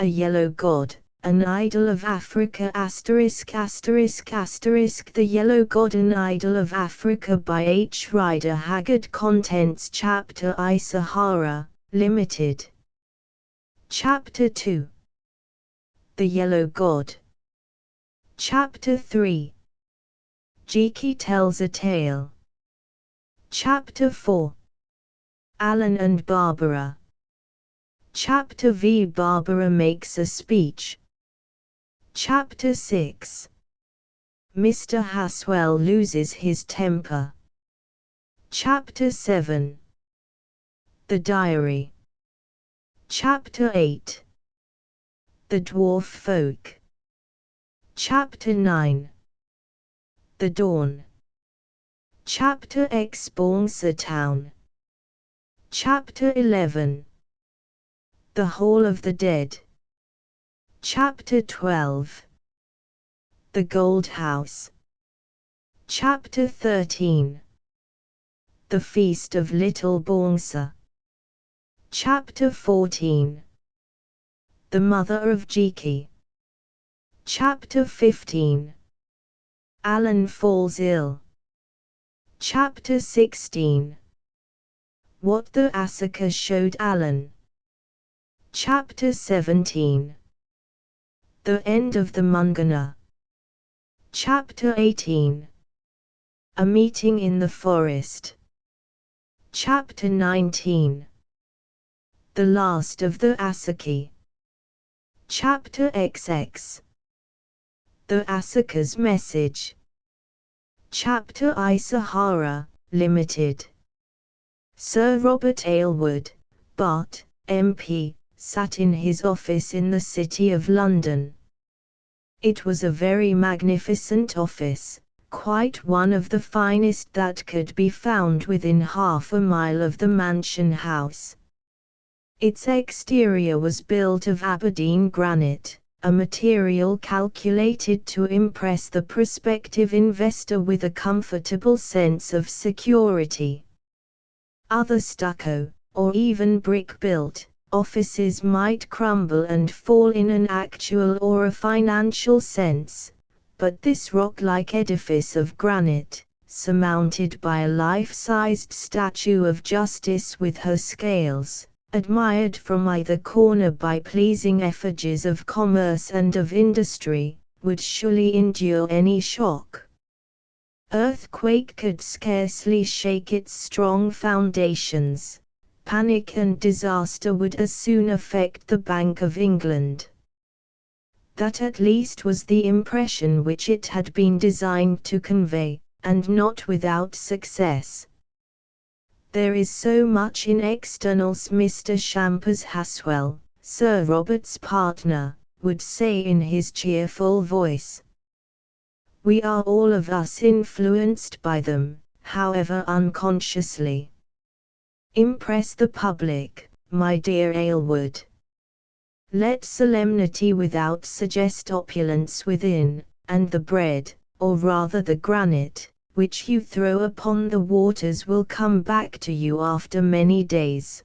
A Yellow God, an Idol of Africa ******* The Yellow God, an Idol of Africa by H. Rider Haggard. Contents Chapter I Sahara, Limited. Chapter 2 The Yellow God. Chapter 3 Jiki tells a tale. Chapter 4 Alan and Barbara. Chapter V Barbara makes a speech. Chapter 6 Mr. Haswell loses his temper. Chapter 7 The Diary. Chapter 8 The Dwarf Folk. Chapter 9 The Dawn. Chapter X Bangsa Town. Chapter 11 The Hall of the Dead. Chapter 12 The Gold House. Chapter 13 The Feast of Little Bangsa. Chapter 14 The Mother of Jiki. Chapter 15 Alan falls ill. Chapter 16 What the Asaka showed Alan. Chapter 17 The End of the Mungana. Chapter 18 A Meeting in the Forest. Chapter 19 The Last of the Asaki. Chapter XX The Asaka's Message. Chapter I Sahara, Limited. Sir Robert Aylward, Bart., MP, sat in his office in the City of London. It was a very magnificent office, quite one of the finest that could be found within half a mile of the Mansion House. Its exterior was built of Aberdeen granite, a material calculated to impress the prospective investor with a comfortable sense of security. Other stucco, or even brick-built, offices might crumble and fall in an actual or a financial sense, but this rock-like edifice of granite, surmounted by a life-sized statue of Justice with her scales, admired from either corner by pleasing effigies of commerce and of industry, would surely endure any shock. Earthquake could scarcely shake its strong foundations. Panic and disaster would as soon affect the Bank of England. That at least was the impression which it had been designed to convey, and not without success. There is so much in externals, Mr. Champers Haswell, Sir Robert's partner, would say in his cheerful voice. We are all of us influenced by them, however unconsciously. Impress the public, my dear Aylward. Let solemnity without suggest opulence within, and the bread, or rather the granite, which you throw upon the waters will come back to you after many days.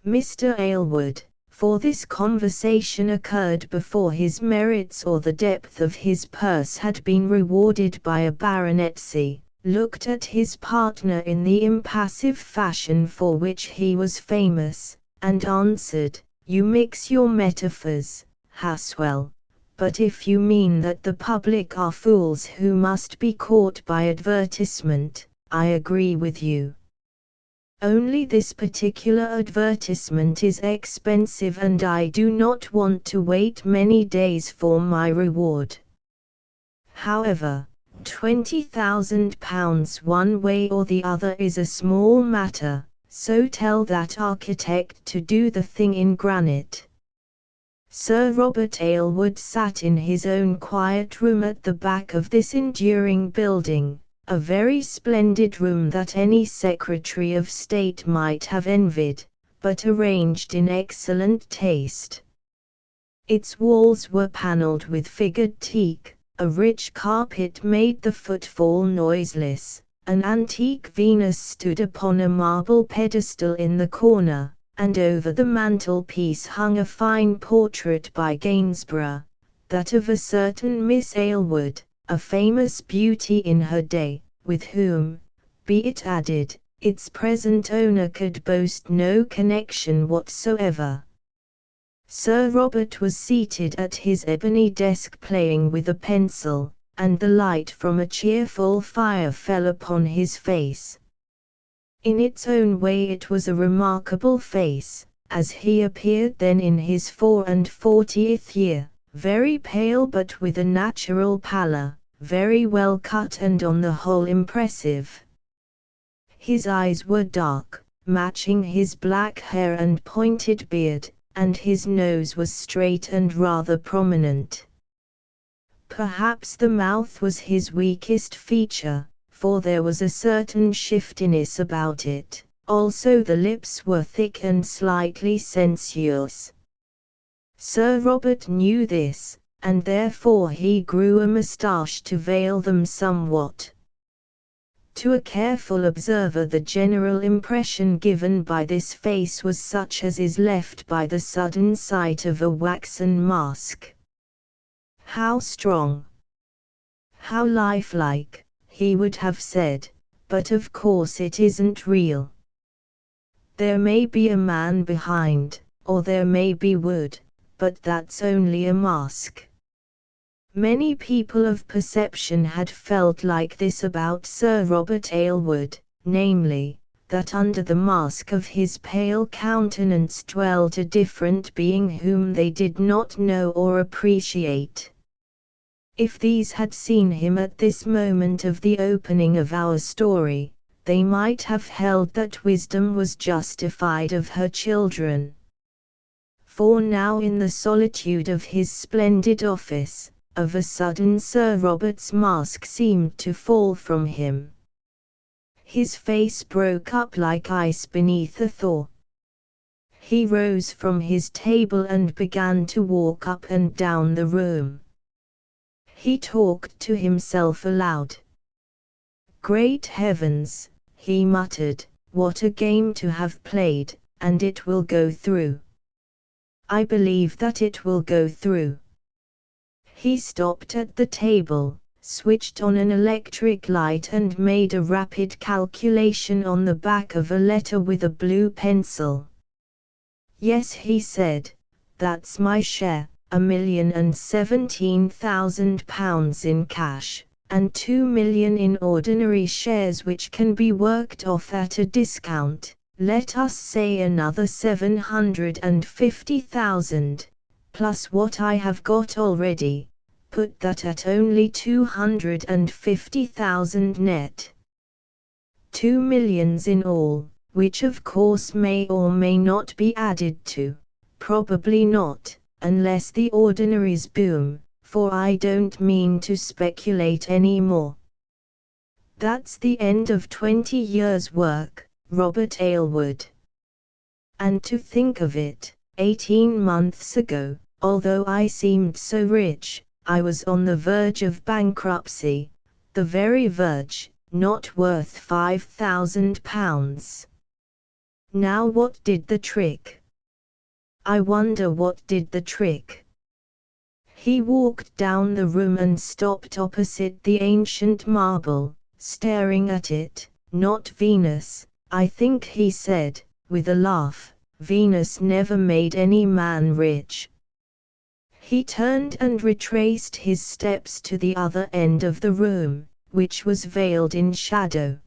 Mr. Aylward, for this conversation occurred before his merits or the depth of his purse had been rewarded by a baronetcy, looked at his partner in the impassive fashion for which he was famous, and answered, You mix your metaphors, Haswell. But if you mean that the public are fools who must be caught by advertisement, I agree with you. Only this particular advertisement is expensive and I do not want to wait many days for my reward. However, £20,000 one way or the other is a small matter, so tell that architect to do the thing in granite. Sir Robert Aylward sat in his own quiet room at the back of this enduring building, a very splendid room that any Secretary of State might have envied, but arranged in excellent taste. Its walls were panelled with figured teak, a rich carpet made the footfall noiseless, an antique Venus stood upon a marble pedestal in the corner, and over the mantelpiece hung a fine portrait by Gainsborough, that of a certain Miss Aylward, a famous beauty in her day, with whom, be it added, its present owner could boast no connection whatsoever. Sir Robert was seated at his ebony desk playing with a pencil, and the light from a cheerful fire fell upon his face. In its own way it was a remarkable face, as he appeared then in his 44th year, very pale but with a natural pallor, very well cut and on the whole impressive. His eyes were dark, matching his black hair and pointed beard, and his nose was straight and rather prominent. Perhaps the mouth was his weakest feature, for there was a certain shiftiness about it, also the lips were thick and slightly sensuous. Sir Robert knew this, and therefore he grew a moustache to veil them somewhat. To a careful observer the general impression given by this face was such as is left by the sudden sight of a waxen mask. How strong! How lifelike, he would have said, but of course it isn't real. There may be a man behind, or there may be wood, but that's only a mask. Many people of perception had felt like this about Sir Robert Aylward, namely, that under the mask of his pale countenance dwelt a different being whom they did not know or appreciate. If these had seen him at this moment of the opening of our story, they might have held that wisdom was justified of her children. For now in the solitude of his splendid office, of a sudden Sir Robert's mask seemed to fall from him. His face broke up like ice beneath a thaw. He rose from his table and began to walk up and down the room. He talked to himself aloud. "Great heavens," he muttered, "what a game to have played, and it will go through. I believe that it will go through." He stopped at the table, switched on an electric light and made a rapid calculation on the back of a letter with a blue pencil. "Yes," he said, "that's my share, £1,017,000 in cash, and £2 million in ordinary shares which can be worked off at a discount, let us say another 750,000, plus what I have got already. Put that at only 250,000 net. 2 millions in all, which of course may or may not be added to, probably not, unless the ordinaries boom, for I don't mean to speculate any more. That's the end of 20 years' work, Robert Aylward. And to think of it, 18 months ago, although I seemed so rich, I was on the verge of bankruptcy, the very verge, not worth £5,000. Now what did the trick? I wonder what did the trick?" He walked down the room and stopped opposite the ancient marble, staring at it. "Not Venus, I think," he said, with a laugh. "Venus never made any man rich." He turned and retraced his steps to the other end of the room, which was veiled in shadow.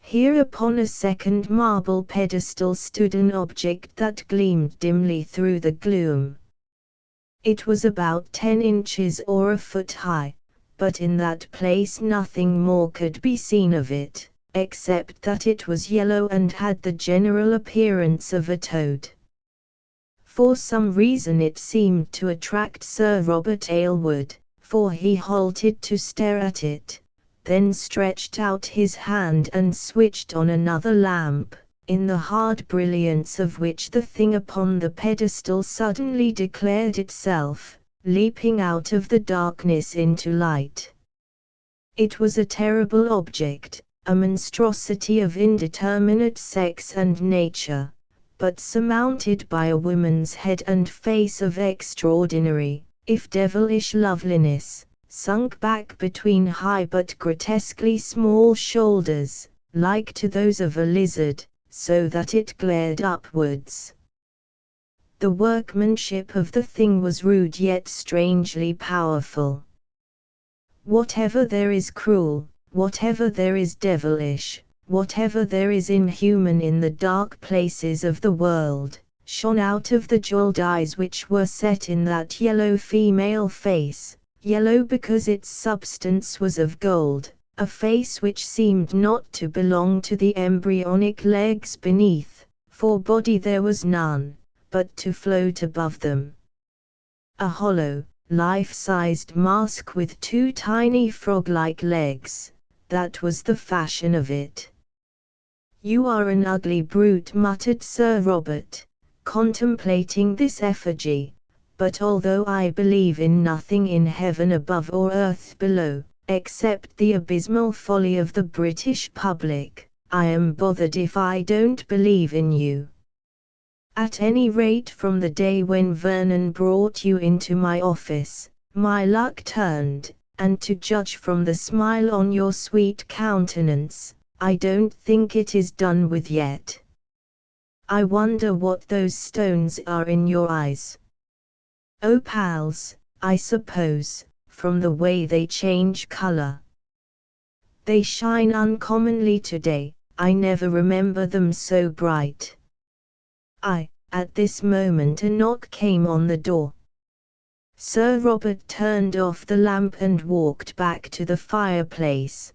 Here upon a second marble pedestal stood an object that gleamed dimly through the gloom. It was about 10 inches or a foot high, but in that place nothing more could be seen of it, except that it was yellow and had the general appearance of a toad. For some reason it seemed to attract Sir Robert Aylward, for he halted to stare at it, then stretched out his hand and switched on another lamp, in the hard brilliance of which the thing upon the pedestal suddenly declared itself, leaping out of the darkness into light. It was a terrible object, a monstrosity of indeterminate sex and nature, but surmounted by a woman's head and face of extraordinary, if devilish loveliness, sunk back between high but grotesquely small shoulders, like to those of a lizard, so that it glared upwards. The workmanship of the thing was rude yet strangely powerful. Whatever there is cruel, whatever there is devilish, whatever there is inhuman in the dark places of the world, shone out of the jeweled eyes which were set in that yellow female face, yellow because its substance was of gold, a face which seemed not to belong to the embryonic legs beneath, for body there was none, but to float above them. A hollow, life-sized mask with two tiny frog-like legs, that was the fashion of it. "You are an ugly brute," muttered Sir Robert, contemplating this effigy, "but although I believe in nothing in heaven above or earth below, except the abysmal folly of the British public, I am bothered if I don't believe in you. At any rate from the day when Vernon brought you into my office, my luck turned, and to judge from the smile on your sweet countenance, I don't think it is done with yet. I wonder what those stones are in your eyes. Opals, I suppose, from the way they change color. They shine uncommonly today, I never remember them so bright." At this moment a knock came on the door. Sir Robert turned off the lamp and walked back to the fireplace.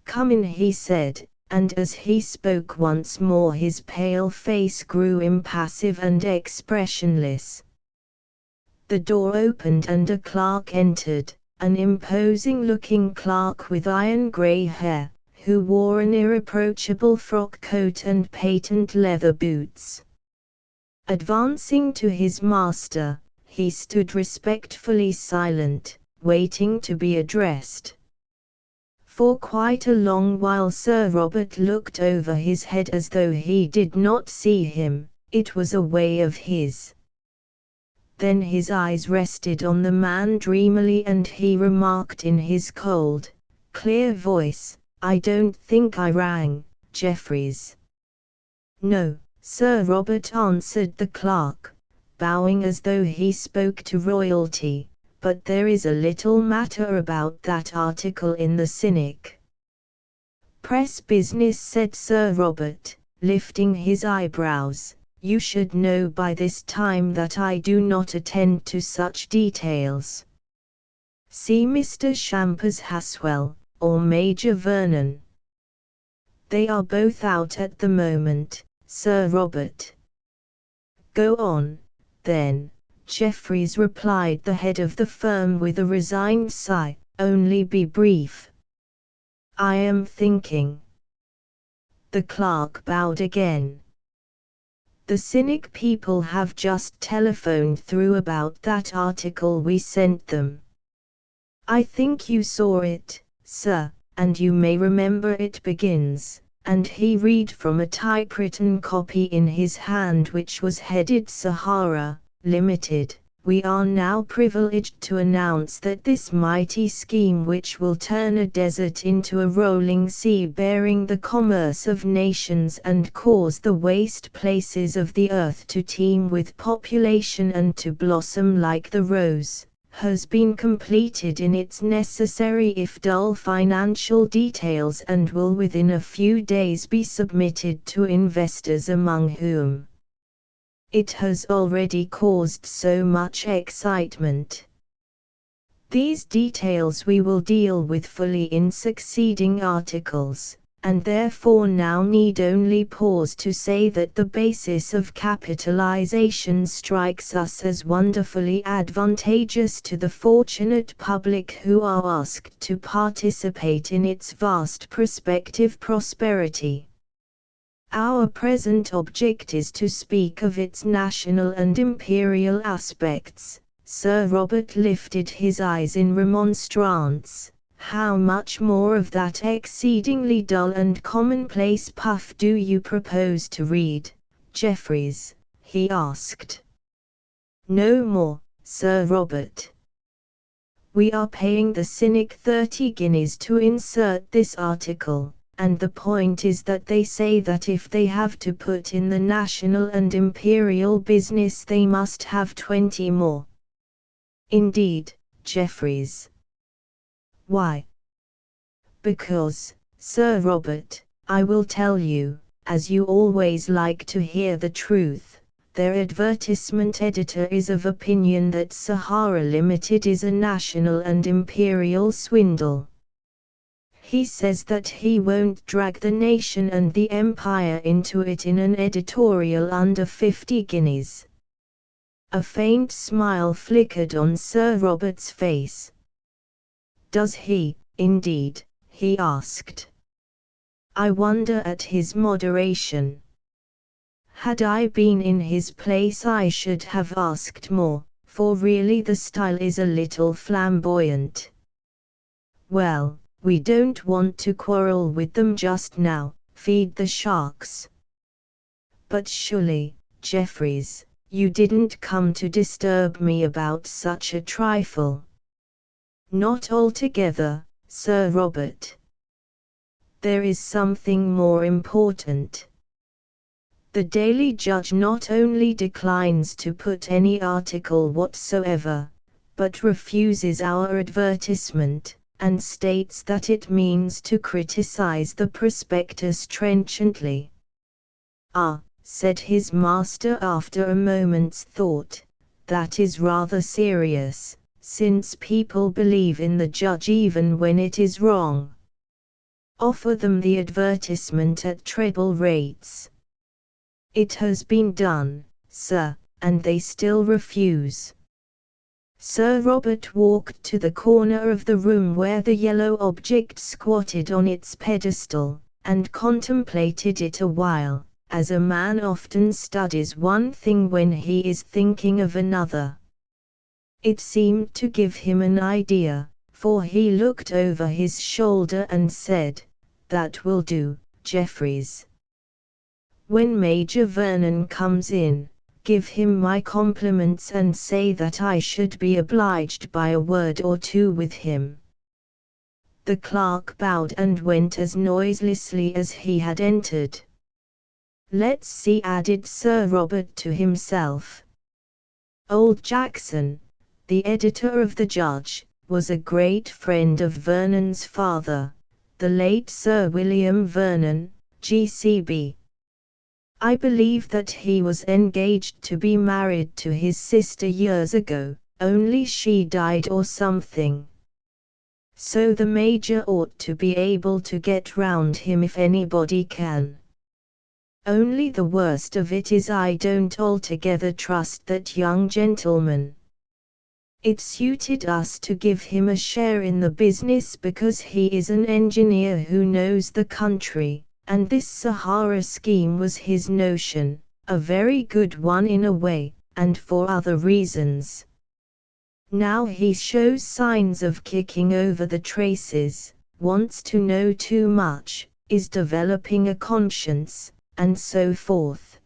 "Come in," he said, and as he spoke once more his pale face grew impassive and expressionless. The door opened and a clerk entered, an imposing-looking clerk with iron-grey hair, who wore an irreproachable frock coat and patent leather boots. Advancing to his master, he stood respectfully silent, waiting to be addressed. For quite a long while Sir Robert looked over his head as though he did not see him. It was a way of his. Then his eyes rested on the man dreamily and he remarked in his cold, clear voice, "I don't think I rang, Jeffreys." "No, Sir Robert," answered the clerk, bowing as though he spoke to royalty, "but there is a little matter about that article in the Cynic." "Press business," said Sir Robert, lifting his eyebrows. "You should know by this time that I do not attend to such details. See Mr. Champers Haswell, or Major Vernon. They are both out at the moment, Sir Robert." "Go on, then," Jeffreys replied, the head of the firm, with a resigned sigh, "only be brief." "I am thinking." The clerk bowed again. "The Cynic people have just telephoned through about that article we sent them. I think you saw it, sir, and you may remember it begins," and he read from a typewritten copy in his hand which was headed Sahara, Limited. "We are now privileged to announce that this mighty scheme which will turn a desert into a rolling sea bearing the commerce of nations and cause the waste places of the earth to teem with population and to blossom like the rose, has been completed in its necessary if dull financial details and will within a few days be submitted to investors among whom it has already caused so much excitement. These details we will deal with fully in succeeding articles, and therefore now need only pause to say that the basis of capitalization strikes us as wonderfully advantageous to the fortunate public who are asked to participate in its vast prospective prosperity. Our present object is to speak of its national and imperial aspects." Sir Robert lifted his eyes in remonstrance. "How much more of that exceedingly dull and commonplace puff do you propose to read, Jeffries?" he asked. "No more, Sir Robert. We are paying the cynic 30 guineas to insert this article, and the point is that they say that if they have to put in the national and imperial business they must have 20 more." "Indeed, Jeffries." "Why?" "Because, Sir Robert, I will tell you, as you always like to hear the truth, their advertisement editor is of opinion that Sahara Limited is a national and imperial swindle. He says that he won't drag the nation and the empire into it in an editorial under 50 guineas. A faint smile flickered on Sir Robert's face. "Does he, indeed?" he asked. "I wonder at his moderation. Had I been in his place I should have asked more, for really the style is a little flamboyant. Well, we don't want to quarrel with them just now, feed the sharks." "But surely, Jeffries, you didn't come to disturb me about such a trifle." "Not altogether, Sir Robert. There is something more important. The Daily Judge not only declines to put any article whatsoever, but refuses our advertisement, and states that it means to criticize the prospectus trenchantly." "Ah," said his master after a moment's thought, "that is rather serious, since people believe in the Judge even when it is wrong. Offer them the advertisement at treble rates." "It has been done, sir, and they still refuse." Sir Robert walked to the corner of the room where the yellow object squatted on its pedestal, and contemplated it a while, as a man often studies one thing when he is thinking of another. It seemed to give him an idea, for he looked over his shoulder and said, "That will do, Jeffries. When Major Vernon comes in, give him my compliments and say that I should be obliged by a word or two with him." The clerk bowed and went as noiselessly as he had entered. "Let's see," added Sir Robert to himself. Old Jackson, the editor of the Judge, was a great friend of Vernon's father, the late Sir William Vernon, G.C.B. I believe that he was engaged to be married to his sister years ago, only she died or something. So the Major ought to be able to get round him if anybody can. Only the worst of it is I don't altogether trust that young gentleman. It suited us to give him a share in the business because he is an engineer who knows the country, and this Sahara scheme was his notion, a very good one in a way, and for other reasons. Now he shows signs of kicking over the traces, wants to know too much, is developing a conscience, and so forth.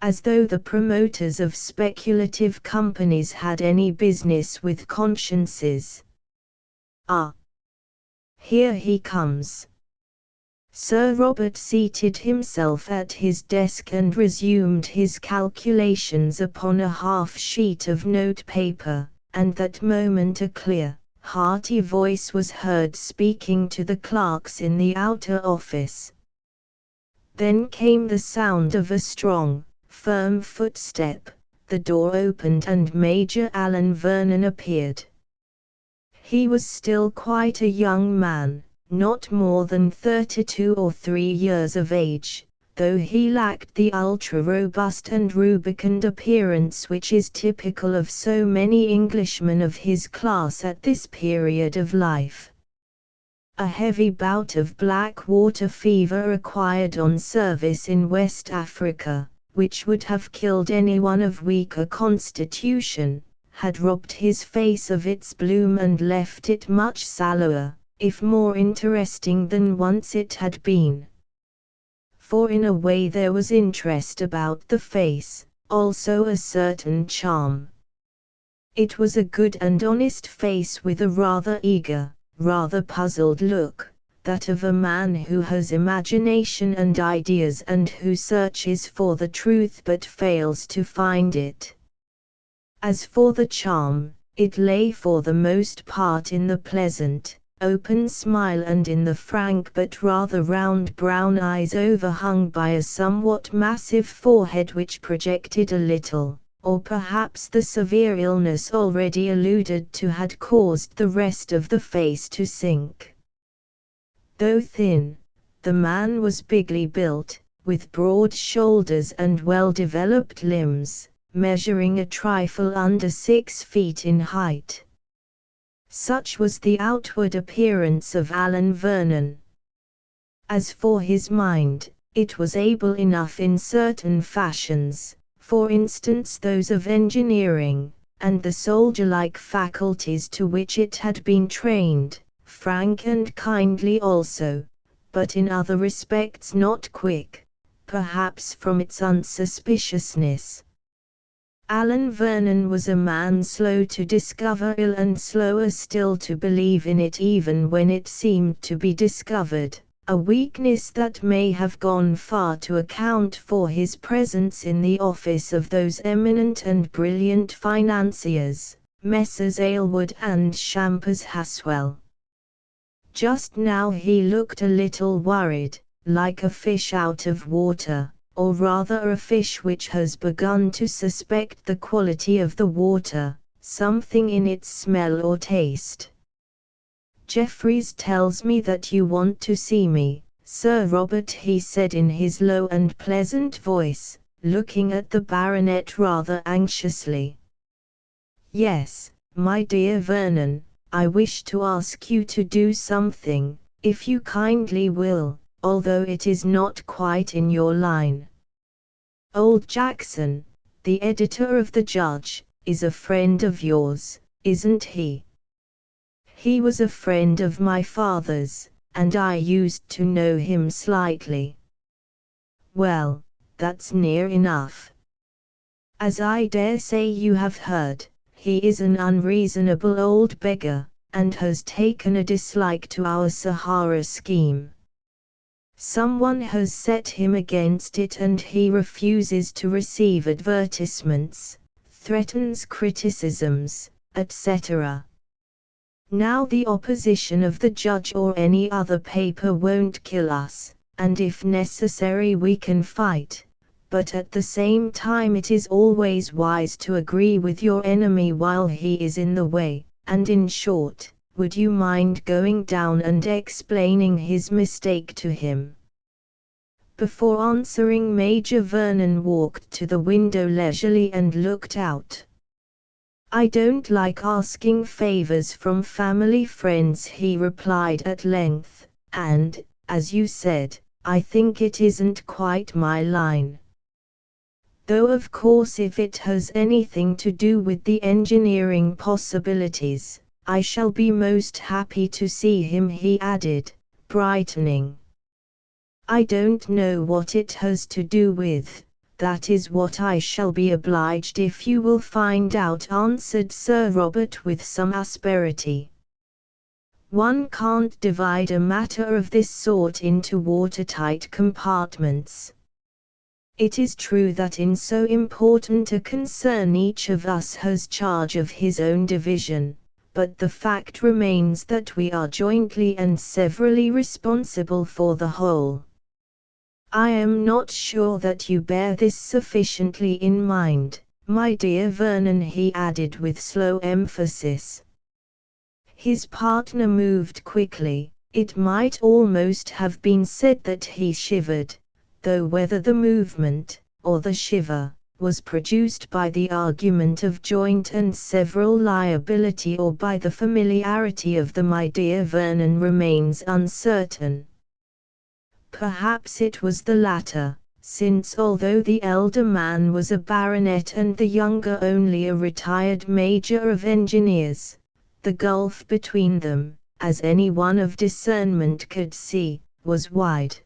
As though the promoters of speculative companies had any business with consciences. Ah! Here he comes. Sir Robert seated himself at his desk and resumed his calculations upon a half-sheet of note-paper, and that moment a clear, hearty voice was heard speaking to the clerks in the outer office. Then came the sound of a strong, firm footstep, the door opened and Major Alan Vernon appeared. He was still quite a young man, not more than 32 or 3 years of age, though he lacked the ultra-robust and rubicund appearance which is typical of so many Englishmen of his class at this period of life. A heavy bout of black water fever acquired on service in West Africa, which would have killed anyone of weaker constitution, had robbed his face of its bloom and left it much sallower, if more interesting than once it had been. for in a way there was interest about the face, also a certain charm. It was a good and honest face with a rather eager, rather puzzled look, that of a man who has imagination and ideas and who searches for the truth but fails to find it. As for the charm, it lay for the most part in the pleasant, open smile and in the frank but rather round brown eyes overhung by a somewhat massive forehead which projected a little, or perhaps the severe illness already alluded to had caused the rest of the face to sink. Though thin, the man was bigly built, with broad shoulders and well-developed limbs, measuring a trifle under 6 feet in height. Such was the outward appearance of Alan Vernon. As for his mind, it was able enough in certain fashions, for instance those of engineering, and the soldier-like faculties to which it had been trained, frank and kindly also, but in other respects not quick, perhaps from its unsuspiciousness. Alan Vernon was a man slow to discover ill and slower still to believe in it even when it seemed to be discovered, a weakness that may have gone far to account for his presence in the office of those eminent and brilliant financiers, Messrs. Aylward and Shampers Haswell. Just now he looked a little worried, like a fish out of water, or rather a fish which has begun to suspect the quality of the water, something in its smell or taste. "Jeffries tells me that you want to see me, Sir Robert," he said in his low and pleasant voice, looking at the baronet rather anxiously. "Yes, my dear Vernon, I wish to ask you to do something, if you kindly will, although it is not quite in your line. Old Jackson, the editor of the Judge, is a friend of yours, isn't he? He was a friend of my father's, and I used to know him slightly." "Well, that's near enough. As I dare say you have heard, he is an unreasonable old beggar, and has taken a dislike to our Sahara scheme. Someone has set him against it and he refuses to receive advertisements, threatens criticisms, etc. Now the opposition of the Judge or any other paper won't kill us, and if necessary we can fight, but at the same time it is always wise to agree with your enemy while he is in the way, and in short, would you mind going down and explaining his mistake to him?" Before answering, Major Vernon walked to the window leisurely and looked out. "I don't like asking favors from family friends," he replied at length, "and, as you said, I think it isn't quite my line. Though of course if it has anything to do with the engineering possibilities, I shall be most happy to see him," he added, brightening. "I don't know what it has to do with, that is what I shall be obliged if you will find out," answered Sir Robert with some asperity. "One can't divide a matter of this sort into watertight compartments. It is true that in so important a concern each of us has charge of his own division, but the fact remains that we are jointly and severally responsible for the whole. I am not sure that you bear this sufficiently in mind, my dear Vernon," he added with slow emphasis. His partner moved quickly. It might almost have been said that he shivered, though whether the movement, or the shiver, was produced by the argument of joint and several liability or by the familiarity of the "my dear Vernon" remains uncertain. Perhaps it was the latter, since although the elder man was a baronet and the younger only a retired major of engineers, the gulf between them, as any one of discernment could see, was wide.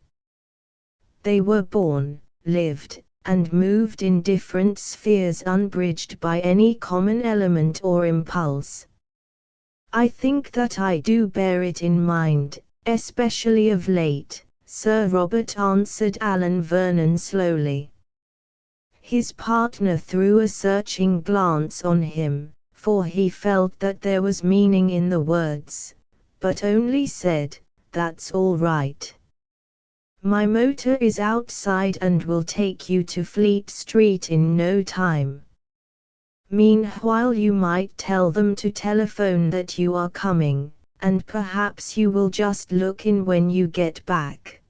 They were born, lived, and moved in different spheres unbridged by any common element or impulse. I think that I do bear it in mind, especially of late, Sir Robert answered Alan Vernon slowly. His partner threw a searching glance on him, for he felt that there was meaning in the words, but only said, "That's all right. My motor is outside and will take you to Fleet Street in no time. Meanwhile you might tell them to telephone that you are coming, and perhaps you will just look in when you get back.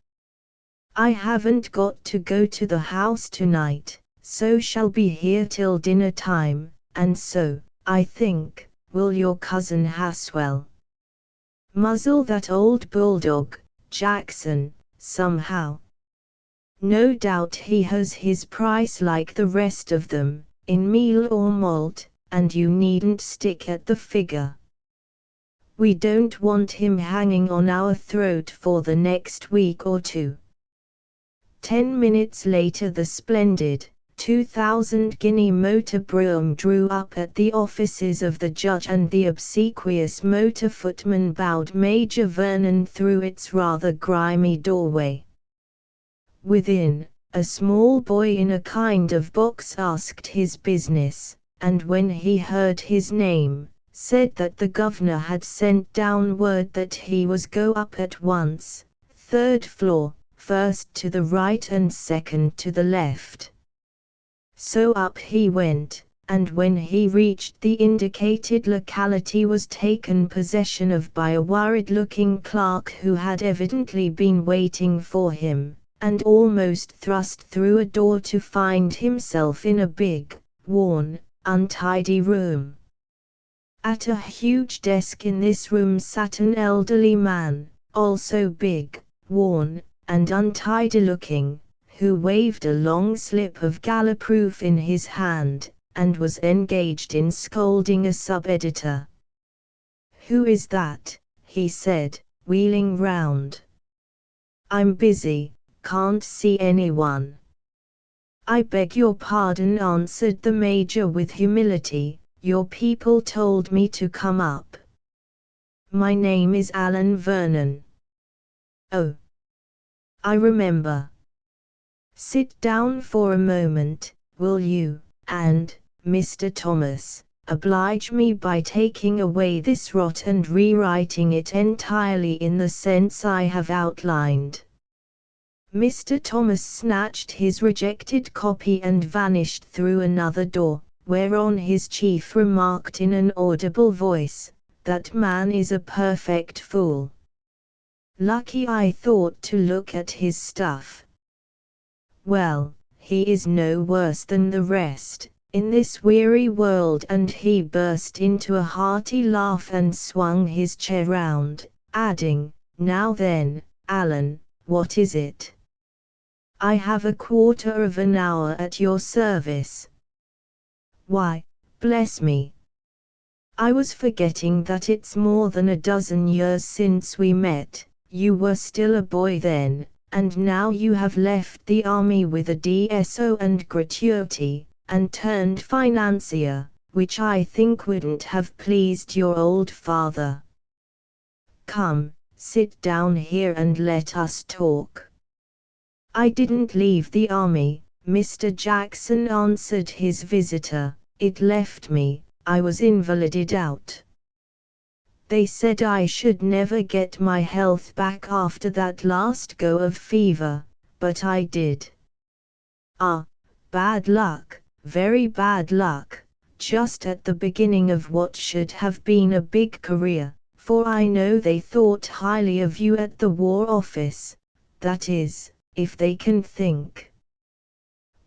I haven't got to go to the house tonight, so shall be here till dinner time, and so, I think, will your cousin Haswell. Muzzle that old bulldog, Jackson, somehow. No doubt he has his price like the rest of them, in meal or malt, and you needn't stick at the figure. We don't want him hanging on our throat for the next week or two." 10 minutes later the splendid, 2,000-guinea motor brougham drew up at the offices of the judge and the obsequious motor footman bowed Major Vernon through its rather grimy doorway. Within, a small boy in a kind of box asked his business, and when he heard his name, said that the governor had sent down word that he was go up at once, 3rd floor, first to the right and second to the left. So up he went, and when he reached the indicated locality was taken possession of by a worried-looking clerk who had evidently been waiting for him, and almost thrust through a door to find himself in a big, worn, untidy room. At a huge desk in this room sat an elderly man, also big, worn, and untidy-looking, who waved a long slip of gala-proof in his hand, and was engaged in scolding a sub-editor. "Who is that?" he said, wheeling round. "I'm busy, can't see anyone." "I beg your pardon," answered the Major with humility, "your people told me to come up. My name is Alan Vernon." "Oh, I remember. Sit down for a moment, will you, and, Mr. Thomas, oblige me by taking away this rot and rewriting it entirely in the sense I have outlined." Mr. Thomas snatched his rejected copy and vanished through another door, whereon his chief remarked in an audible voice, "That man is a perfect fool. Lucky I thought to look at his stuff. Well, he is no worse than the rest, in this weary world," and he burst into a hearty laugh and swung his chair round, adding, "Now then, Alan, what is it? I have a quarter of an hour at your service." "Why, bless me, I was forgetting that it's more than a dozen years since we met. You were still a boy then, and now you have left the army with a DSO and gratuity, and turned financier, which I think wouldn't have pleased your old father. Come, sit down here and let us talk." "I didn't leave the army," Mr. Jackson answered his visitor. "It left me. I was invalided out. They said I should never get my health back after that last go of fever, but I did. Ah, bad luck, very bad luck, just at the beginning of what should have been a big career, for I know they thought highly of you at the War Office, that is, if they can think.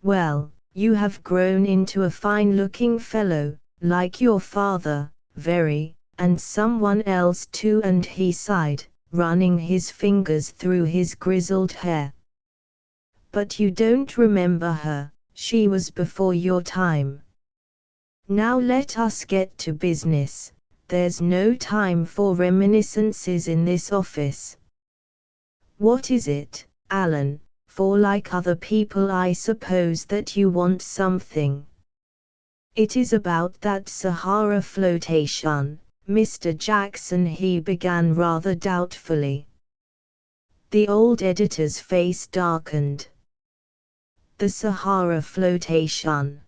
Well, you have grown into a fine-looking fellow, like your father, very, and someone else too," and he sighed, running his fingers through his grizzled hair. "But you don't remember her, she was before your time. Now let us get to business, there's no time for reminiscences in this office." "What is it, Alan?" for like other people I suppose that you want something. It is about that Sahara flotation, Mr. Jackson, he began rather doubtfully. The old editor's face darkened. The Sahara flotation.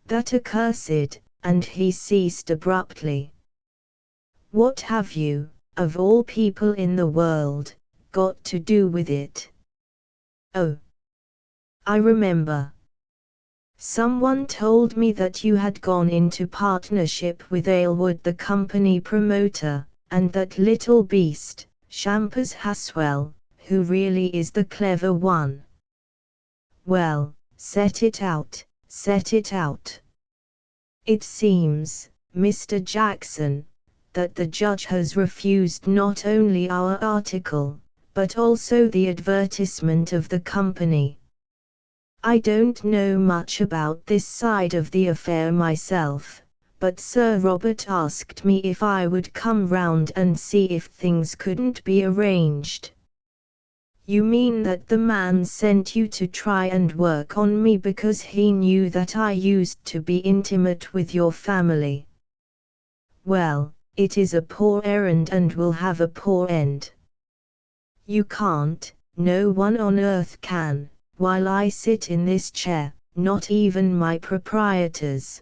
That accursed, and he ceased abruptly. What have you, of all people in the world, got to do with it? Oh, I remember. Someone told me that you had gone into partnership with Aylward, the company promoter, and that little beast, Shampers Haswell, who really is the clever one. Well, set it out, set it out. It seems, Mr. Jackson, that the judge has refused not only our article, but also the advertisement of the company. I don't know much about this side of the affair myself, but Sir Robert asked me if I would come round and see if things couldn't be arranged. You mean that the man sent you to try and work on me because he knew that I used to be intimate with your family? Well, it is a poor errand and will have a poor end. You can't, no one on earth can, while I sit in this chair, not even my proprietors.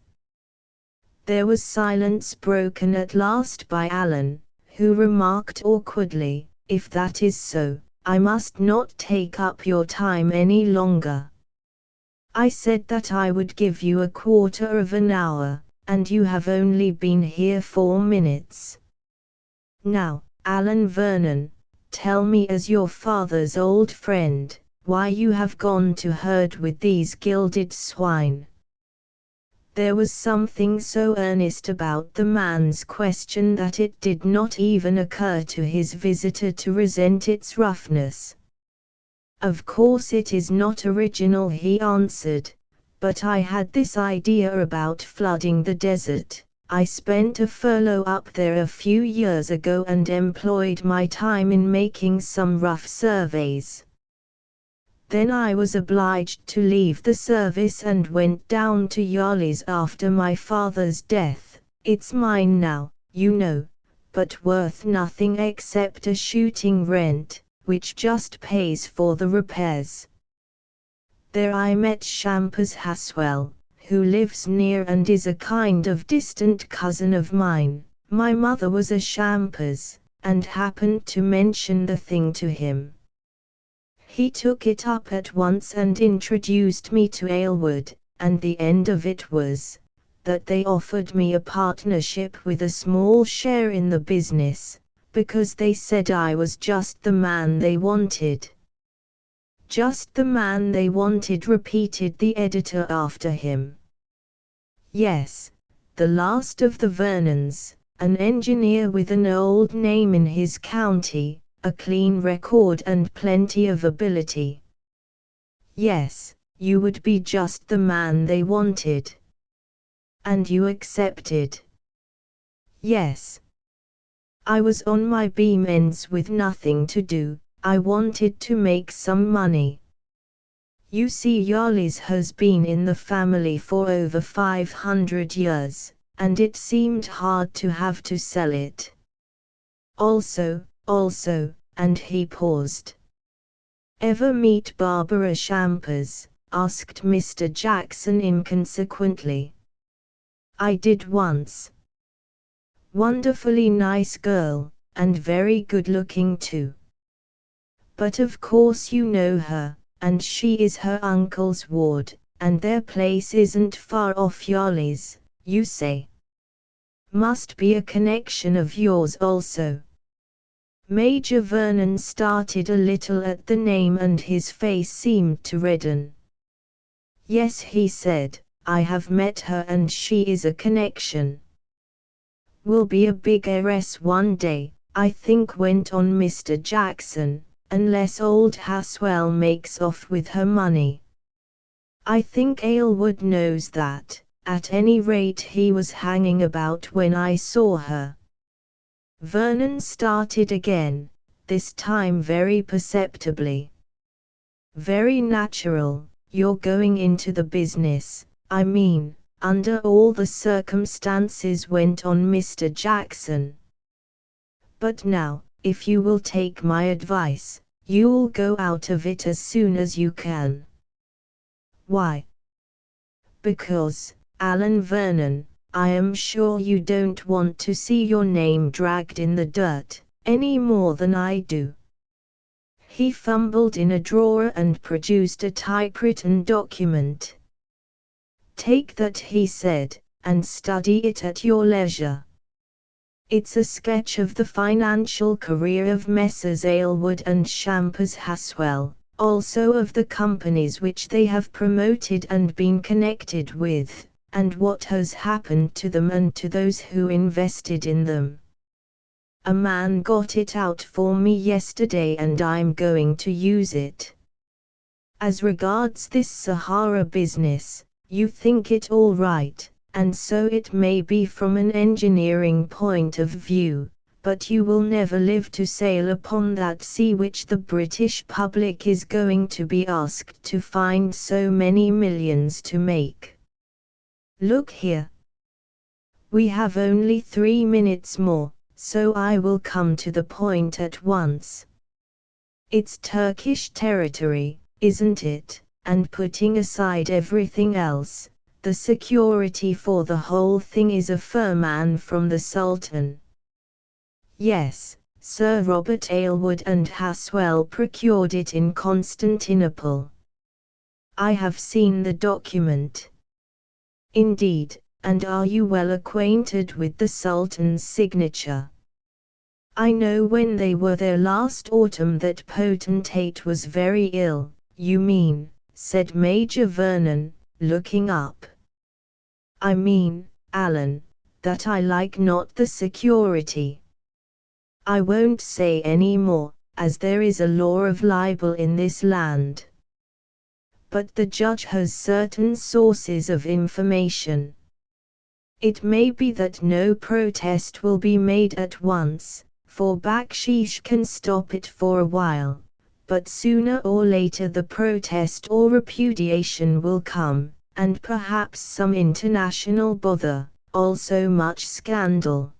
There was silence, broken at last by Alan, who remarked awkwardly, if that is so, I must not take up your time any longer. I said that I would give you a quarter of an hour, and you have only been here 4 minutes. Now, Alan Vernon, tell me as your father's old friend, why you have gone to herd with these gilded swine. There was something so earnest about the man's question that it did not even occur to his visitor to resent its roughness. Of course it is not original, he answered, but I had this idea about flooding the desert. I spent a furlough up there a few years ago and employed my time in making some rough surveys. Then I was obliged to leave the service and went down to Yarley's after my father's death. It's mine now, you know, but worth nothing except a shooting rent, which just pays for the repairs. There I met Shampers Haswell, who lives near and is a kind of distant cousin of mine. My mother was a Shampers, and happened to mention the thing to him. He took it up at once and introduced me to Aylward, and the end of it was, that they offered me a partnership with a small share in the business, because they said I was just the man they wanted. Just the man they wanted, repeated the editor after him. Yes, the last of the Vernons, an engineer with an old name in his county, a clean record and plenty of ability. Yes, you would be just the man they wanted. And you accepted? Yes. I was on my beam ends with nothing to do, I wanted to make some money. You see, Yarley's has been in the family for over 500 years, and it seemed hard to have to sell it. Also, and he paused. Ever meet Barbara Shampers? Asked Mr. Jackson inconsequently. I did once. Wonderfully nice girl, and very good looking too. But of course you know her, and she is her uncle's ward, and their place isn't far off Yarley's, you say. Must be a connection of yours also. Major Vernon started a little at the name and his face seemed to redden. Yes, he said, I have met her and she is a connection. Will be a big heiress one day, I think, went on Mr. Jackson, unless old Haswell makes off with her money. I think Aylward knows that, at any rate he was hanging about when I saw her. Vernon started again, this time very perceptibly. Very natural, you're going into the business, I mean, under all the circumstances, went on Mr. Jackson. But now, if you will take my advice, you'll go out of it as soon as you can. Why? Because, Alan Vernon, I am sure you don't want to see your name dragged in the dirt, any more than I do. He fumbled in a drawer and produced a typewritten document. Take that, he said, and study it at your leisure. It's a sketch of the financial career of Messrs. Aylward and Shampers Haswell, also of the companies which they have promoted and been connected with, and what has happened to them and to those who invested in them. A man got it out for me yesterday and I'm going to use it. As regards this Sahara business, you think it all right, and so it may be from an engineering point of view, but you will never live to sail upon that sea which the British public is going to be asked to find so many millions to make. Look here. We have only 3 minutes more, so I will come to the point at once. It's Turkish territory, isn't it, and putting aside everything else, the security for the whole thing is a firman from the Sultan. Yes, Sir Robert Aylward and Haswell procured it in Constantinople. I have seen the document. Indeed, and are you well acquainted with the Sultan's signature? I know when they were there last autumn that potentate was very ill. You mean, said Major Vernon, looking up. I mean, Alan, that I like not the security. I won't say any more, as there is a law of libel in this land. But the judge has certain sources of information. It may be that no protest will be made at once, for baksheesh can stop it for a while, but sooner or later the protest or repudiation will come, and perhaps some international bother, also much scandal.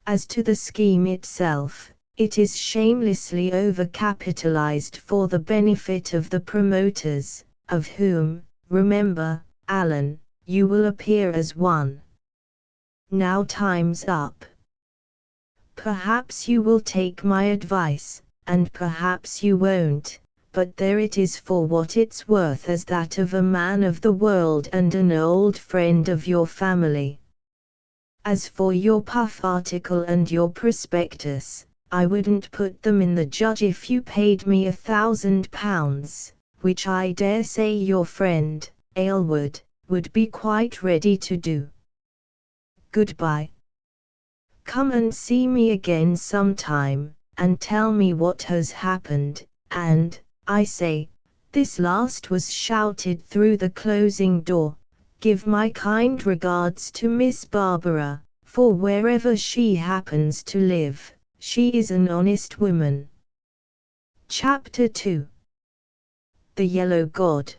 As to the scheme itself, it is shamelessly overcapitalized for the benefit of the promoters, of whom, remember, Alan, you will appear as one. Now time's up. Perhaps you will take my advice, and perhaps you won't, but there it is for what it's worth as that of a man of the world and an old friend of your family. As for your puff article and your prospectus, I wouldn't put them in the judge if you paid me £1,000, which I dare say your friend, Aylward, would be quite ready to do. Goodbye. Come and see me again sometime, and tell me what has happened, and, I say, this last was shouted through the closing door, give my kind regards to Miss Barbara, for wherever she happens to live, she is an honest woman. Chapter 2. The Yellow God.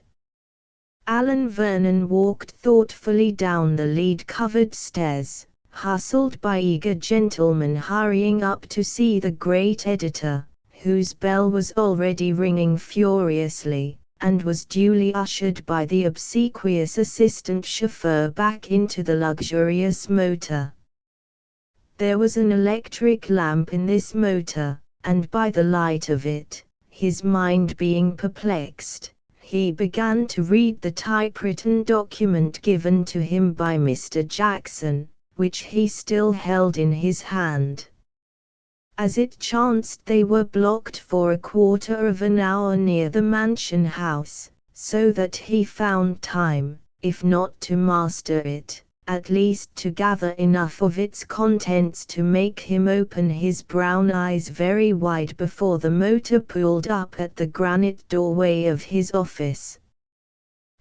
Alan Vernon walked thoughtfully down the lead-covered stairs, hustled by eager gentlemen hurrying up to see the great editor, whose bell was already ringing furiously, and was duly ushered by the obsequious assistant chauffeur back into the luxurious motor. There was an electric lamp in this motor, and by the light of it, his mind being perplexed, he began to read the typewritten document given to him by Mr. Jackson, which he still held in his hand. As it chanced, they were blocked for a quarter of an hour near the mansion house, so that he found time, if not to master it, at least to gather enough of its contents to make him open his brown eyes very wide before the motor pulled up at the granite doorway of his office.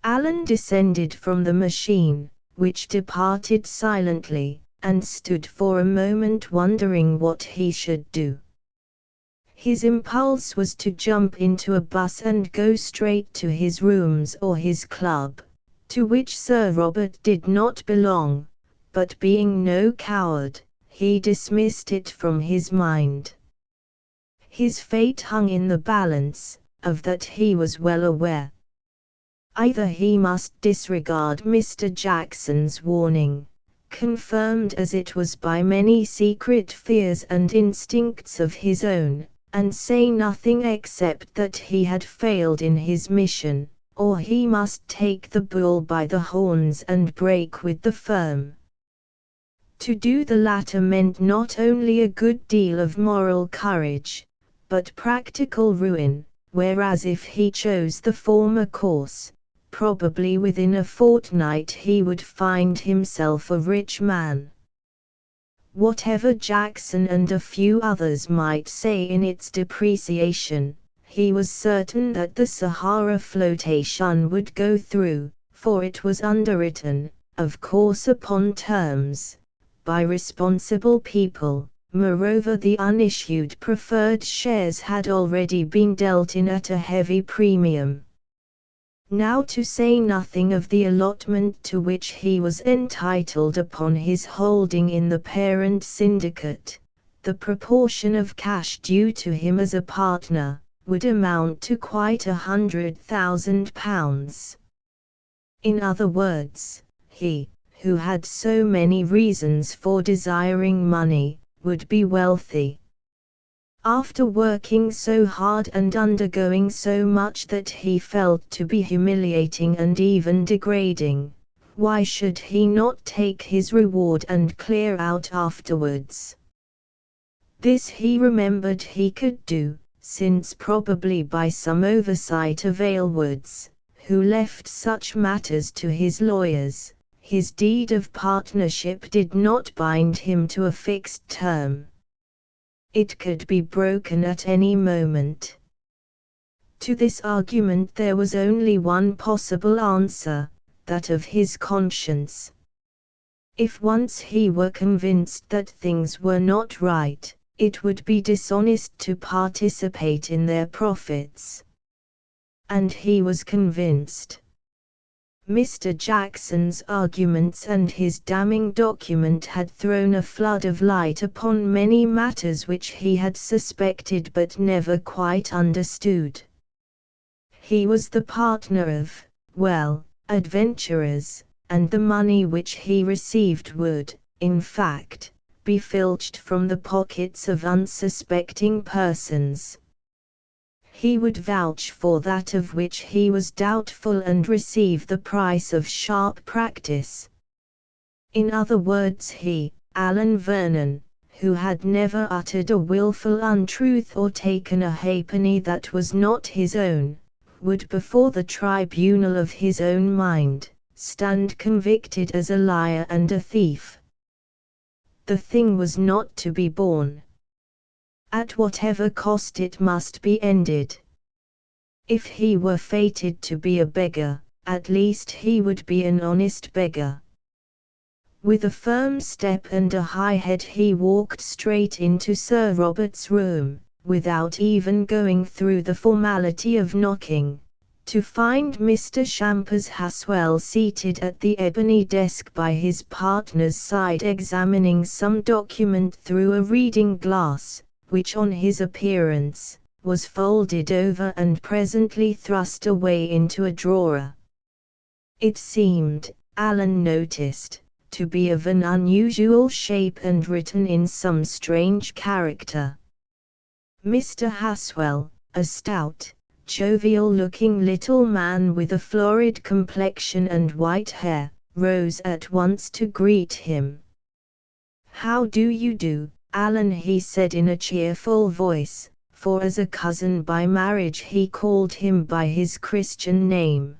Alan descended from the machine, which departed silently, and stood for a moment wondering what he should do. His impulse was to jump into a bus and go straight to his rooms or his club, to which Sir Robert did not belong, but being no coward, he dismissed it from his mind. His fate hung in the balance, of that he was well aware. Either he must disregard Mr. Jackson's warning, confirmed as it was by many secret fears and instincts of his own, and say nothing except that he had failed in his mission, or he must take the bull by the horns and break with the firm. To do the latter meant not only a good deal of moral courage, but practical ruin, whereas if he chose the former course, probably within a fortnight he would find himself a rich man. Whatever Jackson and a few others might say in its depreciation, he was certain that the Sahara flotation would go through, for it was underwritten, of course upon terms, by responsible people. Moreover, the unissued preferred shares had already been dealt in at a heavy premium. Now, to say nothing of the allotment to which he was entitled upon his holding in the parent syndicate, the proportion of cash due to him as a partner would amount to quite £100,000. In other words, he, who had so many reasons for desiring money, would be wealthy. After working so hard and undergoing so much that he felt to be humiliating and even degrading, why should he not take his reward and clear out afterwards? This he remembered he could do, since probably by some oversight of Aylward's, who left such matters to his lawyers, his deed of partnership did not bind him to a fixed term. It could be broken at any moment. To this argument there was only one possible answer, that of his conscience. If once he were convinced that things were not right, it would be dishonest to participate in their profits. And he was convinced. Mr. Jackson's arguments and his damning document had thrown a flood of light upon many matters which he had suspected but never quite understood. He was the partner of, adventurers, and the money which he received would, in fact, be filched from the pockets of unsuspecting persons. He would vouch for that of which he was doubtful and receive the price of sharp practice. In other words, he, Alan Vernon, who had never uttered a wilful untruth or taken a halfpenny that was not his own, would before the tribunal of his own mind, stand convicted as a liar and a thief. The thing was not to be borne. At whatever cost it must be ended. If he were fated to be a beggar, at least he would be an honest beggar. With a firm step and a high head he walked straight into Sir Robert's room, without even going through the formality of knocking, to find Mr. Champers Haswell seated at the ebony desk by his partner's side examining some document through a reading glass, which on his appearance, was folded over and presently thrust away into a drawer. It seemed, Alan noticed, to be of an unusual shape and written in some strange character. Mr. Haswell, a stout, jovial-looking little man with a florid complexion and white hair, rose at once to greet him. "How do you do, Alan?" he said in a cheerful voice, for as a cousin by marriage he called him by his Christian name.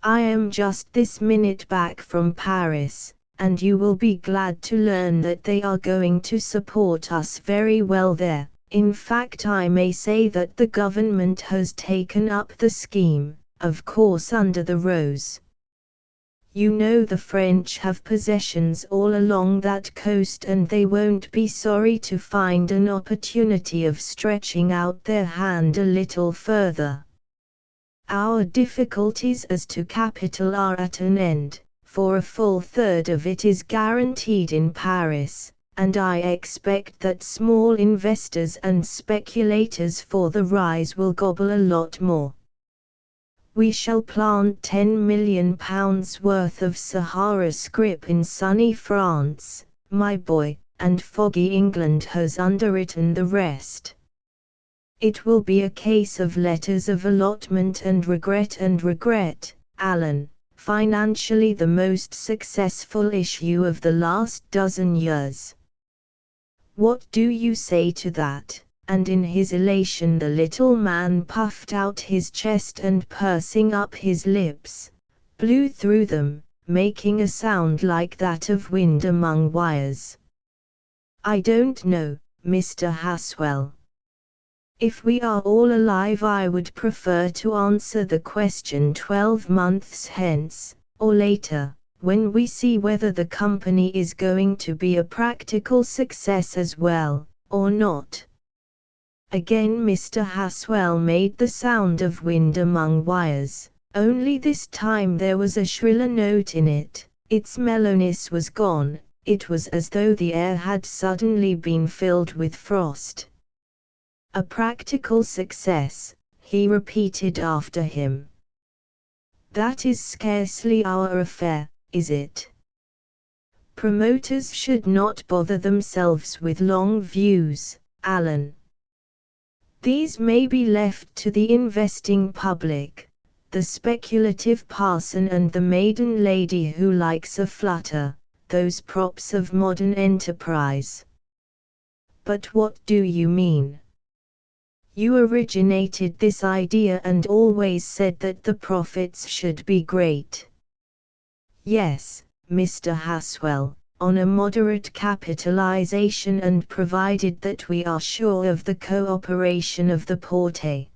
"I am just this minute back from Paris, and you will be glad to learn that they are going to support us very well there. In fact, I may say that the government has taken up the scheme, of course under the rose." You know the French have possessions all along that coast, and they won't be sorry to find an opportunity of stretching out their hand a little further. Our difficulties as to capital are at an end, for a full third of it is guaranteed in Paris, and I expect that small investors and speculators for the rise will gobble a lot more. We shall plant £10 million worth of Sahara scrip in sunny France, my boy, and foggy England has underwritten the rest. It will be a case of letters of allotment and regret, Alan, financially the most successful issue of the last dozen years. What do you say to that? And in his elation the little man puffed out his chest and pursing up his lips, blew through them, making a sound like that of wind among wires. I don't know, Mr. Haswell. If we are all alive I would prefer to answer the question 12 months hence, or later, when we see whether the company is going to be a practical success as well, or not. Again Mr. Haswell made the sound of wind among wires, only this time there was a shriller note in it. Its mellowness was gone, it was as though the air had suddenly been filled with frost. A practical success, he repeated after him. That is scarcely our affair, is it? Promoters should not bother themselves with long views, Alan. These may be left to the investing public, the speculative parson and the maiden lady who likes a flutter, those props of modern enterprise. But what do you mean? You originated this idea and always said that the profits should be great. Yes, Mr. Haswell, on a moderate capitalization and provided that we are sure of the cooperation of the Porte.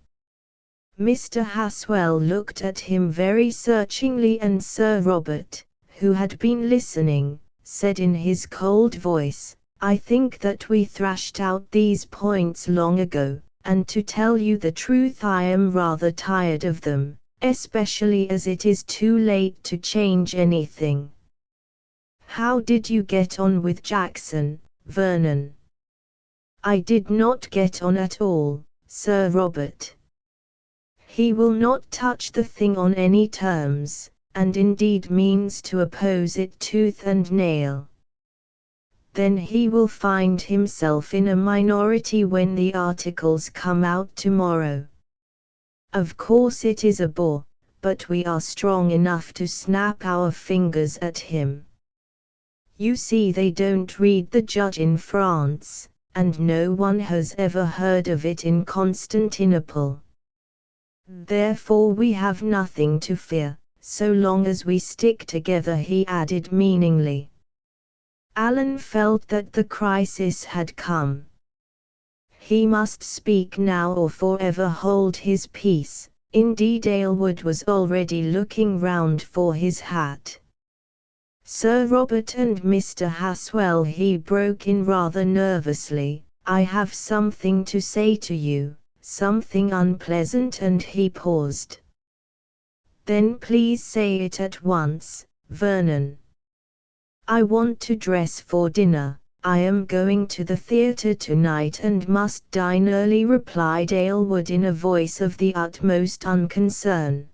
Mr. Haswell looked at him very searchingly, and Sir Robert, who had been listening, said in his cold voice, I think that we thrashed out these points long ago, and to tell you the truth I am rather tired of them, especially as it is too late to change anything. How did you get on with Jackson, Vernon? I did not get on at all, Sir Robert. He will not touch the thing on any terms, and indeed means to oppose it tooth and nail. Then he will find himself in a minority when the articles come out tomorrow. Of course it is a bore, but we are strong enough to snap our fingers at him. You see, they don't read the Judge in France, and no one has ever heard of it in Constantinople. Therefore we have nothing to fear, so long as we stick together, he added meaningly. Alan felt that the crisis had come. He must speak now or forever hold his peace. Indeed, Aylward was already looking round for his hat. Sir Robert and Mr. Haswell, he broke in rather nervously, I have something to say to you, something unpleasant, and he paused. Then please say it at once, Vernon. I want to dress for dinner. I am going to the theatre tonight and must dine early, replied Aylward in a voice of the utmost unconcern.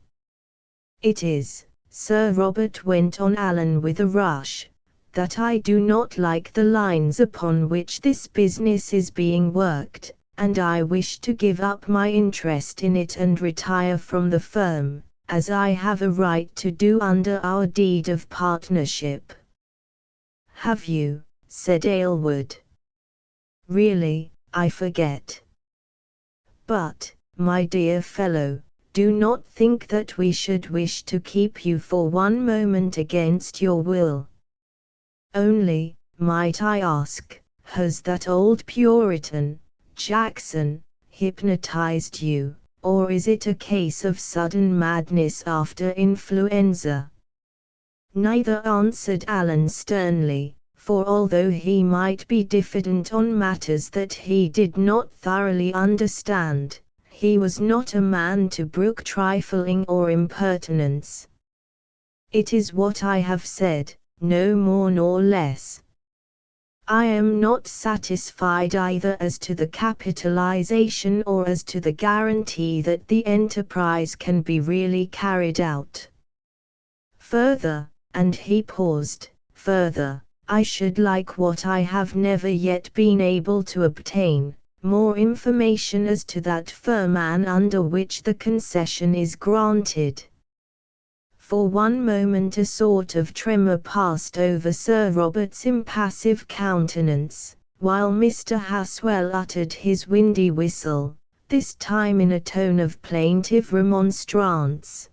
It is, Sir Robert went on Alan with a rush, that I do not like the lines upon which this business is being worked, and I wish to give up my interest in it and retire from the firm, as I have a right to do under our deed of partnership. Have you? Said Aylward. Really, I forget. But, my dear fellow, do not think that we should wish to keep you for one moment against your will. Only, might I ask, has that old Puritan, Jackson, hypnotized you, or is it a case of sudden madness after influenza? Neither, answered Alan sternly, for although he might be diffident on matters that he did not thoroughly understand, he was not a man to brook trifling or impertinence. It is what I have said, no more nor less. I am not satisfied either as to the capitalization or as to the guarantee that the enterprise can be really carried out. Further, and he paused, further, I should like what I have never yet been able to obtain, more information as to that firm and under which the concession is granted. For one moment a sort of tremor passed over Sir Robert's impassive countenance, while Mr. Haswell uttered his windy whistle, this time in a tone of plaintive remonstrance.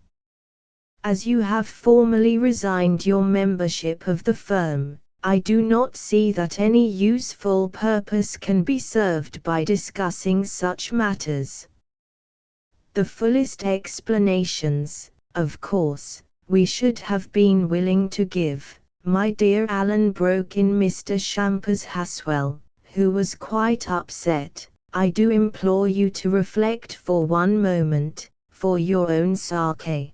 As you have formally resigned your membership of the firm, I do not see that any useful purpose can be served by discussing such matters. The fullest explanations, of course, we should have been willing to give, my dear Alan, broke in Mr. Shampers Haswell, who was quite upset. I do implore you to reflect for one moment, for your own sake.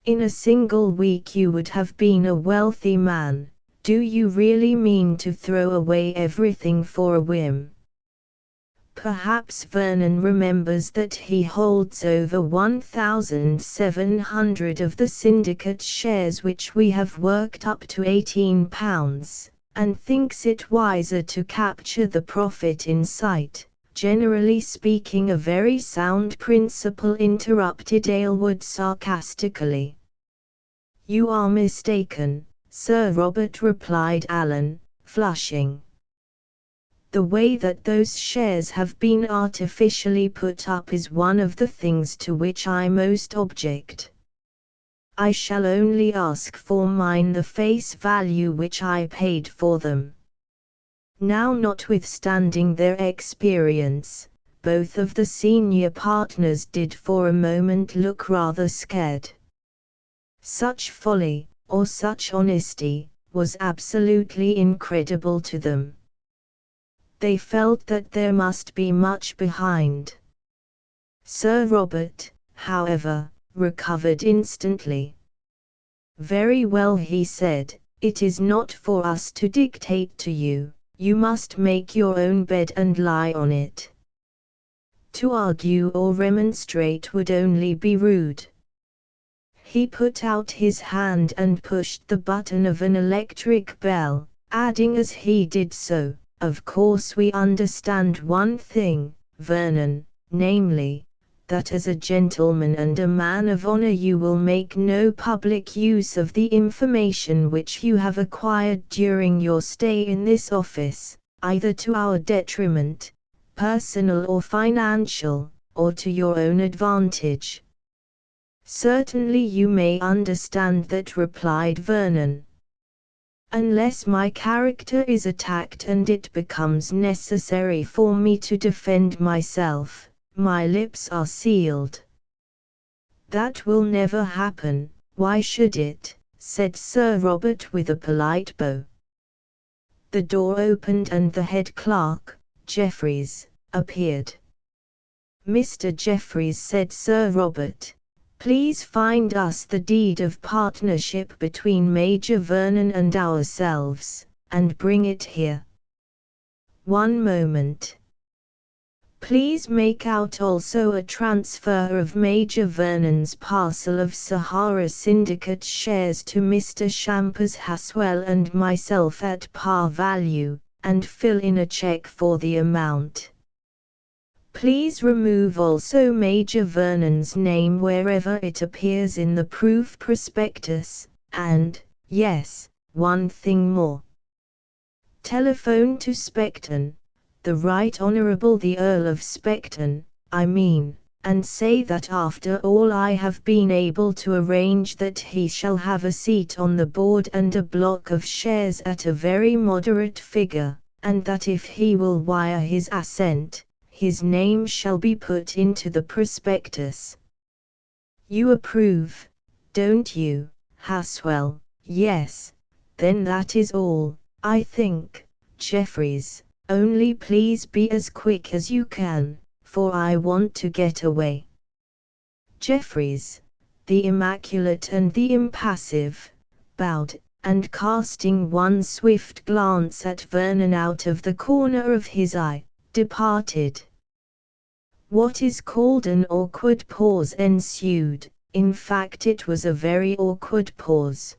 In a single week you would have been a wealthy man. Do you really mean to throw away everything for a whim? Perhaps Vernon remembers that he holds over 1,700 of the syndicate shares which we have worked up to £18, and thinks it wiser to capture the profit in sight. Generally speaking, a very sound principle, interrupted Aylward sarcastically. You are mistaken, Sir Robert, replied Alan, flushing. The way that those shares have been artificially put up is one of the things to which I most object. I shall only ask for mine the face value which I paid for them. Now, notwithstanding their experience, both of the senior partners did for a moment look rather scared. Such folly, or such honesty, was absolutely incredible to them. They felt that there must be much behind. Sir Robert, however, recovered instantly. Very well, he said, it is not for us to dictate to you, you must make your own bed and lie on it. To argue or remonstrate would only be rude. He put out his hand and pushed the button of an electric bell, adding as he did so, of course we understand one thing, Vernon, namely, that as a gentleman and a man of honor you will make no public use of the information which you have acquired during your stay in this office, either to our detriment, personal or financial, or to your own advantage. Certainly you may understand that, replied Vernon. Unless my character is attacked and it becomes necessary for me to defend myself, my lips are sealed. That will never happen. Why should it? Said Sir Robert with a polite bow. The door opened and the head clerk, Jeffreys, appeared. Mr. Jeffreys, said Sir Robert, please find us the deed of partnership between Major Vernon and ourselves, and bring it here. One moment. Please make out also a transfer of Major Vernon's parcel of Sahara Syndicate shares to Mr. Shampers Haswell and myself at par value, and fill in a check for the amount. Please remove also Major Vernon's name wherever it appears in the proof prospectus, and, yes, one thing more. Telephone to Specton, the Right Honourable the Earl of Specton, I mean, and say that after all I have been able to arrange that he shall have a seat on the board and a block of shares at a very moderate figure, and that if he will wire his assent, his name shall be put into the prospectus. You approve, don't you, Haswell? Yes, then that is all, I think, Jeffries, only please be as quick as you can, for I want to get away. Jeffries, the immaculate and the impassive, bowed, and casting one swift glance at Vernon out of the corner of his eye, departed. What is called an awkward pause ensued. In fact, it was a very awkward pause.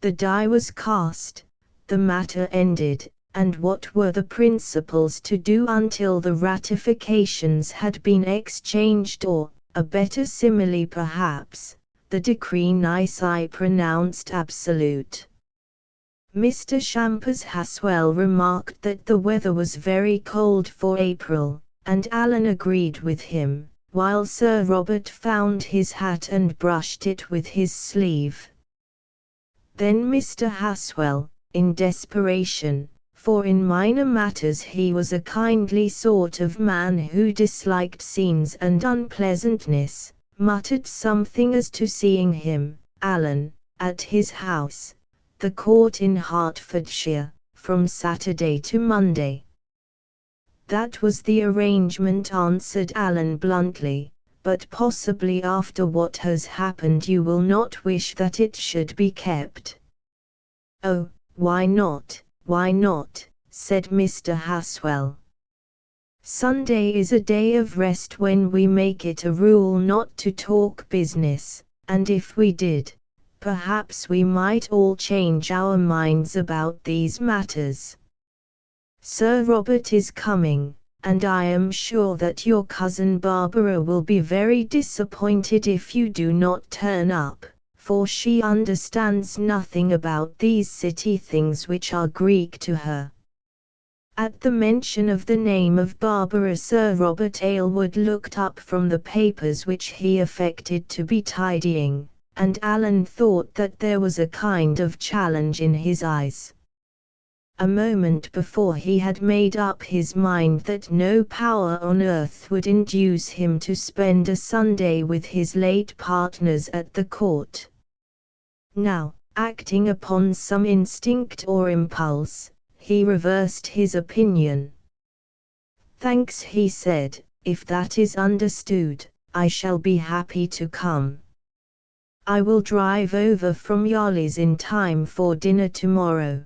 The die was cast, the matter ended, and what were the principals to do until the ratifications had been exchanged, or, a better simile perhaps, the decree nisi pronounced absolute? Mr. Champers Haswell remarked that the weather was very cold for April, and Alan agreed with him, while Sir Robert found his hat and brushed it with his sleeve. Then Mr. Haswell, in desperation, for in minor matters he was a kindly sort of man who disliked scenes and unpleasantness, muttered something as to seeing him, Alan, at his house, the Court in Hertfordshire, from Saturday to Monday. That was the arrangement, answered Alan bluntly, but possibly after what has happened you will not wish that it should be kept. Oh, why not, said Mr. Haswell. Sunday is a day of rest when we make it a rule not to talk business, and if we did, perhaps we might all change our minds about these matters. Sir Robert is coming, and I am sure that your cousin Barbara will be very disappointed if you do not turn up, for she understands nothing about these city things which are Greek to her. At the mention of the name of Barbara, Sir Robert Aylward looked up from the papers which he affected to be tidying, and Alan thought that there was a kind of challenge in his eyes. A moment before he had made up his mind that no power on earth would induce him to spend a Sunday with his late partners at the court. Now, acting upon some instinct or impulse, he reversed his opinion. "Thanks," he said, "if that is understood, I shall be happy to come. I will drive over from Yarley's in time for dinner tomorrow."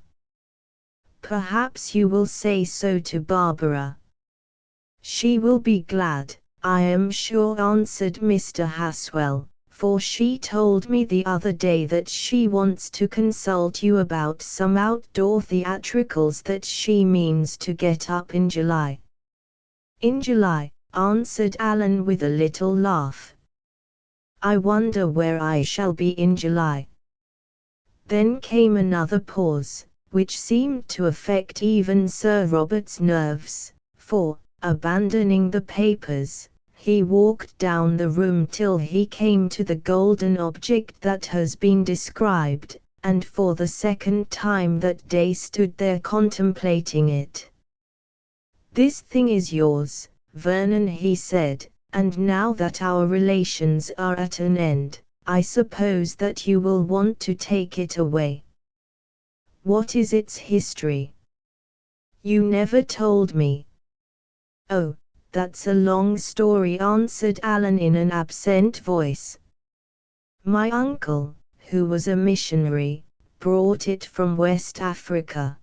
"Perhaps you will say so to Barbara. She will be glad, I am sure," answered Mr. Haswell, "for she told me the other day that she wants to consult you about some outdoor theatricals that she means to get up in July." "In July," answered Alan with a little laugh. "I wonder where I shall be in July." Then came another pause, which seemed to affect even Sir Robert's nerves, for, abandoning the papers, he walked down the room till he came to the golden object that has been described, and for the second time that day stood there contemplating it. "This thing is yours, Vernon," he said, "and now that our relations are at an end, I suppose that you will want to take it away. What is its history? You never told me." "Oh, that's a long story," answered Alan in an absent voice. "My uncle, who was a missionary, brought it from West Africa.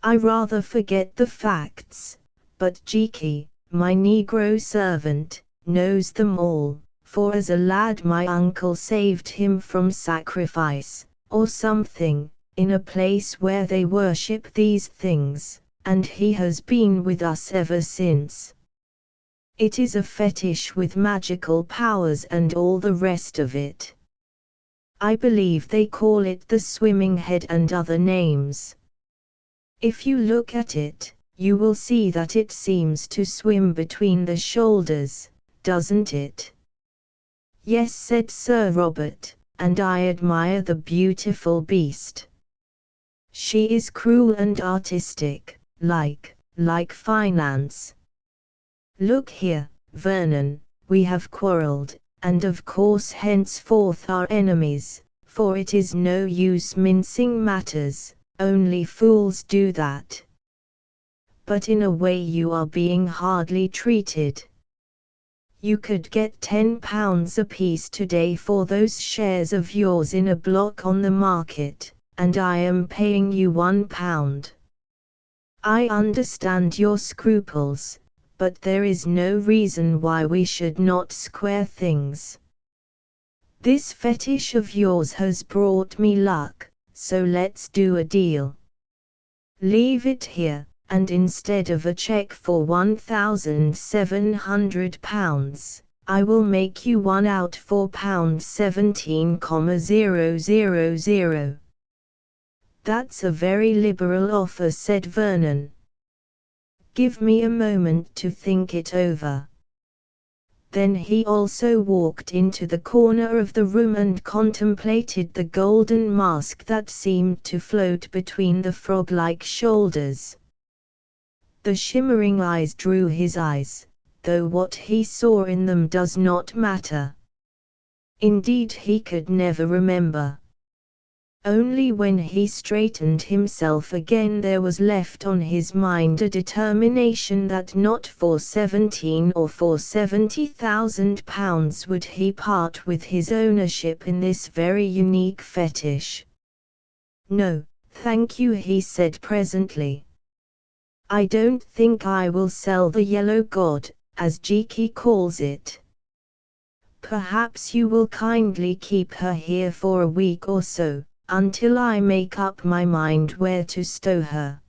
I rather forget the facts, but Jiki, my Negro servant, knows them all, for as a lad my uncle saved him from sacrifice, or something, in a place where they worship these things, and he has been with us ever since. It is a fetish with magical powers and all the rest of it. I believe they call it the swimming head and other names. If you look at it, you will see that it seems to swim between the shoulders, doesn't it?" "Yes," said Sir Robert, "and I admire the beautiful beast. She is cruel and artistic, like finance. Look here, Vernon, we have quarreled, and of course henceforth are enemies, for it is no use mincing matters, only fools do that. But in a way you are being hardly treated. You could get £10 apiece today for those shares of yours in a block on the market, and I am paying you £1. I understand your scruples, but there is no reason why we should not square things. This fetish of yours has brought me luck, so let's do a deal. Leave it here, and instead of a check for £1,700, I will make you one out for £17,000. That's a very liberal offer, said Vernon. Give me a moment to think it over. Then he also walked into the corner of the room and contemplated the golden mask that seemed to float between the frog-like shoulders. The shimmering eyes drew his eyes, though what he saw in them does not matter. Indeed, he could never remember. Only when he straightened himself again there was left on his mind a determination that not for 17 or for £70,000 would he part with his ownership in this very unique fetish. No, thank you, he said presently. I don't think I will sell the yellow god, as Jiki calls it. Perhaps you will kindly keep her here for a week or so, until I make up my mind where to stow her.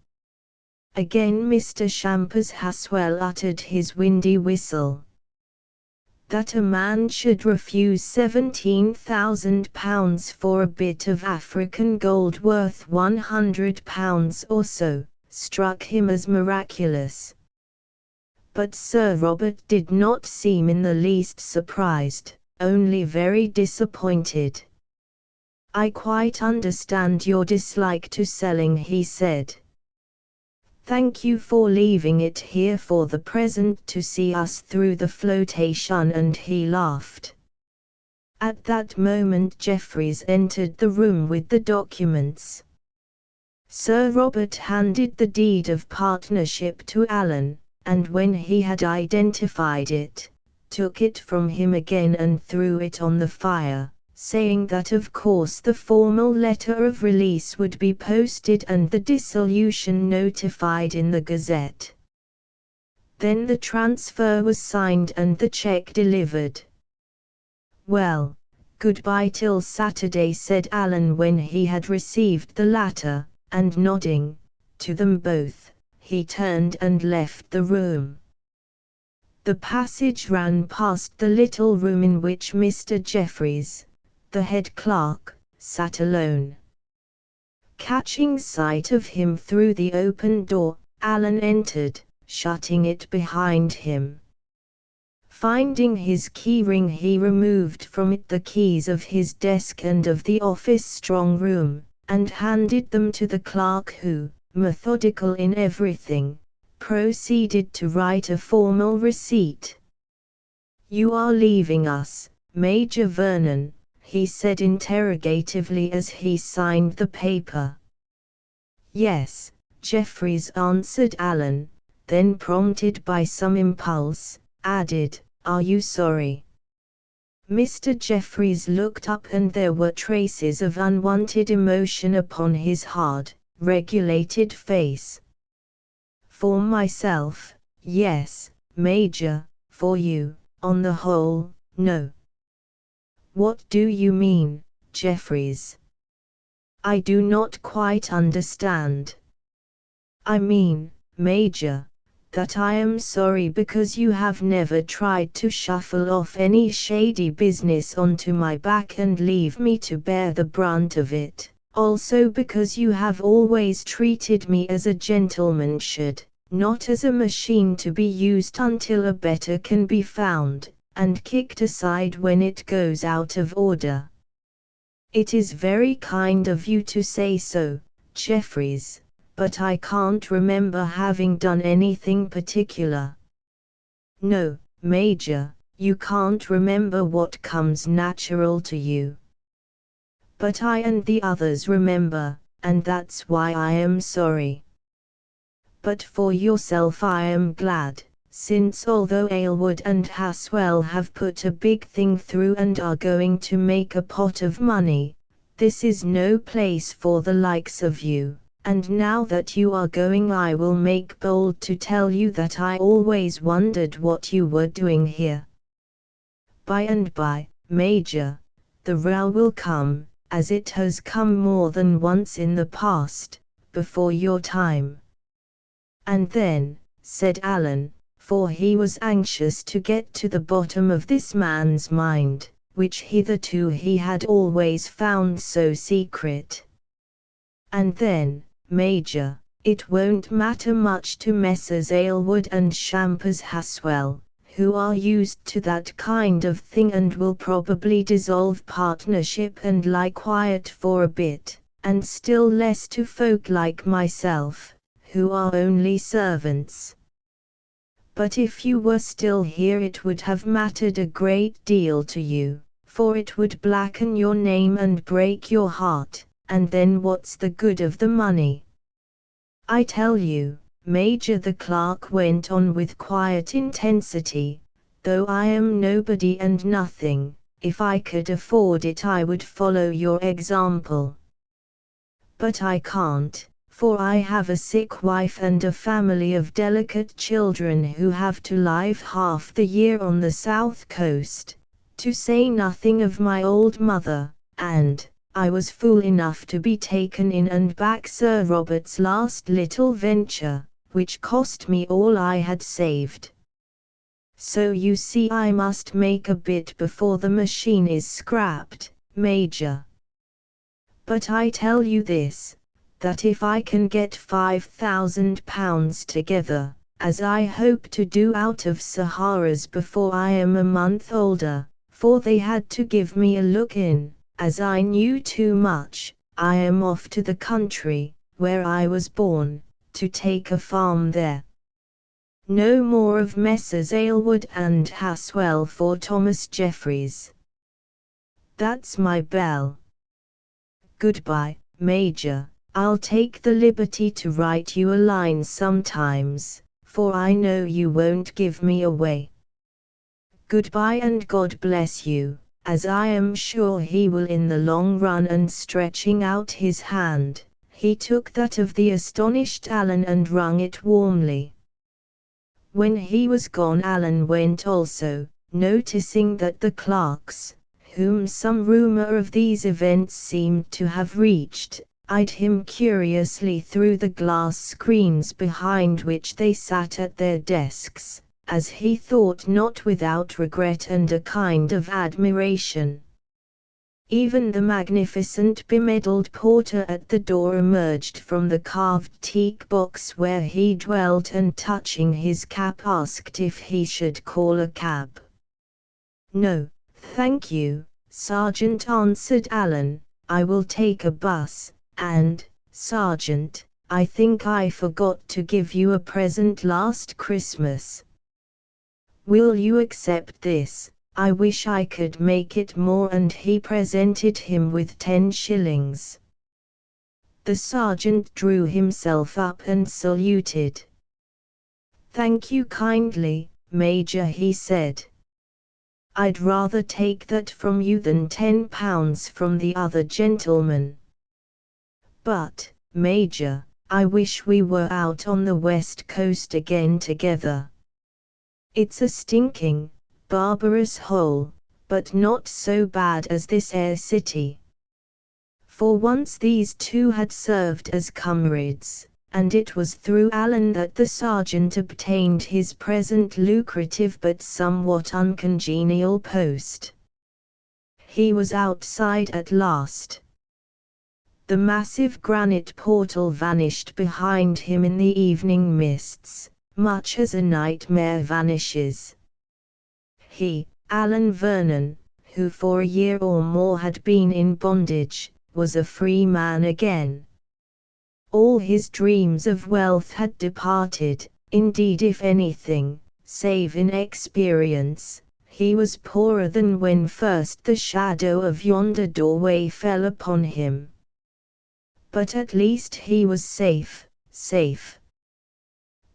Again Mr. Shampers Haswell uttered his windy whistle. That a man should refuse £17,000 for a bit of African gold worth £100 or so, struck him as miraculous. But Sir Robert did not seem in the least surprised, only very disappointed. I quite understand your dislike to selling, he said. Thank you for leaving it here for the present to see us through the flotation, and he laughed. At that moment Jeffreys entered the room with the documents. Sir Robert handed the deed of partnership to Alan, and when he had identified it, took it from him again and threw it on the fire, saying that of course the formal letter of release would be posted and the dissolution notified in the Gazette. Then the transfer was signed and the cheque delivered. Well, goodbye till Saturday, said Alan when he had received the latter, and nodding to them both, he turned and left the room. The passage ran past the little room in which Mr. Jeffreys, the head clerk, sat alone. Catching sight of him through the open door, Alan entered, shutting it behind him. Finding his key ring, he removed from it the keys of his desk and of the office strong room, and handed them to the clerk who, methodical in everything, proceeded to write a formal receipt. You are leaving us, Major Vernon, he said interrogatively as he signed the paper. Yes, Jeffreys answered Alan, then prompted by some impulse, added, Are you sorry? Mr. Jeffreys looked up and there were traces of unwanted emotion upon his hard, regulated face. For myself, yes, Major, for you, on the whole, no. What do you mean, Jeffreys? I do not quite understand. I mean, Major, that I am sorry because you have never tried to shuffle off any shady business onto my back and leave me to bear the brunt of it, also because you have always treated me as a gentleman should, not as a machine to be used until a better can be found, and kicked aside when it goes out of order. It is very kind of you to say so, Jeffreys, but I can't remember having done anything particular. No, Major, you can't remember what comes natural to you. But I and the others remember, and that's why I am sorry. But for yourself I am glad, since although Aylward and Haswell have put a big thing through and are going to make a pot of money, this is no place for the likes of you, and now that you are going I will make bold to tell you that I always wondered what you were doing here. By and by, Major, the row will come, as it has come more than once in the past, before your time. And then, said Alan, for he was anxious to get to the bottom of this man's mind, which hitherto he had always found so secret. And then, Major, it won't matter much to Messrs. Aylward and Champers Haswell, who are used to that kind of thing and will probably dissolve partnership and lie quiet for a bit, and still less to folk like myself, who are only servants. But if you were still here it would have mattered a great deal to you, for it would blacken your name and break your heart, and then what's the good of the money? I tell you, Major, the clerk went on with quiet intensity, though I am nobody and nothing, if I could afford it I would follow your example. But I can't, for I have a sick wife and a family of delicate children who have to live half the year on the south coast, to say nothing of my old mother, and I was fool enough to be taken in and back Sir Robert's last little venture, which cost me all I had saved. So you see I must make a bit before the machine is scrapped, Major. But I tell you this, that if I can get £5,000 together, as I hope to do out of Sahara's before I am a month older, for they had to give me a look-in, as I knew too much, I am off to the country, where I was born, to take a farm there. No more of Messrs. Aylward and Haswell for Thomas Jeffries. That's my bell. Goodbye, Major. I'll take the liberty to write you a line sometimes, for I know you won't give me away. Goodbye and God bless you, as I am sure he will in the long run. And stretching out his hand, he took that of the astonished Alan and wrung it warmly. When he was gone Alan went also, noticing that the clerks, whom some rumour of these events seemed to have reached, eyed him curiously through the glass screens behind which they sat at their desks, as he thought not without regret and a kind of admiration. Even the magnificent bemedalled porter at the door emerged from the carved teak box where he dwelt and touching his cap asked if he should call a cab. "No, thank you, Sergeant," answered Alan, "I will take a bus, and, Sergeant, I think I forgot to give you a present last Christmas. Will you accept this? I wish I could make it more." And he presented him with 10 shillings. The sergeant drew himself up and saluted. "Thank you kindly, Major," he said. "I'd rather take that from you than £10 from the other gentleman. But, Major, I wish we were out on the west coast again together. It's a stinking, barbarous hole, but not so bad as this air city." For once these two had served as comrades, and it was through Alan that the sergeant obtained his present lucrative but somewhat uncongenial post. He was outside at last. The massive granite portal vanished behind him in the evening mists, much as a nightmare vanishes. He, Alan Vernon, who for a year or more had been in bondage, was a free man again. All his dreams of wealth had departed, indeed if anything, save in experience, he was poorer than when first the shadow of yonder doorway fell upon him. But at least he was safe, safe.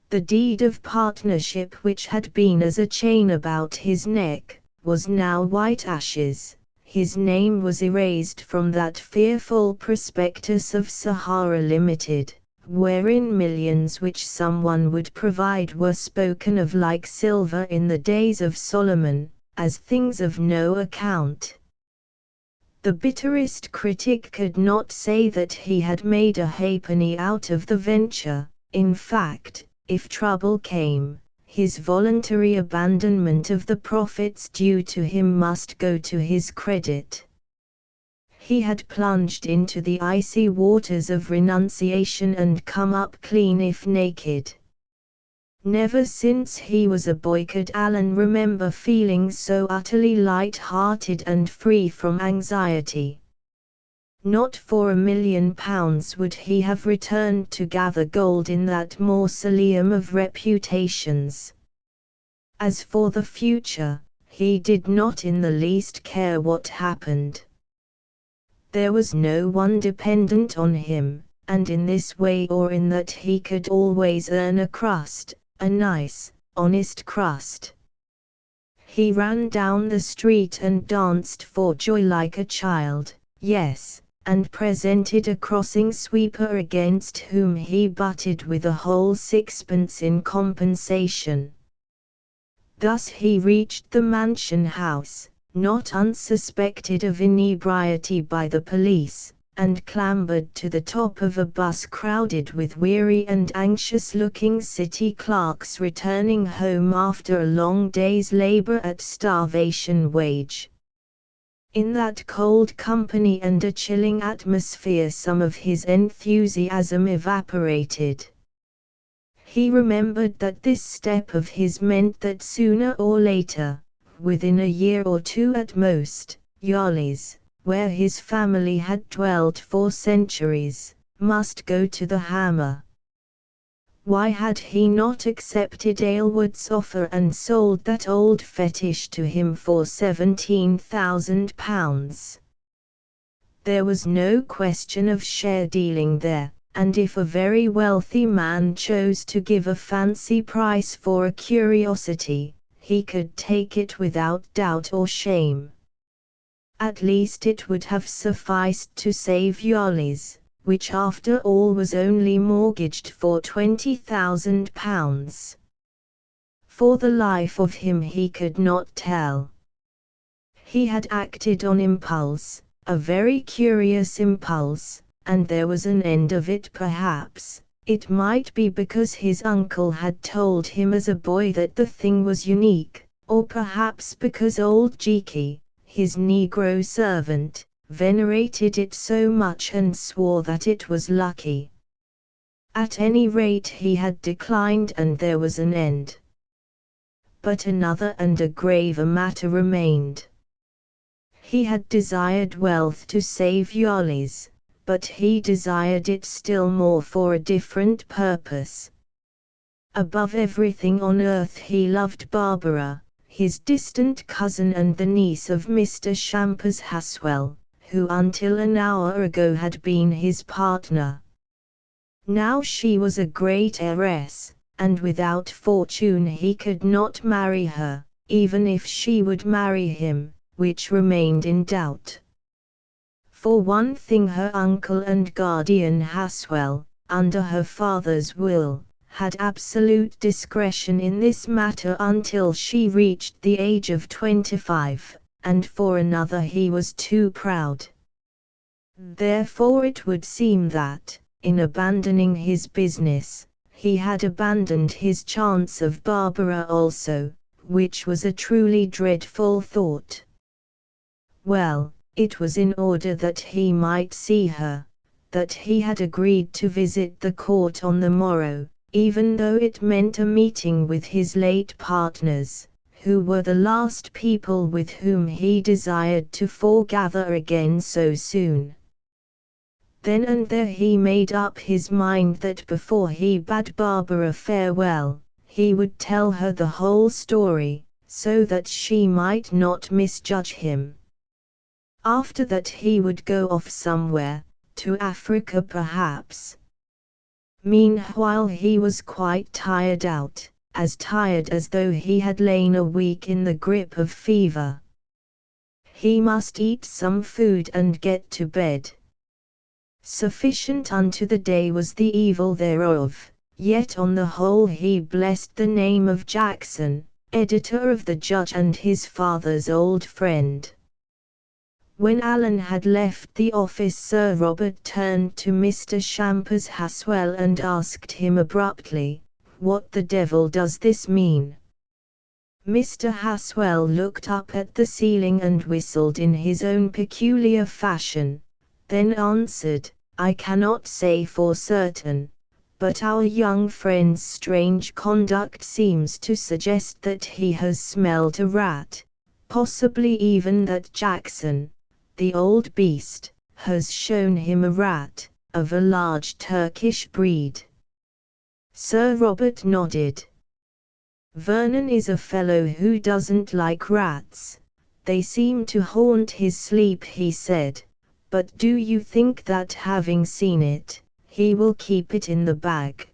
The deed of partnership which had been as a chain about his neck, was now white ashes. His name was erased from that fearful prospectus of Sahara Limited, wherein millions which someone would provide were spoken of like silver in the days of Solomon, as things of no account. The bitterest critic could not say that he had made a halfpenny out of the venture. In fact, if trouble came, his voluntary abandonment of the profits due to him must go to his credit. He had plunged into the icy waters of renunciation and come up clean if naked. Never since he was a boy could Alan remember feeling so utterly light-hearted and free from anxiety. Not for £1,000,000 would he have returned to gather gold in that mausoleum of reputations. As for the future, he did not in the least care what happened. There was no one dependent on him, and in this way or in that he could always earn a crust, a nice, honest crust. He ran down the street and danced for joy like a child, yes, and presented a crossing sweeper against whom he butted with a whole sixpence in compensation. Thus he reached the mansion house, not unsuspected of inebriety by the police, and clambered to the top of a bus crowded with weary and anxious-looking city clerks returning home after a long day's labor at starvation wage. In that cold company and a chilling atmosphere some of his enthusiasm evaporated. He remembered that this step of his meant that sooner or later, within a year or two at most, Yarley's, where his family had dwelt for centuries, must go to the hammer. Why had he not accepted Aylward's offer and sold that old fetish to him for £17,000? There was no question of share dealing there, and if a very wealthy man chose to give a fancy price for a curiosity, he could take it without doubt or shame. At least it would have sufficed to save Yarley's, which after all was only mortgaged for £20,000. For the life of him he could not tell. He had acted on impulse, a very curious impulse, and there was an end of it perhaps. It might be because his uncle had told him as a boy that the thing was unique, or perhaps because old Jeekie, his Negro servant, venerated it so much and swore that it was lucky. At any rate he had declined and there was an end. But another and a graver matter remained. He had desired wealth to save Yarley's, but he desired it still more for a different purpose. Above everything on earth he loved Barbara, his distant cousin and the niece of Mr. Shampers Haswell, who until an hour ago had been his partner. Now she was a great heiress, and without fortune he could not marry her, even if she would marry him, which remained in doubt. For one thing, her uncle and guardian Haswell, under her father's will, had absolute discretion in this matter until she reached the age of 25, and for another he was too proud. Therefore it would seem that, in abandoning his business, he had abandoned his chance of Barbara also, which was a truly dreadful thought. Well, it was in order that he might see her, that he had agreed to visit the court on the morrow, even though it meant a meeting with his late partners, who were the last people with whom he desired to foregather again so soon. Then and there he made up his mind that before he bade Barbara farewell, he would tell her the whole story, so that she might not misjudge him. After that he would go off somewhere, to Africa perhaps. Meanwhile he was quite tired out, as tired as though he had lain a week in the grip of fever. He must eat some food and get to bed. Sufficient unto the day was the evil thereof, yet on the whole he blessed the name of Jackson, editor of the Judge and his father's old friend. When Alan had left the office, Sir Robert turned to Mr. Shampers Haswell and asked him abruptly, "What the devil does this mean?" Mr. Haswell looked up at the ceiling and whistled in his own peculiar fashion, then answered, "I cannot say for certain, but our young friend's strange conduct seems to suggest that he has smelled a rat, possibly even that Jackson, the old beast, has shown him a rat, of a large Turkish breed." Sir Robert nodded. "Vernon is a fellow who doesn't like rats. They seem to haunt his sleep," he said, "but do you think that having seen it, he will keep it in the bag?"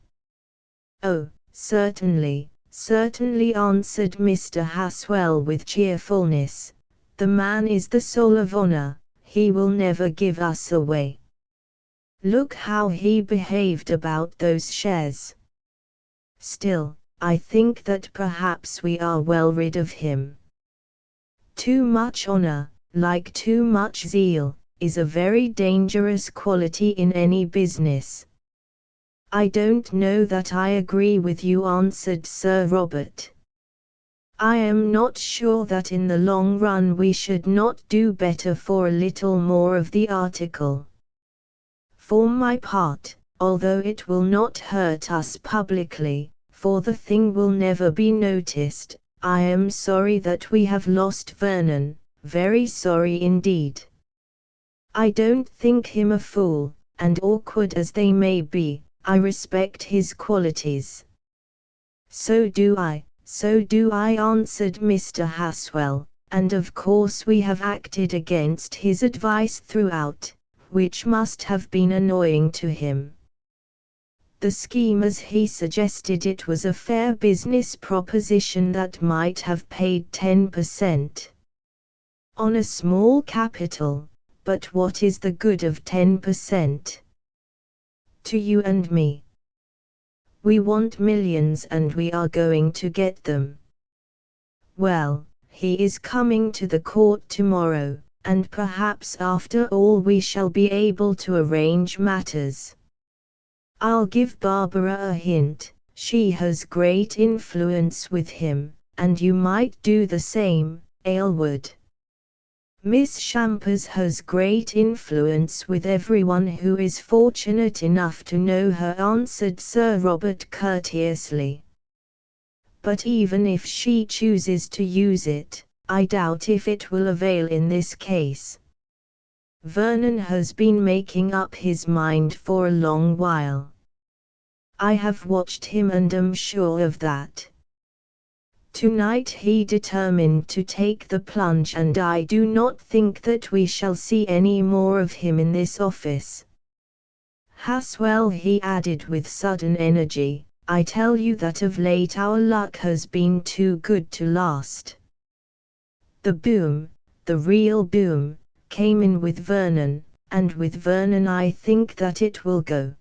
"Oh, certainly, certainly," answered Mr. Haswell with cheerfulness. "The man is the soul of honor, he will never give us away. Look how he behaved about those shares. Still, I think that perhaps we are well rid of him. Too much honor, like too much zeal, is a very dangerous quality in any business." "I don't know that I agree with you," answered Sir Robert. "I am not sure that in the long run we should not do better for a little more of the article. For my part, although it will not hurt us publicly, for the thing will never be noticed, I am sorry that we have lost Vernon, very sorry indeed. I don't think him a fool, and awkward as they may be, I respect his qualities." So do I," answered Mr. Haswell, "and of course we have acted against his advice throughout, which must have been annoying to him. The scheme as he suggested it was a fair business proposition that might have paid 10% on a small capital, but what is the good of 10% to you and me? We want millions and we are going to get them. Well, he is coming to the court tomorrow, and perhaps after all we shall be able to arrange matters. I'll give Barbara a hint, she has great influence with him, and you might do the same, Aylward." "Miss Shampers has great influence with everyone who is fortunate enough to know her," answered Sir Robert courteously. "But even if she chooses to use it, I doubt if it will avail in this case. Vernon has been making up his mind for a long while. I have watched him and am sure of that. Tonight he determined to take the plunge, and I do not think that we shall see any more of him in this office. Haswell," he added with sudden energy, "I tell you that of late our luck has been too good to last. The boom, the real boom, came in with Vernon, and with Vernon I think that it will go.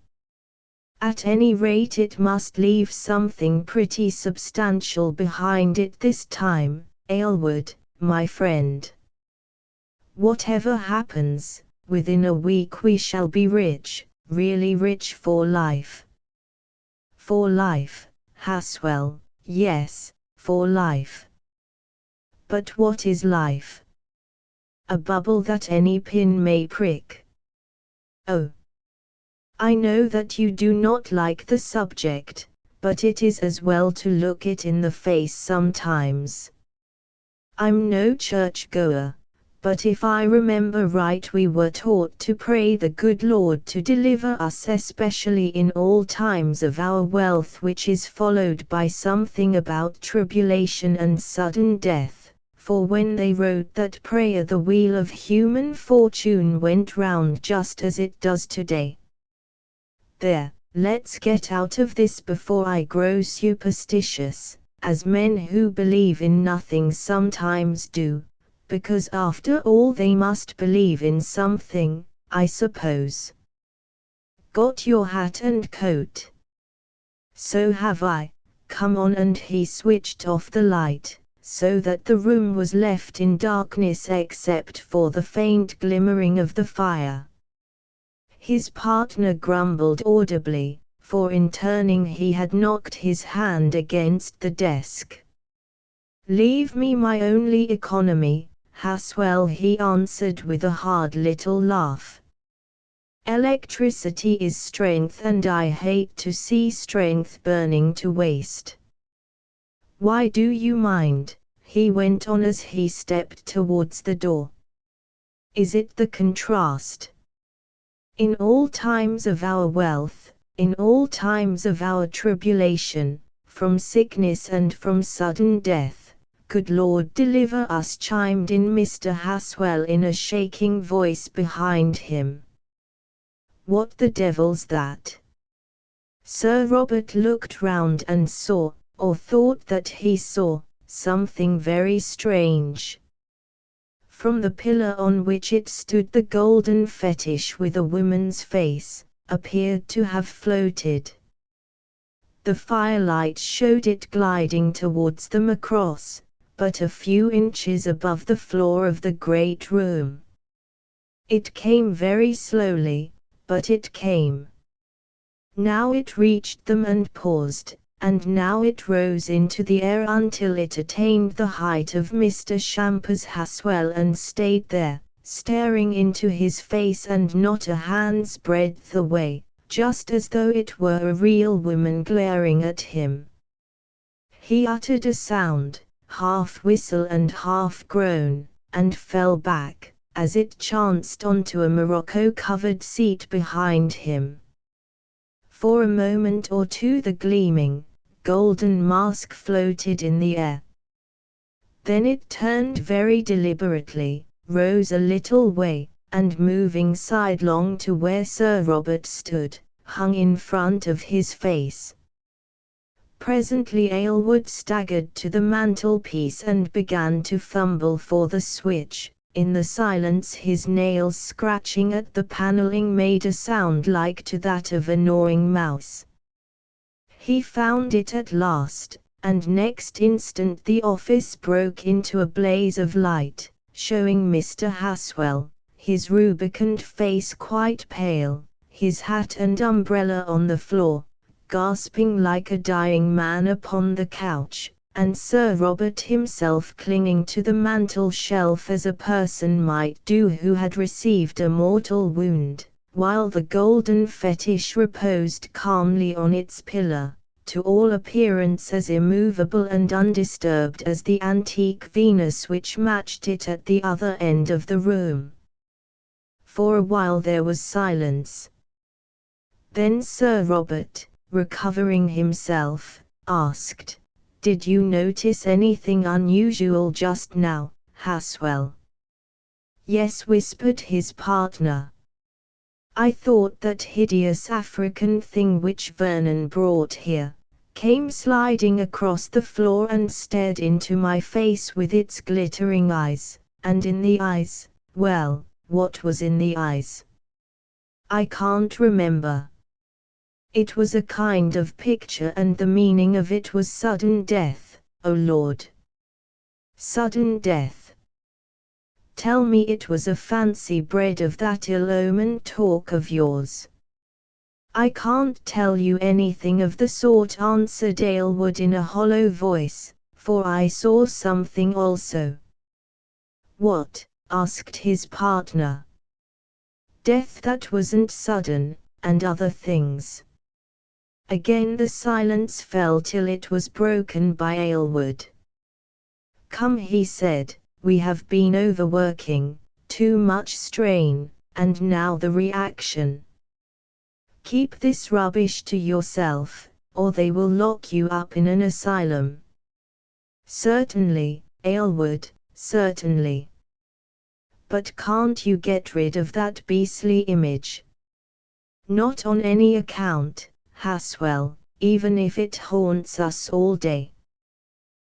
At any rate it must leave something pretty substantial behind it this time, Aylward, my friend. Whatever happens, within a week we shall be rich, really rich for life." "For life, Haswell, yes, for life. But what is life? A bubble that any pin may prick. Oh, I know that you do not like the subject, but it is as well to look it in the face sometimes. I'm no churchgoer, but if I remember right we were taught to pray the good Lord to deliver us especially in all times of our wealth, which is followed by something about tribulation and sudden death, for when they wrote that prayer the wheel of human fortune went round just as it does today. There, let's get out of this before I grow superstitious, as men who believe in nothing sometimes do. Because after all they must believe in something, I suppose. Got your hat and coat? So have I. Come on. And he switched off the light, so that the room was left in darkness except for the faint glimmering of the fire. His partner grumbled audibly, for in turning he had knocked his hand against the desk. "Leave me my only economy, Haswell," he answered with a hard little laugh. "Electricity is strength, and I hate to see strength burning to waste. Why do you mind?" he went on as he stepped towards the door. "Is it the contrast? In all times of our wealth, in all times of our tribulation, from sickness and from sudden death, good Lord deliver us," chimed in Mr. Haswell in a shaking voice behind him. "What the devil's that?" Sir Robert looked round and saw, or thought that he saw, something very strange. From the pillar on which it stood the golden fetish with a woman's face appeared to have floated. The firelight showed it gliding towards them across, but a few inches above the floor of the great room. It came very slowly, but it came. Now it reached them and paused, and now it rose into the air until it attained the height of Mr. Champers Haswell and stayed there, staring into his face and not a hand's breadth away, just as though it were a real woman glaring at him. He uttered a sound, half whistle and half groan, and fell back, as it chanced onto a morocco-covered seat behind him. For a moment or two the gleaming, golden mask floated in the air. Then it turned very deliberately, rose a little way, and moving sidelong to where Sir Robert stood, hung in front of his face. Presently Aylward staggered to the mantelpiece and began to fumble for the switch. In the silence his nails scratching at the panelling made a sound like to that of a gnawing mouse. He found it at last, and next instant the office broke into a blaze of light, showing Mr. Haswell, his rubicund face quite pale, his hat and umbrella on the floor, gasping like a dying man upon the couch, and Sir Robert himself clinging to the mantel-shelf as a person might do who had received a mortal wound, while the golden fetish reposed calmly on its pillar, to all appearance as immovable and undisturbed as the antique Venus which matched it at the other end of the room. For a while there was silence. Then Sir Robert, recovering himself, asked, "Did you notice anything unusual just now, Haswell?" "Yes," whispered his partner. "I thought that hideous African thing which Vernon brought here, came sliding across the floor and stared into my face with its glittering eyes, and in the eyes, well, what was in the eyes? I can't remember. It was a kind of picture, and the meaning of it was sudden death, O Lord. Sudden death. Tell me it was a fancy bred of that ill-omened talk of yours." "I can't tell you anything of the sort," answered Aylward in a hollow voice, "for I saw something also." "What?" asked his partner. "Death that wasn't sudden, and other things." Again the silence fell till it was broken by Aylward. "Come," he said, we have been overworking, too much strain, and now the reaction. Keep this rubbish to yourself, or they will lock you up in an asylum. Certainly, Aylward, certainly. But can't you get rid of that beastly image? Not on any account, Haswell, even if it haunts us all day.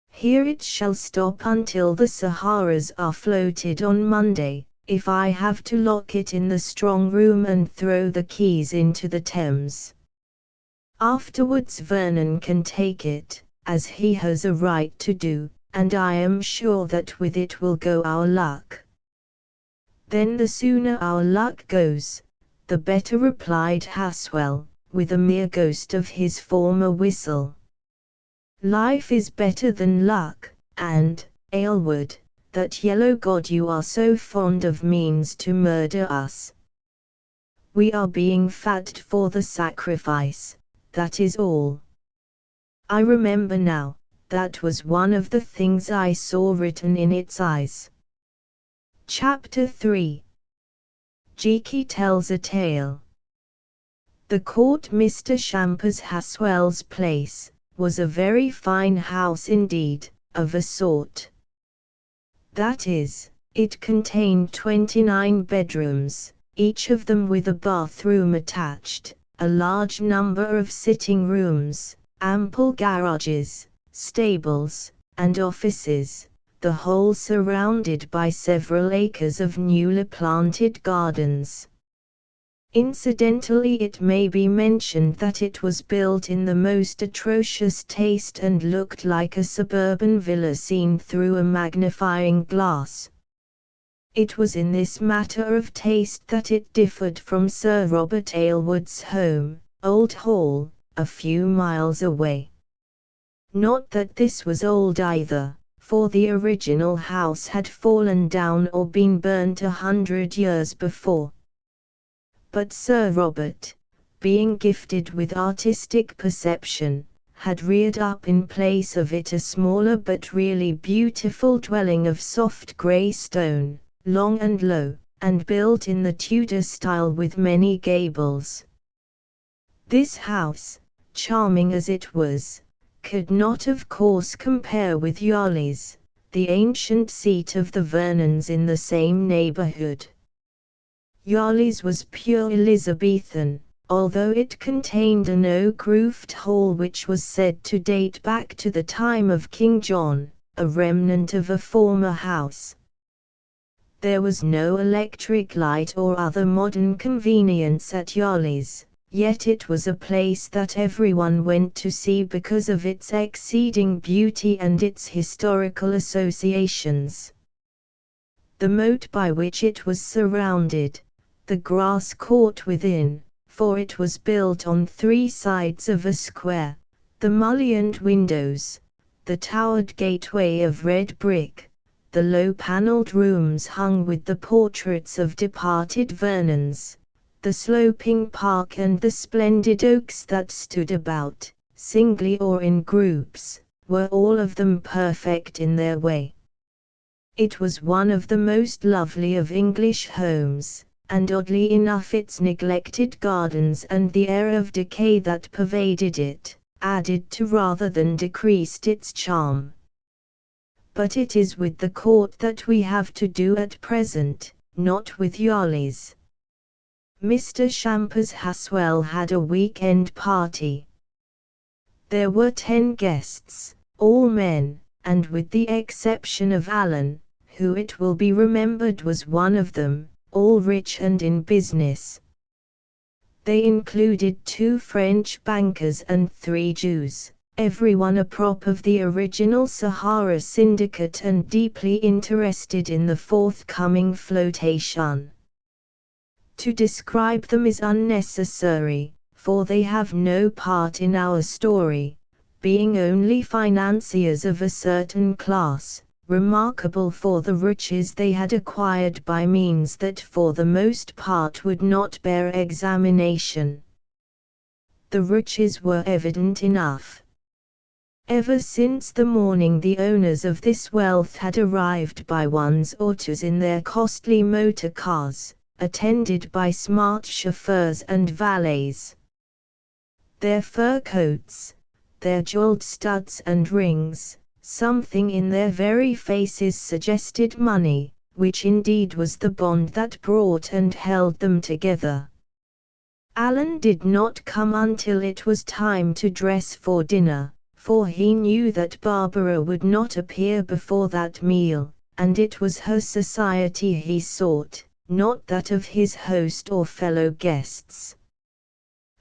Here it shall stop until the Saharas are floated on Monday, if I have to lock it in the strong room and throw the keys into the Thames. Afterwards Vernon can take it, as he has a right to do, and I am sure that with it will go our luck. Then the sooner our luck goes, the better, replied Haswell, with a mere ghost of his former whistle. Life is better than luck, and, Aylward, that yellow god you are so fond of means to murder us. We are being fattened for the sacrifice, that is all. I remember now, that was one of the things I saw written in its eyes. Chapter 3. Jeekie tells a tale. The court, Mr. Champers Haswell's place, was a very fine house indeed, of a sort. That is, it contained 29 bedrooms, each of them with a bathroom attached, a large number of sitting rooms, ample garages, stables, and offices, the whole surrounded by several acres of newly planted gardens. Incidentally, it may be mentioned that it was built in the most atrocious taste and looked like a suburban villa seen through a magnifying glass. It was in this matter of taste that it differed from Sir Robert Aylward's home, Old Hall, a few miles away. Not that this was old either, for the original house had fallen down or been burnt 100 years before. But Sir Robert, being gifted with artistic perception, had reared up in place of it a smaller but really beautiful dwelling of soft grey stone, long and low, and built in the Tudor style with many gables. This house, charming as it was, could not of course compare with Yarley's, the ancient seat of the Vernons in the same neighbourhood. Yarley's was pure Elizabethan, although it contained an oak-roofed hall which was said to date back to the time of King John, a remnant of a former house. There was no electric light or other modern convenience at Yarley's, yet it was a place that everyone went to see because of its exceeding beauty and its historical associations. The moat by which it was surrounded, the grass court within, for it was built on 3 sides of a square, the mullioned windows, the towered gateway of red brick, the low-panelled rooms hung with the portraits of departed Vernons, the sloping park and the splendid oaks that stood about, singly or in groups, were all of them perfect in their way. It was one of the most lovely of English homes, and oddly enough its neglected gardens and the air of decay that pervaded it, added to rather than decreased its charm. But it is with the court that we have to do at present, not with Yarley's. Mr. Champers Haswell had a week-end party. There were 10 guests, all men, and with the exception of Alan, who it will be remembered was one of them, all rich and in business. They included 2 French bankers and 3 Jews, everyone a prop of the original Sahara syndicate and deeply interested in the forthcoming flotation. To describe them is unnecessary, for they have no part in our story, being only financiers of a certain class, remarkable for the riches they had acquired by means that for the most part would not bear examination. The riches were evident enough. Ever since the morning the owners of this wealth had arrived by ones or twos in their costly motor cars, attended by smart chauffeurs and valets. Their fur coats, their jeweled studs and rings, something in their very faces suggested money, which indeed was the bond that brought and held them together. Alan did not come until it was time to dress for dinner, for he knew that Barbara would not appear before that meal, and it was her society he sought, not that of his host or fellow guests.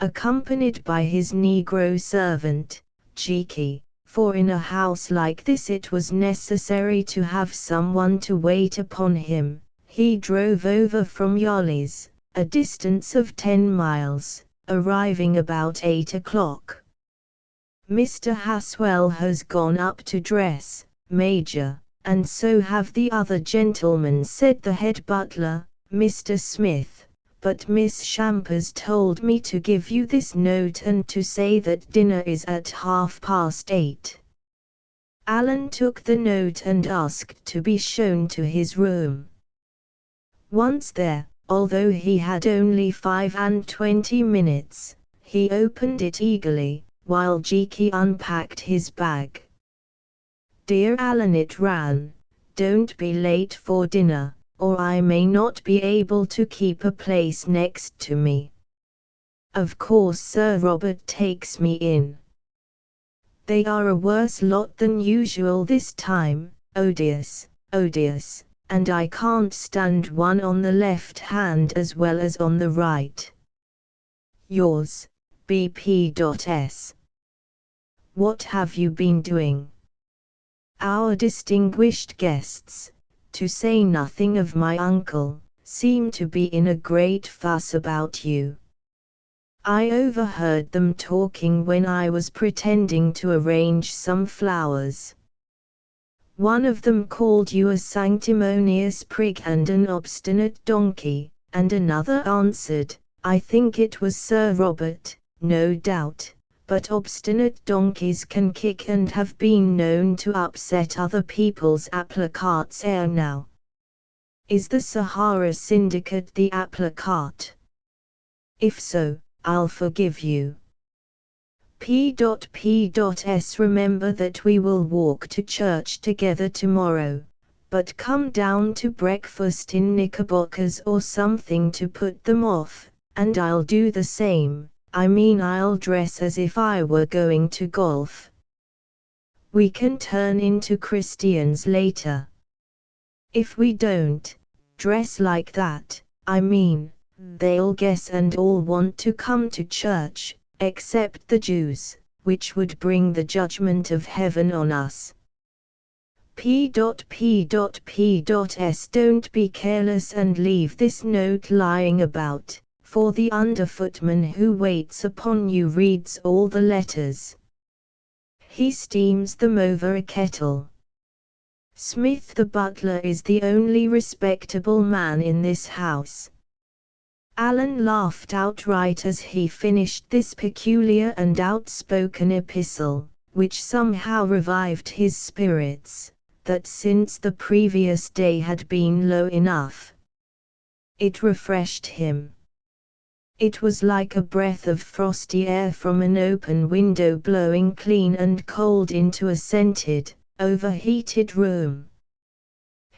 Accompanied by his Negro servant, Cheeky, for in a house like this it was necessary to have someone to wait upon him, he drove over from Yolly's, a distance of 10 miles, arriving about 8 o'clock. "Mr. Haswell has gone up to dress, Major, and so have the other gentlemen," said the head butler, Mr. Smith, "but Miss Shampers told me to give you this note and to say that dinner is at 8:30. Alan took the note and asked to be shown to his room. Once there, although he had only 25 minutes, he opened it eagerly, while Cheeky unpacked his bag. "Dear Alan," it ran, "don't be late for dinner, or I may not be able to keep a place next to me. Of course Sir Robert takes me in. They are a worse lot than usual this time, odious, odious, and I can't stand one on the left hand as well as on the right. Yours, BP.S. What have you been doing? Our distinguished guests, to say nothing of my uncle, seem to be in a great fuss about you. I overheard them talking when I was pretending to arrange some flowers. One of them called you a sanctimonious prig and an obstinate donkey, and another answered, I think it was Sir Robert, no doubt, but obstinate donkeys can kick and have been known to upset other people's apple carts ere now. Is the Sahara Syndicate the apple cart? If so, I'll forgive you. P.P.S. Remember that we will walk to church together tomorrow, but come down to breakfast in knickerbockers or something to put them off, and I'll do the same. I mean I'll dress as if I were going to golf. We can turn into Christians later. If we don't dress like that, I mean, they'll guess and all want to come to church, except the Jews, which would bring the judgment of heaven on us. P.P.P.S. Don't be careless and leave this note lying about, for the underfootman who waits upon you reads all the letters. He steams them over a kettle. Smith the butler is the only respectable man in this house. Alan laughed outright as he finished this peculiar and outspoken epistle, which somehow revived his spirits, that since the previous day had been low enough. It refreshed him. It was like a breath of frosty air from an open window blowing clean and cold into a scented, overheated room.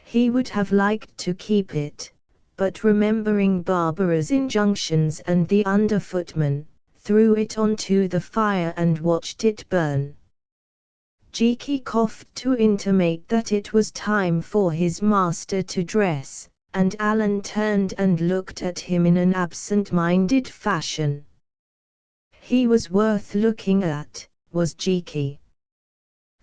He would have liked to keep it, but remembering Barbara's injunctions and the underfootman, threw it onto the fire and watched it burn. Cheeky coughed to intimate that it was time for his master to dress, and Alan turned and looked at him in an absent-minded fashion. He was worth looking at, was Cheeky.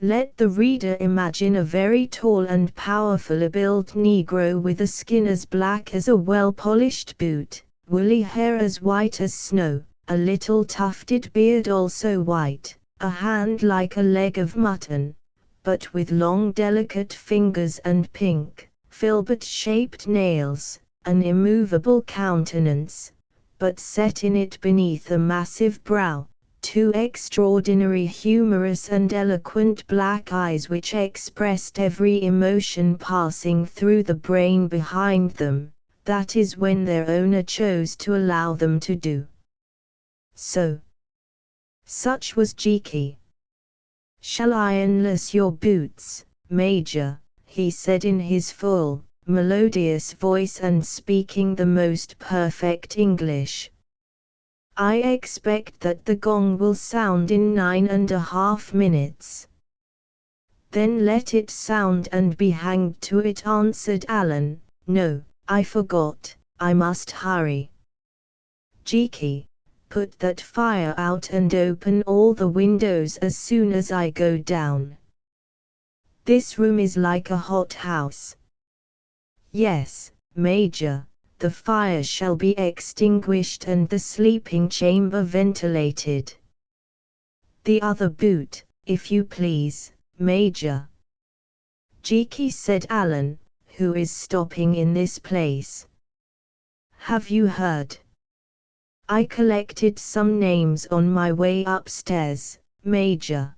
Let the reader imagine a very tall and powerful-built Negro with a skin as black as a well-polished boot, woolly hair as white as snow, a little tufted beard also white, a hand like a leg of mutton, but with long delicate fingers and pink, filbert-shaped nails, an immovable countenance, but set in it beneath a massive brow, two extraordinary humorous and eloquent black eyes which expressed every emotion passing through the brain behind them, that is when their owner chose to allow them to do so. Such was Jiki. "Shall I unlace your boots, Major?" he said in his full, melodious voice and speaking the most perfect English. "I expect that the gong will sound in 9.5 minutes." "Then let it sound and be hanged to it," answered Alan. "No, I forgot, I must hurry. Jiki, put that fire out and open all the windows as soon as I go down. This room is like a hothouse." "Yes, Major, the fire shall be extinguished and the sleeping chamber ventilated." "The other boot, if you please, Major." "Jiki," said Alan, "who is stopping in this place?" "Have you heard? I collected some names on my way upstairs, Major.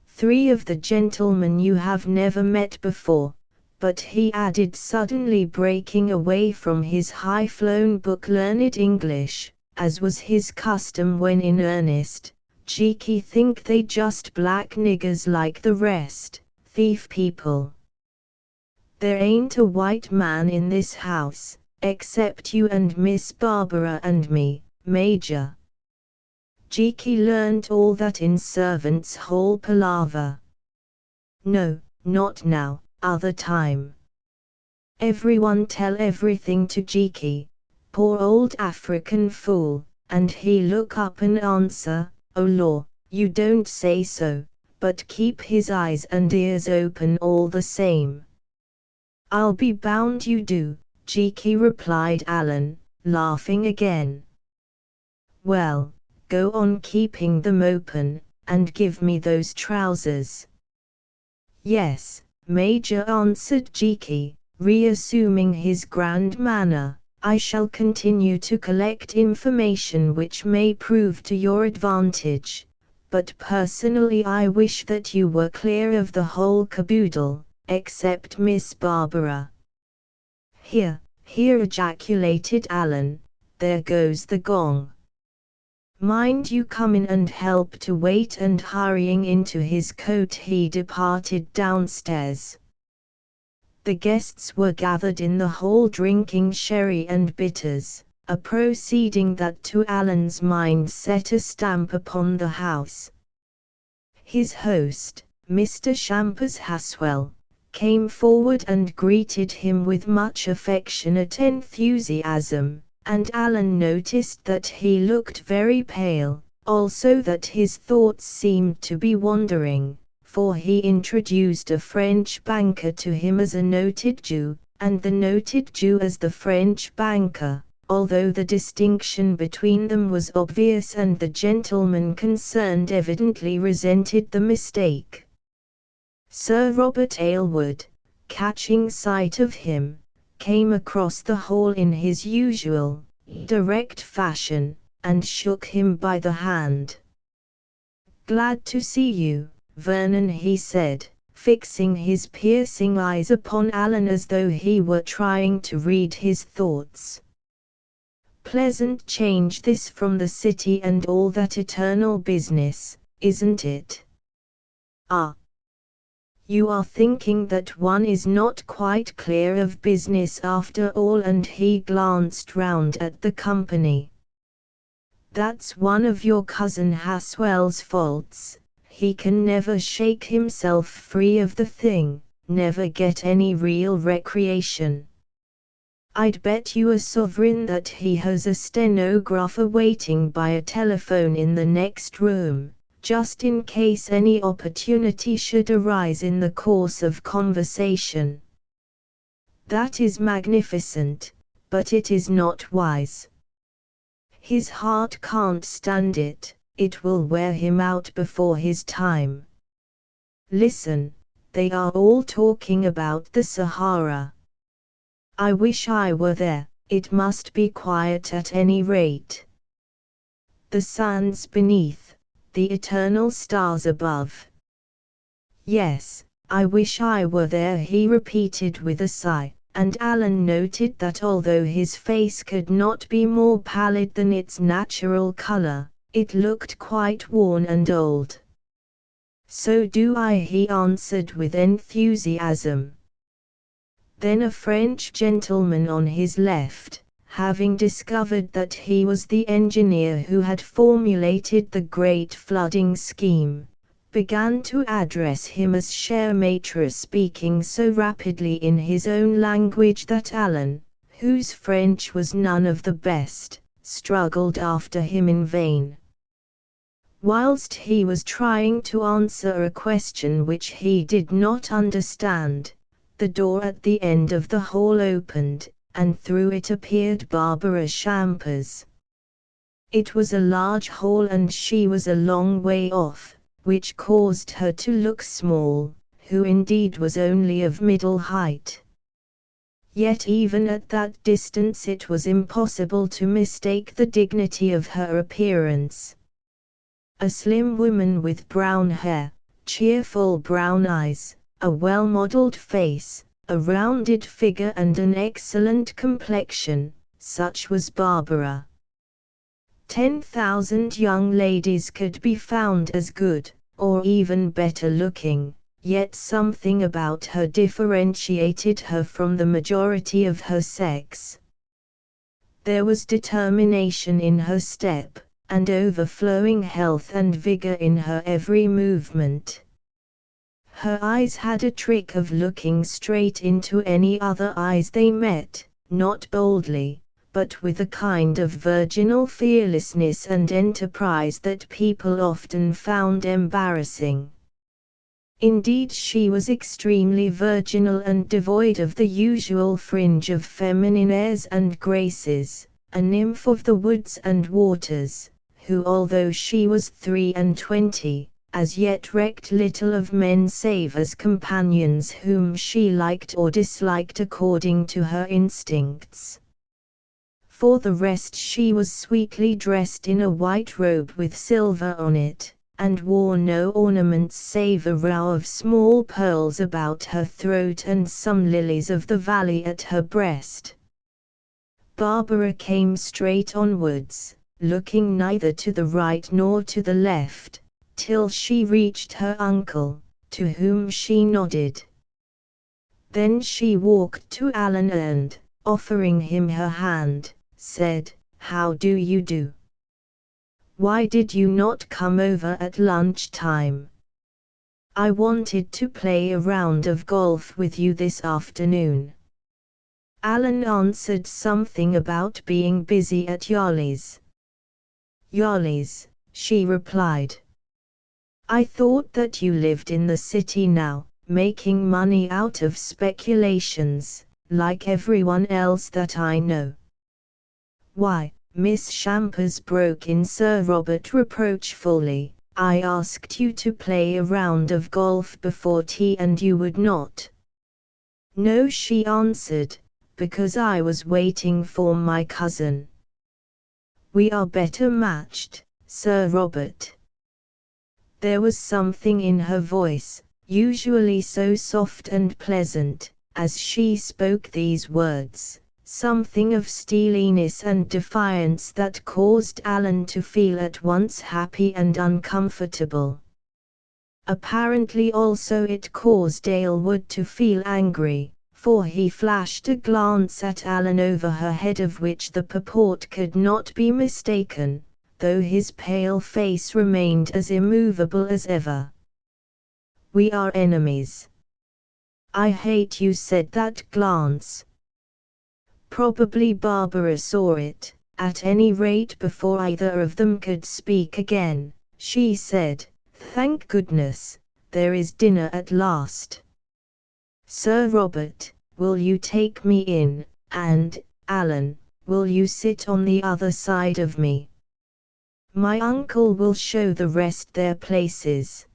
3 of the gentlemen you have never met before, but," he added suddenly breaking away from his high-flown book-learned English, as was his custom when in earnest, "Jiki think they just black niggers like the rest, thief people. There ain't a white man in this house, except you and Miss Barbara and me, Major." Jiki learned all that in servants' hall palaver. "No, not now, other time. Everyone tell everything to Jiki, poor old African fool, and he look up and answer, 'Oh law, you don't say so,' but keep his eyes and ears open all the same." "I'll be bound you do," Jiki replied Alan, laughing again. "Well, go on keeping them open, and give me those trousers." "Yes, Major," answered Jiki, reassuming his grand manner, "I shall continue to collect information which may prove to your advantage, but personally I wish that you were clear of the whole caboodle, except Miss Barbara." "Here, here," ejaculated Alan, "there goes the gong. Mind you come in and help to wait," and hurrying into his coat he departed downstairs. The guests were gathered in the hall drinking sherry and bitters, a proceeding that to Alan's mind set a stamp upon the house. His host, Mr. Shampers Haswell, came forward and greeted him with much affectionate enthusiasm, and Alan noticed that he looked very pale, also that his thoughts seemed to be wandering, for he introduced a French banker to him as a noted Jew, and the noted Jew as the French banker, although the distinction between them was obvious and the gentleman concerned evidently resented the mistake. Sir Robert Aylward, catching sight of him, came across the hall in his usual, direct fashion, and shook him by the hand. "Glad to see you, Vernon," he said, fixing his piercing eyes upon Alan as though he were trying to read his thoughts. "Pleasant change this from the city and all that eternal business, isn't it? Ah! You are thinking that one is not quite clear of business after all," and he glanced round at the company. "That's one of your cousin Haswell's faults, he can never shake himself free of the thing, never get any real recreation. I'd bet you a sovereign that he has a stenographer waiting by a telephone in the next room, just in case any opportunity should arise in the course of conversation. That is magnificent, but it is not wise. His heart can't stand it, it will wear him out before his time. Listen, they are all talking about the Sahara. I wish I were there, it must be quiet at any rate. the sands beneath, the eternal stars above. Yes, I wish I were there, he repeated with a sigh, and Alan noted that although his face could not be more pallid than its natural color, it looked quite worn and old. So do I, he answered with enthusiasm. Then a French gentleman on his left, having discovered that he was the engineer who had formulated the great flooding scheme, began to address him as cher maître, speaking so rapidly in his own language that Alan, whose French was none of the best, struggled after him in vain. Whilst he was trying to answer a question which he did not understand, the door at the end of the hall opened, and through it appeared Barbara Champers. It was a large hall and she was a long way off, which caused her to look small, who indeed was only of middle height. Yet even at that distance it was impossible to mistake the dignity of her appearance. A slim woman with brown hair, cheerful brown eyes, a well-modeled face, a rounded figure and an excellent complexion, such was Barbara. 10,000 young ladies could be found as good, or even better looking, yet something about her differentiated her from the majority of her sex. There was determination in her step, and overflowing health and vigor in her every movement. Her eyes had a trick of looking straight into any other eyes they met, not boldly, but with a kind of virginal fearlessness and enterprise that people often found embarrassing. Indeed, she was extremely virginal and devoid of the usual fringe of feminine airs and graces, a nymph of the woods and waters, who, although she was 23, as yet recked little of men save as companions whom she liked or disliked according to her instincts. For the rest, she was sweetly dressed in a white robe with silver on it, and wore no ornaments save a row of small pearls about her throat and some lilies of the valley at her breast. Barbara came straight onwards, looking neither to the right nor to the left, till she reached her uncle, to whom she nodded. Then she walked to Alan and, offering him her hand, said, "How do you do? Why did you not come over at lunchtime? I wanted to play a round of golf with you this afternoon." Alan answered something about being busy at Yarley's. "Yarley's," she replied. "I thought that you lived in the city now, making money out of speculations, like everyone else that I know." "Why, Miss Champers," broke in Sir Robert reproachfully, "I asked you to play a round of golf before tea and you would not." "No," she answered, "because I was waiting for my cousin." "We are better matched, Sir Robert." There was something in her voice, usually so soft and pleasant, as she spoke these words, something of steeliness and defiance that caused Alan to feel at once happy and uncomfortable. Apparently also it caused Aylward to feel angry, for he flashed a glance at Alan over her head of which the purport could not be mistaken, though his pale face remained as immovable as ever. "We are enemies." "I hate you," said that glance. Probably Barbara saw it, at any rate before either of them could speak again. She said, "Thank goodness, there is dinner at last. Sir Robert, will you take me in, and, Alan, will you sit on the other side of me? My uncle will show the rest their places."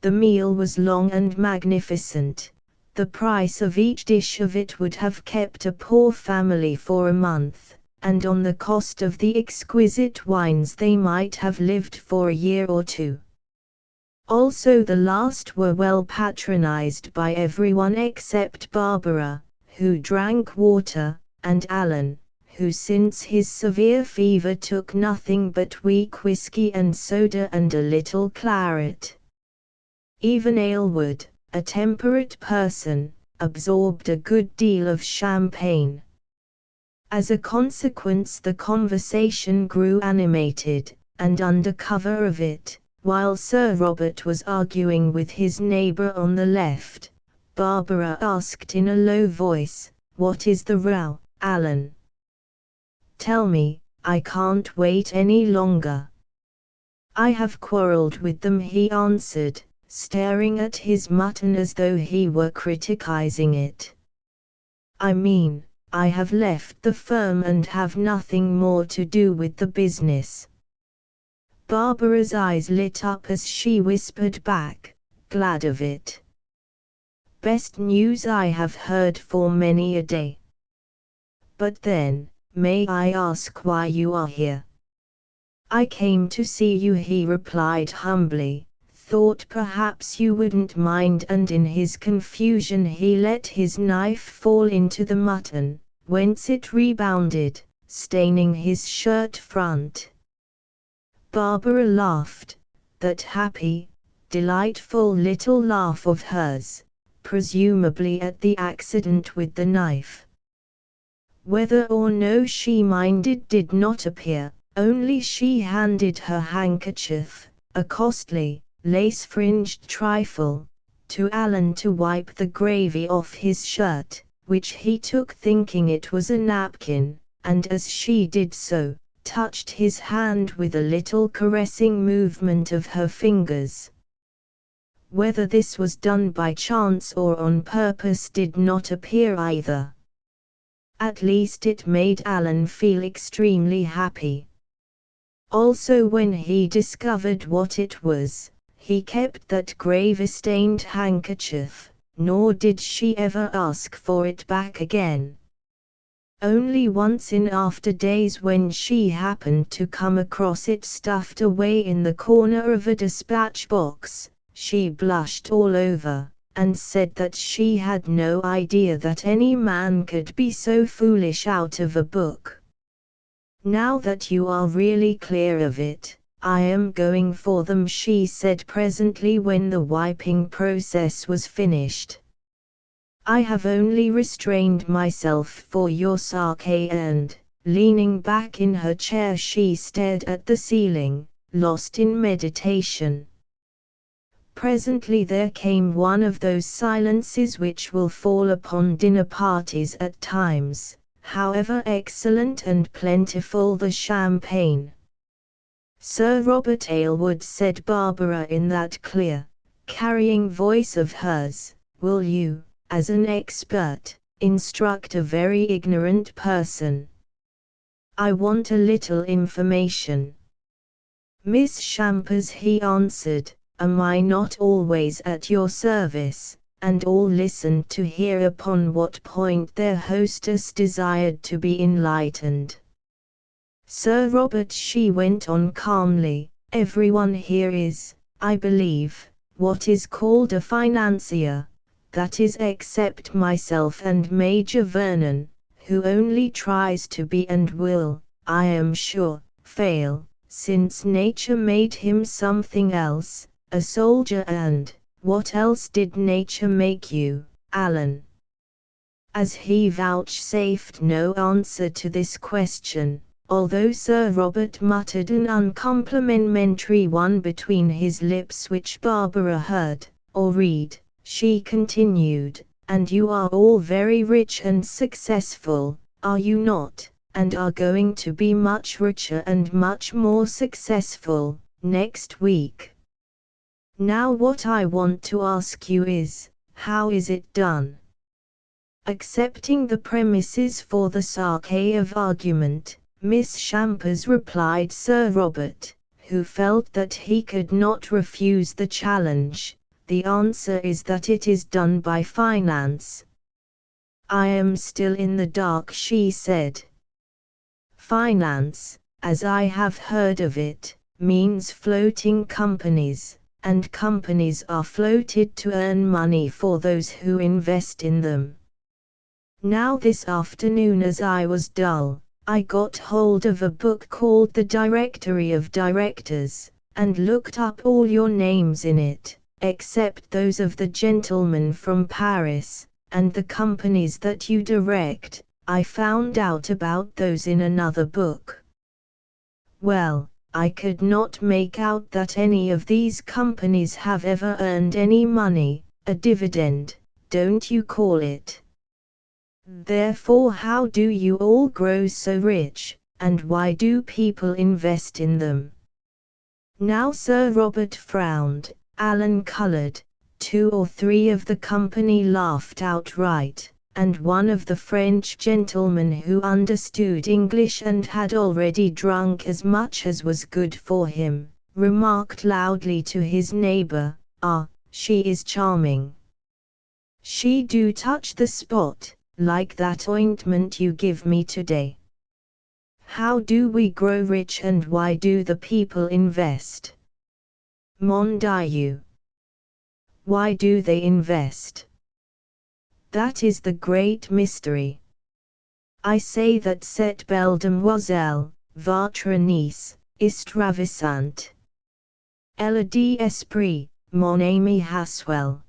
The meal was long and magnificent. The price of each dish of it would have kept a poor family for a month, and on the cost of the exquisite wines they might have lived for a year or two. Also the last were well patronized by everyone except Barbara, who drank water, and Alan, who since his severe fever took nothing but weak whiskey and soda and a little claret. Even Aylward, a temperate person, absorbed a good deal of champagne. As a consequence the conversation grew animated, and under cover of it, while Sir Robert was arguing with his neighbour on the left, Barbara asked in a low voice, "What is the row, Alan? Tell me, I can't wait any longer." "I have quarrelled with them," he answered, staring at his mutton as though he were criticizing it. "I mean, I have left the firm and have nothing more to do with the business." Barbara's eyes lit up as she whispered back, "Glad of it. Best news I have heard for many a day. But then, may I ask why you are here?" "I came to see you," he replied humbly, "thought perhaps you wouldn't mind," and in his confusion he let his knife fall into the mutton, whence it rebounded, staining his shirt front. Barbara laughed, that happy, delightful little laugh of hers, presumably at the accident with the knife. Whether or no she minded did not appear, only she handed her handkerchief, a costly, lace-fringed trifle, to Alan to wipe the gravy off his shirt, which he took thinking it was a napkin, and as she did so, touched his hand with a little caressing movement of her fingers. Whether this was done by chance or on purpose did not appear either. At least it made Alan feel extremely happy. Also when he discovered what it was, he kept that gravy-stained handkerchief, nor did she ever ask for it back again. Only once in after days when she happened to come across it stuffed away in the corner of a dispatch box, she blushed all over, and said that she had no idea that any man could be so foolish out of a book. "Now that you are really clear of it, I am going for them," she said presently when the wiping process was finished. "I have only restrained myself for your sake," and, leaning back in her chair she stared at the ceiling, lost in meditation. Presently there came one of those silences which will fall upon dinner parties at times, however excellent and plentiful the champagne. "Sir Robert Aylward," said Barbara in that clear, carrying voice of hers, "will you, as an expert, instruct a very ignorant person? I want a little information." "Miss Champers," he answered, "am I not always at your service?" And all listened to hear upon what point their hostess desired to be enlightened. "Sir Robert," she went on calmly, "everyone here is, I believe, what is called a financier, that is except myself and Major Vernon, who only tries to be and will, I am sure, fail, since nature made him something else, a soldier. And what else did nature make you, Alan?" As he vouchsafed no answer to this question, although Sir Robert muttered an uncomplimentary one between his lips which Barbara heard, "Or read," she continued, "and you are all very rich and successful, are you not, and are going to be much richer and much more successful, next week. Now what I want to ask you is, how is it done?" "Accepting the premises for the sake of argument, Miss Champers," replied Sir Robert, who felt that he could not refuse the challenge, "the answer is that it is done by finance." "I am still in the dark," she said. Finance, as I have heard of it, means floating companies, and companies are floated to earn money for those who invest in them. Now this afternoon as I was dull, I got hold of a book called The Directory of Directors, and looked up all your names in it, except those of the gentleman from Paris, and the companies that you direct. I found out about those in another book. Well, I could not make out that any of these companies have ever earned any money, a dividend, don't you call it? Therefore how do you all grow so rich, and why do people invest in them? Now Sir Robert frowned, Alan colored, 2 or 3 of the company laughed outright, and one of the French gentlemen who understood English and had already drunk as much as was good for him, remarked loudly to his neighbor, "Ah, she is charming. She do touch the spot, like that ointment you give me today." How do we grow rich and why do the people invest? Mon Dieu. Why do they invest? That is the great mystery. I say that cette belle demoiselle, votre niece, est ravissante. Elle a d'esprit, mon ami Haswell.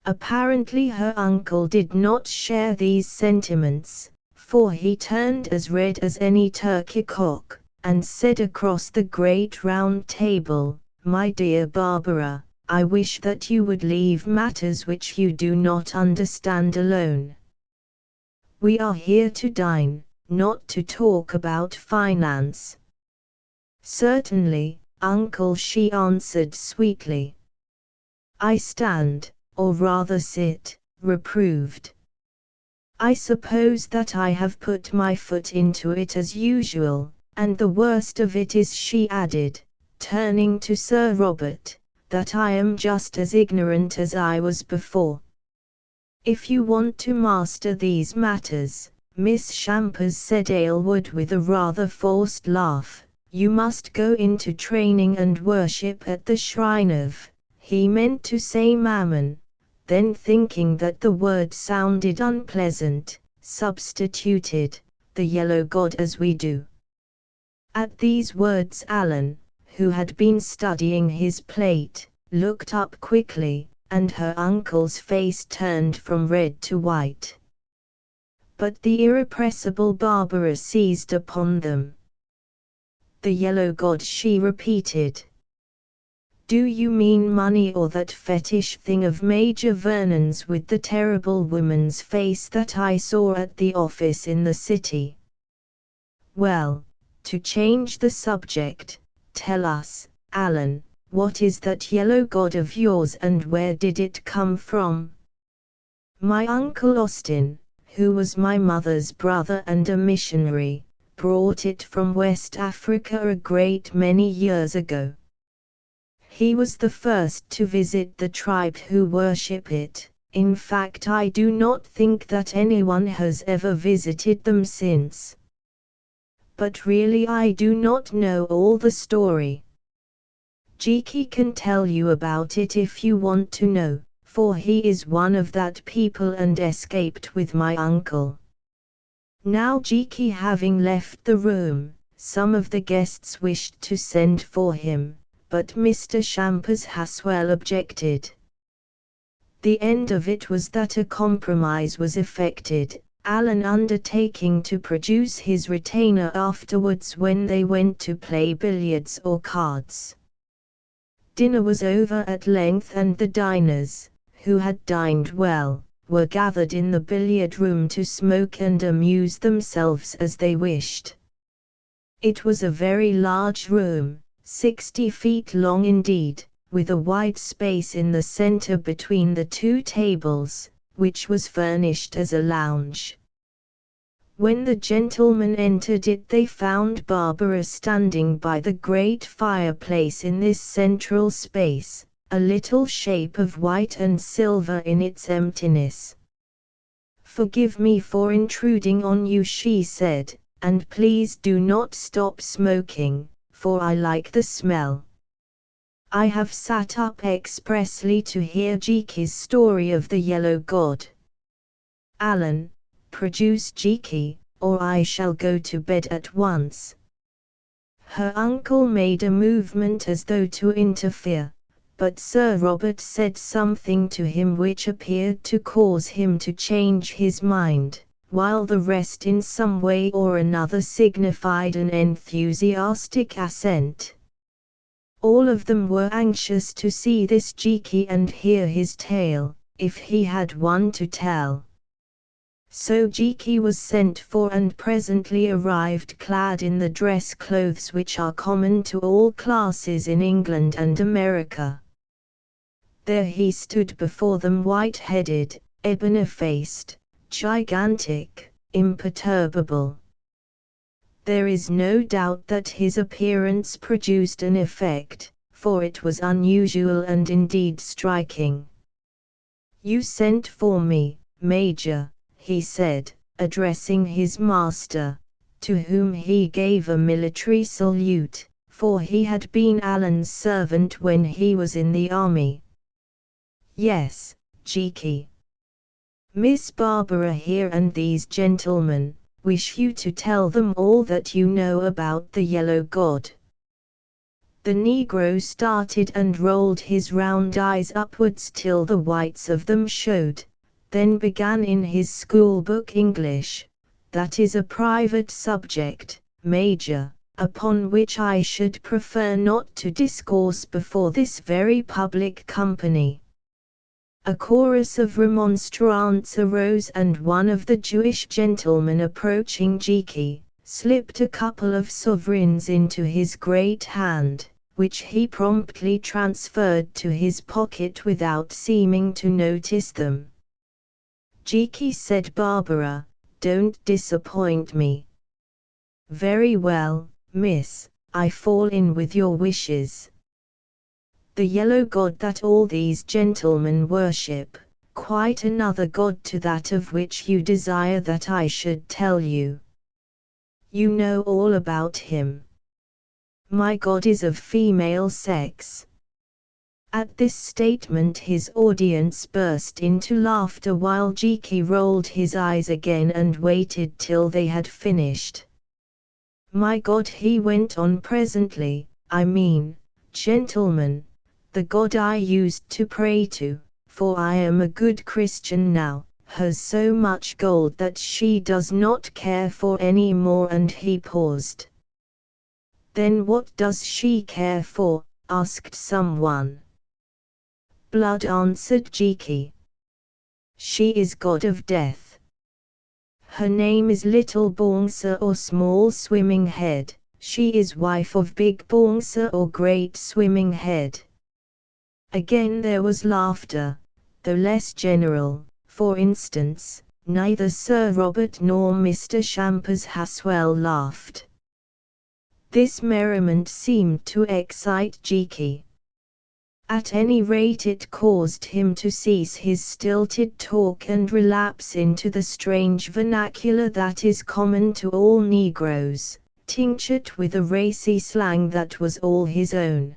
Apparently her uncle did not share these sentiments, for he turned as red as any turkey cock, and said across the great round table, "My dear Barbara, I wish that you would leave matters which you do not understand alone. We are here to dine, not to talk about finance." "Certainly, uncle," she answered sweetly. I stand, or rather sit, reproved. I suppose that I have put my foot into it as usual, and the worst of it is, she added, turning to Sir Robert, that I am just as ignorant as I was before. If you want to master these matters, Miss Champers, said Aylward with a rather forced laugh, you must go into training and worship at the shrine of, he meant to say Mammon, then thinking that the word sounded unpleasant, substituted, the yellow god, as we do. At these words Alan, who had been studying his plate, looked up quickly, and her uncle's face turned from red to white. But the irrepressible Barbara seized upon them. "The yellow god," she repeated. "Do you mean money, or that fetish thing of Major Vernon's with the terrible woman's face that I saw at the office in the city?" "Well, to change the subject, tell us, Alan, what is that yellow god of yours and where did it come from?" "My uncle Austin, who was my mother's brother and a missionary, brought it from West Africa a great many years ago. He was the first to visit the tribe who worship it. In fact, I do not think that anyone has ever visited them since. But really I do not know all the story. Jiki can tell you about it if you want to know, for he is one of that people and escaped with my uncle." Now Jiki having left the room, some of the guests wished to send for him, but Mr. Champers Haswell objected. The end of it was that a compromise was effected, Alan undertaking to produce his retainer afterwards when they went to play billiards or cards. Dinner was over at length, and the diners, who had dined well, were gathered in the billiard room to smoke and amuse themselves as they wished. It was a very large room, 60 feet long indeed, with a wide space in the center between the 2 tables, which was furnished as a lounge. When the gentlemen entered it, they found Barbara standing by the great fireplace in this central space, a little shape of white and silver in its emptiness. "Forgive me for intruding on you," she said, and please do not stop smoking, for I like the smell. I have sat up expressly to hear Jiki's story of the yellow god. Alan, produce Jiki, or I shall go to bed at once. Her uncle made a movement as though to interfere, but Sir Robert said something to him which appeared to cause him to change his mind, while the rest in some way or another signified an enthusiastic assent. All of them were anxious to see this Jiki and hear his tale, if he had one to tell. So Jiki was sent for and presently arrived clad in the dress clothes which are common to all classes in England and America. There he stood before them white-headed, ebony-faced, gigantic, imperturbable. There is no doubt that his appearance produced an effect, for it was unusual and indeed striking. "You sent for me, Major," he said, addressing his master, to whom he gave a military salute, for he had been Alan's servant when he was in the army. "Yes, Jiki. Miss Barbara here and these gentlemen wish you to tell them all that you know about the yellow god." The Negro started and rolled his round eyes upwards till the whites of them showed, then began in his schoolbook English, "That is a private subject, Major, upon which I should prefer not to discourse before this very public company." A chorus of remonstrance arose, and one of the Jewish gentlemen approaching Jiki, slipped a couple of sovereigns into his great hand, which he promptly transferred to his pocket without seeming to notice them. "Jiki," said Barbara, "don't disappoint me." "Very well, miss, I fall in with your wishes. The yellow god that all these gentlemen worship, quite another god to that of which you desire that I should tell you. You know all about him. My god is of female sex." At this statement his audience burst into laughter while Jiki rolled his eyes again and waited till they had finished. "My God," he went on presently, "I mean, gentlemen, the God I used to pray to, for I am a good Christian now, has so much gold that she does not care for any more," and he paused. "Then what does she care for?" asked someone. "Blood," answered Jiki. "She is god of death. Her name is Little Bongsa or Small Swimming Head, she is wife of Big Bongsa or Great Swimming Head." Again there was laughter, though less general. For instance, neither Sir Robert nor Mr. Champers Haswell laughed. This merriment seemed to excite Jiki. At any rate it caused him to cease his stilted talk and relapse into the strange vernacular that is common to all Negroes, tinctured with a racy slang that was all his own.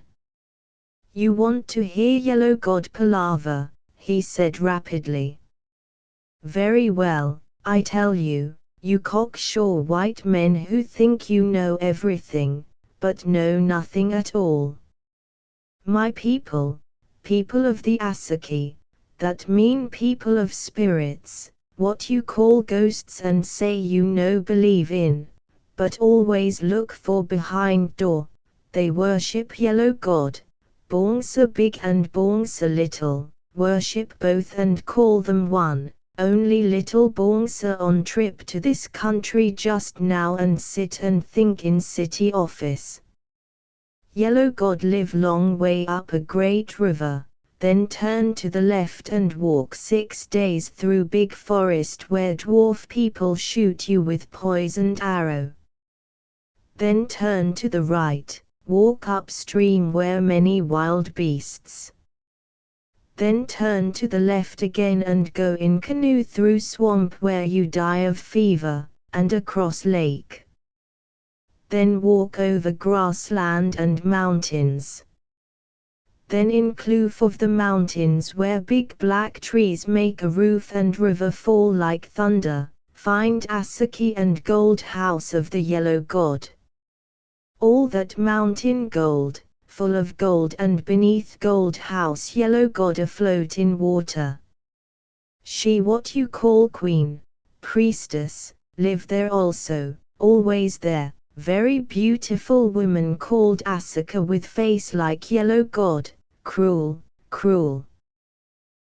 "You want to hear Yellow God palaver," he said rapidly. "Very well, I tell you, you cocksure white men who think you know everything, but know nothing at all. My people, people of the Asaki, that mean people of spirits, what you call ghosts and say you no believe in, but always look for behind door, they worship Yellow God. Bongsa Big and Bongsa Little, worship both and call them one, only Little Bongsa on trip to this country just now and sit and think in city office. Yellow God live long way up a great river, then turn to the left and walk 6 days through big forest where dwarf people shoot you with poisoned arrow. Then turn to the right, walk upstream where many wild beasts. Then turn to the left again and go in canoe through swamp where you die of fever, and across lake, then walk over grassland and mountains. Then in kloof of the mountains where big black trees make a roof and river fall like thunder, find Asaki and gold house of the yellow god. All that mountain gold, full of gold, and beneath gold house yellow god afloat in water. She what you call queen, priestess, live there also, always there, very beautiful woman called Asaka with face like yellow god, cruel, cruel.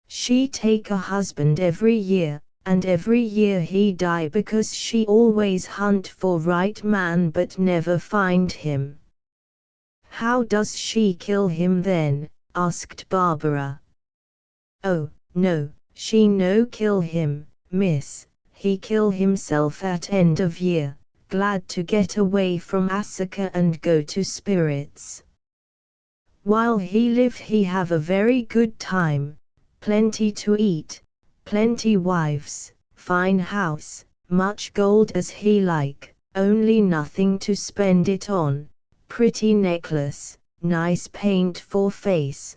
She take a husband every year, and every year he die because she always hunt for right man but never find him. How does she kill him then? Asked Barbara. Oh, no, she no kill him, miss, he kill himself at end of year, glad to get away from Asaka and go to spirits. While he live he have a very good time, plenty to eat, plenty wives, fine house, much gold as he like, only nothing to spend it on, pretty necklace, nice paint for face.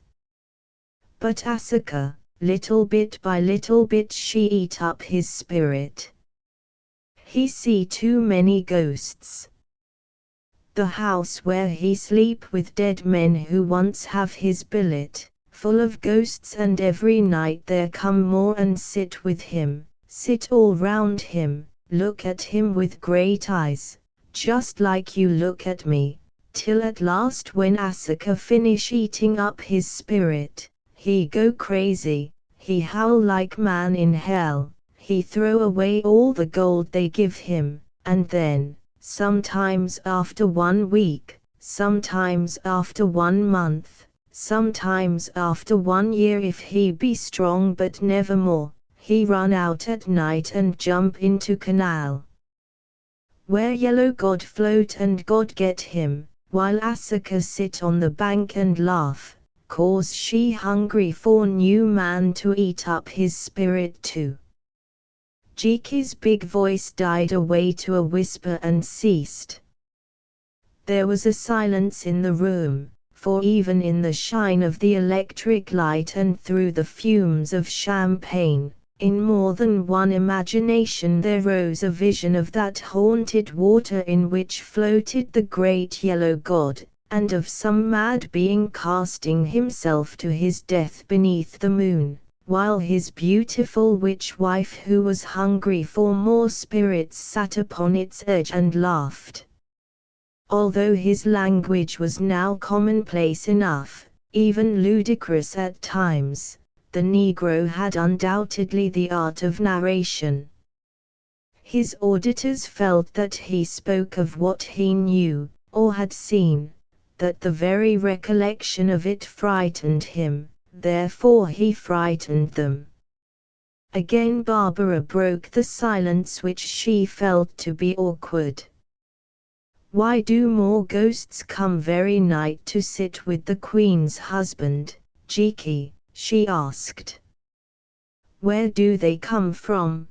But Asaka, little bit by little bit she eat up his spirit. He see too many ghosts. The house where he sleep with dead men who once have his billet, full of ghosts, and every night there come more and sit with him, sit all round him, look at him with great eyes, just like you look at me, till at last when Asaka finish eating up his spirit, he go crazy, he howl like man in hell, he throw away all the gold they give him, and then, sometimes after 1 week, sometimes after 1 month, sometimes after 1 year if he be strong but never more, he run out at night and jump into canal. Where yellow god float and god get him, while Asaka sit on the bank and laugh, cause she hungry for new man to eat up his spirit too. Jiki's big voice died away to a whisper and ceased. There was a silence in the room, for even in the shine of the electric light and through the fumes of champagne, in more than one imagination there rose a vision of that haunted water in which floated the great yellow god, and of some mad being casting himself to his death beneath the moon, while his beautiful witch wife who was hungry for more spirits sat upon its edge and laughed. Although his language was now commonplace enough, even ludicrous at times, the Negro had undoubtedly the art of narration. His auditors felt that he spoke of what he knew, or had seen, that the very recollection of it frightened him, therefore he frightened them. Again Barbara broke the silence which she felt to be awkward. Why do more ghosts come very night to sit with the Queen's husband, Jiki? She asked. Where do they come from?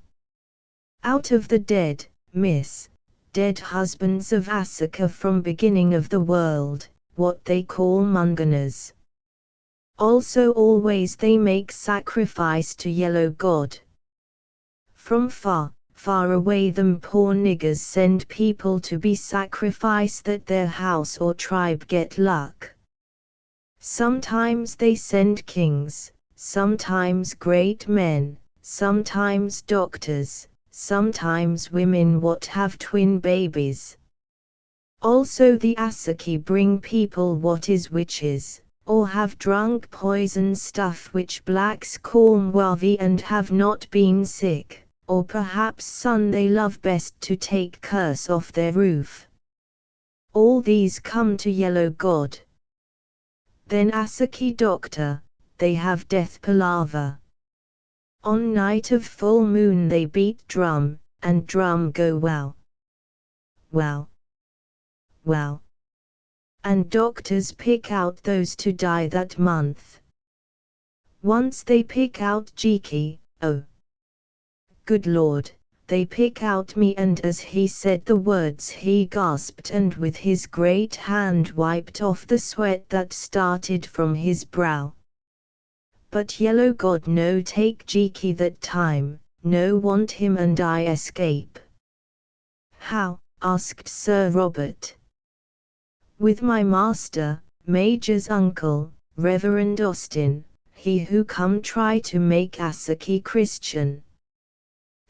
Out of the dead, miss, dead husbands of Asaka from beginning of the world, what they call munganas. Also always they make sacrifice to yellow god. From far, far away them poor niggers send people to be sacrificed that their house or tribe get luck. Sometimes they send kings, sometimes great men, sometimes doctors, sometimes women what have twin babies. Also the Asaki bring people what is witches, or have drunk poison stuff which blacks call mwavi and have not been sick, or perhaps son they love best to take curse off their roof. All these come to yellow god. Then Asaki doctor, they have death palaver. On night of full moon they beat drum, and drum go wow. Wow. Wow. And doctors pick out those to die that month. Once they pick out Jiki, oh, good Lord, they pick out me, and as he said the words he gasped and with his great hand wiped off the sweat that started from his brow. But yellow God no take Jiki that time, no want him and I escape. How? Asked Sir Robert. With my master, Major's uncle, Reverend Austin, he who come try to make Asaki Christian.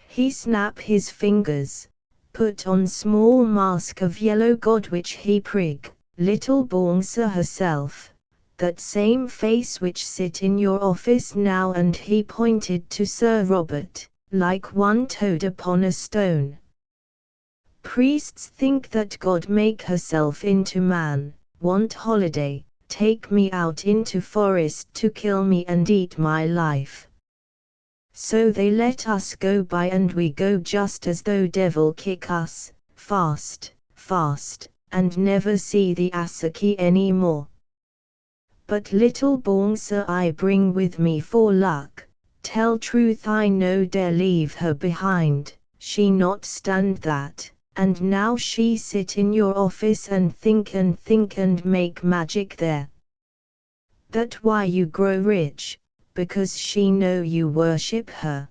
He snap his fingers, put on small mask of yellow God which he prig, little Bongsa herself, that same face which sit in your office now, and he pointed to Sir Robert, like one toad upon a stone. Priests think that God make herself into man, want holiday, take me out into forest to kill me and eat my life. So they let us go by, and we go just as though devil kick us, fast, fast, and never see the Asaki any more. But little Bongsa I bring with me for luck, tell truth I no dare leave her behind, she not stand that, and now she sit in your office and think and make magic there. That why you grow rich, because she know you worship her.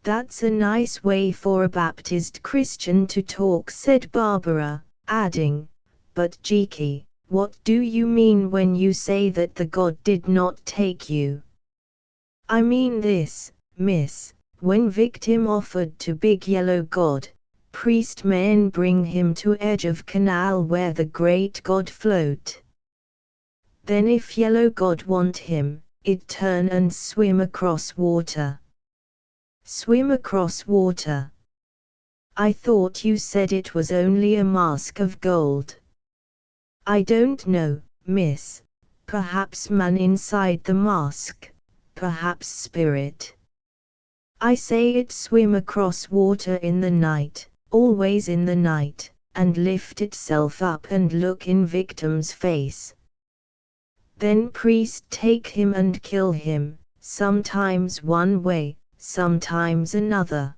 That's a nice way for a baptized Christian to talk, said Barbara, adding, but Jiki, what do you mean when you say that the God did not take you? I mean this, miss, when victim offered to big yellow God, priest men bring him to edge of canal where the great God float. Then if yellow God want him, it turn and swim across water. Swim across water. I thought you said it was only a mask of gold. I don't know, miss, perhaps man inside the mask, perhaps spirit. I say it swim across water in the night, always in the night, and lift itself up and look in victim's face. Then priest take him and kill him, sometimes one way, sometimes another.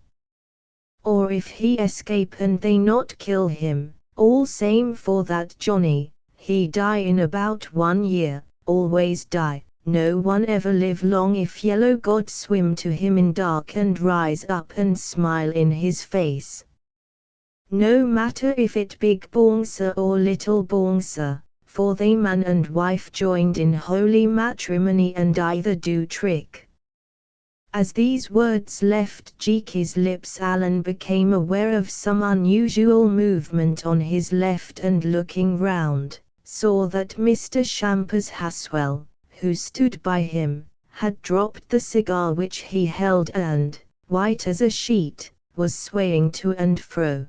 Or if he escape and they not kill him, all same for that Johnny, he die in about 1 year, always die, no one ever live long if yellow God swim to him in dark and rise up and smile in his face. No matter if it big Bongsa or little Bongsa, for they man and wife joined in holy matrimony and either do trick. As these words left Jiki's lips, Alan became aware of some unusual movement on his left, and looking round, saw that Mr. Shampers Haswell, who stood by him, had dropped the cigar which he held and, white as a sheet, was swaying to and fro.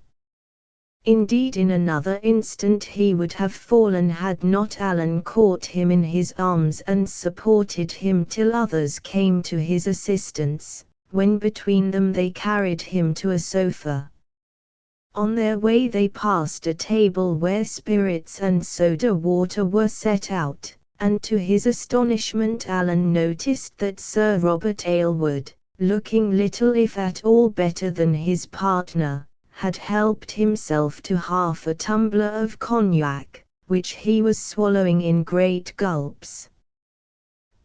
Indeed, in another instant he would have fallen had not Alan caught him in his arms and supported him till others came to his assistance, when between them they carried him to a sofa. On their way they passed a table where spirits and soda water were set out, and to his astonishment Alan noticed that Sir Robert Aylward, looking little if at all better than his partner, had helped himself to half a tumbler of cognac, which he was swallowing in great gulps.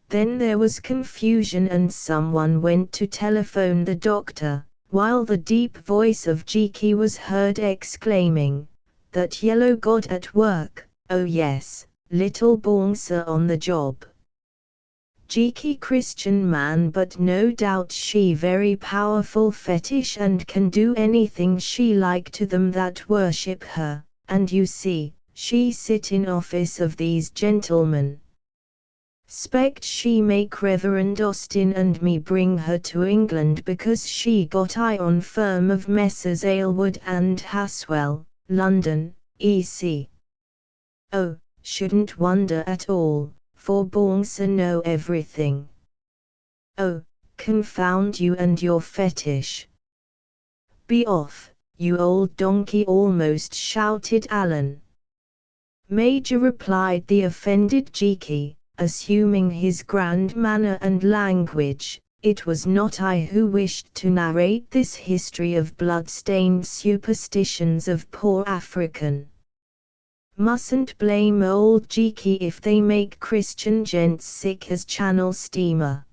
Then there was confusion and someone went to telephone the doctor, while the deep voice of Jiki was heard exclaiming, "That yellow God at work, oh yes, little Bongsa on the job." Jiki Christian man, but no doubt she very powerful fetish and can do anything she like to them that worship her, and you see, she sit in office of these gentlemen. Spect she make Reverend Austin and me bring her to England because she got eye on firm of Messrs. Aylward and Haswell, London, EC. Oh, shouldn't wonder at all, for Bongsa know everything. Oh, confound you and your fetish. Be off, you old donkey, almost shouted Alan. Major, replied the offended Jiki, assuming his grand manner and language, it was not I who wished to narrate this history of blood-stained superstitions of poor African. Mustn't blame old Jiki if they make Christian gents sick as Channel steamer.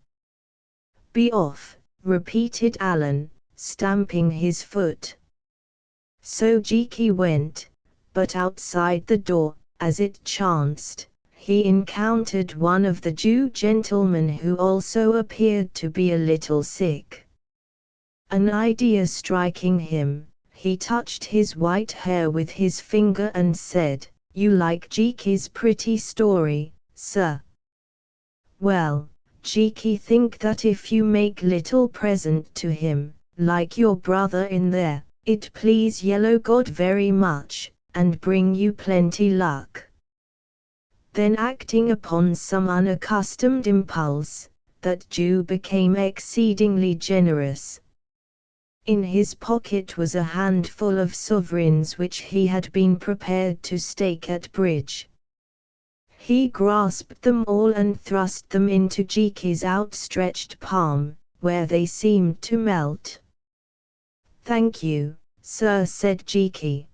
Be off, repeated Alan, stamping his foot. So Jiki went, but outside the door, as it chanced, he encountered one of the Jew gentlemen who also appeared to be a little sick. An idea striking him, he touched his white hair with his finger and said, "You like Jiki's pretty story, sir? Well, Jiki think that if you make little present to him, like your brother in there, it please Yellow God very much, and bring you plenty luck." Then acting upon some unaccustomed impulse, that Jew became exceedingly generous. In his pocket was a handful of sovereigns which he had been prepared to stake at bridge. He grasped them all and thrust them into Jiki's outstretched palm, where they seemed to melt. "Thank you, sir," said Jiki.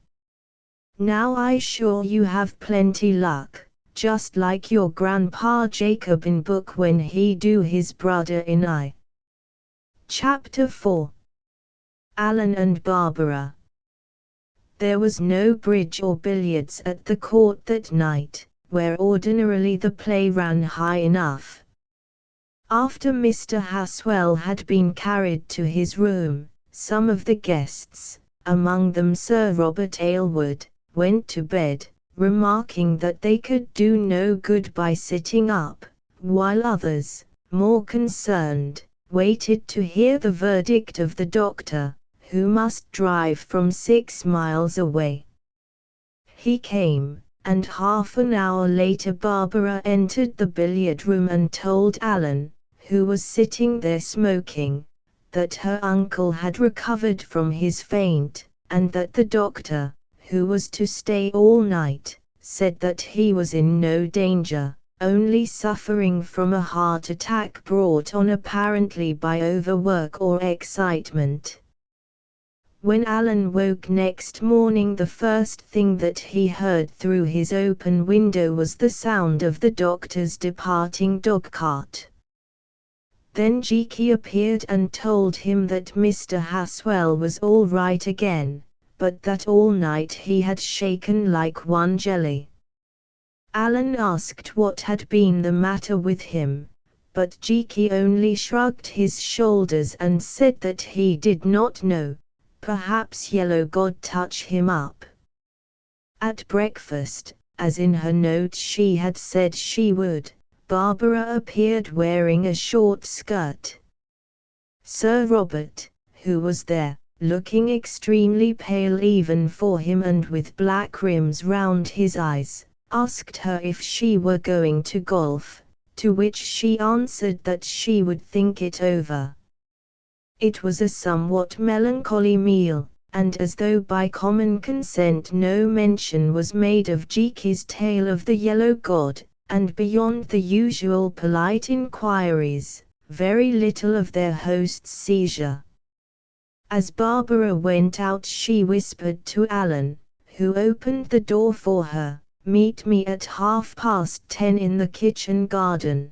"Now I sure you have plenty luck, just like your grandpa Jacob in book when he do his brother in I." Chapter 4. Alan and Barbara. There was no bridge or billiards at the court that night, where ordinarily the play ran high enough. After Mr. Haswell had been carried to his room, some of the guests, among them Sir Robert Aylward, went to bed, remarking that they could do no good by sitting up, while others, more concerned, waited to hear the verdict of the doctor, who must drive from 6 miles away. He came, and half an hour later Barbara entered the billiard room and told Alan, who was sitting there smoking, that her uncle had recovered from his faint, and that the doctor, who was to stay all night, said that he was in no danger, only suffering from a heart attack brought on apparently by overwork or excitement. When Alan woke next morning, the first thing that he heard through his open window was the sound of the doctor's departing dogcart. Then Jiki appeared and told him that Mr. Haswell was all right again, but that all night he had shaken like one jelly. Alan asked what had been the matter with him, but Jiki only shrugged his shoulders and said that he did not know, perhaps Yellow God touch him up. At breakfast, as in her note she had said she would, Barbara appeared wearing a short skirt. Sir Robert, who was there, looking extremely pale even for him and with black rims round his eyes, asked her if she were going to golf, to which she answered that she would think it over. It was a somewhat melancholy meal, and as though by common consent no mention was made of Jiki's tale of the Yellow God, and beyond the usual polite inquiries, very little of their host's seizure. As Barbara went out she whispered to Alan, who opened the door for her, "Meet me at 10:30 in the kitchen garden."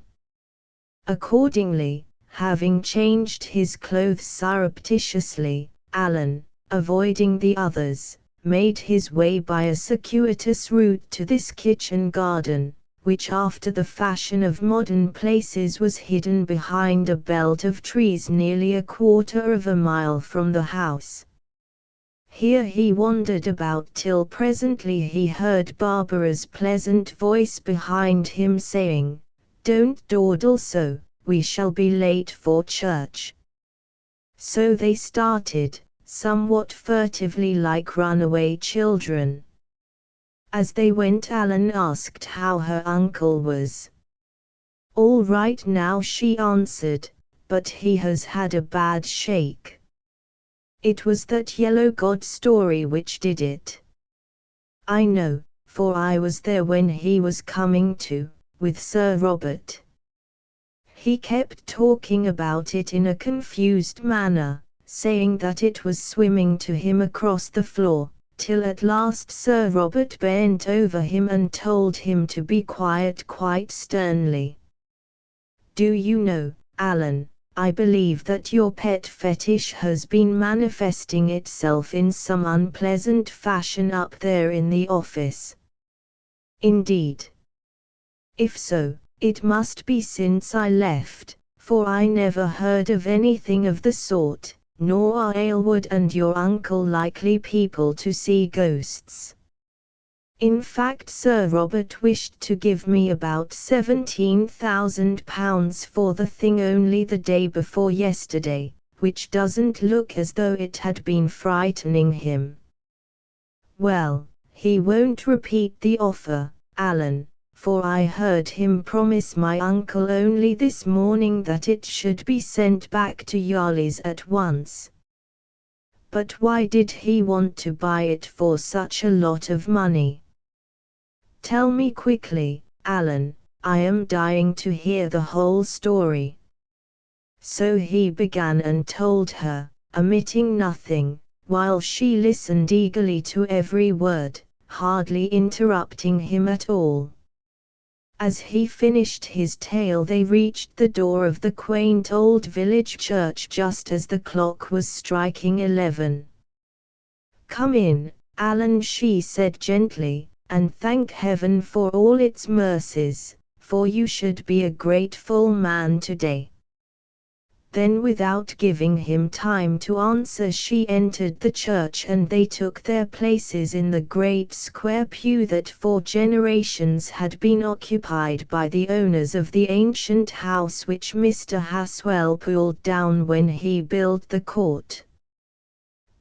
Accordingly, having changed his clothes surreptitiously, Alan, avoiding the others, made his way by a circuitous route to this kitchen garden, which after the fashion of modern places was hidden behind a belt of trees nearly a quarter of a mile from the house. Here he wandered about till presently he heard Barbara's pleasant voice behind him saying, "Don't dawdle so, we shall be late for church." So they started, somewhat furtively like runaway children. As they went Alan asked how her uncle was. "All right now," she answered, "but he has had a bad shake. It was that Yellow God story which did it. I know, for I was there when he was coming to, with Sir Robert. He kept talking about it in a confused manner, saying that it was swimming to him across the floor, till at last Sir Robert bent over him and told him to be quiet quite sternly. "Do you know, Alan, I believe that your pet fetish has been manifesting itself in some unpleasant fashion up there in the office." "Indeed? If so, it must be since I left, for I never heard of anything of the sort, nor are Aylward and your uncle likely people to see ghosts. In fact, Sir Robert wished to give me about £17,000 for the thing only the day before yesterday, which doesn't look as though it had been frightening him." "Well, he won't repeat the offer, Alan, for I heard him promise my uncle only this morning that it should be sent back to Yarley's at once." "But why did he want to buy it for such a lot of money? Tell me quickly, Alan, I am dying to hear the whole story." So he began and told her, omitting nothing, while she listened eagerly to every word, hardly interrupting him at all. As he finished his tale, they reached the door of the quaint old village church just as the clock was striking 11. "Come in, Alan," she said gently, "and thank Heaven for all its mercies, for you should be a grateful man today." Then, without giving him time to answer, she entered the church and they took their places in the great square pew that for generations had been occupied by the owners of the ancient house which Mr. Haswell pulled down when he built the court.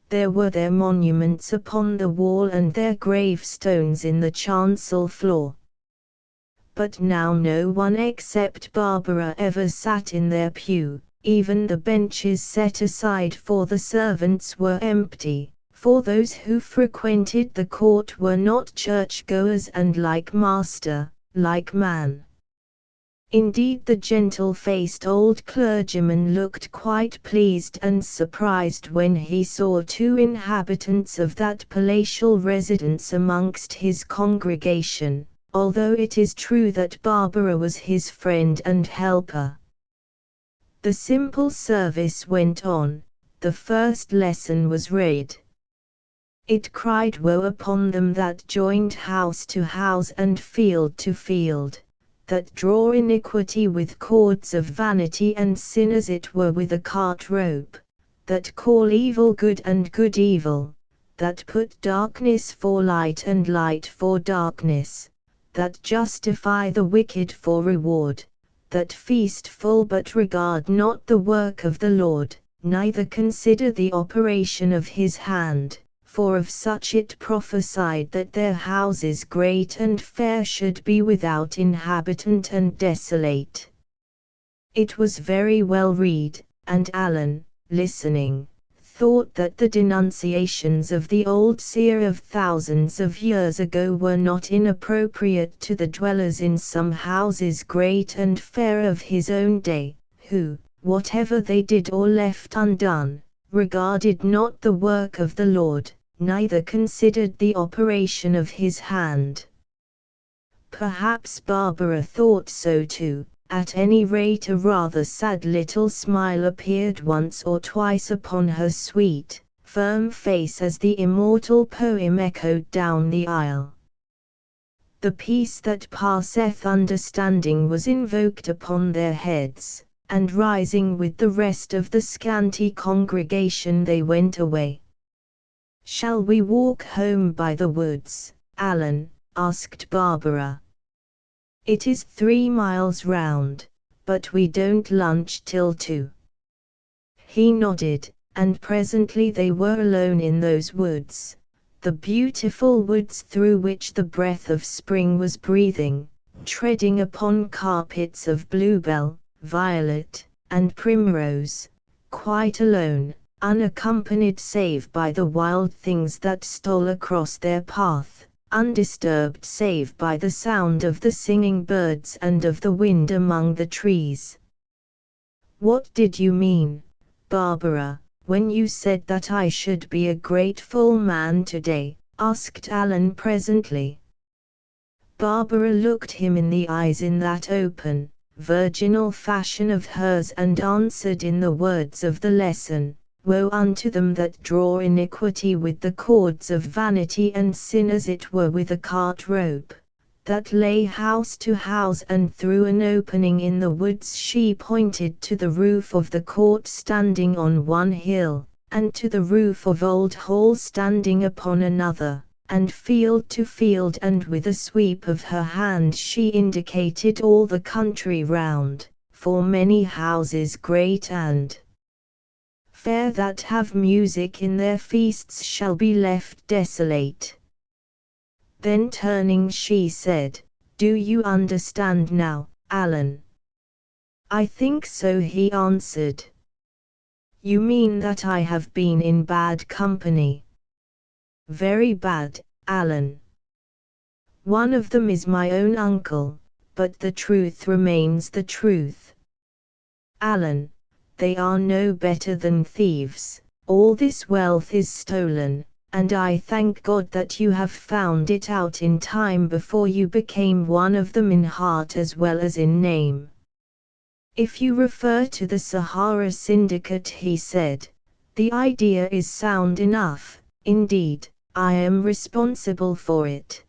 There were their monuments upon the wall and their gravestones in the chancel floor. But now no one except Barbara ever sat in their pew. Even the benches set aside for the servants were empty, for those who frequented the court were not churchgoers and like master, like man. Indeed, the gentle-faced old clergyman looked quite pleased and surprised when he saw two inhabitants of that palatial residence amongst his congregation, although it is true that Barbara was his friend and helper. The simple service went on. The first lesson was read. It cried woe upon them that joined house to house and field to field, that draw iniquity with cords of vanity and sin as it were with a cart rope, that call evil good and good evil, that put darkness for light and light for darkness, that justify the wicked for reward, that feast full but regard not the work of the Lord, neither consider the operation of his hand, for of such it prophesied that their houses great and fair should be without inhabitant and desolate. It was very well read, and Alan, listening, thought that the denunciations of the old seer of thousands of years ago were not inappropriate to the dwellers in some houses great and fair of his own day, who, whatever they did or left undone, regarded not the work of the Lord, neither considered the operation of his hand. Perhaps Barbara thought so too. At any rate, a rather sad little smile appeared once or twice upon her sweet, firm face as the immortal poem echoed down the aisle. The peace that passeth understanding was invoked upon their heads, and rising with the rest of the scanty congregation they went away. "Shall we walk home by the woods, Alan?" asked Barbara. "It is 3 miles round, but we don't lunch till 2. He nodded, and presently they were alone in those woods, the beautiful woods through which the breath of spring was breathing, treading upon carpets of bluebell, violet, and primrose, quite alone, unaccompanied save by the wild things that stole across their path, undisturbed save by the sound of the singing birds and of the wind among the trees. What did you mean, Barbara, when you said that I should be a grateful man today? Asked Alan presently. Barbara looked him in the eyes in that open, virginal fashion of hers and answered in the words of the lesson, "Woe unto them that draw iniquity with the cords of vanity and sin as it were with a cart rope, that lay house to house, and through an opening in the woods she pointed to the roof of the court standing on one hill, and to the roof of Old Hall standing upon another, and field to field, and with a sweep of her hand she indicated all the country round, for many houses great and fair that have music in their feasts shall be left desolate." Then turning she said, "Do you understand now, Alan?" "I think so," he answered. "You mean that I have been in bad company?" "Very bad, Alan. One of them is my own uncle, but the truth remains the truth. Alan, they are no better than thieves. All this wealth is stolen, and I thank God that you have found it out in time before you became one of them in heart as well as in name." "If you refer to the Sahara Syndicate," he said, "the idea is sound enough. Indeed, I am responsible for it.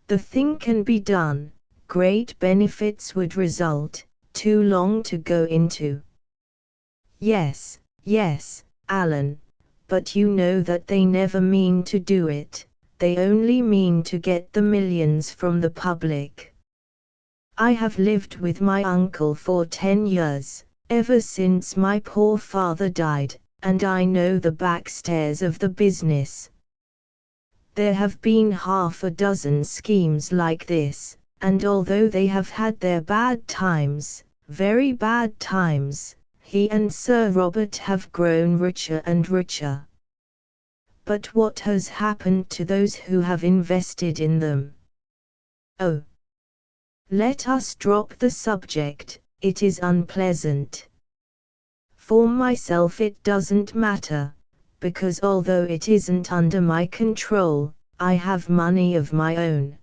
The thing can be done, great benefits would result, too long to go into." "Yes, yes, Alan, but you know that they never mean to do it, they only mean to get the millions from the public. I have lived with my uncle for 10 years, ever since my poor father died, and I know the backstairs of the business. There have been half a dozen schemes like this, and although they have had their bad times, very bad times, he and Sir Robert have grown richer and richer. But what has happened to those who have invested in them? Oh, let us drop the subject, it is unpleasant. For myself it doesn't matter, because although it isn't under my control, I have money of my own.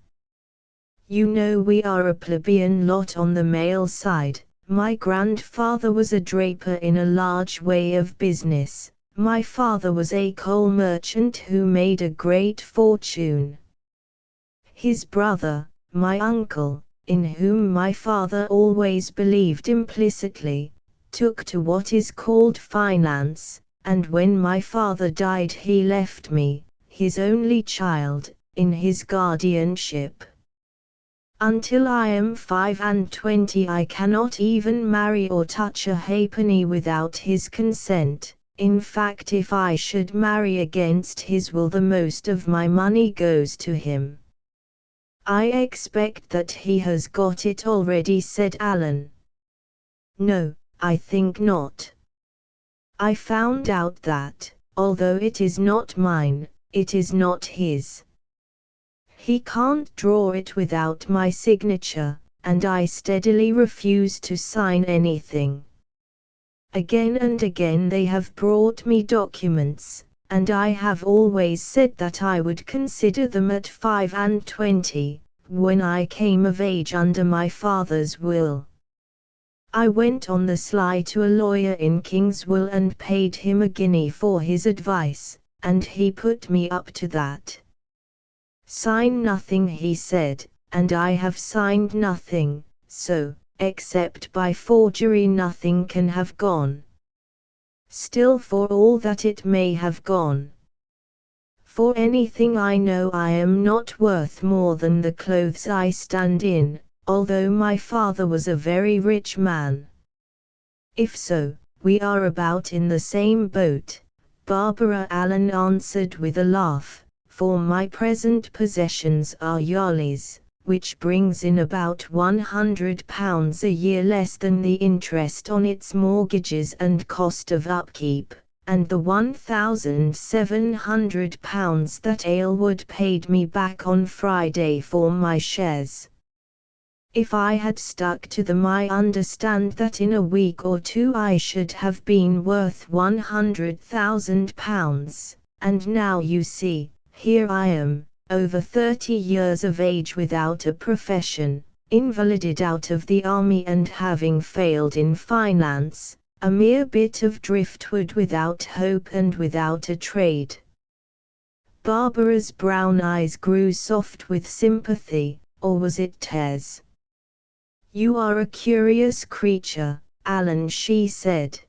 You know we are a plebeian lot on the male side. My grandfather was a draper in a large way of business. My father was a coal merchant who made a great fortune. His brother, my uncle, in whom my father always believed implicitly, took to what is called finance, and when my father died he left me, his only child, in his guardianship. Until I am 25 I cannot even marry or touch a halfpenny without his consent. In fact, if I should marry against his will, the most of my money goes to him." "I expect that he has got it already," said Alan. "No, I think not. I found out that, although it is not mine, it is not his. He can't draw it without my signature, and I steadily refuse to sign anything. Again and again they have brought me documents, and I have always said that I would consider them at 25, when I came of age under my father's will. I went on the sly to a lawyer in Kingswell and paid him a guinea for his advice, and he put me up to that. 'Sign nothing,' he said, and I have signed nothing, so, except by forgery, nothing can have gone. Still, for all that it may have gone, for anything I know, I am not worth more than the clothes I stand in, although my father was a very rich man. If so, we are about in the same boat," Barbara Allen answered with a laugh, "for my present possessions are Yarley's, which brings in about £100 a year less than the interest on its mortgages and cost of upkeep, and the £1,700 that Aylward paid me back on Friday for my shares. If I had stuck to them, I understand that in a week or two I should have been worth £100,000, and now you see, here I am, over 30 years of age without a profession, invalided out of the army and having failed in finance, a mere bit of driftwood without hope and without a trade. Barbara's brown eyes grew soft with sympathy, or was it tears? "You are a curious creature, Alan," she said.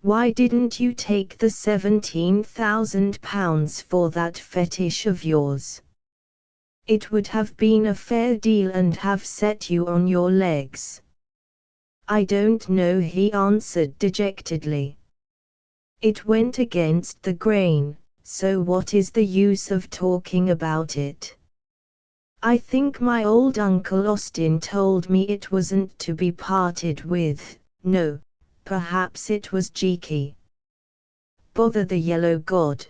"Why didn't you take the £17,000 for that fetish of yours? It would have been a fair deal and have set you on your legs." "I don't know," he answered dejectedly. "It went against the grain, so what is the use of talking about it? I think my old Uncle Austin told me it wasn't to be parted with. No, perhaps it was Cheeky. Bother the yellow god.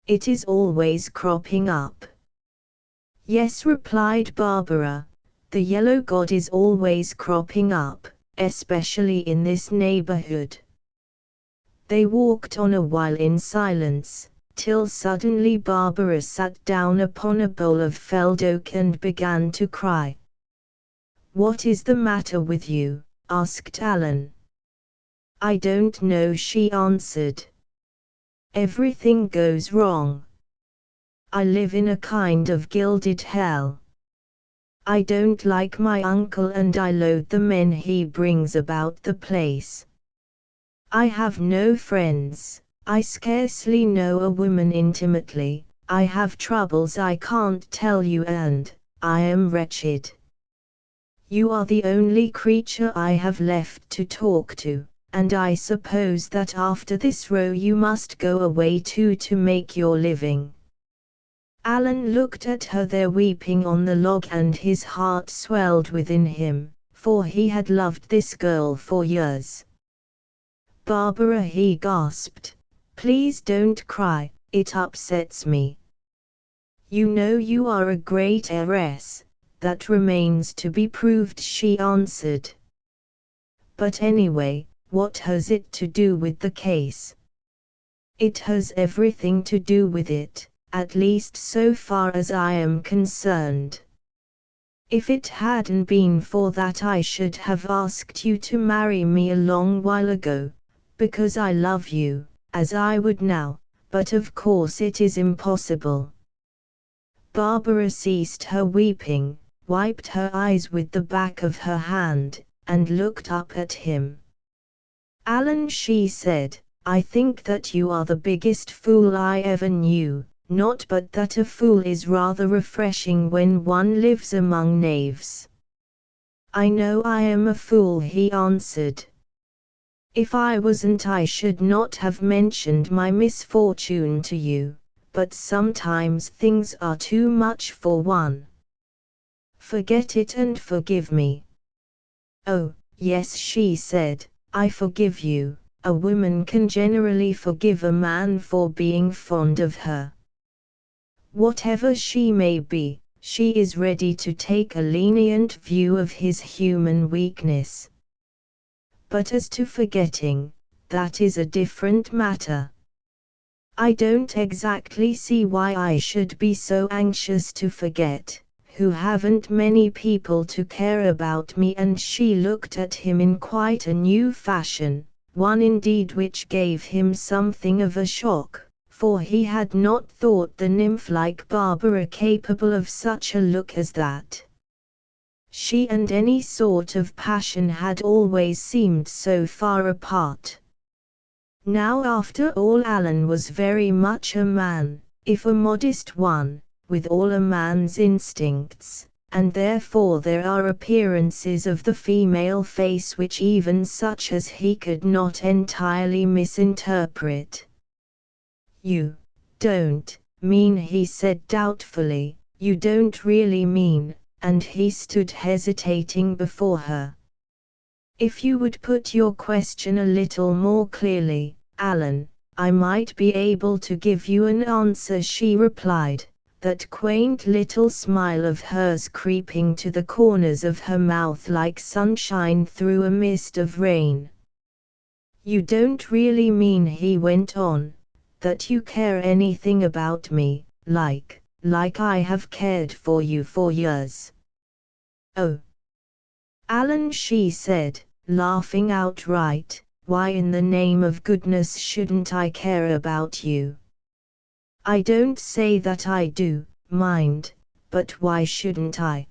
It is always cropping up." "Yes," replied Barbara, "the yellow god is always cropping up, especially in this neighborhood." They walked on a while in silence, till suddenly Barbara sat down upon a bowl of felled oak and began to cry. "What is the matter with you?" asked Alan. "I don't know," she answered. "Everything goes wrong. I live in a kind of gilded hell. I don't like my uncle and I loathe the men he brings about the place. I have no friends. I scarcely know a woman intimately. I have troubles I can't tell you and I am wretched. You are the only creature I have left to talk to, and I suppose that after this row you must go away too to make your living." Alan looked at her there weeping on the log and his heart swelled within him, for he had loved this girl for years. "Barbara," he gasped, "please don't cry, it upsets me. You know you are a great heiress." "That remains to be proved," she answered. "But anyway, what has it to do with the case?" "It has everything to do with it, at least so far as I am concerned. If it hadn't been for that I should have asked you to marry me a long while ago, because I love you, as I would now, but of course it is impossible." Barbara ceased her weeping, wiped her eyes with the back of her hand, and looked up at him. "Alan," she said, "I think that you are the biggest fool I ever knew, not but that a fool is rather refreshing when one lives among knaves." "I know I am a fool," he answered. "If I wasn't I should not have mentioned my misfortune to you, but sometimes things are too much for one. Forget it and forgive me." "Oh, yes," she said, "I forgive you. A woman can generally forgive a man for being fond of her. Whatever she may be, she is ready to take a lenient view of his human weakness. But as to forgetting, that is a different matter. I don't exactly see why I should be so anxious to forget, who haven't many people to care about me." And she looked at him in quite a new fashion, one indeed which gave him something of a shock, for he had not thought the nymph-like Barbara capable of such a look as that. She and any sort of passion had always seemed so far apart. Now after all Alan was very much a man, if a modest one, with all a man's instincts, and therefore there are appearances of the female face which even such as he could not entirely misinterpret. "You don't mean," he said doubtfully, "you don't really mean," and he stood hesitating before her. "If you would put your question a little more clearly, Alan, I might be able to give you an answer," she replied, that quaint little smile of hers creeping to the corners of her mouth like sunshine through a mist of rain. "You don't really mean," he went on, "that you care anything about me, like I have cared for you for years?" "Oh, Alan," she said, laughing outright, "why in the name of goodness shouldn't I care about you? I don't say that I do, mind, but why shouldn't I?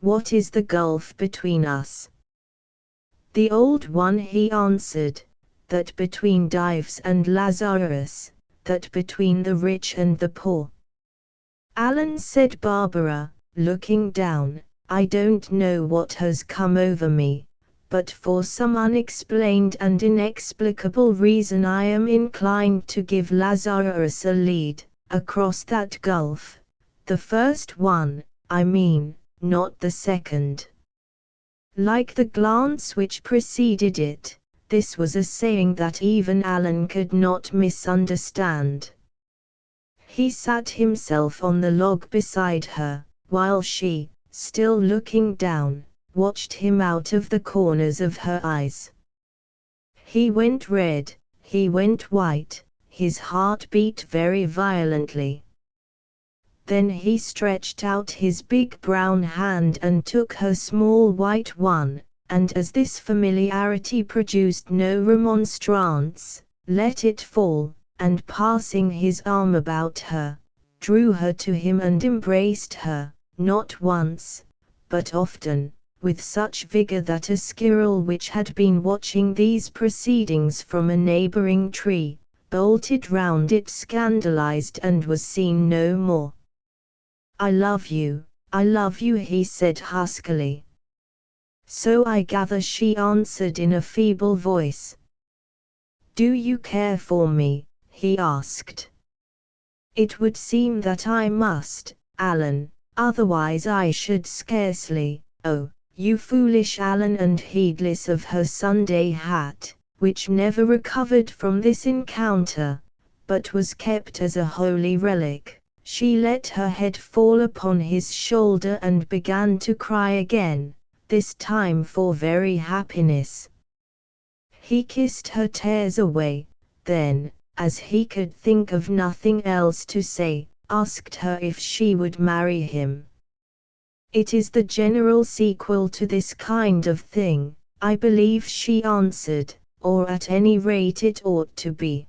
What is the gulf between us?" "The old one," he answered, "that between Dives and Lazarus, that between the rich and the poor." "Alan," said Barbara, looking down, "I don't know what has come over me, but for some unexplained and inexplicable reason I am inclined to give Lazarus a lead, across that gulf. The first one, I mean, not the second." Like the glance which preceded it, this was a saying that even Alan could not misunderstand. He sat himself on the log beside her, while she, still looking down, watched him out of the corners of her eyes. He went red, he went white, his heart beat very violently. Then he stretched out his big brown hand and took her small white one, and as this familiarity produced no remonstrance, let it fall, and passing his arm about her, drew her to him and embraced her, not once, but often, with such vigor that a squirrel which had been watching these proceedings from a neighboring tree, bolted round it scandalized and was seen no more. I love you," he said huskily. "So I gather," she answered in a feeble voice. "Do you care for me?" he asked. "It would seem that I must, Alan, otherwise I should scarcely." "Oh, you foolish Alan," and heedless of her Sunday hat, which never recovered from this encounter, but was kept as a holy relic, she let her head fall upon his shoulder and began to cry again, this time for very happiness. He kissed her tears away, then, as he could think of nothing else to say, asked her if she would marry him. "It is the general sequel to this kind of thing, I believe," she answered, "or at any rate it ought to be.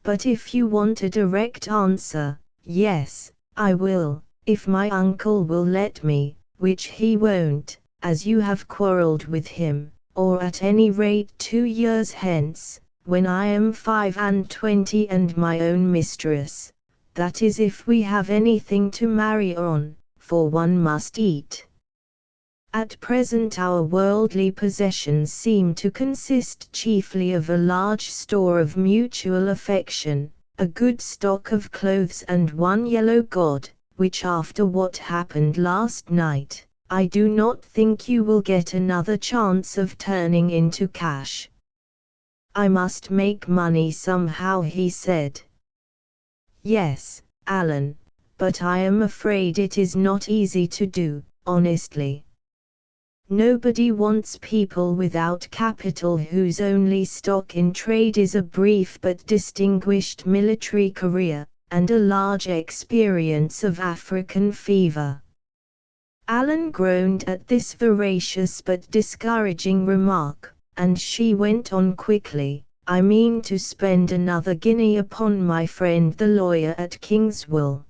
But if you want a direct answer, yes, I will, if my uncle will let me, which he won't, as you have quarrelled with him, or at any rate 2 years hence, when I am 25 and my own mistress, that is if we have anything to marry on, for one must eat. At present our worldly possessions seem to consist chiefly of a large store of mutual affection, a good stock of clothes and one yellow god, which after what happened last night, I do not think you will get another chance of turning into cash." "I must make money somehow," he said. "Yes, Alan, but I am afraid it is not easy to do, honestly. Nobody wants people without capital whose only stock in trade is a brief but distinguished military career, and a large experience of African fever." Alan groaned at this veracious but discouraging remark, and she went on quickly, "I mean to spend another guinea upon my friend the lawyer at Kingswell.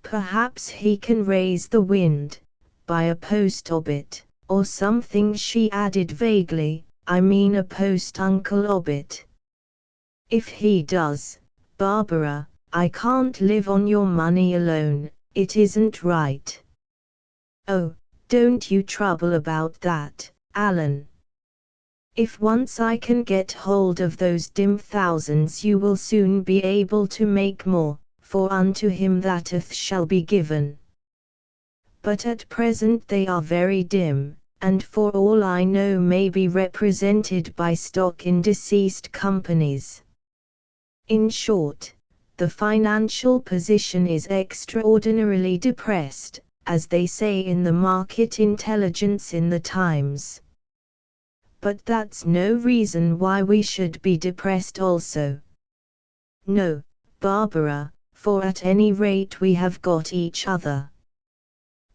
Perhaps he can raise the wind, by a post-obit, or something," she added vaguely, "I mean a post-uncle obit. If he does, Barbara, I can't live on your money alone, it isn't right." "Oh, don't you trouble about that, Alan. If once I can get hold of those dim thousands you will soon be able to make more, for unto him that hath shall be given. But at present they are very dim, and for all I know may be represented by stock in deceased companies. In short, the financial position is extraordinarily depressed, as they say in the market intelligence in the Times. But that's no reason why we should be depressed also. No, Barbara, for at any rate we have got each other.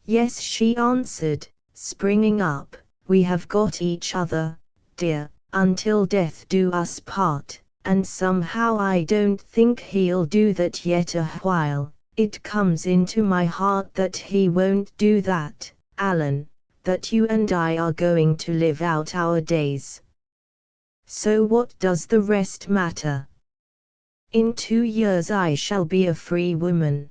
Yes, she answered, springing up, we have got each other, dear, until death do us part, and somehow I don't think he'll do that yet a while. It comes into my heart that he won't do that, Alan, that you and I are going to live out our days. So what does the rest matter? In 2 years I shall be a free woman.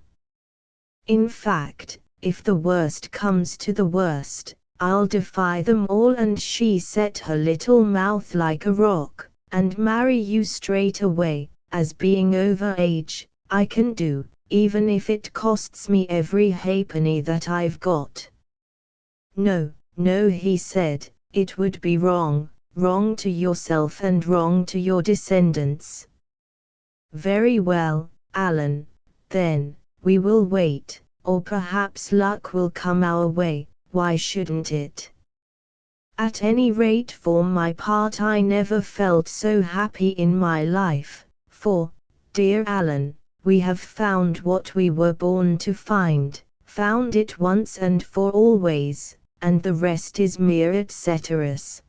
In fact, if the worst comes to the worst, I'll defy them all and she set her little mouth like a rock, and marry you straight away, as being over age, I can do, even if it costs me every halfpenny that I've got. No, no, he said, it would be wrong, wrong to yourself and wrong to your descendants. Very well, Alan, then, we will wait, or perhaps luck will come our way, why shouldn't it? At any rate for my part I never felt so happy in my life, for, dear Alan, we have found what we were born to find, found it once and for always, and the rest is mere et ceteras.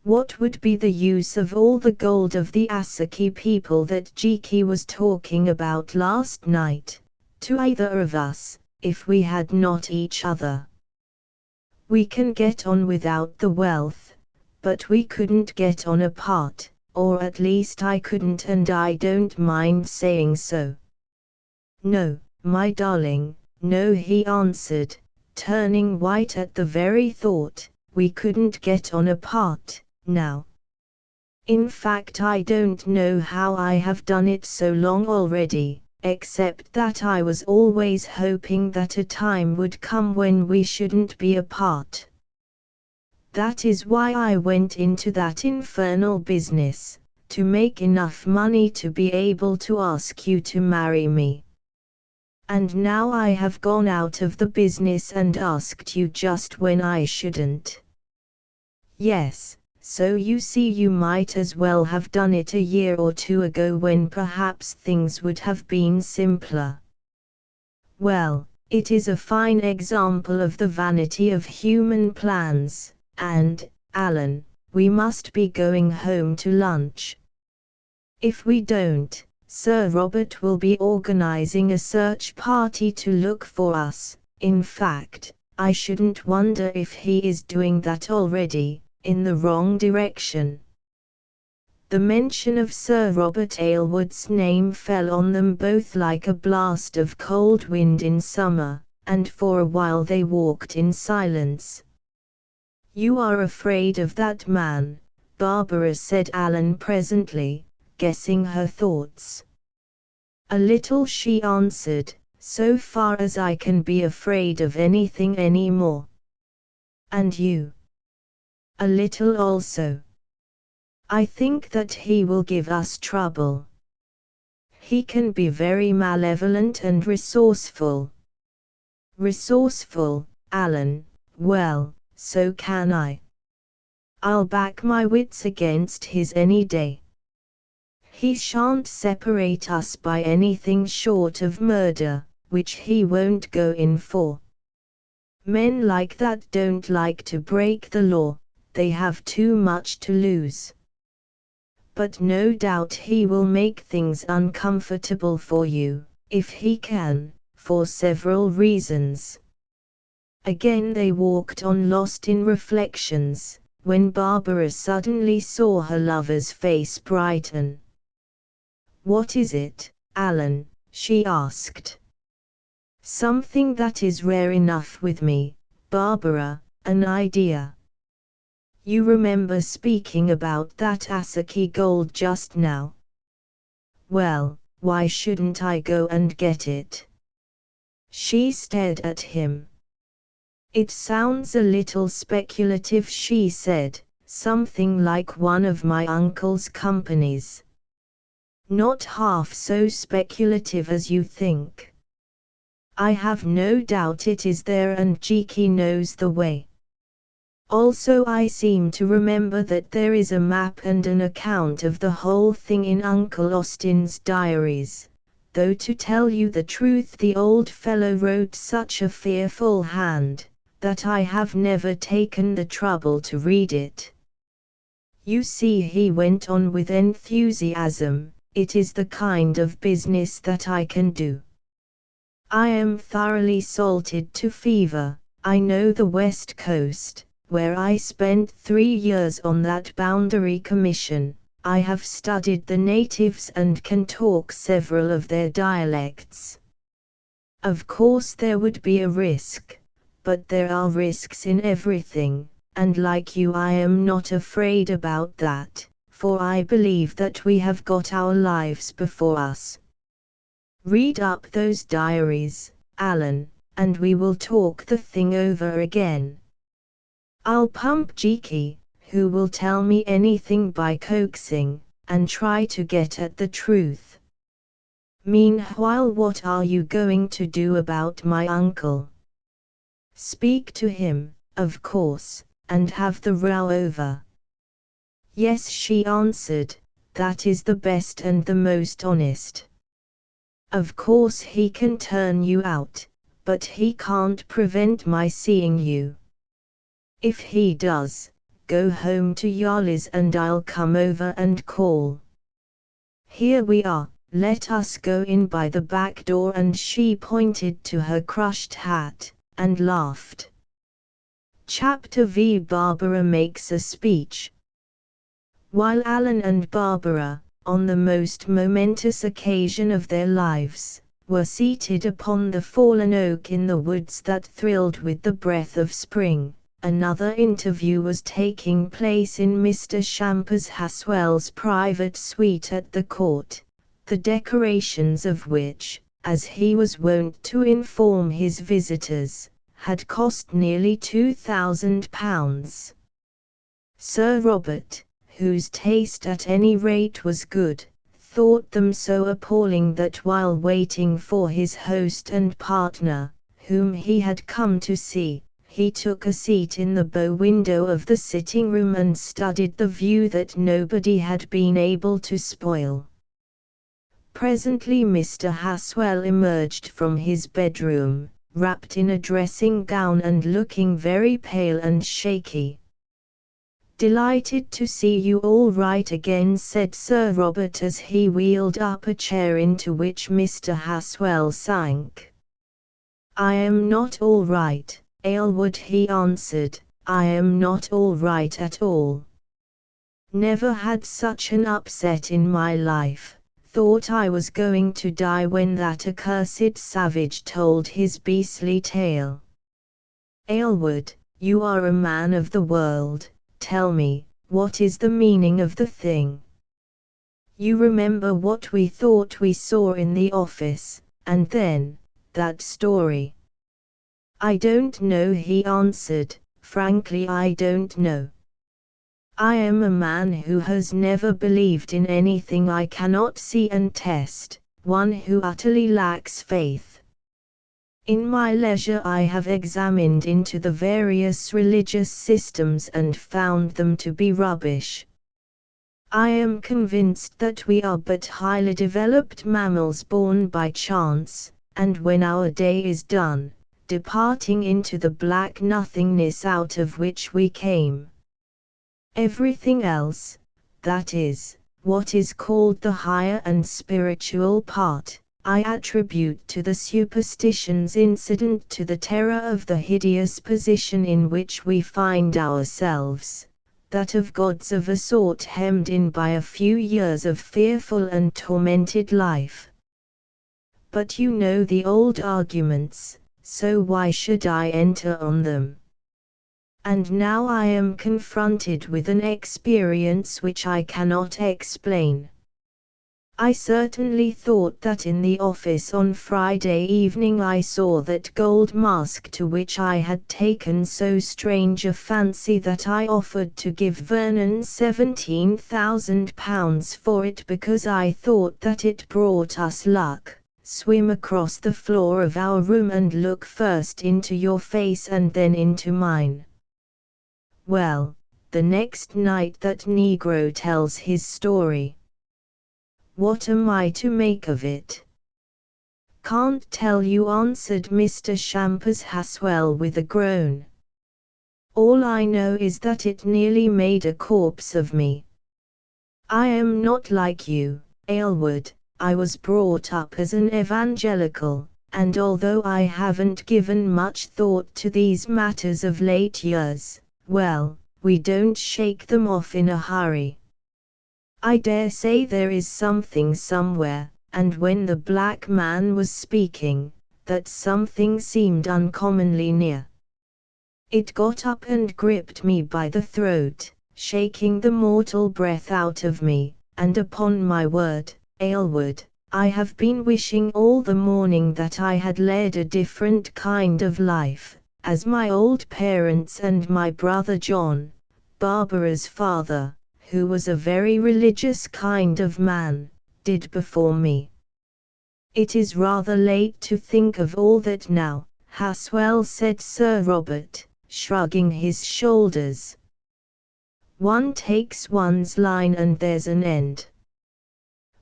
What would be the use of all the gold of the Asaki people that Jiki was talking about last night, to either of us, if we had not each other? We can get on without the wealth, but we couldn't get on apart, or at least I couldn't, and I don't mind saying so. No, my darling, no, he answered, turning white at the very thought, we couldn't get on apart, now. In fact I don't know how I have done it so long already, except that I was always hoping that a time would come when we shouldn't be apart. That is why I went into that infernal business, to make enough money to be able to ask you to marry me. And now I have gone out of the business and asked you just when I shouldn't. Yes, so you see you might as well have done it a year or two ago when perhaps things would have been simpler. Well, it is a fine example of the vanity of human plans, and, Alan, we must be going home to lunch. If we don't, Sir Robert will be organizing a search party to look for us. In fact, I shouldn't wonder if he is doing that already, in the wrong direction. The mention of Sir Robert Aylward's name fell on them both like a blast of cold wind in summer, and for a while they walked in silence. You are afraid of that man, Barbara, said Alan presently, guessing her thoughts. A little, she answered, so far as I can be afraid of anything any more. And you? A little also. I think that he will give us trouble. He can be very malevolent and resourceful. Resourceful, Alan, well, so can I. I'll back my wits against his any day. He shan't separate us by anything short of murder, which he won't go in for. Men like that don't like to break the law, they have too much to lose. But no doubt he will make things uncomfortable for you, if he can, for several reasons. Again they walked on lost in reflections, when Barbara suddenly saw her lover's face brighten. What is it, Alan? She asked. Something that is rare enough with me, Barbara, an idea. You remember speaking about that Asaki gold just now? Well, why shouldn't I go and get it? She stared at him. It sounds a little speculative, she said, something like one of my uncle's companies. not half so speculative as you think. I have no doubt it is there and Jiki knows the way. Also I seem to remember that there is a map and an account of the whole thing in Uncle Austin's diaries, though to tell you the truth the old fellow wrote such a fearful hand, that I have never taken the trouble to read it. You see, he went on with enthusiasm, it is the kind of business that I can do. I am thoroughly salted to fever. I know the West Coast, where I spent 3 years on that boundary commission. I have studied the natives and can talk several of their dialects. Of course there would be a risk, but there are risks in everything, and like you I am not afraid about that, for I believe that we have got our lives before us. Read up those diaries, Alan, and we will talk the thing over again. I'll pump Jiki, who will tell me anything by coaxing, and try to get at the truth. Meanwhile, what are you going to do about my uncle? Speak to him, of course, and have the row over. Yes, she answered, that is the best and the most honest. Of course he can turn you out, but he can't prevent my seeing you. If he does, go home to Yarly's and I'll come over and call. Here we are, let us go in by the back door, and she pointed to her crushed hat, and laughed. Chapter V. Barbara makes a speech. While Alan and Barbara, on the most momentous occasion of their lives, were seated upon the fallen oak in the woods that thrilled with the breath of spring, another interview was taking place in Mr. Champers Haswell's private suite at the court, the decorations of which, as he was wont to inform his visitors, had cost nearly £2,000. Sir Robert, whose taste at any rate was good, thought them so appalling that while waiting for his host and partner, whom he had come to see, he took a seat in the bow window of the sitting room and studied the view that nobody had been able to spoil. Presently Mr. Haswell emerged from his bedroom, wrapped in a dressing gown and looking very pale and shaky. "Delighted to see you all right again," said Sir Robert as he wheeled up a chair into which Mr. Haswell sank. "I am not all right, Aylward," he answered, "I am not all right at all. Never had such an upset in my life, thought I was going to die when that accursed savage told his beastly tale. Aylward, you are a man of the world. Tell me, what is the meaning of the thing? You remember what we thought we saw in the office, and then, that story." "I don't know," he answered, "frankly I don't know. I am a man who has never believed in anything I cannot see and test, one who utterly lacks faith. In my leisure I have examined into the various religious systems and found them to be rubbish. I am convinced that we are but highly developed mammals born by chance, and when our day is done, departing into the black nothingness out of which we came. Everything else, that is, what is called the higher and spiritual part, I attribute to the superstitions incident to the terror of the hideous position in which we find ourselves, that of gods of a sort hemmed in by a few years of fearful and tormented life. But you know the old arguments, so why should I enter on them? And now I am confronted with an experience which I cannot explain. I certainly thought that in the office on Friday evening I saw that gold mask to which I had taken so strange a fancy that I offered to give Vernon £17,000 for it because I thought that it brought us luck. Swim across the floor of our room and look first into your face and then into mine. Well, the next night that Negro tells his story. What am I to make of it? Can't tell you, answered Mr. Shampers Haswell with a groan. All I know is that it nearly made a corpse of me. I am not like you, Aylward. I was brought up as an evangelical, and although I haven't given much thought to these matters of late years, well, we don't shake them off in a hurry. I dare say there is something somewhere, and when the black man was speaking, that something seemed uncommonly near. It got up and gripped me by the throat, shaking the mortal breath out of me, and upon my word, Aylward, I have been wishing all the morning that I had led a different kind of life, as my old parents and my brother John, Barbara's father, who was a very religious kind of man, did before me. It is rather late to think of all that now, Haswell, said Sir Robert, shrugging his shoulders. One takes one's line and there's an end.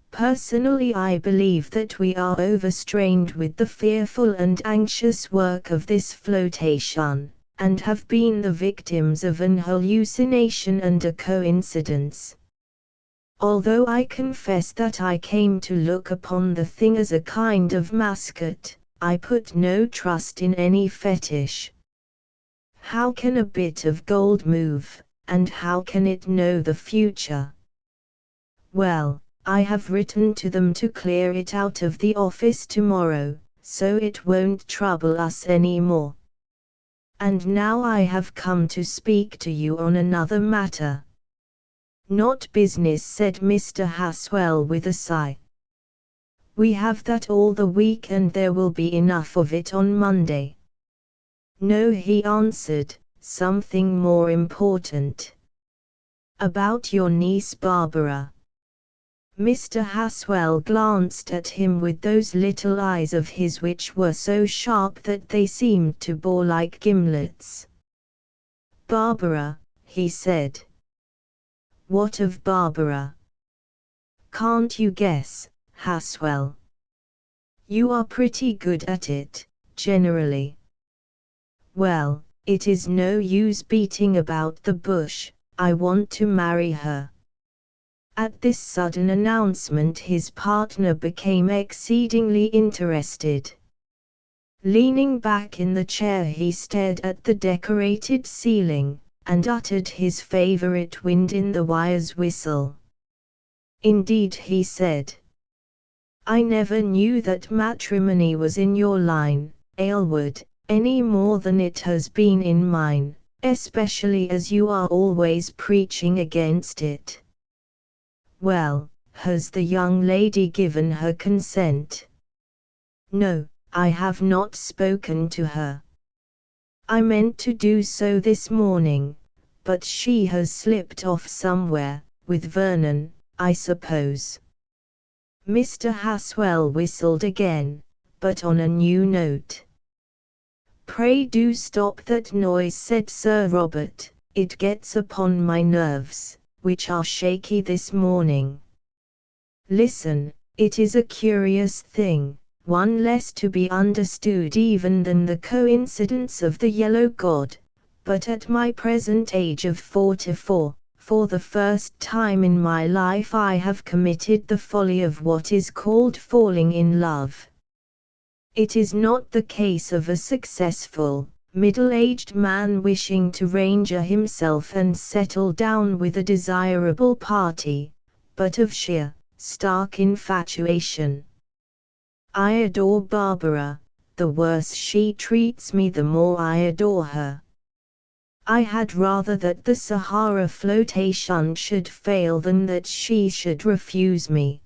Personally, I believe that we are overstrained with the fearful and anxious work of this flotation, and have been the victims of an hallucination and a coincidence. Although I confess that I came to look upon the thing as a kind of mascot, I put no trust in any fetish. How can a bit of gold move, and how can it know the future? Well, I have written to them to clear it out of the office tomorrow, so it won't trouble us any more. And now I have come to speak to you on another matter. Not business, said Mr. Haswell with a sigh. We have that all the week and there will be enough of it on Monday. No, he answered, something more important. About your niece Barbara. Mr. Haswell glanced at him with those little eyes of his which were so sharp that they seemed to bore like gimlets. Barbara, he said. What of Barbara? Can't you guess, Haswell? You are pretty good at it, generally. Well, it is no use beating about the bush, I want to marry her. At this sudden announcement his partner became exceedingly interested. Leaning back in the chair he stared at the decorated ceiling, and uttered his favorite wind-in-the-wires whistle. Indeed, he said. I never knew that matrimony was in your line, Aylward, any more than it has been in mine, especially as you are always preaching against it. Well, has the young lady given her consent? No, I have not spoken to her. I meant to do so this morning, but she has slipped off somewhere, with Vernon, I suppose. Mr. Haswell whistled again, but on a new note. Pray do stop that noise, said Sir Robert, it gets upon my nerves, which are shaky this morning. Listen, it is a curious thing, one less to be understood even than the coincidence of the yellow god, but at my present age of 44, for the first time in my life I have committed the folly of what is called falling in love. It is not the case of a successful, middle-aged man wishing to ranger himself and settle down with a desirable party, but of sheer, stark infatuation. I adore Barbara, the worse she treats me the more I adore her. I had rather that the Sahara flotation should fail than that she should refuse me.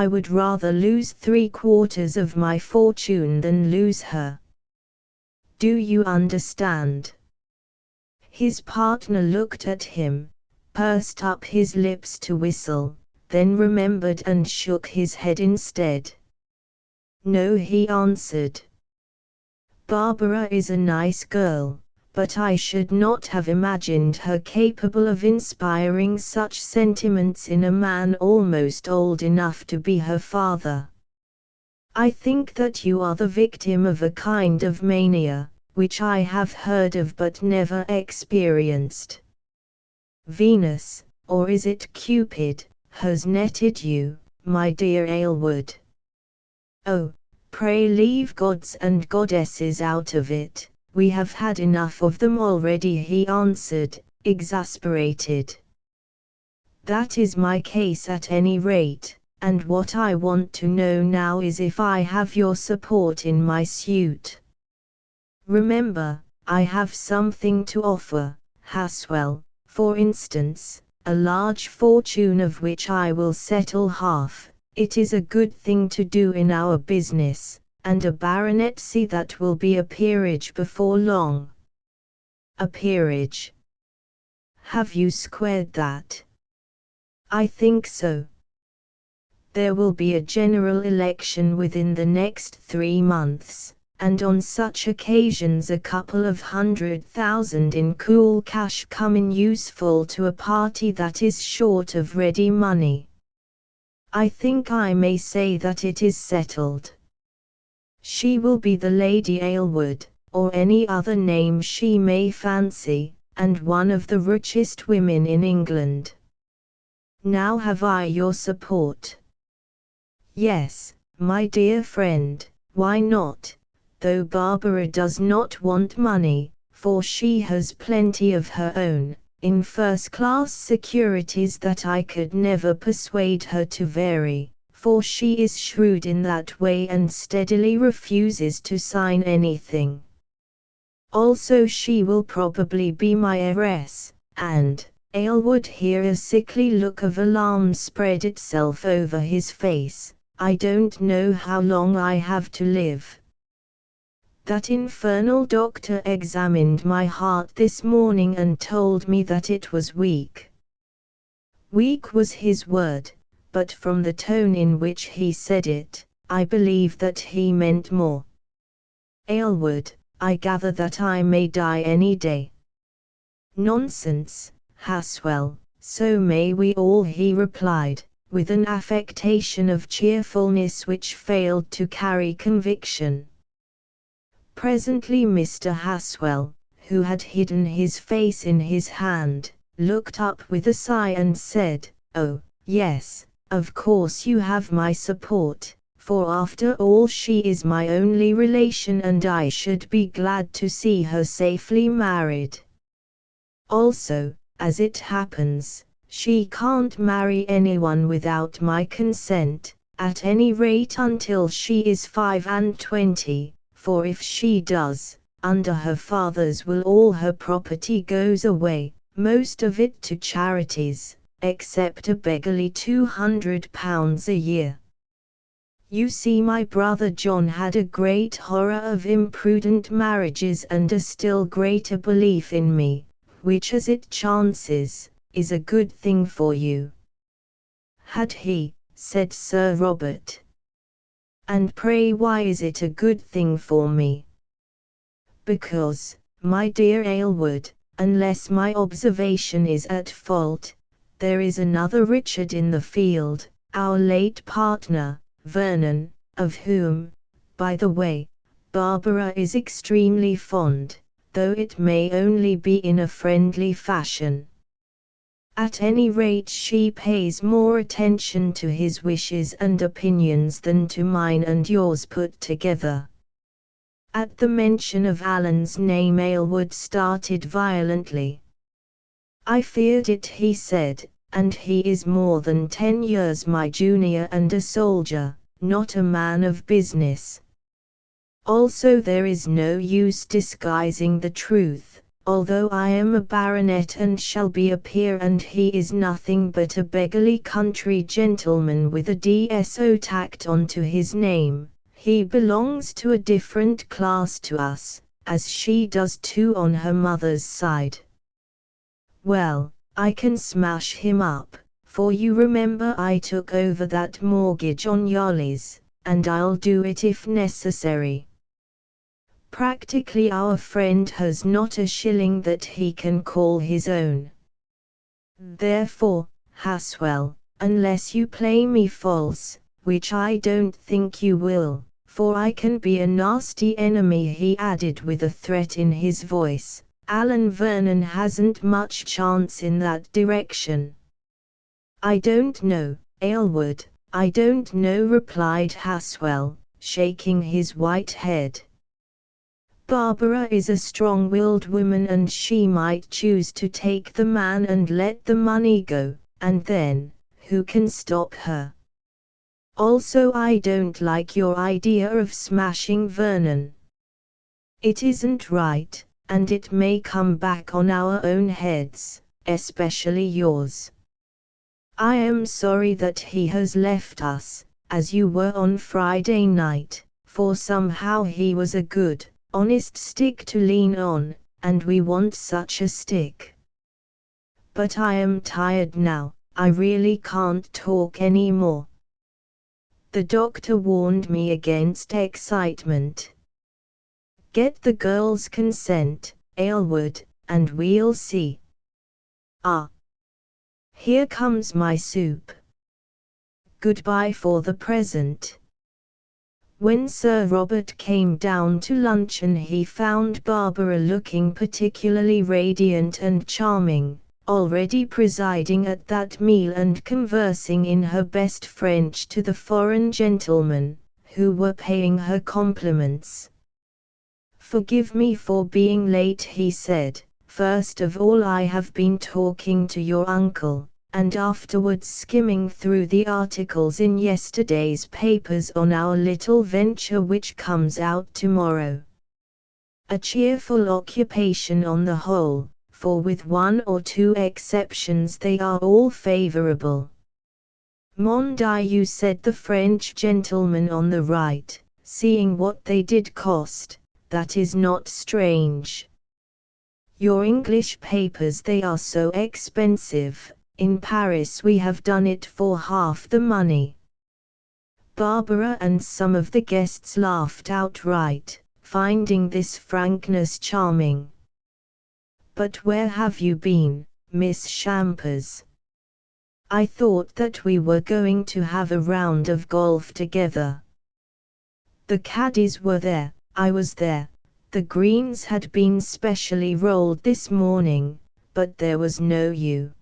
I would rather lose 3/4 of my fortune than lose her. Do you understand? His partner looked at him, pursed up his lips to whistle, then remembered and shook his head instead. No, he answered. Barbara is a nice girl, but I should not have imagined her capable of inspiring such sentiments in a man almost old enough to be her father. I think that you are the victim of a kind of mania, which I have heard of but never experienced. Venus, or is it Cupid, has netted you, my dear Aylward. Oh, pray leave gods and goddesses out of it, we have had enough of them already, he answered, exasperated. That is my case at any rate, and what I want to know now is if I have your support in my suit. Remember, I have something to offer, Haswell, for instance, a large fortune of which I will settle half. It is a good thing to do in our business, and a baronetcy that will be a peerage before long. A peerage. Have you squared that? I think so. There will be a general election within the next 3 months, and on such occasions a couple of 100,000 in cool cash come in useful to a party that is short of ready money. I think I may say that it is settled. She will be the Lady Aylward, or any other name she may fancy, and one of the richest women in England. Now have I your support? Yes, my dear friend, why not? Though Barbara does not want money, for she has plenty of her own, in first-class securities that I could never persuade her to vary, for she is shrewd in that way and steadily refuses to sign anything. Also she will probably be my heiress, and, Aylward here a sickly look of alarm spread itself over his face, I don't know how long I have to live. That infernal doctor examined my heart this morning and told me that it was weak. Weak was his word, but from the tone in which he said it, I believe that he meant more. Aylward, I gather that I may die any day. Nonsense, Haswell, so may we all, he replied, with an affectation of cheerfulness which failed to carry conviction. Presently Mr. Haswell, who had hidden his face in his hand, looked up with a sigh and said, "Oh, yes, of course you have my support, for after all she is my only relation and I should be glad to see her safely married. Also, as it happens, she can't marry anyone without my consent, at any rate until she is 25. For if she does, under her father's will all her property goes away, most of it to charities, except a beggarly £200 a year. You see, my brother John had a great horror of imprudent marriages and a still greater belief in me, which as it chances, is a good thing for you." "Had he?" said Sir Robert. "And pray why is it a good thing for me?" "Because, my dear Aylward, unless my observation is at fault, there is another Richard in the field, our late partner, Vernon, of whom, by the way, Barbara is extremely fond, though it may only be in a friendly fashion. At any rate she pays more attention to his wishes and opinions than to mine and yours put together." At the mention of Alan's name Aylward started violently. "I feared it," he said, "and he is more than 10 years my junior and a soldier, not a man of business. Also there is no use disguising the truth, although I am a baronet and shall be a peer, and he is nothing but a beggarly country gentleman with a DSO tacked onto his name, he belongs to a different class to us, as she does too on her mother's side. Well, I can smash him up, for you remember I took over that mortgage on Yarley's, and I'll do it if necessary. Practically our friend has not a shilling that he can call his own. Therefore, Haswell, unless you play me false, which I don't think you will, for I can be a nasty enemy, he added with a threat in his voice, Alan Vernon hasn't much chance in that direction. I don't know, Aylward, I don't know, replied Haswell, shaking his white head. Barbara is a strong-willed woman, and she might choose to take the man and let the money go, and then, who can stop her? Also, I don't like your idea of smashing Vernon. It isn't right, and it may come back on our own heads, especially yours. I am sorry that he has left us, as you were on Friday night, for somehow he was a good, honest stick to lean on, and we want such a stick. But I am tired now, I really can't talk any more. The doctor warned me against excitement. Get the girl's consent, Aylward, and we'll see. Ah! Here comes my soup. Goodbye for the present. When Sir Robert came down to luncheon, he found Barbara looking particularly radiant and charming, already presiding at that meal and conversing in her best French to the foreign gentlemen, who were paying her compliments. "Forgive me for being late," he said. "First of all, I have been talking to your uncle, and afterwards skimming through the articles in yesterday's papers on our little venture which comes out tomorrow. A cheerful occupation on the whole, for with one or two exceptions they are all favorable." "Mon Dieu," said the French gentleman on the right, "seeing what they did cost, that is not strange. Your English papers, they are so expensive. In Paris we have done it for half the money." Barbara and some of the guests laughed outright, finding this frankness charming. "But where have you been, Miss Champers? I thought that we were going to have a round of golf together." "The caddies were there, I was there. The greens had been specially rolled this morning, but there was no you."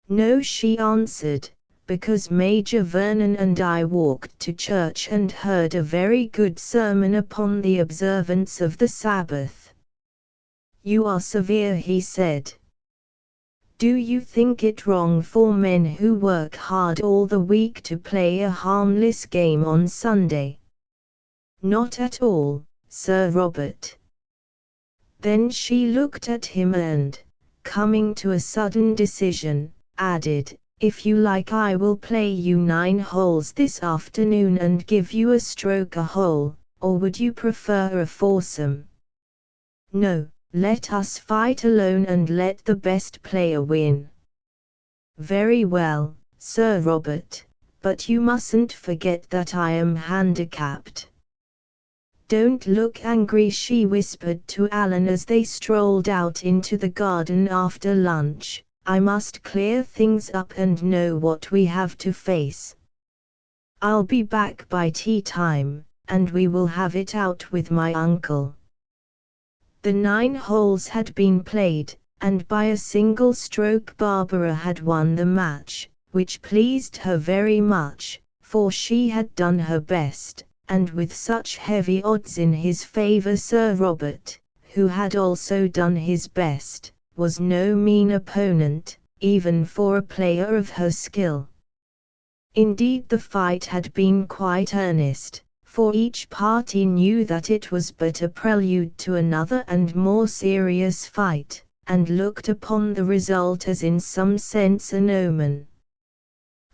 "No," she answered, "because Major Vernon and I walked to church and heard a very good sermon upon the observance of the Sabbath." "You are severe," he said. "Do you think it wrong for men who work hard all the week to play a harmless game on Sunday?" "Not at all, Sir Robert." Then she looked at him and, coming to a sudden decision, added, "If you like, I will play you 9 holes this afternoon and give you a stroke a hole, or would you prefer a foursome?" "No, let us fight alone and let the best player win." "Very well, Sir Robert, but you mustn't forget that I am handicapped." "Don't look angry," she whispered to Alan as they strolled out into the garden after lunch. "I must clear things up and know what we have to face. I'll be back by tea time, and we will have it out with my uncle." The 9 holes had been played, and by a single stroke Barbara had won the match, which pleased her very much, for she had done her best, and with such heavy odds in his favor, Sir Robert, who had also done his best, was no mean opponent, even for a player of her skill. Indeed, the fight had been quite earnest, for each party knew that it was but a prelude to another and more serious fight, and looked upon the result as in some sense an omen.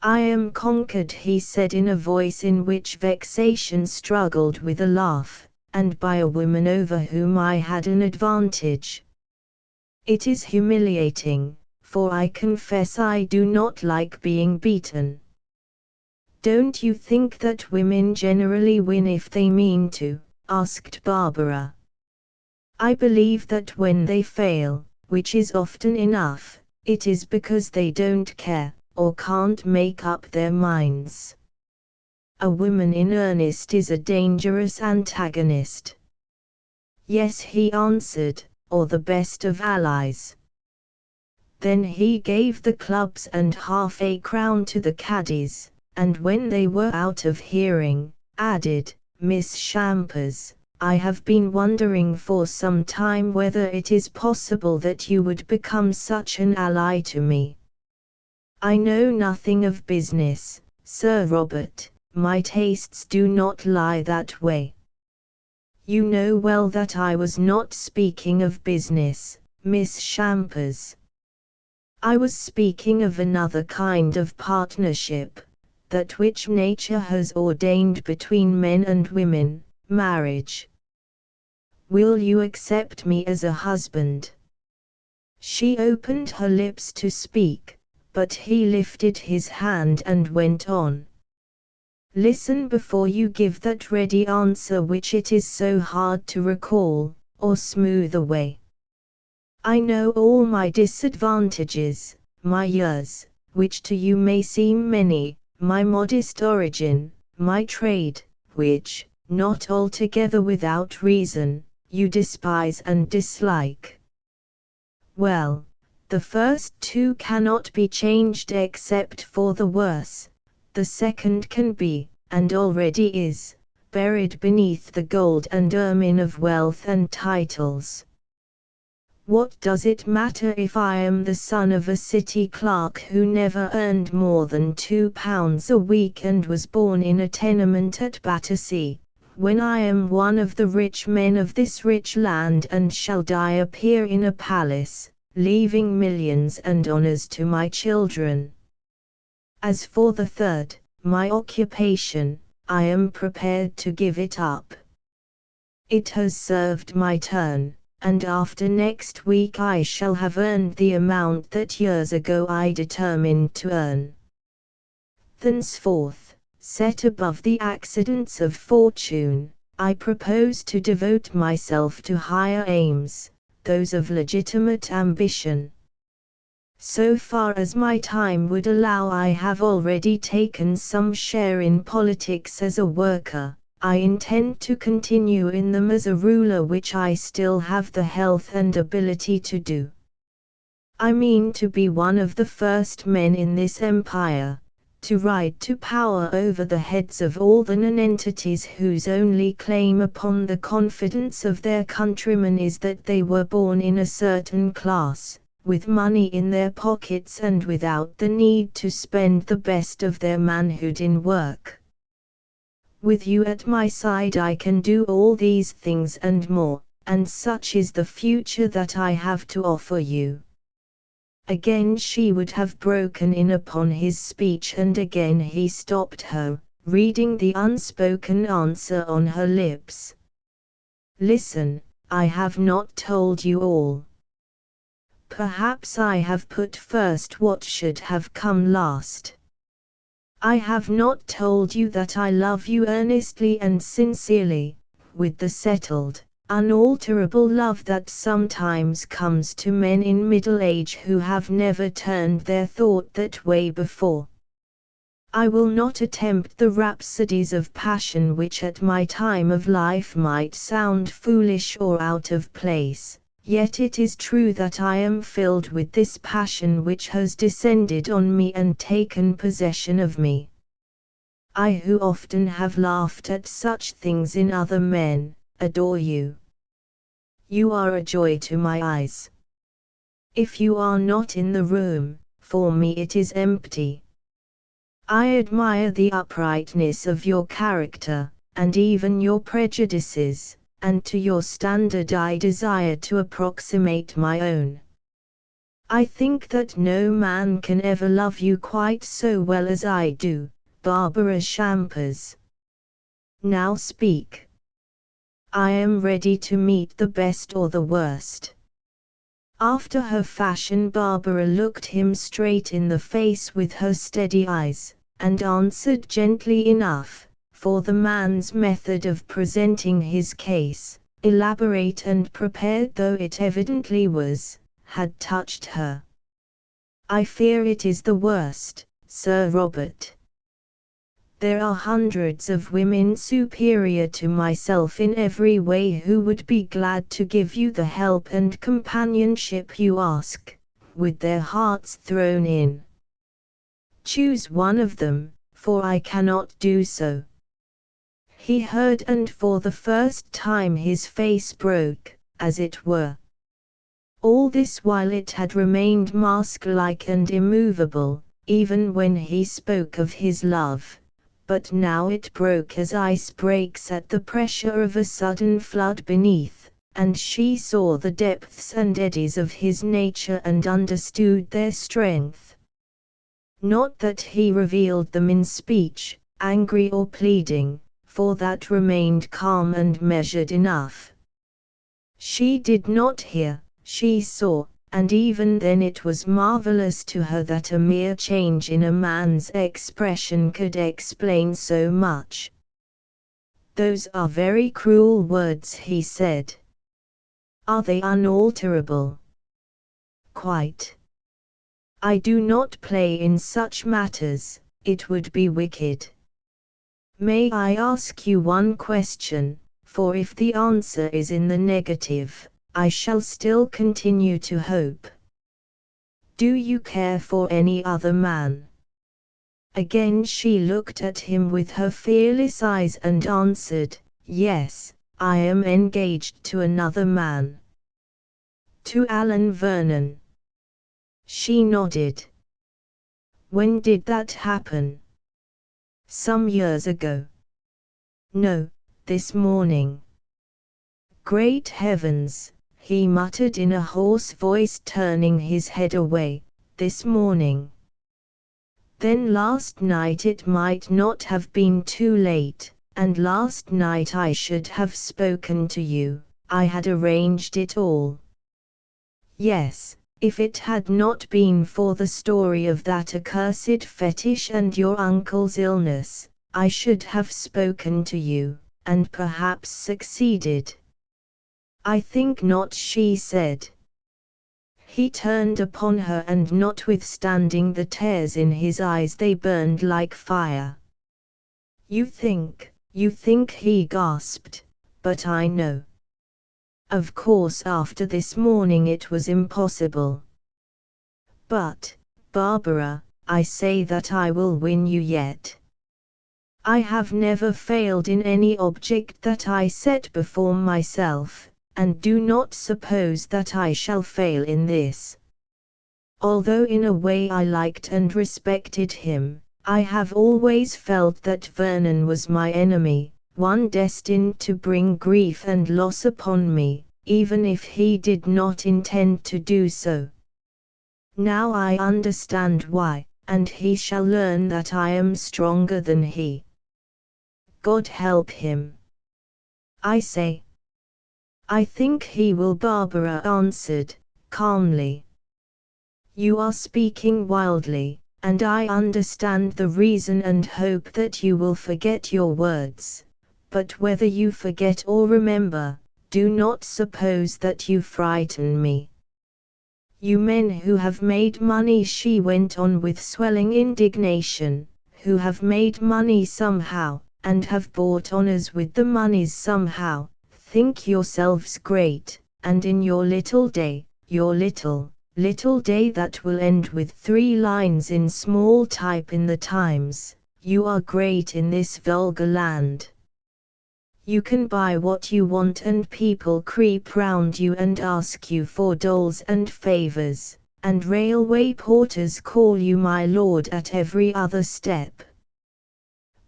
"I am conquered," he said in a voice in which vexation struggled with a laugh, "and by a woman over whom I had an advantage. It is humiliating, for I confess I do not like being beaten." "Don't you think that women generally win if they mean to?" asked Barbara. "I believe that when they fail, which is often enough, it is because they don't care, or can't make up their minds. A woman in earnest is a dangerous antagonist." "Yes," he answered, "or the best of allies." Then he gave the clubs and half a crown to the caddies, and when they were out of hearing, added, "Miss Champers, I have been wondering for some time whether it is possible that you would become such an ally to me. I know nothing of business, Sir Robert, my tastes do not lie that way." "You know well that I was not speaking of business, Miss Champers. I was speaking of another kind of partnership, that which nature has ordained between men and women, marriage. Will you accept me as a husband?" She opened her lips to speak, but he lifted his hand and went on. "Listen before you give that ready answer which it is so hard to recall, or smooth away. I know all my disadvantages, my years, which to you may seem many, my modest origin, my trade, which, not altogether without reason, you despise and dislike. Well, the first two cannot be changed except for the worse, the second can be, and already is, buried beneath the gold and ermine of wealth and titles. What does it matter if I am the son of a city clerk who never earned more than £2 a week and was born in a tenement at Battersea, when I am one of the rich men of this rich land and shall die a peer in a palace, leaving millions and honours to my children? As for the third, my occupation, I am prepared to give it up. It has served my turn, and after next week I shall have earned the amount that years ago I determined to earn. Thenceforth, set above the accidents of fortune, I propose to devote myself to higher aims, those of legitimate ambition. So far as my time would allow, I have already taken some share in politics as a worker. I intend to continue in them as a ruler, which I still have the health and ability to do. I mean to be one of the first men in this empire, to ride to power over the heads of all the nonentities whose only claim upon the confidence of their countrymen is that they were born in a certain class, with money in their pockets and without the need to spend the best of their manhood in work. With you at my side I can do all these things and more, and such is the future that I have to offer you." Again she would have broken in upon his speech, and again he stopped her, reading the unspoken answer on her lips. "Listen, I have not told you all. Perhaps I have put first what should have come last. I have not told you that I love you earnestly and sincerely, with the settled, unalterable love that sometimes comes to men in middle age who have never turned their thought that way before. I will not attempt the rhapsodies of passion which at my time of life might sound foolish or out of place. Yet it is true that I am filled with this passion which has descended on me and taken possession of me. I, who often have laughed at such things in other men, adore you. You are a joy to my eyes. If you are not in the room, for me it is empty. I admire the uprightness of your character, and even your prejudices, and to your standard I desire to approximate my own. I think that no man can ever love you quite so well as I do, Barbara Champers. Now speak. I am ready to meet the best or the worst. After her fashion, Barbara looked him straight in the face with her steady eyes, and answered gently enough, for the man's method of presenting his case, elaborate and prepared though it evidently was, had touched her. I fear it is the worst, Sir Robert. There are hundreds of women superior to myself in every way who would be glad to give you the help and companionship you ask, with their hearts thrown in. Choose one of them, for I cannot do so. He heard, and for the first time his face broke, as it were. All this while it had remained mask-like and immovable, even when he spoke of his love. But now it broke as ice breaks at the pressure of a sudden flood beneath, and she saw the depths and eddies of his nature and understood their strength. Not that he revealed them in speech, angry or pleading, for that remained calm and measured enough. She did not hear, she saw, and even then it was marvelous to her that a mere change in a man's expression could explain so much. Those are very cruel words, he said. Are they unalterable? Quite. I do not play in such matters, it would be wicked. May I ask you one question, for if the answer is in the negative, I shall still continue to hope. Do you care for any other man? Again she looked at him with her fearless eyes and answered, yes, I am engaged to another man. To Alan Vernon. She nodded. When did that happen? Some years ago. No, this morning. Great heavens, he muttered in a hoarse voice, turning his head away, this morning. Then last night it might not have been too late, and last night I should have spoken to you, I had arranged it all. Yes, if it had not been for the story of that accursed fetish and your uncle's illness, I should have spoken to you, and perhaps succeeded. I think not, she said. He turned upon her, and notwithstanding the tears in his eyes, they burned like fire. You think, he gasped, but I know. Of course after this morning it was impossible. But, Barbara, I say that I will win you yet. I have never failed in any object that I set before myself, and do not suppose that I shall fail in this. Although in a way I liked and respected him, I have always felt that Vernon was my enemy, one destined to bring grief and loss upon me, even if he did not intend to do so. Now I understand why, and he shall learn that I am stronger than he. God help him. I say. I think he will, Barbara answered, calmly. You are speaking wildly, and I understand the reason and hope that you will forget your words, but whether you forget or remember, do not suppose that you frighten me. You men who have made money, she went on with swelling indignation, who have made money somehow, and have bought honors with the monies somehow, think yourselves great, and in your little day, your little day that will end with 3 lines in small type in the Times, you are great in this vulgar land. You can buy what you want, and people creep round you and ask you for doles and favors, and railway porters call you my lord at every other step.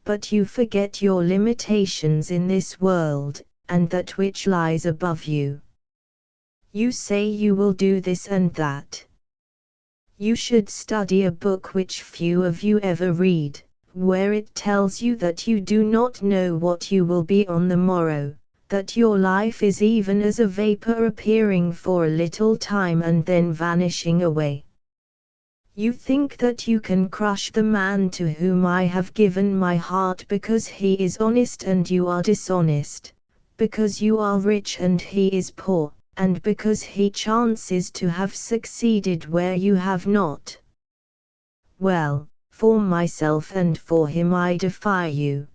but you forget your limitations in this world, and that which lies above you. You say you will do this and that. You should study a book which few of you ever read, where it tells you that you do not know what you will be on the morrow, that your life is even as a vapor appearing for a little time and then vanishing away. You think that you can crush the man to whom I have given my heart because he is honest and you are dishonest, because you are rich and he is poor, and because he chances to have succeeded where you have not. Well, for myself and for him I defy you.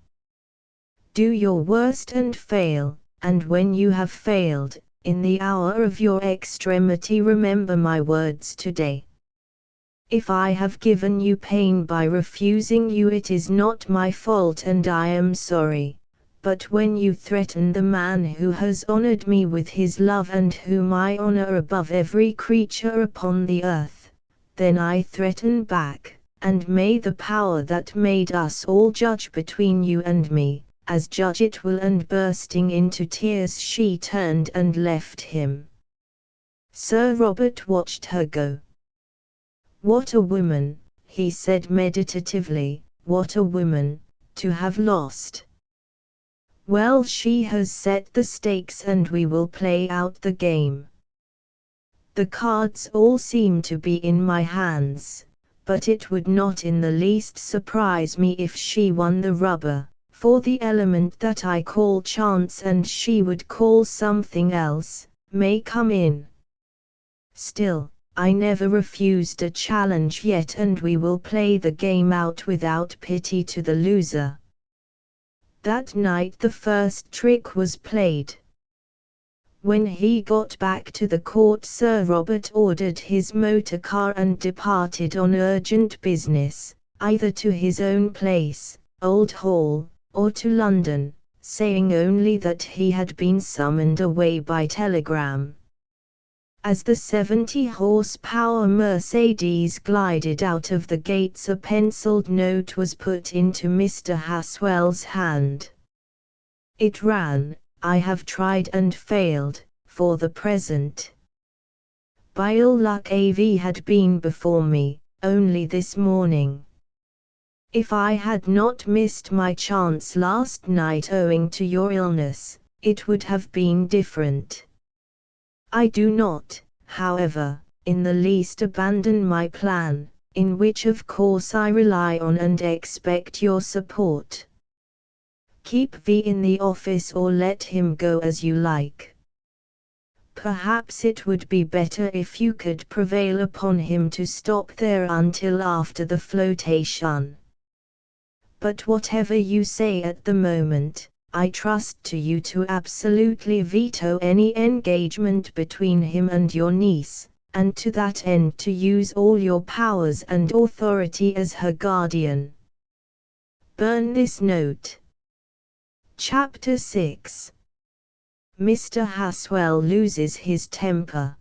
Do your worst and fail, and when you have failed, in the hour of your extremity remember my words today. If I have given you pain by refusing you, it is not my fault and I am sorry. But when you threaten the man who has honored me with his love and whom I honor above every creature upon the earth, then I threaten back, and may the power that made us all judge between you and me, as judge it will. And bursting into tears she turned and left him. Sir Robert watched her go. What a woman, he said meditatively, what a woman, to have lost. Well, she has set the stakes and we will play out the game. The cards all seem to be in my hands, but it would not in the least surprise me if she won the rubber, for the element that I call chance and she would call something else, may come in. Still, I never refused a challenge yet and we will play the game out without pity to the loser. That night the first trick was played. When he got back to the court, Sir Robert ordered his motor car and departed on urgent business, either to his own place, Old Hall, or to London, saying only that he had been summoned away by telegram. As the 70-horsepower Mercedes glided out of the gates, a penciled note was put into Mr. Haswell's hand. It ran, I have tried and failed, for the present. By ill luck AV had been before me, only this morning. If I had not missed my chance last night owing to your illness, it would have been different. I do not, however, in the least abandon my plan, in which of course I rely on and expect your support. Keep V in the office or let him go as you like. Perhaps it would be better if you could prevail upon him to stop there until after the flotation. But whatever you say at the moment, I trust to you to absolutely veto any engagement between him and your niece, and to that end to use all your powers and authority as her guardian. Burn this note. Chapter 6. Mr. Haswell loses his temper.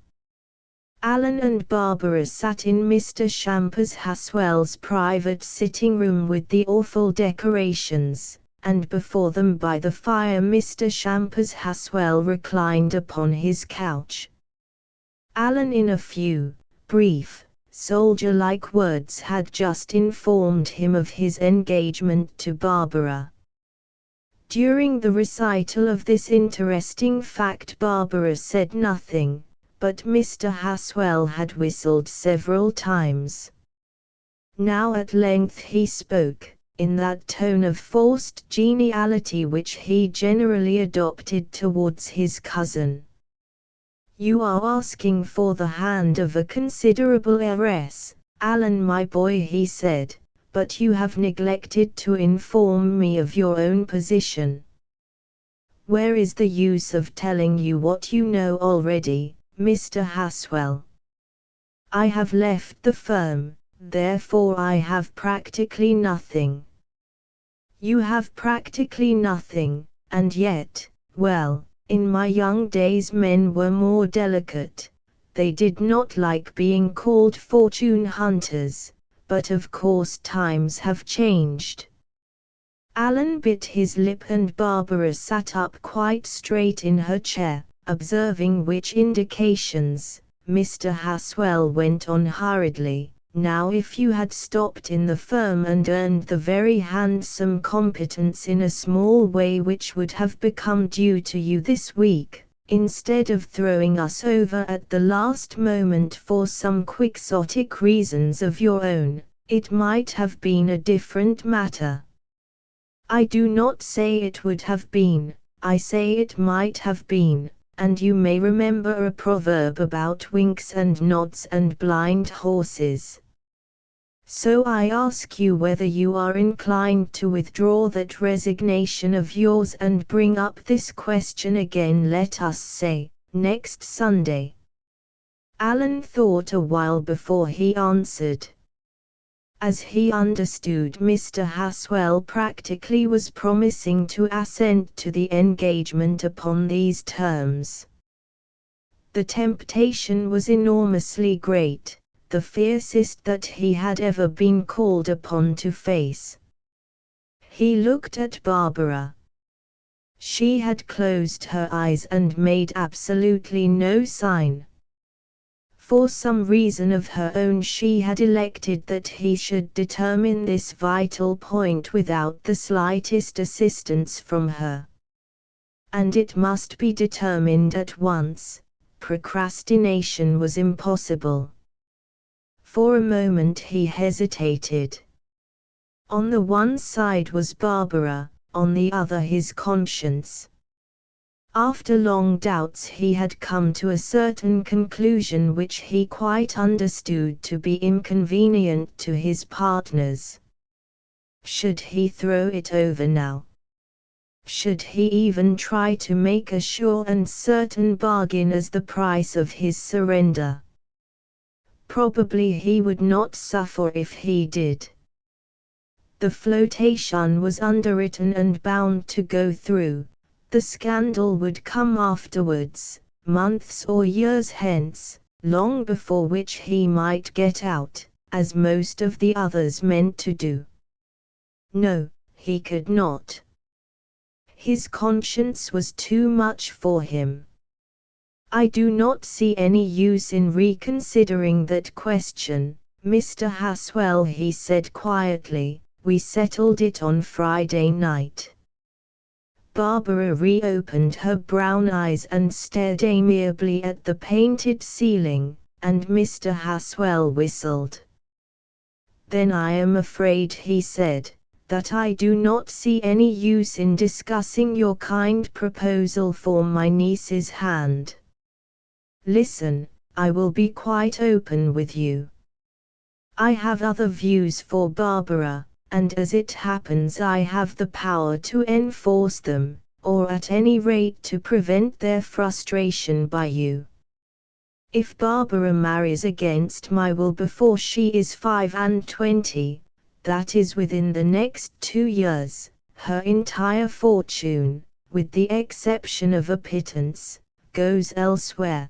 Alan and Barbara sat in Mr. Shampers Haswell's private sitting room with the awful decorations, and before them by the fire Mr. Shampers Haswell reclined upon his couch. Alan in a few, brief, soldier-like words had just informed him of his engagement to Barbara. During the recital of this interesting fact Barbara said nothing, but Mr. Haswell had whistled several times. Now at length he spoke, in that tone of forced geniality which he generally adopted towards his cousin. You are asking for the hand of a considerable heiress, Alan my boy, he said, but you have neglected to inform me of your own position. Where is the use of telling you what you know already, Mr. Haswell? I have left the firm, therefore I have practically nothing. You have practically nothing, and yet, well, in my young days men were more delicate, they did not like being called fortune hunters, but of course times have changed. Alan bit his lip and Barbara sat up quite straight in her chair, observing which indications. Mr. Haswell went on hurriedly. Now if you had stopped in the firm and earned the very handsome competence in a small way which would have become due to you this week, instead of throwing us over at the last moment for some quixotic reasons of your own, it might have been a different matter. I do not say it would have been, I say it might have been, and you may remember a proverb about winks and nods and blind horses. So I ask you whether you are inclined to withdraw that resignation of yours and bring up this question again, let us say, next Sunday. Alan thought a while before he answered. As he understood, Mr. Haswell practically was promising to assent to the engagement upon these terms. The temptation was enormously great, the fiercest that he had ever been called upon to face. He looked at Barbara. She had closed her eyes and made absolutely no sign. For some reason of her own she had elected that he should determine this vital point without the slightest assistance from her. And it must be determined at once. Procrastination was impossible. For a moment he hesitated. On the one side was Barbara, on the other his conscience. After long doubts he had come to a certain conclusion which he quite understood to be inconvenient to his partners. Should he throw it over now? Should he even try to make a sure and certain bargain as the price of his surrender? Probably he would not suffer if he did. The flotation was underwritten and bound to go through. The scandal would come afterwards, months or years hence, long before which he might get out, as most of the others meant to do. No, he could not. His conscience was too much for him. I do not see any use in reconsidering that question, Mr. Haswell, he said quietly. We settled it on Friday night. Barbara reopened her brown eyes and stared amiably at the painted ceiling, and Mr. Haswell whistled. Then I am afraid, he said, that I do not see any use in discussing your kind proposal for my niece's hand. Listen, I will be quite open with you. I have other views for Barbara, and as it happens I have the power to enforce them, or at any rate to prevent their frustration by you. If Barbara marries against my will before she is 25, that is within the next 2 years, her entire fortune, with the exception of a pittance, goes elsewhere.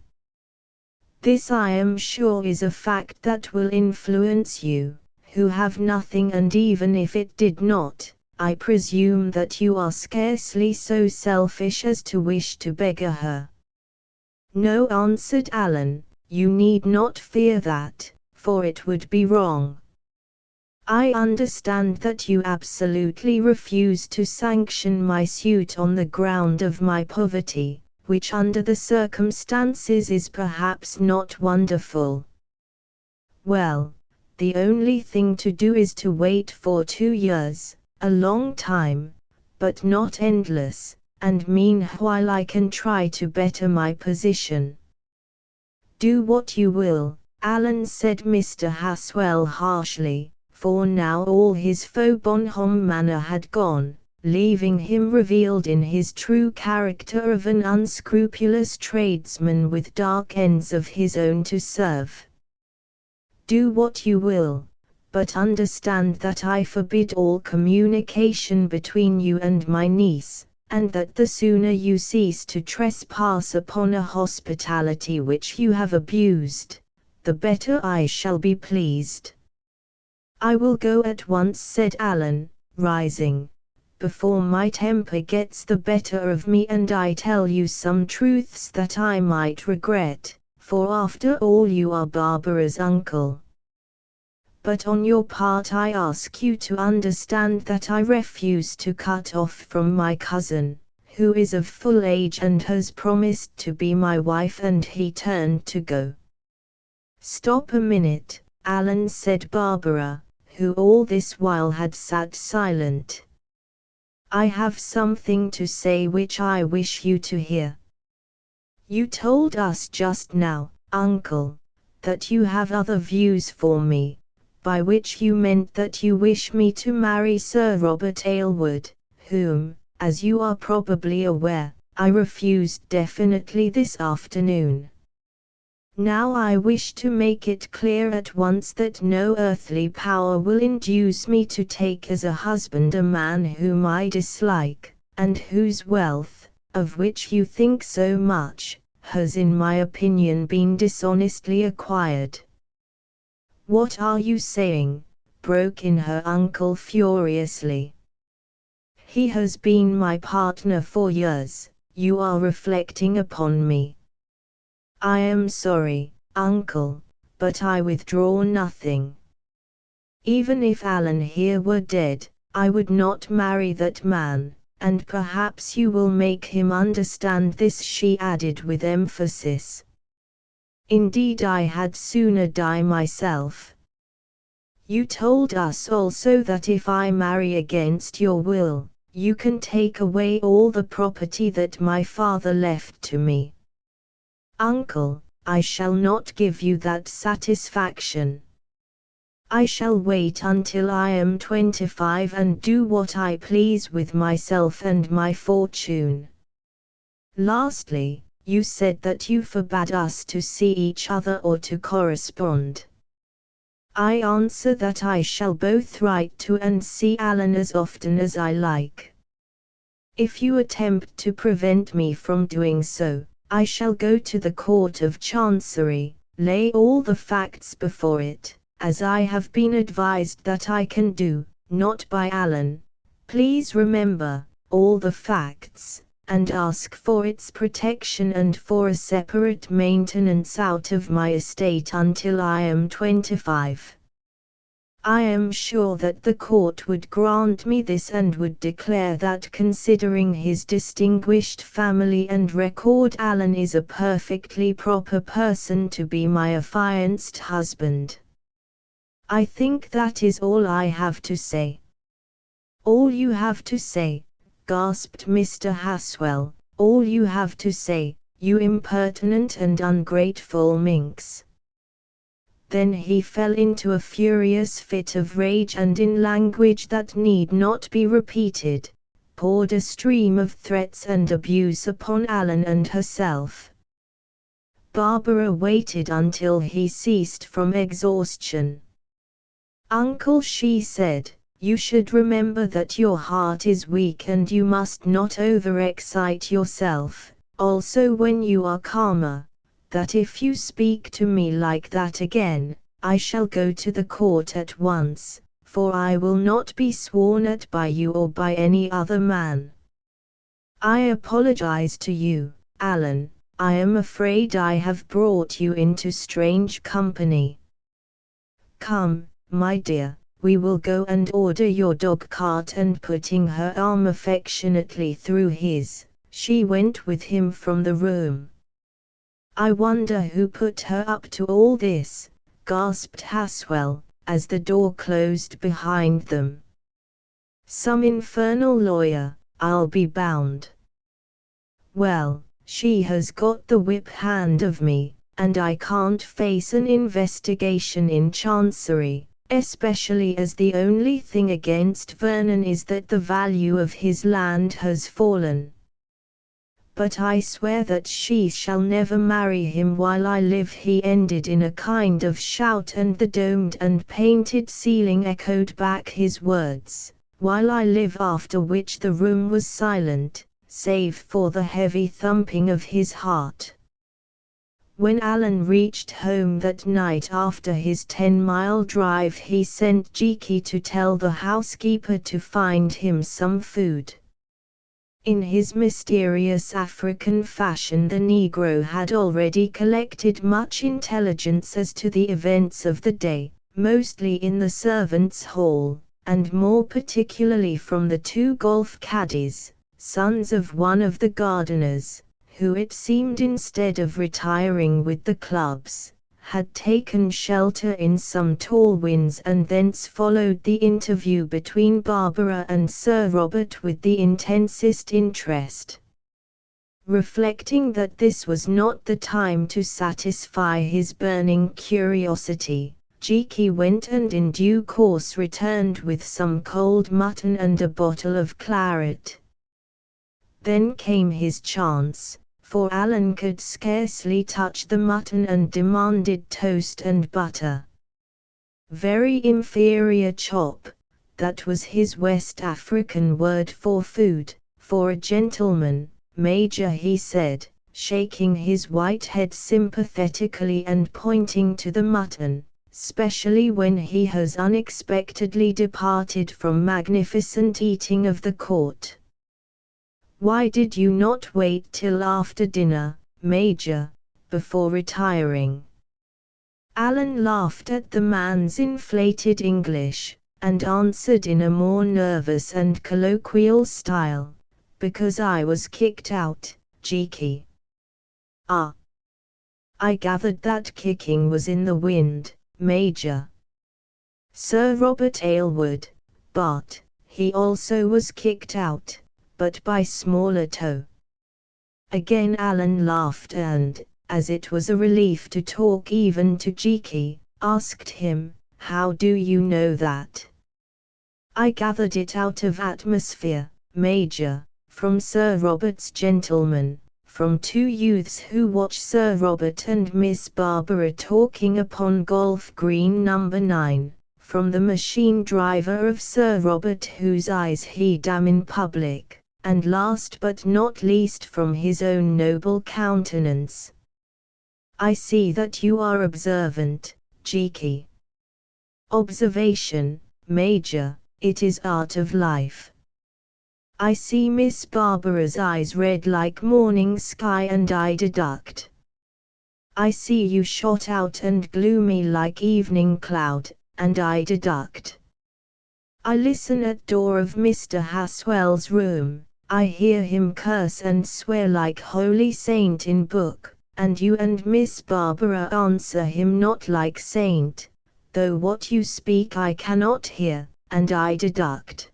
This I am sure is a fact that will influence you, who have nothing, and even if it did not, I presume that you are scarcely so selfish as to wish to beggar her. No, answered Alan, you need not fear that, for it would be wrong. I understand that you absolutely refuse to sanction my suit on the ground of my poverty, which under the circumstances is perhaps not wonderful. Well, the only thing to do is to wait for 2 years, a long time, but not endless, and meanwhile I can try to better my position. Do what you will, Alan said Mr. Haswell harshly, for now all his faux bonhomme manner had gone, leaving him revealed in his true character of an unscrupulous tradesman with dark ends of his own to serve. Do what you will, but understand that I forbid all communication between you and my niece, and that the sooner you cease to trespass upon a hospitality which you have abused, the better I shall be pleased. I will go at once, said Alan, rising. before my temper gets the better of me and I tell you some truths that I might regret, for after all you are Barbara's uncle. But on your part I ask you to understand that I refuse to cut off from my cousin, who is of full age and has promised to be my wife. And he turned to go. Stop a minute, Alan, said Barbara, who all this while had sat silent. I have something to say which I wish you to hear. You told us just now, uncle, that you have other views for me, by which you meant that you wish me to marry Sir Robert Aylward, whom, as you are probably aware, I refused definitely this afternoon. Now I wish to make it clear at once that no earthly power will induce me to take as a husband a man whom I dislike, and whose wealth, of which you think so much, has in my opinion been dishonestly acquired. What are you saying? Broke in her uncle furiously. He has been my partner for years, you are reflecting upon me. I am sorry, uncle, but I withdraw nothing. Even if Alan here were dead, I would not marry that man, and perhaps you will make him understand this, she added with emphasis. Indeed, I had sooner die myself. You told us also that if I marry against your will, you can take away all the property that my father left to me. Uncle, I shall not give you that satisfaction. I shall wait until I am 25 and do what I please with myself and my fortune. Lastly, you said that you forbade us to see each other or to correspond. I answer that I shall both write to and see Alan as often as I like. If you attempt to prevent me from doing so, I shall go to the Court of Chancery, lay all the facts before it, as I have been advised that I can do, not by Alan, please remember, all the facts, and ask for its protection and for a separate maintenance out of my estate until I am 25. I am sure that the court would grant me this and would declare that considering his distinguished family and record, Alan is a perfectly proper person to be my affianced husband. I think that is all I have to say. All you have to say, gasped Mr. Haswell, all you have to say, you impertinent and ungrateful minx. Then he fell into a furious fit of rage and in language that need not be repeated, poured a stream of threats and abuse upon Alan and herself. Barbara waited until he ceased from exhaustion. Uncle, she said, you should remember that your heart is weak and you must not overexcite yourself, also when you are calmer. That if you speak to me like that again, I shall go to the court at once, for I will not be sworn at by you or by any other man. I apologize to you, Alan, I am afraid I have brought you into strange company. Come, my dear, we will go and order your dog-cart, and putting her arm affectionately through his, she went with him from the room. I wonder who put her up to all this, gasped Haswell, as the door closed behind them. Some infernal lawyer, I'll be bound. Well, she has got the whip hand of me, and I can't face an investigation in Chancery, especially as the only thing against Vernon is that the value of his land has fallen. But I swear that she shall never marry him while I live, he ended in a kind of shout, and the domed and painted ceiling echoed back his words, while I live, after which the room was silent, save for the heavy thumping of his heart. When Alan reached home that night after his 10-mile drive, he sent Jiki to tell the housekeeper to find him some food. In his mysterious African fashion, the Negro had already collected much intelligence as to the events of the day, mostly in the servants' hall, and more particularly from the 2 golf caddies, sons of one of the gardeners, who, it seemed, instead of retiring with the clubs, had taken shelter in some tall winds, and thence followed the interview between Barbara and Sir Robert with the intensest interest. Reflecting that this was not the time to satisfy his burning curiosity, Jiki went and in due course returned with some cold mutton and a bottle of claret. Then came his chance, for Alan could scarcely touch the mutton and demanded toast and butter. Very inferior chop, that was his West African word for food, for a gentleman, Major, he said, shaking his white head sympathetically and pointing to the mutton, specially when he has unexpectedly departed from magnificent eating of the court. Why did you not wait till after dinner, Major, before retiring? Alan laughed at the man's inflated English, and answered in a more nervous and colloquial style, because I was kicked out, Jiki. Ah! I gathered that kicking was in the wind, Major. Sir Robert Aylward, but he also was kicked out, but by smaller toe. Again Alan laughed and, as it was a relief to talk even to Jiki, asked him, how do you know that? I gathered it out of atmosphere, Major, from Sir Robert's gentlemen, from 2 youths who watch Sir Robert and Miss Barbara talking upon Golf Green No. 9. From the machine driver of Sir Robert whose eyes he damn in public, and last but not least from his own noble countenance. I see that you are observant, Jiki. Observation, Major, it is art of life. I see Miss Barbara's eyes red like morning sky, and I deduct. I see you shot out and gloomy like evening cloud, and I deduct. I listen at door of Mr. Haswell's room, I hear him curse and swear like holy saint in book, and you and Miss Barbara answer him not like saint, though what you speak I cannot hear, and I deduct.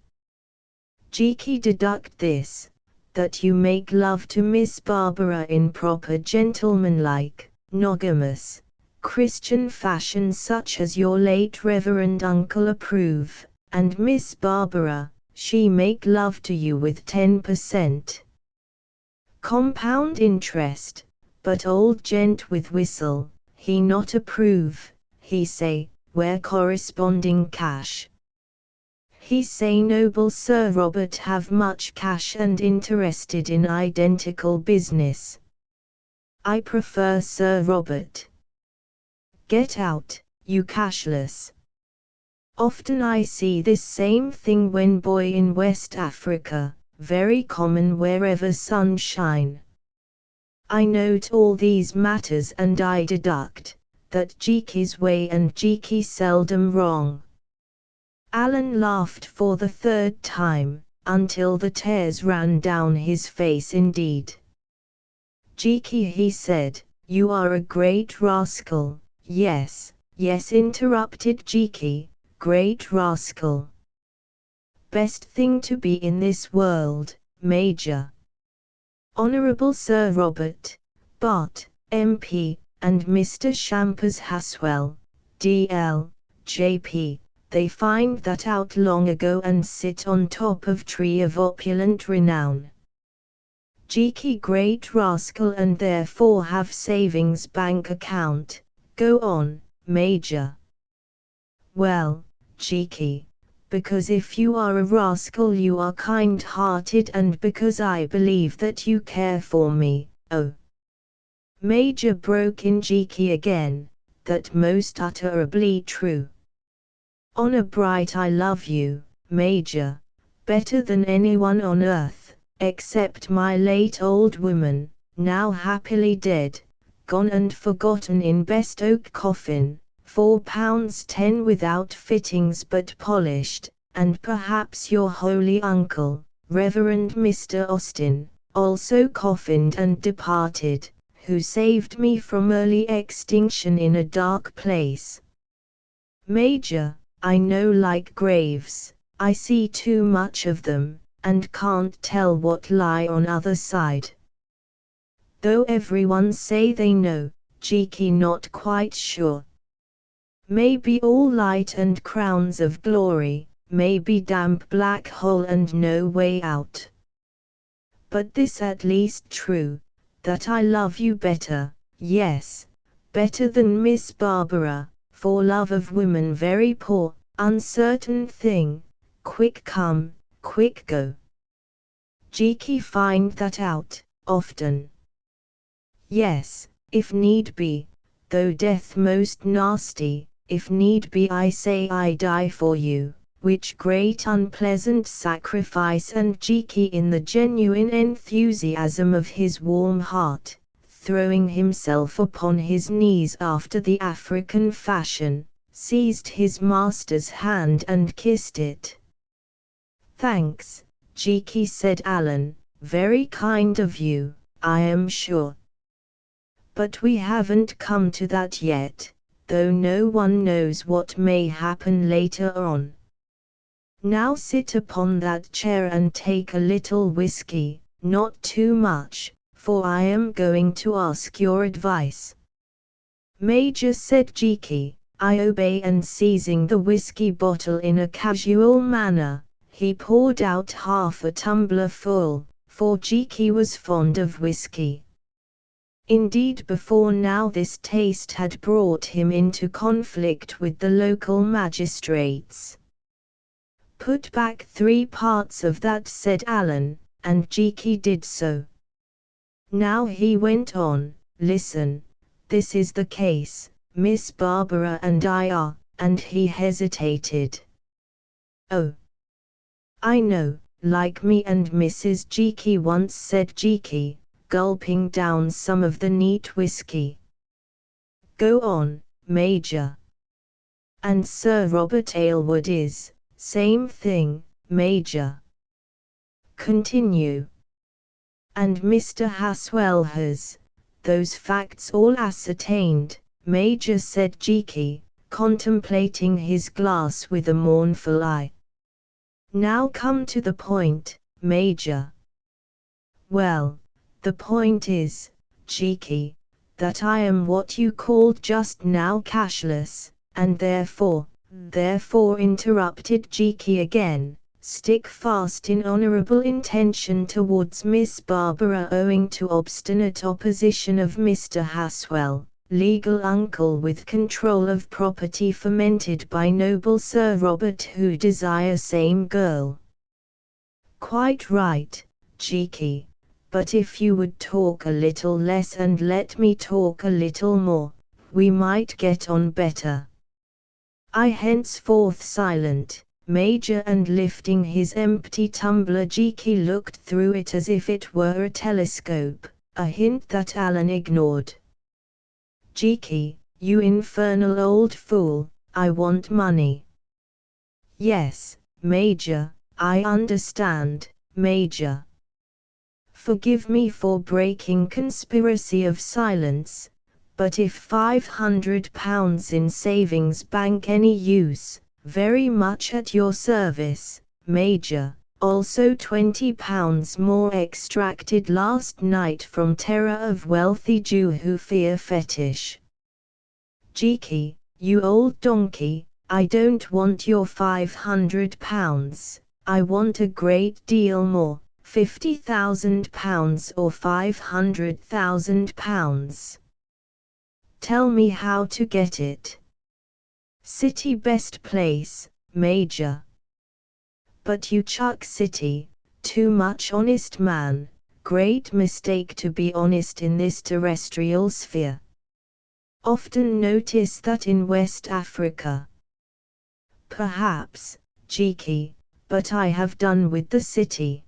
Jiki deduct this, that you make love to Miss Barbara in proper gentlemanlike, nogamous, Christian fashion such as your late reverend uncle approve, and Miss Barbara, she make love to you with 10% compound interest, but old gent with whistle, he not approve, he say, where corresponding cash. He say noble Sir Robert have much cash and interested in identical business. I prefer Sir Robert. Get out, you cashless. Often I see this same thing when boy in West Africa, very common wherever sun shine. I note all these matters and I deduct, that Jiki's way and Jiki seldom wrong. Alan laughed for the 3rd time, until the tears ran down his face indeed. Jiki, he said, you are a great rascal. Yes, yes, interrupted Jiki. Great rascal. Best thing to be in this world, Major. Honourable Sir Robert, Bart, MP, and Mr. Shampers Haswell, DL, JP, they find that out long ago and sit on top of tree of opulent renown. Jiki great rascal and therefore have savings bank account. Go on, Major. Well, Jiki, because if you are a rascal you are kind-hearted, and because I believe that you care for me, oh, Major broke in cheeky again, that most utterably true. Honor bright, I love you, Major, better than anyone on earth, except my late old woman, now happily dead, gone and forgotten in best oak coffin, £4.10 without fittings but polished, and perhaps your holy uncle, Reverend Mr. Austin, also coffined and departed, who saved me from early extinction in a dark place. Major, I know like graves, I see too much of them, and can't tell what lie on other side. Though everyone say they know, cheeky not quite sure. Maybe all light and crowns of glory, maybe damp black hole and no way out. But this at least true, that I love you better, yes, better than Miss Barbara, for love of women very poor, uncertain thing, quick come, quick go. Cheeky find that out, often. Yes, if need be, though death most nasty, if need be I say I die for you, which great unpleasant sacrifice, and cheeky in the genuine enthusiasm of his warm heart, throwing himself upon his knees after the African fashion, seized his master's hand and kissed it. Thanks, cheeky, said Alan, very kind of you, I am sure. But we haven't come to that yet, though no one knows what may happen later on. Now sit upon that chair and take a little whiskey, not too much, for I am going to ask your advice. Major, said cheeky, I obey, and seizing the whiskey bottle in a casual manner, he poured out half a tumbler full, for cheeky was fond of whiskey. Indeed, before now this taste had brought him into conflict with the local magistrates. Put back 3 parts of that, said Alan, and cheeky did so. Now he went on, listen, this is the case, Miss Barbara and I are, and he hesitated. Oh, I know, like me and Mrs. Cheeky once, said cheeky, gulping down some of the neat whiskey. Go on, Major. And Sir Robert Aylward is, same thing, Major. Continue. And Mr. Haswell has, those facts all ascertained, Major, said cheeky, contemplating his glass with a mournful eye. Now come to the point, Major. Well, the point is, cheeky, that I am what you called just now cashless, and therefore interrupted cheeky again, stick fast in honourable intention towards Miss Barbara owing to obstinate opposition of Mr. Haswell, legal uncle with control of property fomented by noble Sir Robert who desire same girl. Quite right, cheeky. But if you would talk a little less and let me talk a little more, we might get on better. I henceforth silent, Major, and lifting his empty tumbler cheeky looked through it as if it were a telescope, a hint that Alan ignored. Cheeky, you infernal old fool, I want money. Yes, Major, I understand, Major. Forgive me for breaking conspiracy of silence, but if £500 in savings bank any use, very much at your service, Major, also £20 more extracted last night from terror of wealthy Jew who fear fetish. Cheeky, you old donkey, I don't want your £500, I want a great deal more. £50,000 or £500,000. Tell me how to get it. City best place, Major. But you chuck city, too much honest man, great mistake to be honest in this terrestrial sphere. Often notice that in West Africa. Perhaps, cheeky, but I have done with the city.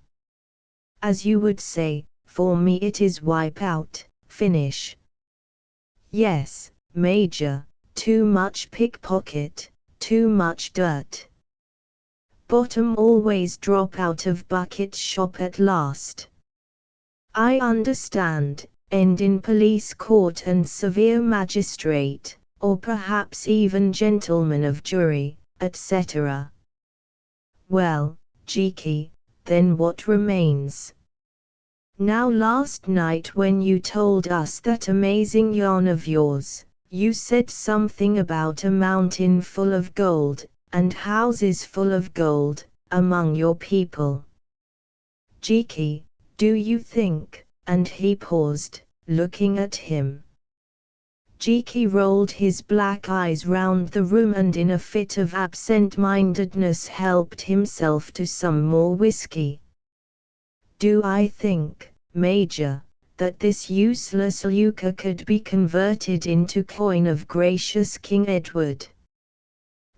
As you would say, for me it is wipe out, finish. Yes, Major, too much pickpocket, too much dirt. Bottom always drop out of bucket shop at last. I understand, end in police court and severe magistrate, or perhaps even gentlemen of jury, etc. Well, cheeky, then what remains? Now last night when you told us that amazing yarn of yours, you said something about a mountain full of gold, and houses full of gold, among your people. Cheeky, do you think, and he paused, looking at him. Cheeky rolled his black eyes round the room and in a fit of absent-mindedness helped himself to some more whiskey. Do I think, Major, that this useless lucre could be converted into coin of gracious King Edward?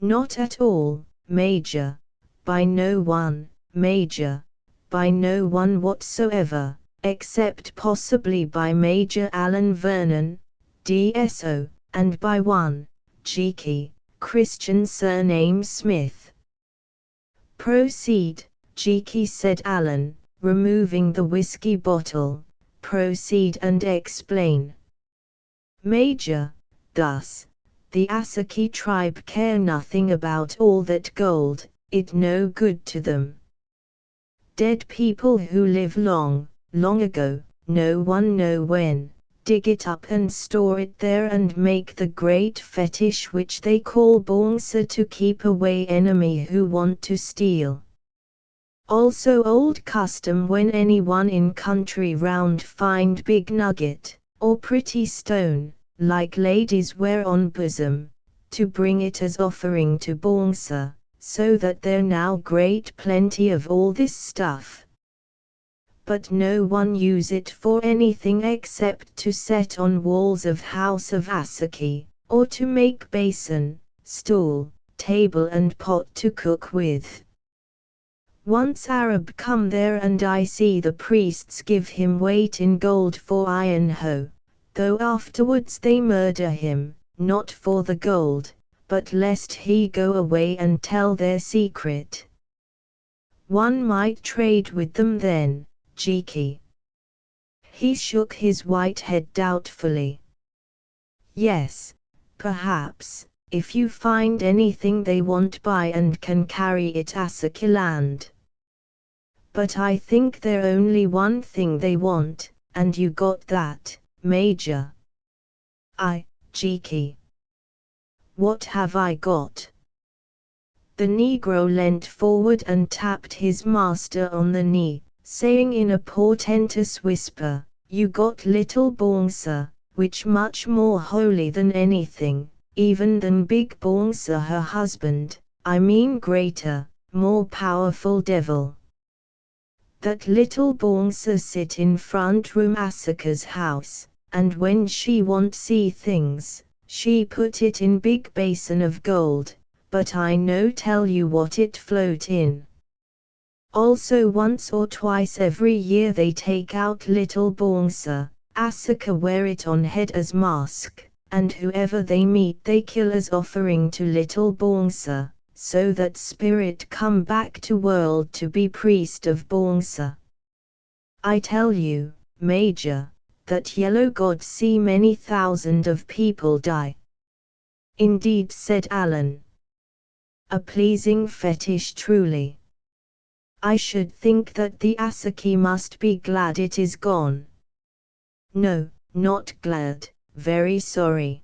Not at all, Major, by no one, Major, by no one whatsoever, except possibly by Major Alan Vernon, DSO, and by one, cheeky, Christian surname Smith. Proceed, cheeky, said Alan, removing the whiskey bottle. Proceed and explain. Major, thus, the Asaki tribe care nothing about all that gold, it no good to them. Dead people who live long, long ago, no one know when, dig it up and store it there and make the great fetish which they call bongsa to keep away enemy who want to steal. Also old custom when anyone in country round find big nugget, or pretty stone, like ladies wear on bosom, to bring it as offering to bongsa, so that there now great plenty of all this stuff. But no one use it for anything except to set on walls of house of Asaki, or to make basin, stool, table and pot to cook with. Once Arab come there and I see the priests give him weight in gold for iron hoe, though afterwards they murder him, not for the gold, but lest he go away and tell their secret. One might trade with them then, cheeky. He shook his white head doubtfully. Yes, perhaps, if you find anything they want buy and can carry it Asaki land. But I think there only one thing they want, and you got that, Major. Cheeky. What have I got? The Negro leant forward and tapped his master on the knee, saying in a portentous whisper, you got little bongsa, which much more holy than anything, even than big bongsa her husband, I mean greater, more powerful devil. That little bongsa sit in front room Asaka's house, and when she want see things, she put it in big basin of gold, but I no tell you what it float in. Also once or twice every year they take out little bongsa, Asaka wear it on head as mask, and whoever they meet they kill as offering to little bongsa, so that spirit come back to world to be priest of bongsa. I tell you, Major, that yellow god see many thousand of people die. Indeed, said Alan. A pleasing fetish truly. I should think that the Asaki must be glad it is gone. No, not glad, very sorry.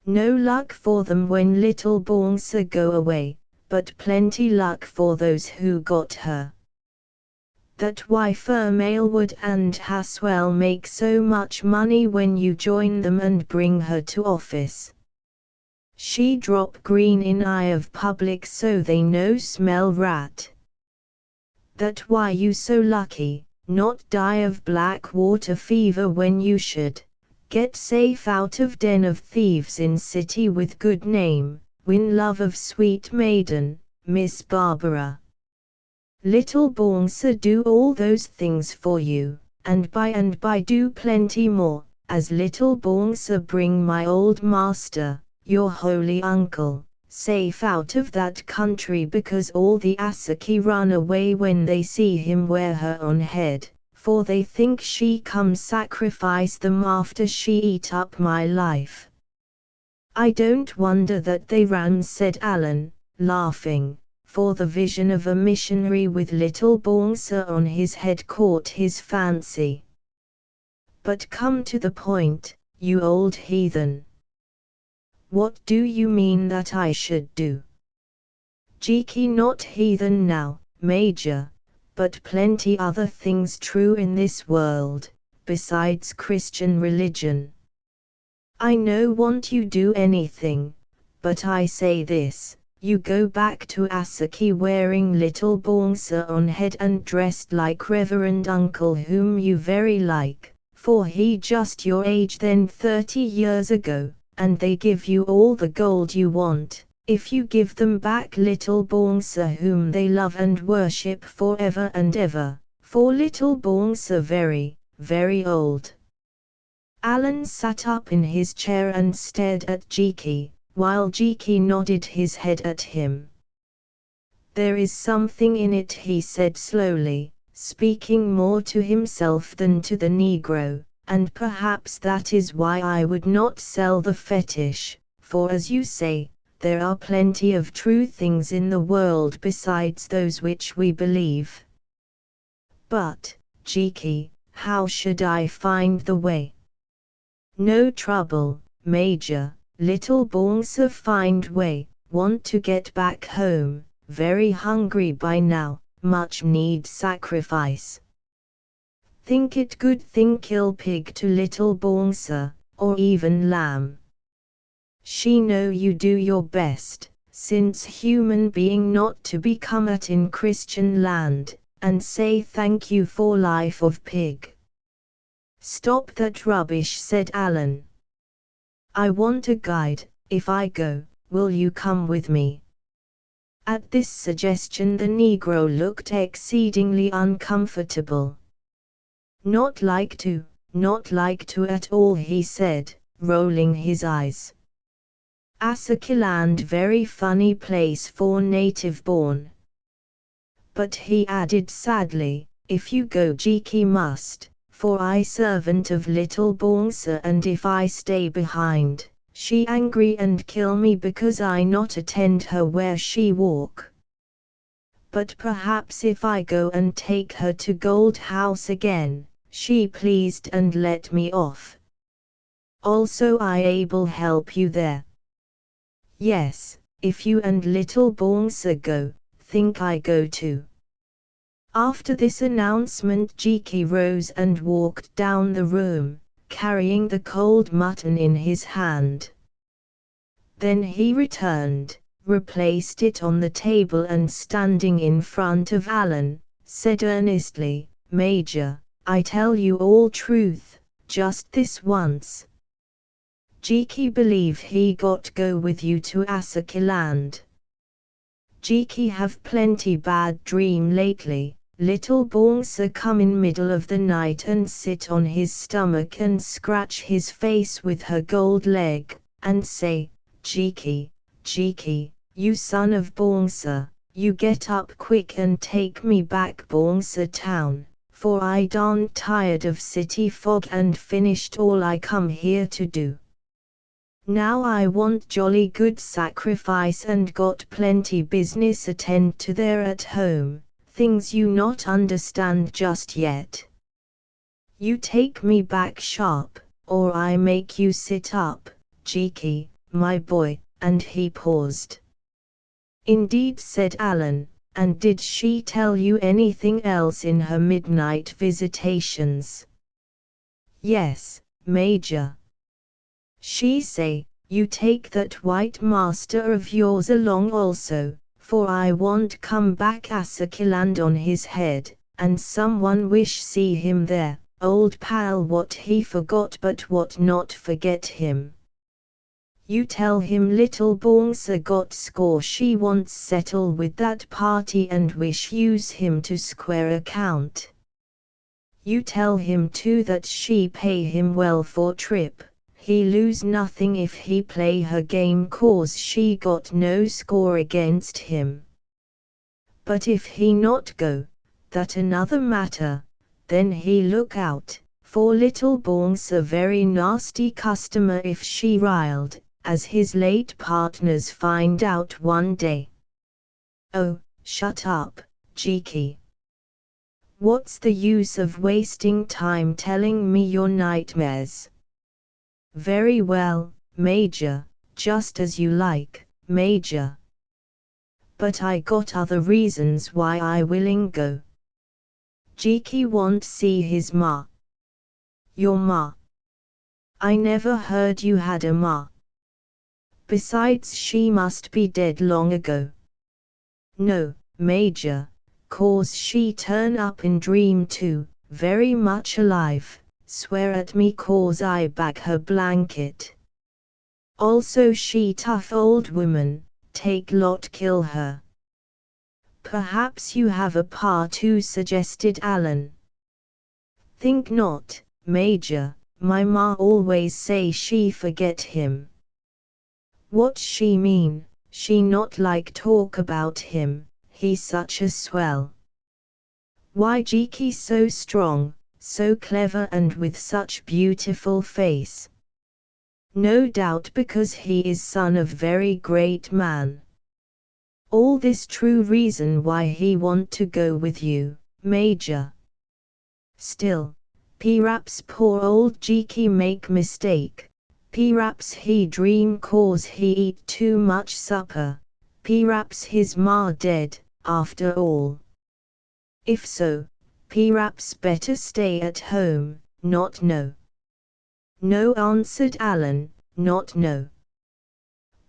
No luck for them when little bongsa go away, but plenty luck for those who got her. That why firm Aylward and Haswell make so much money when you join them and bring her to office. She drop green in eye of public so they no smell rat. That why you so lucky, not die of black water fever when you should. Get safe out of den of thieves in city with good name, win love of sweet maiden, Miss Barbara. Little Bouncer do all those things for you, and by do plenty more, as little Bouncer bring my old master, your holy uncle, safe out of that country because all the Asaki run away when they see him wear her on head, for they think she come sacrifice them after she eat up my life. I don't wonder that they ran, said Alan, laughing, for the vision of a missionary with little Bouncer on his head caught his fancy. But come to the point, you old heathen. What do you mean that I should do? Jiki not heathen now, Major, but plenty other things true in this world, besides Christian religion. I no want you do anything, but I say this. You go back to Asaki wearing little Bouncer on head and dressed like Reverend Uncle whom you very like, for he just your age then 30 years ago, and they give you all the gold you want, if you give them back little Bouncer whom they love and worship forever and ever, for little Bouncer very, very old. Alan sat up in his chair and stared at Jiki, while Jiki nodded his head at him. There is something in it, he said slowly, speaking more to himself than to the Negro, and perhaps that is why I would not sell the fetish, for as you say, there are plenty of true things in the world besides those which we believe. But, Jiki, how should I find the way? No trouble, Major. Little Bouncer find way, want to get back home, very hungry by now, much need sacrifice. Think it good thing kill pig to little Bouncer, or even lamb. She know you do your best, since human being not to become at in Christian land, and say thank you for life of pig. Stop that rubbish, said Alan. I want a guide. If I go, will you come with me? At this suggestion the Negro looked exceedingly uncomfortable. Not like to at all, he said, rolling his eyes. Asakiland very funny place for native born. But he added sadly, if you go Jiki must, for I servant of little Bouncer, and if I stay behind, she angry and kill me because I not attend her where she walk. But perhaps if I go and take her to Gold House again, she pleased and let me off. Also I able help you there. Yes, if you and little Bouncer go, think I go too. After this announcement Jiki rose and walked down the room, carrying the cold mutton in his hand. Then he returned, replaced it on the table and standing in front of Alan, said earnestly, Major, I tell you all truth, just this once. Jiki believe he got go with you to Asakiland. Jiki have plenty bad dream lately. Little Bouncer come in middle of the night and sit on his stomach and scratch his face with her gold leg, and say, Jiki, Jiki, you son of Bouncer, you get up quick and take me back Bouncer town, for I darn tired of city fog and finished all I come here to do. Now I want jolly good sacrifice and got plenty business attend to there at home. Things you not understand just yet. You take me back sharp, or I make you sit up, Jiki, my boy, and he paused. Indeed, said Alan, and did she tell you anything else in her midnight visitations? Yes, Major. She say, you take that white master of yours along also, for I want come back Asakiland on his head, and someone wish see him there, old pal what he forgot but what not forget him. You tell him little Bongsa got score she wants settle with that party and wish use him to square account. You tell him too that she pay him well for trip, he lose nothing if he play her game cause she got no score against him. But if he not go, that another matter, then he look out, for little Bongsa very nasty customer if she riled, as his late partners find out one day. Oh, shut up, Jiki. What's the use of wasting time telling me your nightmares? Very well, Major, just as you like, Major. But I got other reasons why I willing go. Jiki want see his ma. Your ma? I never heard you had a ma. Besides she must be dead long ago. No, Major, cause she turn up in dream too, very much alive, swear at me cause I back her blanket. Also she tough old woman, take lot kill her. Perhaps you have a pa too suggested Alan. Think not, Major, my ma always say she forget him. What she mean, she not like talk about him, he such a swell. Why Jiki so strong, so clever and with such beautiful face? No doubt because he is son of very great man. All this true reason why he want to go with you, Major. Still, perhaps poor old Jiki make mistake. Perhaps he dream cause he eat too much supper, perhaps his ma dead, after all. If so, perhaps better stay at home, not no. No answered Alan, not no.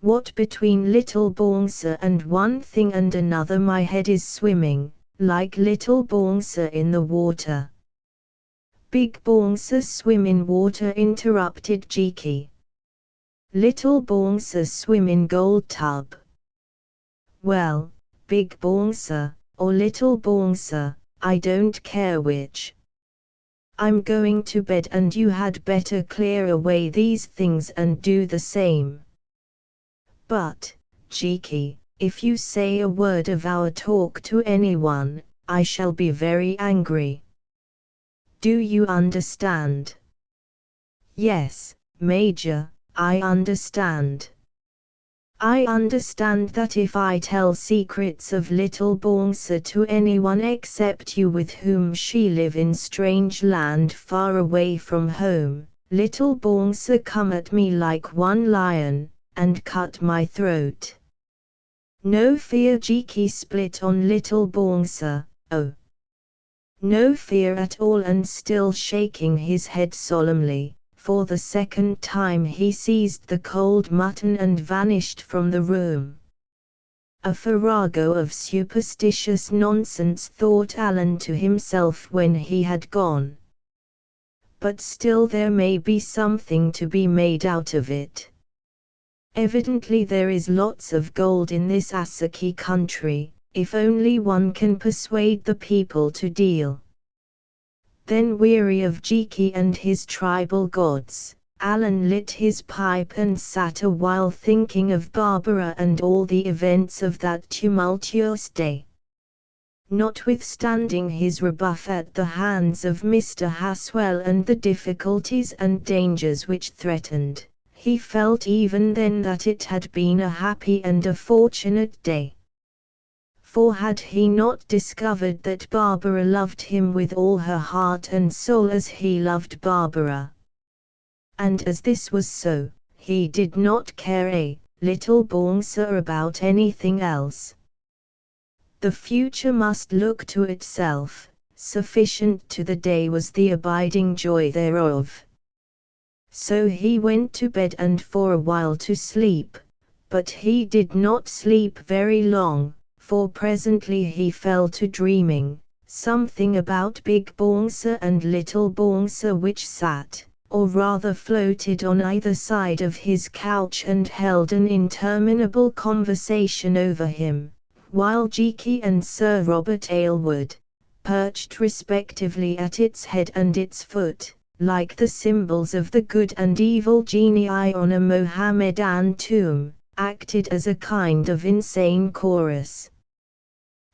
What between little Bongsa and one thing and another my head is swimming, like little Bongsa in the water. Big Bongsa swim in water interrupted Jiki. Little Bongsa swim in gold tub. Well, Big Bongsa, or Little Bongsa, I don't care which. I'm going to bed and you had better clear away these things and do the same. But, Jiki, if you say a word of our talk to anyone, I shall be very angry. Do you understand? Yes, Major, I understand. I understand that if I tell secrets of little Bongsa to anyone except you with whom she live in strange land far away from home, little Bongsa come at me like one lion, and cut my throat. No fear Jiki split on little Bongsa, oh. No fear at all and still shaking his head solemnly. For the second time he seized the cold mutton and vanished from the room. A farrago of superstitious nonsense, thought Alan to himself when he had gone. But still there may be something to be made out of it. Evidently there is lots of gold in this Asaki country, if only one can persuade the people to deal. Then weary of Jiki and his tribal gods, Alan lit his pipe and sat a while thinking of Barbara and all the events of that tumultuous day. Notwithstanding his rebuff at the hands of Mr. Haswell and the difficulties and dangers which threatened, he felt even then that it had been a happy and a fortunate day. For had he not discovered that Barbara loved him with all her heart and soul as he loved Barbara? And as this was so, he did not care a little Bongsa about anything else. The future must look to itself, sufficient to the day was the abiding joy thereof. So he went to bed and for a while to sleep, but he did not sleep very long. For presently he fell to dreaming, something about Big Bongsa and Little Bongsa, which sat, or rather floated on either side of his couch and held an interminable conversation over him, while Jiki and Sir Robert Aylward, perched respectively at its head and its foot, like the symbols of the good and evil genii on a Mohammedan tomb, acted as a kind of insane chorus.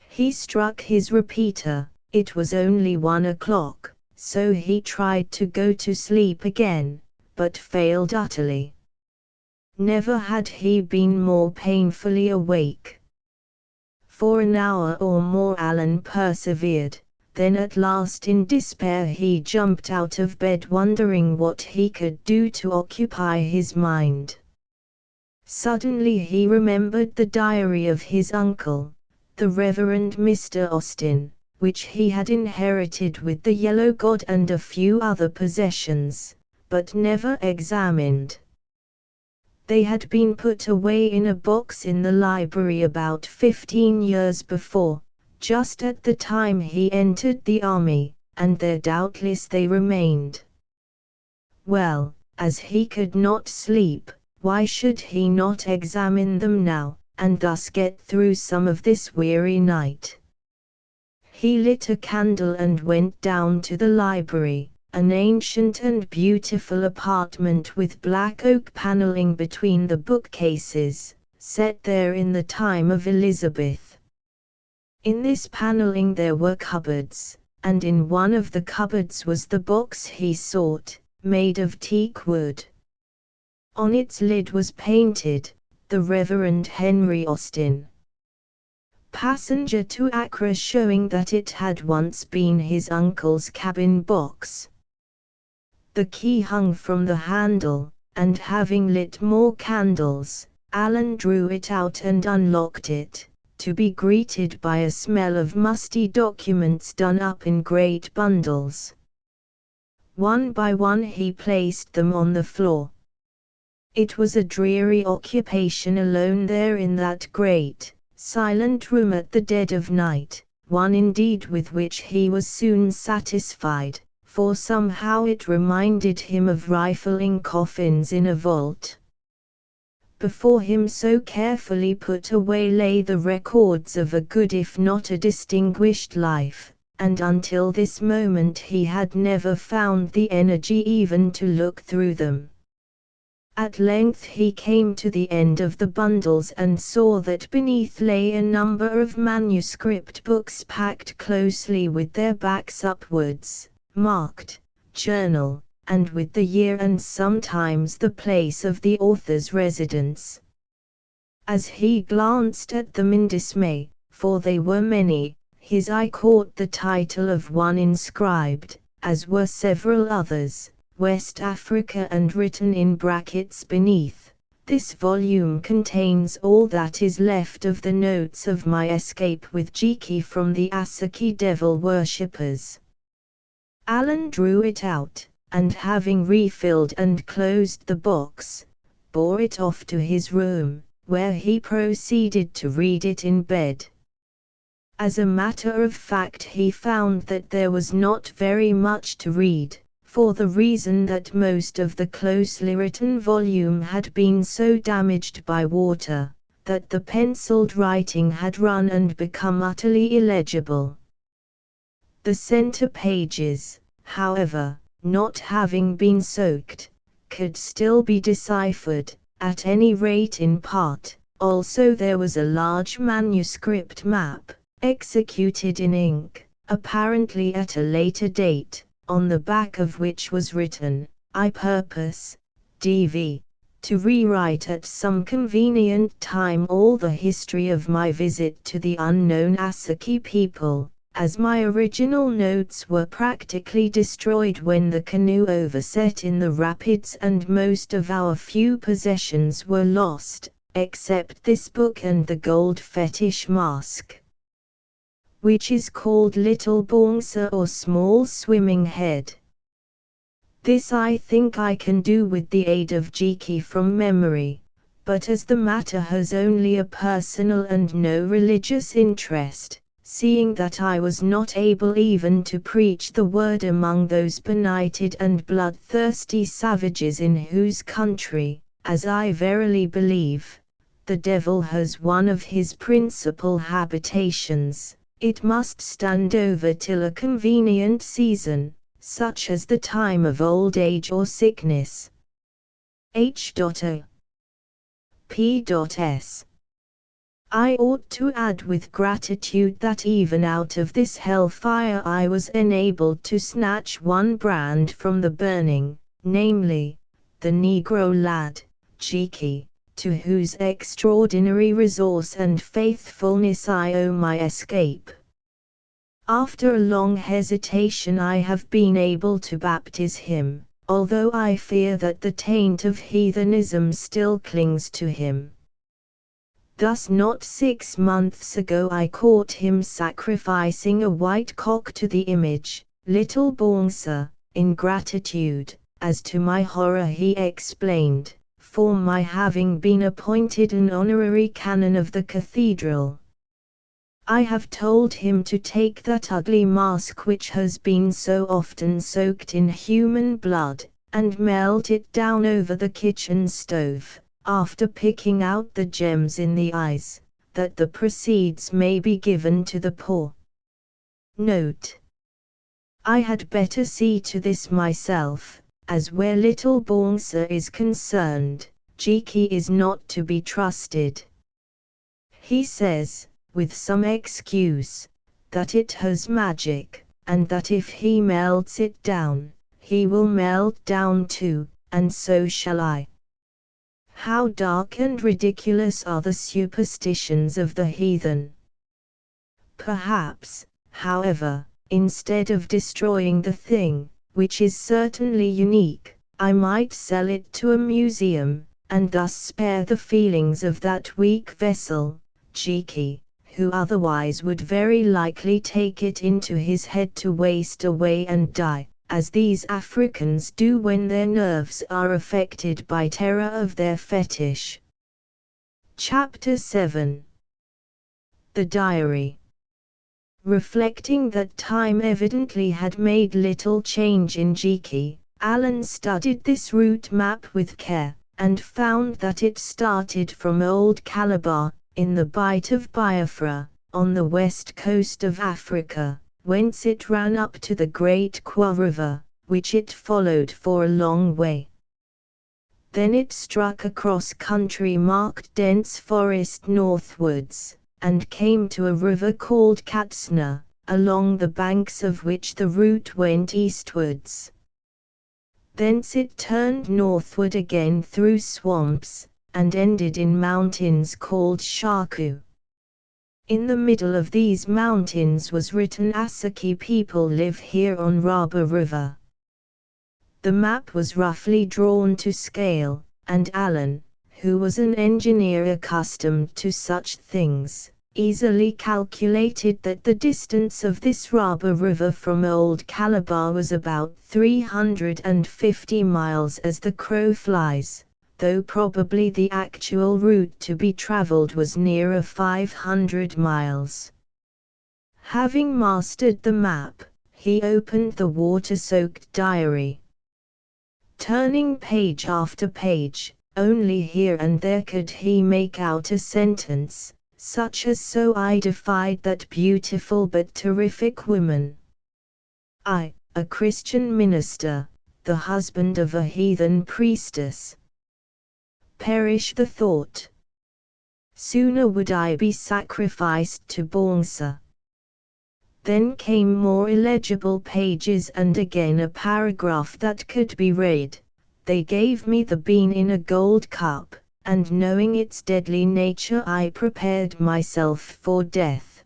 He struck his repeater. It was only 1 o'clock, so he tried to go to sleep again, but failed utterly. Never had he been more painfully awake. For an hour or more Alan persevered, then at last in despair he jumped out of bed, wondering what he could do to occupy his mind. Suddenly he remembered the diary of his uncle, the Reverend Mr. Austen, which he had inherited with the Yellow God and a few other possessions, but never examined. They had been put away in a box in the library about 15 years before, just at the time he entered the army, and there doubtless they remained. Well, as he could not sleep, why should he not examine them now, and thus get through some of this weary night? He lit a candle and went down to the library, an ancient and beautiful apartment with black oak paneling between the bookcases, set there in the time of Elizabeth. In this paneling there were cupboards, and in one of the cupboards was the box he sought, made of teak wood. On its lid was painted, "The Reverend Henry Austen, passenger to Accra," showing that it had once been his uncle's cabin box. The key hung from the handle, and having lit more candles, Alan drew it out and unlocked it, to be greeted by a smell of musty documents done up in great bundles. One by one he placed them on the floor. It was a dreary occupation alone there in that great, silent room at the dead of night, one indeed with which he was soon satisfied, for somehow it reminded him of rifling coffins in a vault. Before him, so carefully put away, lay the records of a good if not a distinguished life, and until this moment he had never found the energy even to look through them. At length he came to the end of the bundles and saw that beneath lay a number of manuscript books packed closely with their backs upwards, marked, "Journal," and with the year and sometimes the place of the author's residence. As he glanced at them in dismay, for they were many, his eye caught the title of one inscribed, as were several others, "West Africa," and written in brackets beneath, "This volume contains all that is left of the notes of my escape with Jiki from the Asaki devil worshippers." Alan drew it out, and having refilled and closed the box, bore it off to his room, where he proceeded to read it in bed. As a matter of fact, he found that there was not very much to read, for the reason that most of the closely written volume had been so damaged by water, that the penciled writing had run and become utterly illegible. The center pages, however, not having been soaked, could still be deciphered, at any rate in part. Also there was a large manuscript map, executed in ink, apparently at a later date, on the back of which was written, "I purpose, D.V., to rewrite at some convenient time all the history of my visit to the unknown Asaki people, as my original notes were practically destroyed when the canoe overset in the rapids and most of our few possessions were lost, except this book and the gold fetish mask, which is called Little Bongsa or Small Swimming Head. This I think I can do with the aid of Jiki from memory, but as the matter has only a personal and no religious interest, seeing that I was not able even to preach the word among those benighted and bloodthirsty savages in whose country, as I verily believe, the devil has one of his principal habitations, it must stand over till a convenient season, such as the time of old age or sickness. H.O. P.S. I ought to add with gratitude that even out of this hellfire I was enabled to snatch one brand from the burning, namely, the Negro lad, Jiki, to whose extraordinary resource and faithfulness I owe my escape. After a long hesitation I have been able to baptize him, although I fear that the taint of heathenism still clings to him. Thus not 6 months ago I caught him sacrificing a white cock to the image, little Bongsa, in gratitude, as to my horror he explained, for my having been appointed an honorary canon of the cathedral. I have told him to take that ugly mask which has been so often soaked in human blood, and melt it down over the kitchen stove, after picking out the gems in the eyes, that the proceeds may be given to the poor. Note: I had better see to this myself, as where little Bongsa is concerned, Jiki is not to be trusted. He says, with some excuse, that it has magic, and that if he melts it down, he will melt down too, and so shall I. How dark and ridiculous are the superstitions of the heathen! Perhaps, however, instead of destroying the thing, which is certainly unique, I might sell it to a museum, and thus spare the feelings of that weak vessel, Jiki, who otherwise would very likely take it into his head to waste away and die, as these Africans do when their nerves are affected by terror of their fetish. Chapter 7. The Diary. Reflecting that time evidently had made little change in Jiki, Alan studied this route map with care, and found that it started from Old Calabar, in the Bight of Biafra, on the west coast of Africa, whence it ran up to the Great Kwa River, which it followed for a long way. Then it struck across country marked dense forest northwards, and came to a river called Katsina, along the banks of which the route went eastwards. Thence it turned northward again through swamps, and ended in mountains called Shaku. In the middle of these mountains was written Asaki people live here on Raba River. The map was roughly drawn to scale, and Alan, who was an engineer accustomed to such things, easily calculated that the distance of this Raba River from Old Calabar was about 350 miles as the crow flies, though probably the actual route to be travelled was nearer 500 miles. Having mastered the map, he opened the water-soaked diary. Turning page after page, only here and there could he make out a sentence, such as so identified that beautiful but terrific woman. I, a Christian minister, the husband of a heathen priestess. Perish the thought. Sooner would I be sacrificed to Bongsa. Then came more illegible pages and again a paragraph that could be read. They gave me the bean in a gold cup, and knowing its deadly nature I prepared myself for death.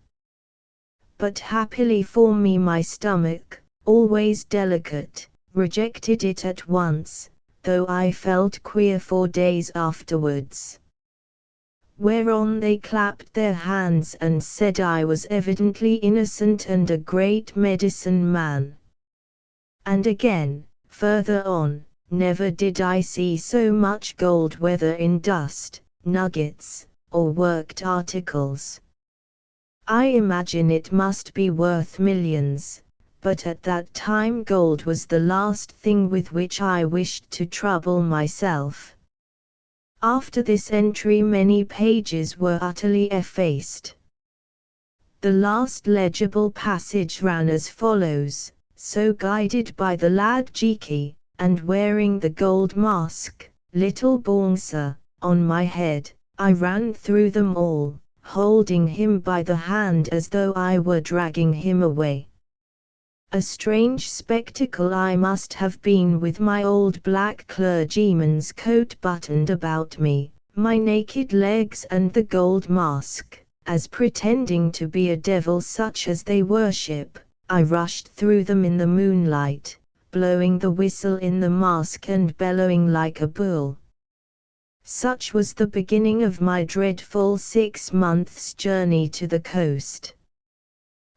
But happily for me my stomach, always delicate, rejected it at once, though I felt queer for days afterwards. Whereon they clapped their hands and said I was evidently innocent and a great medicine man. And again, further on, never did I see so much gold whether in dust, nuggets, or worked articles. I imagine it must be worth millions, but at that time gold was the last thing with which I wished to trouble myself. After this entry many pages were utterly effaced. The last legible passage ran as follows: "So guided by the lad Jiki, and wearing the gold mask, little Bongsa, on my head, I ran through them all, holding him by the hand as though I were dragging him away. A strange spectacle I must have been, with my old black clergyman's coat buttoned about me, my naked legs and the gold mask, as pretending to be a devil such as they worship, I rushed through them in the moonlight, blowing the whistle in the mask and bellowing like a bull. Such was the beginning of my dreadful 6 months' journey to the coast.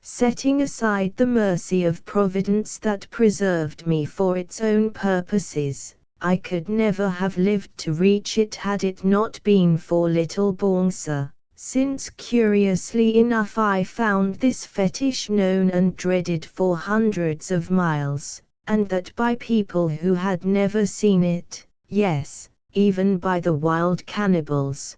Setting aside the mercy of Providence that preserved me for its own purposes, I could never have lived to reach it had it not been for little Bongsa, since curiously enough I found this fetish known and dreaded for hundreds of miles, and that by people who had never seen it, yes, even by the wild cannibals.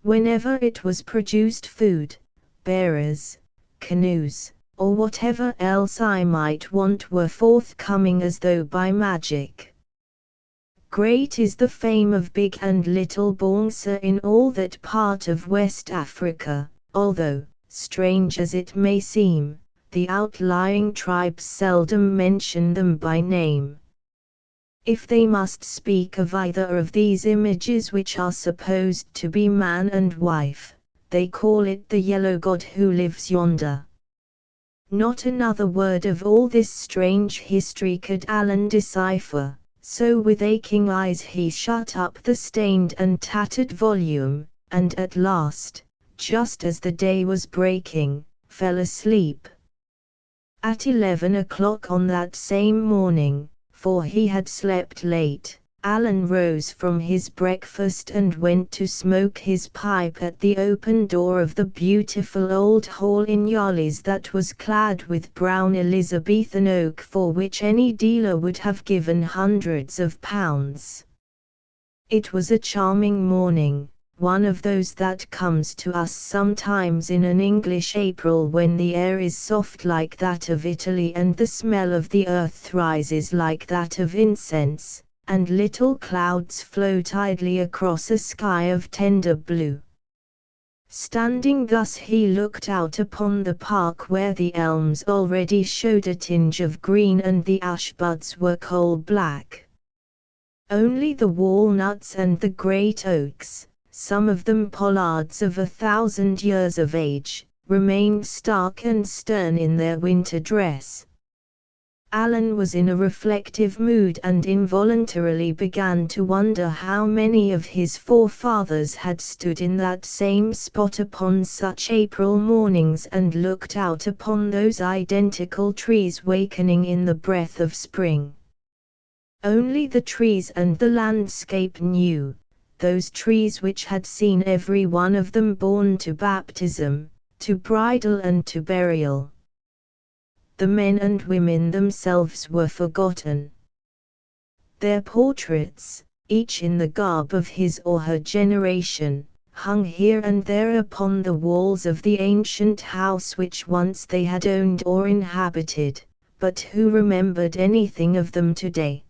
Whenever it was produced, food, bearers, canoes, or whatever else I might want were forthcoming as though by magic. Great is the fame of Big and Little Bongsa in all that part of West Africa, although, strange as it may seem, the outlying tribes seldom mention them by name. If they must speak of either of these images which are supposed to be man and wife, they call it the yellow god who lives yonder. Not another word of all this strange history could Alan decipher, so with aching eyes he shut up the stained and tattered volume, and at last, just as the day was breaking, fell asleep. At 11 o'clock on that same morning, for he had slept late, Alan rose from his breakfast and went to smoke his pipe at the open door of the beautiful old hall in Yarley's that was clad with brown Elizabethan oak, for which any dealer would have given hundreds of pounds. It was a charming morning, one of those that comes to us sometimes in an English April when the air is soft like that of Italy and the smell of the earth rises like that of incense, and little clouds float idly across a sky of tender blue. Standing thus he looked out upon the park where the elms already showed a tinge of green and the ash buds were coal black. Only the walnuts and the great oaks, some of them pollards of 1,000 years of age, remained stark and stern in their winter dress. Alan was in a reflective mood and involuntarily began to wonder how many of his forefathers had stood in that same spot upon such April mornings and looked out upon those identical trees wakening in the breath of spring. Only the trees and the landscape knew, those trees which had seen every one of them born to baptism, to bridal and to burial. The men and women themselves were forgotten. Their portraits, each in the garb of his or her generation, hung here and there upon the walls of the ancient house which once they had owned or inhabited, but who remembered anything of them today?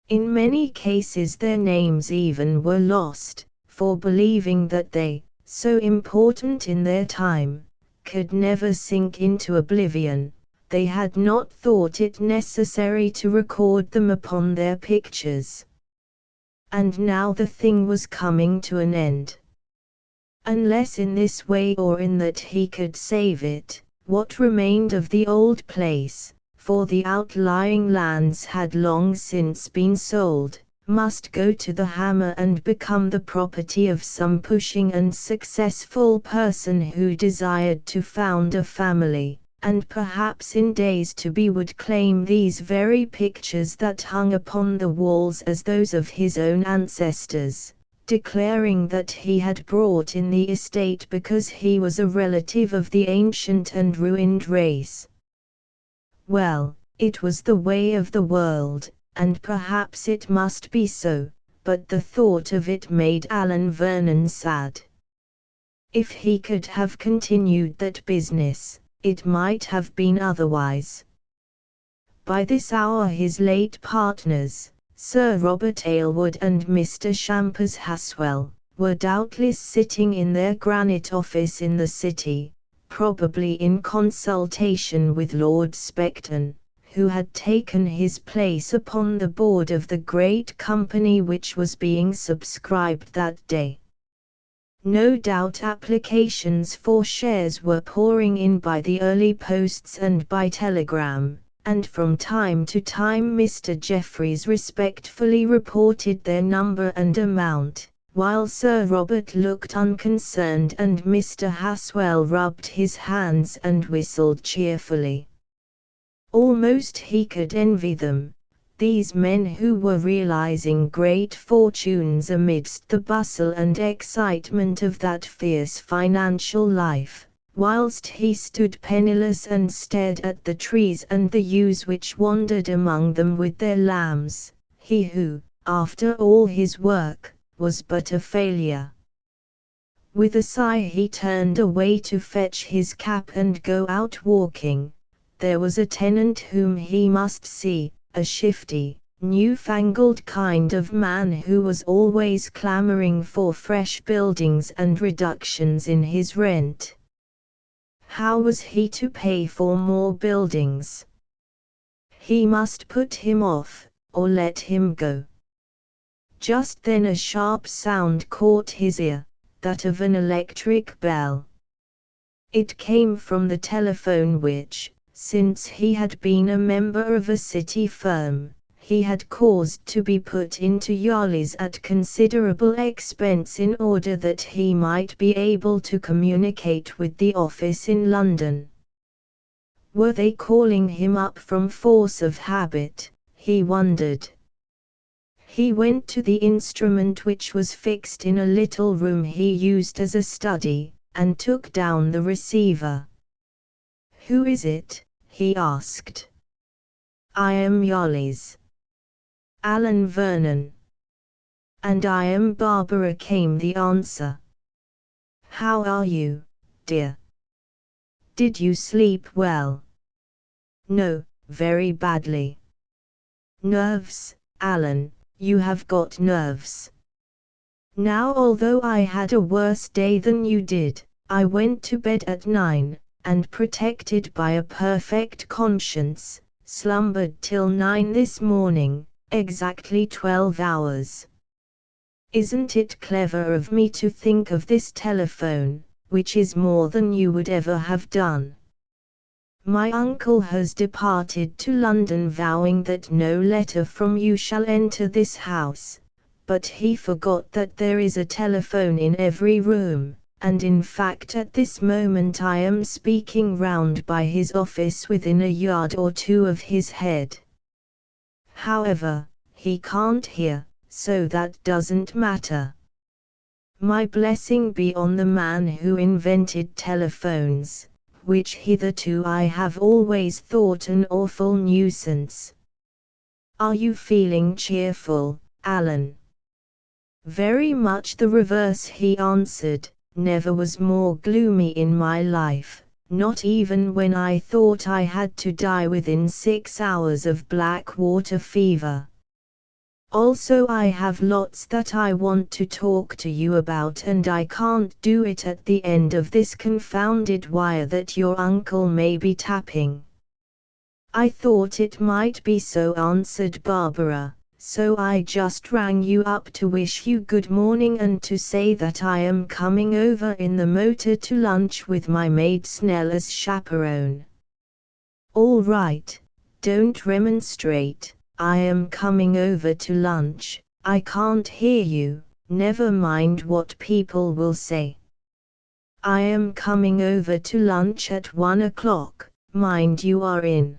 In many cases their names even were lost, for believing that they, so important in their time, could never sink into oblivion, they had not thought it necessary to record them upon their pictures. And now the thing was coming to an end. Unless in this way or in that he could save it, what remained of the old place, for the outlying lands had long since been sold, must go to the hammer and become the property of some pushing and successful person who desired to found a family, and perhaps in days to be would claim these very pictures that hung upon the walls as those of his own ancestors, declaring that he had brought in the estate because he was a relative of the ancient and ruined race. Well, it was the way of the world, and perhaps it must be so, but the thought of it made Alan Vernon sad. If he could have continued that business, it might have been otherwise. By this hour his late partners, Sir Robert Aylward and Mr. Shampers Haswell, were doubtless sitting in their granite office in the city, probably in consultation with Lord Specton, who had taken his place upon the board of the great company which was being subscribed that day. No doubt applications for shares were pouring in by the early posts and by telegram, and from time to time Mr. Jeffreys respectfully reported their number and amount, while Sir Robert looked unconcerned and Mr. Haswell rubbed his hands and whistled cheerfully. Almost he could envy them, these men who were realizing great fortunes amidst the bustle and excitement of that fierce financial life, whilst he stood penniless and stared at the trees and the ewes which wandered among them with their lambs, he who, after all his work, was but a failure. With a sigh he turned away to fetch his cap and go out walking. There was a tenant whom he must see, a shifty, new-fangled kind of man who was always clamoring for fresh buildings and reductions in his rent. How was he to pay for more buildings? He must put him off, or let him go. Just then a sharp sound caught his ear, that of an electric bell. It came from the telephone which, since he had been a member of a city firm, he had caused to be put into Yarley's at considerable expense in order that he might be able to communicate with the office in London. Were they calling him up from force of habit, he wondered. He went to the instrument which was fixed in a little room he used as a study, and took down the receiver. "Who is it?" he asked. "I am Yarley's. Alan Vernon." "And I am Barbara," came the answer. "How are you, dear? Did you sleep well?" "No, very badly." "Nerves, Alan, you have got nerves. Now, although I had a worse day than you did, I went to bed at 9, and protected by a perfect conscience, slumbered till 9 this morning, exactly 12 hours. Isn't it clever of me to think of this telephone, which is more than you would ever have done? My uncle has departed to London vowing that no letter from you shall enter this house, but he forgot that there is a telephone in every room, and in fact at this moment I am speaking round by his office within a yard or two of his head. However, he can't hear, so that doesn't matter. My blessing be on the man who invented telephones, which hitherto I have always thought an awful nuisance. Are you feeling cheerful, Alan?" "Very much the reverse," he answered. "Never was more gloomy in my life, not even when I thought I had to die within 6 hours of black water fever. Also I have lots that I want to talk to you about, and I can't do it at the end of this confounded wire that your uncle may be tapping." "I thought it might be so," answered Barbara, "so I just rang you up to wish you good morning and to say that I am coming over in the motor to lunch with my maid Snell as chaperone." "All right, don't remonstrate. I am coming over to lunch." "I can't hear you." "Never mind what people will say. I am coming over to lunch at 1 o'clock, mind you are in.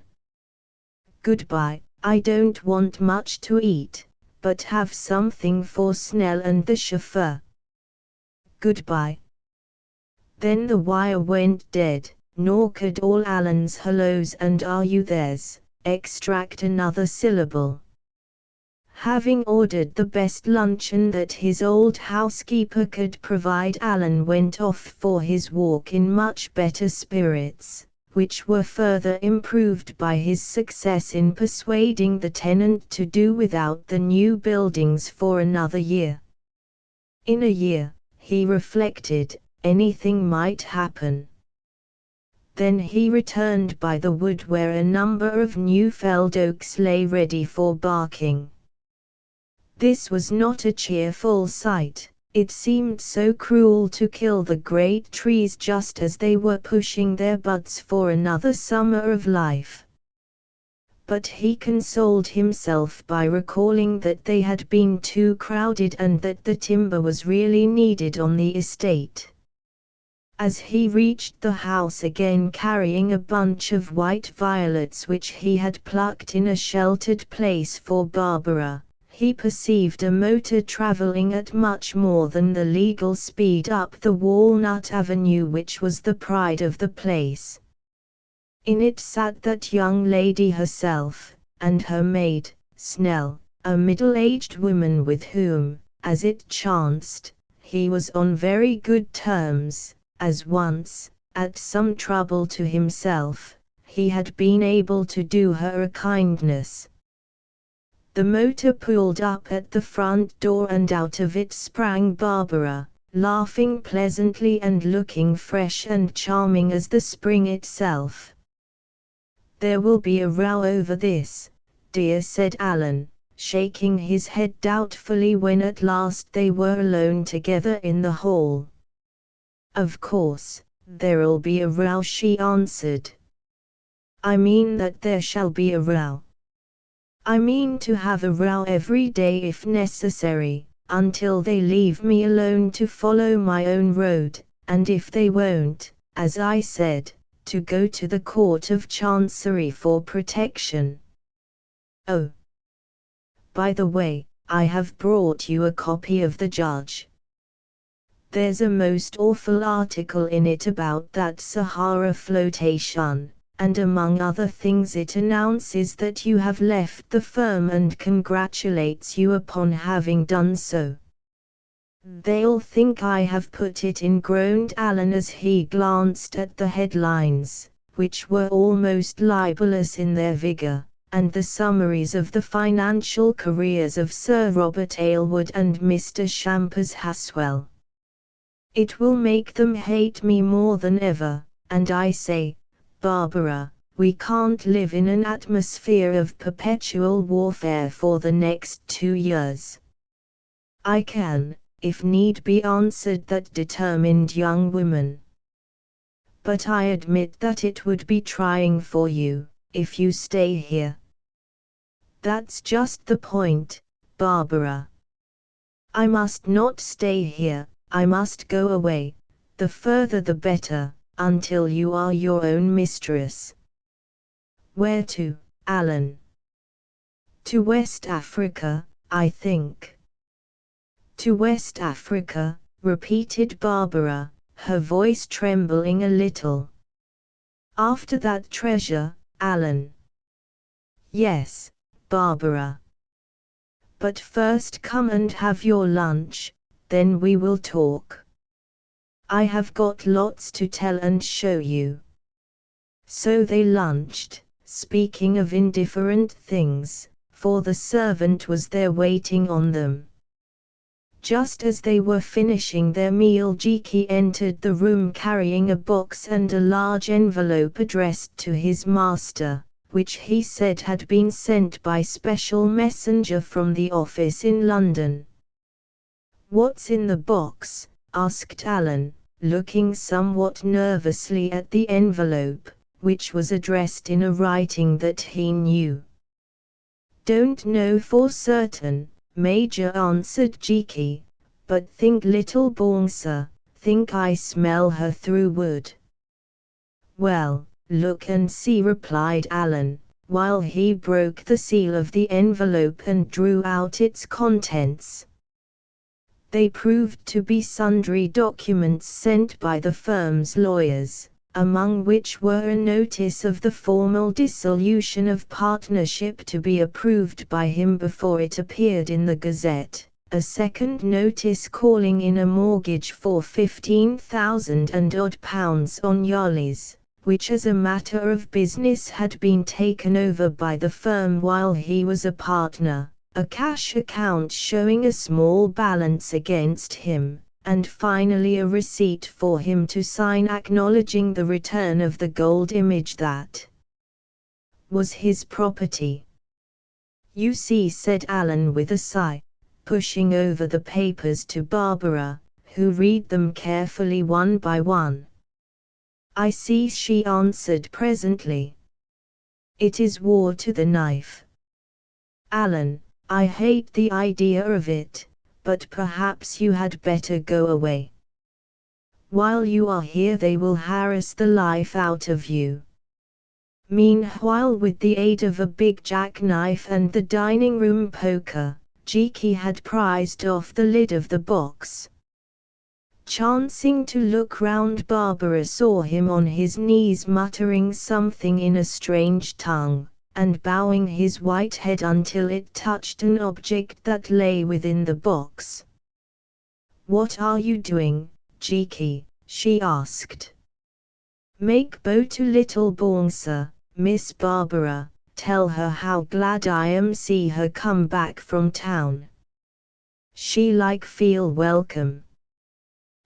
Goodbye. I don't want much to eat, but have something for Snell and the chauffeur. Goodbye." Then the wire went dead, nor could all Alan's hellos and "are you there's" extract another syllable. Having ordered the best luncheon that his old housekeeper could provide, Alan went off for his walk in much better spirits, which were further improved by his success in persuading the tenant to do without the new buildings for another year. In a year, he reflected, anything might happen. Then he returned by the wood where a number of new felled oaks lay ready for barking. This was not a cheerful sight. It seemed so cruel to kill the great trees just as they were pushing their buds for another summer of life. But he consoled himself by recalling that they had been too crowded and that the timber was really needed on the estate. As he reached the house again carrying a bunch of white violets which he had plucked in a sheltered place for Barbara, he perceived a motor traveling at much more than the legal speed up the Walnut Avenue, which was the pride of the place. In it sat that young lady herself, and her maid, Snell, a middle-aged woman with whom, as it chanced, he was on very good terms, as once, at some trouble to himself, he had been able to do her a kindness. The motor pulled up at the front door and out of it sprang Barbara, laughing pleasantly and looking fresh and charming as the spring itself. "There will be a row over this, dear," said Alan, shaking his head doubtfully when at last they were alone together in the hall. "Of course, there'll be a row," she answered. "I mean that there shall be a row. I mean to have a row every day if necessary, until they leave me alone to follow my own road, and if they won't, as I said, to go to the Court of Chancery for protection. Oh, by the way, I have brought you a copy of the Judge. There's a most awful article in it about that Sahara flotation, and among other things it announces that you have left the firm and congratulates you upon having done so." "They'll think I have put it in," groaned Alan as he glanced at the headlines, which were almost libelous in their vigor, and the summaries of the financial careers of Sir Robert Aylward and Mr. Shampers Haswell. "It will make them hate me more than ever, and I say, Barbara, we can't live in an atmosphere of perpetual warfare for the next 2 years." "I can, if need be," answered that determined young woman. "But I admit that it would be trying for you, if you stay here." "That's just the point, Barbara. I must not stay here, I must go away, the further the better, until you are your own mistress." "Where to, Alan?" "To West Africa, I think." "To West Africa," repeated Barbara, her voice trembling a little. "After that treasure, Alan?" "Yes, Barbara. But first come and have your lunch, then we will talk. I have got lots to tell and show you." So they lunched, speaking of indifferent things, for the servant was there waiting on them. Just as they were finishing their meal, Jiki entered the room carrying a box and a large envelope addressed to his master, which he said had been sent by special messenger from the office in London. "What's in the box?" asked Alan, looking somewhat nervously at the envelope, which was addressed in a writing that he knew. "Don't know for certain, Major," answered Jiki, "but think little Bouncer, think I smell her through wood." "Well, look and see," replied Alan, while he broke the seal of the envelope and drew out its contents. They proved to be sundry documents sent by the firm's lawyers, among which were a notice of the formal dissolution of partnership to be approved by him before it appeared in the Gazette, a second notice calling in a mortgage for £15,000 and odd on Yarley's, which as a matter of business had been taken over by the firm while he was a partner, a cash account showing a small balance against him, and finally a receipt for him to sign acknowledging the return of the gold image that was his property. "You see," said Alan with a sigh, pushing over the papers to Barbara, who read them carefully one by one. "I see," she answered presently. "It is war to the knife. Alan, I hate the idea of it, but perhaps you had better go away. While you are here they will harass the life out of you." Meanwhile, with the aid of a big jackknife and the dining room poker, Jiki had prized off the lid of the box. Chancing to look round, Barbara saw him on his knees muttering something in a strange tongue, and bowing his white head until it touched an object that lay within the box. "What are you doing, Jiki?" she asked. "Make bow to little Bouncer, Miss Barbara, tell her how glad I am see her come back from town. She like feel welcome.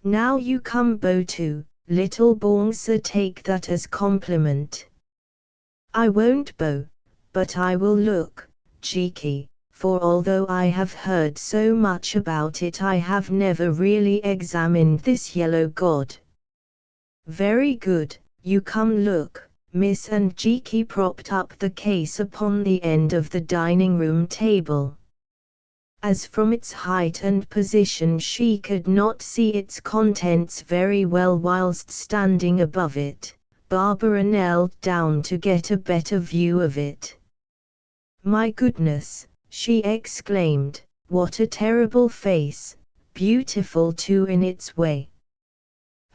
Now you come bow to, little Bouncer, take that as compliment." "I won't bow, but I will look, Jiki, for although I have heard so much about it I have never really examined this yellow god." "Very good, you come look, miss," and Jiki propped up the case upon the end of the dining room table. As from its height and position she could not see its contents very well whilst standing above it, Barbara knelt down to get a better view of it. "My goodness," she exclaimed, "what a terrible face, beautiful too in its way."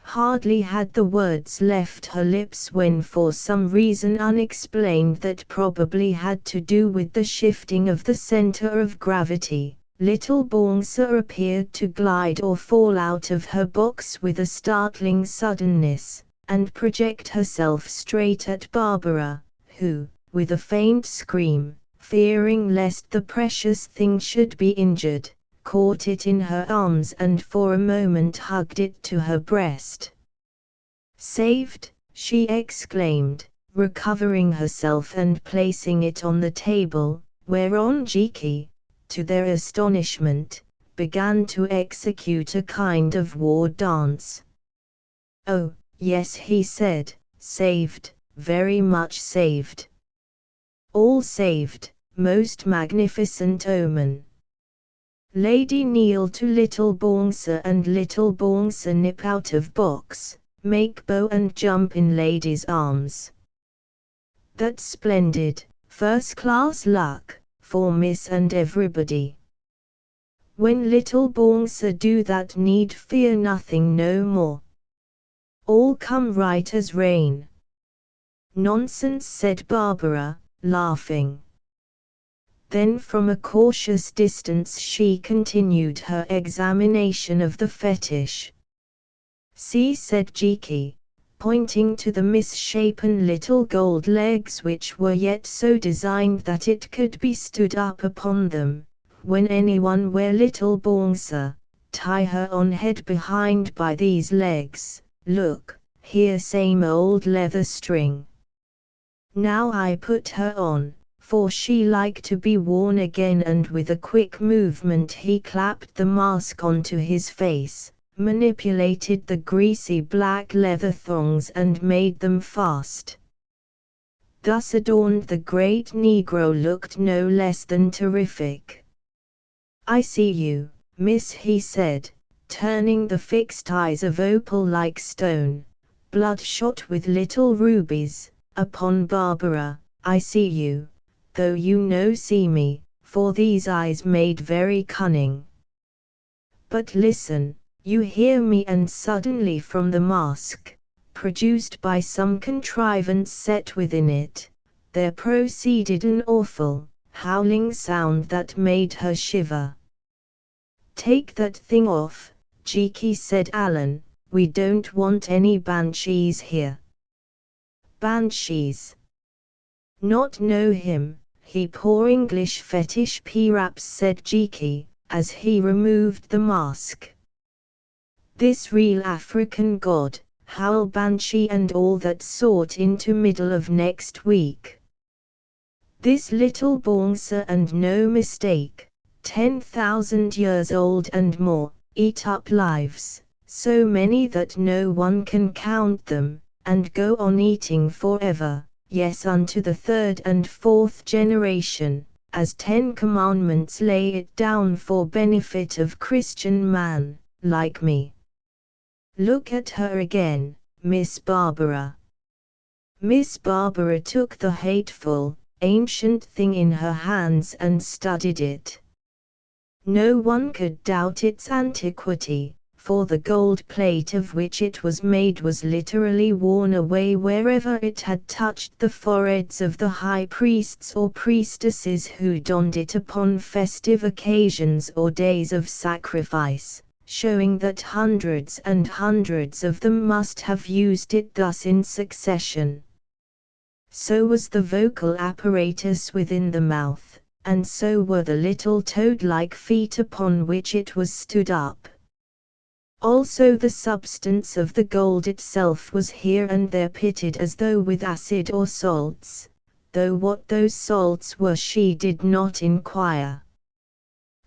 Hardly had the words left her lips when, for some reason unexplained that probably had to do with the shifting of the center of gravity, little Bouncer appeared to glide or fall out of her box with a startling suddenness, and project herself straight at Barbara, who, with a faint scream, fearing lest the precious thing should be injured, caught it in her arms and for a moment hugged it to her breast. "Saved!" she exclaimed, recovering herself and placing it on the table, whereon Jiki, to their astonishment, began to execute a kind of war dance. "Oh, yes," he said, "saved, very much saved. All saved, most magnificent omen. Lady kneel to little Bouncer and little Bouncer nip out of box, make bow and jump in lady's arms. That's splendid, first-class luck, for miss and everybody. When little Bouncer do that need fear nothing no more. All come right as rain." "Nonsense," said Barbara, laughing. Then from a cautious distance she continued her examination of the fetish. "See," said Jiki, pointing to the misshapen little gold legs which were yet so designed that it could be stood up upon them, when anyone were little Bouncer, tie her on head behind by these legs, look, here same old leather string. Now I put her on, for she like to be worn again," and with a quick movement he clapped the mask onto his face, manipulated the greasy black leather thongs and made them fast. Thus adorned, the great Negro looked no less than terrific. "I see you, miss," he said, turning the fixed eyes of opal-like stone, bloodshot with little rubies, upon Barbara, I see you, though you no see me, for these eyes made very cunning. But listen, you hear me, and suddenly from the mask, produced by some contrivance set within it, there proceeded an awful, howling sound that made her shiver. Take that thing off, Cheeky, said Alan, we don't want any banshees here. Banshees? Not know him, he poor English fetish P-raps, said Cheeky, as he removed the mask. This real African god, howl banshee and all that sort into middle of next week. This little Bongsa and no mistake, 10,000 years old and more, eat up lives, so many that no one can count them, and go on eating forever, yes unto the third and fourth generation, as 10 commandments lay it down for benefit of Christian man, like me. Look at her again, Miss Barbara. Miss Barbara took the hateful, ancient thing in her hands and studied it. No one could doubt its antiquity, for the gold plate of which it was made was literally worn away wherever it had touched the foreheads of the high priests or priestesses who donned it upon festive occasions or days of sacrifice, showing that hundreds and hundreds of them must have used it thus in succession. So was the vocal apparatus within the mouth, and so were the little toad-like feet upon which it was stood up. Also the substance of the gold itself was here and there pitted as though with acid or salts, though what those salts were she did not inquire.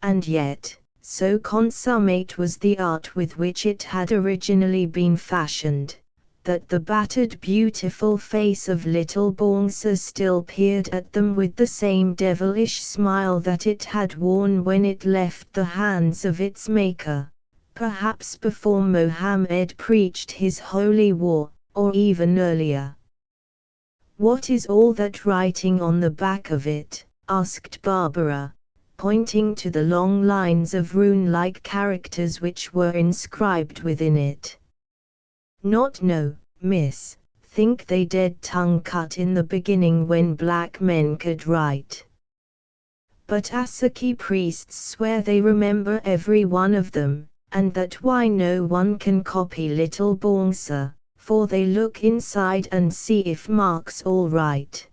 And yet, so consummate was the art with which it had originally been fashioned, that the battered beautiful face of little Bongsa still peered at them with the same devilish smile that it had worn when it left the hands of its maker, perhaps before Mohammed preached his holy war, or even earlier. What is all that writing on the back of it? Asked Barbara, pointing to the long lines of rune-like characters which were inscribed within it. Not know, miss, think they dead tongue cut in the beginning when black men could write. But Asaki priests swear they remember every one of them, and that why no one can copy little Bongsa, for they look inside and see if marks all right.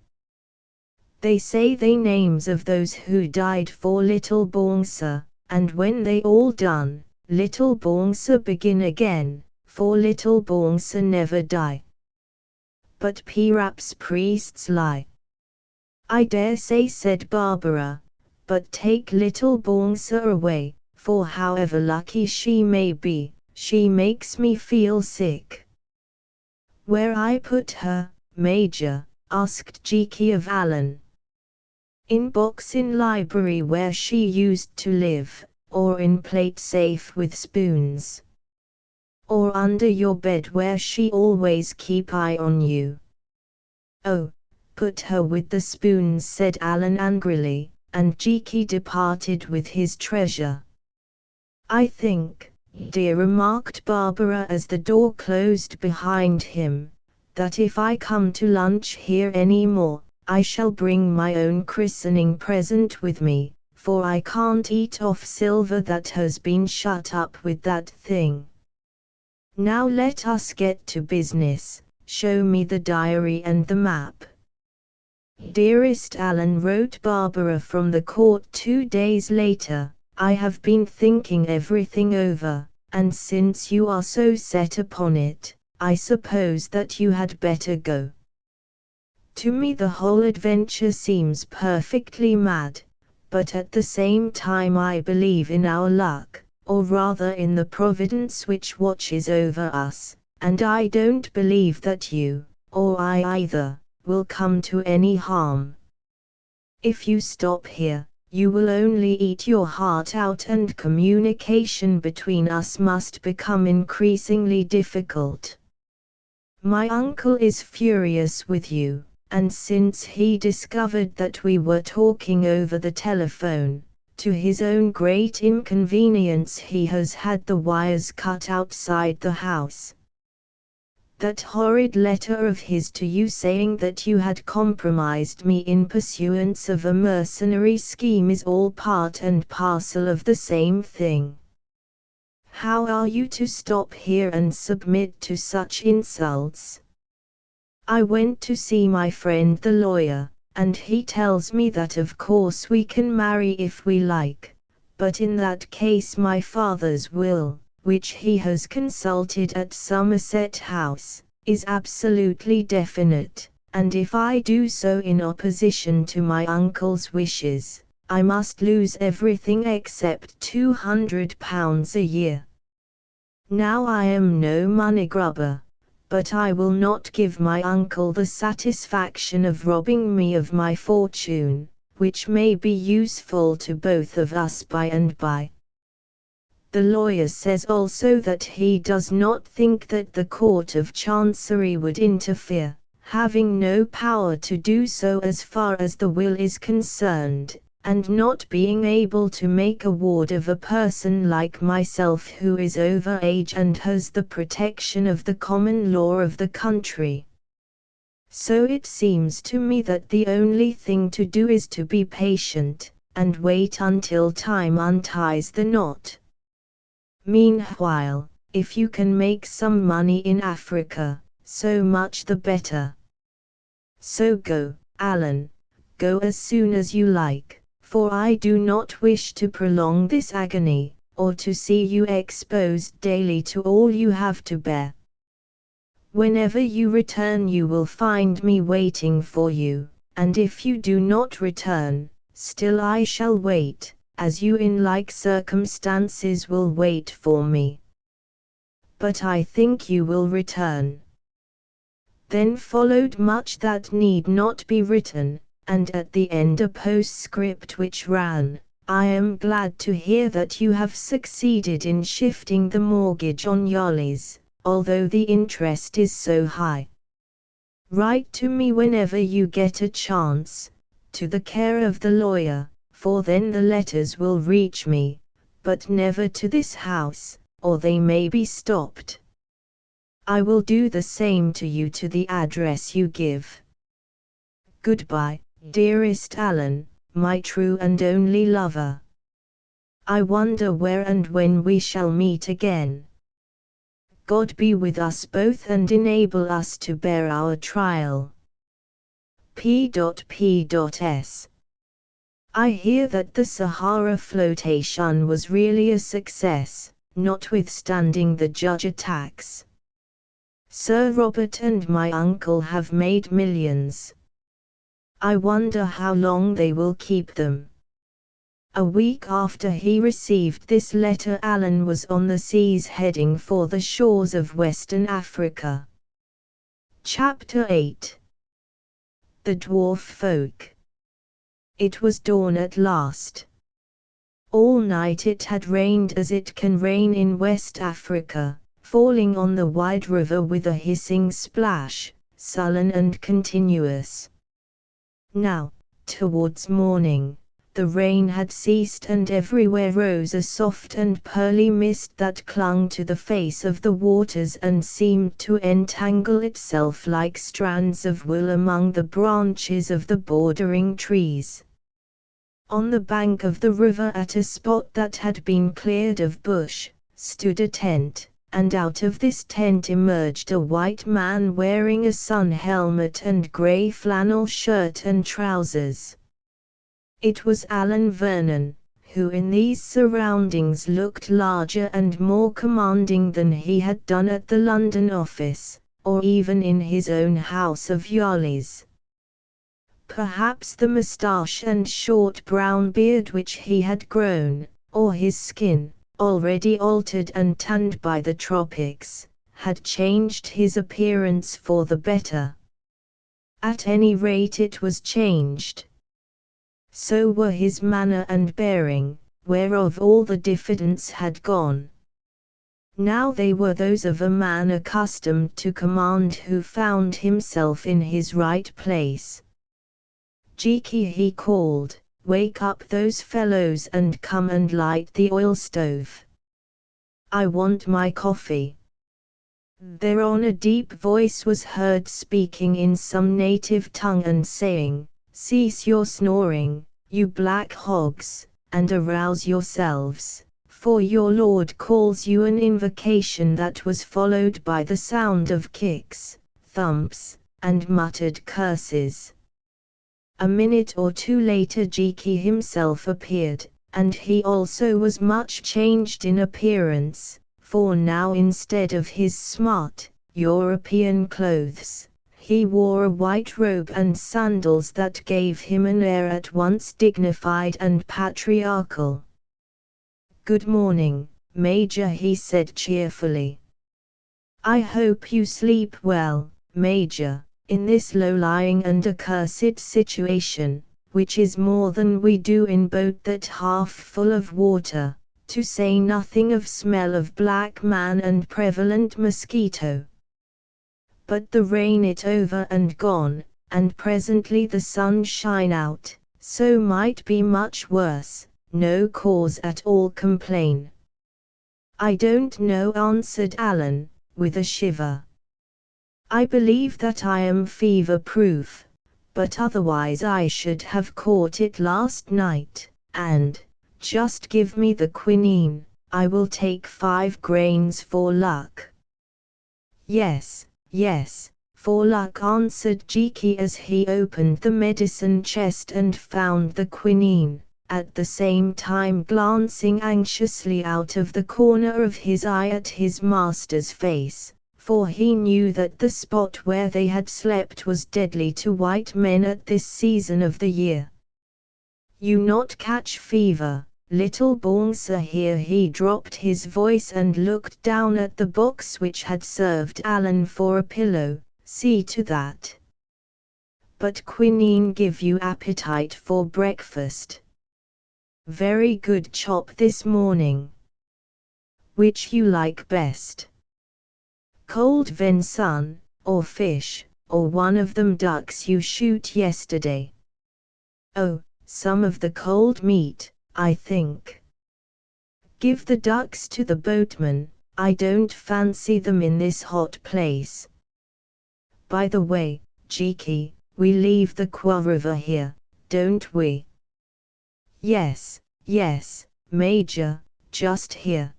They say they names of those who died for little Bongsa, and when they all done, little Bongsa begin again, for little Bongsa never die. But P-raps priests lie. I dare say, said Barbara, but take little Bongsa away, for however lucky she may be, she makes me feel sick. Where I put her, Major? Asked Cheeky of Alan. In box in library where she used to live, or in plate safe with spoons? Or under your bed where she always keep eye on you? Oh, put her with the spoons, said Alan angrily, and Cheeky departed with his treasure. I think, dear, remarked Barbara as the door closed behind him, that if I come to lunch here any more, I shall bring my own christening present with me, for I can't eat off silver that has been shut up with that thing. Now let us get to business, show me the diary and the map. Dearest Alan, wrote Barbara from the court 2 days later, I have been thinking everything over, and since you are so set upon it, I suppose that you had better go. To me the whole adventure seems perfectly mad, but at the same time I believe in our luck, or rather in the providence which watches over us, and I don't believe that you, or I either, will come to any harm. If you stop here, you will only eat your heart out, and communication between us must become increasingly difficult. My uncle is furious with you, and since he discovered that we were talking over the telephone, to his own great inconvenience he has had the wires cut outside the house. That horrid letter of his to you saying that you had compromised me in pursuance of a mercenary scheme is all part and parcel of the same thing. How are you to stop here and submit to such insults? I went to see my friend the lawyer, and he tells me that of course we can marry if we like, but in that case my father's will, which he has consulted at Somerset House, is absolutely definite, and if I do so in opposition to my uncle's wishes, I must lose everything except £200 a year. Now I am no money grubber, but I will not give my uncle the satisfaction of robbing me of my fortune, which may be useful to both of us by and by. The lawyer says also that he does not think that the Court of Chancery would interfere, having no power to do so as far as the will is concerned, and not being able to make a ward of a person like myself who is over age and has the protection of the common law of the country. So it seems to me that the only thing to do is to be patient, and wait until time unties the knot. Meanwhile, if you can make some money in Africa, so much the better. So go, Alan, go as soon as you like, for I do not wish to prolong this agony, or to see you exposed daily to all you have to bear. Whenever you return you will find me waiting for you, and if you do not return, still I shall wait, as you in like circumstances will wait for me. But I think you will return. Then followed much that need not be written, and at the end a postscript which ran, I am glad to hear that you have succeeded in shifting the mortgage on Yolly's, although the interest is so high. Write to me whenever you get a chance, to the care of the lawyer, for then the letters will reach me, but never to this house, or they may be stopped. I will do the same to you to the address you give. Goodbye, dearest Alan, my true and only lover. I wonder where and when we shall meet again. God be with us both and enable us to bear our trial. P.P.S. I hear that the Sahara flotation was really a success, notwithstanding the judge attacks. Sir Robert and my uncle have made millions. I wonder how long they will keep them. A week after he received this letter Alan was on the seas heading for the shores of Western Africa. Chapter 8. The Dwarf Folk. It was dawn at last. All night it had rained as it can rain in West Africa, falling on the wide river with a hissing splash, sullen and continuous. Now, towards morning, the rain had ceased and everywhere rose a soft and pearly mist that clung to the face of the waters and seemed to entangle itself like strands of wool among the branches of the bordering trees. On the bank of the river at a spot that had been cleared of bush, stood a tent, and out of this tent emerged a white man wearing a sun helmet and grey flannel shirt and trousers. It was Alan Vernon, who in these surroundings looked larger and more commanding than he had done at the London office, or even in his own house of Yolly's. Perhaps the moustache and short brown beard which he had grown, or his skin, already altered and tanned by the tropics, had changed his appearance for the better. At any rate it was changed. So were his manner and bearing, whereof all the diffidence had gone. Now they were those of a man accustomed to command who found himself in his right place. "Jiki," he called, "wake up those fellows and come and light the oil stove. I want my coffee." Thereon a deep voice was heard speaking in some native tongue and saying, "Cease your snoring, you black hogs, and arouse yourselves, for your Lord calls you." An invocation that was followed by the sound of kicks, thumps, and muttered curses. A minute or two later Jiki himself appeared, and he also was much changed in appearance, for now instead of his smart, European clothes, he wore a white robe and sandals that gave him an air at once dignified and patriarchal. "Good morning, Major," he said cheerfully. "I hope you sleep well, Major, in this low-lying and accursed situation, which is more than we do in boat that half full of water, to say nothing of smell of black man and prevalent mosquito. But the rain it over and gone, and presently the sun shine out, so might be much worse, no cause at all complain." "I don't know," answered Alan, with a shiver. "I believe that I am fever-proof, but otherwise I should have caught it last night, and, just give me the quinine, I will take 5 grains for luck." "Yes, yes, for luck," answered Jiki as he opened the medicine chest and found the quinine, at the same time glancing anxiously out of the corner of his eye at his master's face, for he knew that the spot where they had slept was deadly to white men at this season of the year. "You not catch fever, little Bongsa?" Here he dropped his voice and looked down at the box which had served Alan for a pillow. "See to that. But quinine give you appetite for breakfast. Very good chop this morning. Which you like best? Cold venison, or fish, or one of them ducks you shoot yesterday?" "Oh, some of the cold meat, I think." "Give the ducks to the boatman, I don't fancy them in this hot place. By the way, Jiki, we leave the Kwa River here, don't we?" "Yes, yes, Major, just here.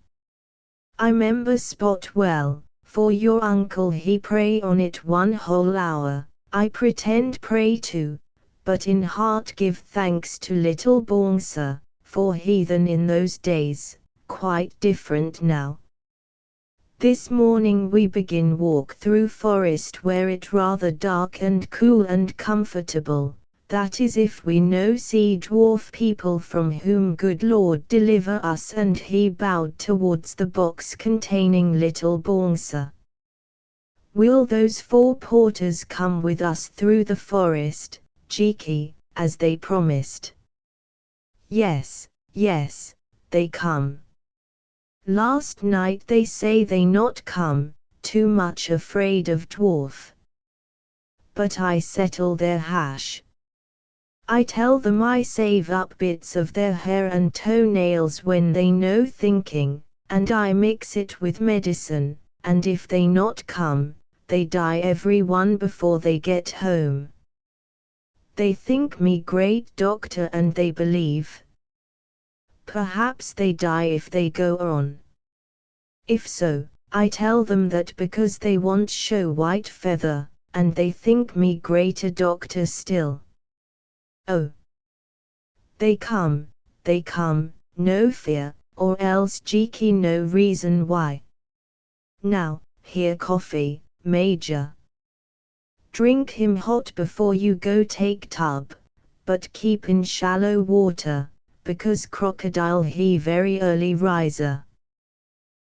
I remember spot well, for your uncle he pray on it 1 whole hour, I pretend pray too, but in heart give thanks to little Bongsa, for heathen in those days, quite different now. This morning we begin walk through forest where it rather dark and cool and comfortable, that is if we no see dwarf people from whom good Lord deliver us." And he bowed towards the box containing little Bongsa. "Will those 4 porters come with us through the forest, Jiki, as they promised?" "Yes, yes, they come. Last night they say they not come, too much afraid of dwarf. But I settle their hash. I tell them I save up bits of their hair and toenails when they no thinking, and I mix it with medicine, and if they not come, they die every one before they get home. They think me great doctor and they believe. Perhaps they die if they go on. If so, I tell them that because they want show white feather, and they think me greater doctor still. Oh, they come, no fear, or else Jiki no reason why. Now, here coffee, Major. Drink him hot before you go take tub, but keep in shallow water, because crocodile he very early riser."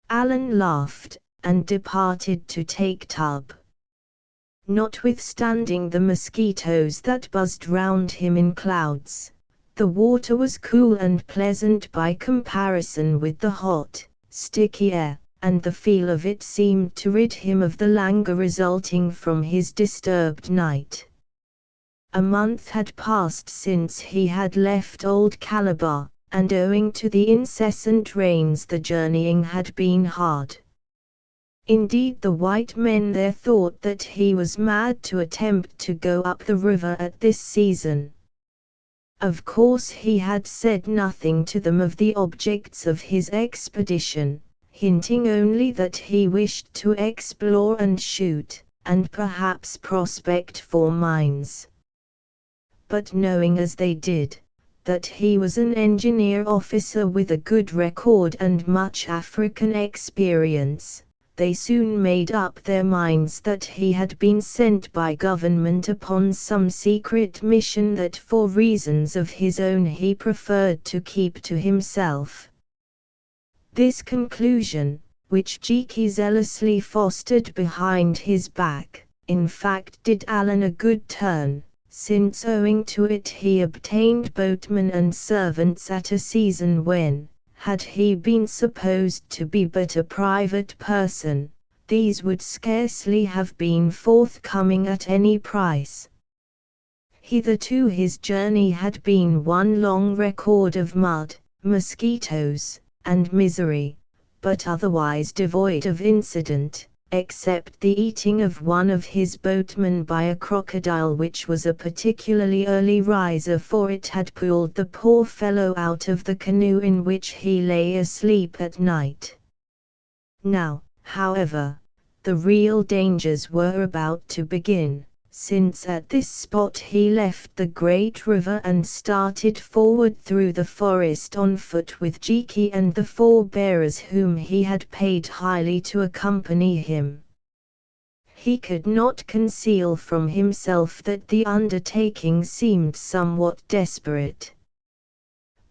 Alan laughed, and departed to take tub. Notwithstanding the mosquitoes that buzzed round him in clouds, the water was cool and pleasant by comparison with the hot, sticky air, and the feel of it seemed to rid him of the languor resulting from his disturbed night. A month had passed since he had left Old Calabar, and owing to the incessant rains the journeying had been hard. Indeed, the white men there thought that he was mad to attempt to go up the river at this season. Of course he had said nothing to them of the objects of his expedition, hinting only that he wished to explore and shoot, and perhaps prospect for mines. But knowing as they did, that he was an engineer officer with a good record and much African experience, they soon made up their minds that he had been sent by government upon some secret mission that for reasons of his own he preferred to keep to himself. This conclusion, which Jiki zealously fostered behind his back, in fact did Alan a good turn, since owing to it he obtained boatmen and servants at a season when, had he been supposed to be but a private person, these would scarcely have been forthcoming at any price. Hitherto his journey had been one long record of mud, mosquitoes, and misery, but otherwise devoid of incident, except the eating of one of his boatmen by a crocodile, which was a particularly early riser, for it had pulled the poor fellow out of the canoe in which he lay asleep at night. Now, however, the real dangers were about to begin, since at this spot he left the great river and started forward through the forest on foot with Jiki and the 4 bearers whom he had paid highly to accompany him. He could not conceal from himself that the undertaking seemed somewhat desperate.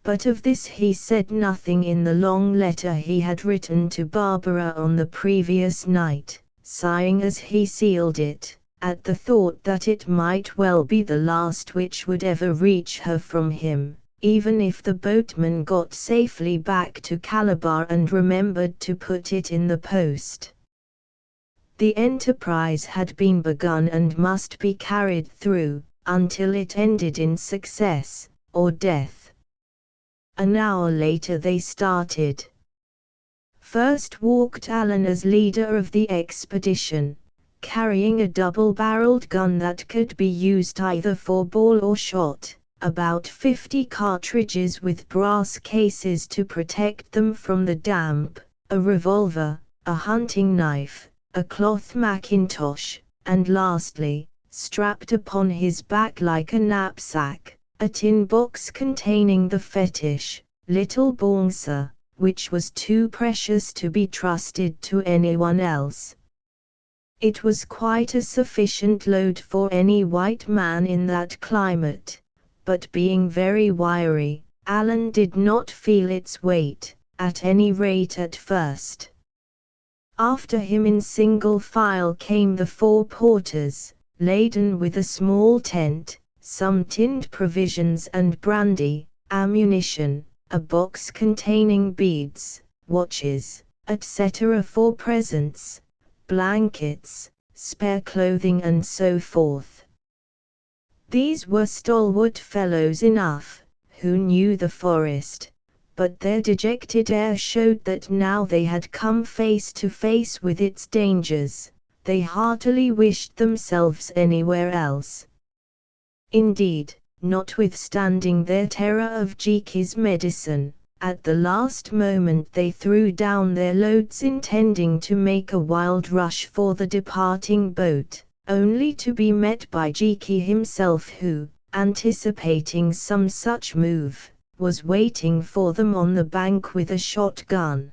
But of this he said nothing in the long letter he had written to Barbara on the previous night, sighing as he sealed it, at the thought that it might well be the last which would ever reach her from him, even if the boatman got safely back to Calabar and remembered to put it in the post. The enterprise had been begun and must be carried through, until it ended in success, or death. An hour later they started. First walked Alan as leader of the expedition, carrying a double-barreled gun that could be used either for ball or shot, about 50 cartridges with brass cases to protect them from the damp, a revolver, a hunting knife, a cloth mackintosh, and lastly, strapped upon his back like a knapsack, a tin box containing the fetish, little bonsa, which was too precious to be trusted to anyone else. It was quite a sufficient load for any white man in that climate, but being very wiry, Alan did not feel its weight, at any rate at first. After him in single file came the 4 porters, laden with a small tent, some tinned provisions and brandy, ammunition, a box containing beads, watches, etc. for presents, blankets, spare clothing and so forth. These were stalwart fellows enough, who knew the forest, but their dejected air showed that now they had come face to face with its dangers, they heartily wished themselves anywhere else. Indeed, notwithstanding their terror of Jiki's medicine, at the last moment they threw down their loads intending to make a wild rush for the departing boat, only to be met by Jiki himself who, anticipating some such move, was waiting for them on the bank with a shotgun.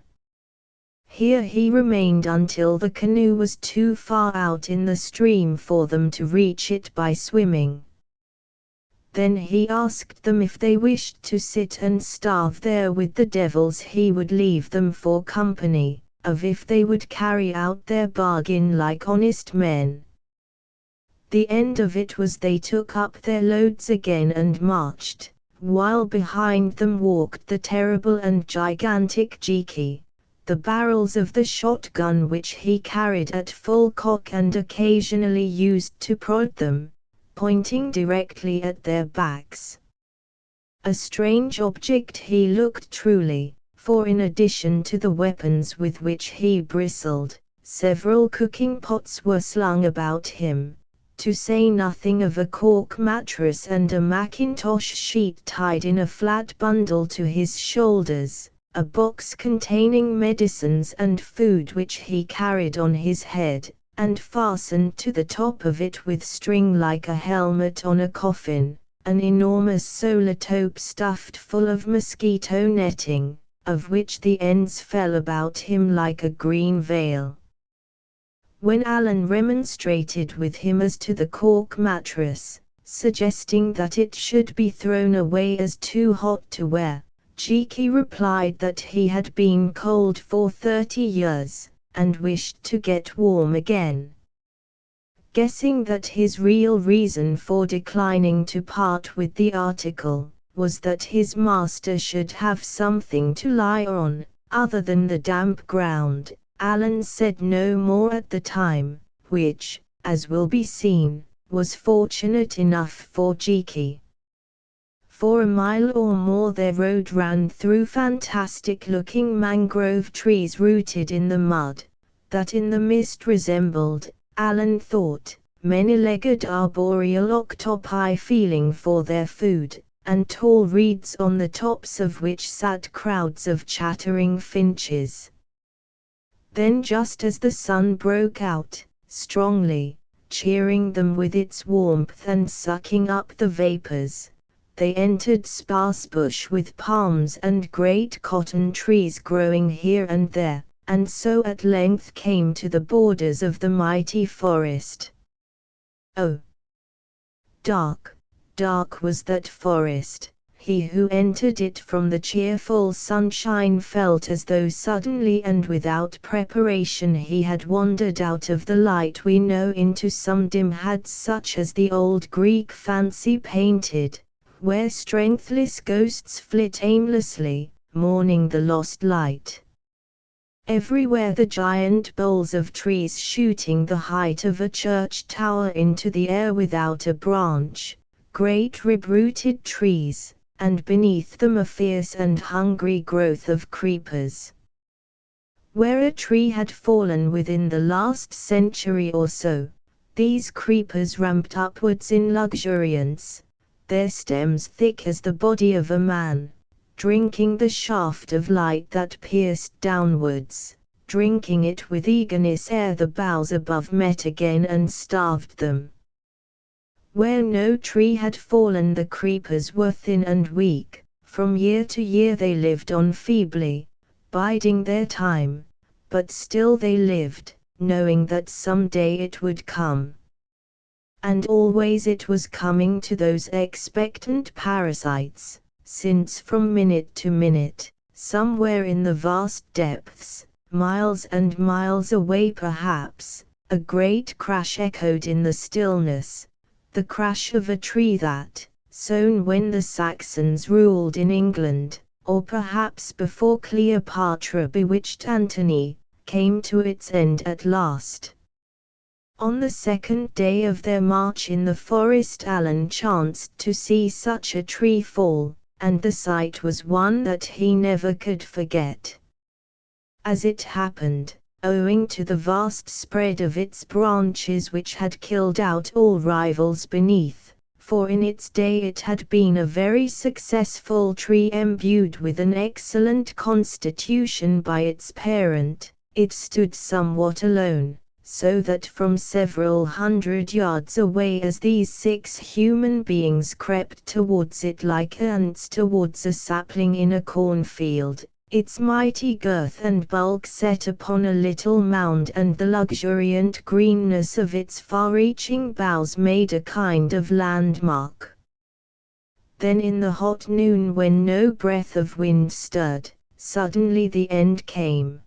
Here he remained until the canoe was too far out in the stream for them to reach it by swimming. Then he asked them if they wished to sit and starve there with the devils he would leave them for company, of if they would carry out their bargain like honest men. The end of it was they took up their loads again and marched, while behind them walked the terrible and gigantic Jiki, the barrels of the shotgun which he carried at full cock and occasionally used to prod them, pointing directly at their backs. A strange object he looked truly, for in addition to the weapons with which he bristled, several cooking pots were slung about him, to say nothing of a cork mattress and a mackintosh sheet tied in a flat bundle to his shoulders, a box containing medicines and food which he carried on his head, and fastened to the top of it with string like a helmet on a coffin, an enormous solatope stuffed full of mosquito netting, of which the ends fell about him like a green veil. When Alan remonstrated with him as to the cork mattress, suggesting that it should be thrown away as too hot to wear, Cheeky replied that he had been cold for 30 years, and wished to get warm again. Guessing that his real reason for declining to part with the article was that his master should have something to lie on, other than the damp ground, Alan said no more at the time, which, as will be seen, was fortunate enough for Cheeky. For a mile or more their road ran through fantastic-looking mangrove trees rooted in the mud, that in the mist resembled, Alan thought, many-legged arboreal octopi feeling for their food, and tall reeds on the tops of which sat crowds of chattering finches. Then just as the sun broke out, strongly, cheering them with its warmth and sucking up the vapors, they entered sparse bush with palms and great cotton trees growing here and there, and so at length came to the borders of the mighty forest. Oh! Dark, dark was that forest. He who entered it from the cheerful sunshine felt as though suddenly and without preparation he had wandered out of the light we know into some dim had such as the old Greek fancy painted, where strengthless ghosts flit aimlessly, mourning the lost light. Everywhere the giant boles of trees shooting the height of a church tower into the air without a branch, great rib-rooted trees, and beneath them a fierce and hungry growth of creepers. Where a tree had fallen within the last century or so, these creepers ramped upwards in luxuriance, their stems thick as the body of a man, drinking the shaft of light that pierced downwards, drinking it with eagerness ere the boughs above met again and starved them. Where no tree had fallen the creepers were thin and weak, from year to year they lived on feebly, biding their time, but still they lived, knowing that some day it would come. And always it was coming to those expectant parasites, since from minute to minute, somewhere in the vast depths, miles and miles away perhaps, a great crash echoed in the stillness, the crash of a tree that, sown when the Saxons ruled in England, or perhaps before Cleopatra bewitched Antony, came to its end at last. On the second day of their march in the forest Alan chanced to see such a tree fall, and the sight was one that he never could forget. As it happened, owing to the vast spread of its branches which had killed out all rivals beneath, for in its day it had been a very successful tree imbued with an excellent constitution by its parent, it stood somewhat alone, so that from several hundred yards away as these 6 human beings crept towards it like ants towards a sapling in a cornfield, its mighty girth and bulk set upon a little mound and the luxuriant greenness of its far-reaching boughs made a kind of landmark. Then in the hot noon when no breath of wind stirred, suddenly the end came.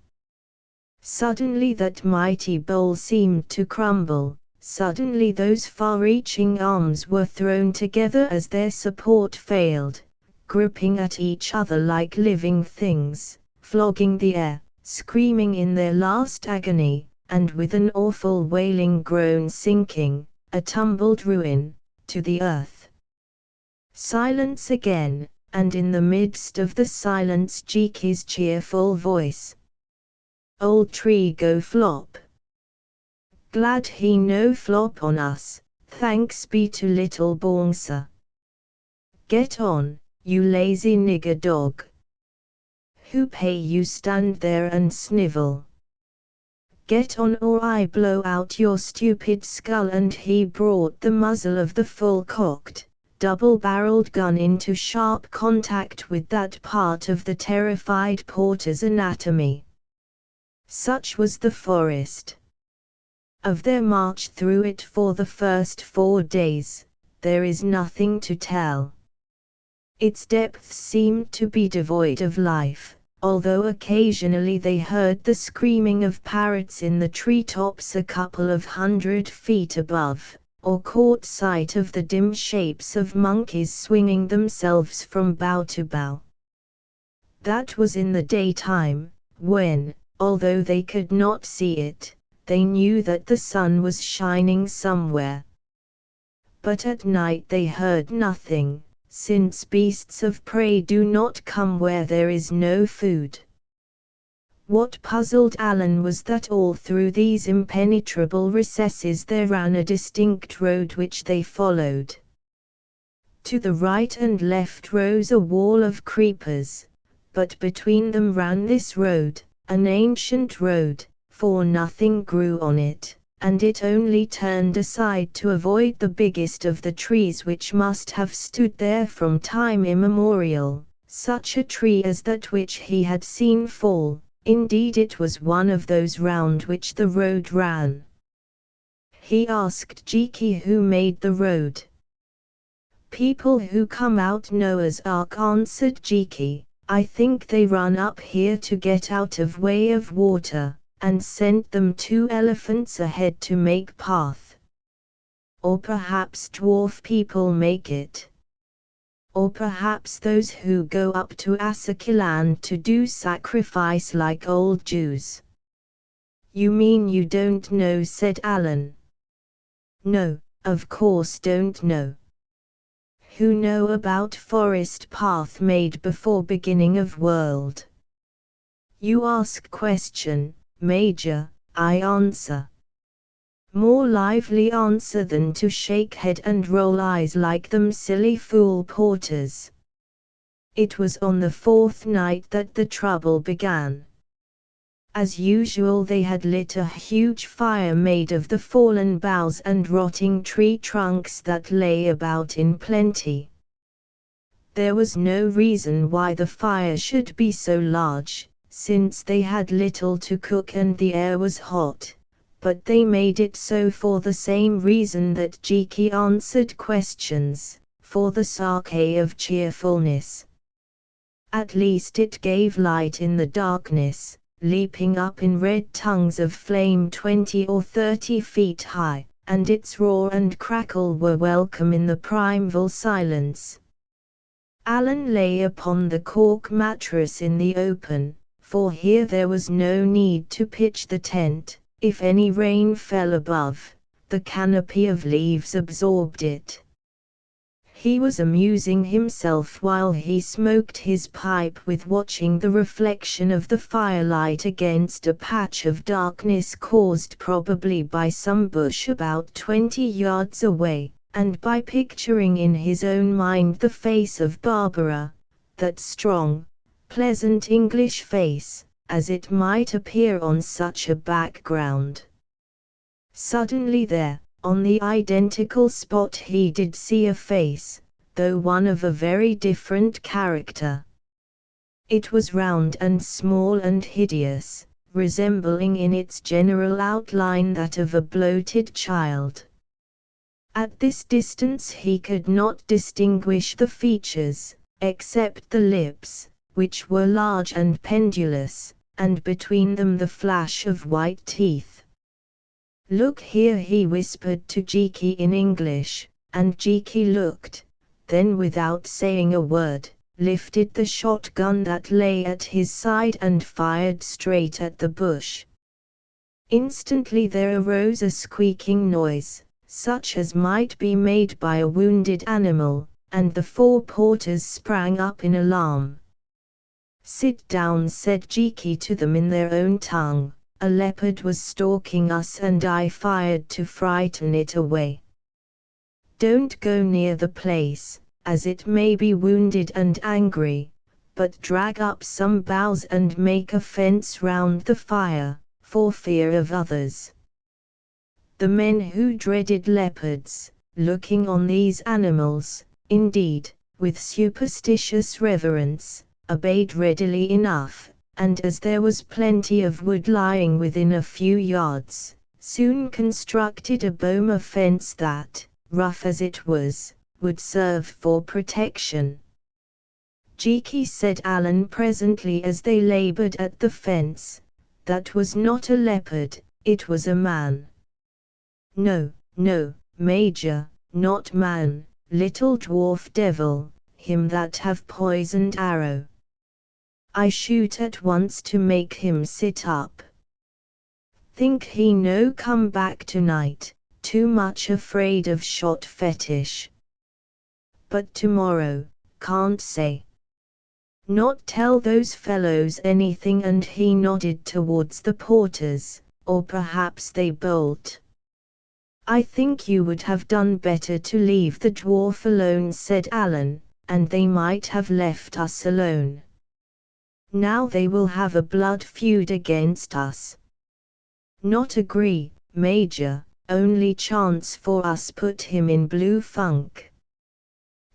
Suddenly that mighty bole seemed to crumble, suddenly those far-reaching arms were thrown together as their support failed, gripping at each other like living things, flogging the air, screaming in their last agony, and with an awful wailing groan sinking, a tumbled ruin, to the earth. Silence again, and in the midst of the silence Jiki's cheerful voice. "Old tree go flop. Glad he no flop on us, thanks be to little Bongsa. Get on, you lazy nigger dog. Who pay you stand there and snivel? Get on or I blow out your stupid skull." And he brought the muzzle of the full-cocked, double-barreled gun into sharp contact with that part of the terrified porter's anatomy. Such was the forest. Of their march through it for the first 4 days, there is nothing to tell. Its depths seemed to be devoid of life, although occasionally they heard the screaming of parrots in the treetops a couple of 100 feet above, or caught sight of the dim shapes of monkeys swinging themselves from bough to bough. That was in the daytime, when, although they could not see it, they knew that the sun was shining somewhere. But at night they heard nothing, since beasts of prey do not come where there is no food. What puzzled Alan was that all through these impenetrable recesses there ran a distinct road which they followed. To the right and left rose a wall of creepers, but between them ran this road, an ancient road, for nothing grew on it, and it only turned aside to avoid the biggest of the trees which must have stood there from time immemorial, such a tree as that which he had seen fall. Indeed, it was one of those round which the road ran. He asked Jiki who made the road. "People who come out Noah's Ark," answered Jiki. "I think they run up here to get out of way of water, and sent them 2 elephants ahead to make path. Or perhaps dwarf people make it. Or perhaps those who go up to Asakiland to do sacrifice like old Jews." "You mean you don't know?" said Alan. "No, of course don't know. Who know about forest path made before beginning of world? You ask question, Major," I answer. "More lively answer than to shake head and roll eyes like them silly fool porters." It was on the 4th night that the trouble began. As usual, they had lit a huge fire made of the fallen boughs and rotting tree trunks that lay about in plenty. There was no reason why the fire should be so large, since they had little to cook and the air was hot, but they made it so for the same reason that Jiki answered questions, for the sake of cheerfulness. At least it gave light in the darkness, leaping up in red tongues of flame 20 or 30 feet high, and its roar and crackle were welcome in the primeval silence. Alan lay upon the cork mattress in the open, for here there was no need to pitch the tent. If any rain fell above, the canopy of leaves absorbed it. He was amusing himself while he smoked his pipe with watching the reflection of the firelight against a patch of darkness caused probably by some bush about 20 yards away, and by picturing in his own mind the face of Barbara, that strong, pleasant English face, as it might appear on such a background. Suddenly there, on the identical spot, he did see a face, though one of a very different character. It was round and small and hideous, resembling in its general outline that of a bloated child. At this distance he could not distinguish the features, except the lips, which were large and pendulous, and between them the flash of white teeth. "Look here," he whispered to Jiki in English, and Jiki looked. Then, without saying a word, lifted the shotgun that lay at his side and fired straight at the bush. Instantly there arose a squeaking noise, such as might be made by a wounded animal, and the 4 porters sprang up in alarm. "Sit down," said Jiki to them in their own tongue. "A leopard was stalking us and I fired to frighten it away. Don't go near the place, as it may be wounded and angry, but drag up some boughs and make a fence round the fire, for fear of others." The men who dreaded leopards, looking on these animals, indeed, with superstitious reverence, obeyed readily enough, and as there was plenty of wood lying within a few yards, soon constructed a boma fence that, rough as it was, would serve for protection. "Jiki," said Alan presently as they labored at the fence, "that was not a leopard, it was a man." "No, no, Major, not man, little dwarf devil, him that have poisoned arrow. I shoot at once to make him sit up. Think he no come back tonight, too much afraid of shot fetish. But tomorrow, can't say. Not tell those fellows anything," and he nodded towards the porters, "or perhaps they bolt." "I think you would have done better to leave the dwarf alone," said Alan, "and they might have left us alone. Now they will have a blood feud against us." "Not agree, Major, only chance for us put him in blue funk.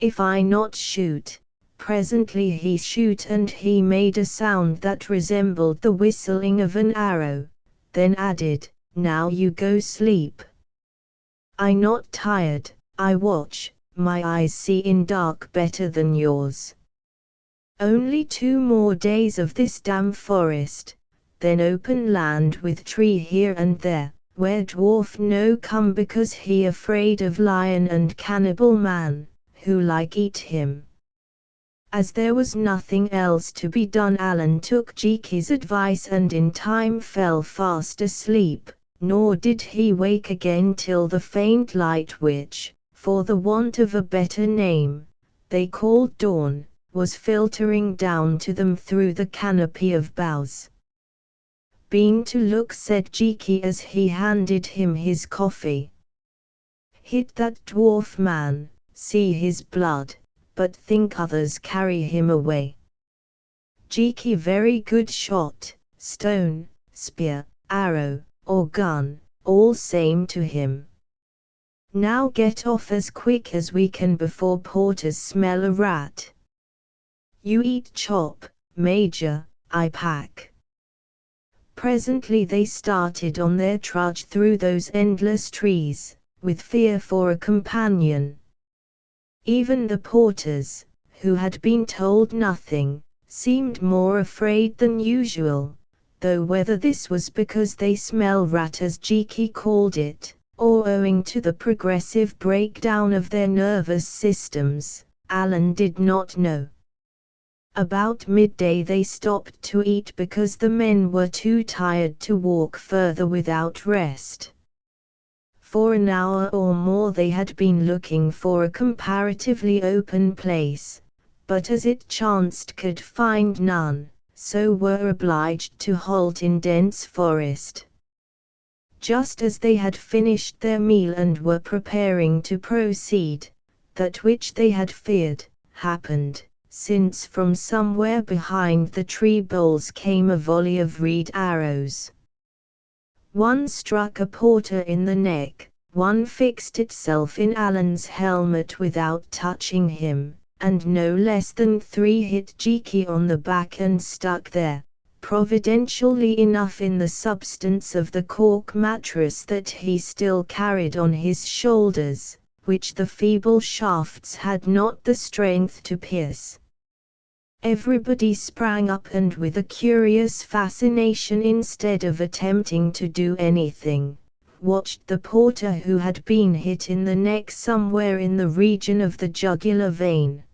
If I not shoot." Presently he shoot and he made a sound that resembled the whistling of an arrow, then added, "Now you go sleep. I not tired, I watch, my eyes see in dark better than yours. Only 2 more days of this damn forest, then open land with tree here and there, where dwarf no come because he afraid of lion and cannibal man, who like eat him." As there was nothing else to be done, Alan took Jiki's advice and in time fell fast asleep, nor did he wake again till the faint light which, for the want of a better name, they called dawn, was filtering down to them through the canopy of boughs. "Been to look," said Jiki as he handed him his coffee. "Hit that dwarf man, see his blood, but think others carry him away. Jiki very good shot, stone, spear, arrow, or gun, all same to him. Now get off as quick as we can before porters smell a rat. You eat chop, Major, I pack." Presently they started on their trudge through those endless trees, with fear for a companion. Even the porters, who had been told nothing, seemed more afraid than usual, though whether this was because they smell rat as Jiki called it, or owing to the progressive breakdown of their nervous systems, Alan did not know. About midday they stopped to eat because the men were too tired to walk further without rest. For an hour or more they had been looking for a comparatively open place, but as it chanced could find none, so were obliged to halt in dense forest. Just as they had finished their meal and were preparing to proceed, that which they had feared, happened, since from somewhere behind the tree boles came a volley of reed arrows. One struck a porter in the neck, one fixed itself in Alan's helmet without touching him, and no less than 3 hit Jiki on the back and stuck there, providentially enough in the substance of the cork mattress that he still carried on his shoulders, which the feeble shafts had not the strength to pierce. Everybody sprang up and with a curious fascination, instead of attempting to do anything, watched the porter who had been hit in the neck somewhere in the region of the jugular vein.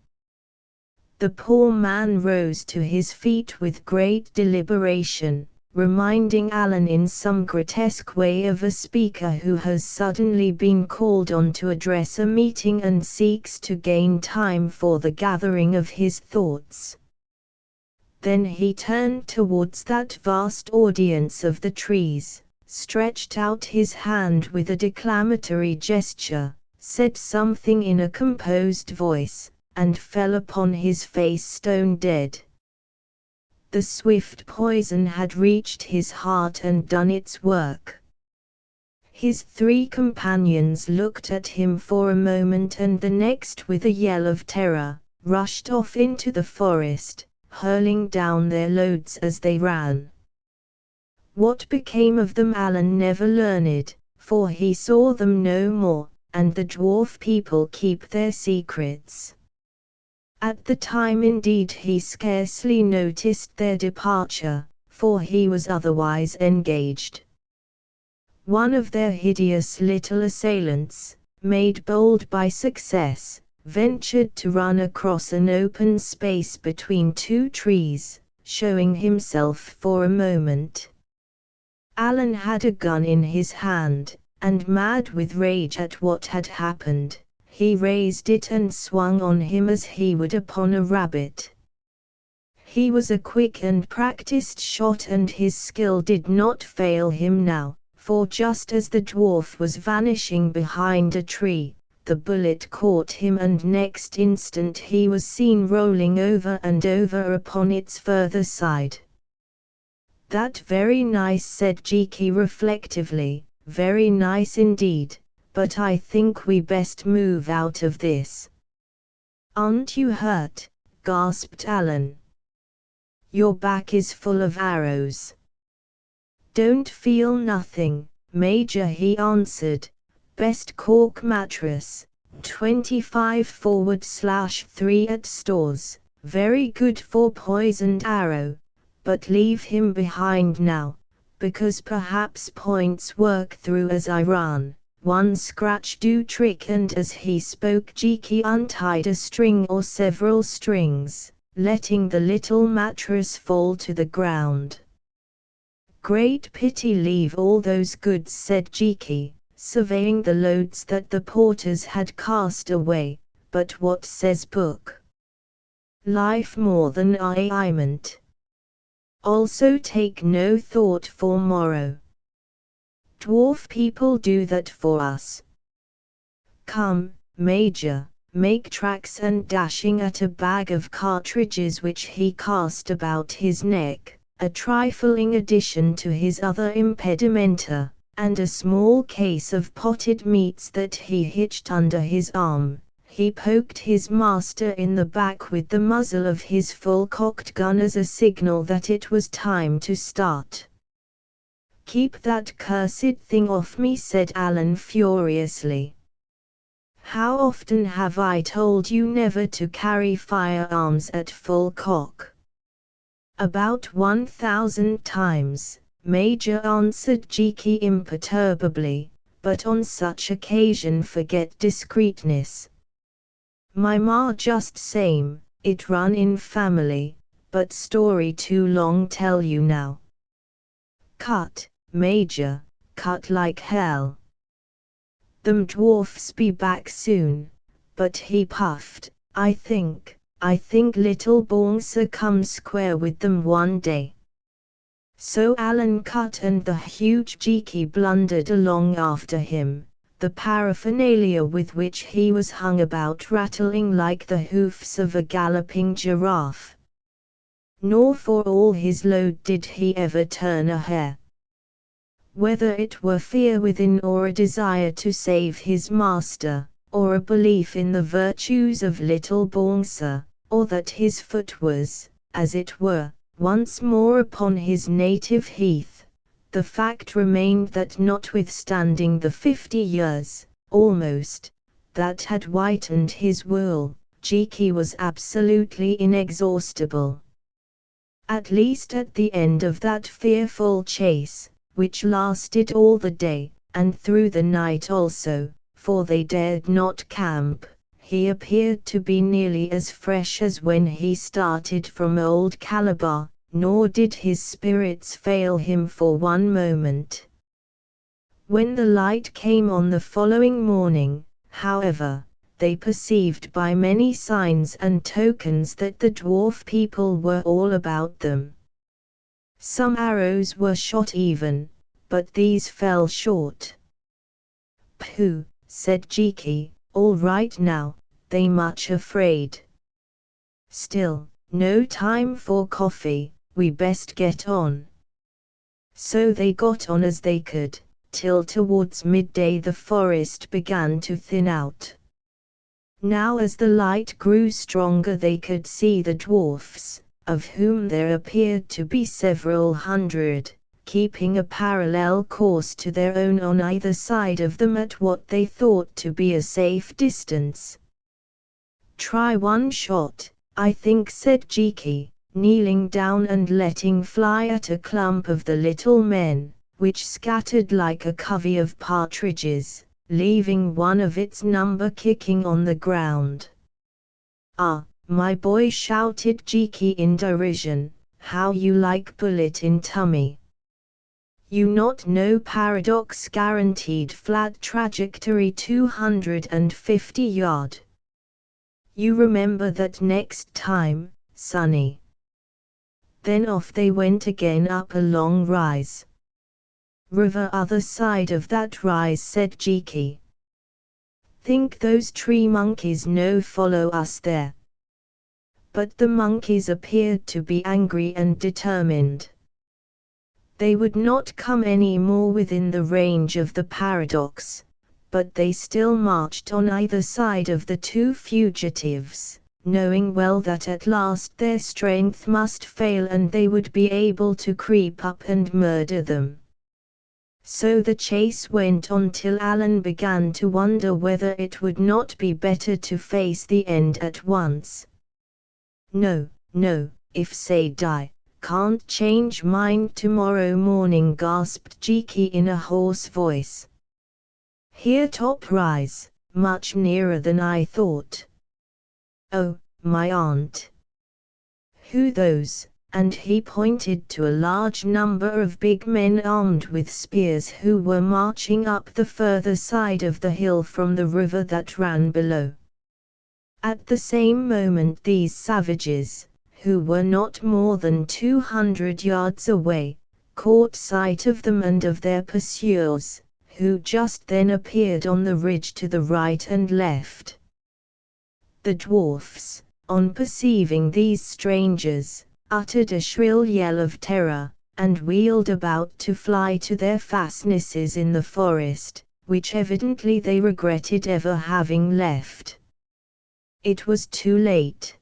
The poor man rose to his feet with great deliberation, reminding Alan in some grotesque way of a speaker who has suddenly been called on to address a meeting and seeks to gain time for the gathering of his thoughts. Then he turned towards that vast audience of the trees, stretched out his hand with a declamatory gesture, said something in a composed voice, and fell upon his face stone dead. The swift poison had reached his heart and done its work. His 3 companions looked at him for a moment and the next with a yell of terror, rushed off into the forest, hurling down their loads as they ran. What became of them Alan never learned, for he saw them no more, and the dwarf people keep their secrets. At the time indeed he scarcely noticed their departure, for he was otherwise engaged. One of their hideous little assailants, made bold by success, ventured to run across an open space between 2 trees, showing himself for a moment. Alan had a gun in his hand, and mad with rage at what had happened, he raised it and swung on him as he would upon a rabbit. He was a quick and practiced shot and his skill did not fail him now, for just as the dwarf was vanishing behind a tree, the bullet caught him and next instant he was seen rolling over and over upon its further side. "That very nice," said Jiki reflectively, "very nice indeed, but I think we best move out of this." "Aren't you hurt?" gasped Alan. "Your back is full of arrows." "Don't feel nothing, Major," he answered. "Best cork mattress, 25/3 at stores, very good for poisoned arrow, but leave him behind now, because perhaps points work through as I run, one scratch do trick." And as he spoke Jiki untied a string or several strings, letting the little mattress fall to the ground. "Great pity leave all those goods," said Jiki, surveying the loads that the porters had cast away, "but what says book? Life more than I meant. Also take no thought for morrow. Dwarf people do that for us. Come, Major, make tracks." And dashing at a bag of cartridges which he cast about his neck, a trifling addition to his other impedimenta, and a small case of potted meats that he hitched under his arm, he poked his master in the back with the muzzle of his full-cocked gun as a signal that it was time to start. "Keep that cursed thing off me," said Alan furiously. "How often have I told you never to carry firearms at full cock?" "About 1,000 times, Major," answered Jiki imperturbably, "but on such occasion forget discreetness. My ma just same, it run in family, but story too long tell you now." "Cut, Major, cut like hell. Them dwarfs be back soon," but he puffed, I think little Bouncer come square with them one day." So Alan cut and the huge Jiki blundered along after him, the paraphernalia with which he was hung about rattling like the hoofs of a galloping giraffe. Nor for all his load did he ever turn a hair. Whether it were fear within or a desire to save his master, or a belief in the virtues of little Bouncer, or that his foot was, as it were, once more upon his native heath, the fact remained that notwithstanding the 50 years, almost, that had whitened his wool, Jiki was absolutely inexhaustible. At least at the end of that fearful chase, which lasted all the day, and through the night also, for they dared not camp, he appeared to be nearly as fresh as when he started from Old Calabar, nor did his spirits fail him for one moment. When the light came on the following morning, however, they perceived by many signs and tokens that the dwarf people were all about them. Some arrows were shot even, but these fell short. "Pooh," said Jiki, "all right now, they much afraid. Still, no time for coffee, we best get on." So they got on as they could, till towards midday the forest began to thin out. Now as the light grew stronger they could see the dwarfs, of whom there appeared to be several hundred, keeping a parallel course to their own on either side of them at what they thought to be a safe distance. "Try one shot, I think," said Jiki, kneeling down and letting fly at a clump of the little men, which scattered like a covey of partridges, leaving one of its number kicking on the ground. "Ah, my boy," shouted Jiki in derision, "how you like bullet in tummy. You not know paradox guaranteed flat trajectory 250 yard. You remember that next time, sonny." Then off they went again up a long rise. "River other side of that rise," said Jiki. "Think those tree monkeys no follow us there." But the monkeys appeared to be angry and determined. They would not come any more within the range of the paradox, but they still marched on either side of the two fugitives, knowing well that at last their strength must fail and they would be able to creep up and murder them. So the chase went on till Alan began to wonder whether it would not be better to face the end at once. "No, no, if say die, can't change mind tomorrow morning," gasped Jiki in a hoarse voice. "Here top rise, much nearer than I thought. Oh, my aunt. Who those?" And he pointed to a large number of big men armed with spears who were marching up the further side of the hill from the river that ran below. At the same moment these savages, who were not more than 200 yards away, caught sight of them and of their pursuers, who just then appeared on the ridge to the right and left. The dwarfs, on perceiving these strangers, uttered a shrill yell of terror, and wheeled about to fly to their fastnesses in the forest, which evidently they regretted ever having left. It was too late.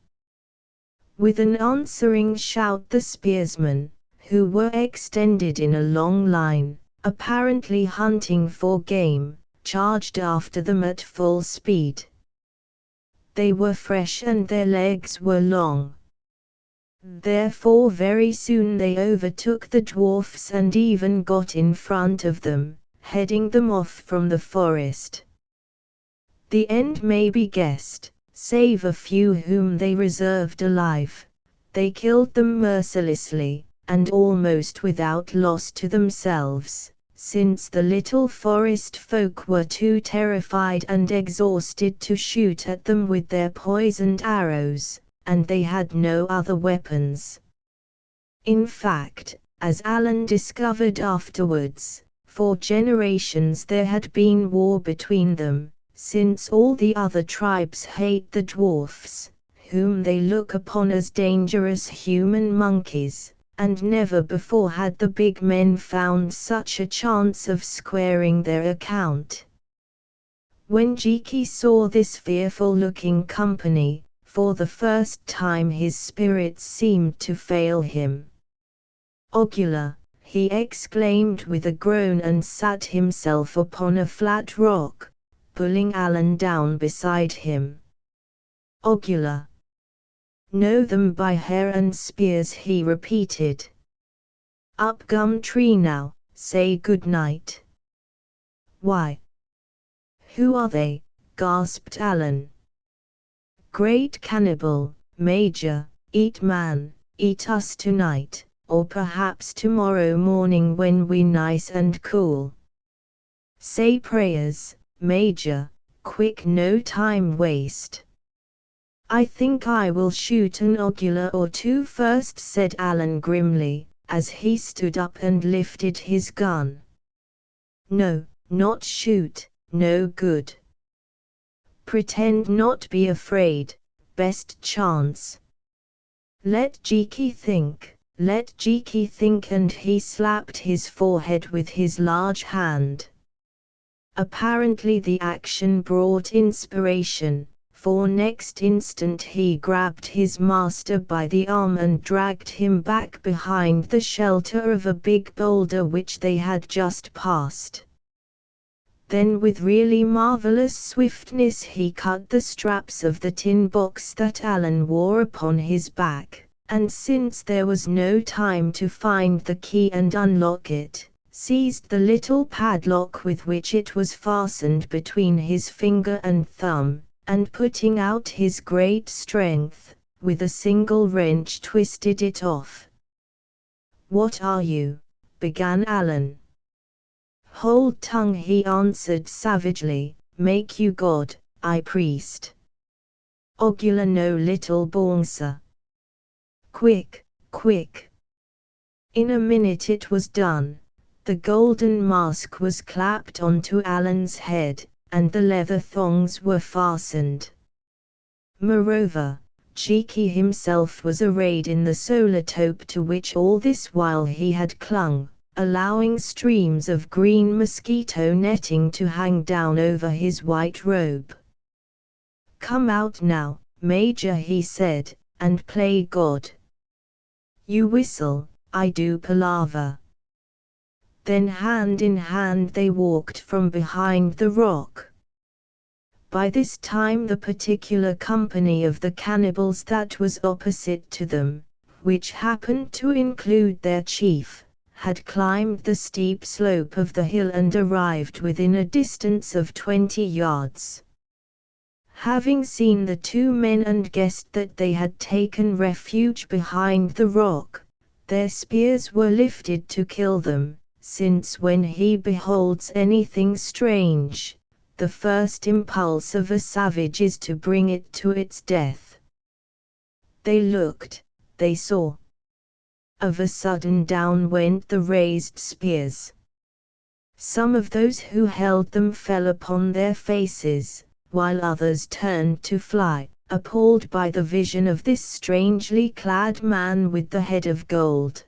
With an answering shout the spearsmen, who were extended in a long line, apparently hunting for game, charged after them at full speed. They were fresh and their legs were long. Therefore very soon they overtook the dwarfs and even got in front of them, heading them off from the forest. The end may be guessed. Save a few whom they reserved alive, they killed them mercilessly, and almost without loss to themselves, since the little forest folk were too terrified and exhausted to shoot at them with their poisoned arrows, and they had no other weapons. In fact, as Alan discovered afterwards, for generations there had been war between them, since all the other tribes hate the dwarfs, whom they look upon as dangerous human monkeys, and never before had the big men found such a chance of squaring their account. When Jiki saw this fearful-looking company, for the first time his spirits seemed to fail him. "Ogula," he exclaimed with a groan and sat himself upon a flat rock, pulling Alan down beside him. "Ogula. Know them by hair and spears," he repeated. "Up gum tree now, say good night." "Why? Who are they?" gasped Alan. Great cannibal, Major, eat man, eat us tonight, or perhaps tomorrow morning when we nice and cool. Say prayers, Major, quick, no time waste. I think I will shoot an ocular or two first, said Alan grimly, as he stood up and lifted his gun. No, not shoot, no good. Pretend not be afraid, best chance. Let Jiki think, and he slapped his forehead with his large hand. Apparently the action brought inspiration, for next instant he grabbed his master by the arm and dragged him back behind the shelter of a big boulder which they had just passed. Then with really marvelous swiftness he cut the straps of the tin box that Alan wore upon his back, and since there was no time to find the key and unlock it, seized the little padlock with which it was fastened between his finger and thumb, and putting out his great strength, with a single wrench twisted it off. "What are you?" began Alan. "Hold tongue," he answered savagely, "make you God, I priest. Ogula no little bongsa. Quick, quick." In a minute it was done. The golden mask was clapped onto Alan's head, and the leather thongs were fastened. Moreover, Jiki himself was arrayed in the solar taupe to which all this while he had clung, allowing streams of green mosquito netting to hang down over his white robe. "Come out now, Major," he said, "and play God. You whistle, I do palaver." Then hand in hand they walked from behind the rock. By this time the particular company of the cannibals that was opposite to them, which happened to include their chief, had climbed the steep slope of the hill and arrived within a distance of 20 yards. Having seen the two men and guessed that they had taken refuge behind the rock, their spears were lifted to kill them, since when he beholds anything strange, the first impulse of a savage is to bring it to its death. They looked, they saw. Of a sudden down went the raised spears. Some of those who held them fell upon their faces, while others turned to fly, appalled by the vision of this strangely clad man with the head of gold.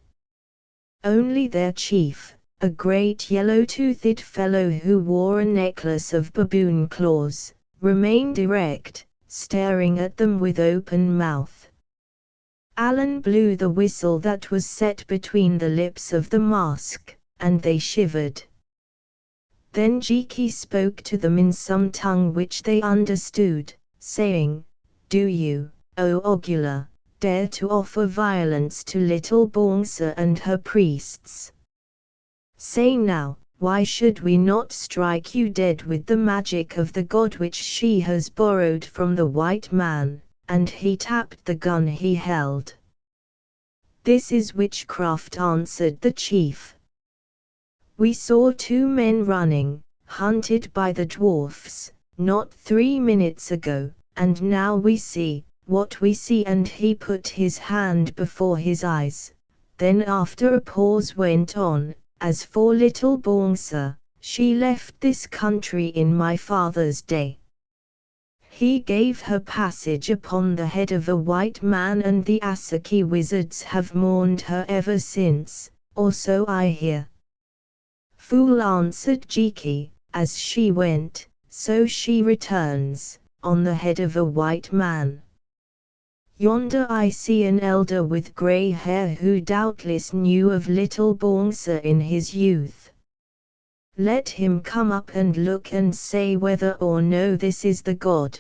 Only their chief, a great yellow-toothed fellow who wore a necklace of baboon claws, remained erect, staring at them with open mouth. Alan blew the whistle that was set between the lips of the mask, and they shivered. Then Jiki spoke to them in some tongue which they understood, saying, "Do you, O Ogula, dare to offer violence to little Bongsa and her priests? Say now, why should we not strike you dead with the magic of the god which she has borrowed from the white man?" And he tapped the gun he held. "This is witchcraft," answered the chief. "We saw two men running, hunted by the dwarfs, not 3 minutes ago, and now we see what we see," and he put his hand before his eyes. Then after a pause went on, "As for little Bongsa, she left this country in my father's day. He gave her passage upon the head of a white man, and the Asaki wizards have mourned her ever since, or so I hear." "Fool," answered Jiki, "as she went, so she returns, on the head of a white man. Yonder I see an elder with grey hair who doubtless knew of little Bongsa in his youth. Let him come up and look and say whether or no this is the god."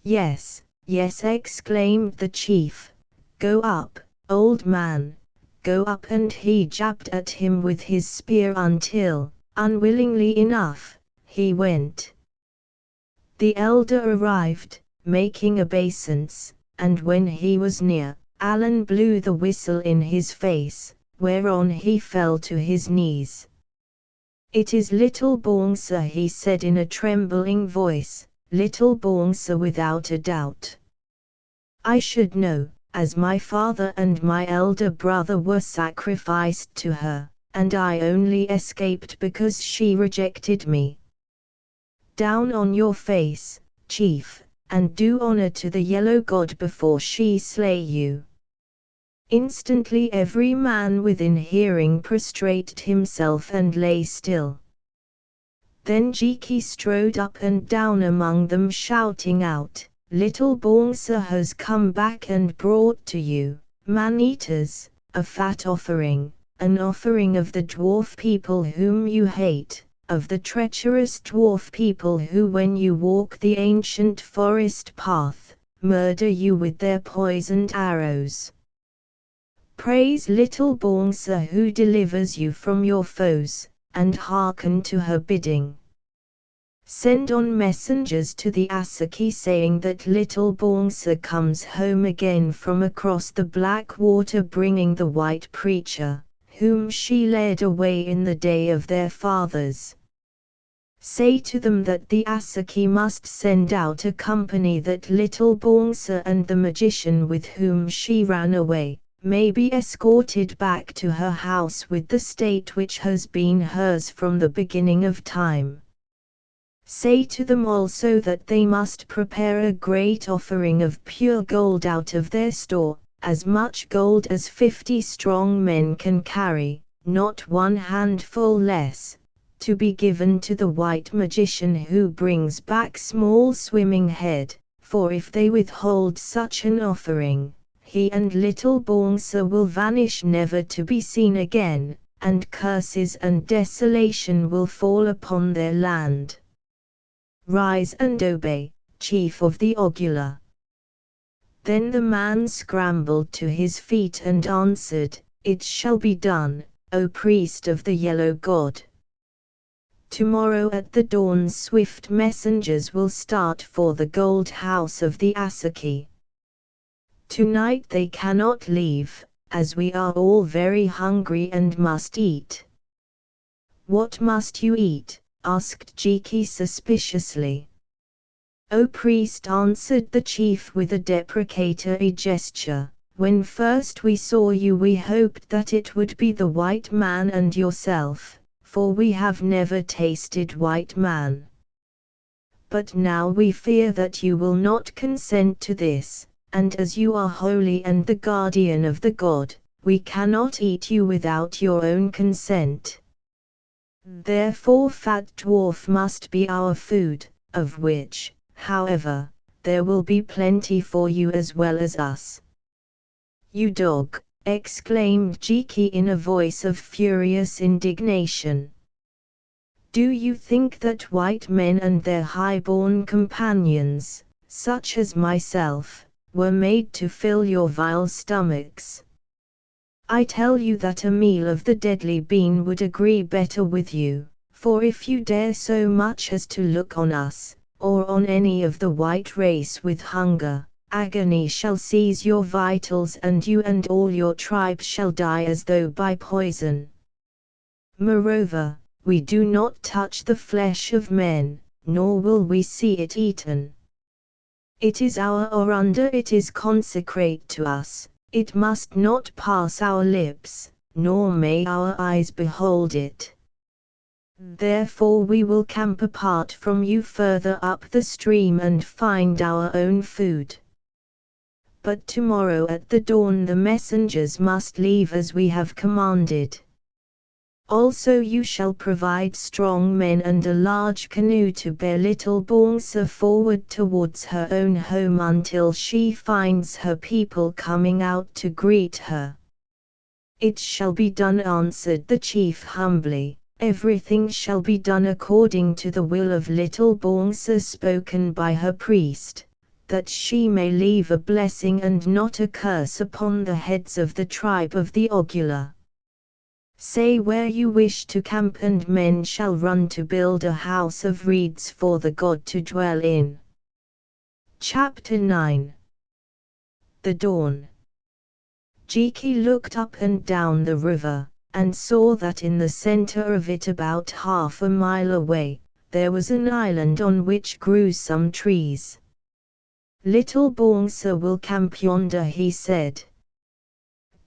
"Yes, yes," exclaimed the chief. "Go up, old man, go up," and he jabbed at him with his spear until, unwillingly enough, he went. The elder arrived, making obeisance, and when he was near, Alan blew the whistle in his face, whereon he fell to his knees. "It is little Bongsa," he said in a trembling voice, "little Bongsa without a doubt. I should know, as my father and my elder brother were sacrificed to her, and I only escaped because she rejected me. Down on your face, chief, and do honor to the yellow god before she slay you." Instantly every man within hearing prostrated himself and lay still. Then Jiki strode up and down among them shouting out, "Little Bongsa has come back and brought to you, man-eaters, a fat offering, an offering of the dwarf people whom you hate, of the treacherous dwarf people who when you walk the ancient forest path, murder you with their poisoned arrows. Praise little Bongsa who delivers you from your foes, and hearken to her bidding. Send on messengers to the Asaki saying that little Bongsa comes home again from across the black water bringing the white preacher, whom she led away in the day of their fathers. Say to them that the Asaki must send out a company that little Bongsa and the magician with whom she ran away may be escorted back to her house with the state which has been hers from the beginning of time. Say to them also that they must prepare a great offering of pure gold out of their store, as much gold as 50 strong men can carry, not one handful less, to be given to the white magician who brings back small swimming head, for if they withhold such an offering, he and little Bongsa will vanish never to be seen again, and curses and desolation will fall upon their land. Rise and obey, chief of the Ogula." Then the man scrambled to his feet and answered, "It shall be done, O priest of the yellow god. Tomorrow at the dawn swift messengers will start for the gold house of the Asaki. Tonight they cannot leave, as we are all very hungry and must eat." "What must you eat?" asked Jiki suspiciously. "O priest," answered the chief with a deprecatory gesture, "when first we saw you we hoped that it would be the white man and yourself, for we have never tasted white man. But now we fear that you will not consent to this, and as you are holy and the guardian of the god, we cannot eat you without your own consent. Therefore fat dwarf must be our food, of which, however, there will be plenty for you as well as us." "You dog!" exclaimed Jiki in a voice of furious indignation. "Do you think that white men and their high-born companions, such as myself, were made to fill your vile stomachs? I tell you that a meal of the deadly bean would agree better with you, for if you dare so much as to look on us, or on any of the white race with hunger, agony shall seize your vitals and you and all your tribe shall die as though by poison. Moreover, we do not touch the flesh of men, nor will we see it eaten. It is our orunda, it is consecrate to us, it must not pass our lips, nor may our eyes behold it. Therefore we will camp apart from you further up the stream and find our own food. But tomorrow at the dawn the messengers must leave as we have commanded. Also you shall provide strong men and a large canoe to bear little Bongsa forward towards her own home until she finds her people coming out to greet her." "It shall be done," answered the chief humbly, "everything shall be done according to the will of little Bongsa spoken by her priest, that she may leave a blessing and not a curse upon the heads of the tribe of the Ogula. Say where you wish to camp and men shall run to build a house of reeds for the god to dwell in." Chapter 9. The Dawn. Jiki looked up and down the river, and saw that in the center of it, about half a mile away, there was an island on which grew some trees. "Little Bongsa will camp yonder," he said.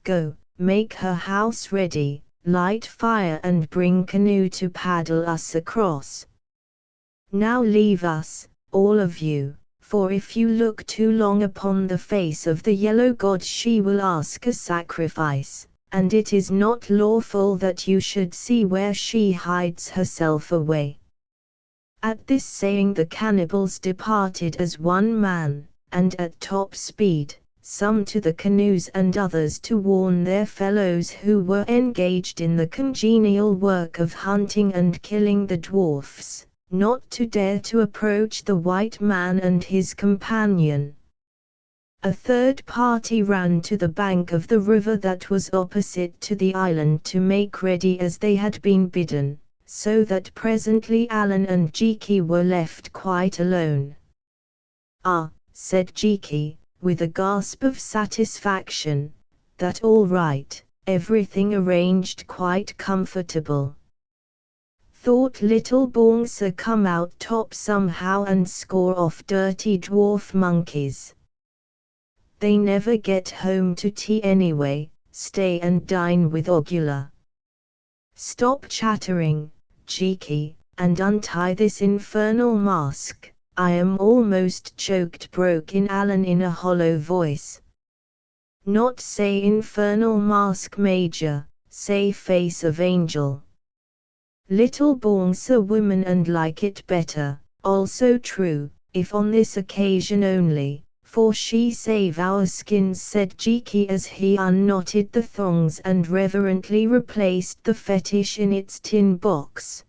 "Go, make her house ready, light fire and bring canoe to paddle us across. Now leave us, all of you, for if you look too long upon the face of the yellow god she will ask a sacrifice, and it is not lawful that you should see where she hides herself away." At this saying the cannibals departed as one man, and at top speed, some to the canoes and others to warn their fellows who were engaged in the congenial work of hunting and killing the dwarfs, not to dare to approach the white man and his companion. A third party ran to the bank of the river that was opposite to the island to make ready as they had been bidden, so that presently Alan and Jiki were left quite alone. "Ah," said Jiki, with a gasp of satisfaction, "that all right, everything arranged quite comfortable. Thought little Bongsa come out top somehow and score off dirty dwarf monkeys. They never get home to tea anyway, stay and dine with Ogula. Stop chattering, Jiki, and untie this infernal mask. I am almost choked," broke in Alan in a hollow voice. "Not say infernal mask, Major, say face of angel. Little Bongsa woman and like it better, also true, if on this occasion only, for she save our skins," said Jiki as he unknotted the thongs and reverently replaced the fetish in its tin box.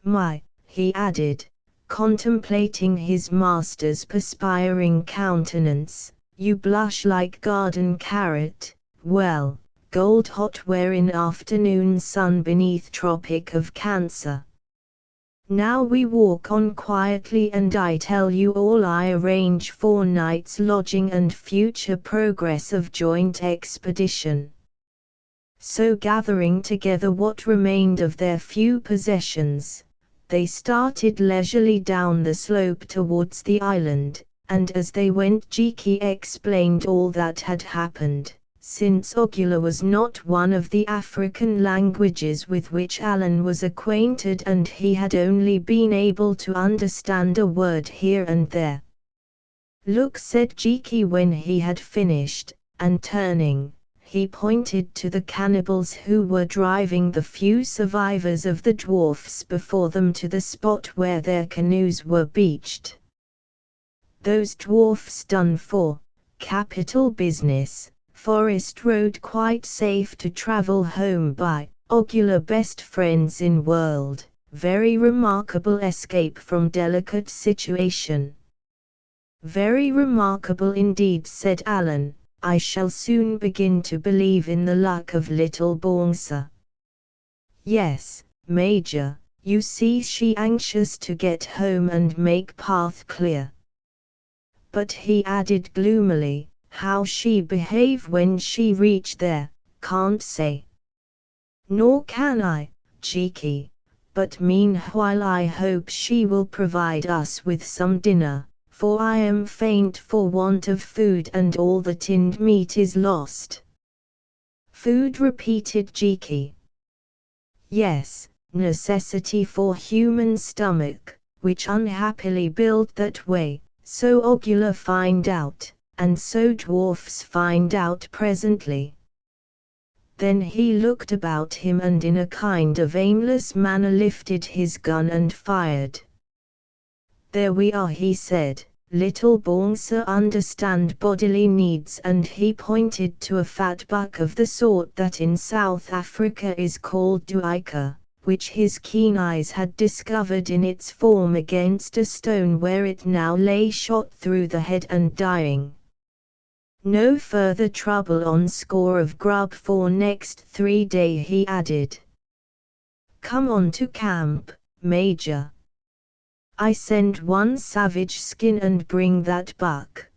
"My," he added, contemplating his master's perspiring countenance, "you blush like garden carrot. Well, gold hot wherein afternoon sun beneath Tropic of Cancer. Now we walk on quietly and I tell you all. I arrange for night's lodging and future progress of joint expedition." So gathering together what remained of their few possessions, they started leisurely down the slope towards the island, and as they went Jiki explained all that had happened, since Ogula was not one of the African languages with which Alan was acquainted and he had only been able to understand a word here and there. "Look," said Jiki when he had finished, and turning, he pointed to the cannibals who were driving the few survivors of the dwarfs before them to the spot where their canoes were beached. "Those dwarfs done for, capital business, forest road quite safe to travel home by, Ogula best friends in world, very remarkable escape from delicate situation." "Very remarkable indeed," said Alan. "I shall soon begin to believe in the luck of little Bongsa." "Yes, Major, you see she anxious to get home and make path clear. But," he added gloomily, "how she behave when she reach there, can't say." "Nor can I, Jiki, but meanwhile I hope she will provide us with some dinner, for I am faint for want of food and all the tinned meat is lost." "Food," repeated Jiki. "Yes, necessity for human stomach, which unhappily built that way, so Ogula find out, and so dwarfs find out presently." Then he looked about him and in a kind of aimless manner lifted his gun and fired. "There we are," he said. "Little Bongsa understand bodily needs," and he pointed to a fat buck of the sort that in South Africa is called duiker, which his keen eyes had discovered in its form against a stone where it now lay shot through the head and dying. "No further trouble on score of grub for next 3 days," he added. "Come on to camp, Major." I send one savage skin and bring that buck."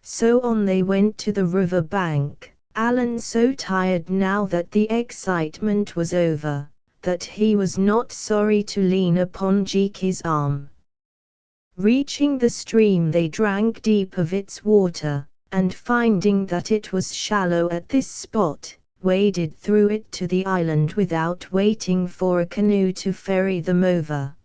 So on they went to the river bank, Alan so tired now that the excitement was over, that he was not sorry to lean upon Jiki's arm. Reaching the stream they drank deep of its water, and finding that it was shallow at this spot, waded through it to the island without waiting for a canoe to ferry them over.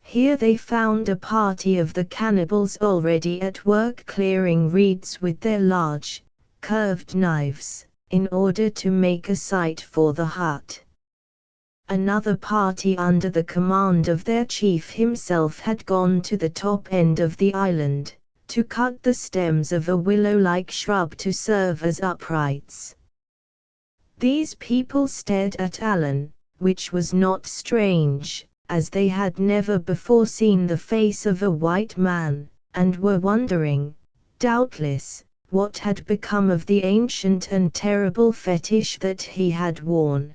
Here they found a party of the cannibals already at work clearing reeds with their large, curved knives, in order to make a site for the hut. Another party under the command of their chief himself had gone to the top end of the island, to cut the stems of a willow-like shrub to serve as uprights. These people stared at Alan, which was not strange, as they had never before seen the face of a white man, and were wondering, doubtless, what had become of the ancient and terrible fetish that he had worn.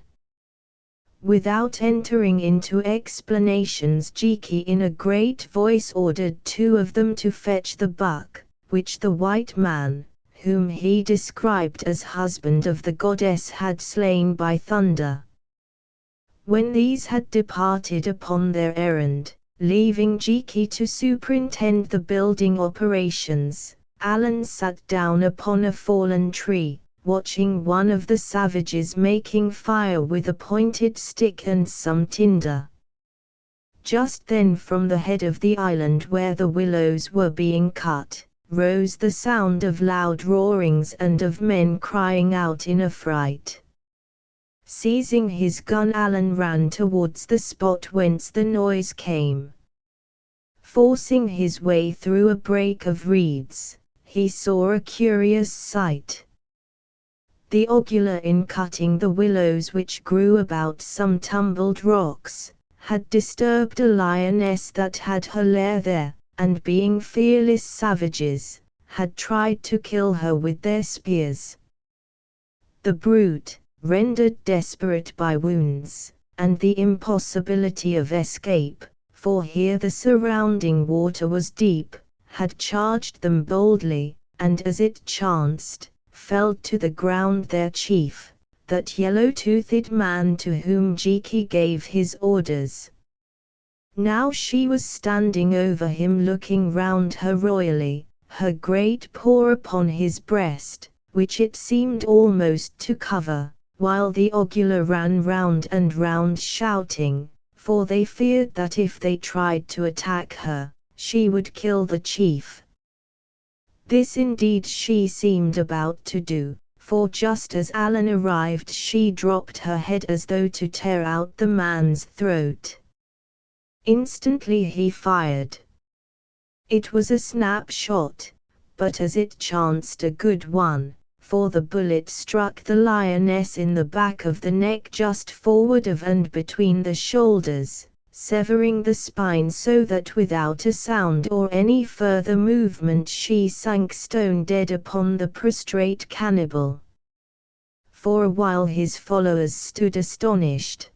Without entering into explanations, Jiki in a great voice ordered two of them to fetch the buck, which the white man, whom he described as husband of the goddess, had slain by thunder. When these had departed upon their errand, leaving Jiki to superintend the building operations, Alan sat down upon a fallen tree, watching one of the savages making fire with a pointed stick and some tinder. Just then from the head of the island where the willows were being cut, rose the sound of loud roarings and of men crying out in affright. Seizing his gun, Alan ran towards the spot whence the noise came. Forcing his way through a brake of reeds, he saw a curious sight. The ogular in cutting the willows which grew about some tumbled rocks, had disturbed a lioness that had her lair there, and being fearless savages, had tried to kill her with their spears. The brute, rendered desperate by wounds, and the impossibility of escape, for here the surrounding water was deep, had charged them boldly, and as it chanced, felled to the ground their chief, that yellow-toothed man to whom Jiki gave his orders. Now she was standing over him looking round her royally, her great paw upon his breast, which it seemed almost to cover, while the ogular ran round and round shouting, for they feared that if they tried to attack her, she would kill the chief. This indeed she seemed about to do, for just as Alan arrived she dropped her head as though to tear out the man's throat. Instantly he fired. It was a snapshot, but as it chanced a good one, for the bullet struck the lioness in the back of the neck just forward of and between the shoulders, severing the spine so that without a sound or any further movement she sank stone dead upon the prostrate cannibal. For a while his followers stood astonished.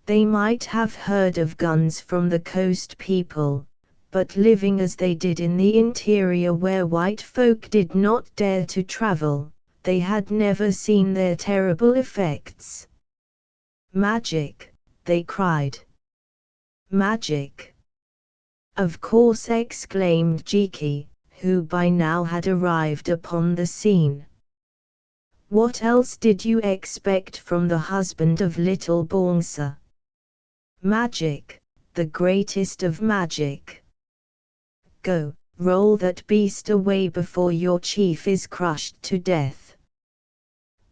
They might have heard of guns from the coast people, but living as they did in the interior where white folk did not dare to travel, they had never seen their terrible effects. "Magic!" they cried. "Magic!" Of course, exclaimed Jiki, who by now had arrived upon the scene. What else did you expect from the husband of little Bongsa? Magic, the greatest of magic. Go, roll that beast away before your chief is crushed to death.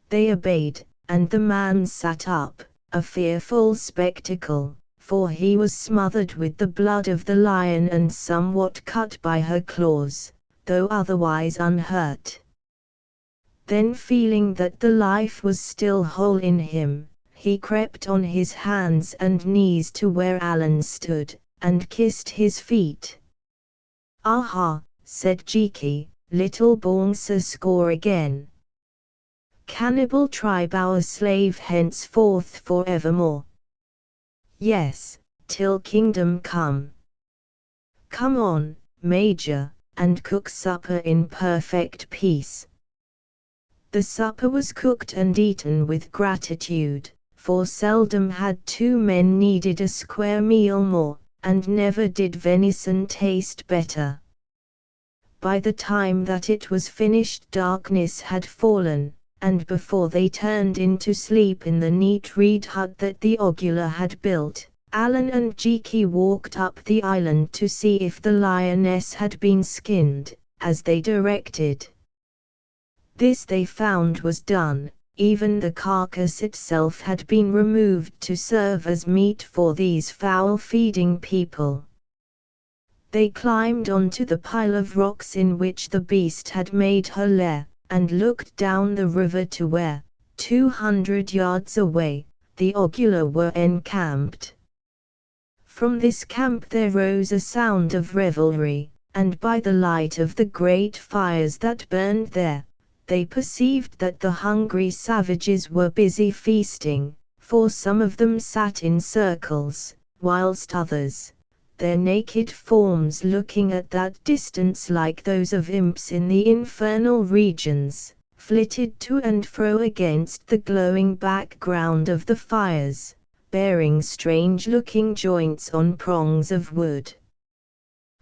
They obeyed, and the man sat up, a fearful spectacle, for he was smothered with the blood of the lion and somewhat cut by her claws, though otherwise unhurt. Then feeling that the life was still whole in him, he crept on his hands and knees to where Alan stood, and kissed his feet. "Aha," said Jiki, "little Bongsa score again. Cannibal tribe our slave henceforth forevermore." "Yes, till kingdom come. Come on, Major, and cook supper in perfect peace." The supper was cooked and eaten with gratitude, for seldom had two men needed a square meal more, and never did venison taste better. By the time that it was finished darkness had fallen, and before they turned in to sleep in the neat reed hut that the ogula had built, Alan and Jiki walked up the island to see if the lioness had been skinned, as they directed. This they found was done. Even the carcass itself had been removed to serve as meat for these fowl-feeding people. They climbed onto the pile of rocks in which the beast had made her lair, and looked down the river to where, 200 yards away, the ogula were encamped. From this camp there rose a sound of revelry, and by the light of the great fires that burned there, they perceived that the hungry savages were busy feasting, for some of them sat in circles, whilst others, their naked forms looking at that distance like those of imps in the infernal regions, flitted to and fro against the glowing background of the fires, bearing strange-looking joints on prongs of wood.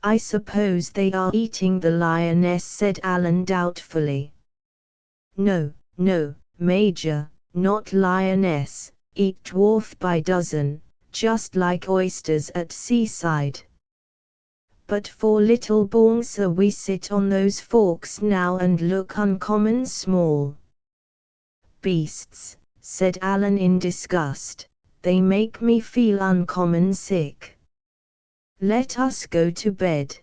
"I suppose they are eating the lioness," said Alan doubtfully. "No, no, Major, not lioness, eat dwarf by dozen, just like oysters at seaside. But for little Bongsa we sit on those forks now and look uncommon small." "Beasts," said Alan in disgust, "they make me feel uncommon sick. Let us go to bed.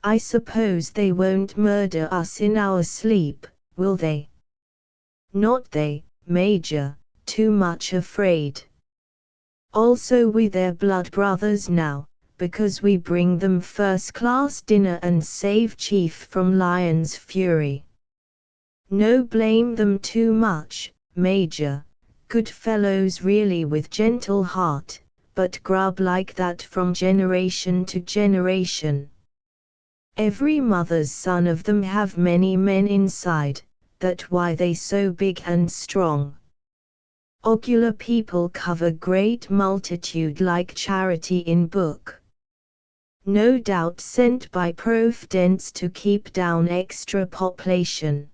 I suppose they won't murder us in our sleep, will they?" "Not they, Major, too much afraid. Also we their blood brothers now, because we bring them first-class dinner and save Chief from lion's fury. No blame them too much, Major, good fellows really with gentle heart, but grub like that from generation to generation. Every mother's son of them have many men inside, that why they so big and strong. Ogula people cover great multitude like charity in book. No doubt sent by Providence to keep down extra population.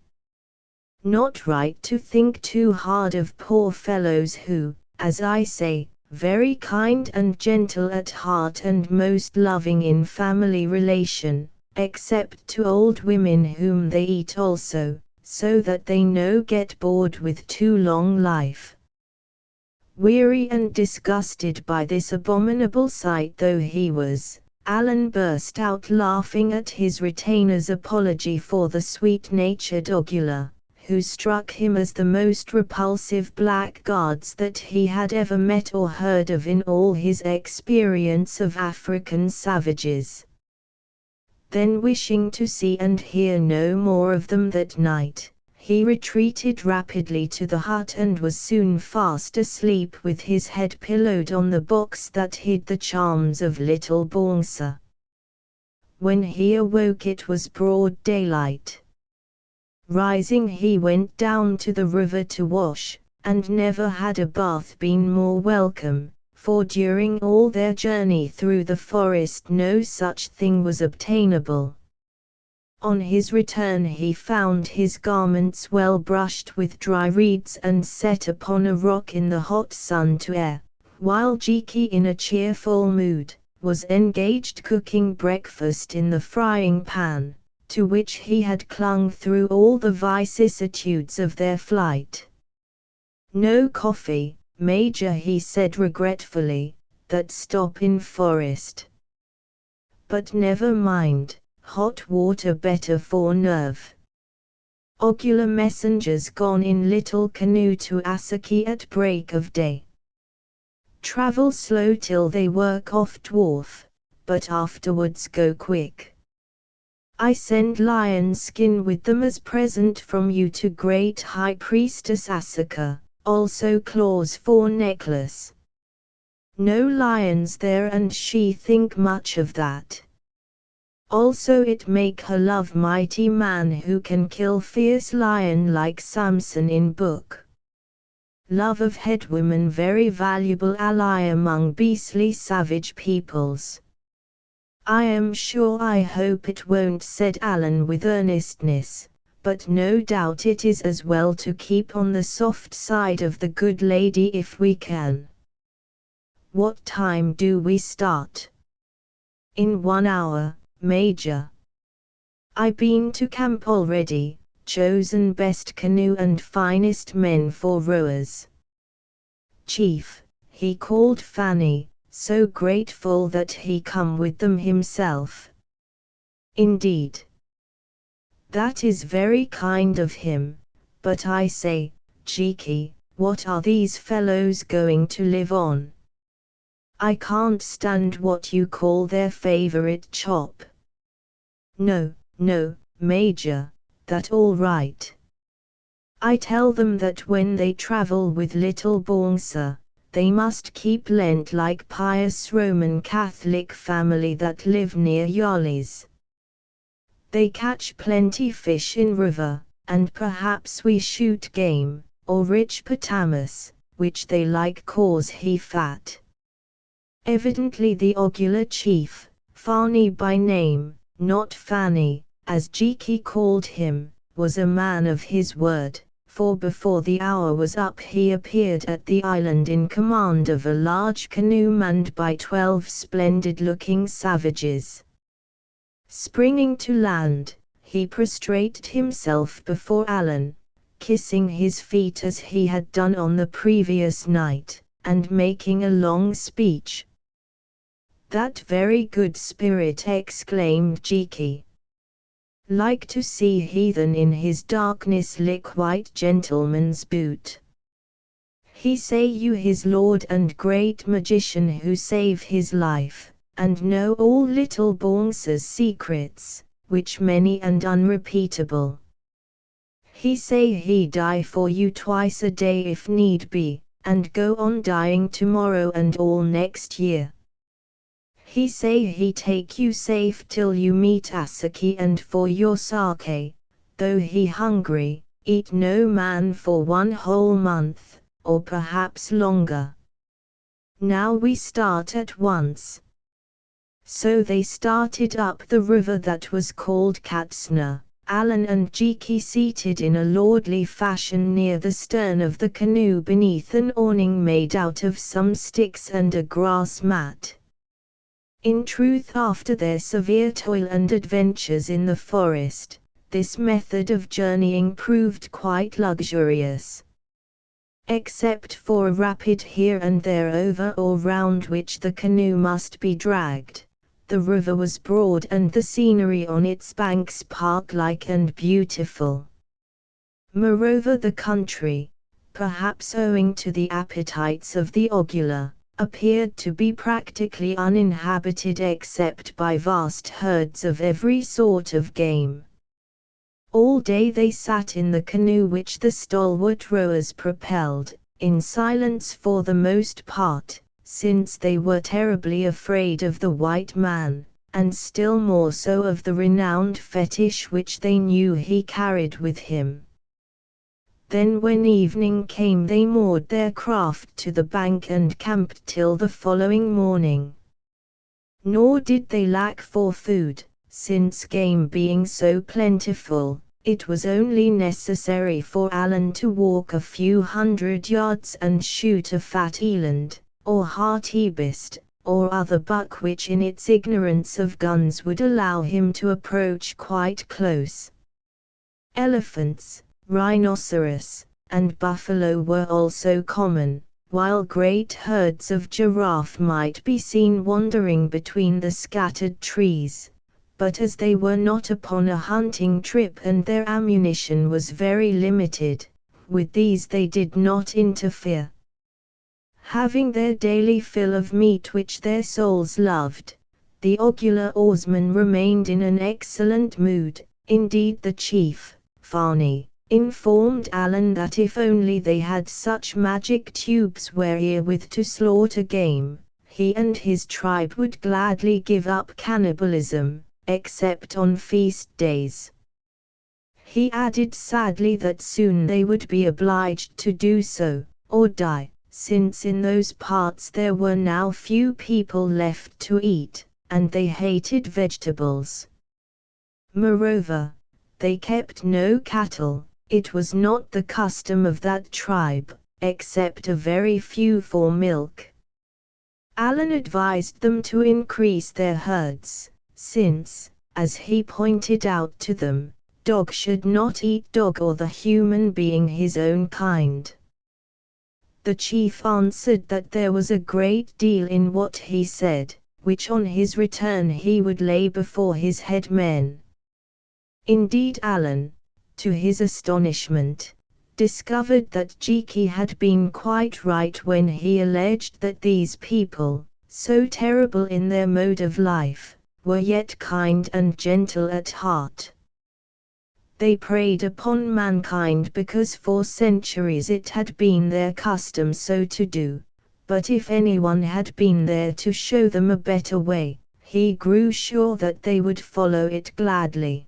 Not right to think too hard of poor fellows who, as I say, very kind and gentle at heart and most loving in family relation, except to old women whom they eat also, so that they no get bored with too long life." Weary and disgusted by this abominable sight though he was, Alan burst out laughing at his retainer's apology for the sweet-natured ogula, who struck him as the most repulsive blackguards that he had ever met or heard of in all his experience of African savages. Then wishing to see and hear no more of them that night, he retreated rapidly to the hut and was soon fast asleep with his head pillowed on the box that hid the charms of little Bongsa. When he awoke it was broad daylight. Rising he went down to the river to wash, and never had a bath been more welcome, for during all their journey through the forest no such thing was obtainable. On his return he found his garments well brushed with dry reeds and set upon a rock in the hot sun to air, while Jiki in a cheerful mood, was engaged cooking breakfast in the frying pan, to which he had clung through all the vicissitudes of their flight. "No coffee, Major," he said regretfully, "that stop in forest. But never mind. Hot water better for nerve. Ogula messengers gone in little canoe to Asaki at break of day. Travel slow till they work off dwarf, but afterwards go quick. I send lion skin with them as present from you to great high priestess Asaka, also claws for necklace. No lions there, and she think much of that. Also it make her love mighty man who can kill fierce lion like Samson in book. Love of head woman very valuable ally among beastly savage peoples. I am sure I hope it won't, said Alan with earnestness, but no doubt it is as well to keep on the soft side of the good lady if we can. What time do we start? In 1 hour, Major. I been to camp already, chosen best canoe and finest men for rowers. Chief, he called Fanny, so grateful that he come with them himself. Indeed. That is very kind of him, but I say, Cheeky, what are these fellows going to live on? I can't stand what you call their favorite chop. No, no, Major, that all right. I tell them that when they travel with little Bouncer, they must keep Lent like pious Roman Catholic family that live near Yarley's. They catch plenty fish in river, and perhaps we shoot game, or rich potamus, which they like cause he fat. Evidently the Ogular chief, Farney by name, not Fanny, as Jiki called him, was a man of his word, for before the hour was up he appeared at the island in command of a large canoe manned by 12 splendid-looking savages. Springing to land, he prostrated himself before Alan, kissing his feet as he had done on the previous night, and making a long speech. That very good spirit, exclaimed Jiki. Like to see heathen in his darkness lick white gentleman's boot. He say you his lord and great magician who save his life, and know all little Bouncer's secrets, which many and unrepeatable. He say he die for you twice a day if need be, and go on dying tomorrow and all next year. He say he take you safe till you meet Asaki, and for your sake, though he hungry, eat no man for 1 whole month, or perhaps longer. Now we start at once. So they started up the river that was called Katsna, Alan and Jiki seated in a lordly fashion near the stern of the canoe beneath an awning made out of some sticks and a grass mat. In truth, after their severe toil and adventures in the forest, this method of journeying proved quite luxurious. Except for a rapid here and there over or round which the canoe must be dragged, the river was broad and the scenery on its banks park-like and beautiful. Moreover, the country, perhaps owing to the appetites of the Ogular, appeared to be practically uninhabited except by vast herds of every sort of game. All day they sat in the canoe which the stalwart rowers propelled, in silence for the most part, since they were terribly afraid of the white man, and still more so of the renowned fetish which they knew he carried with him. Then when evening came they moored their craft to the bank and camped till the following morning. Nor did they lack for food, since game being so plentiful, it was only necessary for Alan to walk a few 100 yards and shoot a fat eland, or hartebeest, or other buck which in its ignorance of guns would allow him to approach quite close. Elephants, rhinoceros, and buffalo were also common, while great herds of giraffe might be seen wandering between the scattered trees, but as they were not upon a hunting trip and their ammunition was very limited, with these they did not interfere. Having their daily fill of meat which their souls loved, the Ogular oarsmen remained in an excellent mood. Indeed, the chief, Farney, informed Alan that if only they had such magic tubes wherewith to slaughter game, he and his tribe would gladly give up cannibalism, except on feast days. He added sadly that soon they would be obliged to do so, or die, since in those parts there were now few people left to eat, and they hated vegetables. Moreover, they kept no cattle. It was not the custom of that tribe, except a very few for milk. Allen advised them to increase their herds, since, as he pointed out to them, dog should not eat dog or the human being his own kind. The chief answered that there was a great deal in what he said, which on his return he would lay before his head men. Indeed Allen, to his astonishment, discovered that Jiki had been quite right when he alleged that these people, so terrible in their mode of life, were yet kind and gentle at heart. They preyed upon mankind because for centuries it had been their custom so to do, but if anyone had been there to show them a better way, he grew sure that they would follow it gladly.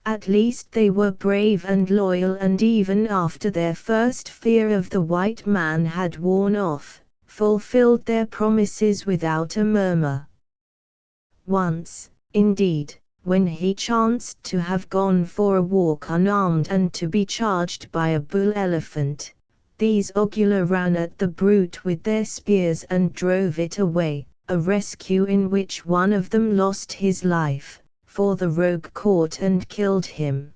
At least they were brave and loyal, and even after their first fear of the white man had worn off, fulfilled their promises without a murmur. Once, indeed, when he chanced to have gone for a walk unarmed and to be charged by a bull elephant, these Ogula ran at the brute with their spears and drove it away, a rescue in which one of them lost his life, for the rogue caught and killed him.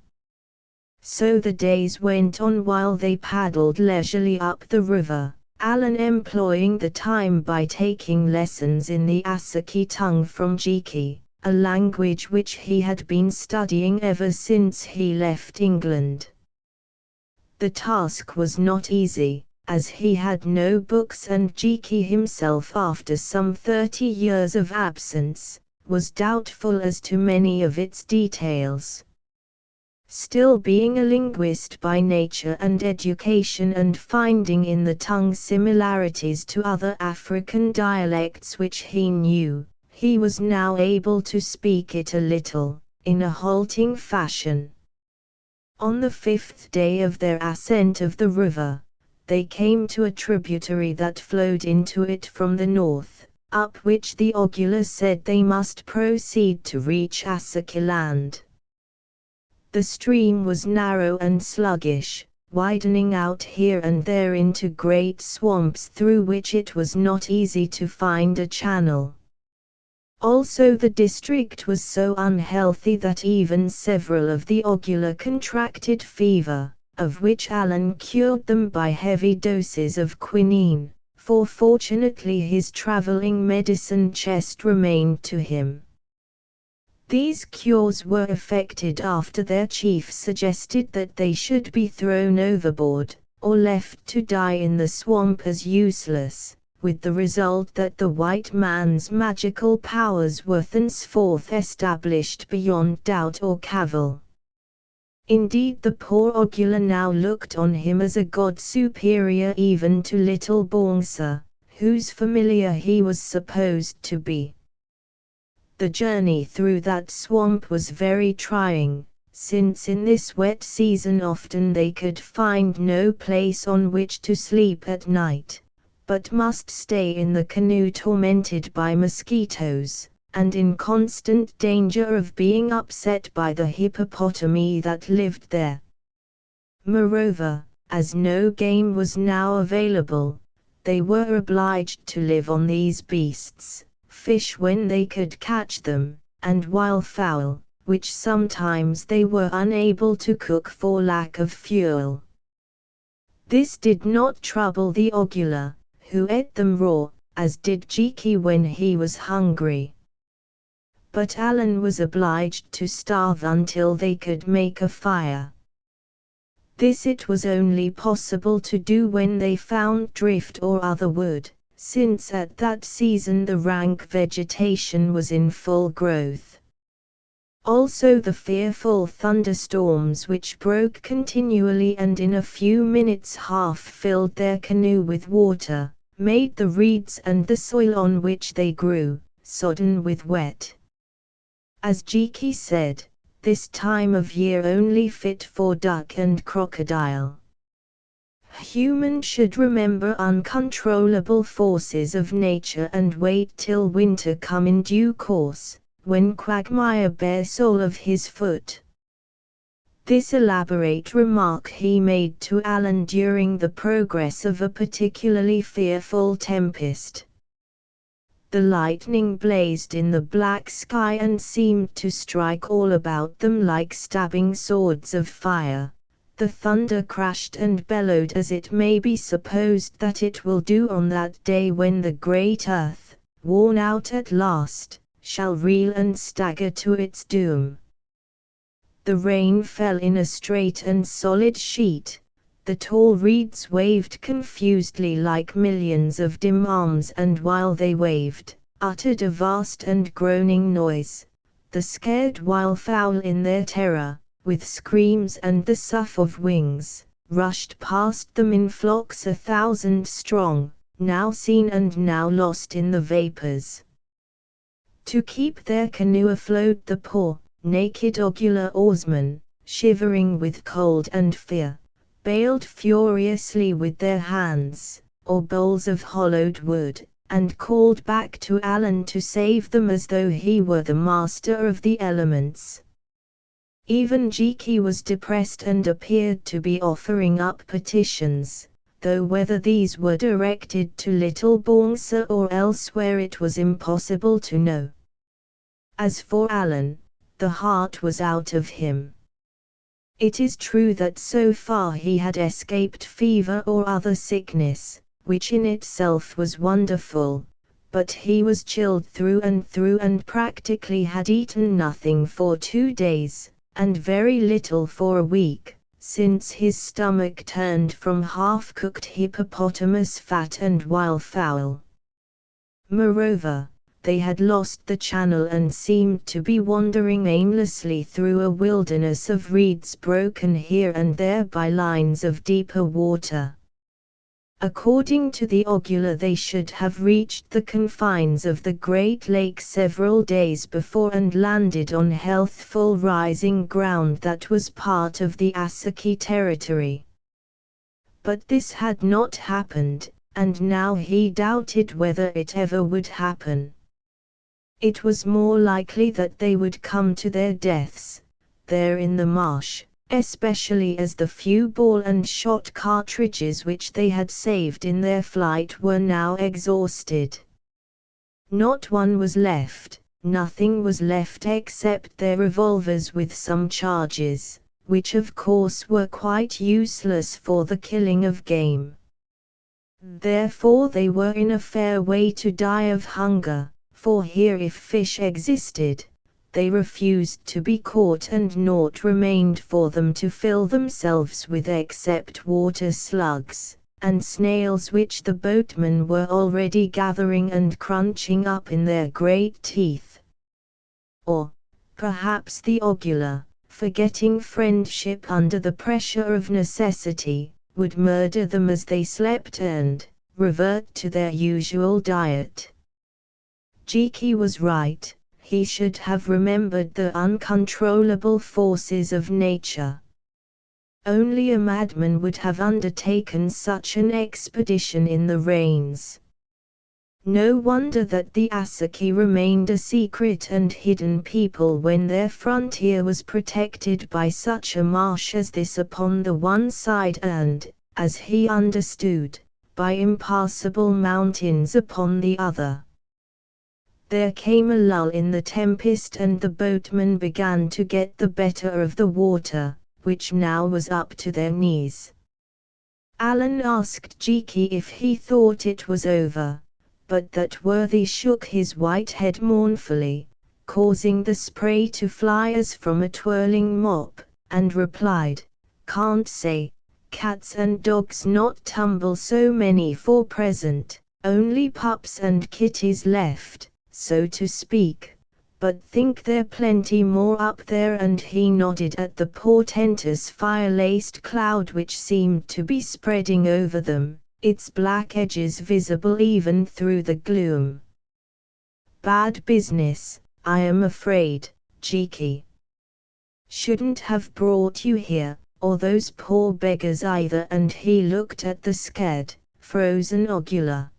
So the days went on while they paddled leisurely up the river, Allen employing the time by taking lessons in the Asaki tongue from Jiki, a language which he had been studying ever since he left England. The task was not easy, as he had no books, and Jiki himself, after some 30 years of absence, was doubtful as to many of its details. Still, being a linguist by nature and education, and finding in the tongue similarities to other African dialects which he knew, he was now able to speak it a little, in a halting fashion. On the 5th day of their ascent of the river, they came to a tributary that flowed into it from the north, up which the Ogula said they must proceed to reach Asaki land. The stream was narrow and sluggish, widening out here and there into great swamps through which it was not easy to find a channel. Also the district was so unhealthy that even several of the Ogula contracted fever, of which Allen cured them by heavy doses of quinine, for fortunately his traveling medicine chest remained to him. These cures were effected after their chief suggested that they should be thrown overboard, or left to die in the swamp as useless, with the result that the white man's magical powers were thenceforth established beyond doubt or cavil. Indeed, the poor Ogula now looked on him as a god superior even to little Bongsa, whose familiar he was supposed to be. The journey through that swamp was very trying, since in this wet season often they could find no place on which to sleep at night, but must stay in the canoe tormented by mosquitoes, and in constant danger of being upset by the hippopotami that lived there. Moreover, as no game was now available, they were obliged to live on these beasts, fish when they could catch them, and wildfowl, which sometimes they were unable to cook for lack of fuel. This did not trouble the Ogula, who ate them raw, as did Jiki when he was hungry. But Allen was obliged to starve until they could make a fire. This it was only possible to do when they found drift or other wood, since at that season the rank vegetation was in full growth. Also the fearful thunderstorms which broke continually and in a few minutes half filled their canoe with water, made the reeds and the soil on which they grew, sodden with wet. As Jiki said, this time of year only fit for duck and crocodile. Human should remember uncontrollable forces of nature and wait till winter come in due course, when quagmire bear sole of his foot. This elaborate remark he made to Alan during the progress of a particularly fearful tempest. The lightning blazed in the black sky and seemed to strike all about them like stabbing swords of fire. The thunder crashed and bellowed as it may be supposed that it will do on that day when the great earth, worn out at last, shall reel and stagger to its doom. The rain fell in a straight and solid sheet. The tall reeds waved confusedly like millions of dim arms, and while they waved, uttered a vast and groaning noise. The scared wildfowl in their terror, with screams and the sough of wings, rushed past them in flocks 1,000 strong, now seen and now lost in the vapors. To keep their canoe afloat the poor, naked ogular oarsmen, shivering with cold and fear, bailed furiously with their hands, or bowls of hollowed wood, and called back to Alan to save them as though he were the master of the elements. Even Jiki was depressed and appeared to be offering up petitions, though whether these were directed to Little Bongsa or elsewhere it was impossible to know. As for Alan, the heart was out of him. It is true that so far he had escaped fever or other sickness, which in itself was wonderful, but he was chilled through and practically had eaten nothing for 2 days, and very little for a week, since his stomach turned from half-cooked hippopotamus fat and wildfowl. Moreover, they had lost the channel and seemed to be wandering aimlessly through a wilderness of reeds broken here and there by lines of deeper water. According to the ogular they should have reached the confines of the Great Lake several days before and landed on healthful rising ground that was part of the Asaki territory. But this had not happened, and now he doubted whether it ever would happen. It was more likely that they would come to their deaths, there in the marsh, especially as the few ball and shot cartridges which they had saved in their flight were now exhausted. Not one was left, nothing was left except their revolvers with some charges, which of course were quite useless for the killing of game. Therefore they were in a fair way to die of hunger, for here if fish existed, they refused to be caught and naught remained for them to fill themselves with except water slugs, and snails which the boatmen were already gathering and crunching up in their great teeth. Or, perhaps the ogular, forgetting friendship under the pressure of necessity, would murder them as they slept and revert to their usual diet. Jiki was right, he should have remembered the uncontrollable forces of nature. Only a madman would have undertaken such an expedition in the rains. No wonder that the Asaki remained a secret and hidden people when their frontier was protected by such a marsh as this upon the one side and, as he understood, by impassable mountains upon the other. There came a lull in the tempest and the boatmen began to get the better of the water, which now was up to their knees. Alan asked Jiki if he thought it was over, but that worthy shook his white head mournfully, causing the spray to fly as from a twirling mop, and replied, "Can't say, cats and dogs not tumble so many for present, only pups and kitties left, so to speak, but think there plenty more up there," and he nodded at the portentous fire-laced cloud which seemed to be spreading over them, its black edges visible even through the gloom. "Bad business, I am afraid, Jiki. Shouldn't have brought you here, or those poor beggars either," and he looked at the scared, frozen Ogula.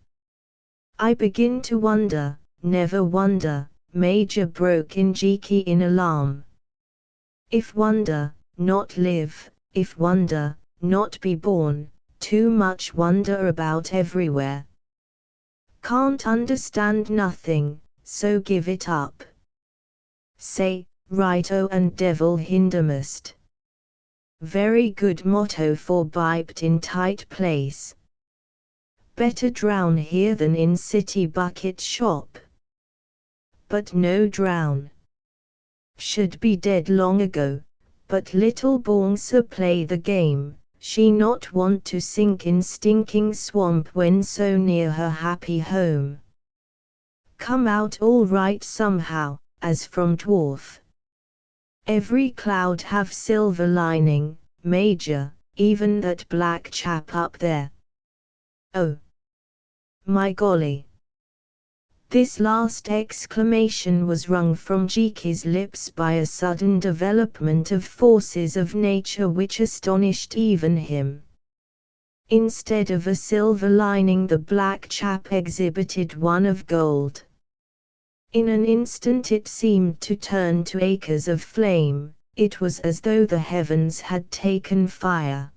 "I begin to wonder, never wonder," Major broke in Jiki in alarm. "If wonder, not live, if wonder, not be born, too much wonder about everywhere. Can't understand nothing, so give it up. Say, righto and devil hindermost. Very good motto for biped in tight place. Better drown here than in city bucket shop. But no drown. Should be dead long ago, but little Bongsa play the game, she not want to sink in stinking swamp when so near her happy home. Come out all right somehow, as from dwarf. Every cloud have silver lining, Major, even that black chap up there. Oh, my golly." This last exclamation was wrung from Jiki's lips by a sudden development of forces of nature which astonished even him. Instead of a silver lining, the black chap exhibited one of gold. In an instant it seemed to turn to acres of flame. It was as though the heavens had taken fire.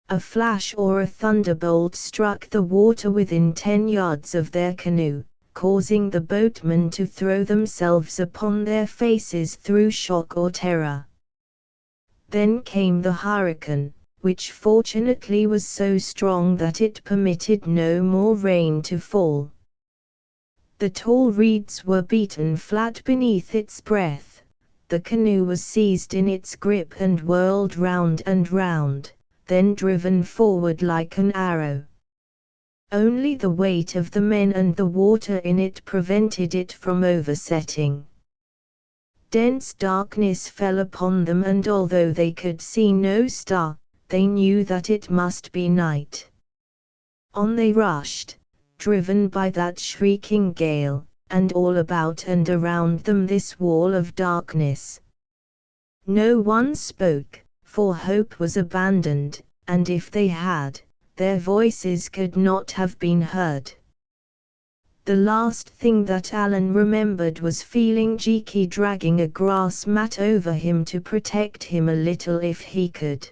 A flash or a thunderbolt struck the water within 10 yards of their canoe, causing the boatmen to throw themselves upon their faces through shock or terror. Then came the hurricane, which fortunately was so strong that it permitted no more rain to fall. The tall reeds were beaten flat beneath its breath, the canoe was seized in its grip and whirled round and round, then driven forward like an arrow. Only the weight of the men and the water in it prevented it from oversetting. Dense darkness fell upon them, and although they could see no star, they knew that it must be night. On they rushed, driven by that shrieking gale, and all about and around them this wall of darkness. No one spoke, for hope was abandoned, and if they had, their voices could not have been heard. The last thing that Alan remembered was feeling Jiki dragging a grass mat over him to protect him a little if he could.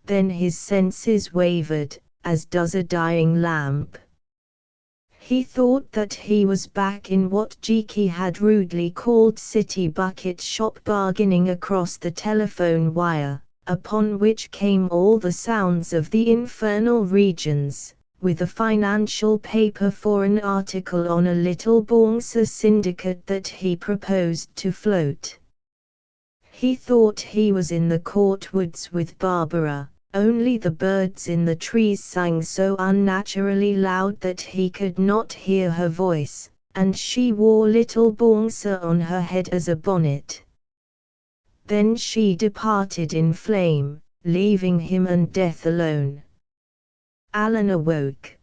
Then his senses wavered, as does a dying lamp. He thought that he was back in what Jiki had rudely called city bucket shop, bargaining across the telephone wire, upon which came all the sounds of the infernal regions, with a financial paper for an article on a little Bongsa syndicate that he proposed to float. He thought he was in the court woods with Barbara, only the birds in the trees sang so unnaturally loud that he could not hear her voice, and she wore little Bongsa on her head as a bonnet. Then she departed in flame, leaving him and death alone. Alan awoke.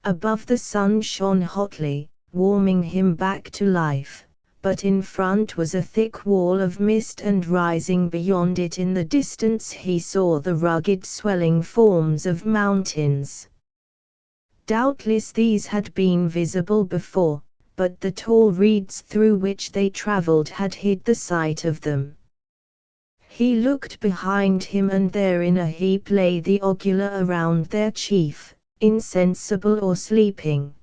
Above the sun shone hotly, warming him back to life, but in front was a thick wall of mist, and rising beyond it in the distance he saw the rugged swelling forms of mountains. Doubtless these had been visible before, but the tall reeds through which they travelled had hid the sight of them. He looked behind him, and there in a heap lay the Ogula around their chief, insensible or sleeping.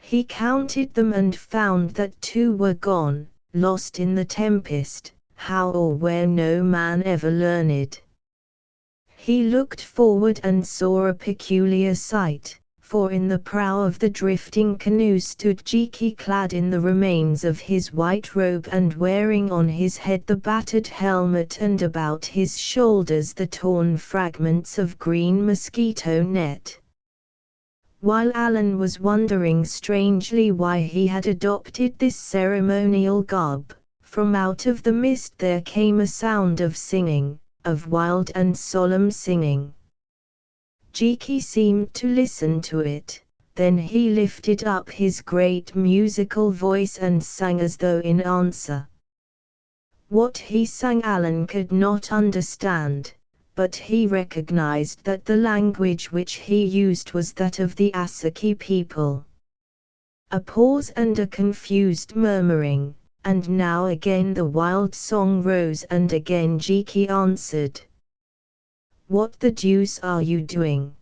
He counted them and found that 2 were gone, lost in the tempest, how or where no man ever learned. He looked forward and saw a peculiar sight, for in the prow of the drifting canoe stood Jiki, clad in the remains of his white robe and wearing on his head the battered helmet, and about his shoulders the torn fragments of green mosquito net. While Alan was wondering strangely why he had adopted this ceremonial garb, from out of the mist there came a sound of singing, of wild and solemn singing. Jiki seemed to listen to it, then he lifted up his great musical voice and sang as though in answer. What he sang Alan could not understand, but he recognized that the language which he used was that of the Asaki people. A pause and a confused murmuring, and now again the wild song rose and again Jiki answered. What the deuce are you doing?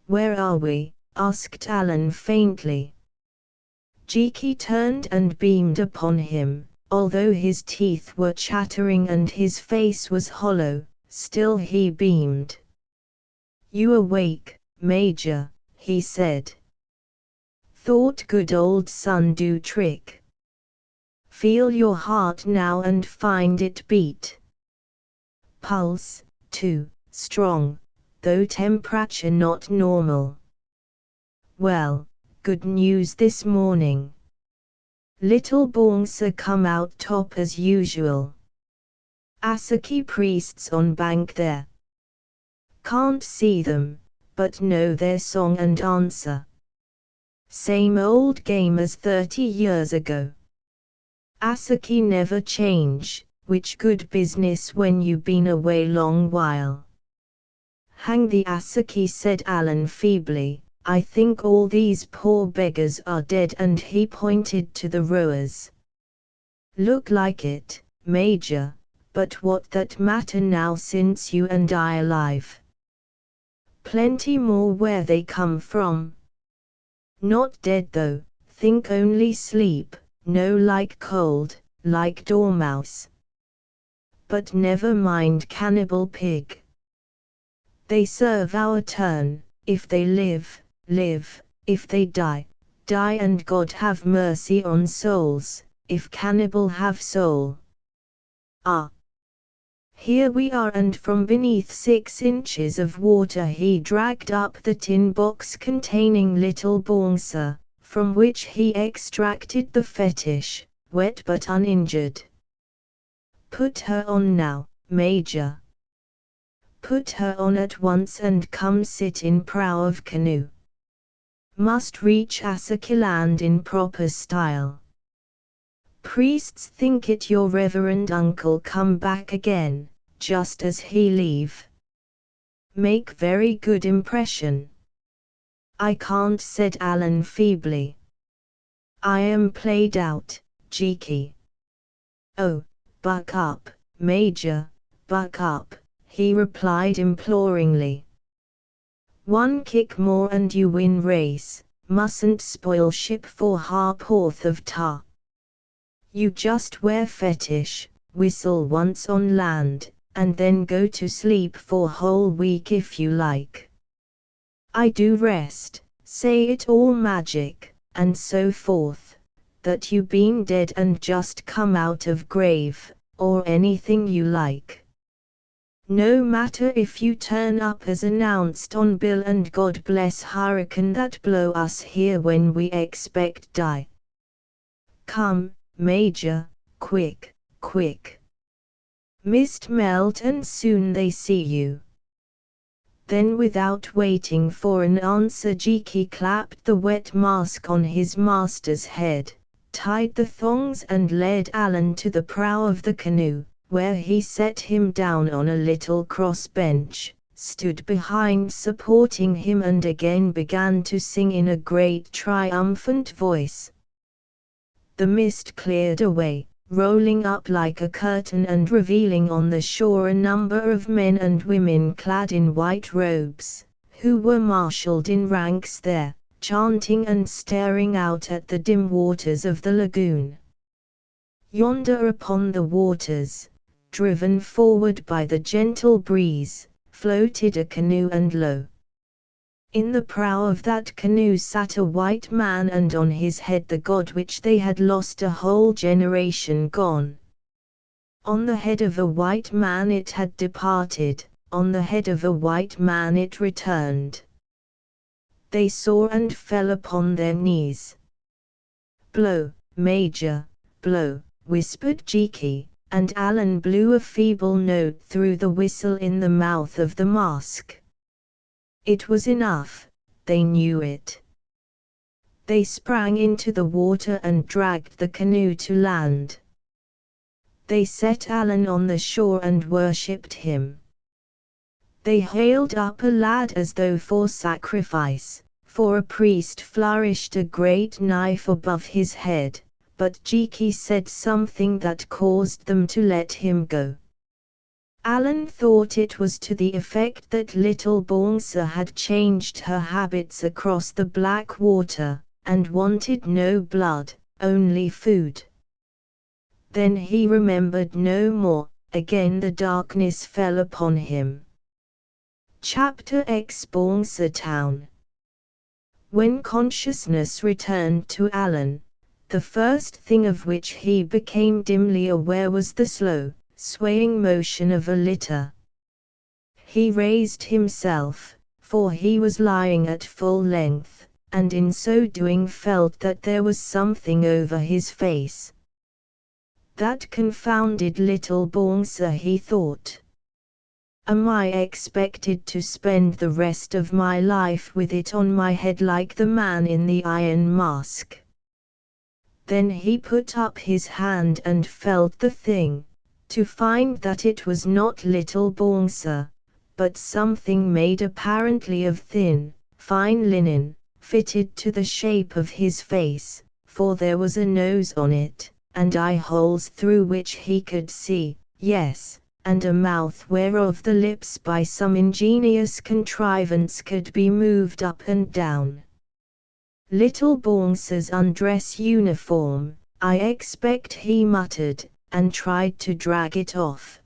Where are we? Asked Alan faintly. Jiki turned and beamed upon him, although his teeth were chattering and his face was hollow, still he beamed. You awake, Major, he said. Thought good old sun do trick. Feel your heart now and find it beat. Pulse, too, strong, though temperature not normal. Well, good news this morning. Little Bongsa come out top as usual. Asaki priests on bank there. Can't see them, but know their song and answer. Same old game as 30 years ago. Asaki never change, which good business when you been away long while. Hang the Asaki, said Alan feebly, I think all these poor beggars are dead, and he pointed to the rowers. Look like it, Major, but what that matter now since you and I alive? Plenty more where they come from. Not dead though, think only sleep, no like cold, like dormouse. But never mind cannibal pig. They serve our turn, if they live, live, if they die, die, and God have mercy on souls, if cannibal have soul. Ah! Here we are, and from beneath 6 inches of water he dragged up the tin box containing little Bongsa, from which he extracted the fetish, wet but uninjured. Put her on now, Major. Put her on at once and come sit in prow of canoe. Must reach Asaki land in proper style. Priests think it your reverend uncle come back again, just as he leave. Make very good impression. I can't, said Alan feebly. I am played out, Jiki. Oh, buck up, Major, buck up, he replied imploringly. One kick more and you win race, mustn't spoil ship for ha'porth of tar. You just wear fetish, whistle once on land, and then go to sleep for whole week if you like. I do rest, say it all magic, and so forth, that you been dead and just come out of grave, or anything you like. No matter if you turn up as announced on bill, and God bless hurricane that blow us here when we expect die. Come, Major, quick, quick. Mist melt and soon they see you. Then without waiting for an answer Jiki clapped the wet mask on his master's head, tied the thongs and led Alan to the prow of the canoe, where he set him down on a little cross bench, stood behind supporting him, and again began to sing in a great triumphant voice. The mist cleared away, rolling up like a curtain and revealing on the shore a number of men and women clad in white robes, who were marshaled in ranks there, chanting and staring out at the dim waters of the lagoon. Yonder upon the waters, driven forward by the gentle breeze, floated a canoe, and lo! In the prow of that canoe sat a white man, and on his head the god which they had lost a whole generation gone. On the head of a white man it had departed, on the head of a white man it returned. They saw and fell upon their knees. Blow, Major, blow, whispered Jiki, and Alan blew a feeble note through the whistle in the mouth of the mask. It was enough, they knew it. They sprang into the water and dragged the canoe to land. They set Alan on the shore and worshipped him. They hailed up a lad as though for sacrifice, for a priest flourished a great knife above his head, but Jiki said something that caused them to let him go. Alan thought it was to the effect that little Bongsa had changed her habits across the black water, and wanted no blood, only food. Then he remembered no more. Again the darkness fell upon him. Chapter X Bongsa Town. When consciousness returned to Alan, the first thing of which he became dimly aware was the slow, swaying motion of a litter. He raised himself, for he was lying at full length, and in so doing felt that there was something over his face. That confounded little Bongsa, he thought. Am I expected to spend the rest of my life with it on my head like the man in the iron mask? Then he put up his hand and felt the thing, to find that it was not little Bongsa, but something made apparently of thin, fine linen, fitted to the shape of his face, for there was a nose on it, and eye holes through which he could see, yes, and a mouth whereof the lips by some ingenious contrivance could be moved up and down. Little Bongsa's undress uniform, I expect, he muttered, and tried to drag it off.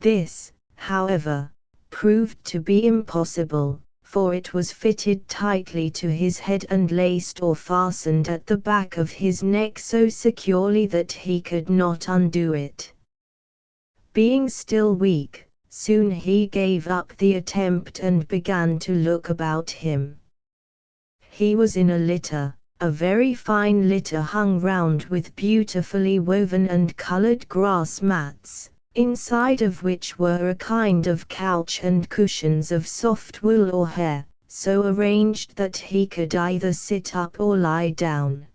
This, however, proved to be impossible, for it was fitted tightly to his head and laced or fastened at the back of his neck so securely that he could not undo it. Being still weak, soon he gave up the attempt and began to look about him. He was in a litter, a very fine litter hung round with beautifully woven and colored grass mats, inside of which were a kind of couch and cushions of soft wool or hair, so arranged that he could either sit up or lie down.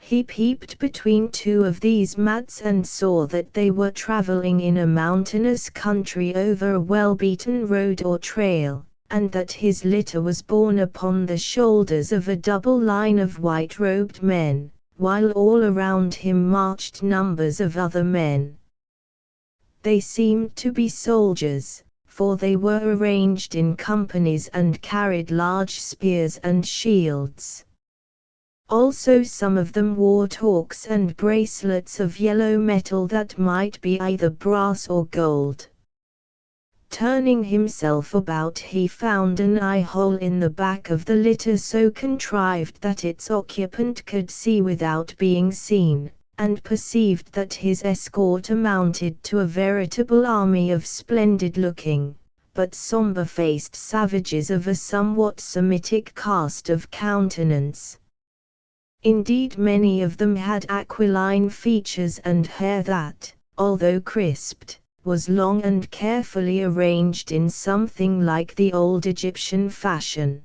He peeped between two of these mats and saw that they were traveling in a mountainous country over a well-beaten road or trail, and that his litter was borne upon the shoulders of a double line of white-robed men, while all around him marched numbers of other men. They seemed to be soldiers, for they were arranged in companies and carried large spears and shields. Also some of them wore torques and bracelets of yellow metal that might be either brass or gold. Turning himself about, he found an eye-hole in the back of the litter so contrived that its occupant could see without being seen, and perceived that his escort amounted to a veritable army of splendid-looking, but sombre-faced savages of a somewhat Semitic cast of countenance. Indeed, many of them had aquiline features and hair that, although crisped, was long and carefully arranged in something like the old Egyptian fashion.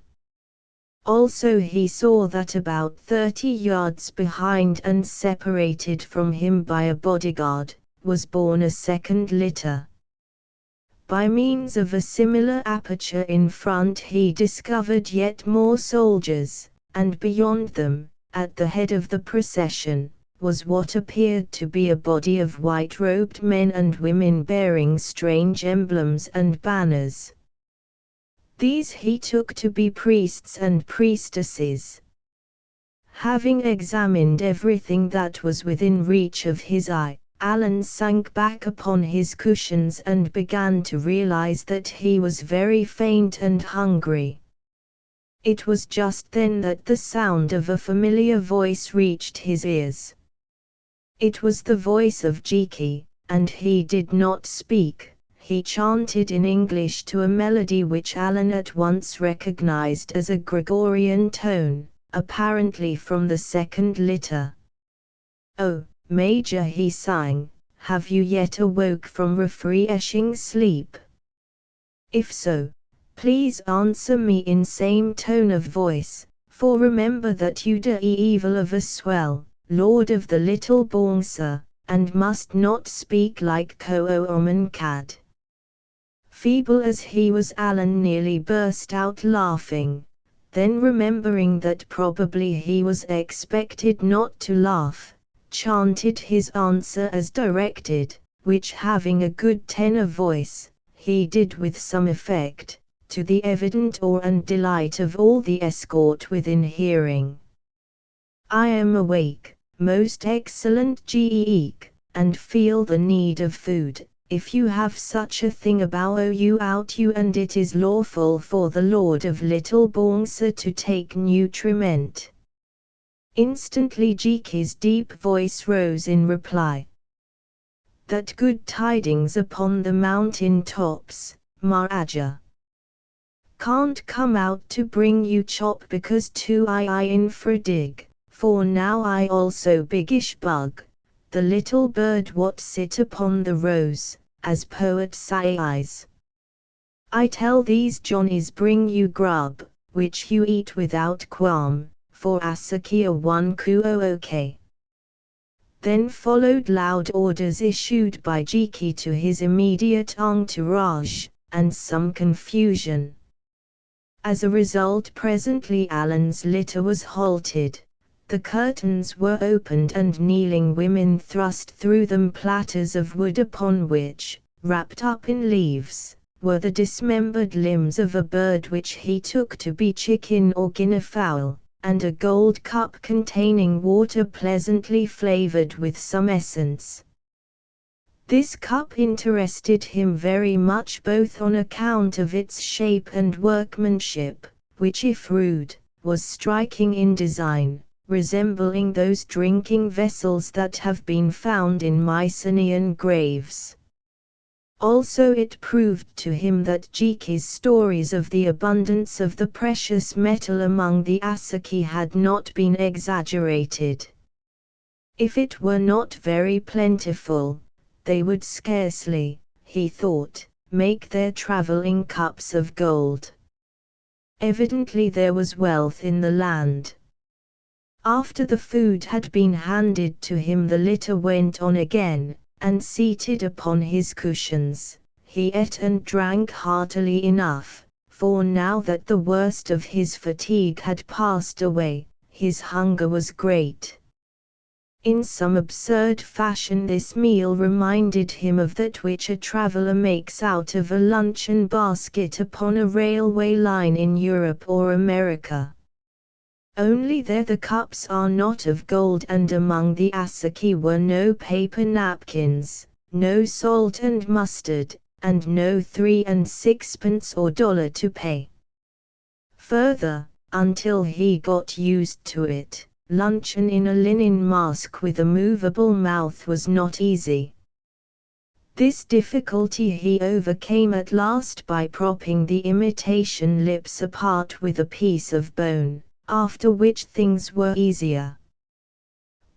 Also he saw that about 30 yards behind and separated from him by a bodyguard, was borne a second litter. By means of a similar aperture in front he discovered yet more soldiers, and beyond them, at the head of the procession, was what appeared to be a body of white-robed men and women bearing strange emblems and banners. These he took to be priests and priestesses. Having examined everything that was within reach of his eye, Alan sank back upon his cushions and began to realize that he was very faint and hungry. It was just then that the sound of a familiar voice reached his ears. It was the voice of Jiki, and he did not speak. He chanted in English to a melody which Alan at once recognized as a Gregorian tone, apparently from the second litter. "Oh, Major," he sang, "have you yet awoke from refreshing sleep? If so, please answer me in same tone of voice, for remember that you do evil of a swell, lord of the little Bongsa, and must not speak like Kooman Cad. Feeble as he was, Alan nearly burst out laughing, then remembering that probably he was expected not to laugh, chanted his answer as directed, which having a good tenor voice, he did with some effect, to the evident awe and delight of all the escort within hearing. I am awake, most excellent Geek, and feel the need of food. If you have such a thing about you out you, and it is lawful for the Lord of Little Bongsa to take nutriment. Instantly Jiki's deep voice rose in reply. That good tidings upon the mountain tops, Maharaja. Can't come out to bring you chop because too I infradig, for now I also biggish bug, the little bird what sit upon the rose, as poet says. I tell these Johnnies bring you grub, which you eat without qualm, for Asakia one kuo. Then followed loud orders issued by Jiki to his immediate entourage, and some confusion. As a result, presently Alan's litter was halted. The curtains were opened and kneeling women thrust through them platters of wood upon which, wrapped up in leaves, were the dismembered limbs of a bird which he took to be chicken or guinea fowl, and a gold cup containing water pleasantly flavored with some essence. This cup interested him very much, both on account of its shape and workmanship, which if rude, was striking in design, resembling those drinking vessels that have been found in Mycenaean graves. Also it proved to him that Jiki's stories of the abundance of the precious metal among the Asaki had not been exaggerated. If it were not very plentiful, they would scarcely, he thought, make their traveling cups of gold. Evidently there was wealth in the land. After the food had been handed to him, the litter went on again, and seated upon his cushions, he ate and drank heartily enough, for now that the worst of his fatigue had passed away, his hunger was great. In some absurd fashion this meal reminded him of that which a traveler makes out of a luncheon basket upon a railway line in Europe or America. Only there the cups are not of gold, and among the Asaki were no paper napkins, no salt and mustard, and no 3 and 6pence or dollar to pay. Further, until he got used to it, luncheon in a linen mask with a movable mouth was not easy. This difficulty he overcame at last by propping the imitation lips apart with a piece of bone, after which things were easier.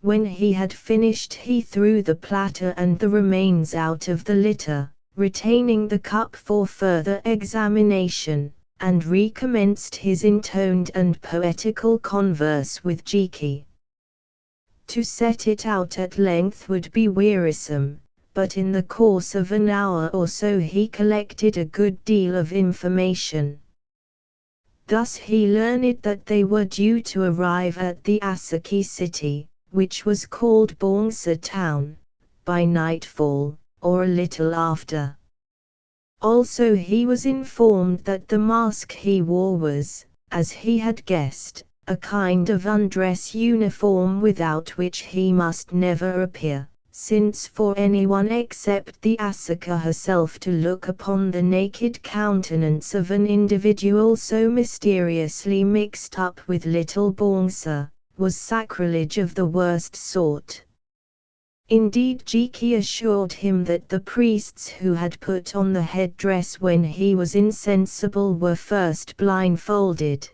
When he had finished he threw the platter and the remains out of the litter, retaining the cup for further examination, and recommenced his intoned and poetical converse with Jiki. To set it out at length would be wearisome, but in the course of an hour or so he collected a good deal of information. Thus he learned that they were due to arrive at the Asaki city, which was called Bongsa town, by nightfall, or a little after. Also he was informed that the mask he wore was, as he had guessed, a kind of undress uniform without which he must never appear, since for anyone except the Asaka herself to look upon the naked countenance of an individual so mysteriously mixed up with Little Bongsa, was sacrilege of the worst sort. Indeed, Jiki assured him that the priests who had put on the headdress when he was insensible were first blindfolded.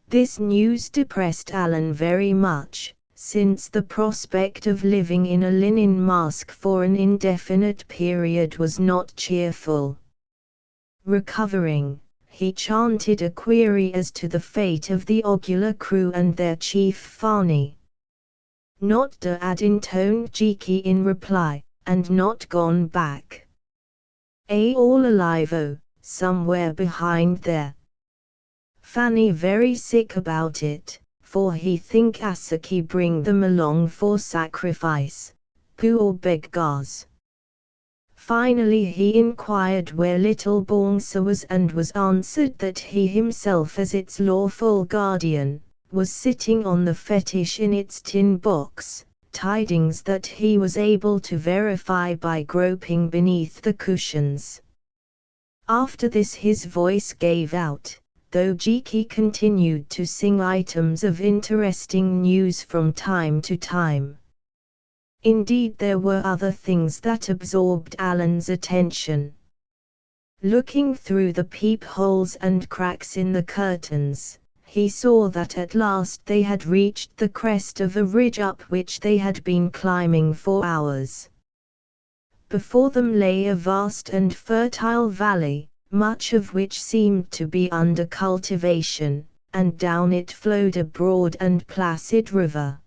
This news depressed Alan very much, since the prospect of living in a linen mask for an indefinite period was not cheerful. Recovering, he chanted a query as to the fate of the Ogular crew and their chief Fani. "Not dead," intoned Jiki in reply, "and not gone back. All alive, oh, somewhere behind there. Fani very sick about it, for he think Asaki bring them along for sacrifice, poor beggars." Finally he inquired where little Bongsa was and was answered that he himself as its lawful guardian, was sitting on the fetish in its tin box, tidings that he was able to verify by groping beneath the cushions. After this his voice gave out, though Jiki continued to sing items of interesting news from time to time. Indeed, there were other things that absorbed Alan's attention. Looking through the peepholes and cracks in the curtains, he saw that at last they had reached the crest of a ridge up which they had been climbing for hours. Before them lay a vast and fertile valley, much of which seemed to be under cultivation, and down it flowed a broad and placid river.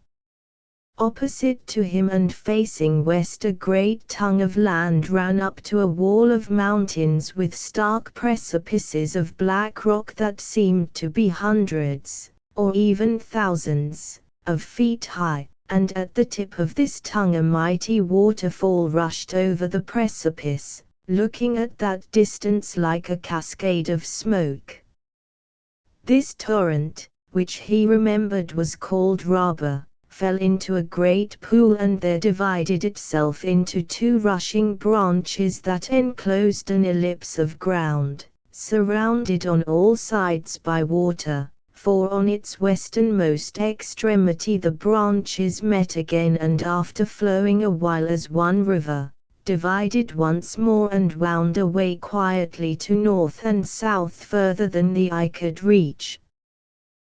Opposite to him and facing west a great tongue of land ran up to a wall of mountains with stark precipices of black rock that seemed to be hundreds, or even thousands, of feet high, and at the tip of this tongue a mighty waterfall rushed over the precipice, looking at that distance like a cascade of smoke. This torrent, which he remembered was called Raba, fell into a great pool and there divided itself into two rushing branches that enclosed an ellipse of ground, surrounded on all sides by water, for on its westernmost extremity the branches met again and after flowing a while as one river, divided once more and wound away quietly to north and south further than the eye could reach.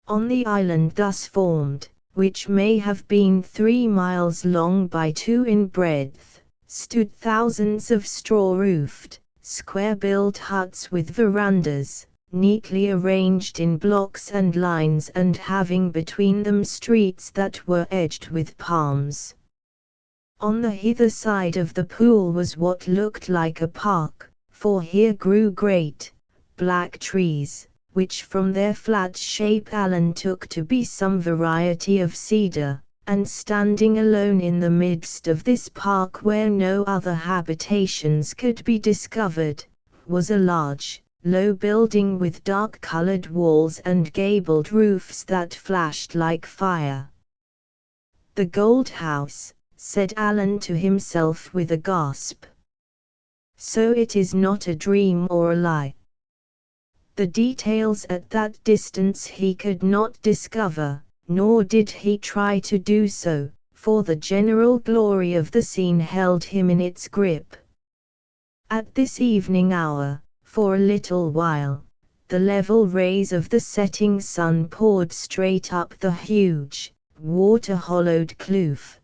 On the island thus formed, which may have been 3 miles long by 2 in breadth, stood thousands of straw-roofed, square-built huts with verandas, neatly arranged in blocks and lines and having between them streets that were edged with palms. On the hither side of the pool was what looked like a park, for here grew great, black trees, which from their flat shape Alan took to be some variety of cedar, and standing alone in the midst of this park where no other habitations could be discovered, was a large, low building with dark-colored walls and gabled roofs that flashed like fire. "The Gold House," said Alan to himself with a gasp. "So it is not a dream or a lie." The details at that distance he could not discover, nor did he try to do so, for the general glory of the scene held him in its grip. At this evening hour, for a little while, the level rays of the setting sun poured straight up the huge, water-hollowed kloof.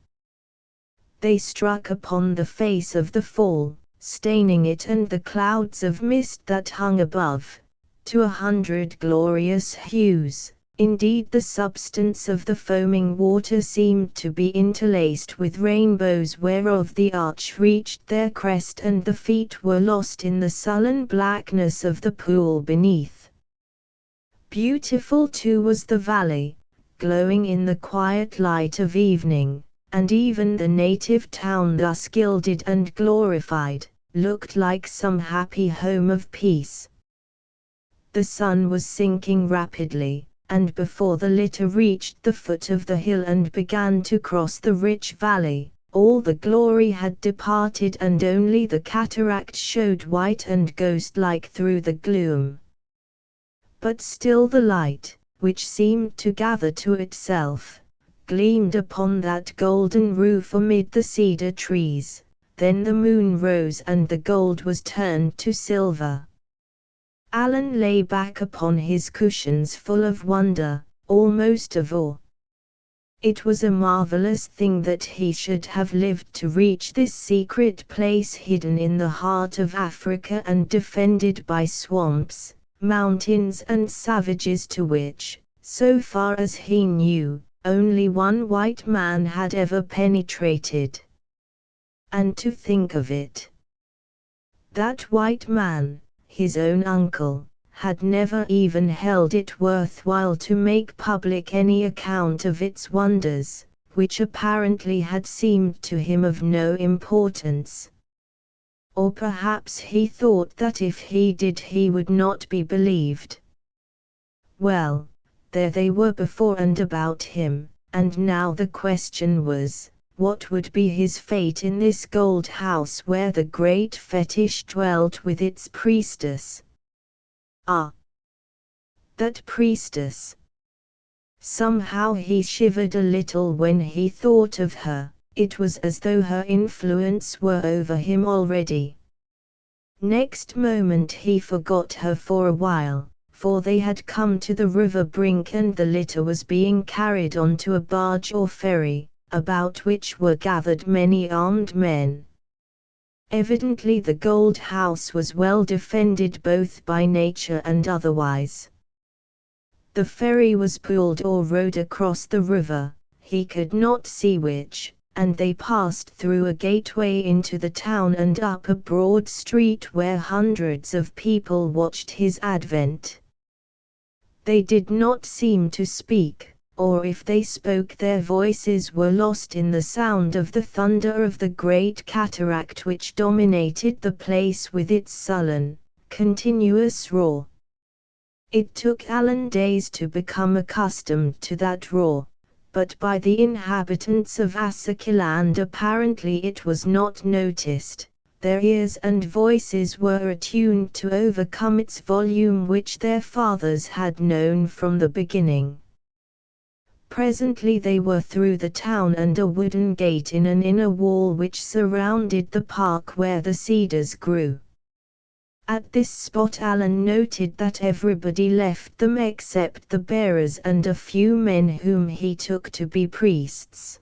They struck upon the face of the fall, staining it and the clouds of mist that hung above, to 100 glorious hues. Indeed, the substance of the foaming water seemed to be interlaced with rainbows whereof the arch reached their crest and the feet were lost in the sullen blackness of the pool beneath. Beautiful too was the valley, glowing in the quiet light of evening, and even the native town thus gilded and glorified, looked like some happy home of peace. The sun was sinking rapidly, and before the litter reached the foot of the hill and began to cross the rich valley, all the glory had departed and only the cataract showed white and ghost-like through the gloom. But still the light, which seemed to gather to itself, gleamed upon that golden roof amid the cedar trees. Then the moon rose and the gold was turned to silver. Alan lay back upon his cushions full of wonder, almost of awe. It was a marvelous thing that he should have lived to reach this secret place hidden in the heart of Africa and defended by swamps, mountains and savages to which, so far as he knew, only one white man had ever penetrated. And to think of it! That white man, his own uncle, had never even held it worthwhile to make public any account of its wonders, which apparently had seemed to him of no importance. Or perhaps he thought that if he did he would not be believed. Well, there they were before and about him, and now the question was, what would be his fate in this gold house where the great fetish dwelt with its priestess? Ah! That priestess! Somehow he shivered a little when he thought of her. It was as though her influence were over him already. Next moment he forgot her for a while, for they had come to the river brink and the litter was being carried onto a barge or ferry, about which were gathered many armed men. Evidently the gold house was well defended both by nature and otherwise. The ferry was pulled or rowed across the river, he could not see which, and they passed through a gateway into the town and up a broad street where hundreds of people watched his advent. They did not seem to speak, or if they spoke their voices were lost in the sound of the thunder of the great cataract which dominated the place with its sullen, continuous roar. It took Alan days to become accustomed to that roar, but by the inhabitants of Asakiland apparently it was not noticed. Their ears and voices were attuned to overcome its volume which their fathers had known from the beginning. Presently they were through the town and a wooden gate in an inner wall which surrounded the park where the cedars grew. At this spot Alan noted that everybody left them except the bearers and a few men whom he took to be priests.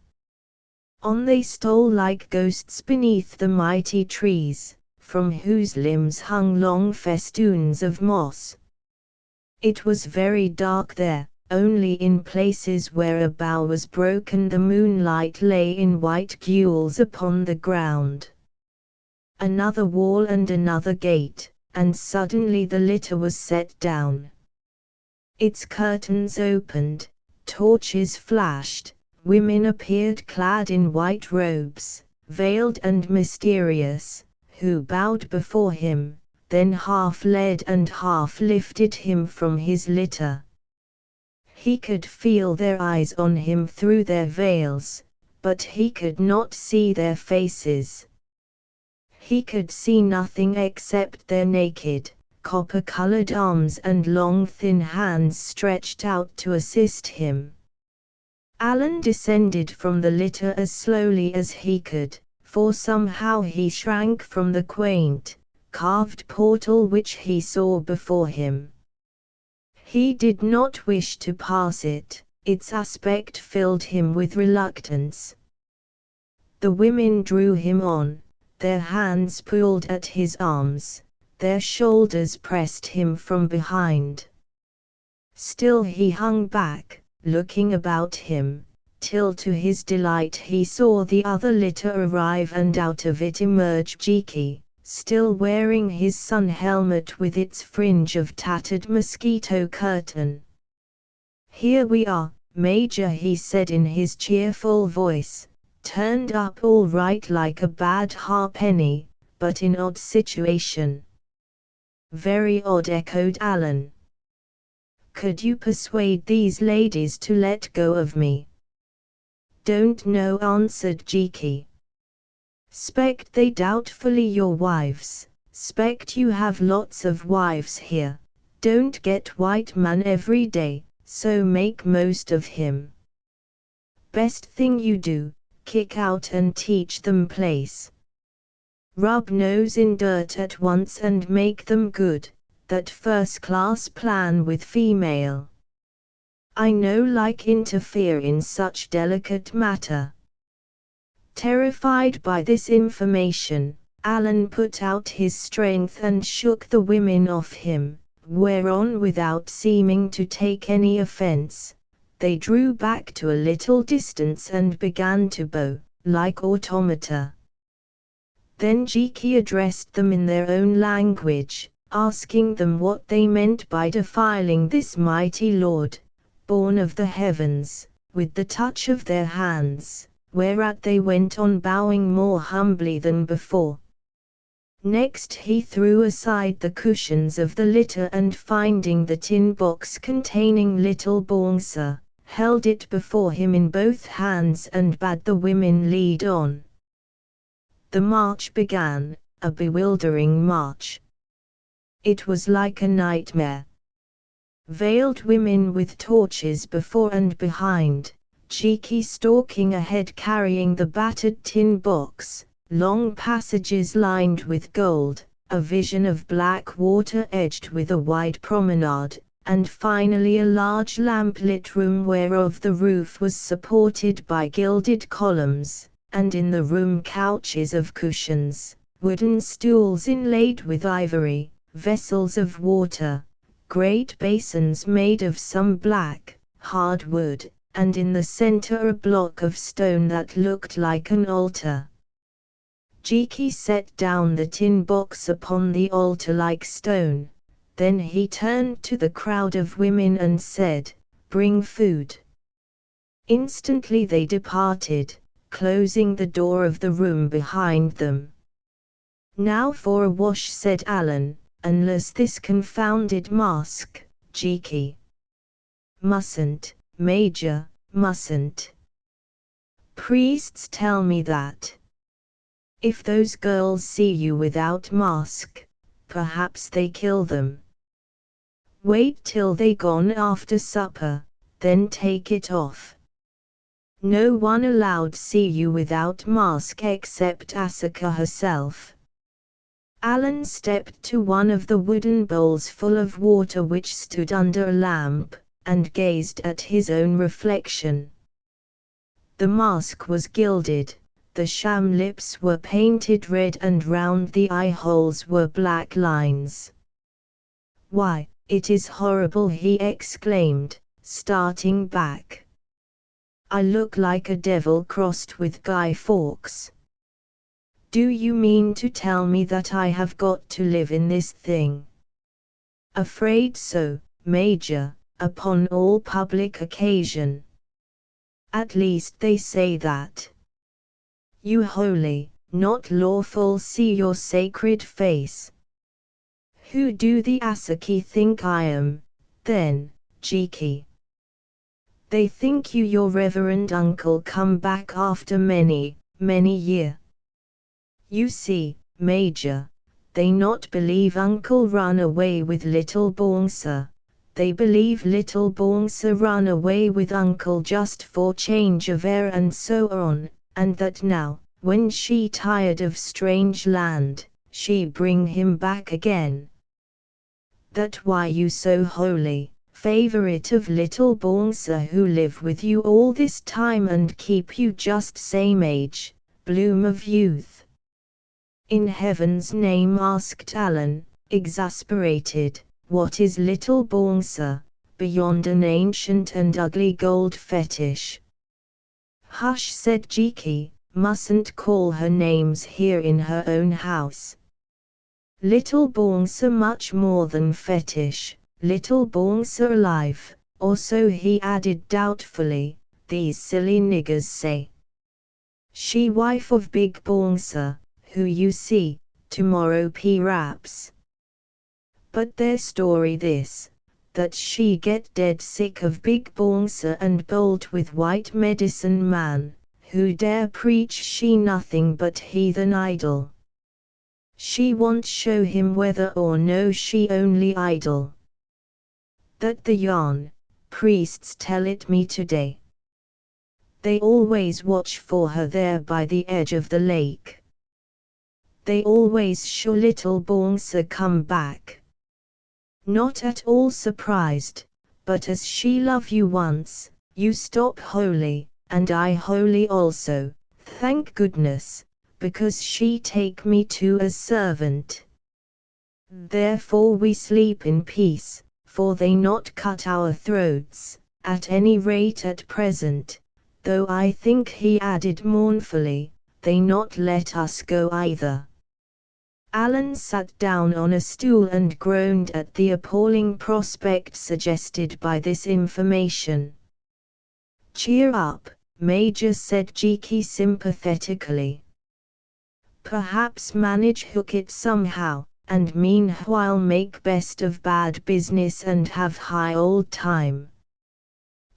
On they stole like ghosts beneath the mighty trees, from whose limbs hung long festoons of moss. It was very dark there. Only in places where a bough was broken the moonlight lay in white gules upon the ground. Another wall and another gate, and suddenly the litter was set down. Its curtains opened, torches flashed, women appeared clad in white robes, veiled and mysterious, who bowed before him, then half led and half lifted him from his litter. He could feel their eyes on him through their veils, but he could not see their faces. He could see nothing except their naked, copper-colored arms and long thin hands stretched out to assist him. Alan descended from the litter as slowly as he could, for somehow he shrank from the quaint, carved portal which he saw before him. He did not wish to pass it, its aspect filled him with reluctance. The women drew him on, their hands pulled at his arms, their shoulders pressed him from behind. Still he hung back, looking about him, till to his delight he saw the other litter arrive and out of it emerge Jiki, still wearing his sun helmet with its fringe of tattered mosquito curtain. "Here we are, Major," he said in his cheerful voice, "turned up all right like a bad halfpenny, but in odd situation." "Very odd," echoed Alan. "Could you persuade these ladies to let go of me?" "Don't know," answered Jiki. "'Spect they doubtfully your wives, 'spect you have lots of wives here, don't get white man every day, so make most of him. Best thing you do, kick out and teach them place. Rub nose in dirt at once and make them good, that first-class plan with female. I no like interfere in such delicate matter. Terrified by this information, Alan put out his strength and shook the women off him, whereon without seeming to take any offense, they drew back to a little distance and began to bow, like automata. Then Jiki addressed them in their own language, asking them what they meant by defiling this mighty Lord, born of the heavens, with the touch of their hands, whereat they went on bowing more humbly than before. Next he threw aside the cushions of the litter and finding the tin box containing little Bongsa, held it before him in both hands and bade the women lead on. The march began, a bewildering march. It was like a nightmare. Veiled women with torches before and behind, Jiki stalking ahead carrying the battered tin box, long passages lined with gold, a vision of black water edged with a wide promenade, and finally a large lamp-lit room whereof the roof was supported by gilded columns, and in the room couches of cushions, wooden stools inlaid with ivory, vessels of water, great basins made of some black, hard wood, and in the center a block of stone that looked like an altar. Jiki set down the tin box upon the altar-like stone, then he turned to the crowd of women and said, "Bring food." Instantly they departed, closing the door of the room behind them. "Now for a wash," said Alan, "unless this confounded mask, Jiki." "Mustn't, Major, mustn't. Priests tell me that. If those girls see you without mask, perhaps they kill them. Wait till they gone after supper, then take it off. No one allowed see you without mask except Asaka herself." Alan stepped to one of the wooden bowls full of water which stood under a lamp, and gazed at his own reflection. The mask was gilded, the sham lips were painted red and round the eye holes were black lines. "Why, it is horrible," he exclaimed, starting back. "I look like a devil crossed with Guy Fawkes. Do you mean to tell me that I have got to live in this thing?" "Afraid so, Major, upon all public occasion. At least they say that. You holy, not lawful see your sacred face. Who do the Asaki think I am, then, Jiki?" "They think you your reverend uncle come back after many, many year. You see, Major, they not believe uncle run away with little Bongsa, they believe little Bongsa run away with uncle just for change of air and so on, and that now, when she tired of strange land, she bring him back again. That why you so holy, favorite of little Bongsa who live with you all this time and keep you just same age, bloom of youth." "In heaven's name," asked Alan, exasperated, "what is little Bongsa, beyond an ancient and ugly gold fetish?" "Hush," said Jiki, "mustn't call her names here in her own house. Little Bongsa much more than fetish, little Bongsa alive, or so," he added doubtfully, "these silly niggers say. She wife of big Bongsa, who you see, tomorrow perhaps. But their story this, that she get dead sick of big Bongsa and bolt with white medicine man, who dare preach she nothing but heathen idol. She won't show him whether or no she only idol. That the yarn, priests tell it me today. They always watch for her there by the edge of the lake. They always sure little Bongsa come back. Not at all surprised, but as she love you once, you stop wholly, and I wholly also, thank goodness, because she take me to as servant. Therefore we sleep in peace, for they not cut our throats, at any rate at present, though I think he added mournfully, they not let us go either. Alan sat down on a stool and groaned at the appalling prospect suggested by this information. Cheer up, Major, said Jiki sympathetically. Perhaps manage hook it somehow, and meanwhile make best of bad business and have high old time.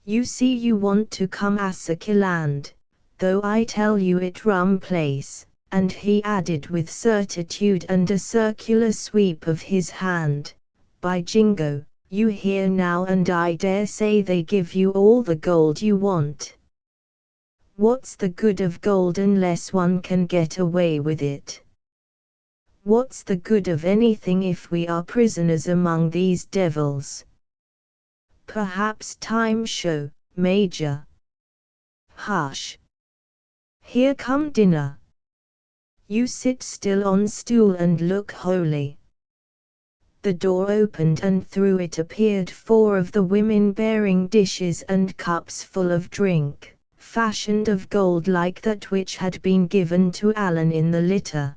You see you want to come Asaki land, though I tell you it rum place, and he added with certitude and a circular sweep of his hand, by Jingo, you hear now, and I dare say they give you all the gold you want. What's the good of gold unless one can get away with it? What's the good of anything if we are prisoners among these devils? Perhaps time show, Major. Hush. Here come dinner. You sit still on stool and look holy. The door opened and through it appeared 4 of the women bearing dishes and cups full of drink, fashioned of gold like that which had been given to Alan in the litter.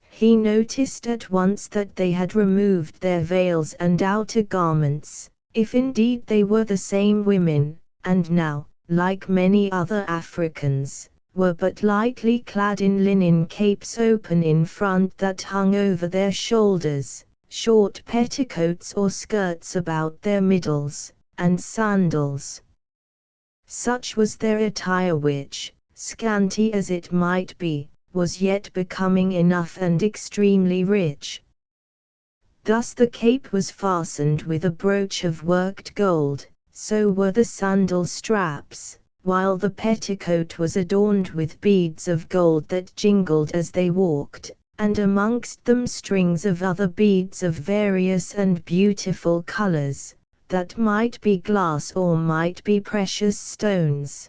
He noticed at once that they had removed their veils and outer garments, if indeed they were the same women, and now, like many other Africans, were but lightly clad in linen capes open in front that hung over their shoulders, short petticoats or skirts about their middles, and sandals. Such was their attire which, scanty as it might be, was yet becoming enough and extremely rich. Thus the cape was fastened with a brooch of worked gold, so were the sandal straps, while the petticoat was adorned with beads of gold that jingled as they walked, and amongst them strings of other beads of various and beautiful colors, that might be glass or might be precious stones.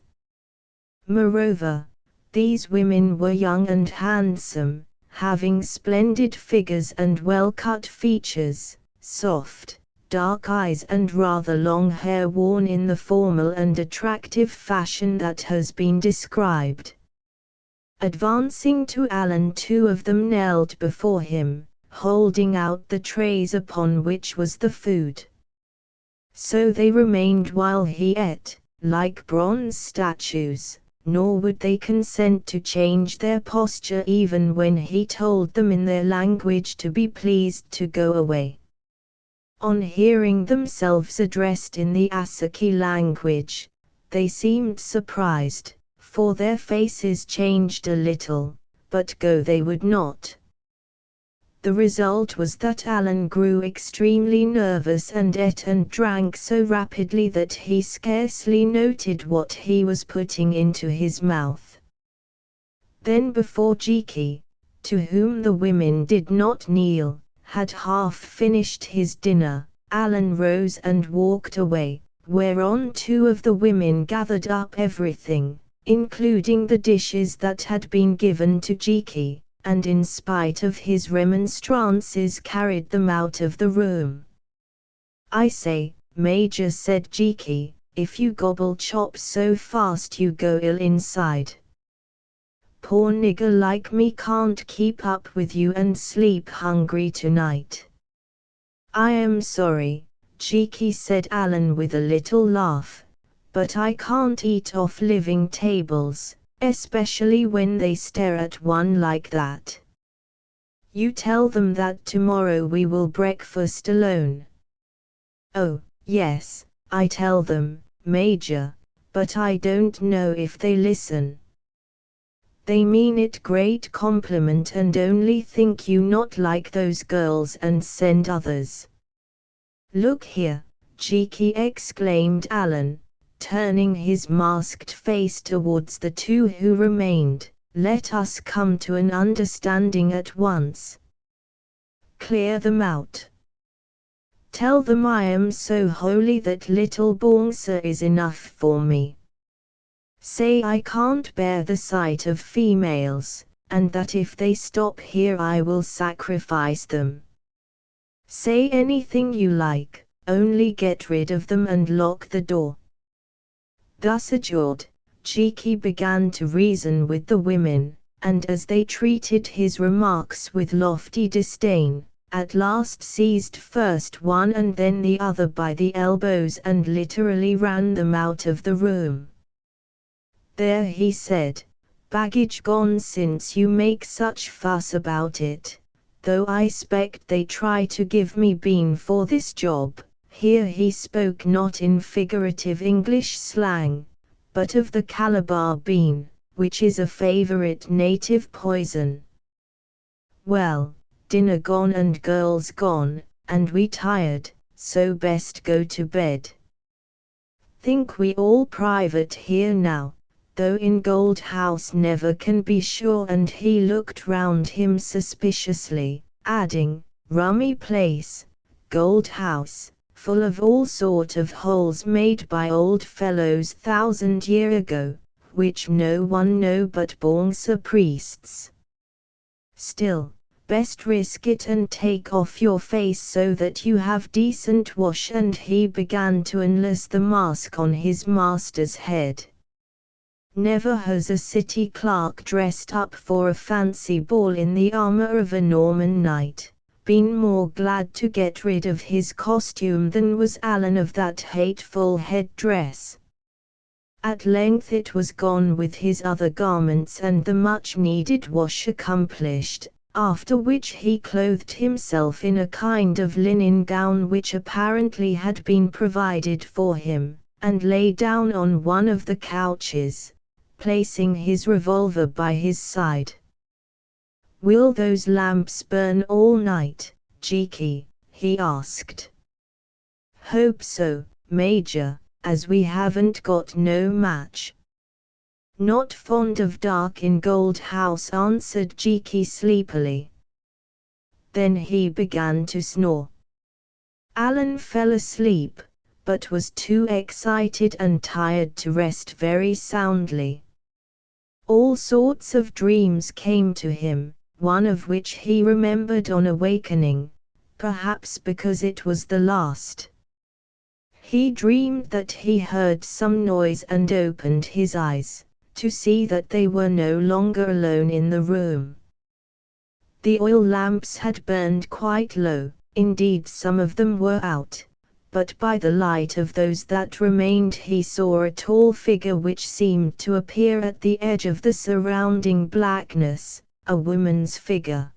Moreover, these women were young and handsome, having splendid figures and well-cut features, soft, dark eyes and rather long hair worn in the formal and attractive fashion that has been described. Advancing to Alan, 2 of them knelt before him, holding out the trays upon which was the food. So they remained while he ate, like bronze statues, nor would they consent to change their posture even when he told them in their language to be pleased to go away. On hearing themselves addressed in the Asaki language, they seemed surprised, for their faces changed a little, but go they would not. The result was that Alan grew extremely nervous and ate and drank so rapidly that he scarcely noted what he was putting into his mouth. Then before Jiki, to whom the women did not kneel, had half finished his dinner, Alan rose and walked away, whereon 2 of the women gathered up everything, including the dishes that had been given to Jiki, and in spite of his remonstrances carried them out of the room. I say, Major, said Jiki, if you gobble chops so fast you go ill inside. Poor nigger like me can't keep up with you and sleep hungry tonight. I am sorry, Jiki, said Alan with a little laugh, but I can't eat off living tables, especially when they stare at one like that. You tell them that tomorrow we will breakfast alone. Oh, yes, I tell them, Major, but I don't know if they listen. They mean it great compliment and only think you not like those girls and send others. Look here, Jiki, exclaimed Alan, turning his masked face towards the 2 who remained, let us come to an understanding at once. Clear them out. Tell them I am so holy that little Bongsa is enough for me. Say I can't bear the sight of females, and that if they stop here I will sacrifice them. Say anything you like, only get rid of them and lock the door." Thus adjured, Jiki began to reason with the women, and as they treated his remarks with lofty disdain, at last seized first one and then the other by the elbows and literally ran them out of the room. "There," he said, "baggage gone since you make such fuss about it, though I 'spect they try to give me bean for this job." Here he spoke not in figurative English slang, but of the Calabar bean, which is a favorite native poison. "Well, dinner gone and girls gone, and we tired, so best go to bed. Think we all private here now, though in Gold House never can be sure." And he looked round him suspiciously, adding, "Rummy place, Gold House, full of all sort of holes made by old fellows 1,000 year ago, which no one know but Bongsa priests. Still, best risk it and take off your face so that you have decent wash." And he began to unlace the mask on his master's head. Never has a city clerk dressed up for a fancy ball in the armor of a Norman knight been more glad to get rid of his costume than was Alan of that hateful head-dress. At length it was gone with his other garments and the much-needed wash accomplished, after which he clothed himself in a kind of linen gown which apparently had been provided for him, and lay down on one of the couches, placing his revolver by his side. "Will those lamps burn all night, Jiki?" he asked. "Hope so, Major, as we haven't got no match." "Not fond of dark in Gold House," answered Jiki sleepily. Then he began to snore. Alan fell asleep, but was too excited and tired to rest very soundly. All sorts of dreams came to him, one of which he remembered on awakening, perhaps because it was the last. He dreamed that he heard some noise and opened his eyes, to see that they were no longer alone in the room. The oil lamps had burned quite low, indeed some of them were out, but by the light of those that remained he saw a tall figure which seemed to appear at the edge of the surrounding blackness, a woman's figure.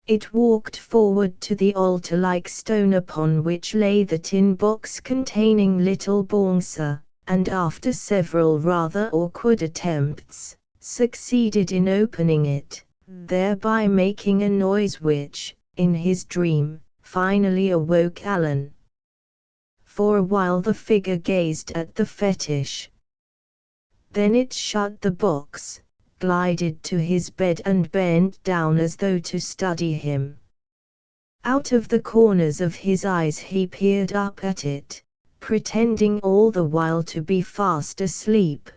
It walked forward to the altar-like stone upon which lay the tin box containing little Bongsa, and after several rather awkward attempts, succeeded in opening it, thereby making a noise which, in his dream, finally awoke Alan. For a while the figure gazed at the fetish. Then it shut the box, glided to his bed and bent down as though to study him. Out of the corners of his eyes he peered up at it, pretending all the while to be fast asleep.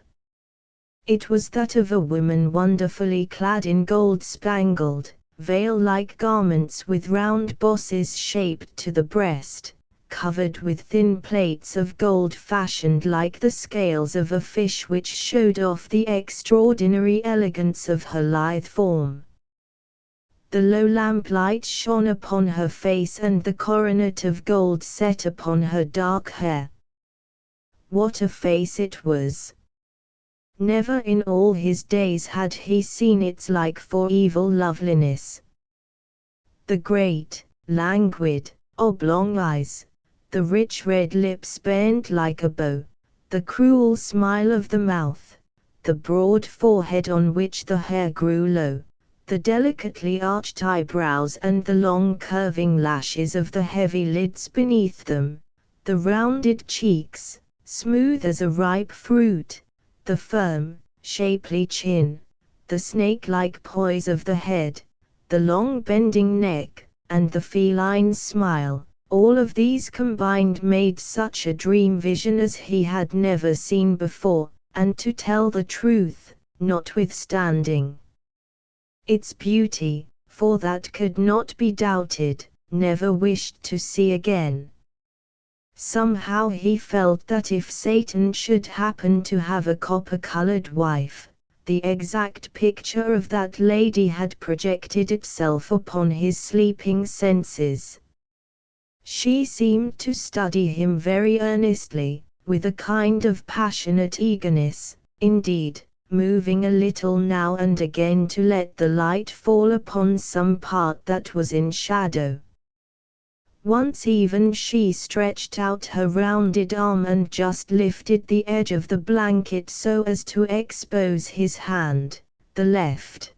It was that of a woman wonderfully clad in gold-spangled, veil-like garments with round bosses shaped to the breast, covered with thin plates of gold fashioned like the scales of a fish, which showed off the extraordinary elegance of her lithe form. The low lamplight shone upon her face and the coronet of gold set upon her dark hair. What a face it was! Never in all his days had he seen its like for evil loveliness. The great, languid, oblong eyes, the rich red lips bent like a bow, the cruel smile of the mouth, the broad forehead on which the hair grew low, the delicately arched eyebrows and the long curving lashes of the heavy lids beneath them, the rounded cheeks, smooth as a ripe fruit, the firm, shapely chin, the snake-like poise of the head, the long bending neck, and the feline smile, All of these combined made such a dream vision as he had never seen before, and to tell the truth, notwithstanding its beauty, for that could not be doubted, never wished to see again. Somehow he felt that if Satan should happen to have a copper-colored wife, the exact picture of that lady had projected itself upon his sleeping senses. She seemed to study him very earnestly, with a kind of passionate eagerness, indeed, moving a little now and again to let the light fall upon some part that was in shadow. Once even she stretched out her rounded arm and just lifted the edge of the blanket so as to expose his hand, the left.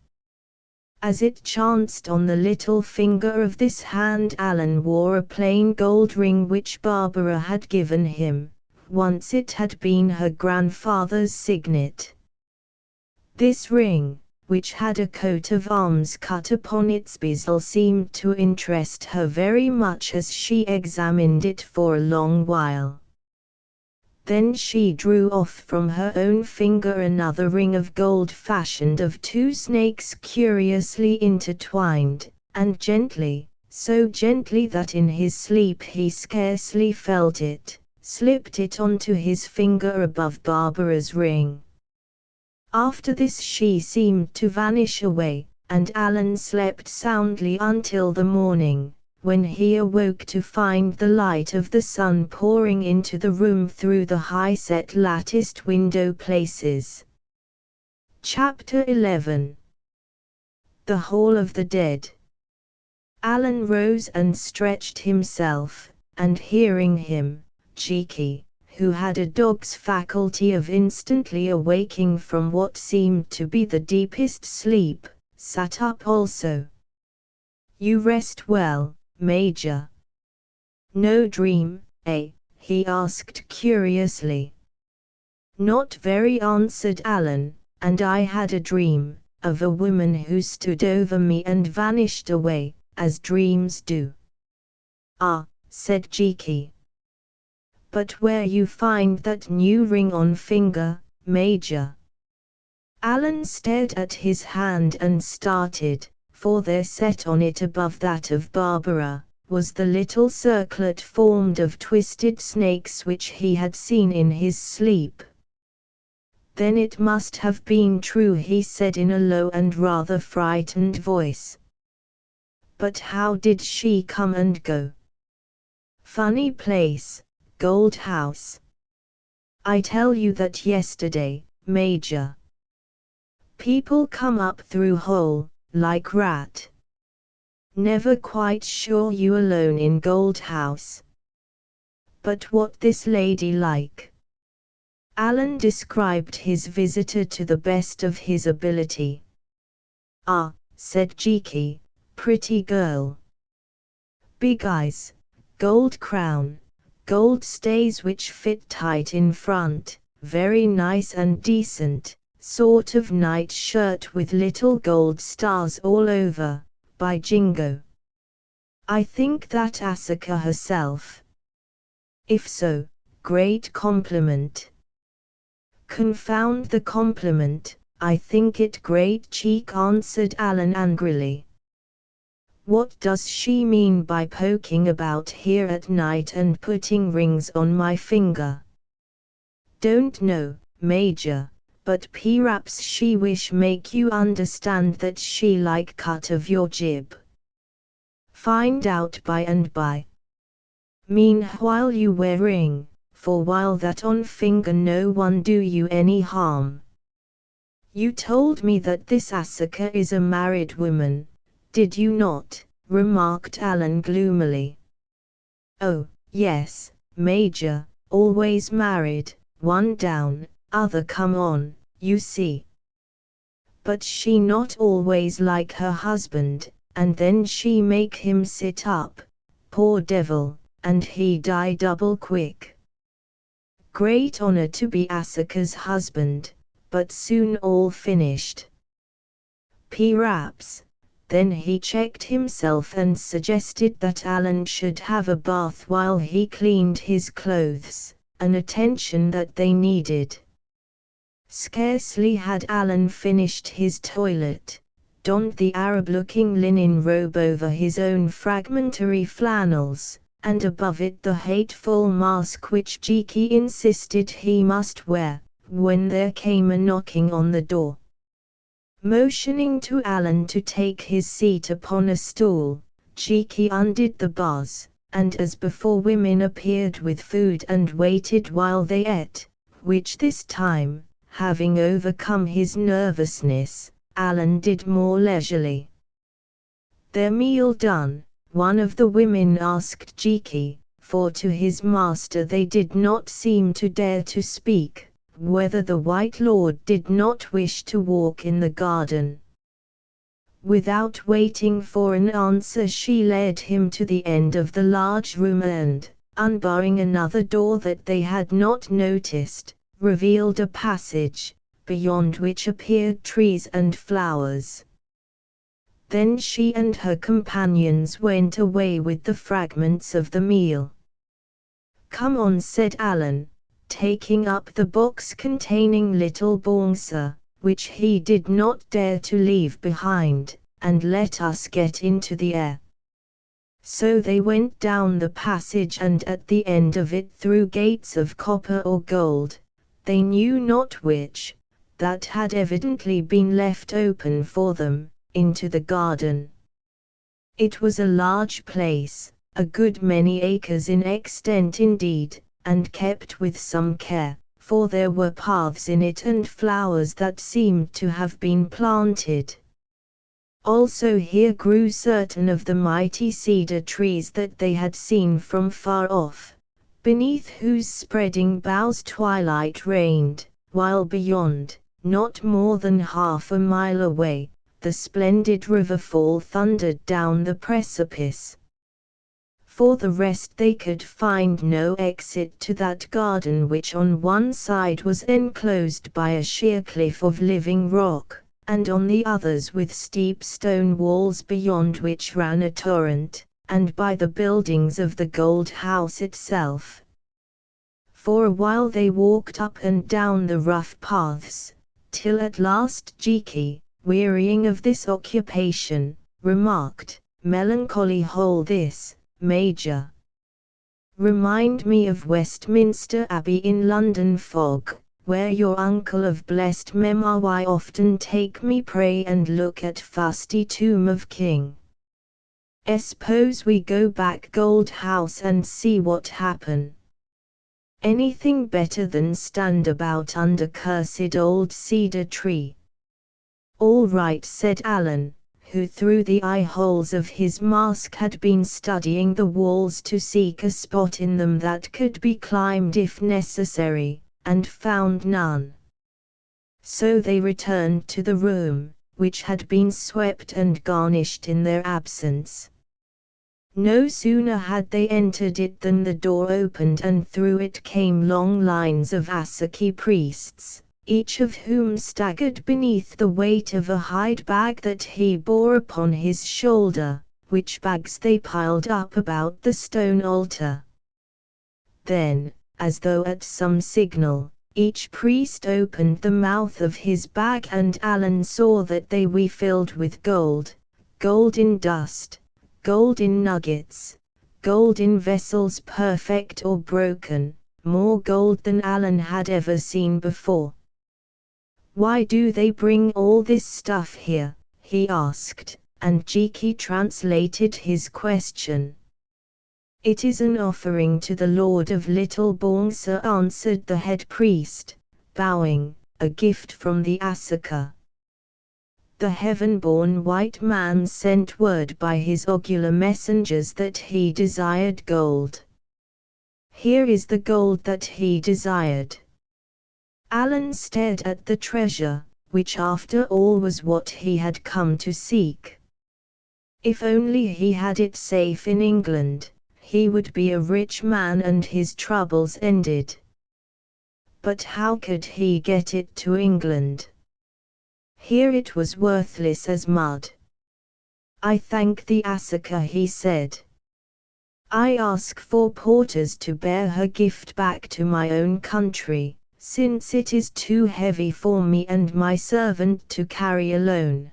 As it chanced, on the little finger of this hand Alan wore a plain gold ring which Barbara had given him. Once it had been her grandfather's signet. This ring, which had a coat of arms cut upon its bezel, seemed to interest her very much as she examined it for a long while. Then she drew off from her own finger another ring of gold fashioned of two snakes curiously intertwined, and gently, so gently that in his sleep he scarcely felt it, slipped it onto his finger above Barbara's ring. After this she seemed to vanish away, and Alan slept soundly until the morning, when he awoke to find the light of the sun pouring into the room through the high-set latticed window places. Chapter 11. The Hall of the Dead. Alan rose and stretched himself, and hearing him, Cheeky, who had a dog's faculty of instantly awaking from what seemed to be the deepest sleep, sat up also. "You rest well, Major." "No dream, eh?" he asked curiously. "Not very," answered Alan, "and I had a dream, of a woman who stood over me and vanished away, as dreams do." "Ah," said Cheeky. "But where you find that new ring on finger, Major?" Alan stared at his hand and started, for there set on it above that of Barbara, was the little circlet formed of twisted snakes which he had seen in his sleep. "Then it must have been true," he said in a low and rather frightened voice. "But how did she come and go?" "Funny place, Gold House. I tell you that yesterday, Major. People come up through hole, like rat. Never quite sure you alone in Gold House. But what this lady like?" Alan described his visitor to the best of his ability. "Ah," said Cheeky, "pretty girl. Big eyes, gold crown, gold stays which fit tight in front, very nice and decent, sort of night shirt with little gold stars all over, by jingo. I think that Asuka herself. If so, great compliment." "Confound the compliment, I think it great cheek," answered Alan angrily. "What does she mean by poking about here at night and putting rings on my finger?" "Don't know, Major, but perhaps she wish make you understand that she like cut of your jib. Find out by and by. Meanwhile you wear ring, for while that on finger no one do you any harm." "You told me that this Asuka is a married woman, did you not?" remarked Alan gloomily. "Oh, yes, Major, always married, one down, other come on, you see. But she not always like her husband, and then she make him sit up, poor devil, and he die double quick. Great honor to be Asuka's husband, but soon all finished. Perhaps, Then he checked himself and suggested that Alan should have a bath while he cleaned his clothes, an attention that they needed. Scarcely had Alan finished his toilet, donned the Arab-looking linen robe over his own fragmentary flannels, and above it the hateful mask which Jiki insisted he must wear, when there came a knocking on the door. Motioning to Alan to take his seat upon a stool, Jiki undid the bars, and as before women appeared with food and waited while they ate, which this time, having overcome his nervousness, Alan did more leisurely. Their meal done, one of the women asked Jiki, for to his master they did not seem to dare to speak, whether the White Lord did not wish to walk in the garden. Without waiting for an answer she led him to the end of the large room and, unbarring another door that they had not noticed, revealed a passage, beyond which appeared trees and flowers. Then she and her companions went away with the fragments of the meal. "Come on," said Alan, taking up the box containing little Bongsa, which he did not dare to leave behind, "and let us get into the air." So they went down the passage and at the end of it through gates of copper or gold, they knew not which, that had evidently been left open for them, into the garden. It was a large place, a good many acres in extent indeed, and kept with some care, for there were paths in it and flowers that seemed to have been planted. Also here grew certain of the mighty cedar trees that they had seen from far off, beneath whose spreading boughs twilight reigned, while beyond, not more than half a mile away, the splendid river fall thundered down the precipice. For the rest they could find no exit to that garden which on one side was enclosed by a sheer cliff of living rock, and on the others with steep stone walls beyond which ran a torrent, and by the buildings of the gold house itself. For a while they walked up and down the rough paths, till at last Jiki, wearying of this occupation, remarked, "Melancholy hole this, Major. Remind me of Westminster Abbey in London fog, where your uncle of blessed memory often take me pray and look at fusty tomb of King. Suppose we go back Gold House and see what happen. Anything better than stand about under cursed old cedar tree." "All right," said Alan, who through the eye-holes of his mask had been studying the walls to seek a spot in them that could be climbed if necessary, and found none. So they returned to the room, which had been swept and garnished in their absence. No sooner had they entered it than the door opened and through it came long lines of Asaki priests, each of whom staggered beneath the weight of a hide bag that he bore upon his shoulder, which bags they piled up about the stone altar. Then, as though at some signal, each priest opened the mouth of his bag and Alan saw that they were filled with gold, gold in dust, gold in nuggets, gold in vessels perfect or broken, more gold than Alan had ever seen before. "Why do they bring all this stuff here?" he asked, and Jiki translated his question. "It is an offering to the Lord of Little Bongsa," answered the head priest, bowing, "a gift from the Asaka. The heaven-born white man sent word by his ocular messengers that he desired gold. Here is the gold that he desired." Alan stared at the treasure, which after all was what he had come to seek. If only he had it safe in England, he would be a rich man and his troubles ended. But how could he get it to England? Here it was worthless as mud. I thank thee, Asuka, he said. I ask for porters to bear her gift back to my own country, since it is too heavy for me and my servant to carry alone.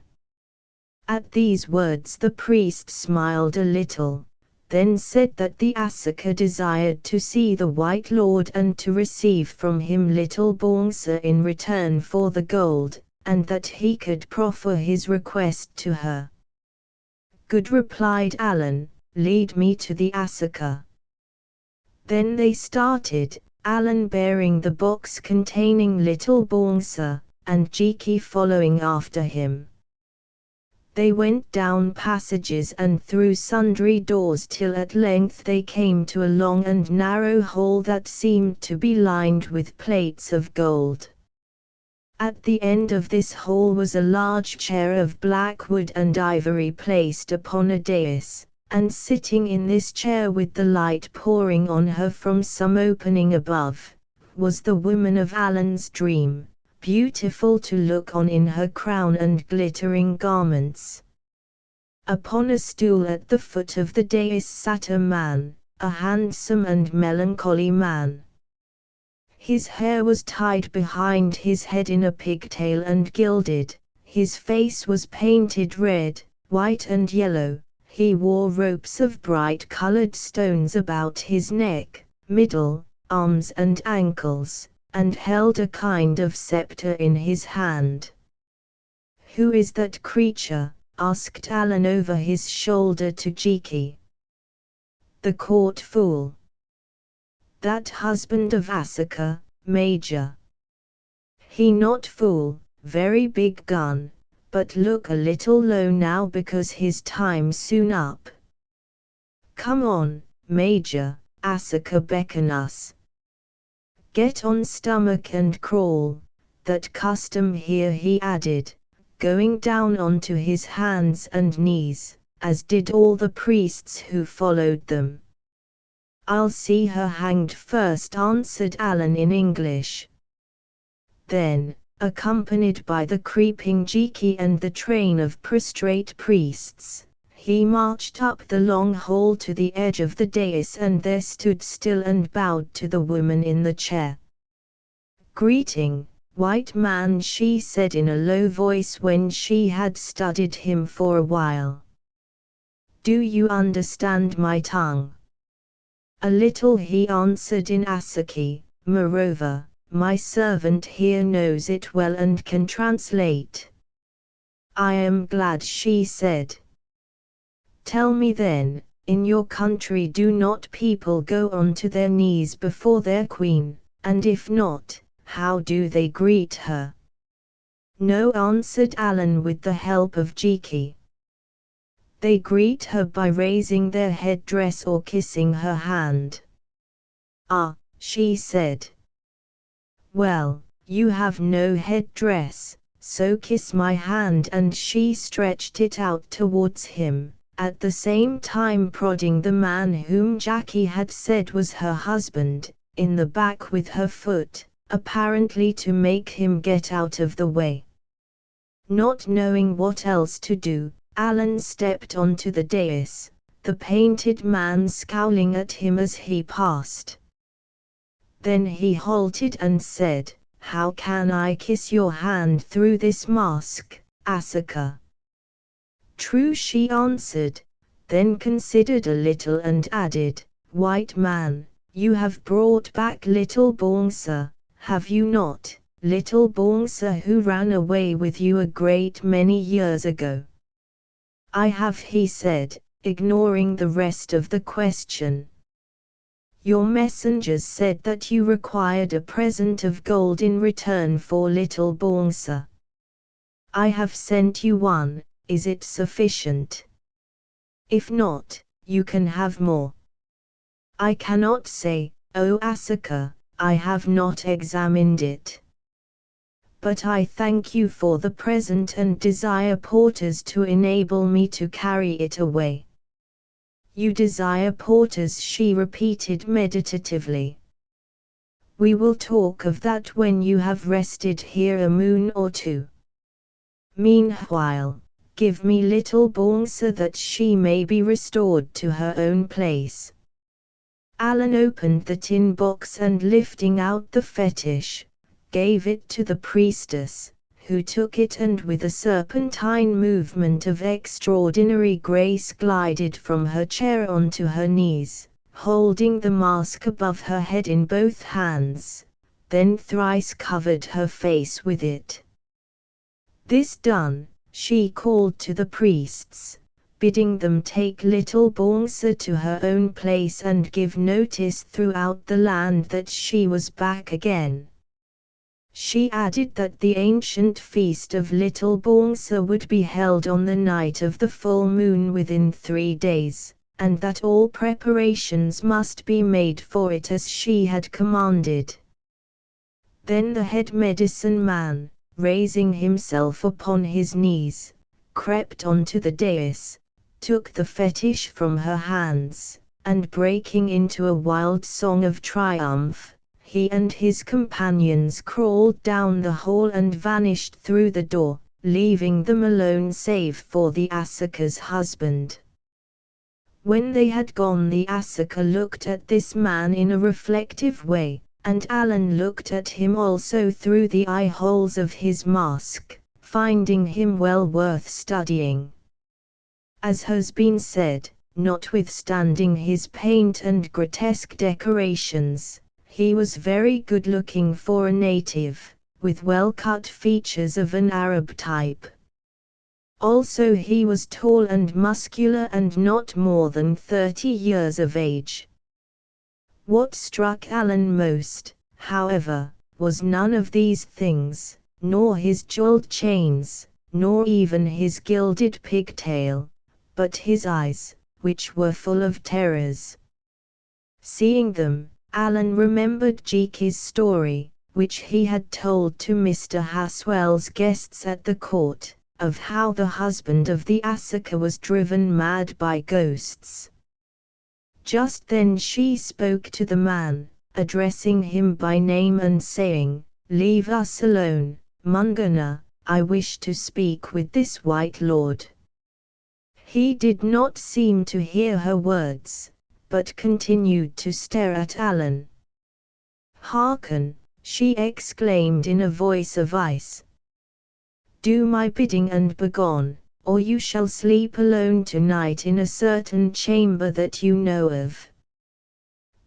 At these words the priest smiled a little, then said that the Asuka desired to see the White Lord and to receive from him little Bongsa in return for the gold, and that he could proffer his request to her. Good, replied Alan, lead me to the Asuka. Then they started, Alan bearing the box containing little Bongsa, and Jiki following after him. They went down passages and through sundry doors till at length they came to a long and narrow hall that seemed to be lined with plates of gold. At the end of this hall was a large chair of black wood and ivory placed upon a dais, and sitting in this chair with the light pouring on her from some opening above, was the woman of Alan's dream, beautiful to look on in her crown and glittering garments. Upon a stool at the foot of the dais sat a man, a handsome and melancholy man. His hair was tied behind his head in a pigtail and gilded, his face was painted red, white and yellow, he wore ropes of bright-colored stones about his neck, middle, arms and ankles, and held a kind of scepter in his hand. Who is that creature? Asked Alan over his shoulder to Jiki. The court fool. That husband of Asuka, Major. He not fool, very big gun, but look a little low now because his time soon up. Come on, Major, Asuka beckon us. Get on stomach and crawl, that custom here, he added, going down onto his hands and knees, as did all the priests who followed them. I'll see her hanged first, answered Alan in English. Then, accompanied by the creeping Jiki and the train of prostrate priests, he marched up the long hall to the edge of the dais and there stood still and bowed to the woman in the chair. Greeting, white man, she said in a low voice when she had studied him for a while. Do you understand my tongue? A little, he answered in Asaki, moreover, my servant here knows it well and can translate. I am glad, she said. Tell me then, in your country do not people go on to their knees before their queen, and if not, how do they greet her? No, answered Alan with the help of Jiki. They greet her by raising their headdress or kissing her hand. Ah, she said. Well, you have no headdress, so kiss my hand, and she stretched it out towards him, at the same time prodding the man whom Jackie had said was her husband, in the back with her foot, apparently to make him get out of the way. Not knowing what else to do, Alan stepped onto the dais, the painted man scowling at him as he passed. Then he halted and said, How can I kiss your hand through this mask, Asuka? True, she answered, then considered a little and added, White man, you have brought back little Bongsa, have you not, little Bongsa who ran away with you a great many years ago? I have, he said, ignoring the rest of the question. Your messengers said that you required a present of gold in return for little Bongsa. I have sent you one, is it sufficient? If not, you can have more. I cannot say, O Asuka, I have not examined it. But I thank you for the present and desire porters to enable me to carry it away. You desire porters, she repeated meditatively. We will talk of that when you have rested here a moon or two. Meanwhile, Give me little Bong so that she may be restored to her own place. Alan opened the tin box and lifting out the fetish, gave it to the priestess, who took it and with a serpentine movement of extraordinary grace glided from her chair onto her knees, holding the mask above her head in both hands, then thrice covered her face with it. This done, she called to the priests, bidding them take little Bongsa to her own place and give notice throughout the land that she was back again. She added that the ancient feast of little Bongsa would be held on the night of the full moon within 3 days, and that all preparations must be made for it as she had commanded. Then the head medicine man, raising himself upon his knees, crept onto the dais, took the fetish from her hands, and breaking into a wild song of triumph, he and his companions crawled down the hall and vanished through the door, leaving them alone save for the Asuka's husband. When they had gone, the Asuka looked at this man in a reflective way, and Alan looked at him also through the eye holes of his mask, finding him well worth studying. As has been said, notwithstanding his paint and grotesque decorations, he was very good-looking for a native, with well-cut features of an Arab type. Also he was tall and muscular and not more than 30 years of age. What struck Alan most, however, was none of these things, nor his jeweled chains, nor even his gilded pigtail, but his eyes, which were full of terrors. Seeing them, Alan remembered Jiki's story, which he had told to Mr. Haswell's guests at the court, of how the husband of the Asuka was driven mad by ghosts. Just then she spoke to the man, addressing him by name and saying, "Leave us alone, Mungana, I wish to speak with this white lord." He did not seem to hear her words, but continued to stare at Alan. "Hearken," she exclaimed in a voice of ice. "Do my bidding and begone, or you shall sleep alone tonight in a certain chamber that you know of."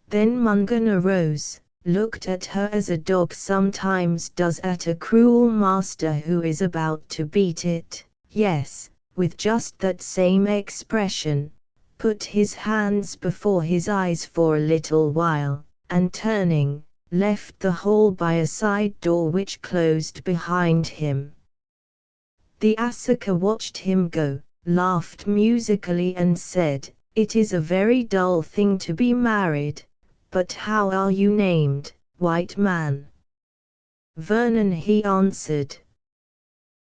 Then Mungana rose, looked at her as a dog sometimes does at a cruel master who is about to beat it, yes, with just that same expression, put his hands before his eyes for a little while, and turning, left the hall by a side door which closed behind him. The Asuka watched him go, laughed musically and said, "It is a very dull thing to be married, but how are you named, white man?" "Vernon," he answered.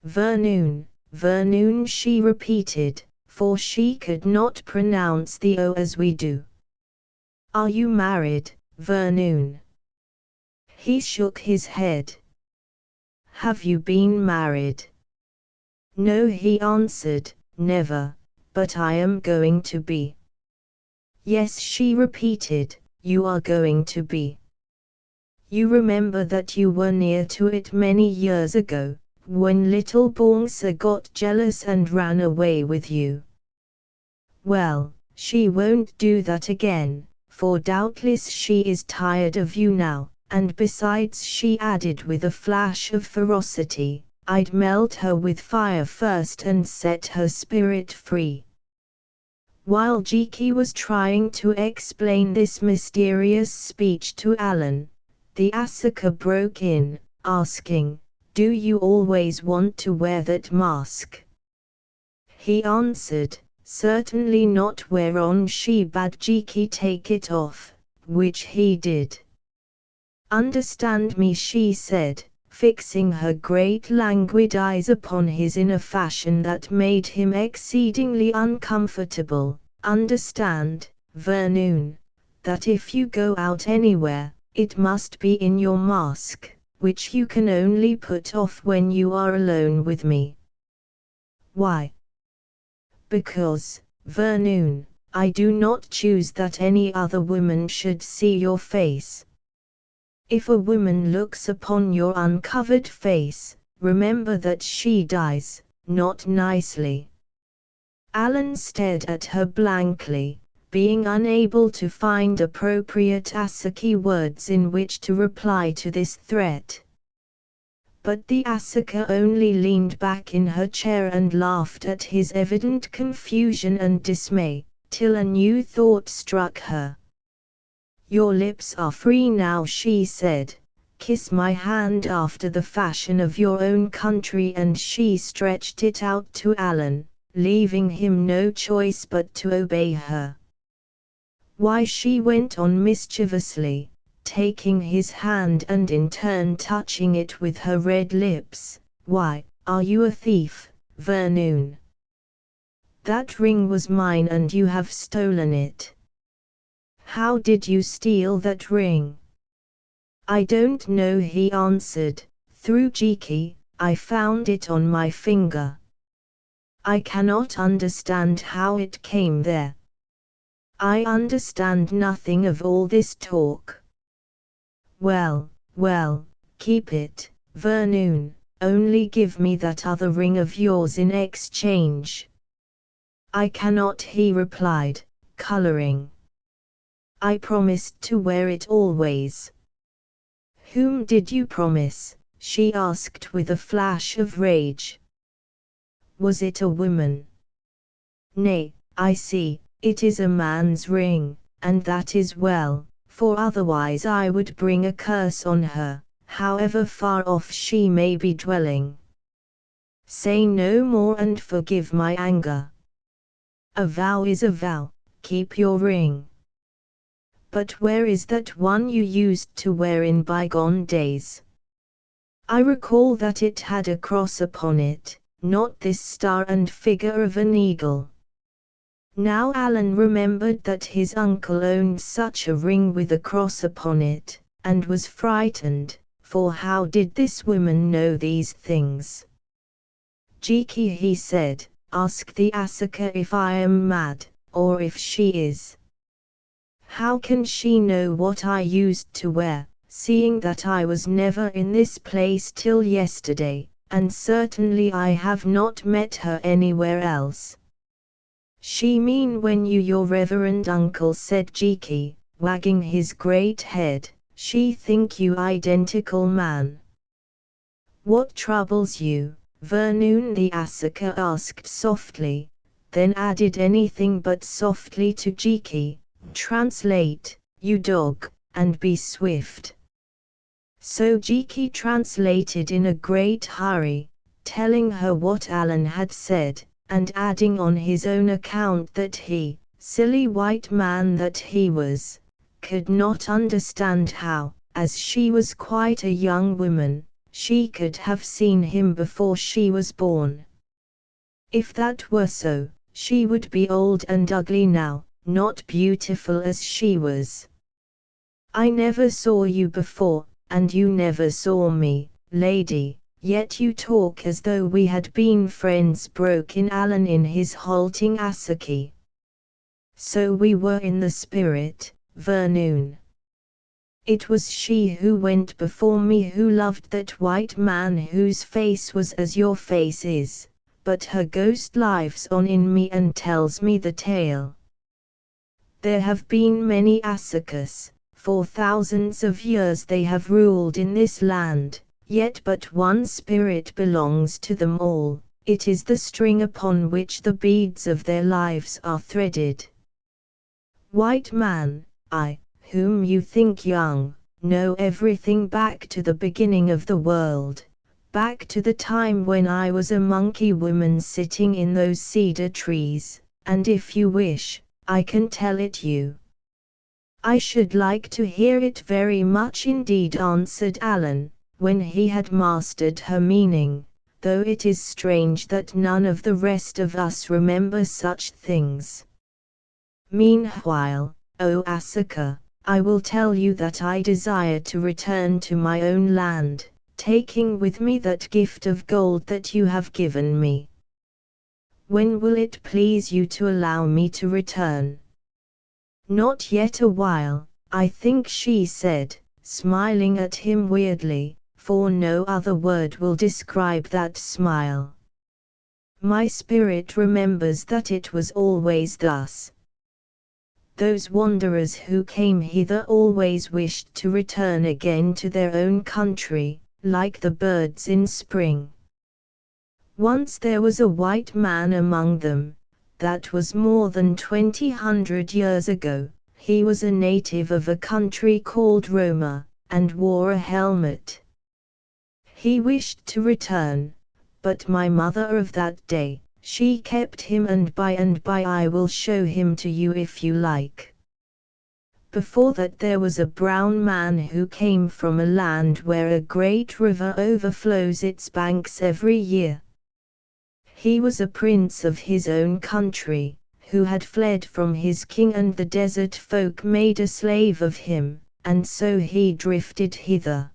"Vernoon, Vernoon," she repeated, for she could not pronounce the O as we do. "Are you married, Vernoon?" He shook his head. "Have you been married?" "No," he answered, "never, but I am going to be." "Yes," she repeated, "you are going to be. You remember that you were near to it many years ago, when little Bongsa got jealous and ran away with you. Well, she won't do that again, for doubtless she is tired of you now, and besides," she added with a flash of ferocity, "I'd melt her with fire first and set her spirit free." While Jiki was trying to explain this mysterious speech to Alan, the Asuka broke in, asking, "Do you always want to wear that mask?" He answered, "Certainly not," whereon she bade Jiki take it off, which he did. "Understand me," she said, fixing her great languid eyes upon his in a fashion that made him exceedingly uncomfortable. "Understand, Vernoon, that if you go out anywhere, it must be in your mask, which you can only put off when you are alone with me." "Why?" Because, Vernoon, I do not choose that any other woman should see your face. If a woman looks upon your uncovered face, remember that she dies, not nicely. Alan stared at her blankly, being unable to find appropriate Asuka words in which to reply to this threat. But the Asuka only leaned back in her chair and laughed at his evident confusion and dismay, till a new thought struck her. "Your lips are free now," she said. "Kiss my hand after the fashion of your own country," and she stretched it out to Alan, leaving him no choice but to obey her. "Why," she went on mischievously, taking his hand and in turn touching it with her red lips, "why, are you a thief, Vernoon? That ring was mine and you have stolen it. How did you steal that ring?" "I don't know," he answered. "Through Jiki, I found it on my finger. I cannot understand how it came there. I understand nothing of all this talk." Well, keep it, Vernoon, only give me that other ring of yours in exchange." "I cannot," he replied, coloring. "I promised to wear it always." "Whom did you promise?" she asked with a flash of rage. "Was it a woman?" "Nay, I see, it is a man's ring, and that is well, for otherwise I would bring a curse on her, however far off she may be dwelling. Say no more and forgive my anger. A vow is a vow, keep your ring." "But where is that one you used to wear in bygone days? I recall that it had a cross upon it, not this star and figure of an eagle." Now Alan remembered that his uncle owned such a ring with a cross upon it, and was frightened, for how did this woman know these things? "Jiki," he said, "ask the Asuka if I am mad, or if she is. How can she know what I used to wear, seeing that I was never in this place till yesterday, and certainly I have not met her anywhere else." "She mean when you your reverend uncle," said Jiki, wagging his great head, "she think you identical man." "What troubles you, Vernoon?" the Asuka asked softly, then added anything but softly to Jiki, "Translate, you dog, and be swift." So Jiki translated in a great hurry, telling her what Alan had said, and adding on his own account that he, silly white man that he was, could not understand how, as she was quite a young woman, she could have seen him before she was born. If that were so, she would be old and ugly now, not beautiful as she was. "I never saw you before, and you never saw me, lady, yet you talk as though we had been friends," broke in Alan in his halting Asuki. "So we were in the spirit, Vernoon. It was she who went before me who loved that white man whose face was as your face is, but her ghost lives on in me and tells me the tale. There have been many Asukas, for thousands of years they have ruled in this land, yet but one spirit belongs to them all, it is the string upon which the beads of their lives are threaded. White man, I, whom you think young, know everything back to the beginning of the world, back to the time when I was a monkey woman sitting in those cedar trees, and if you wish, I can tell it you." "I should like to hear it very much indeed," answered Alan, when he had mastered her meaning, "though it is strange that none of the rest of us remember such things. Meanwhile, O Asuka, I will tell you that I desire to return to my own land, taking with me that gift of gold that you have given me." When will it please you to allow me to return? Not yet a while, I think, she said, smiling at him weirdly, for no other word will describe that smile. My spirit remembers that it was always thus. Those wanderers who came hither always wished to return again to their own country, like the birds in spring. Once there was a white man among them. That was more than 200 years ago. He was a native of a country called Roma, and wore a helmet. He wished to return, but my mother of that day, she kept him, and by I will show him to you if you like. Before that there was a brown man who came from a land where a great river overflows its banks every year. He was a prince of his own country, who had fled from his king, and the desert folk made a slave of him, and so he drifted hither.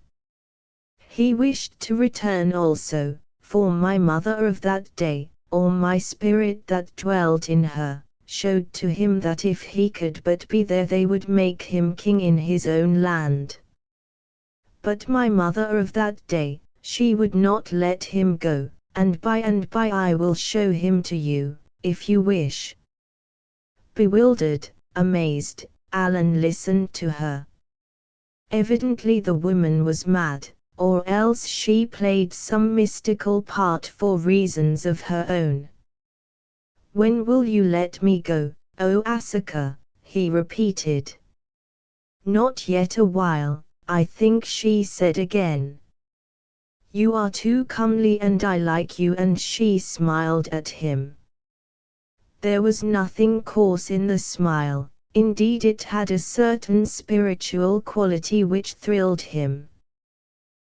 He wished to return also, for my mother of that day, or my spirit that dwelt in her, showed to him that if he could but be there they would make him king in his own land. But my mother of that day, she would not let him go, and by I will show him to you, if you wish. Bewildered, amazed, Alan listened to her. Evidently the woman was mad, or else she played some mystical part for reasons of her own. When will you let me go, O Asuka? He repeated. Not yet a while, I think, she said again. You are too comely and I like you, and she smiled at him. There was nothing coarse in the smile, indeed it had a certain spiritual quality which thrilled him.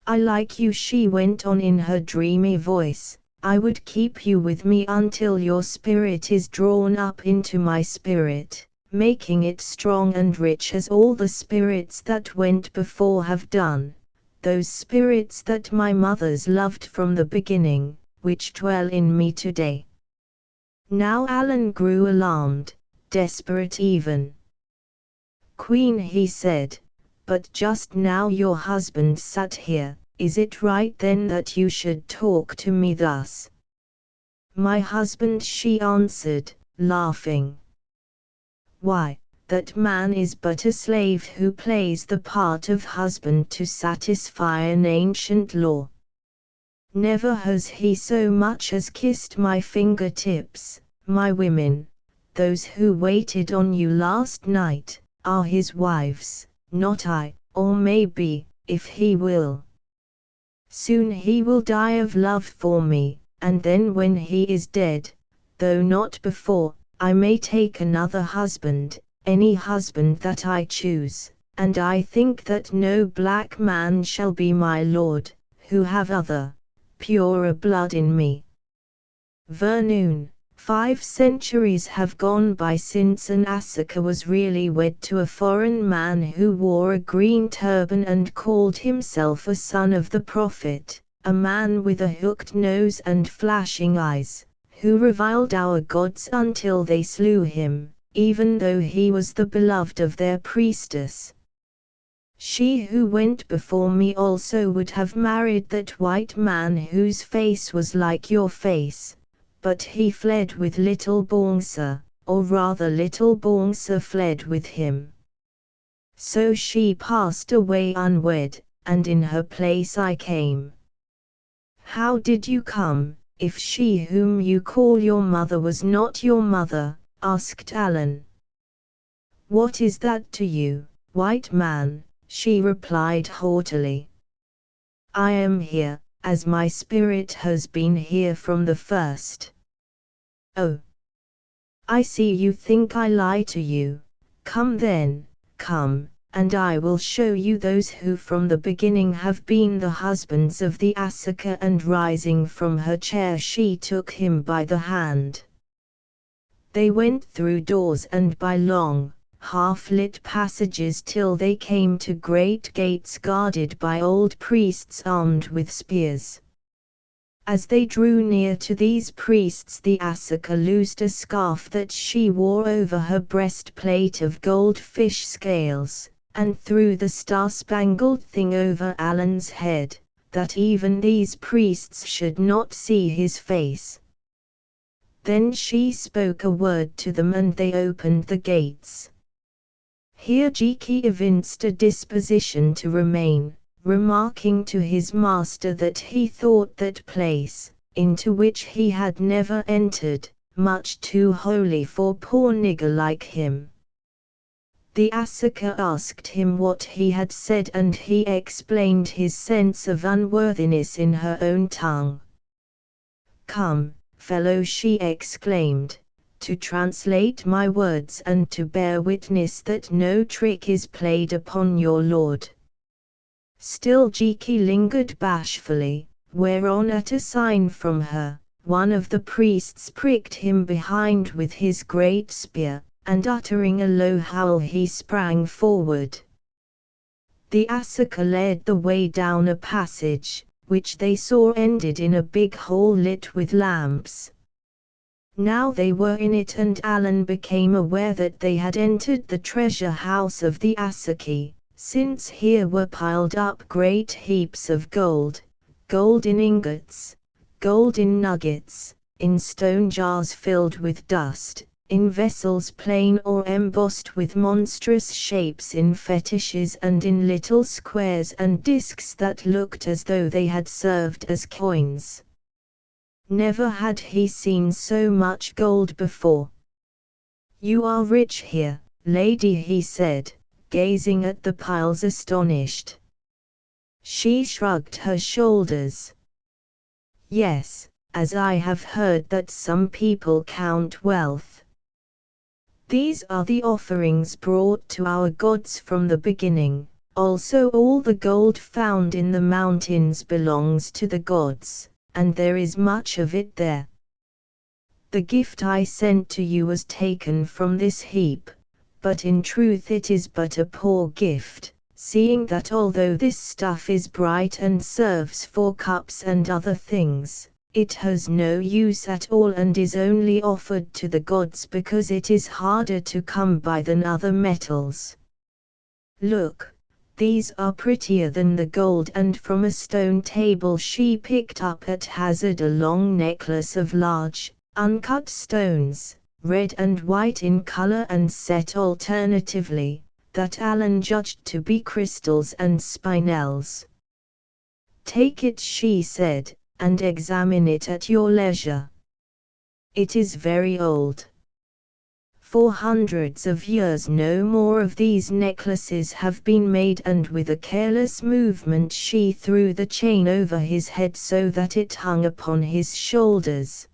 I like you, she went on in her dreamy voice. I would keep you with me until your spirit is drawn up into my spirit, making it strong and rich as all the spirits that went before have done, those spirits that my mothers loved from the beginning, which dwell in me today. Now Alan grew alarmed, desperate even. Queen, he said, but just now your husband sat here. Is it right then that you should talk to me thus? My husband, she answered, laughing. Why, that man is but a slave who plays the part of husband to satisfy an ancient law. Never has he so much as kissed my fingertips. My women, those who waited on you last night, are his wives, not I, or maybe, if he will. Soon he will die of love for me, and then when he is dead, though not before, I may take another husband, any husband that I choose, and I think that no black man shall be my lord, who have other, purer blood in me. Vernoon, 5 centuries have gone by since an Asuka was really wed to a foreign man who wore a green turban and called himself a son of the prophet, a man with a hooked nose and flashing eyes, who reviled our gods until they slew him, even though he was the beloved of their priestess. She who went before me also would have married that white man whose face was like your face, but he fled with little Bongsa, or rather little Bongsa fled with him. So she passed away unwed, and in her place I came. How did you come, if she whom you call your mother was not your mother? Asked Alan. What is that to you, white man? She replied haughtily. I am here, as my spirit has been here from the first. Oh! I see you think I lie to you. Come then, come, and I will show you those who from the beginning have been the husbands of the Asuka. And rising from her chair she took him by the hand. They went through doors and by long, half-lit passages till they came to great gates guarded by old priests armed with spears. As they drew near to these priests, the Asuka loosed a scarf that she wore over her breastplate of goldfish scales, and threw the star-spangled thing over Alan's head, that even these priests should not see his face. Then she spoke a word to them and they opened the gates. Here Jiki evinced a disposition to remain, remarking to his master that he thought that place, into which he had never entered, much too holy for poor nigger like him. The Asuka asked him what he had said and he explained his sense of unworthiness in her own tongue. "Come, fellow," she exclaimed, "to translate my words and to bear witness that no trick is played upon your lord." Still Jiki lingered bashfully, whereon at a sign from her, one of the priests pricked him behind with his great spear, and uttering a low howl he sprang forward. The Asuka led the way down a passage, which they saw ended in a big hall lit with lamps. Now they were in it and Alan became aware that they had entered the treasure house of the Asuki, since here were piled up great heaps of gold, gold in ingots, gold in nuggets, in stone jars filled with dust, in vessels plain or embossed with monstrous shapes, in fetishes and in little squares and discs that looked as though they had served as coins. Never had he seen so much gold before. "You are rich here, lady," he said, gazing at the piles astonished. She shrugged her shoulders. "Yes, as I have heard that some people count wealth. These are the offerings brought to our gods from the beginning, also all the gold found in the mountains belongs to the gods, and there is much of it there. The gift I sent to you was taken from this heap, but in truth it is but a poor gift, seeing that although this stuff is bright and serves for cups and other things, it has no use at all and is only offered to the gods because it is harder to come by than other metals. Look, these are prettier than the gold." And from a stone table she picked up at hazard a long necklace of large, uncut stones, red and white in color and set alternatively, that Alan judged to be crystals and spinels. "Take it," she said, "and examine it at your leisure. It is very old. For hundreds of years no more of these necklaces have been made." And with a careless movement she threw the chain over his head so that it hung upon his shoulders.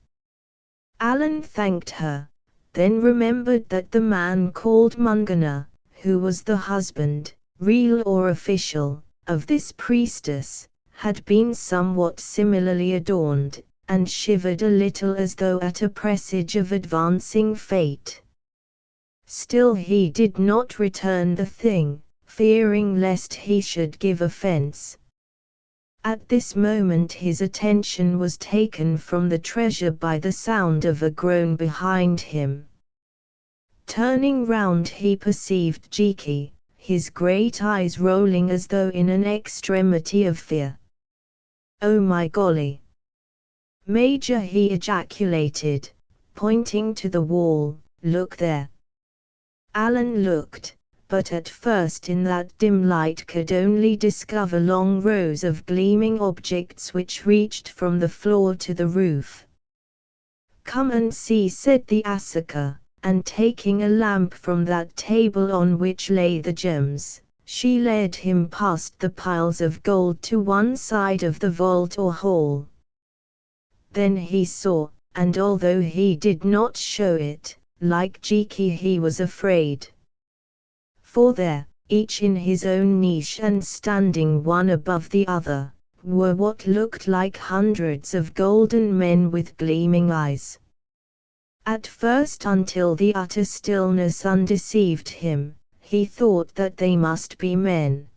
Alan thanked her, then remembered that the man called Mungana, who was the husband, real or official, of this priestess, had been somewhat similarly adorned, and shivered a little as though at a presage of advancing fate. Still he did not return the thing, fearing lest he should give offense. At this moment his attention was taken from the treasure by the sound of a groan behind him. Turning round he perceived Jiki, his great eyes rolling as though in an extremity of fear. "Oh my golly! Major," he ejaculated, pointing to the wall, "look there." Alan looked, but at first in that dim light could only discover long rows of gleaming objects which reached from the floor to the roof. "Come and see," said the Asuka, and taking a lamp from that table on which lay the gems, she led him past the piles of gold to one side of the vault or hall. Then he saw, and although he did not show it, like Jiki he was afraid. For there, each in his own niche and standing one above the other, were what looked like hundreds of golden men with gleaming eyes. At first, until the utter stillness undeceived him, he thought that they must be men.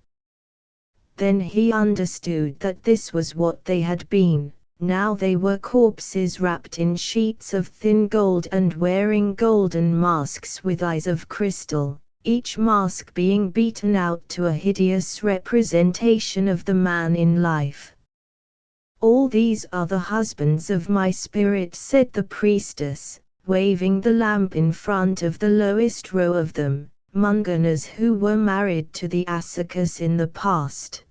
Then he understood that this was what they had been, Now they were corpses wrapped in sheets of thin gold and wearing golden masks with eyes of crystal, each mask being beaten out to a hideous representation of the man in life. "All these are the husbands of my spirit," said the priestess, waving the lamp in front of the lowest row of them, Munganas who were married to the Asukas in the past.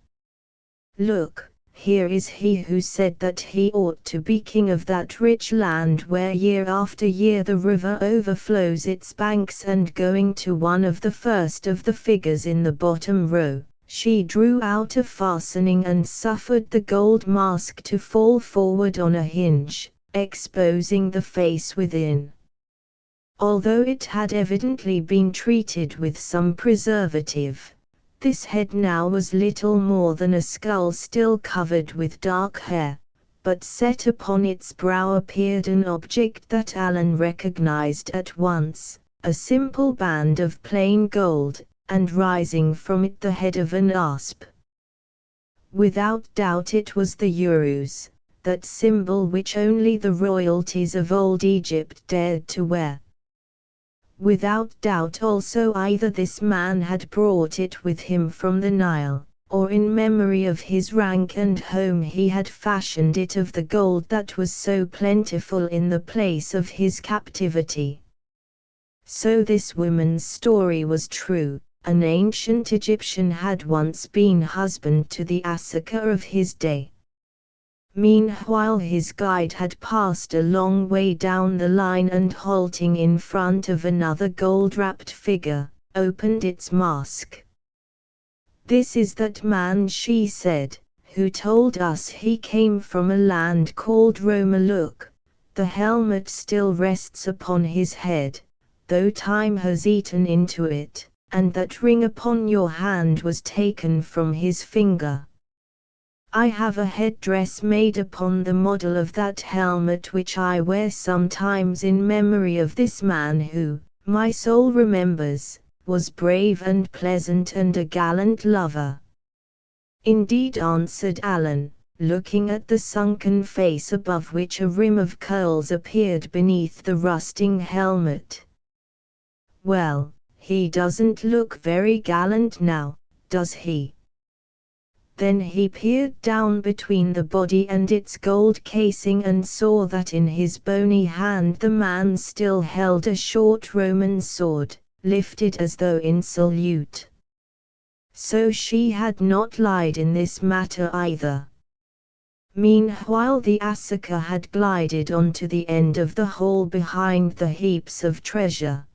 "Look, here is he who said that he ought to be king of that rich land where year after year the river overflows its banks." And going to one of the first of the figures in the bottom row, she drew out a fastening and suffered the gold mask to fall forward on a hinge, exposing the face within. Although it had evidently been treated with some preservative, this head now was little more than a skull still covered with dark hair, but set upon its brow appeared an object that Alan recognized at once, a simple band of plain gold, and rising from it the head of an asp. Without doubt it was the urus, that symbol which only the royalties of old Egypt dared to wear. Without doubt also either this man had brought it with him from the Nile, or in memory of his rank and home he had fashioned it of the gold that was so plentiful in the place of his captivity. So this woman's story was true. An ancient Egyptian had once been husband to the Asuka of his day. Meanwhile his guide had passed a long way down the line and halting in front of another gold-wrapped figure, opened its mask. "This is that man," she said, "who told us he came from a land called Roma. Look, the helmet still rests upon his head, though time has eaten into it, and that ring upon your hand was taken from his finger. I have a headdress made upon the model of that helmet which I wear sometimes in memory of this man who, my soul remembers, was brave and pleasant and a gallant lover." "Indeed," answered Alan, looking at the sunken face above which a rim of curls appeared beneath the rusting helmet. "Well, he doesn't look very gallant now, does he?" Then he peered down between the body and its gold casing and saw that in his bony hand the man still held a short Roman sword, lifted as though in salute. So she had not lied in this matter either. Meanwhile the Asuka had glided on to the end of the hall behind the heaps of treasure.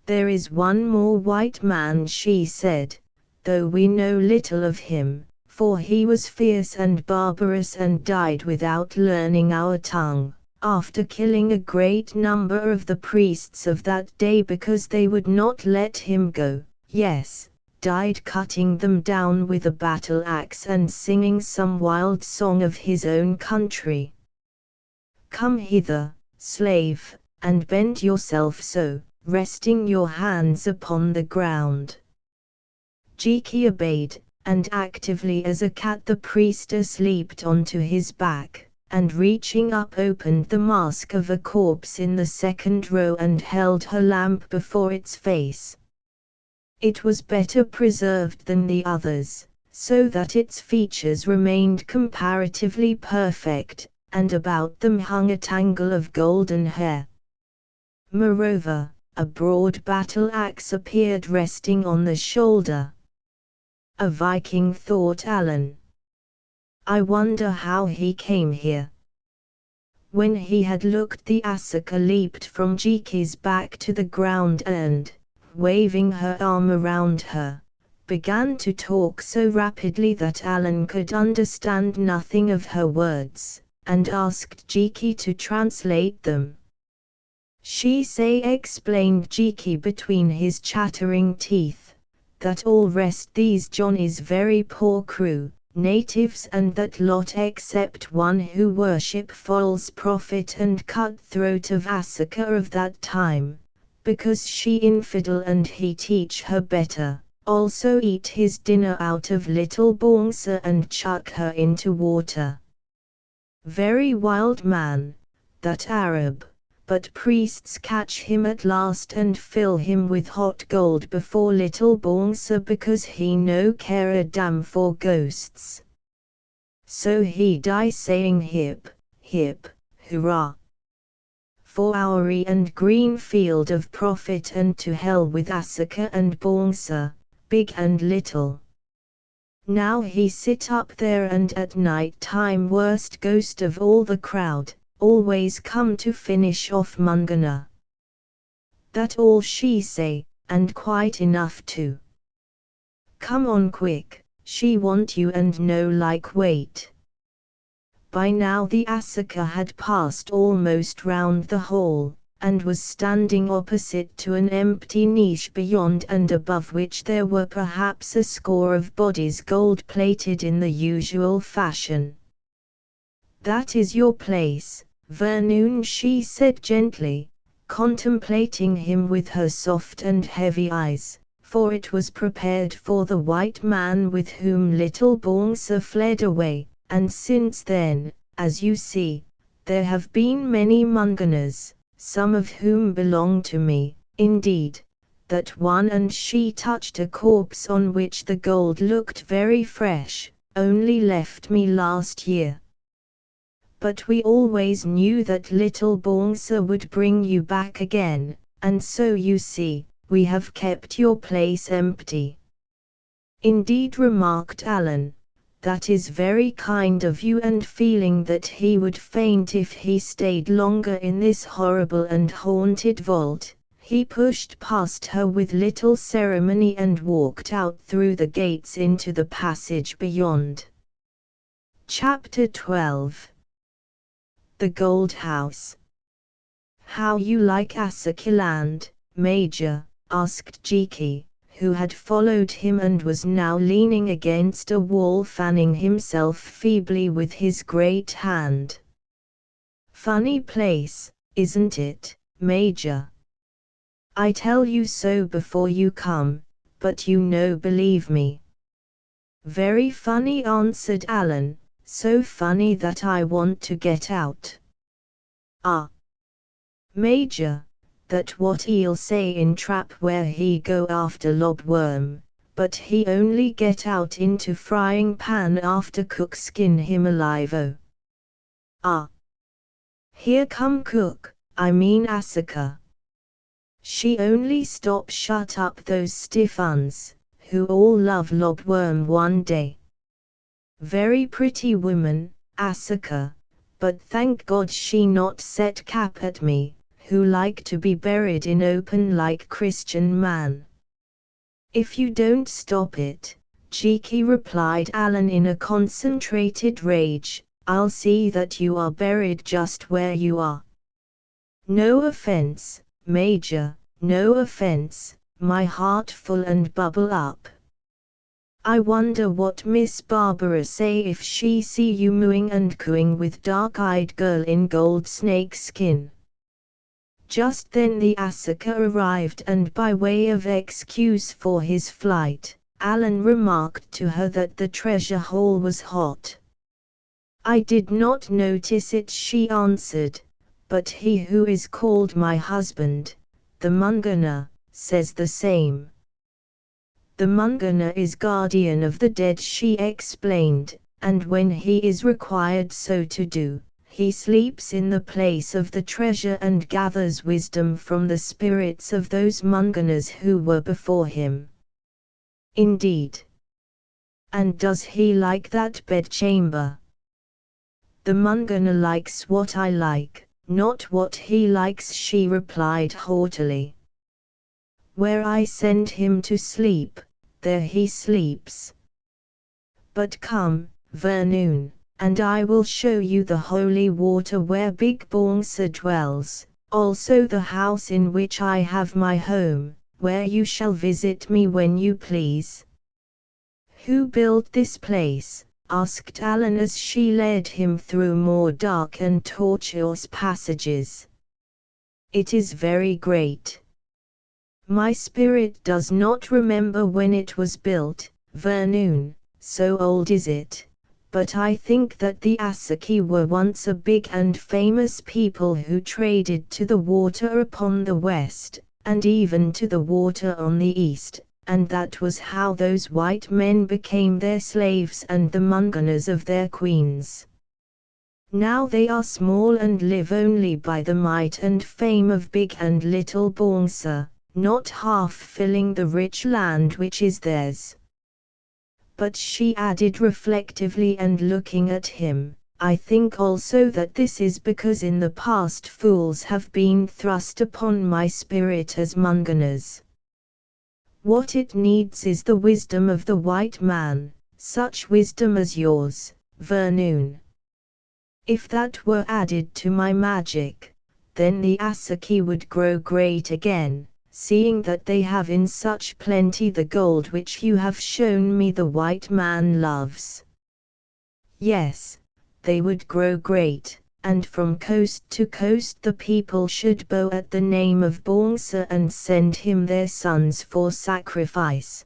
"There is one more white man," she said, "though we know little of him, for he was fierce and barbarous and died without learning our tongue, after killing a great number of the priests of that day because they would not let him go. Yes, died cutting them down with a battle axe and singing some wild song of his own country. Come hither, slave, and bend yourself so, resting your hands upon the ground." Jiki obeyed, and actively as a cat the priestess leaped onto his back, and reaching up opened the mask of a corpse in the second row and held her lamp before its face. It was better preserved than the others, so that its features remained comparatively perfect, and about them hung a tangle of golden hair. Moreover, a broad battle axe appeared resting on the shoulder. "A Viking," thought Alan. "I wonder how he came here." When he had looked, the Asuka leaped from Jiki's back to the ground and, waving her arm around her, began to talk so rapidly that Alan could understand nothing of her words, and asked Jiki to translate them. "She say," explained Jiki between his chattering teeth, "that all rest these Johnny's very poor crew, natives, and that lot except one who worship false prophet and cutthroat of Asuka of that time, because she infidel and he teach her better, also eat his dinner out of little bongsa and chuck her into water." Very wild man, that Arab, but priests catch him at last and fill him with hot gold before little Bongsa because he no care a damn for ghosts. So he die saying hip, hip, hurrah. For our and green field of profit and to hell with Asaka and Bongsa, big and little. Now he sit up there and at night time worst ghost of all the crowd, always come to finish off Mungana. That all she say, and quite enough too. Come on quick, she want you and no like wait. By now the Asaka had passed almost round the hall, and was standing opposite to an empty niche beyond and above which there were perhaps a score of bodies gold-plated in the usual fashion. That is your place, Vernoon, she said gently, contemplating him with her soft and heavy eyes, for it was prepared for the white man with whom little Bongsa fled away, and since then, as you see, there have been many Munganas, some of whom belong to me, indeed, that one, and she touched a corpse on which the gold looked very fresh, only left me last year. But we always knew that little Bongsa would bring you back again, and so you see, we have kept your place empty. Indeed, remarked Alan, that is very kind of you, and feeling that he would faint if he stayed longer in this horrible and haunted vault, he pushed past her with little ceremony and walked out through the gates into the passage beyond. Chapter 12. The Gold House. How you like Asakiland, Major? Asked Jiki, who had followed him and was now leaning against a wall fanning himself feebly with his great hand. Funny place, isn't it, Major? I tell you so before you come, but you no believe me. Very funny, answered Alan, so funny that I want to get out. Ah, Major, that what he'll say in trap where he go after lobworm, but he only get out into frying pan after cook skin him alive. Oh. Ah. Here come cook, I mean Asaka. She only stop shut up those stiff uns, who all love lobworm one day. Very pretty woman, Asaka, but thank God she not set cap at me, who like to be buried in open like Christian man. If you don't stop it, Jiki, replied Alan in a concentrated rage, I'll see that you are buried just where you are. No offense, Major, no offense, my heart full and bubble up. I wonder what Miss Barbara say if she see you mooing and cooing with dark-eyed girl in gold snake skin. Just then the Asaka arrived, and by way of excuse for his flight, Alan remarked to her that the treasure hall was hot. I did not notice it, she answered, but he who is called my husband, the Mungana, says the same. The Mungana is guardian of the dead, she explained, and when he is required so to do, he sleeps in the place of the treasure and gathers wisdom from the spirits of those Munganas who were before him. Indeed. And does he like that bedchamber? The Mungana likes what I like, not what he likes, she replied haughtily. Where I send him to sleep, there he sleeps. But come, Vernoon, and I will show you the holy water where Big Bongsa dwells, also the house in which I have my home, where you shall visit me when you please. Who built this place? Asked Alan as she led him through more dark and tortuous passages. It is very great. My spirit does not remember when it was built, Vernoon, so old is it, but I think that the Asaki were once a big and famous people who traded to the water upon the west, and even to the water on the east, and that was how those white men became their slaves and the munganas of their queens. Now they are small and live only by the might and fame of Big and Little Bongsa, not half filling the rich land which is theirs. But she added reflectively and looking at him, I think also that this is because in the past fools have been thrust upon my spirit as munganas. What it needs is the wisdom of the white man, such wisdom as yours, Vernoon. If that were added to my magic, then the Asaki would grow great again, seeing that they have in such plenty the gold which you have shown me the white man loves. Yes, they would grow great, and from coast to coast the people should bow at the name of Bongsa and send him their sons for sacrifice.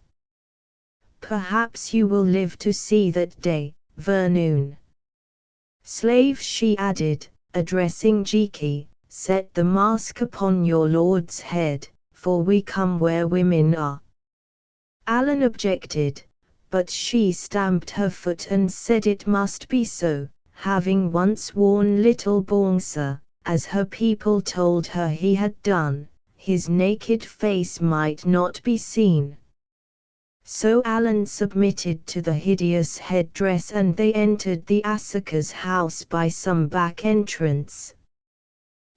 Perhaps you will live to see that day, Vernoon. Slave, she added, addressing Jiki, set the mask upon your lord's head, for we come where women are. Alan objected, but she stamped her foot and said it must be so, having once worn Little Bongsa, as her people told her he had done, his naked face might not be seen. So Alan submitted to the hideous headdress and they entered the Asaka's house by some back entrance.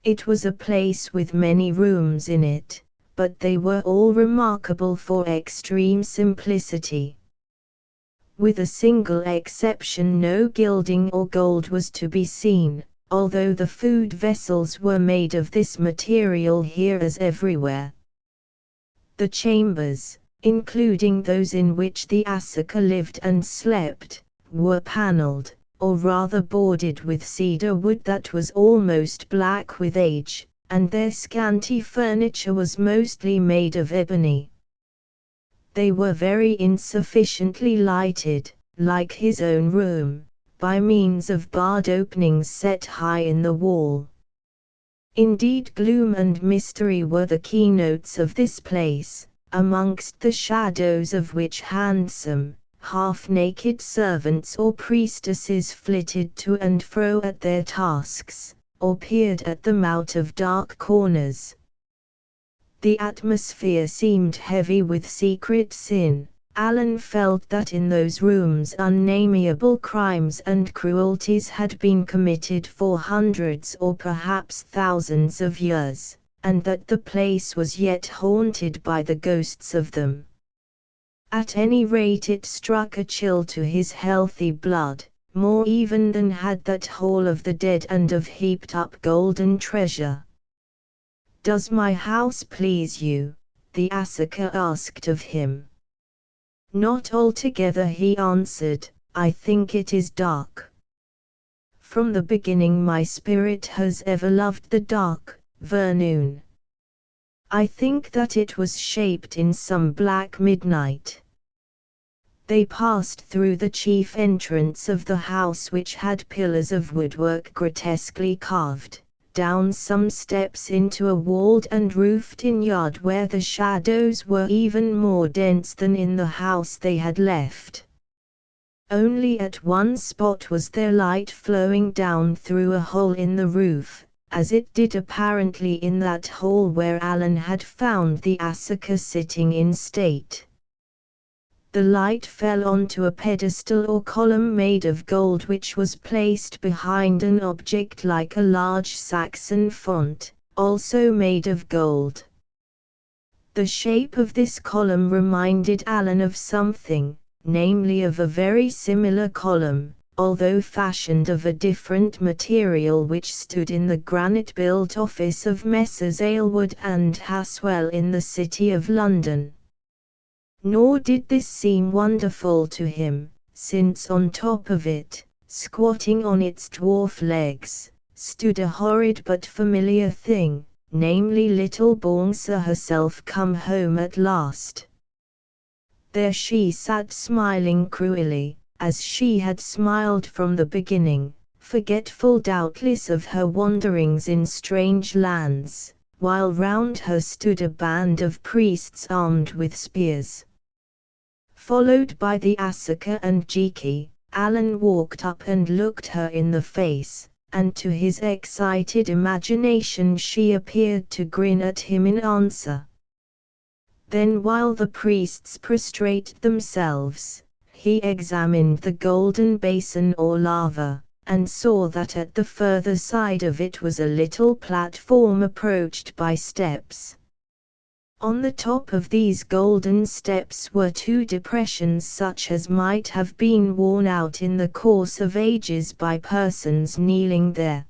It was a place with many rooms in it, but they were all remarkable for extreme simplicity. With a single exception, no gilding or gold was to be seen, although the food vessels were made of this material here as everywhere. The chambers, including those in which the Asaka lived and slept, were paneled, or rather boarded with cedar wood that was almost black with age, and their scanty furniture was mostly made of ebony. They were very insufficiently lighted, like his own room, by means of barred openings set high in the wall. Indeed, gloom and mystery were the keynotes of this place, amongst the shadows of which handsome, half-naked servants or priestesses flitted to and fro at their tasks, or peered at them out of dark corners. The atmosphere seemed heavy with secret sin. Alan felt that in those rooms unnameable crimes and cruelties had been committed for hundreds or perhaps thousands of years, and that the place was yet haunted by the ghosts of them. At any rate, it struck a chill to his healthy blood, more even than had that hall of the dead and of heaped-up golden treasure. "Does my house please you?" the Asaka asked of him. "Not altogether," he answered. "I think it is dark. From the beginning my spirit has ever loved the dark, Vernoon. I think that it was shaped in some black midnight." They passed through the chief entrance of the house, which had pillars of woodwork grotesquely carved, down some steps into a walled and roofed-in yard where the shadows were even more dense than in the house they had left. Only at one spot was there light flowing down through a hole in the roof, as it did apparently in that hole where Alan had found the Asaka sitting in state. The light fell onto a pedestal or column made of gold which was placed behind an object like a large Saxon font, also made of gold. The shape of this column reminded Alan of something, namely of a very similar column, although fashioned of a different material, which stood in the granite-built office of Messrs. Aylward and Haswell in the City of London. Nor did this seem wonderful to him, since on top of it, squatting on its dwarf legs, stood a horrid but familiar thing, namely Little Bongsa herself come home at last. There she sat smiling cruelly, as she had smiled from the beginning, forgetful doubtless of her wanderings in strange lands, while round her stood a band of priests armed with spears. Followed by the Asuka and Jiki, Alan walked up and looked her in the face, and to his excited imagination she appeared to grin at him in answer. Then while the priests prostrated themselves, he examined the golden basin or lava, and saw that at the further side of it was a little platform approached by steps. On the top of these golden steps were two depressions such as might have been worn out in the course of ages by persons kneeling there.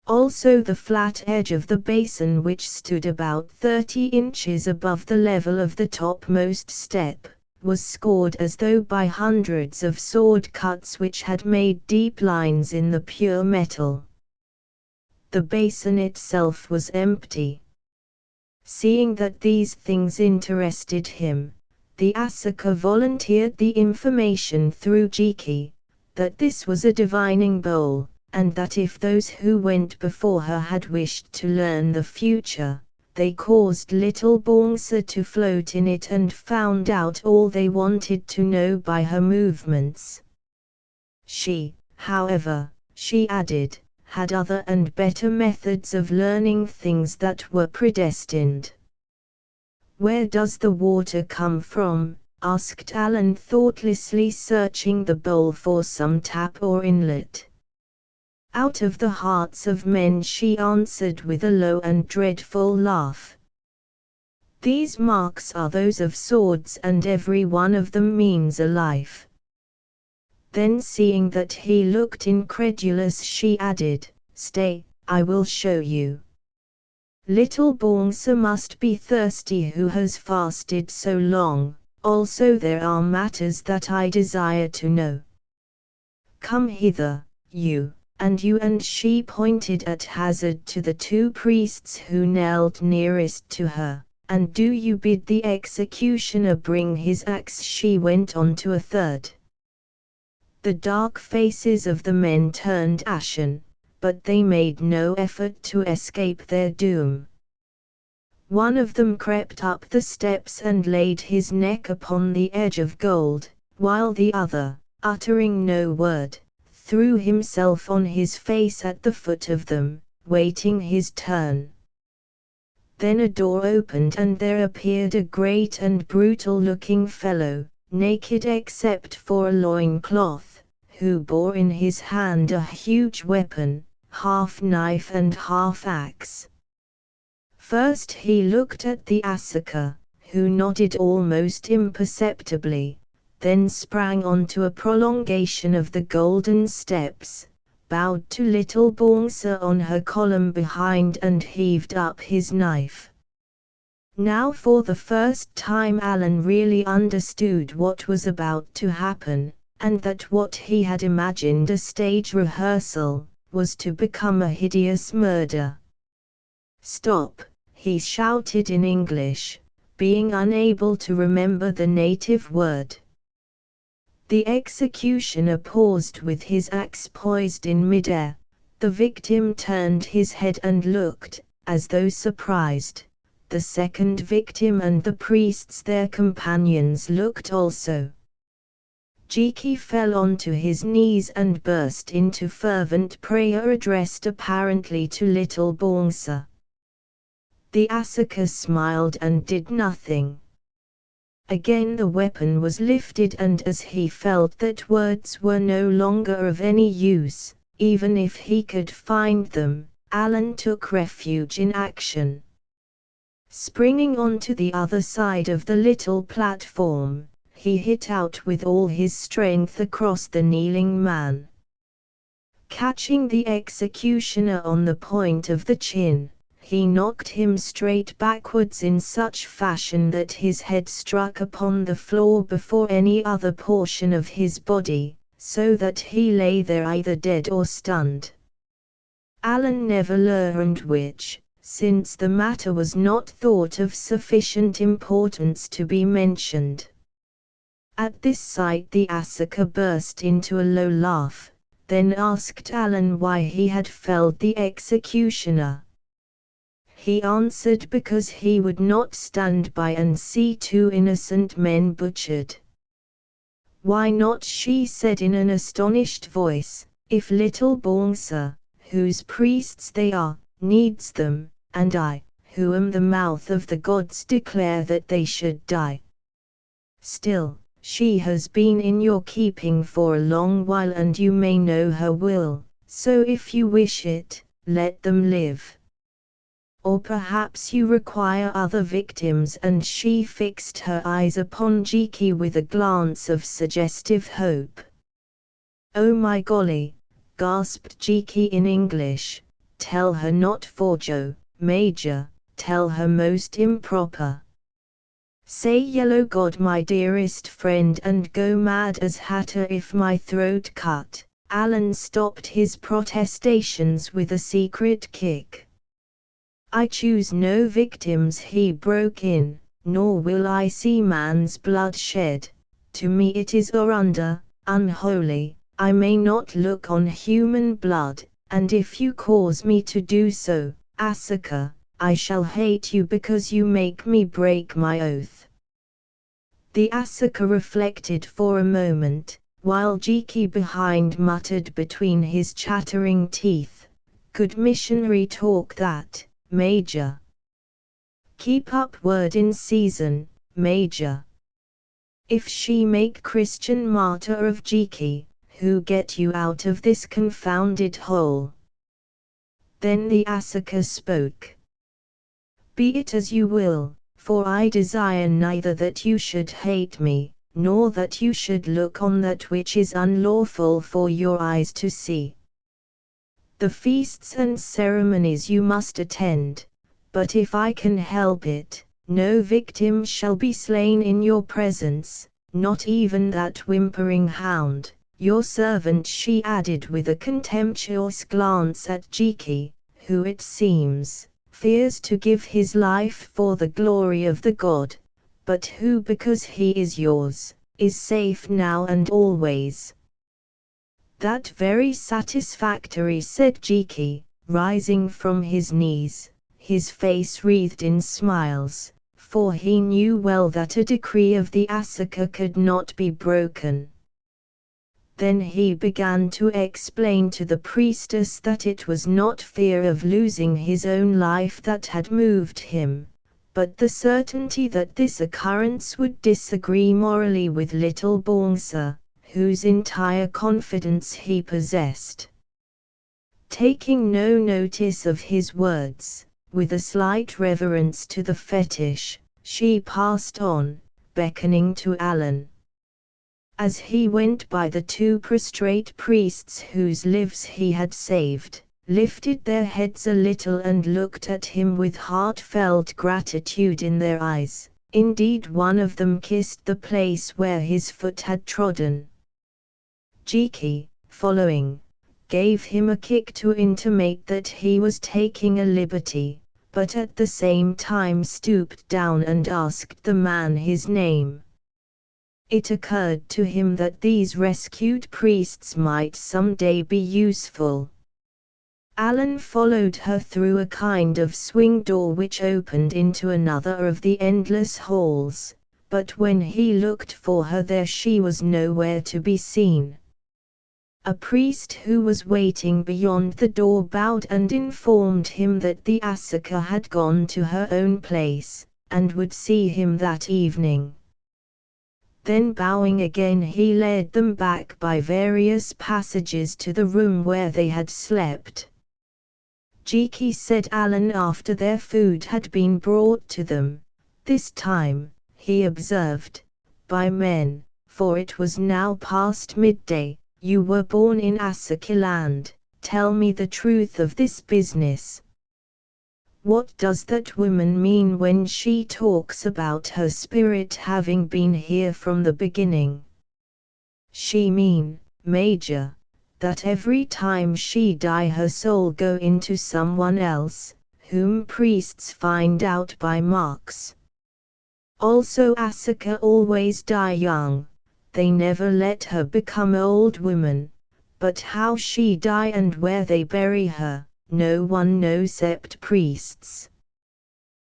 Also the flat edge of the basin, which stood about 30 inches above the level of the topmost step, was scored as though by hundreds of sword cuts which had made deep lines in the pure metal. The basin itself was empty. Seeing that these things interested him, the Asuka volunteered the information through Jiki, that this was a divining bowl, and that if those who went before her had wished to learn the future, they caused little Bongsa to float in it and found out all they wanted to know by her movements. She, however, she added, had other and better methods of learning things that were predestined. "Where does the water come from?" asked Alan thoughtlessly, searching the bowl for some tap or inlet. "Out of the hearts of men," she answered with a low and dreadful laugh. "These marks are those of swords, and every one of them means a life." Then seeing that he looked incredulous, she added, "Stay, I will show you. Little Bongsa must be thirsty who has fasted so long, also there are matters that I desire to know. Come hither, you, and you," and she pointed at hazard to the two priests who knelt nearest to her, "and do you bid the executioner bring his axe." She went on to a third. The dark faces of the men turned ashen, but they made no effort to escape their doom. One of them crept up the steps and laid his neck upon the edge of gold, while the other, uttering no word, threw himself on his face at the foot of them, waiting his turn. Then a door opened and there appeared a great and brutal-looking fellow, naked except for a loincloth, who bore in his hand a huge weapon, half knife and half axe. First he looked at the Asuka, who nodded almost imperceptibly, then sprang onto a prolongation of the golden steps, bowed to little Bongsa on her column behind and heaved up his knife. Now for the first time Alan really understood what was about to happen, and that what he had imagined a stage rehearsal, was to become a hideous murder. "Stop," he shouted in English, being unable to remember the native word. The executioner paused with his axe poised in midair. The victim turned his head and looked, as though surprised. The second victim and the priests their companions looked also. Jiki fell onto his knees and burst into fervent prayer addressed apparently to little Bongsa. The Asuka smiled and did nothing. Again the weapon was lifted, and as he felt that words were no longer of any use, even if he could find them, Alan took refuge in action. Springing onto the other side of the little platform, he hit out with all his strength across the kneeling man. Catching the executioner on the point of the chin, he knocked him straight backwards in such fashion that his head struck upon the floor before any other portion of his body, so that he lay there either dead or stunned. Alan never learned which, since the matter was not thought of sufficient importance to be mentioned. At this sight the Asuka burst into a low laugh, then asked Alan why he had felled the executioner. He answered because he would not stand by and see two innocent men butchered. Why not, she said in an astonished voice, if little Bongsa, whose priests they are, needs them, and I, who am the mouth of the gods, declare that they should die. Still, she has been in your keeping for a long while and you may know her will, so if you wish it, let them live. Or perhaps you require other victims, and she fixed her eyes upon Jiki with a glance of suggestive hope. Oh my golly, gasped Jiki in English, tell her not for Joe, Major, tell her most improper. Say yellow God my dearest friend and go mad as hatter if my throat cut. Alan stopped his protestations with a secret kick. I choose no victims, he broke in, nor will I see man's blood shed. To me it is orunda, unholy. I may not look on human blood, and if you cause me to do so, Asuka, I shall hate you because you make me break my oath. The Asuka reflected for a moment, while Jiki behind muttered between his chattering teeth, good missionary talk that, Major. Keep up word in season, Major. If she make Christian martyr of Jiki, who get you out of this confounded hole? Then the Asuka spoke. Be it as you will, for I desire neither that you should hate me, nor that you should look on that which is unlawful for your eyes to see. The feasts and ceremonies you must attend, but if I can help it, no victim shall be slain in your presence, not even that whimpering hound, your servant, she added with a contemptuous glance at Jiki, who it seems, fears to give his life for the glory of the god, but who because he is yours, is safe now and always. That very satisfactory, said Jiki, rising from his knees, his face wreathed in smiles, for he knew well that a decree of the Asuka could not be broken. Then he began to explain to the priestess that it was not fear of losing his own life that had moved him, but the certainty that this occurrence would disagree morally with little Bongsa, whose entire confidence he possessed. Taking no notice of his words, with a slight reverence to the fetish, she passed on, beckoning to Alan. As he went by, the two prostrate priests whose lives he had saved, lifted their heads a little and looked at him with heartfelt gratitude in their eyes. Indeed, one of them kissed the place where his foot had trodden. Jiki, following, gave him a kick to intimate that he was taking a liberty, but at the same time stooped down and asked the man his name. It occurred to him that these rescued priests might someday be useful. Alan followed her through a kind of swing door which opened into another of the endless halls, but when he looked for her there she was nowhere to be seen. A priest who was waiting beyond the door bowed and informed him that the Asuka had gone to her own place, and would see him that evening. Then bowing again he led them back by various passages to the room where they had slept. Jiki, said Alan after their food had been brought to them, this time, he observed, by men, for it was now past midday. You were born in Asukiland, tell me the truth of this business. What does that woman mean when she talks about her spirit having been here from the beginning? She mean, Major, that every time she die her soul go into someone else, whom priests find out by marks. Also Asuka always die young. they never let her become old woman, but how she die and where they bury her, no one knows except priests.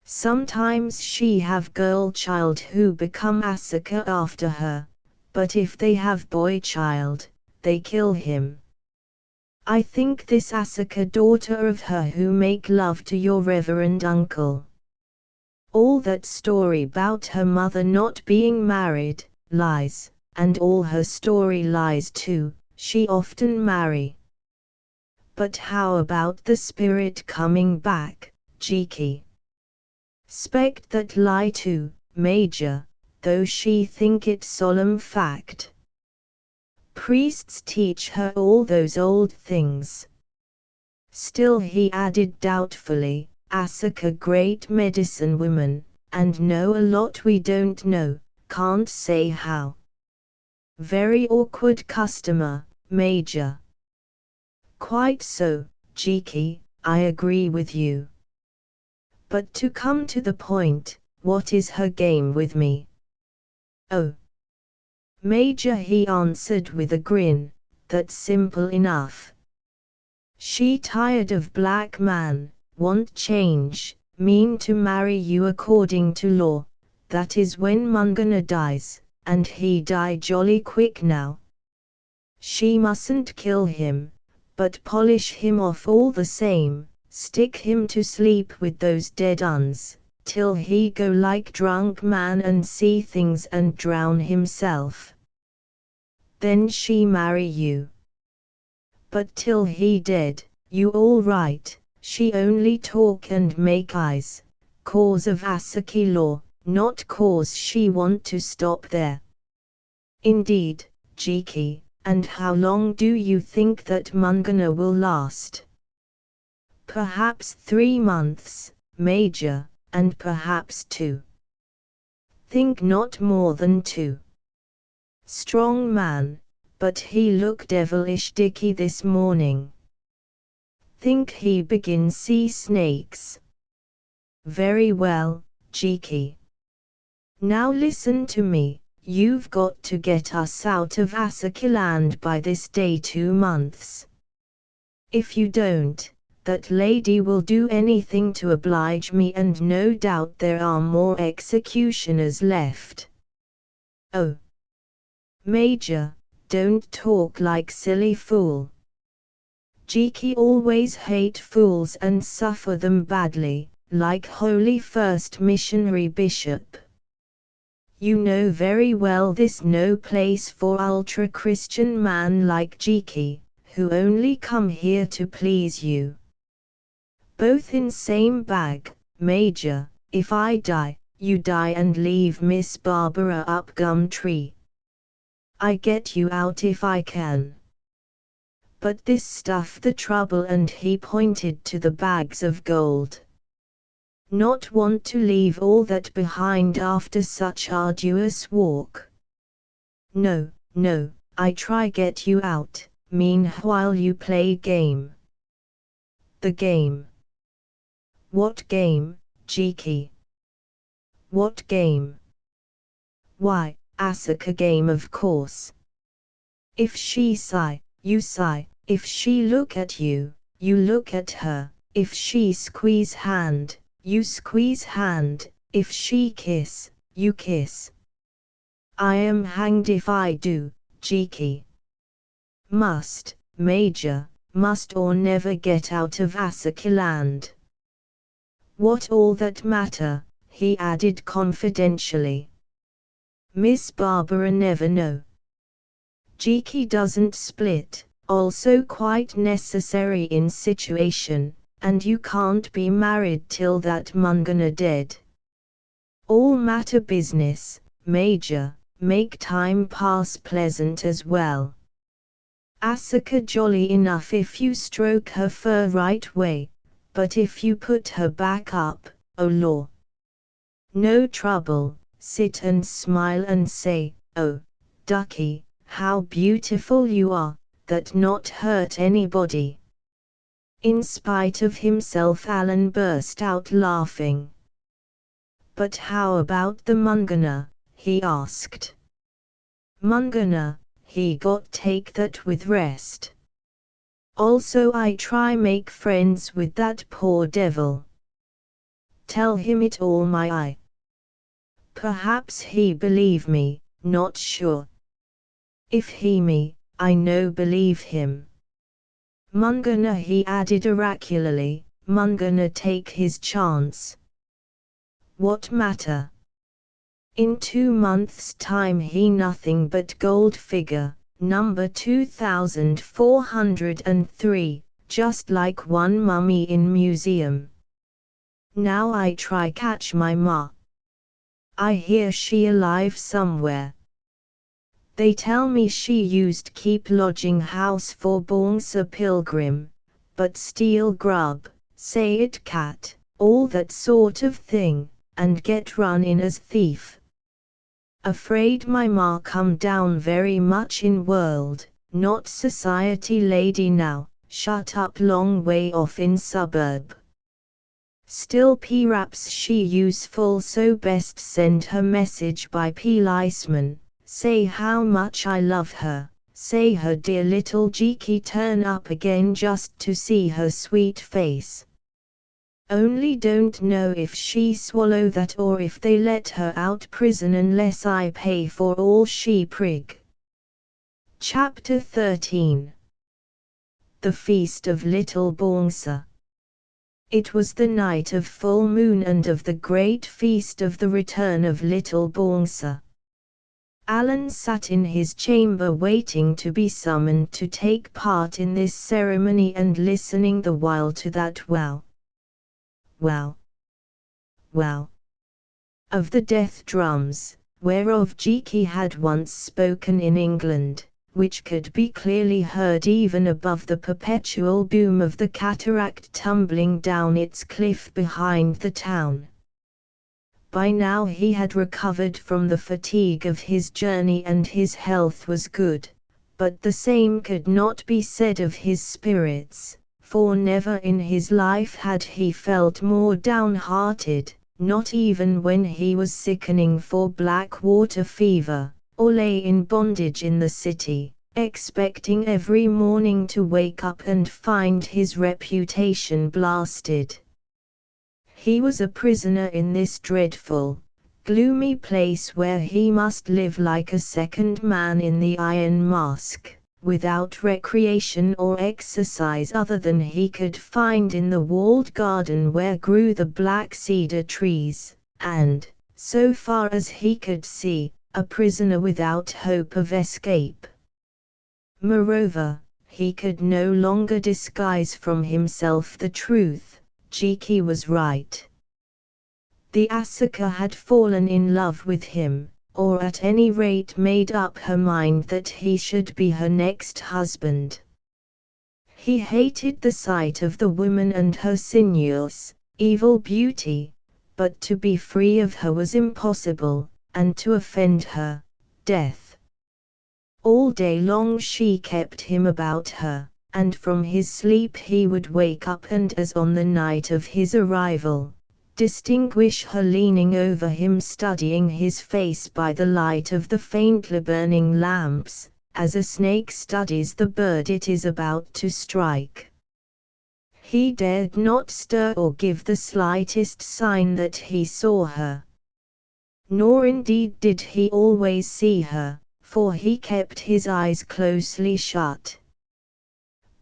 Sometimes she have girl child who become Asuka after her, but if they have boy child, they kill him. I think this Asuka daughter of her who make love to your reverend uncle. All that story about her mother not being married, lies, and all her story lies too, she often marry. But how about the spirit coming back, Jiki? Spect that lie too, Major, though she think it solemn fact. Priests teach her all those old things. Still he added doubtfully, Asuka great medicine woman, and know a lot we don't know, can't say how. Very awkward customer, Major. Quite so, Jiki, I agree with you. But to come to the point, what is her game with me? Oh, Major, he answered with a grin, that's simple enough. She tired of black man, want change, mean to marry you according to law, that is when Mungana dies, and he die jolly quick now. She mustn't kill him, but polish him off all the same, stick him to sleep with those dead uns, till he go like drunk man and see things and drown himself. Then she marry you. But till he dead, you all right, she only talk and make eyes, cause of Asaki law, not cause she want to stop there. Indeed, Jiki, and how long do you think that Mungana will last? Perhaps 3 months, Major, and perhaps 2. Think not more than 2. Strong man, but he look devilish dicky this morning. Think he begin see snakes. Very well, Jiki. Now listen to me, you've got to get us out of Asakiland by this day 2 months. If you don't, that lady will do anything to oblige me, and no doubt there are more executioners left. Oh, Major, don't talk like silly fool. Jiki always hate fools and suffer them badly, like holy first missionary bishop. You know very well this no place for ultra-Christian man like Jiki, who only come here to please you. Both in same bag, Major, if I die, you die and leave Miss Barbara up gum tree. I get you out if I can. But this stuff the trouble, and he pointed to the bags of gold. Not want to leave all that behind after such arduous walk. No, no, I try get you out, meanwhile you play game. The game. What game, Jiki? What game? Why, Asuka game of course. If she sigh, you sigh, if she look at you, you look at her, if she squeeze hand, you squeeze hand, if she kiss, you kiss. I am hanged if I do, Jiki. Must, Major, must or never get out of Asakiland. What all that matter, he added confidentially. Miss Barbara never know. Jiki doesn't split, also quite necessary in situation, and you can't be married till that Mungana dead. All matter business, Major, make time pass pleasant as well. Asuka jolly enough if you stroke her fur right way, but if you put her back up, oh law. No trouble, sit and smile and say, oh, ducky, how beautiful you are, that not hurt anybody. In spite of himself Alan burst out laughing. But how about the Mungana, he asked. Mungana, he got take that with rest. Also I try make friends with that poor devil. Tell him it all my eye. Perhaps he believe me, not sure. If he me, I no believe him. Mungana, he added oracularly, Mungana take his chance. What matter? In 2 months' time he nothing but gold figure, number 2403, just like one mummy in museum. Now I try catch my ma. I hear she alive somewhere. They tell me she used keep lodging house for Bongsa pilgrim, but steal grub, say it cat, all that sort of thing, and get run in as thief. Afraid my ma come down very much in world, not society lady now, shut up long way off in suburb. Still perhaps she useful, so best send her message by policeman. Say how much I love her, say her dear little Jiki turn up again just to see her sweet face. Only don't know if she swallow that or if they let her out prison unless I pay for all she prig. Chapter 13. The Feast of Little Bongsa. It was the night of full moon and of the great feast of the return of Little Bongsa. Alan sat in his chamber waiting to be summoned to take part in this ceremony and listening the while to that wow, wow, wow of the death drums, whereof Jiki had once spoken in England, which could be clearly heard even above the perpetual boom of the cataract tumbling down its cliff behind the town. By now he had recovered from the fatigue of his journey and his health was good, but the same could not be said of his spirits, for never in his life had he felt more downhearted, not even when he was sickening for black water fever, or lay in bondage in the city, expecting every morning to wake up and find his reputation blasted. He was a prisoner in this dreadful, gloomy place where he must live like a second man in the Iron Mask, without recreation or exercise other than he could find in the walled garden where grew the black cedar trees, and, so far as he could see, a prisoner without hope of escape. Moreover, he could no longer disguise from himself the truth. Jiki was right. The Asaka had fallen in love with him, or at any rate made up her mind that he should be her next husband. He hated the sight of the woman and her sinuous, evil beauty, but to be free of her was impossible, and to offend her, death. All day long she kept him about her, and from his sleep he would wake up and as on the night of his arrival, distinguish her leaning over him studying his face by the light of the faintly burning lamps, as a snake studies the bird it is about to strike. He dared not stir or give the slightest sign that he saw her. Nor indeed did he always see her, for he kept his eyes closely shut.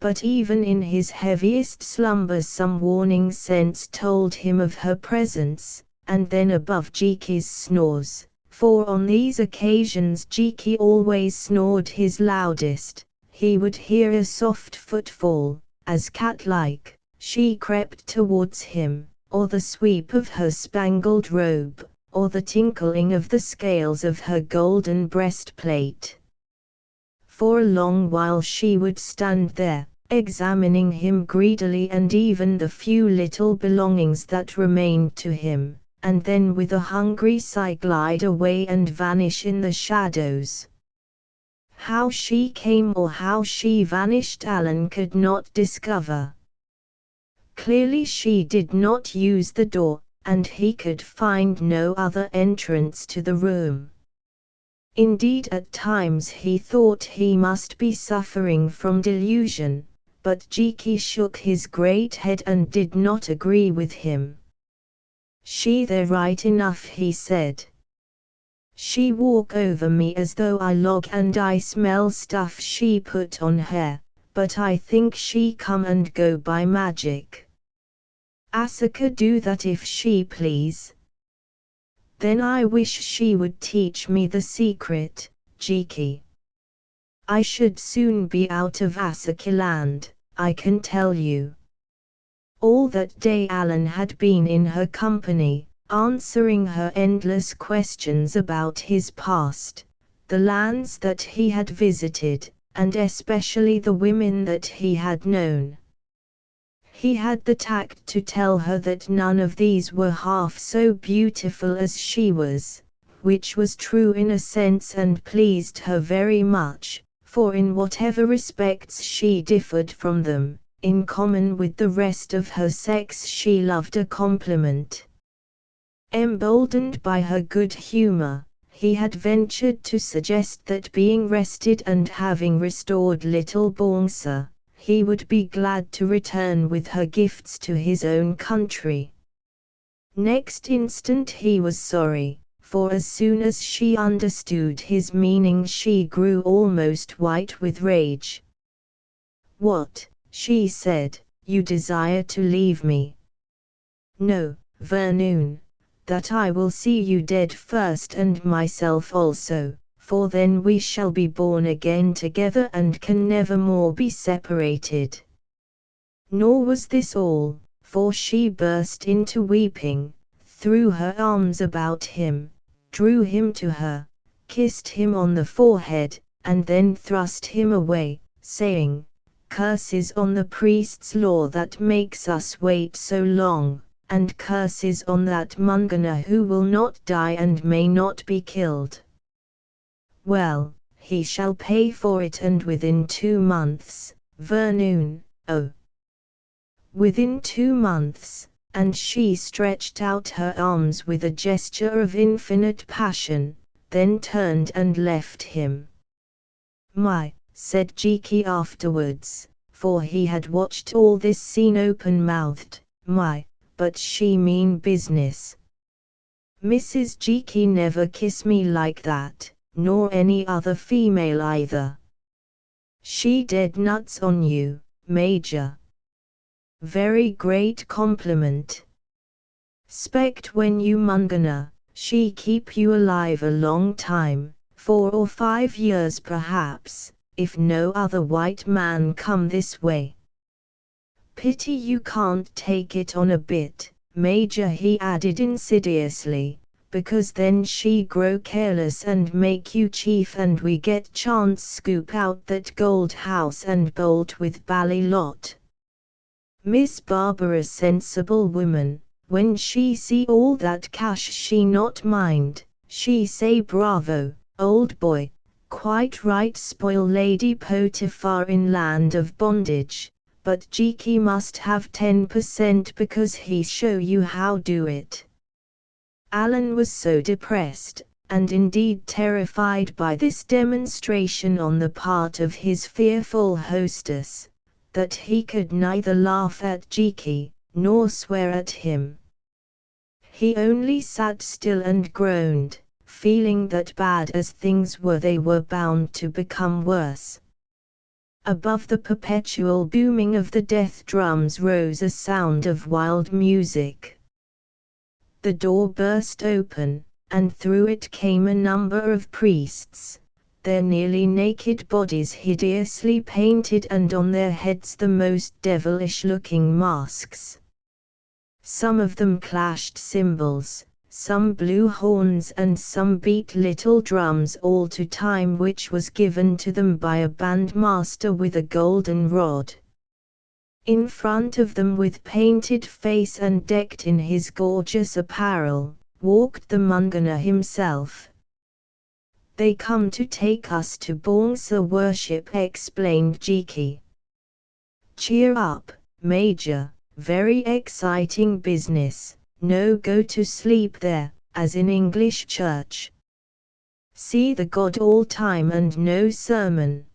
But even in his heaviest slumber some warning sense told him of her presence, and then above Jiki's snores, for on these occasions Jiki always snored his loudest, he would hear a soft footfall, as cat-like, she crept towards him, or the sweep of her spangled robe, or the tinkling of the scales of her golden breastplate. For a long while she would stand there, examining him greedily and even the few little belongings that remained to him, and then with a hungry sigh glide away and vanish in the shadows. How she came or how she vanished Alan could not discover. Clearly she did not use the door, and he could find no other entrance to the room. Indeed, at times he thought he must be suffering from delusion, but Jiki shook his great head and did not agree with him. "She there right enough," he said. "She walk over me as though I log and I smell stuff she put on hair, but I think she come and go by magic. Asuka do that if she please. Then I wish she would teach me the secret, Jiki. I should soon be out of Asuka land, I can tell you." All that day Alan had been in her company, answering her endless questions about his past, the lands that he had visited, and especially the women that he had known. He had the tact to tell her that none of these were half so beautiful as she was, which was true in a sense and pleased her very much, for in whatever respects she differed from them, in common with the rest of her sex she loved a compliment. Emboldened by her good humor, he had ventured to suggest that being rested and having restored little Bongsa, he would be glad to return with her gifts to his own country. Next instant he was sorry, for as soon as she understood his meaning she grew almost white with rage. "What?" she said, "you desire to leave me?" "No, Vernoon, that I will see you dead first and myself also, for then we shall be born again together and can never more be separated." Nor was this all, for she burst into weeping, threw her arms about him, drew him to her, kissed him on the forehead, and then thrust him away, saying, "Curses on the priest's law that makes us wait so long, and curses on that Mungana who will not die and may not be killed. Well, he shall pay for it, and within 2 months, Vernoon, oh! Within 2 months," and she stretched out her arms with a gesture of infinite passion, then turned and left him. "My," said Jiki afterwards, for he had watched all this scene open-mouthed, "my, but she mean business. Mrs. Jiki never kiss me like that, nor any other female either. She dead nuts on you, Major. Very great compliment. Spect when you Mungana, she keep you alive a long time, 4 or 5 years perhaps, if no other white man come this way. Pity you can't take it on a bit, Major," he added insidiously, "because then she grow careless and make you chief and we get chance scoop out that gold house and bolt with bally lot. Miss Barbara sensible woman, when she see all that cash she not mind, she say bravo, old boy, quite right spoil Lady Potiphar in land of bondage, but Jiki must have 10% because he show you how do it." Alan was so depressed, and indeed terrified by this demonstration on the part of his fearful hostess, that he could neither laugh at Jiki, nor swear at him. He only sat still and groaned, feeling that bad as things were they were bound to become worse. Above the perpetual booming of the death drums rose a sound of wild music. The door burst open, and through it came a number of priests, their nearly naked bodies hideously painted and on their heads the most devilish-looking masks. Some of them clashed cymbals, some blew horns and some beat little drums, all to time which was given to them by a bandmaster with a golden rod. In front of them, with painted face and decked in his gorgeous apparel, walked the Mungana himself. "They come to take us to Bongsa worship," explained Jiki. "Cheer up, Major, very exciting business, no go to sleep there, as in English church. See the God all time and no sermon.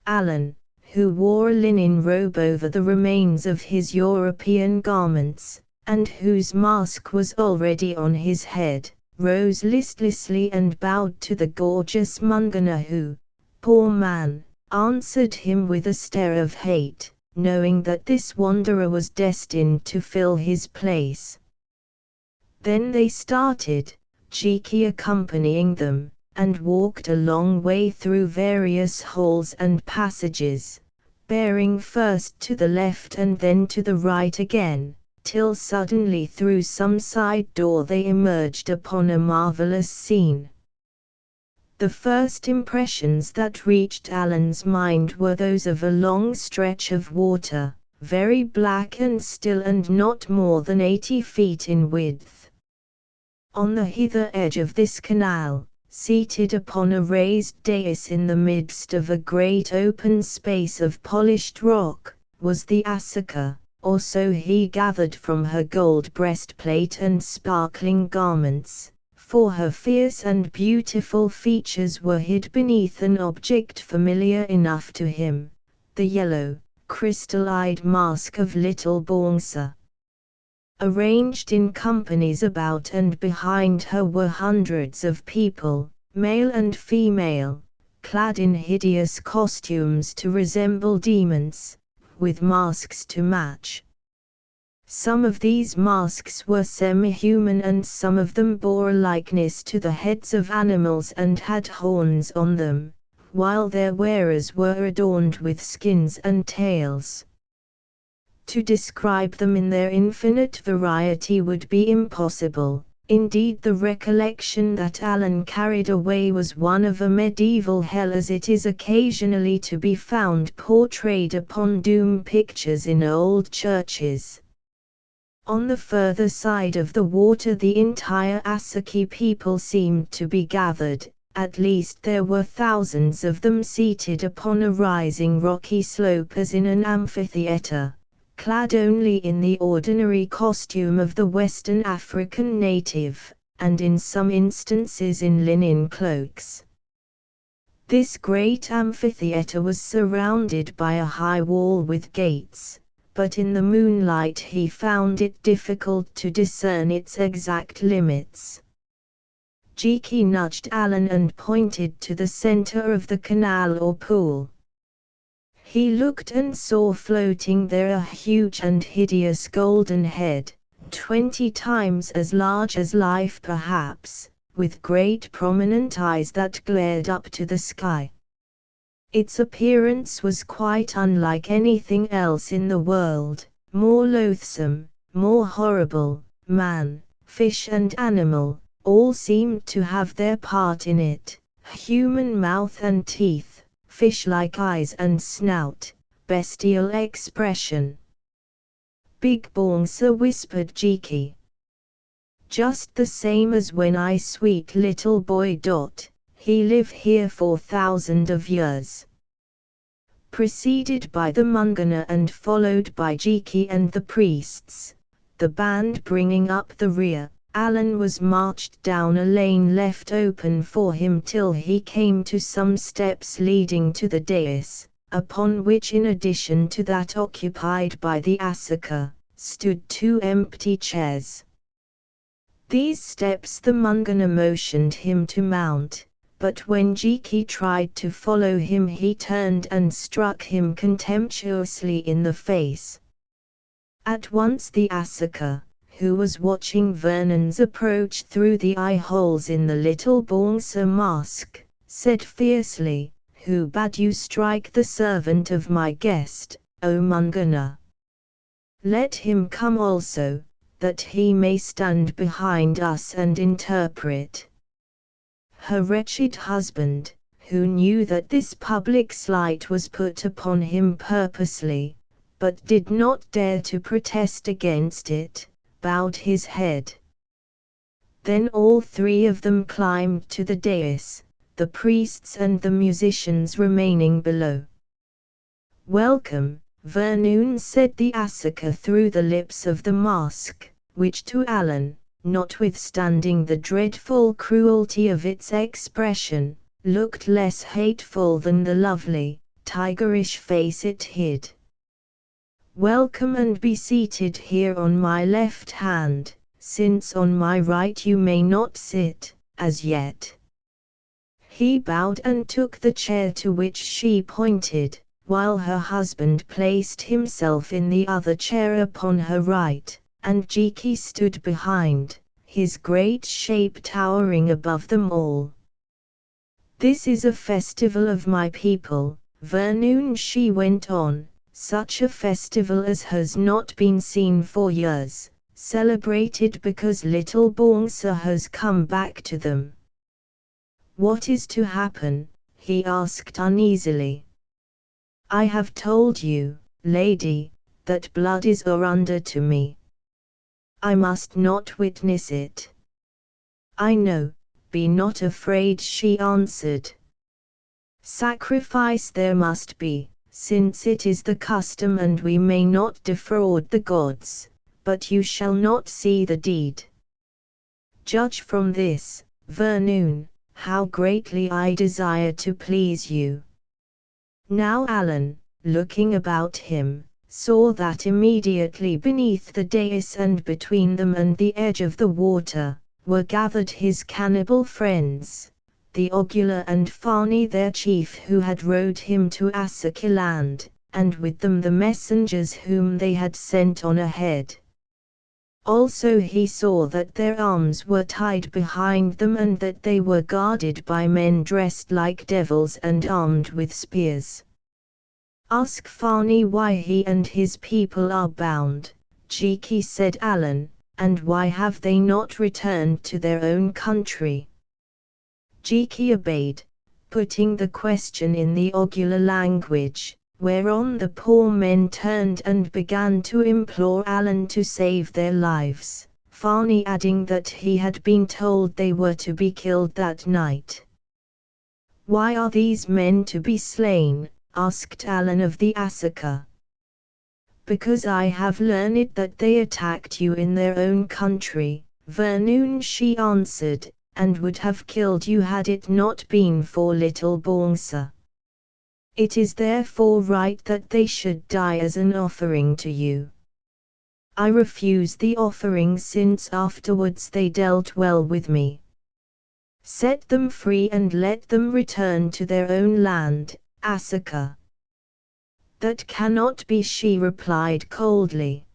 Alan, who wore a linen robe over the remains of his European garments, and whose mask was already on his head, rose listlessly and bowed to the gorgeous Mungana who, poor man, answered him with a stare of hate, knowing that this wanderer was destined to fill his place. Then they started, Jiki accompanying them, and walked a long way through various halls and passages, bearing first to the left and then to the right again, till suddenly through some side door they emerged upon a marvelous scene. The first impressions that reached Alan's mind were those of a long stretch of water, very black and still and not more than 80 feet in width. On the hither edge of this canal, seated upon a raised dais in the midst of a great open space of polished rock, was the Asuka, or so he gathered from her gold breastplate and sparkling garments, for her fierce and beautiful features were hid beneath an object familiar enough to him, the yellow, crystal-eyed mask of little Bongsa. Arranged in companies about and behind her were hundreds of people, male and female, clad in hideous costumes to resemble demons, with masks to match. Some of these masks were semi-human and some of them bore a likeness to the heads of animals and had horns on them, while their wearers were adorned with skins and tails. To describe them in their infinite variety would be impossible. Indeed, the recollection that Alan carried away was one of a medieval hell as it is occasionally to be found portrayed upon doom pictures in old churches. On the further side of the water the entire Asaki people seemed to be gathered, at least there were thousands of them seated upon a rising rocky slope as in an amphitheater, clad only in the ordinary costume of the Western African native, and in some instances in linen cloaks. This great amphitheater was surrounded by a high wall with gates, but in the moonlight he found it difficult to discern its exact limits. Jiki nudged Alan and pointed to the center of the canal or pool. He looked and saw floating there a huge and hideous golden head, 20 times as large as life perhaps, with great prominent eyes that glared up to the sky. Its appearance was quite unlike anything else in the world, more loathsome, more horrible. Man, fish and animal, all seemed to have their part in it, human mouth and teeth, fish-like eyes and snout, bestial expression. Big Bongsa whispered Jiki. Just the same as when I sweet little boy. He live here for thousands of years. Preceded by the Mungana and followed by Jiki and the priests, the band bringing up the rear, Alan was marched down a lane left open for him till he came to some steps leading to the dais, upon which in addition to that occupied by the Asuka, stood 2 empty chairs. These steps the Mungana motioned him to mount, but when Jiki tried to follow him he turned and struck him contemptuously in the face. At once the Asuka, who was watching Vernon's approach through the eye holes in the little Bongsa mask, said fiercely, "Who bade you strike the servant of my guest, O Mungana? Let him come also, that he may stand behind us and interpret." Her wretched husband, who knew that this public slight was put upon him purposely, but did not dare to protest against it, bowed his head. Then all 3 of them climbed to the dais, the priests and the musicians remaining below. "Welcome," Vernon said the Asuka through the lips of the mask, which to Alan, notwithstanding the dreadful cruelty of its expression, looked less hateful than the lovely, tigerish face it hid. "Welcome, and be seated here on my left hand, since on my right you may not sit, as yet." He bowed and took the chair to which she pointed, while her husband placed himself in the other chair upon her right, and Jiki stood behind, his great shape towering above them all. "This is a festival of my people, Vernoon," she went on, "such a festival as has not been seen for years, celebrated because little Bongsa has come back to them." "What is to happen?" he asked uneasily. "I have told you, lady, that blood is under to me. I must not witness it." "I know, be not afraid," she answered. "Sacrifice there must be, since it is the custom, and we may not defraud the gods, but you shall not see the deed. Judge from this, Vernoon, how greatly I desire to please you." Now Alan, looking about him, saw that immediately beneath the dais and between them and the edge of the water, were gathered his cannibal friends, the Ogula and Fani their chief, who had rowed him to Asaki land, and with them the messengers whom they had sent on ahead. Also he saw that their arms were tied behind them and that they were guarded by men dressed like devils and armed with spears. "Ask Fani why he and his people are bound," Jiki said Alan, "and why have they not returned to their own country?" Jiki obeyed, putting the question in the Ogula language, whereon the poor men turned and began to implore Alan to save their lives, Fani adding that he had been told they were to be killed that night. "Why are these men to be slain?" asked Alan of the Asaka. "Because I have learned that they attacked you in their own country, Vernoon," she answered, "and would have killed you had it not been for little Bongsa. It is therefore right that they should die as an offering to you. I refuse the offering since afterwards they dealt well with me. Set them free and let them return to their own land, Asaka." "That cannot be," she replied coldly.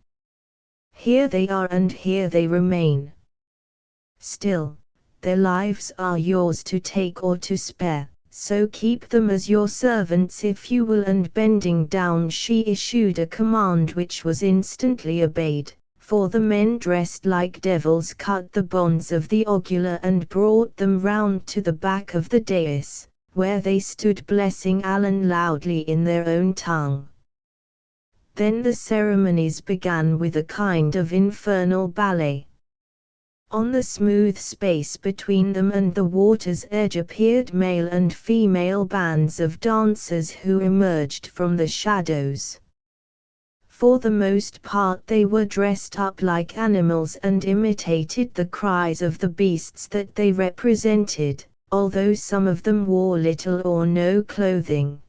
"Here they are and here they remain. Still, their lives are yours to take or to spare, so keep them as your servants if you will." And bending down she issued a command which was instantly obeyed, for the men dressed like devils cut the bonds of the Ogula and brought them round to the back of the dais, where they stood blessing Alan loudly in their own tongue. Then the ceremonies began with a kind of infernal ballet. On the smooth space between them and the water's edge appeared male and female bands of dancers who emerged from the shadows. For the most part they were dressed up like animals and imitated the cries of the beasts that they represented, although some of them wore little or no clothing.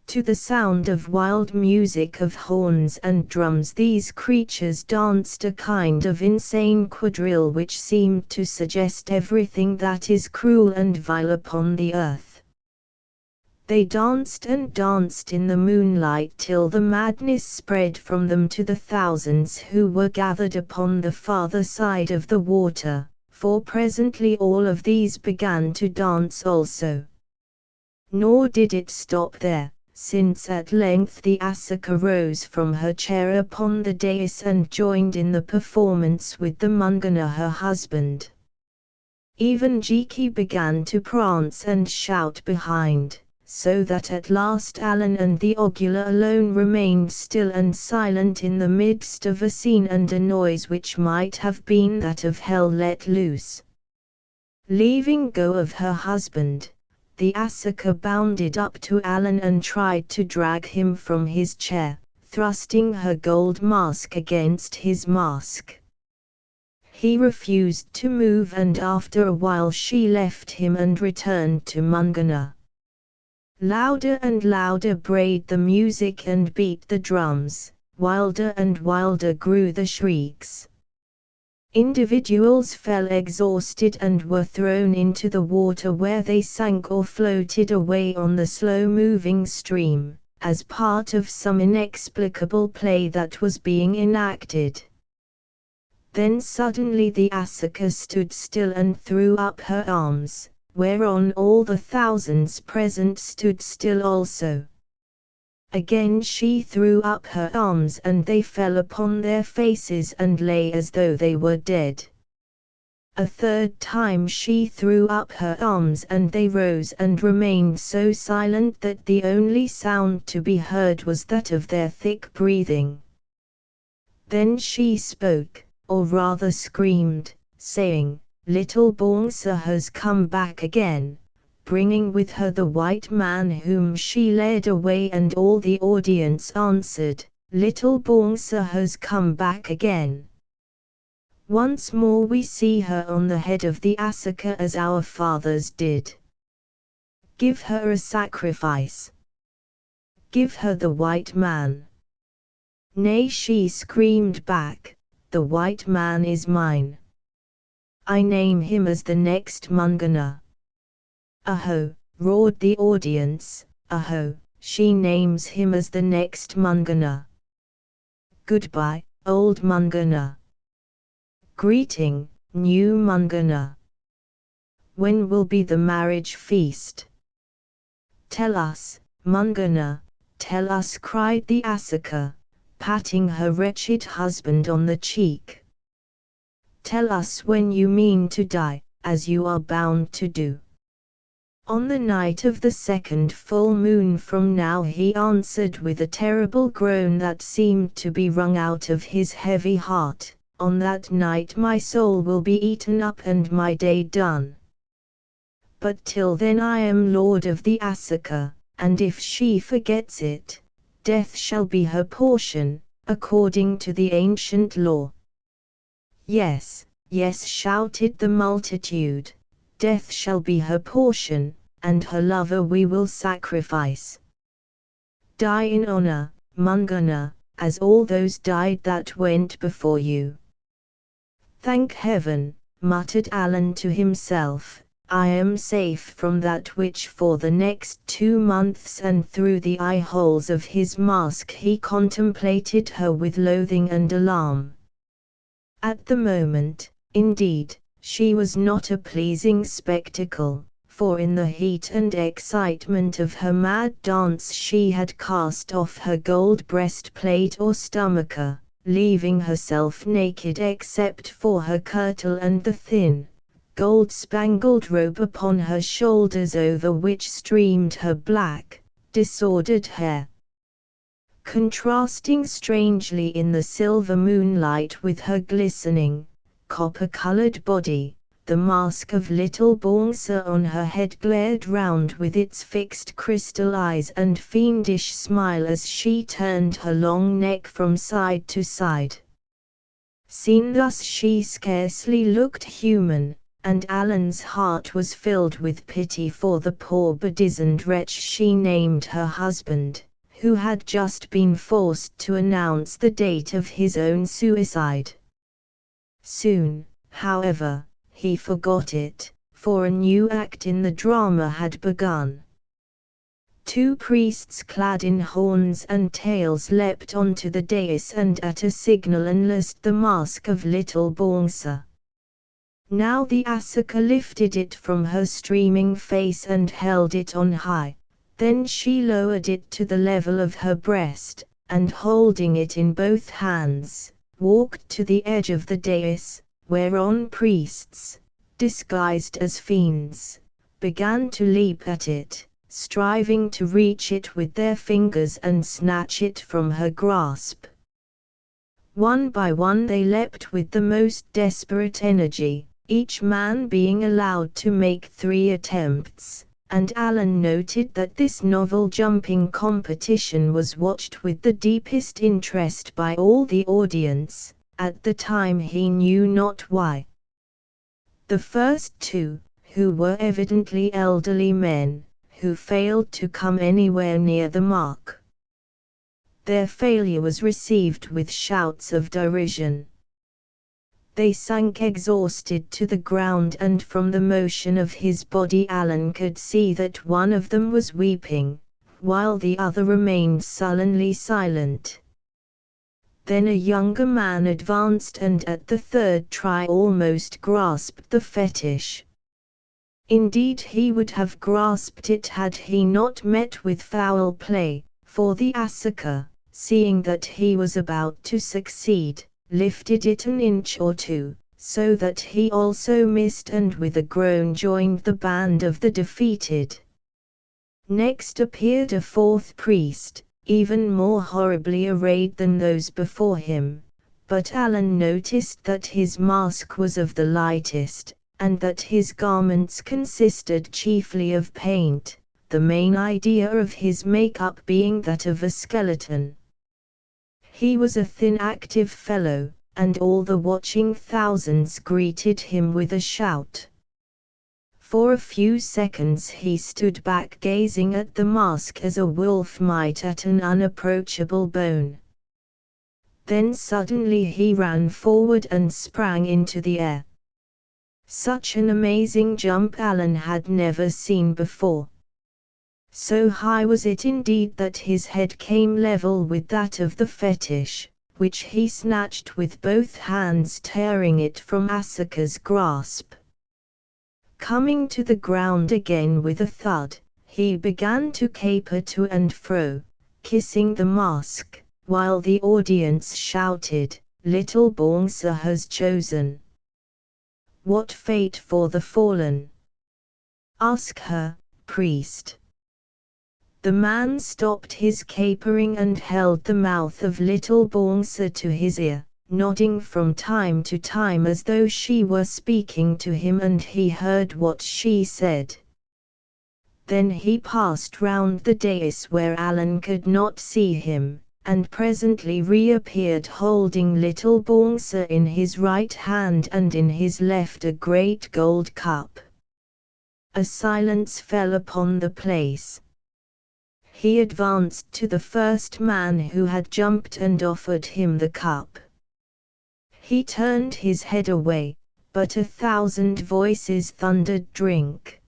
To the sound of wild music of horns and drums these creatures danced a kind of insane quadrille which seemed to suggest everything that is cruel and vile upon the earth. They danced and danced in the moonlight till the madness spread from them to the thousands who were gathered upon the farther side of the water, for presently all of these began to dance also. Nor did it stop there, since at length the Asaka rose from her chair upon the dais and joined in the performance with the Mungana her husband. Even Jiki began to prance and shout behind, so that at last Alan and the Ogula alone remained still and silent in the midst of a scene and a noise which might have been that of hell let loose. Leaving go of her husband, the Asaka bounded up to Alan and tried to drag him from his chair, thrusting her gold mask against his mask. He refused to move, and after a while she left him and returned to Mungana. Louder and louder brayed the music and beat the drums, wilder and wilder grew the shrieks. Individuals fell exhausted and were thrown into the water, where they sank or floated away on the slow-moving stream, as part of some inexplicable play that was being enacted. Then suddenly the Asaka stood still and threw up her arms, whereon all the thousands present stood still also. Again she threw up her arms, and they fell upon their faces and lay as though they were dead. A third time she threw up her arms, and they rose and remained so silent that the only sound to be heard was that of their thick breathing. Then she spoke, or rather screamed, saying, "Little Bongsa has come back again," bringing with her the white man whom she led away, and all the audience answered, "Little Bongsa has come back again." Once more we see her on the head of the Asaka as our fathers did. Give her a sacrifice. Give her the white man. Nay, she screamed back, "The white man is mine. I name him as the next Mungana." "Aho," roared the audience, "aho, she names him as the next Mungana. Goodbye, old Mungana. Greeting, new Mungana. When will be the marriage feast? Tell us, Mungana, tell us," cried the Asaka, patting her wretched husband on the cheek. "Tell us when you mean to die, as you are bound to do." "On the night of the second full moon from now," he answered with a terrible groan that seemed to be wrung out of his heavy heart. "On that night my soul will be eaten up and my day done. But till then I am lord of the Asaka, and if she forgets it, death shall be her portion, according to the ancient law." "Yes, yes," shouted the multitude, "death shall be her portion, and her lover we will sacrifice. Die in honor, Mungana, as all those died that went before you." "Thank heaven," muttered Alan to himself, "I am safe from that witch for the next 2 months," and through the eye holes of his mask he contemplated her with loathing and alarm. At the moment, indeed, she was not a pleasing spectacle, for in the heat and excitement of her mad dance she had cast off her gold breastplate or stomacher, leaving herself naked except for her kirtle and the thin, gold-spangled robe upon her shoulders, over which streamed her black, disordered hair. Contrasting strangely in the silver moonlight with her glistening, copper-colored body, the mask of little Bongsa on her head glared round with its fixed crystal eyes and fiendish smile as she turned her long neck from side to side. Seen thus she scarcely looked human, and Alan's heart was filled with pity for the poor bedizened wretch she named her husband, who had just been forced to announce the date of his own suicide. Soon, however, he forgot it, for a new act in the drama had begun. 2 priests clad in horns and tails leapt onto the dais and at a signal unloosed the mask of little Bongsa. Now the Asaka lifted it from her streaming face and held it on high. Then she lowered it to the level of her breast, and holding it in both hands, walked to the edge of the dais, whereon priests, disguised as fiends, began to leap at it, striving to reach it with their fingers and snatch it from her grasp. One by one they leapt with the most desperate energy, each man being allowed to make 3 attempts. And Alan noted that this novel jumping competition was watched with the deepest interest by all the audience, at the time he knew not why. The first two, who were evidently elderly men, who failed to come anywhere near the mark. Their failure was received with shouts of derision. They sank exhausted to the ground, and from the motion of his body Alan could see that one of them was weeping, while the other remained sullenly silent. Then a younger man advanced and at the third try almost grasped the fetish. Indeed, he would have grasped it had he not met with foul play, for the Asuka, seeing that he was about to succeed, lifted it an inch or two, so that he also missed, and with a groan joined the band of the defeated. Next appeared a fourth priest, even more horribly arrayed than those before him, but Alan noticed that his mask was of the lightest, and that his garments consisted chiefly of paint, the main idea of his make-up being that of a skeleton. He was a thin active fellow, and all the watching thousands greeted him with a shout. For a few seconds he stood back gazing at the mask as a wolf might at an unapproachable bone. Then suddenly he ran forward and sprang into the air. Such an amazing jump Alan had never seen before. So high was it indeed that his head came level with that of the fetish, which he snatched with both hands, tearing it from Asuka's grasp. Coming to the ground again with a thud, he began to caper to and fro, kissing the mask, while the audience shouted, "Little Bongsa has chosen." "What fate for the fallen? Ask her, priest." The man stopped his capering and held the mouth of little Bongsa to his ear, nodding from time to time as though she were speaking to him and he heard what she said. Then he passed round the dais where Alan could not see him, and presently reappeared holding little Bongsa in his right hand and in his left a great gold cup. A silence fell upon the place. He advanced to the first man who had jumped and offered him the cup. He turned his head away, but 1,000 voices thundered, "Drink."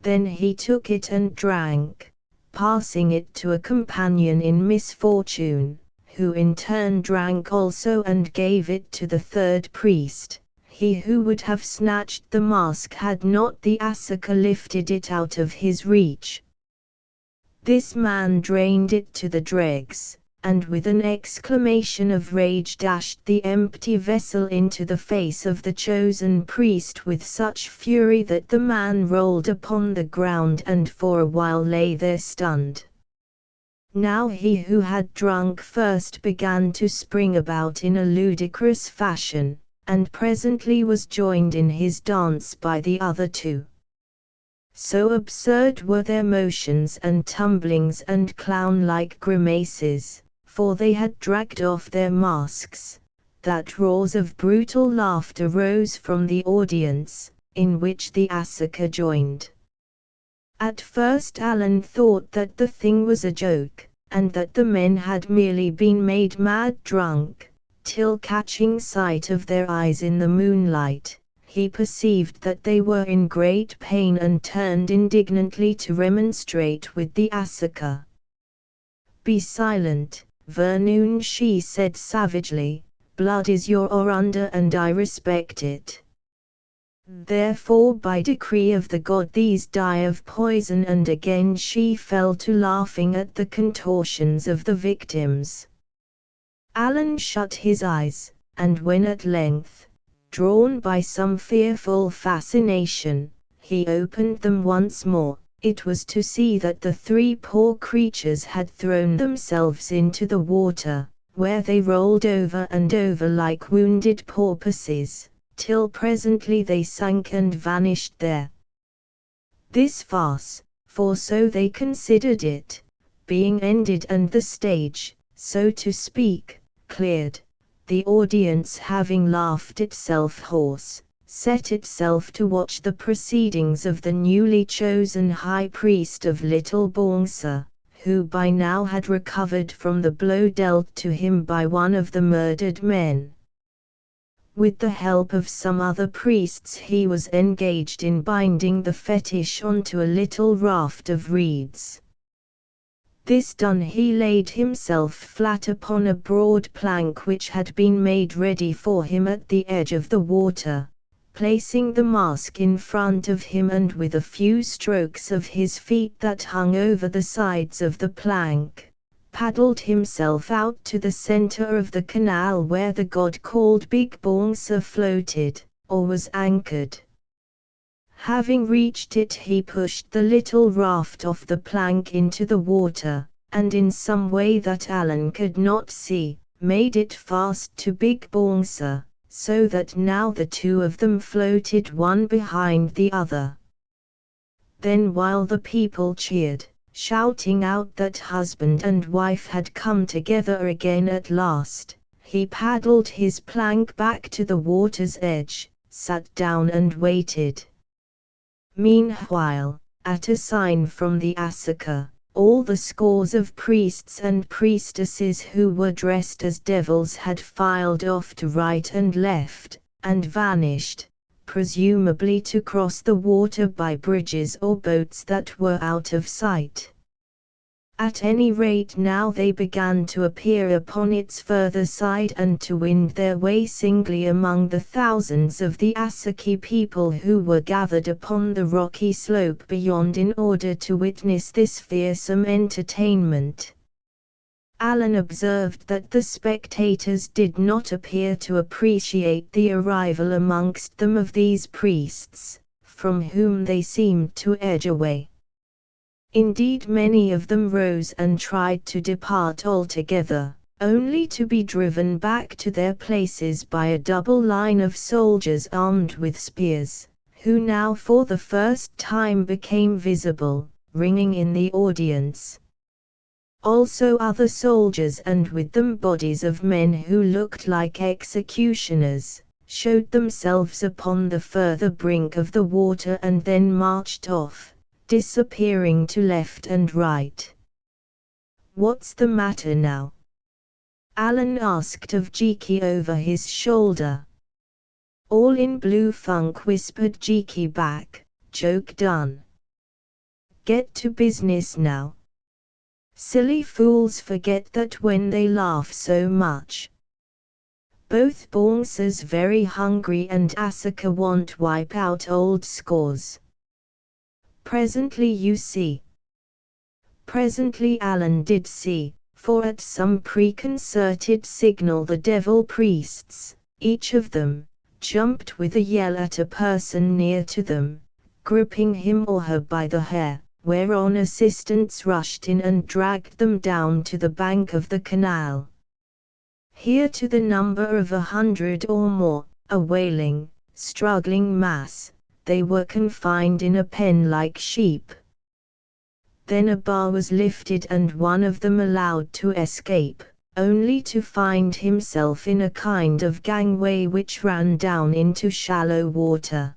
Then he took it and drank, passing it to a companion in misfortune, who in turn drank also and gave it to the third priest, he who would have snatched the mask had not the Asuka lifted it out of his reach. This man drained it to the dregs, and with an exclamation of rage dashed the empty vessel into the face of the chosen priest with such fury that the man rolled upon the ground and for a while lay there stunned. Now he who had drunk first began to spring about in a ludicrous fashion, and presently was joined in his dance by the other two. So absurd were their motions and tumblings and clown-like grimaces, for they had dragged off their masks, that roars of brutal laughter rose from the audience, in which the Asuka joined. At first Alan thought that the thing was a joke, and that the men had merely been made mad drunk, till catching sight of their eyes in the moonlight, he perceived that they were in great pain and turned indignantly to remonstrate with the Asuka. "Be silent, Vernoon," she said savagely, "blood is your Orunda and I respect it. Therefore by decree of the god these die of poison." And again she fell to laughing at the contortions of the victims. Alan shut his eyes, and when at length, drawn by some fearful fascination, he opened them once more, it was to see that the three poor creatures had thrown themselves into the water, where they rolled over and over like wounded porpoises, till presently they sank and vanished there. This farce, for so they considered it, being ended and the stage, so to speak, cleared, the audience having laughed itself hoarse, set itself to watch the proceedings of the newly chosen high priest of Little Bongsa, who by now had recovered from the blow dealt to him by one of the murdered men. With the help of some other priests he was engaged in binding the fetish onto a little raft of reeds. This done, he laid himself flat upon a broad plank which had been made ready for him at the edge of the water, placing the mask in front of him, and with a few strokes of his feet that hung over the sides of the plank, paddled himself out to the center of the canal where the god called Big Bongsa floated, or was anchored. Having reached it, he pushed the little raft off the plank into the water, and in some way that Alan could not see, made it fast to Big Bongsa, so that now the two of them floated one behind the other. Then while the people cheered, shouting out that husband and wife had come together again at last, he paddled his plank back to the water's edge, sat down and waited. Meanwhile, at a sign from the Asaka, all the scores of priests and priestesses who were dressed as devils had filed off to right and left, and vanished, presumably to cross the water by bridges or boats that were out of sight. At any rate, now they began to appear upon its further side and to wind their way singly among the thousands of the Asaki people who were gathered upon the rocky slope beyond in order to witness this fearsome entertainment. Alan observed that the spectators did not appear to appreciate the arrival amongst them of these priests, from whom they seemed to edge away. Indeed, many of them rose and tried to depart altogether, only to be driven back to their places by a double line of soldiers armed with spears, who now for the first time became visible, ringing in the audience. Also other soldiers, and with them bodies of men who looked like executioners, showed themselves upon the further brink of the water and then marched off, disappearing to left and right. "What's the matter now?" Alan asked of Jiki over his shoulder. "All in blue funk," whispered Jiki back, "joke done. Get to business now. Silly fools forget that when they laugh so much. Both Bongsa's very hungry and Asaka want wipe out old scores. Presently you see." Presently Alan did see, for at some preconcerted signal the devil priests, each of them, jumped with a yell at a person near to them, gripping him or her by the hair, whereon assistants rushed in and dragged them down to the bank of the canal. Here to the number of 100 or more, a wailing, struggling mass, they were confined in a pen like sheep. Then a bar was lifted and one of them allowed to escape, only to find himself in a kind of gangway which ran down into shallow water.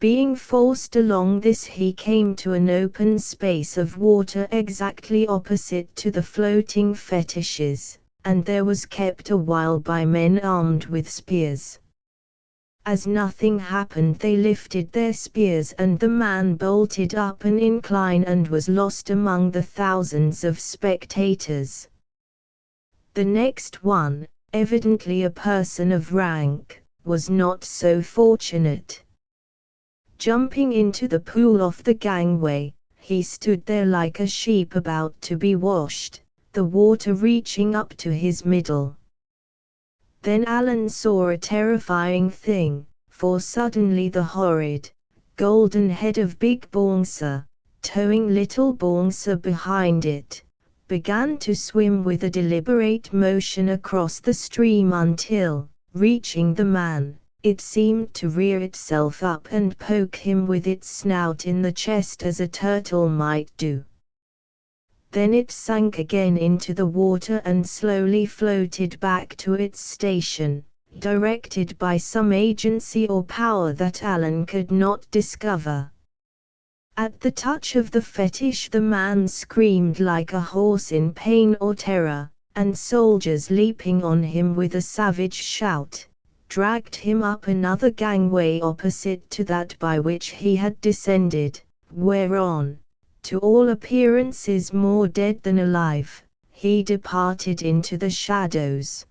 Being forced along this, he came to an open space of water exactly opposite to the floating fetishes, and there was kept a while by men armed with spears. As nothing happened, they lifted their spears and the man bolted up an incline and was lost among the thousands of spectators. The next one, evidently a person of rank, was not so fortunate. Jumping into the pool off the gangway, he stood there like a sheep about to be washed, the water reaching up to his middle. Then Alan saw a terrifying thing, for suddenly the horrid, golden head of Big Bongsa, towing Little Bongsa behind it, began to swim with a deliberate motion across the stream until, reaching the man, it seemed to rear itself up and poke him with its snout in the chest as a turtle might do. Then it sank again into the water and slowly floated back to its station, directed by some agency or power that Alan could not discover. At the touch of the fetish the man screamed like a horse in pain or terror, and soldiers leaping on him with a savage shout, dragged him up another gangway opposite to that by which he had descended, whereon, to all appearances more dead than alive, he departed into the shadows.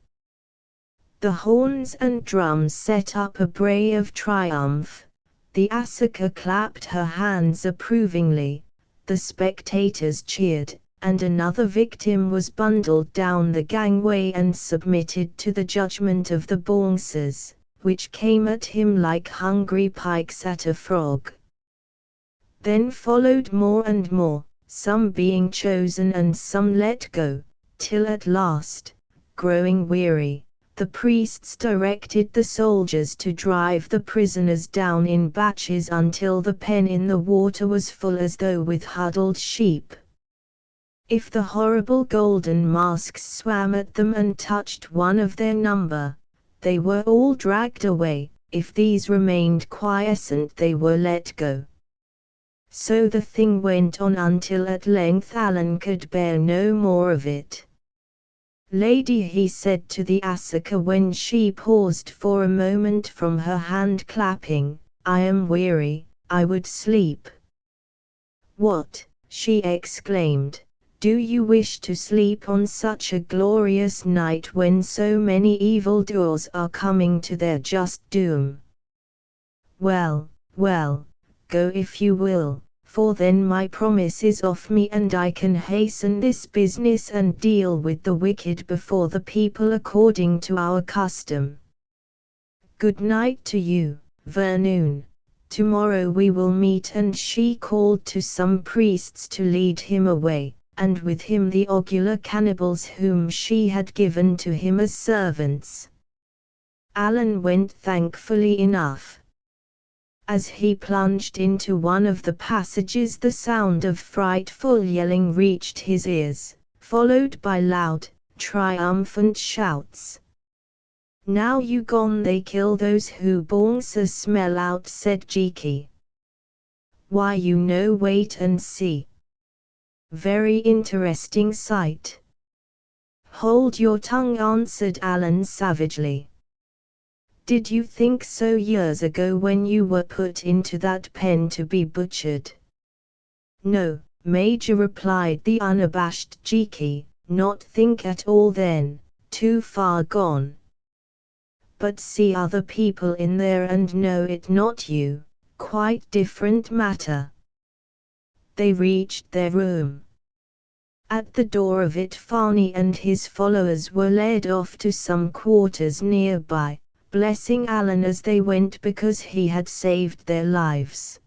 The horns and drums set up a bray of triumph, the Asuka clapped her hands approvingly, the spectators cheered, and another victim was bundled down the gangway and submitted to the judgment of the bouncers, which came at him like hungry pikes at a frog. Then followed more and more, some being chosen and some let go, till at last, growing weary, the priests directed the soldiers to drive the prisoners down in batches until the pen in the water was full as though with huddled sheep. If the horrible golden masks swam at them and touched one of their number, they were all dragged away. If these remained quiescent they were let go. So the thing went on until at length Alan could bear no more of it. "Lady," he said to the Asuka when she paused for a moment from her hand clapping, "I am weary, I would sleep." "What," she exclaimed, "do you wish to sleep on such a glorious night when so many evildoers are coming to their just doom? Well, well, go if you will, for then my promise is off me and I can hasten this business and deal with the wicked before the people according to our custom. Good night to you, Vernoon. Tomorrow we will meet." And she called to some priests to lead him away, and with him the ocular cannibals whom she had given to him as servants. Alan went thankfully enough. As he plunged into one of the passages the sound of frightful yelling reached his ears, followed by loud, triumphant shouts. "Now you gone they kill those who bouncer smell out," said Jiki. "Why you no wait and see. Very interesting sight." "Hold your tongue," answered Alan savagely. "Did you think so years ago when you were put into that pen to be butchered?" "No, Major," replied the unabashed Jiki, "not think at all then, too far gone. But see other people in there and know it not you, quite different matter." They reached their room. At the door of it Farney and his followers were led off to some quarters nearby, blessing Alan as they went because he had saved their lives.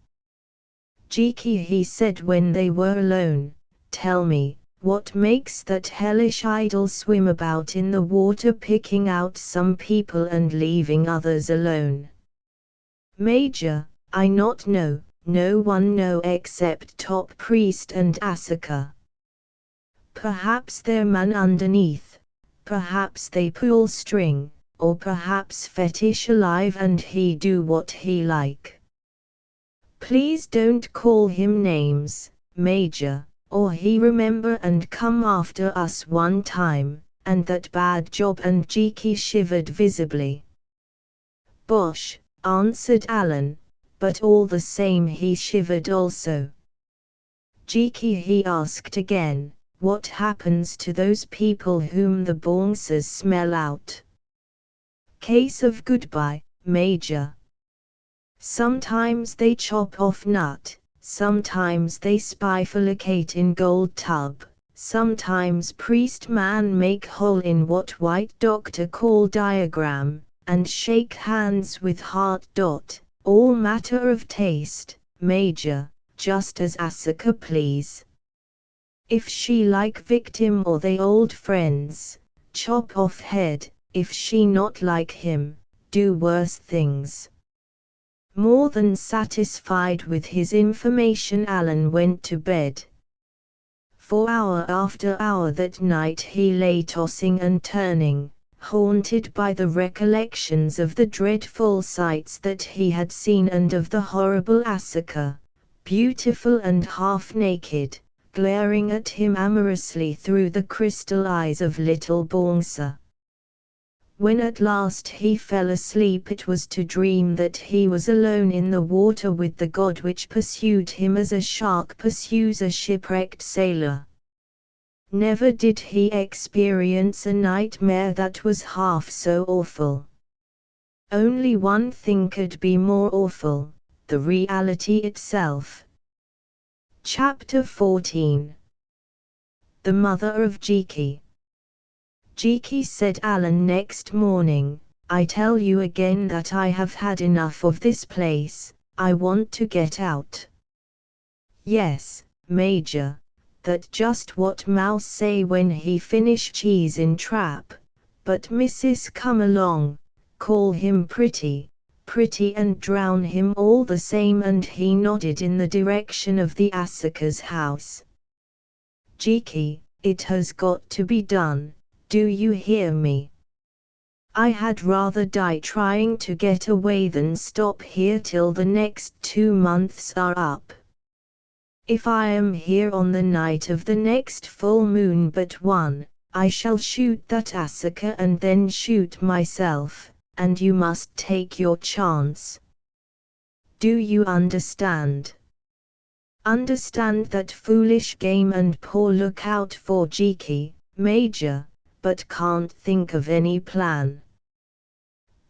"Jiki," he said when they were alone, "tell me, what makes that hellish idol swim about in the water picking out some people and leaving others alone?" "Major, I not know, no one know except top priest and Asuka. Perhaps their man underneath, perhaps they pull string, or perhaps fetish alive and he do what he like. Please don't call him names, Major, or he remember and come after us one time, and that bad job." And Jiki shivered visibly. "Bosh," answered Alan, but all the same he shivered also. "Jiki," he asked again, "what happens to those people whom the bouncers smell out?" "Case of goodbye, Major. Sometimes they chop off nut, sometimes they spifurcate in gold tub, sometimes priest man make hole in what white doctor call diagram, and shake hands with heart. All matter of taste, Major, just as Asuka please. If she like victim or they old friends, chop off head. If she not like him, do worse things." More than satisfied with his information, Alan went to bed. for hour after hour that night he lay tossing and turning, haunted by the recollections of the dreadful sights that he had seen and of the horrible Asuka, beautiful and half-naked, glaring at him amorously through the crystal eyes of little Bongsa. When at last he fell asleep, it was to dream that he was alone in the water with the god which pursued him as a shark pursues a shipwrecked sailor. Never did he experience a nightmare that was half so awful. Only one thing could be more awful, the reality itself. Chapter 14. The Mother of Jiki. Jiki, said Alan next morning, I tell you again that I have had enough of this place, I want to get out. Yes, Major, that's just what mouse say when he finish cheese in trap, but Mrs. come along, call him pretty, pretty and drown him all the same, and he nodded in the direction of the Asuka's house. Jiki, it has got to be done. Do you hear me? I had rather die trying to get away than stop here till the next 2 months are up. If I am here on the night of the next full moon but one, I shall shoot that Asuka and then shoot myself, and you must take your chance. Do you understand? Understand that foolish game and poor look out for Jiki, Major, but can't think of any plan.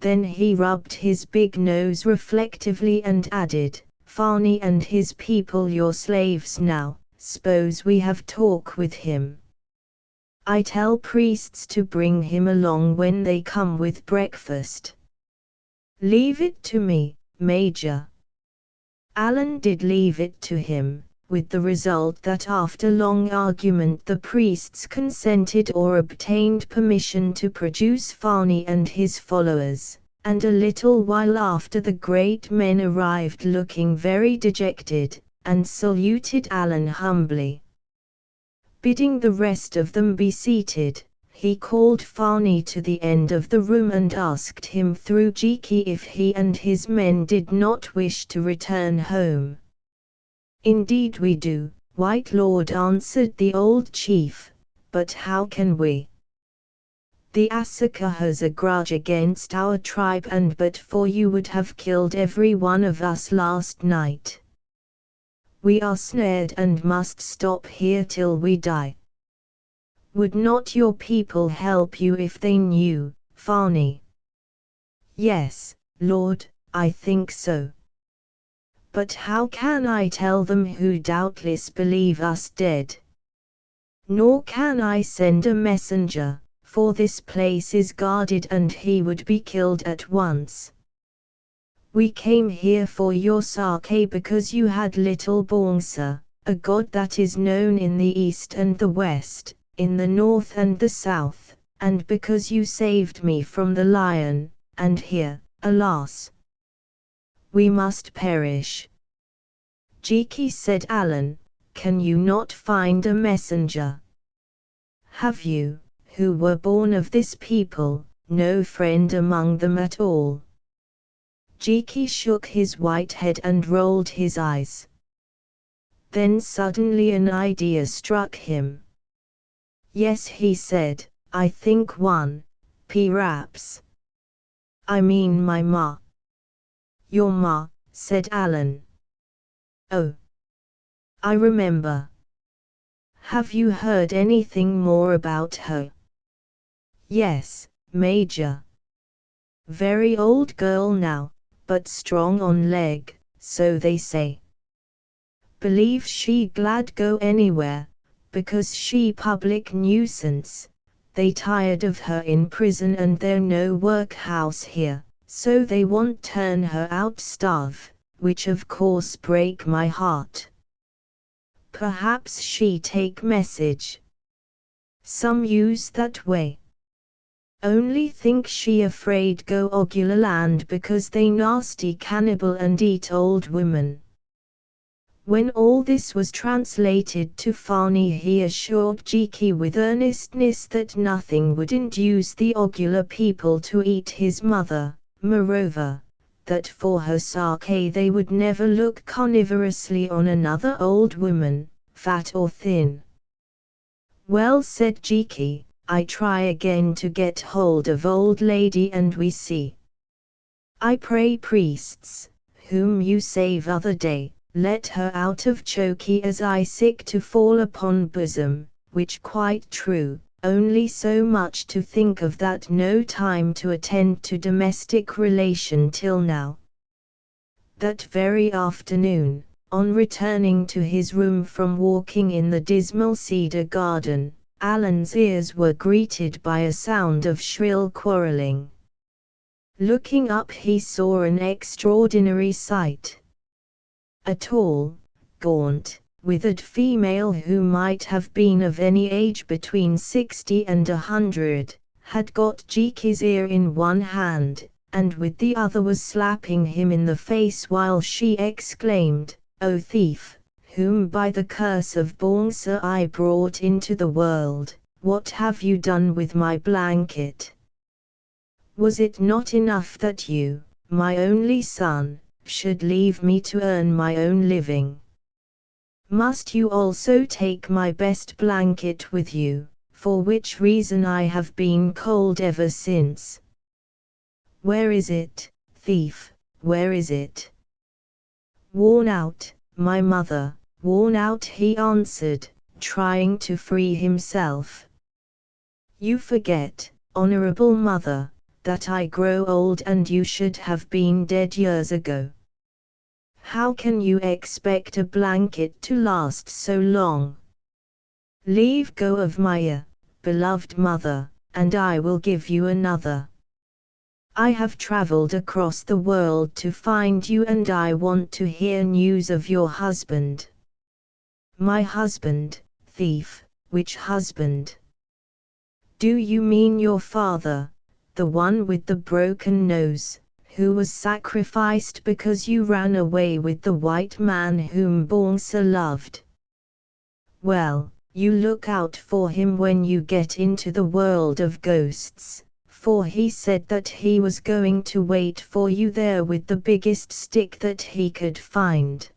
Then he rubbed his big nose reflectively and added, Farney and his people your slaves now, suppose we have talk with him. I tell priests to bring him along when they come with breakfast. Leave it to me, Major. Alan did leave it to him, with the result that after long argument the priests consented or obtained permission to produce Farney and his followers, and a little while after the great men arrived looking very dejected, and saluted Alan humbly. Bidding the rest of them be seated, he called Farney to the end of the room and asked him through Jiki if he and his men did not wish to return home. Indeed we do, White Lord, answered the old chief, but how can we? The Asuka has a grudge against our tribe, and but for you would have killed every one of us last night. We are snared and must stop here till we die. Would not your people help you if they knew, Farney? Yes, Lord, I think so. But how can I tell them who doubtless believe us dead? Nor can I send a messenger, for this place is guarded and he would be killed at once. We came here for your sake because you had little Bongsa, a god that is known in the east and the west, in the north and the south, and because you saved me from the lion, and here, alas, we must perish. Jiki, said Alan, can you not find a messenger? Have you, who were born of this people, no friend among them at all? Jiki shook his white head and rolled his eyes. Then suddenly an idea struck him. Yes, he said, I think one, perhaps. I mean my ma. Your ma, said Alan. Oh. I remember. Have you heard anything more about her? Yes, Major. Very old girl now, but strong on leg, so they say. Believe she glad go anywhere, because she public nuisance. They tired of her in prison and there no workhouse here, so they won't turn her out starve, which of course break my heart. Perhaps she take message. Some use that way. Only think she afraid go Ogula land because they nasty cannibal and eat old women. When all this was translated to Fani, he assured Jiki with earnestness that nothing would induce the Ogula people to eat his mother, moreover, that for her sake they would never look carnivorously on another old woman, fat or thin. Well, said Jiki, I try again to get hold of old lady and we see. I pray priests, whom you save other day, let her out of choky as I sick to fall upon bosom, which quite true, only so much to think of that no time to attend to domestic relation till now. That very afternoon, on returning to his room from walking in the dismal cedar garden, Alan's ears were greeted by a sound of shrill quarrelling. Looking up he saw an extraordinary sight. A tall, gaunt, withered female who might have been of any age between 60 and 100, had got Jiki's ear in one hand, and with the other was slapping him in the face while she exclaimed, "O thief, whom by the curse of Bongsa I brought into the world, what have you done with my blanket? Was it not enough that you, my only son, should leave me to earn my own living? Must you also take my best blanket with you, for which reason I have been cold ever since? Where is it, thief, where is it?" "Worn out, my mother, worn out," he answered, trying to free himself. "You forget, honorable mother, that I grow old and you should have been dead years ago. How can you expect a blanket to last so long? Leave go of my ear, beloved mother, and I will give you another. I have traveled across the world to find you and I want to hear news of your husband." "My husband, thief, which husband? Do you mean your father, the one with the broken nose, who was sacrificed because you ran away with the white man whom Bongsa loved? Well, you look out for him when you get into the world of ghosts, for he said that he was going to wait for you there with the biggest stick that he could find.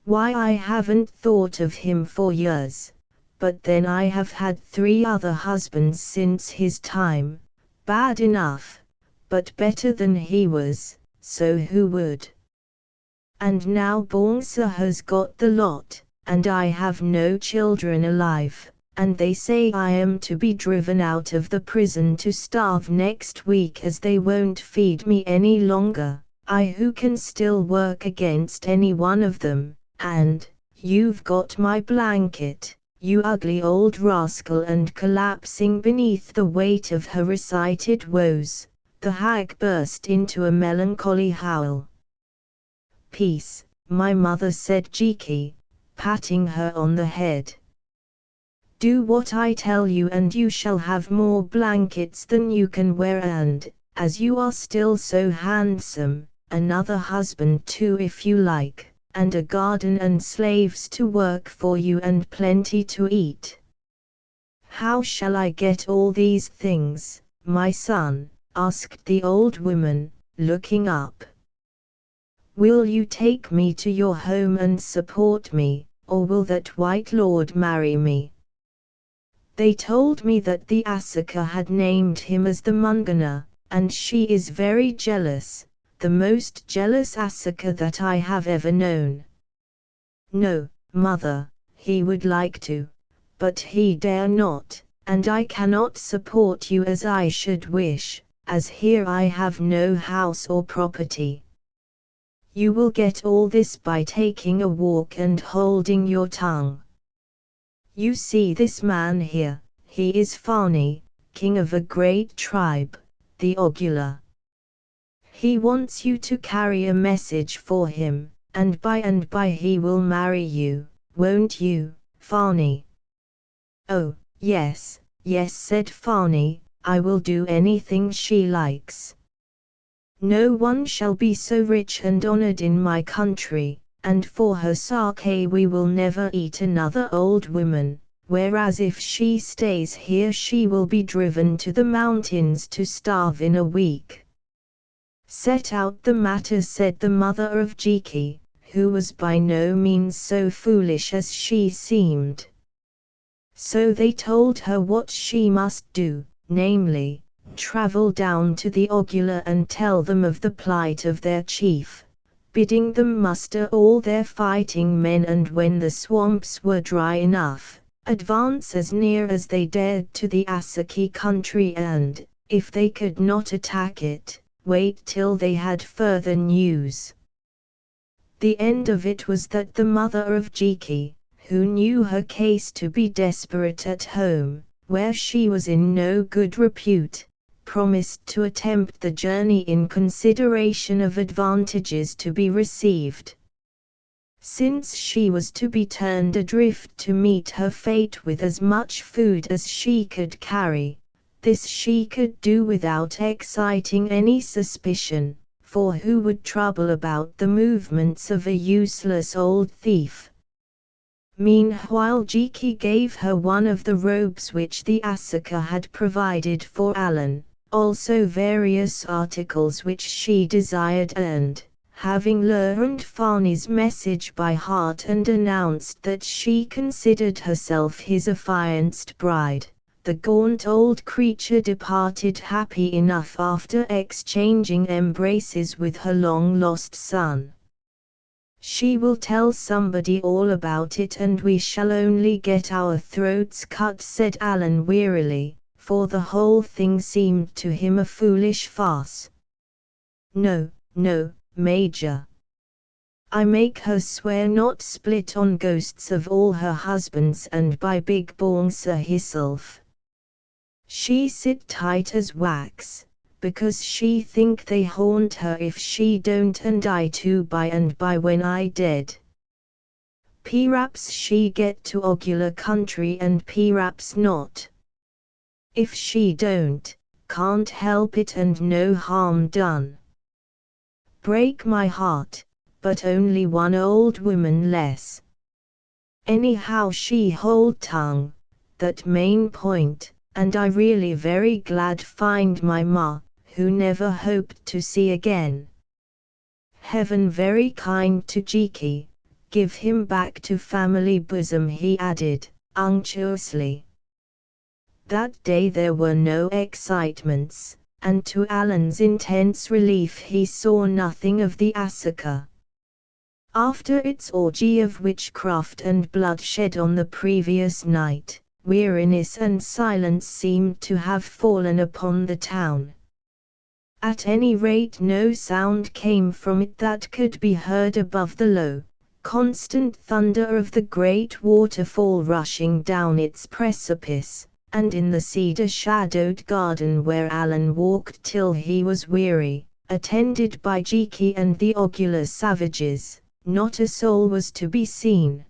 Why, I haven't thought of him for years, but then I have had 3 other husbands since his time, bad enough, but better than he was, so who would? And now Bongsa has got the lot, and I have no children alive, and they say I am to be driven out of the prison to starve next week as they won't feed me any longer, I who can still work against any one of them, and you've got my blanket, you ugly old rascal." And collapsing beneath the weight of her recited woes, the hag burst into a melancholy howl. "Peace, my mother," said Jiki, patting her on the head. "Do what I tell you and you shall have more blankets than you can wear, and, as you are still so handsome, another husband too if you like, and a garden and slaves to work for you and plenty to eat." "How shall I get all these things, my son?" asked the old woman, looking up. "Will you take me to your home and support me, or will that white lord marry me? They told me that the Asaka had named him as the Mungana, and she is very jealous, the most jealous Asaka that I have ever known." "No, mother, he would like to, but he dare not, and I cannot support you as I should wish, as here I have no house or property. You will get all this by taking a walk and holding your tongue. You see this man here, he is Fani, king of a great tribe, the Ogula. He wants you to carry a message for him, and by he will marry you, won't you, Fani?" "Oh, yes, yes," said Fani, "I will do anything she likes. No one shall be so rich and honored in my country, and for her sake we will never eat another old woman, whereas if she stays here she will be driven to the mountains to starve in a week." "Set out the matter," said the mother of Jiki, who was by no means so foolish as she seemed. So they told her what she must do, namely, travel down to the Ogula and tell them of the plight of their chief, bidding them muster all their fighting men, and when the swamps were dry enough, advance as near as they dared to the Asaki country, and, if they could not attack it, wait till they had further news. The end of it was that the mother of Jiki, who knew her case to be desperate at home, where she was in no good repute, promised to attempt the journey in consideration of advantages to be received. Since she was to be turned adrift to meet her fate with as much food as she could carry, this she could do without exciting any suspicion, for who would trouble about the movements of a useless old thief? Meanwhile Jiki gave her one of the robes which the Asaka had provided for Alan, also various articles which she desired, and, having learned Fani's message by heart and announced that she considered herself his affianced bride, the gaunt old creature departed happy enough after exchanging embraces with her long-lost son. "She will tell somebody all about it and we shall only get our throats cut," said Alan wearily, for the whole thing seemed to him a foolish farce. "No, no, Major. I make her swear not split on ghosts of all her husbands and by Big Bonsa hisself. She sit tight as wax, because she think they haunt her if she don't, and I too by and by when I dead. P'raps she get to Ogula country and p'raps not. If she don't, can't help it and no harm done. Break my heart, but only one old woman less. Anyhow she hold tongue, that main point, and I really very glad find my ma, who never hoped to see again. Heaven very kind to Jiki, give him back to family bosom," he added, unctuously. That day there were no excitements, and to Alan's intense relief he saw nothing of the Asaka. After its orgy of witchcraft and bloodshed on the previous night, weariness and silence seemed to have fallen upon the town. At any rate no sound came from it that could be heard above the low, constant thunder of the great waterfall rushing down its precipice, and in the cedar-shadowed garden where Alan walked till he was weary, attended by Jiki and the Ogula savages, not a soul was to be seen.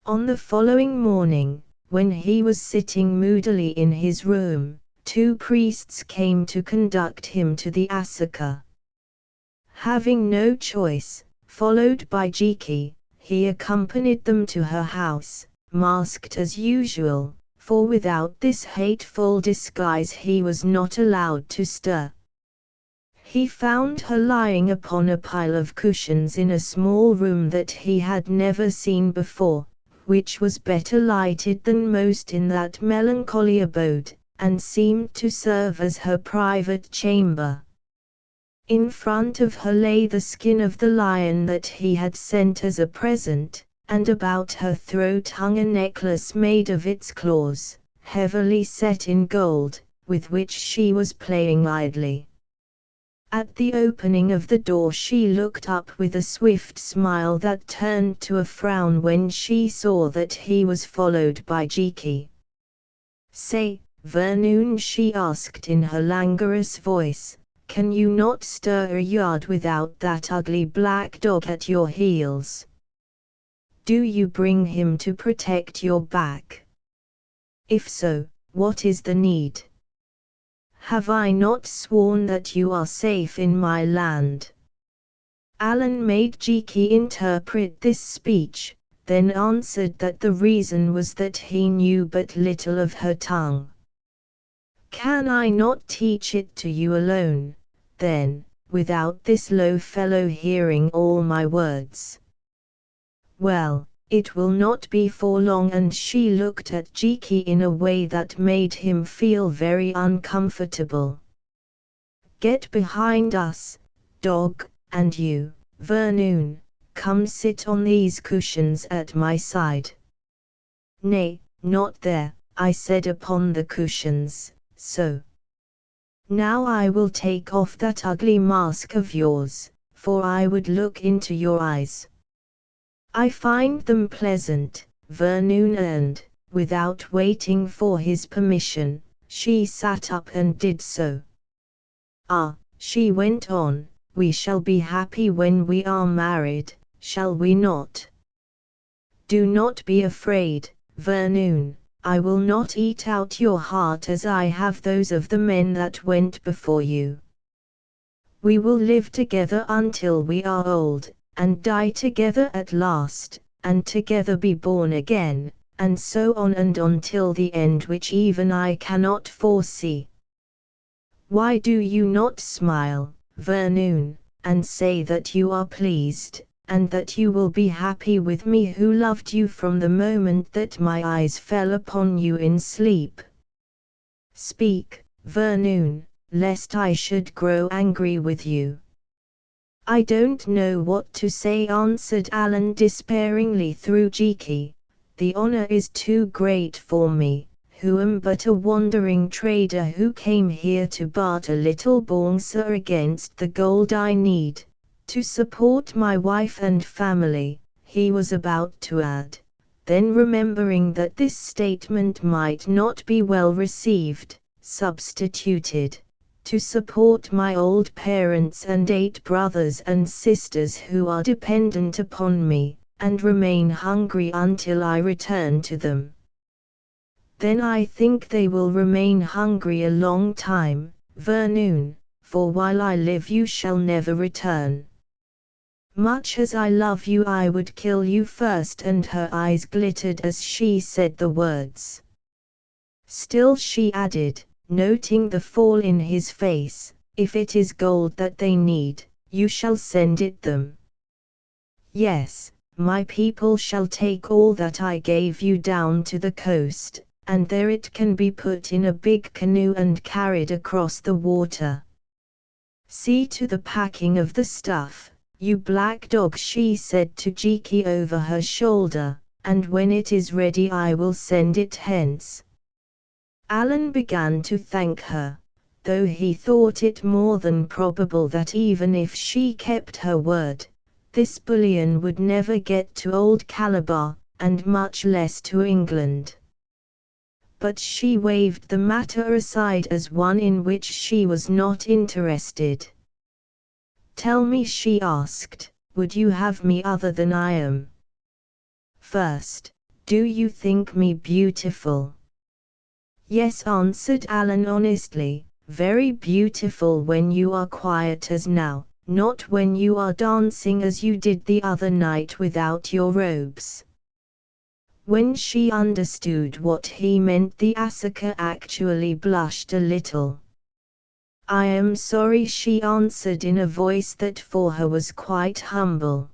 On the following morning, when he was sitting moodily in his room, 2 priests came to conduct him to the Asaka. Having no choice, followed by Jiki, he accompanied them to her house, masked as usual, for without this hateful disguise he was not allowed to stir. He found her lying upon a pile of cushions in a small room that he had never seen before, which was better lighted than most in that melancholy abode, and seemed to serve as her private chamber. In front of her lay the skin of the lion that he had sent as a present, and about her throat hung a necklace made of its claws, heavily set in gold, with which she was playing idly. At the opening of the door she looked up with a swift smile that turned to a frown when she saw that he was followed by Jiki. "Say, Vernoon," she asked in her languorous voice, "can you not stir a yard without that ugly black dog at your heels? Do you bring him to protect your back? If so, what is the need? Have I not sworn that you are safe in my land? Alan made Jiki interpret this speech, then answered that the reason was that he knew but little of her tongue. Can I not teach it to you alone, then, without this low fellow hearing all my words? Well, it will not be for long. And she looked at Jiki in a way that made him feel very uncomfortable. Get behind us, dog, and you, Vernoon, come sit on these cushions at my side. Nay, not there, I said, upon the cushions, so. Now I will take off that ugly mask of yours, for I would look into your eyes. I find them pleasant, Vernoon, and, without waiting for his permission, she sat up and did so. Ah, she went on, we shall be happy when we are married, shall we not? Do not be afraid, Vernoon, I will not eat out your heart as I have those of the men that went before you. We will live together until we are old, and die together at last, and together be born again, and so on and on till the end which even I cannot foresee. Why do you not smile, Vernoon, and say that you are pleased, and that you will be happy with me who loved you from the moment that my eyes fell upon you in sleep? Speak, Vernoon, lest I should grow angry with you. I don't know what to say, answered Alan despairingly through Jiki. The honor is too great for me, who am but a wandering trader who came here to barter little bongsa against the gold I need, to support my wife and family, he was about to add, then remembering that this statement might not be well received, substituted, to support my old parents and 8 brothers and sisters who are dependent upon me, and remain hungry until I return to them. Then I think they will remain hungry a long time, Vernoon, for while I live you shall never return. Much as I love you I would kill you first, and her eyes glittered as she said the words. Still she added, noting the fall in his face, if it is gold that they need, you shall send it them. Yes, my people shall take all that I gave you down to the coast, and there it can be put in a big canoe and carried across the water. See to the packing of the stuff, you black dog, she said to Jiki over her shoulder, and when it is ready I will send it hence. Alan began to thank her, though he thought it more than probable that even if she kept her word, this bullion would never get to Old Calabar, and much less to England. But she waved the matter aside as one in which she was not interested. Tell me, she asked, would you have me other than I am? First, do you think me beautiful? Yes, answered Alan honestly, very beautiful when you are quiet as now, not when you are dancing as you did the other night without your robes. When she understood what he meant, the Asuka actually blushed a little. I am sorry, she answered in a voice that for her was quite humble.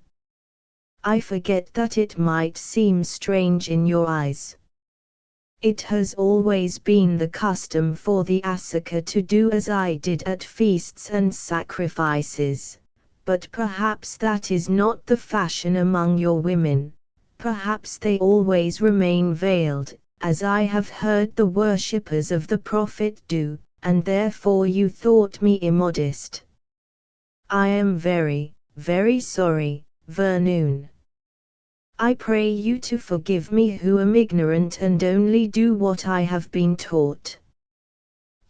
I forget that it might seem strange in your eyes. It has always been the custom for the Asuka to do as I did at feasts and sacrifices, but perhaps that is not the fashion among your women. Perhaps they always remain veiled, as I have heard the worshippers of the Prophet do, and therefore you thought me immodest. I am very, very sorry, Vernoon. I pray you to forgive me who am ignorant and only do what I have been taught.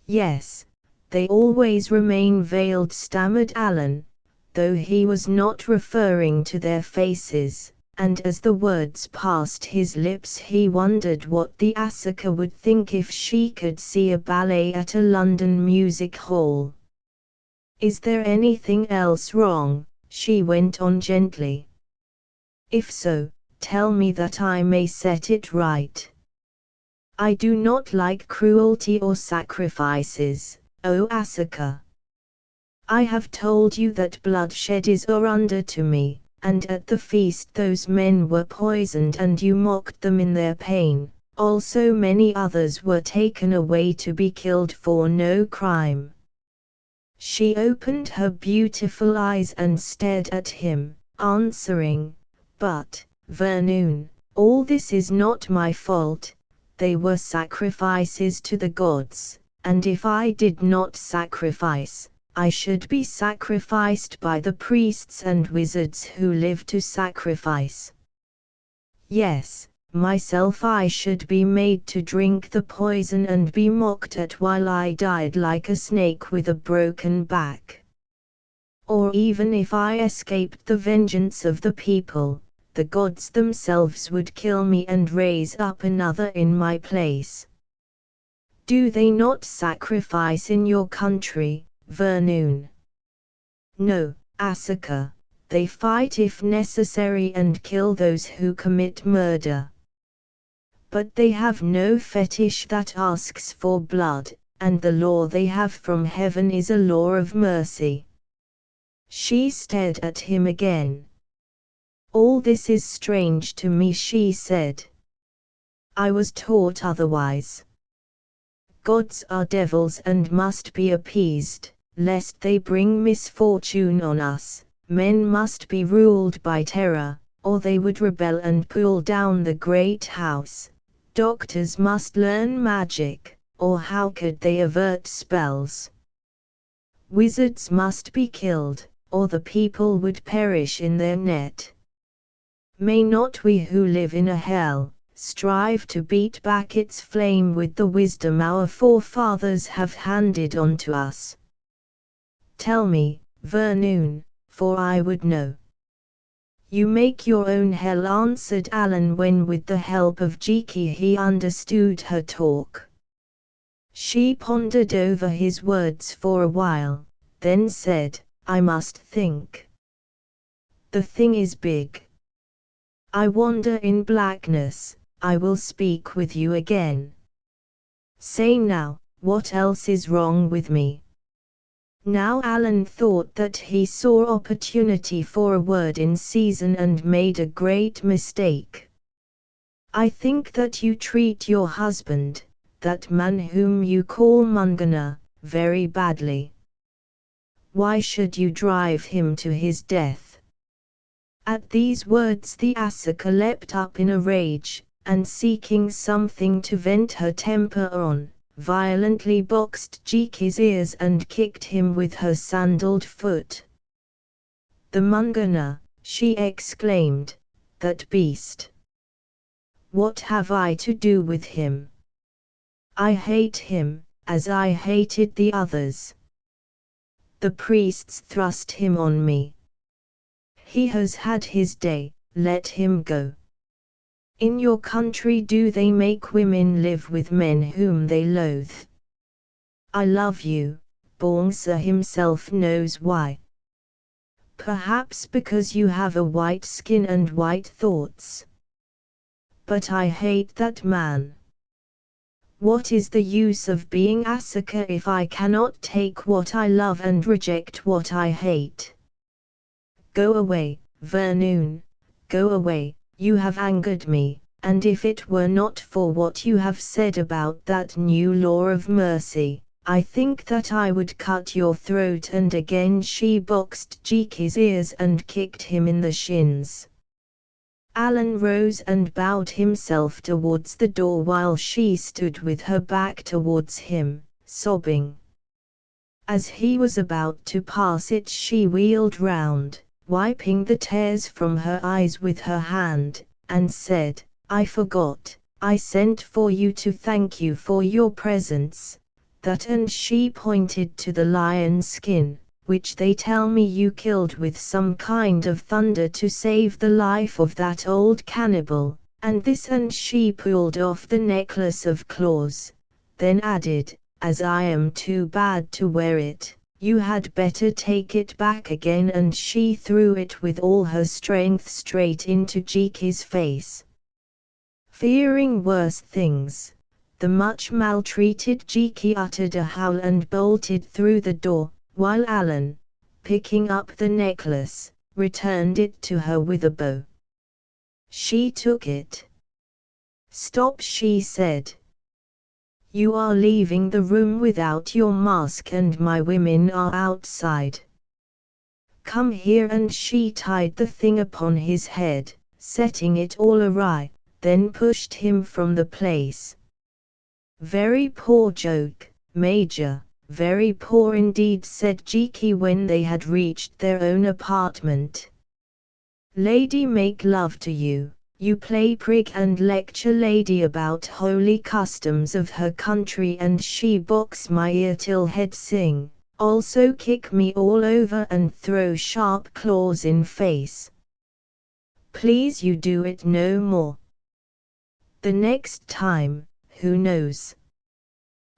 Yes, they always remain veiled, stammered Alan, though he was not referring to their faces. And as the words passed his lips he wondered what the Asuka would think if she could see a ballet at a London music hall. Is there anything else wrong? she went on gently. If so, tell me that I may set it right. I do not like cruelty or sacrifices, O Asuka. I have told you that bloodshed is under to me, and at the feast those men were poisoned and you mocked them in their pain, also many others were taken away to be killed for no crime. She opened her beautiful eyes and stared at him, answering, But, Vernoon, all this is not my fault, they were sacrifices to the gods, and if I did not sacrifice, I should be sacrificed by the priests and wizards who live to sacrifice. Yes, myself I should be made to drink the poison and be mocked at while I died like a snake with a broken back. Or even if I escaped the vengeance of the people, the gods themselves would kill me and raise up another in my place. Do they not sacrifice in your country, Vernoon? No, Asuka, they fight if necessary and kill those who commit murder. But they have no fetish that asks for blood, and the law they have from heaven is a law of mercy. She stared at him again. All this is strange to me, she said. I was taught otherwise. Gods are devils and must be appeased, lest they bring misfortune on us. Men must be ruled by terror, or they would rebel and pull down the great house. Doctors must learn magic, or how could they avert spells? Wizards must be killed, or the people would perish in their net. May not we who live in a hell, strive to beat back its flame with the wisdom our forefathers have handed on to us? Tell me, Vernoon, for I would know. You make your own hell, answered Alan when with the help of Jiki he understood her talk. She pondered over his words for a while, then said, I must think. The thing is big. I wander in blackness, I will speak with you again. Say now, what else is wrong with me? Now Alan thought that he saw opportunity for a word in season and made a great mistake. I think that you treat your husband, that man whom you call Mungana, very badly. Why should you drive him to his death? At these words the Asuka leapt up in a rage, and seeking something to vent her temper on, violently boxed Jiki's ears and kicked him with her sandaled foot. The Mungana, she exclaimed, that beast! What have I to do with him? I hate him, as I hated the others. The priests thrust him on me. He has had his day, let him go. In your country do they make women live with men whom they loathe? I love you, Bongsa himself knows why. Perhaps because you have a white skin and white thoughts. But I hate that man. What is the use of being Asuka if I cannot take what I love and reject what I hate? Go away, Vernoon, go away. You have angered me, and if it were not for what you have said about that new law of mercy, I think that I would cut your throat. And again she boxed Jiki's ears and kicked him in the shins. Alan rose and bowed himself towards the door while she stood with her back towards him, sobbing. As he was about to pass it, she wheeled round, wiping the tears from her eyes with her hand, and said, I forgot, I sent for you to thank you for your presence, that, and she pointed to the lion skin, which they tell me you killed with some kind of thunder to save the life of that old cannibal, and this, and she pulled off the necklace of claws, then added, as I am too bad to wear it, You had better take it back again, and she threw it with all her strength straight into Jiki's face. Fearing worse things, the much maltreated Jiki uttered a howl and bolted through the door, while Alan, picking up the necklace, returned it to her with a bow. She took it. "Stop," she said. "You are leaving the room without your mask, and my women are outside. Come here," and she tied the thing upon his head, setting it all awry, then pushed him from the place. "Very poor joke, Major, very poor indeed," said Jiki when they had reached their own apartment. "Lady make love to you. You play prig and lecture lady about holy customs of her country, and she box my ear till head sing, also kick me all over and throw sharp claws in face. Please you do it no more. The next time, who knows?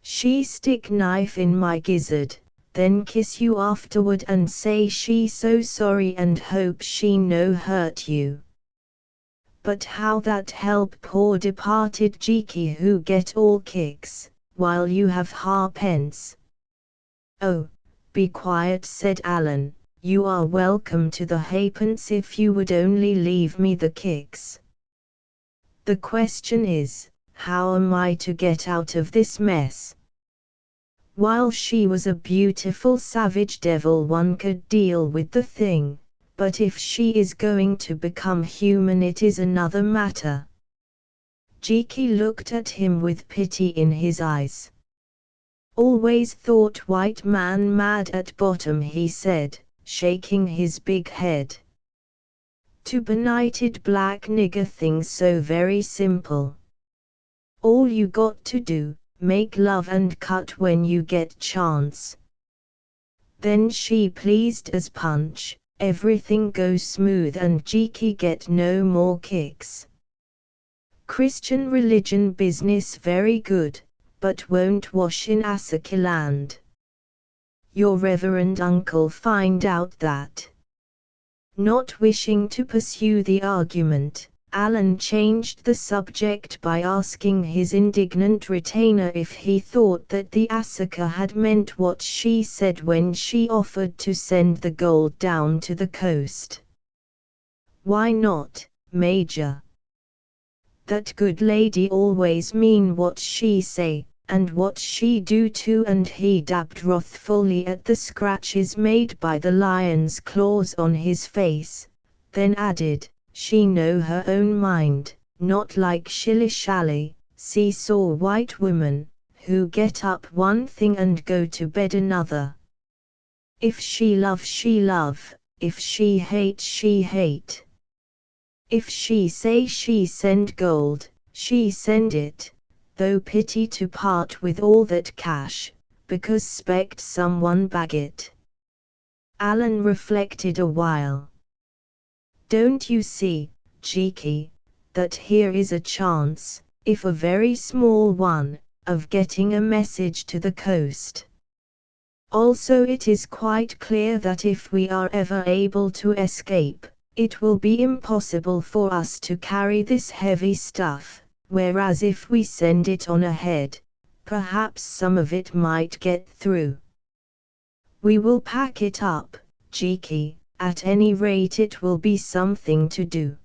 She stick knife in my gizzard, then kiss you afterward and say she so sorry and hope she no hurt you. But how that help poor departed Jiki who get all kicks, while you have halfpence?" "Oh, be quiet," said Alan. "You are welcome to the halfpence if you would only leave me the kicks. The question is, how am I to get out of this mess?" While she was a beautiful savage devil, one could deal with the thing, but if she is going to become human, it is another matter. Jiki looked at him with pity in his eyes. "Always thought white man mad at bottom," he said, shaking his big head. "To benighted black nigger things so very simple. All you got to do, make love and cut when you get chance. Then she pleased as punch, everything goes smooth and Jiki get no more kicks. Christian religion business very good, but won't wash in Asaki land. Your reverend uncle find out that." Not wishing to pursue the argument, Alan changed the subject by asking his indignant retainer if he thought that the Asaka had meant what she said when she offered to send the gold down to the coast. "Why not, Major? That good lady always mean what she say, and what she do too," and he dabbed wrathfully at the scratches made by the lion's claws on his face, then added, "She know her own mind, not like shilly-shally, see-saw white woman, who get up one thing and go to bed another. If she love she love, if she hate she hate. If she say she send gold, she send it, though pity to part with all that cash, because 'spect someone bag it." Alan reflected a while. "Don't you see, Jiki, that here is a chance, if a very small one, of getting a message to the coast? Also it is quite clear that if we are ever able to escape, it will be impossible for us to carry this heavy stuff, whereas if we send it on ahead, perhaps some of it might get through. We will pack it up, Jiki, at any rate it will be something to do.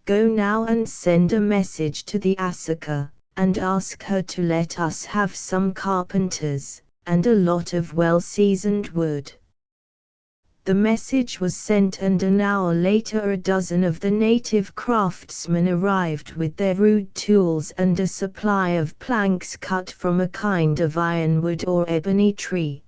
Go now and send a message to the Asaka, and ask her to let us have some carpenters, and a lot of well-seasoned wood." The message was sent, and an hour later a dozen of the native craftsmen arrived with their rude tools and a supply of planks cut from a kind of ironwood or ebony tree.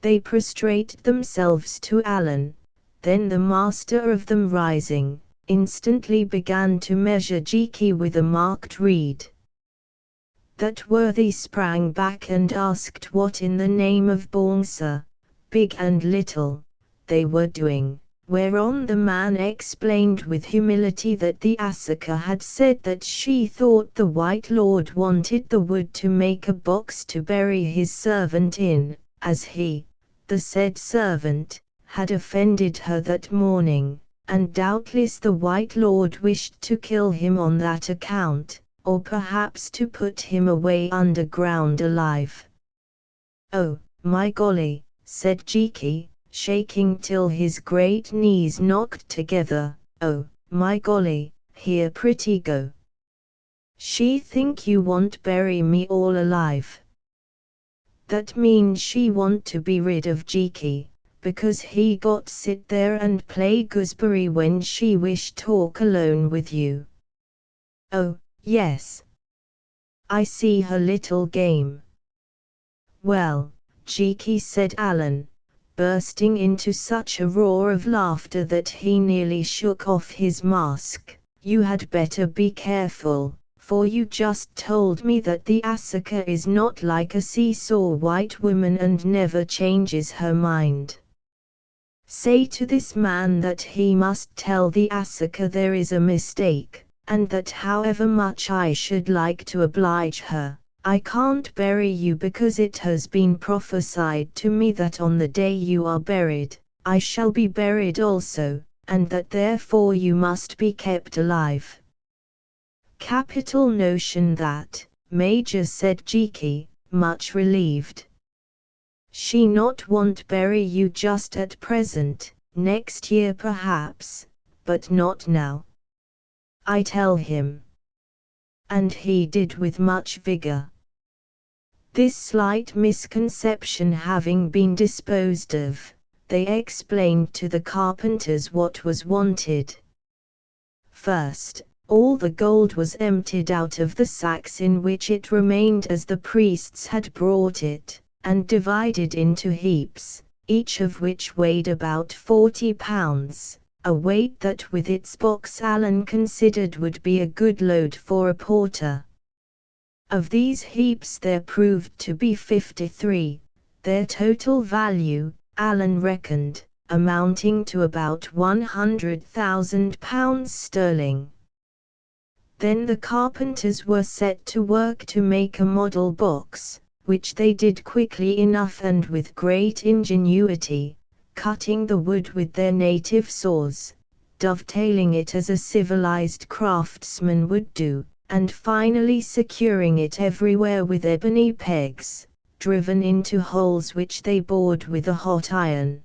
They prostrated themselves to Alan, then the master of them rising, instantly began to measure Jiki with a marked reed. That worthy sprang back and asked what in the name of Bongsa, big and little, they were doing, whereon the man explained with humility that the Asaka had said that she thought the White Lord wanted the wood to make a box to bury his servant in, as he, the said servant, had offended her that morning, and doubtless the White Lord wished to kill him on that account, or perhaps to put him away underground alive. "Oh, my golly," said Jiki, shaking till his great knees knocked together, "oh, my golly, here pretty go. She think you want bury me all alive. That means she want to be rid of Jiki, because he got sit there and play gooseberry when she wish talk alone with you. Oh, yes. I see her little game. Well, Jiki, said Alan, bursting into such a roar of laughter that he nearly shook off his mask, you had better be careful, for you just told me that the Asuka is not like a seesaw white woman and never changes her mind. Say to this man that he must tell the Asuka there is a mistake, and that however much I should like to oblige her, I can't bury you because it has been prophesied to me that on the day you are buried, I shall be buried also, and that therefore you must be kept alive." "Capital notion that, Major," said Jiki, much relieved. "She not want bury you just at present, next year perhaps, but not now. I tell him." And he did with much vigor. This slight misconception having been disposed of, they explained to the carpenters what was wanted. First, all the gold was emptied out of the sacks in which it remained as the priests had brought it, and divided into heaps, each of which weighed about 40 pounds, a weight that with its box Alan considered would be a good load for a porter. Of these heaps there proved to be 53, their total value, Alan reckoned, amounting to about 100,000 pounds sterling. Then the carpenters were set to work to make a model box, which they did quickly enough and with great ingenuity, cutting the wood with their native saws, dovetailing it as a civilized craftsman would do, and finally securing it everywhere with ebony pegs, driven into holes which they bored with a hot iron.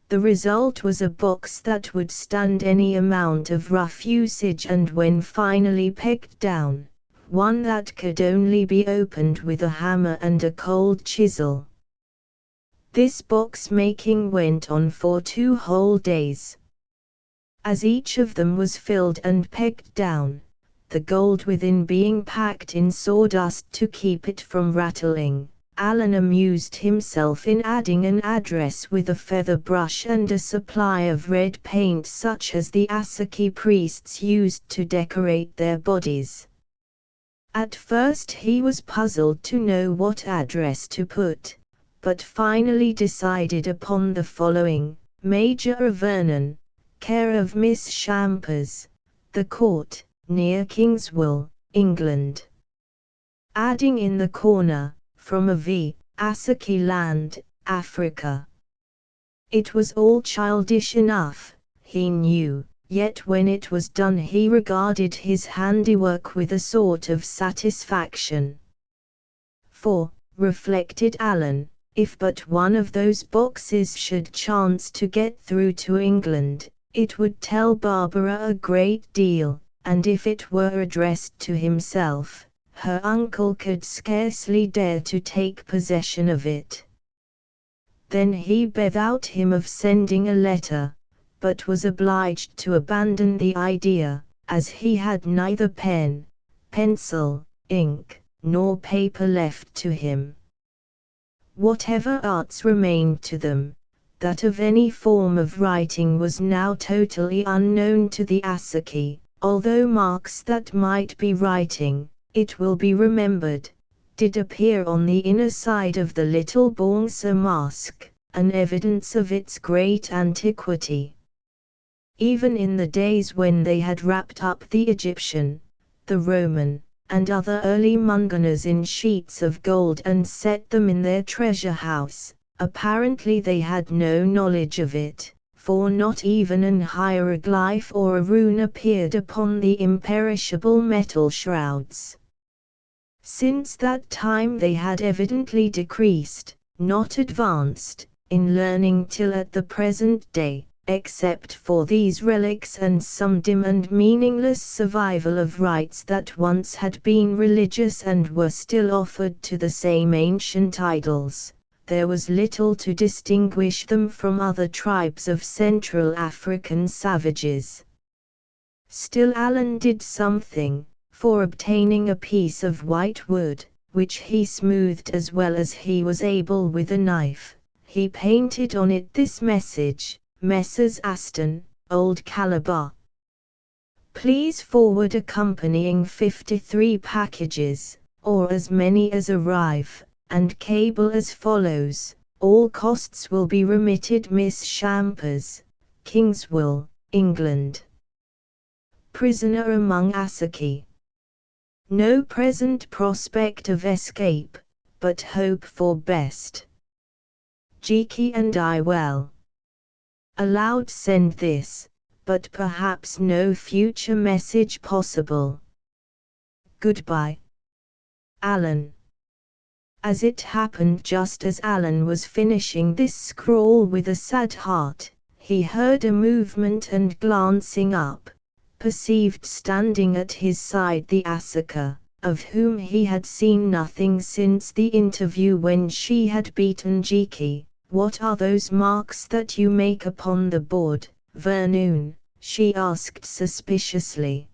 The result was a box that would stand any amount of rough usage, and when finally pegged down, one that could only be opened with a hammer and a cold chisel. This box making went on for 2 whole days. As each of them was filled and pegged down, the gold within being packed in sawdust to keep it from rattling, Alan amused himself in adding an address with a feather brush and a supply of red paint such as the Asaki priests used to decorate their bodies. At first he was puzzled to know what address to put, but finally decided upon the following: Major Vernon, care of Miss Shampers, The Court, near Kingswell, England. Adding in the corner, from a V, Asaki Land, Africa. It was all childish enough, he knew, yet when it was done he regarded his handiwork with a sort of satisfaction. For, reflected Alan, if but one of those boxes should chance to get through to England, it would tell Barbara a great deal, and if it were addressed to himself, her uncle could scarcely dare to take possession of it. Then he bethought him of sending a letter, but was obliged to abandon the idea, as he had neither pen, pencil, ink, nor paper left to him. Whatever arts remained to them, that of any form of writing was now totally unknown to the Asaki, although marks that might be writing, it will be remembered, did appear on the inner side of the little bronze mask, an evidence of its great antiquity. Even in the days when they had wrapped up the Egyptian, the Roman, and other early manganas in sheets of gold and set them in their treasure house. Apparently they had no knowledge of it, for not even an hieroglyph or a rune appeared upon the imperishable metal shrouds. Since that time they had evidently decreased, not advanced, in learning till at the present day, except for these relics and some dim and meaningless survival of rites that once had been religious and were still offered to the same ancient idols. There was little to distinguish them from other tribes of Central African savages. Still Alan did something, for obtaining a piece of white wood, which he smoothed as well as he was able with a knife. He painted on it this message: Messrs. Aston, Old Calabar. Please forward accompanying 53 packages, or as many as arrive, and cable as follows: all costs will be remitted Miss Shampers, Kingswell, England. Prisoner among Asaki. No present prospect of escape, but hope for best. Jiki and I well. Allowed send this, but perhaps no future message possible. Goodbye. Alan. As it happened just as Alan was finishing this scrawl with a sad heart, he heard a movement and glancing up, perceived standing at his side the Asuka, of whom he had seen nothing since the interview when she had beaten Jiki. What are those marks that you make upon the board, Vernoon? She asked suspiciously.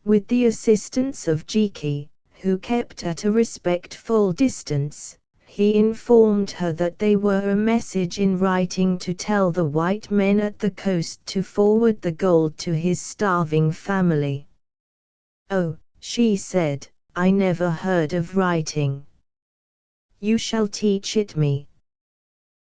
With the assistance of Jiki, who kept at a respectful distance, he informed her that they were a message in writing to tell the white men at the coast to forward the gold to his starving family. Oh, she said, I never heard of writing. You shall teach it me.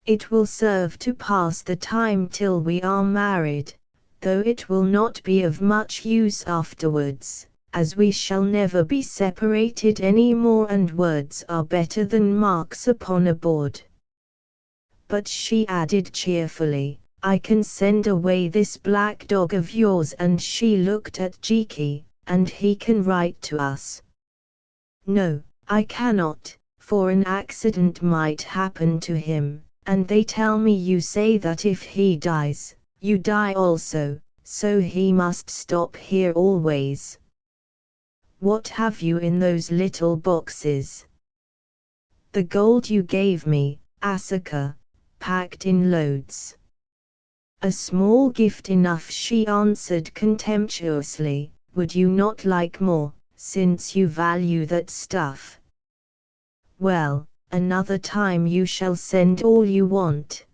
It will serve to pass the time till we are married, though it will not be of much use afterwards, as we shall never be separated any more, and words are better than marks upon a board. But she added cheerfully, I can send away this black dog of yours, and she looked at Jiki, and he can write to us. No, I cannot, for an accident might happen to him, and they tell me you say that if he dies, you die also, so he must stop here always. What have you in those little boxes? The gold you gave me, Asuka, packed in loads. A small gift enough, she answered contemptuously. Would you not like more, since you value that stuff? Well, another time you shall send all you want.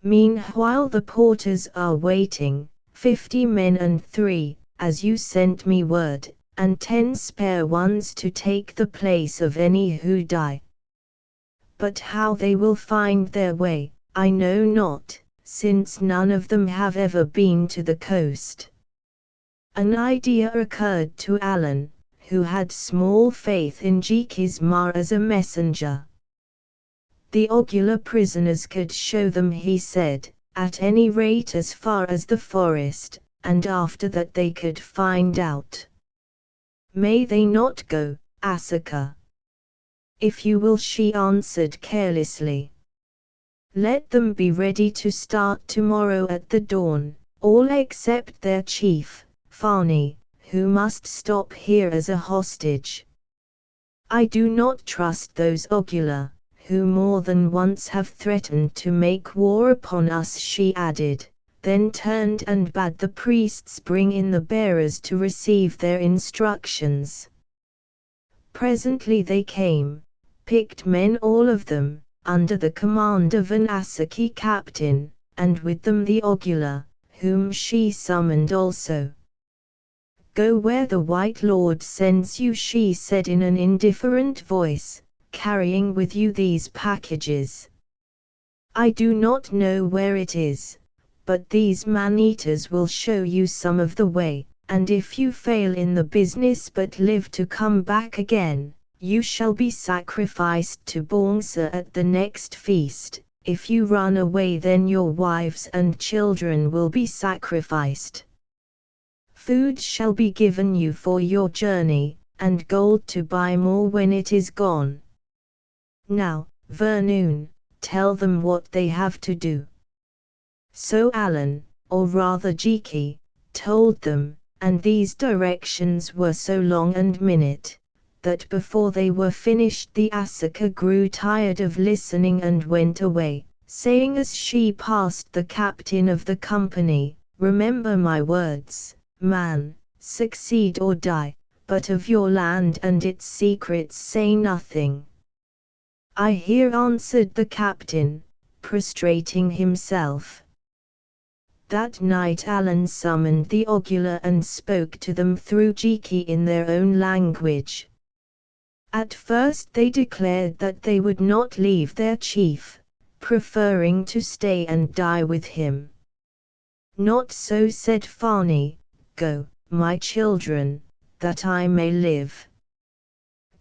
Meanwhile the porters are waiting, 50 men and 3, as you sent me word, and 10 spare ones to take the place of any who die. But how they will find their way, I know not, since none of them have ever been to the coast. An idea occurred to Alan, who had small faith in Jiki's ma as a messenger. The Ogular prisoners could show them, he said, at any rate as far as the forest, and after that they could find out. May they not go, Asuka? If you will, she answered carelessly. Let them be ready to start tomorrow at the dawn, all except their chief, Fani, who must stop here as a hostage. I do not trust those Ogular, who more than once have threatened to make war upon us, she added, then turned and bade the priests bring in the bearers to receive their instructions. Presently they came, picked men all of them, under the command of an Asaki captain, and with them the Ogular, whom she summoned also. Go where the White Lord sends you, she said in an indifferent voice, carrying with you these packages. I do not know where it is, but these man-eaters will show you some of the way. and if you fail in the business but live to come back again, you shall be sacrificed to Bongsa at the next feast. If you run away, then your wives and children will be sacrificed. Food shall be given you for your journey, and gold to buy more when it is gone. Now, Vernoon, tell them what they have to do. So Alan, or rather Jiki, told them, and these directions were so long and minute, that before they were finished the Asuka grew tired of listening and went away, saying as she passed the captain of the company, "Remember my words, man, succeed or die, but of your land and its secrets say nothing." "I hear," answered the captain, prostrating himself. That night Alan summoned the Ogula and spoke to them through Jiki in their own language. At first they declared that they would not leave their chief, preferring to stay and die with him. "Not so," said Fani. "Go, my children, that I may live.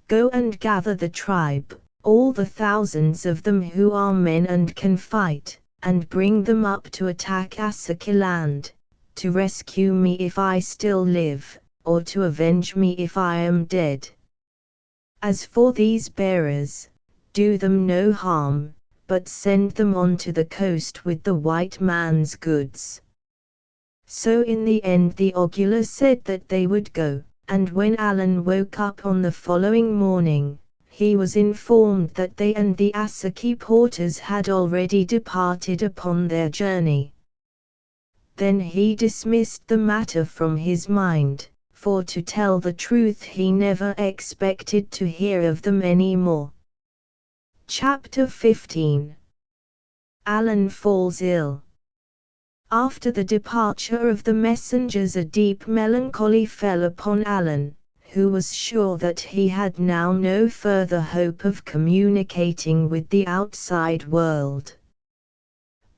Go and gather the tribe, all the thousands of them who are men and can fight, and bring them up to attack Asuka land, to rescue me if I still live, or to avenge me if I am dead. As for these bearers, do them no harm, but send them on to the coast with the white man's goods." So in the end the Ogula said that they would go, and when Alan woke up on the following morning, he was informed that they and the Asaki porters had already departed upon their journey. Then he dismissed the matter from his mind, for to tell the truth he never expected to hear of them any more. Chapter 15. Alan falls ill. After the departure of the messengers a deep melancholy fell upon Alan, who was sure that he had now no further hope of communicating with the outside world.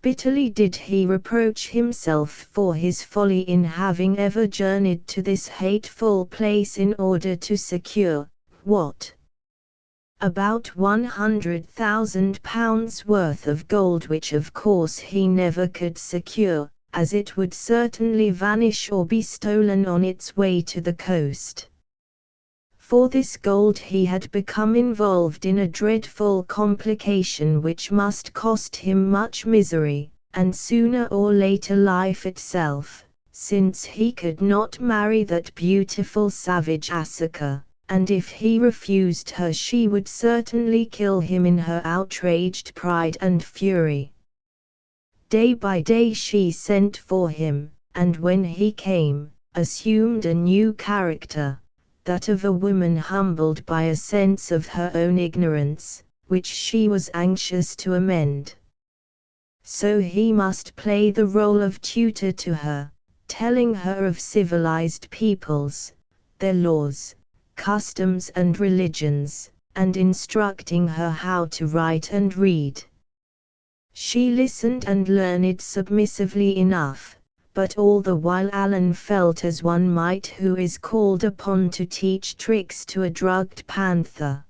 Bitterly did he reproach himself for his folly in having ever journeyed to this hateful place in order to secure, what? About £100,000 worth of gold, which of course he never could secure, as it would certainly vanish or be stolen on its way to the coast. For this gold he had become involved in a dreadful complication which must cost him much misery, and sooner or later life itself, since he could not marry that beautiful savage Asuka, and if he refused her she would certainly kill him in her outraged pride and fury. Day by day she sent for him, and when he came, assumed a new character, that of a woman humbled by a sense of her own ignorance, which she was anxious to amend. So he must play the role of tutor to her, telling her of civilized peoples, their laws, customs and religions, and instructing her how to write and read. She listened and learned submissively enough, but all the while Alan felt as one might who is called upon to teach tricks to a drugged panther.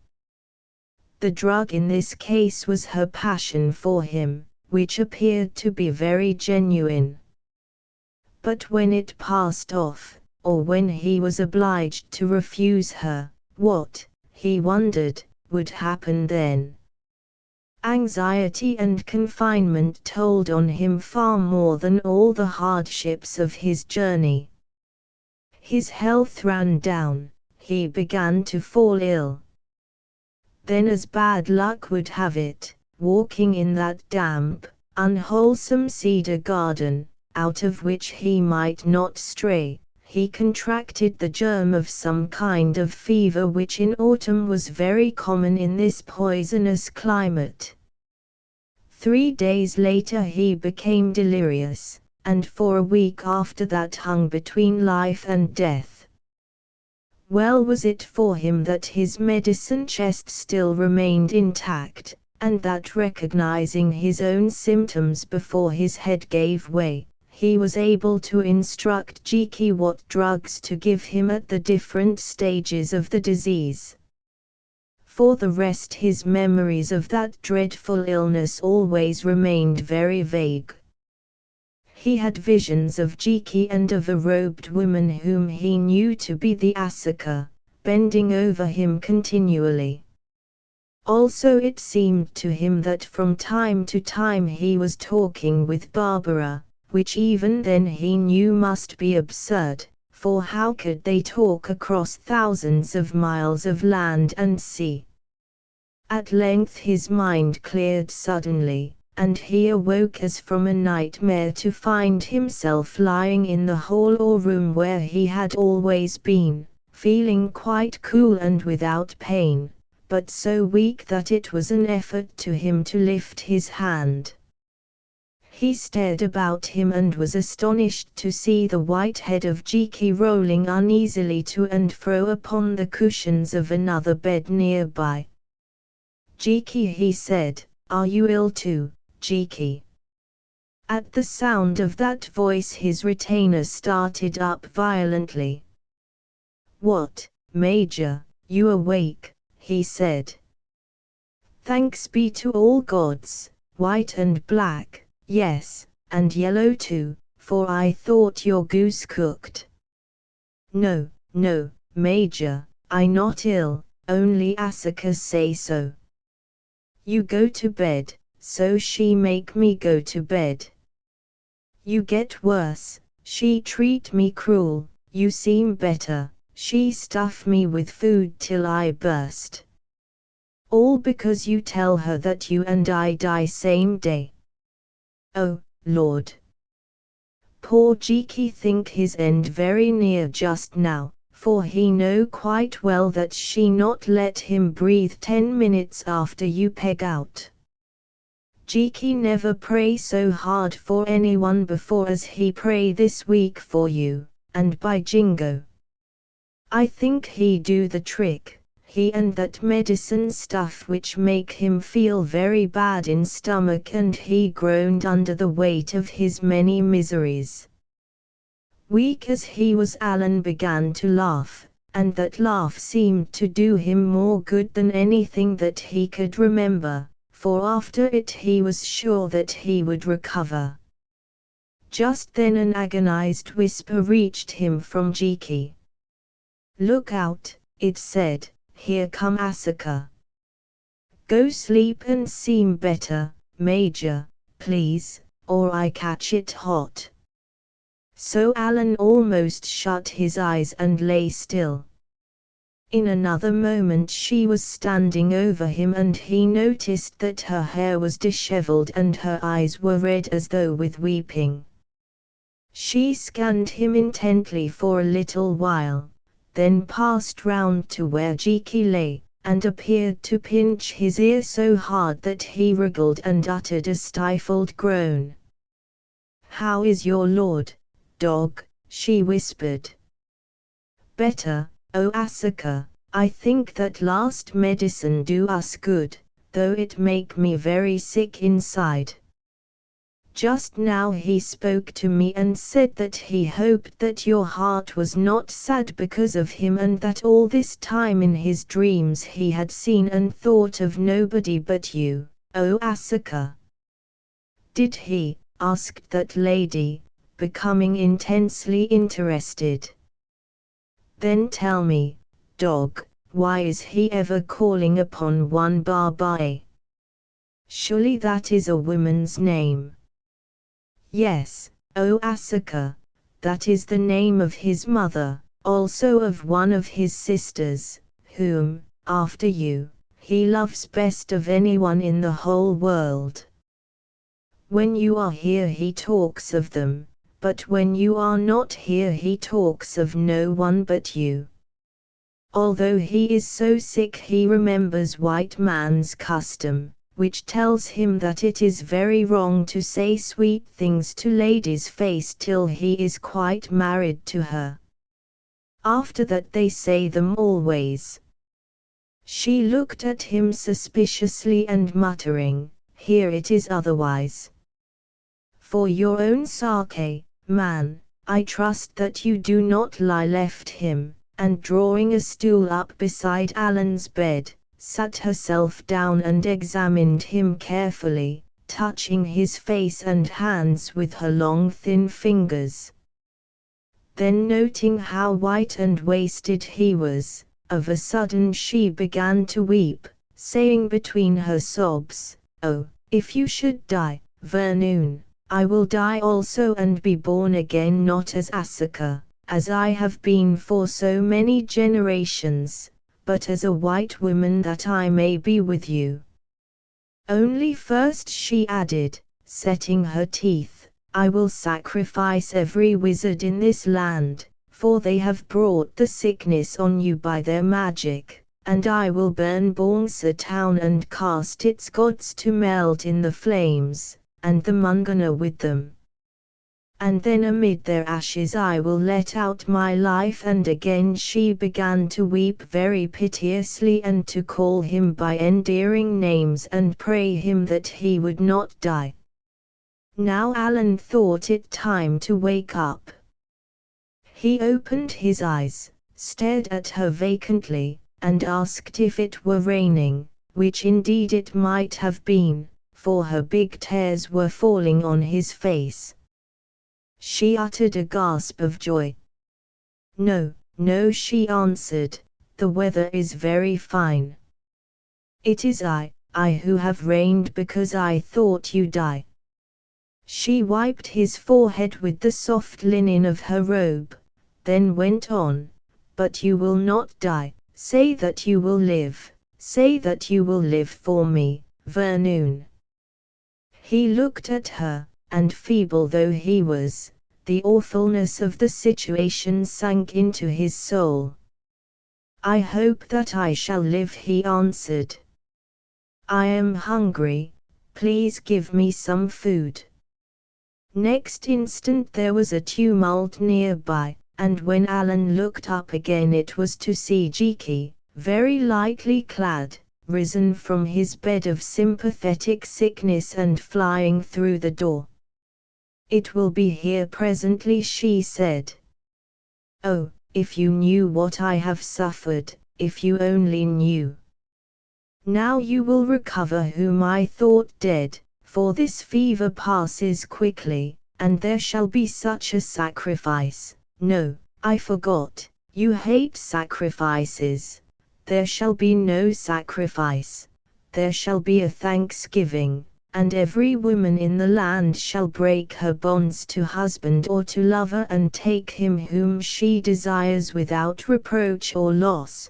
The drug in this case was her passion for him, which appeared to be very genuine. But when it passed off, or when he was obliged to refuse her, what, he wondered, would happen then? Anxiety and confinement told on him far more than all the hardships of his journey. His health ran down, he began to fall ill. Then, as bad luck would have it, walking in that damp, unwholesome cedar garden, out of which he might not stray, he contracted the germ of some kind of fever which in autumn was very common in this poisonous climate. 3 days later he became delirious, and for a week after that hung between life and death. Well was it for him that his medicine chest still remained intact, and that recognizing his own symptoms before his head gave way, he was able to instruct Jiki what drugs to give him at the different stages of the disease. For the rest, his memories of that dreadful illness always remained very vague. He had visions of Jiki and of a robed woman whom he knew to be the Asuka, bending over him continually. Also it seemed to him that from time to time he was talking with Barbara, which even then he knew must be absurd, for how could they talk across thousands of miles of land and sea? At length his mind cleared suddenly, and he awoke as from a nightmare to find himself lying in the hall or room where he had always been, feeling quite cool and without pain, but so weak that it was an effort to him to lift his hand. He stared about him and was astonished to see the white head of Jiki rolling uneasily to and fro upon the cushions of another bed nearby. "Jiki," he said, "are you ill too, Jiki?" At the sound of that voice his retainer started up violently. "What, Major, you awake?" he said. "Thanks be to all gods, white and black, yes, and yellow too, for I thought your goose cooked." "No, no, Major, I not ill, only Asuka say so." "You go to bed, so she make me go to bed." "You get worse, she treat me cruel, you seem better, she stuff me with food till I burst." "All because you tell her that you and I die same day." "Oh, Lord! Poor Jiki think his end very near just now, for he know quite well that she not let him breathe 10 minutes after you peg out." "Jiki never pray so hard for anyone before as he pray this week for you, and by Jingo, I think he do the trick, he and that medicine stuff which make him feel very bad in stomach," and he groaned under the weight of his many miseries. Weak as he was, Alan began to laugh, and that laugh seemed to do him more good than anything that he could remember, for after it he was sure that he would recover. Just then an agonized whisper reached him from Jiki. "Look out," it said, "here come Asuka." "Go sleep and seem better, Major, please, or I catch it hot." So Alan almost shut his eyes and lay still. In another moment she was standing over him and he noticed that her hair was disheveled and her eyes were red as though with weeping. She scanned him intently for a little while, then passed round to where Jiki lay, and appeared to pinch his ear so hard that he wriggled and uttered a stifled groan. "How is your lord, dog?" she whispered. "Better, O Asuka, I think that last medicine do us good, though it make me very sick inside. Just now he spoke to me and said that he hoped that your heart was not sad because of him, and that all this time in his dreams he had seen and thought of nobody but you, O Asuka." "Did he?" asked that lady, becoming intensely interested. "Then tell me, dog, why is he ever calling upon one Barbae? Surely that is a woman's name." "Yes, O Asuka, that is the name of his mother, also of one of his sisters, whom, after you, he loves best of anyone in the whole world. When you are here he talks of them, but when you are not here he talks of no one but you. Although he is so sick he remembers white man's custom, which tells him that it is very wrong to say sweet things to ladies' face till he is quite married to her. After that they say them always." She looked at him suspiciously and muttering, "Here it is otherwise." for your own sake, man, I trust that you do not lie. Left him, and drawing a stool up beside Alan's bed, sat herself down and examined him carefully, touching his face and hands with her long thin fingers. Then noting how white and wasted he was, of a sudden she began to weep, saying between her sobs, "Oh, if you should die, Vernoon, I will die also and be born again, not as Asuka, as I have been for so many generations, but as a white woman, that I may be with you. Only first," she added, setting her teeth, "I will sacrifice every wizard in this land, for they have brought the sickness on you by their magic, and I will burn Bongsa town and cast its gods to melt in the flames, and the Mungana with them. And then amid their ashes I will let out my life." And again she began to weep very piteously and to call him by endearing names and pray him that he would not die. Now Alan thought it time to wake up. He opened his eyes, stared at her vacantly, and asked if it were raining, which indeed it might have been, for her big tears were falling on his face. She uttered a gasp of joy. "No, no," she answered, "the weather is very fine. It is I who have reigned because I thought you die." She wiped his forehead with the soft linen of her robe, then went on, "But you will not die, say that you will live, say that you will live for me, Vernoon." He looked at her, and feeble though he was, the awfulness of the situation sank into his soul. "I hope that I shall live," he answered. "I am hungry, please give me some food." Next instant there was a tumult nearby, and when Alan looked up again it was to see Jiki, very lightly clad, risen from his bed of sympathetic sickness and flying through the door. "It will be here presently," she said. "Oh, if you knew what I have suffered, if you only knew. Now you will recover whom I thought dead, for this fever passes quickly, and there shall be such a sacrifice. No, I forgot, you hate sacrifices. There shall be no sacrifice, there shall be a thanksgiving, and every woman in the land shall break her bonds to husband or to lover and take him whom she desires without reproach or loss.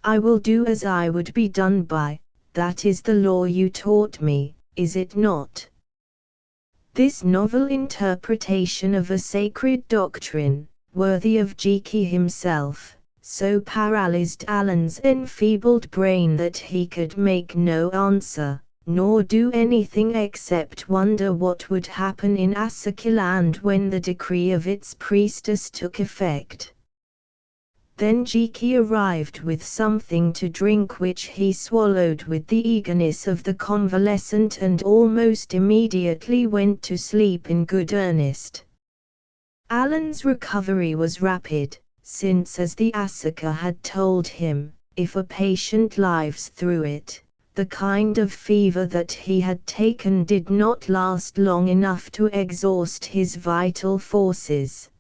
I will do as I would be done by, that is the law you taught me, is it not?" This novel interpretation of a sacred doctrine, worthy of Jiki himself, so paralyzed Alan's enfeebled brain that he could make no answer, nor do anything except wonder what would happen in Asakiland when the decree of its priestess took effect. Then Jiki arrived with something to drink which he swallowed with the eagerness of the convalescent and almost immediately went to sleep in good earnest. Alan's recovery was rapid, since as the Asuka had told him, if a patient lives through it, the kind of fever that he had taken did not last long enough to exhaust his vital forces.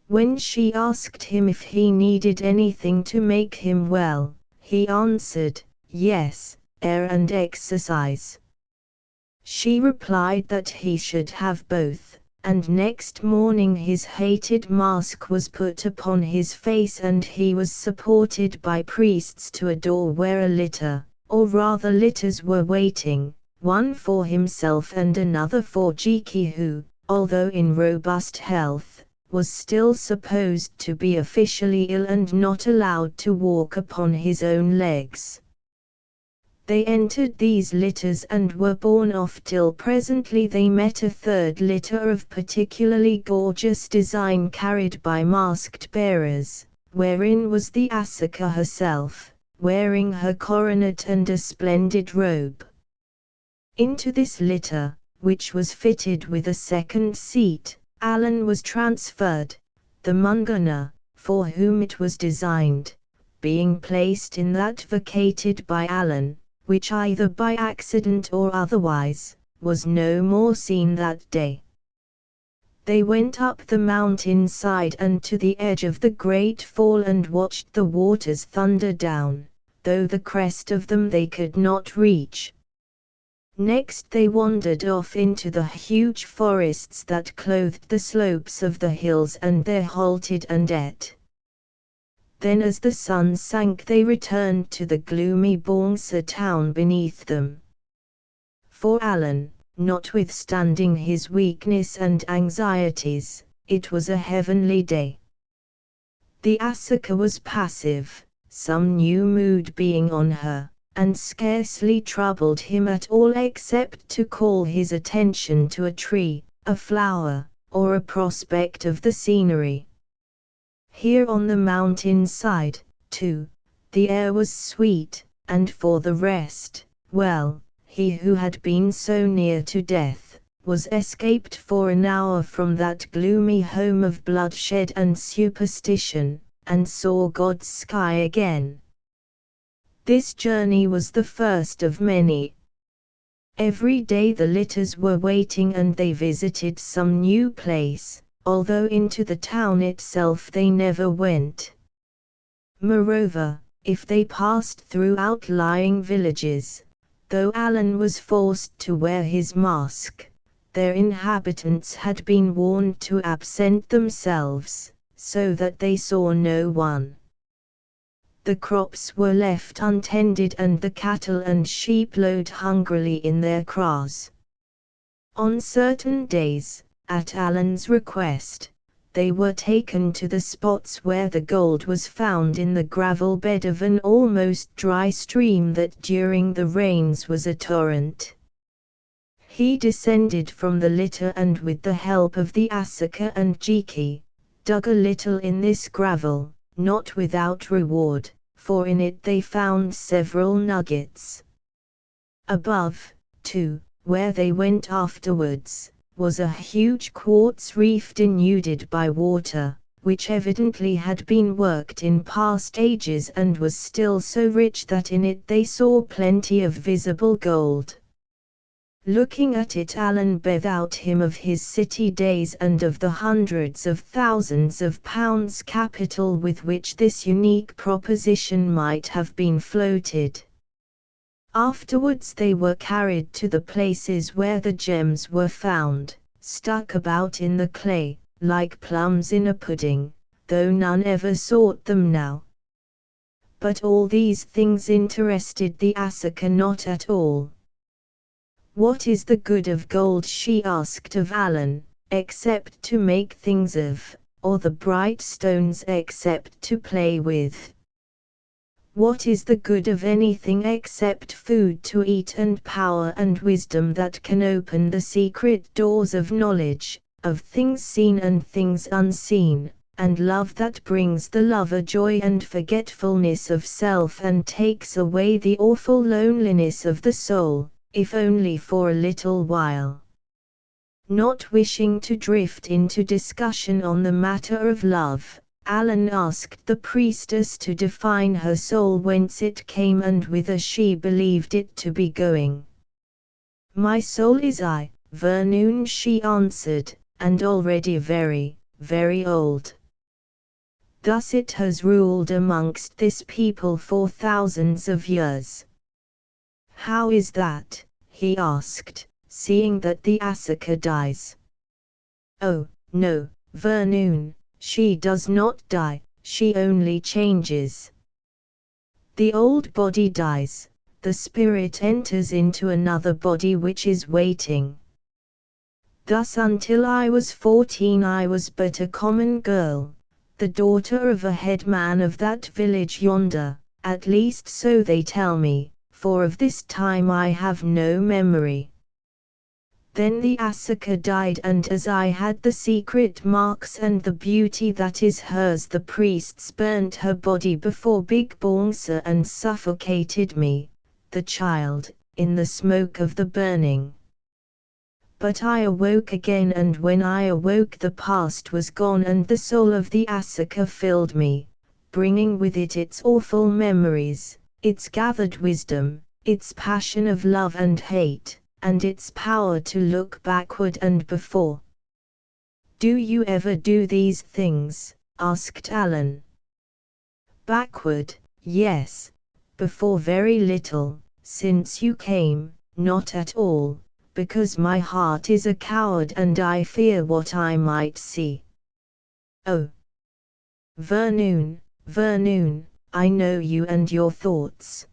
When she asked him if he needed anything to make him well, he answered, "Yes, air and exercise." She replied that he should have both, and next morning his hated mask was put upon his face and he was supported by priests to a door where a litter, or rather litters, were waiting, one for himself and another for Jiki, who, although in robust health, was still supposed to be officially ill and not allowed to walk upon his own legs. They entered these litters and were borne off till presently they met a third litter of particularly gorgeous design carried by masked bearers, wherein was the Asuka herself, wearing her coronet and a splendid robe. Into this litter, which was fitted with a second seat, Alan was transferred, the Mungana, for whom it was designed, being placed in that vacated by Alan, which either by accident or otherwise, was no more seen that day. They went up the mountain side and to the edge of the great fall and watched the waters thunder down, though the crest of them they could not reach. Next they wandered off into the huge forests that clothed the slopes of the hills and there halted and ate. Then as the sun sank they returned to the gloomy Bongsa town beneath them. For Alan, notwithstanding his weakness and anxieties, it was a heavenly day. The Asaka was passive, some new mood being on her, and scarcely troubled him at all except to call his attention to a tree, a flower, or a prospect of the scenery. Here on the mountain side, too, the air was sweet, and for the rest, well, he who had been so near to death, was escaped for an hour from that gloomy home of bloodshed and superstition, and saw God's sky again. This journey was the first of many. Every day the litters were waiting and they visited some new place, although into the town itself they never went. Moreover, if they passed through outlying villages, though Alan was forced to wear his mask, their inhabitants had been warned to absent themselves, so that they saw no one. The crops were left untended and the cattle and sheep lowed hungrily in their kraals. On certain days, at Alan's request, they were taken to the spots where the gold was found in the gravel bed of an almost dry stream that during the rains was a torrent. He descended from the litter and with the help of the Asaka and Jiki, dug a little in this gravel, not without reward, for in it they found several nuggets. Above, too, where they went afterwards, was a huge quartz reef denuded by water, which evidently had been worked in past ages and was still so rich that in it they saw plenty of visible gold. Looking at it Alan bethought him of his city days and of the hundreds of thousands of pounds capital with which this unique proposition might have been floated. Afterwards they were carried to the places where the gems were found, stuck about in the clay, like plums in a pudding, though none ever sought them now. But all these things interested the Asaka not at all. "What is the good of gold?" she asked of Alan, "except to make things of, or the bright stones except to play with? What is the good of anything except food to eat and power and wisdom that can open the secret doors of knowledge, of things seen and things unseen, and love that brings the lover joy and forgetfulness of self and takes away the awful loneliness of the soul, if only for a little while?" Not wishing to drift into discussion on the matter of love, Alan asked the priestess to define her soul, whence it came and whither she believed it to be going. "My soul is I, Vernoon," she answered, "and already very, very old. Thus it has ruled amongst this people for thousands of years." "How is that?" he asked, seeing that the Asaka dies. "Oh, no, Vernoon, she does not die, she only changes. The old body dies, the spirit enters into another body which is waiting. Thus until I was 14 I was but a common girl, the daughter of a headman of that village yonder, at least so they tell me, for of this time I have no memory. Then the Asaka died, and as I had the secret marks and the beauty that is hers, the priests burnt her body before Big Bongsa and suffocated me, the child, in the smoke of the burning. But I awoke again, and when I awoke the past was gone and the soul of the Asuka filled me, bringing with it its awful memories, its gathered wisdom, its passion of love and hate, and its power to look backward and before. "Do you ever do these things?" asked Alan. "Backward, yes. Before very little, since you came, not at all, because my heart is a coward and I fear what I might see." "Oh, Vernoon, Vernoon, I know you and your thoughts.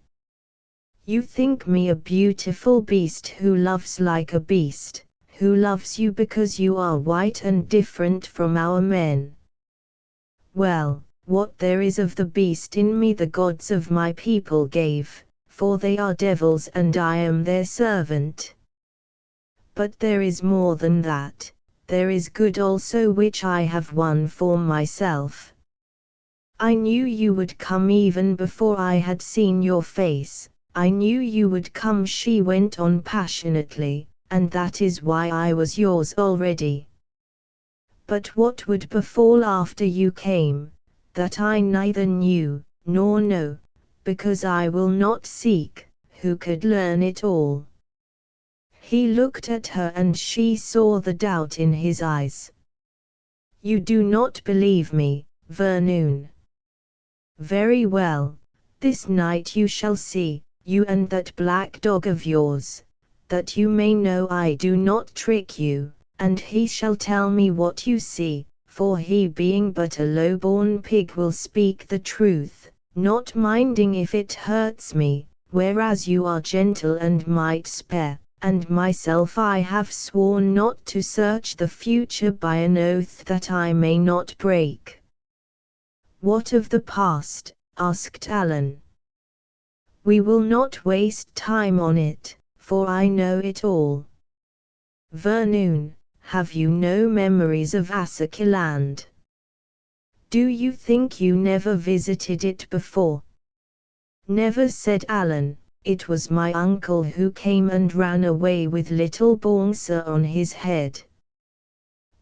You think me a beautiful beast who loves like a beast, who loves you because you are white and different from our men. Well, what there is of the beast in me the gods of my people gave, for they are devils and I am their servant. But there is more than that, there is good also which I have won for myself. I knew you would come even before I had seen your face, I knew you would come," she went on passionately, "and that is why I was yours already. But what would befall after you came, that I neither knew, nor know, because I will not seek, who could learn it all." He looked at her and she saw the doubt in his eyes. "You do not believe me, Vernoon. Very well, this night you shall see, you and that black dog of yours, that you may know I do not trick you, and he shall tell me what you see, for he being but a low-born pig will speak the truth, not minding if it hurts me, whereas you are gentle and might spare. And myself I have sworn not to search the future by an oath that I may not break." "What of the past?" asked Alan. "We will not waste time on it, for I know it all. Vernoon, have you no memories of Asukiland? Do you think you never visited it before?" "Never," said Alan. "It was my uncle who came and ran away with little Bongsa on his head."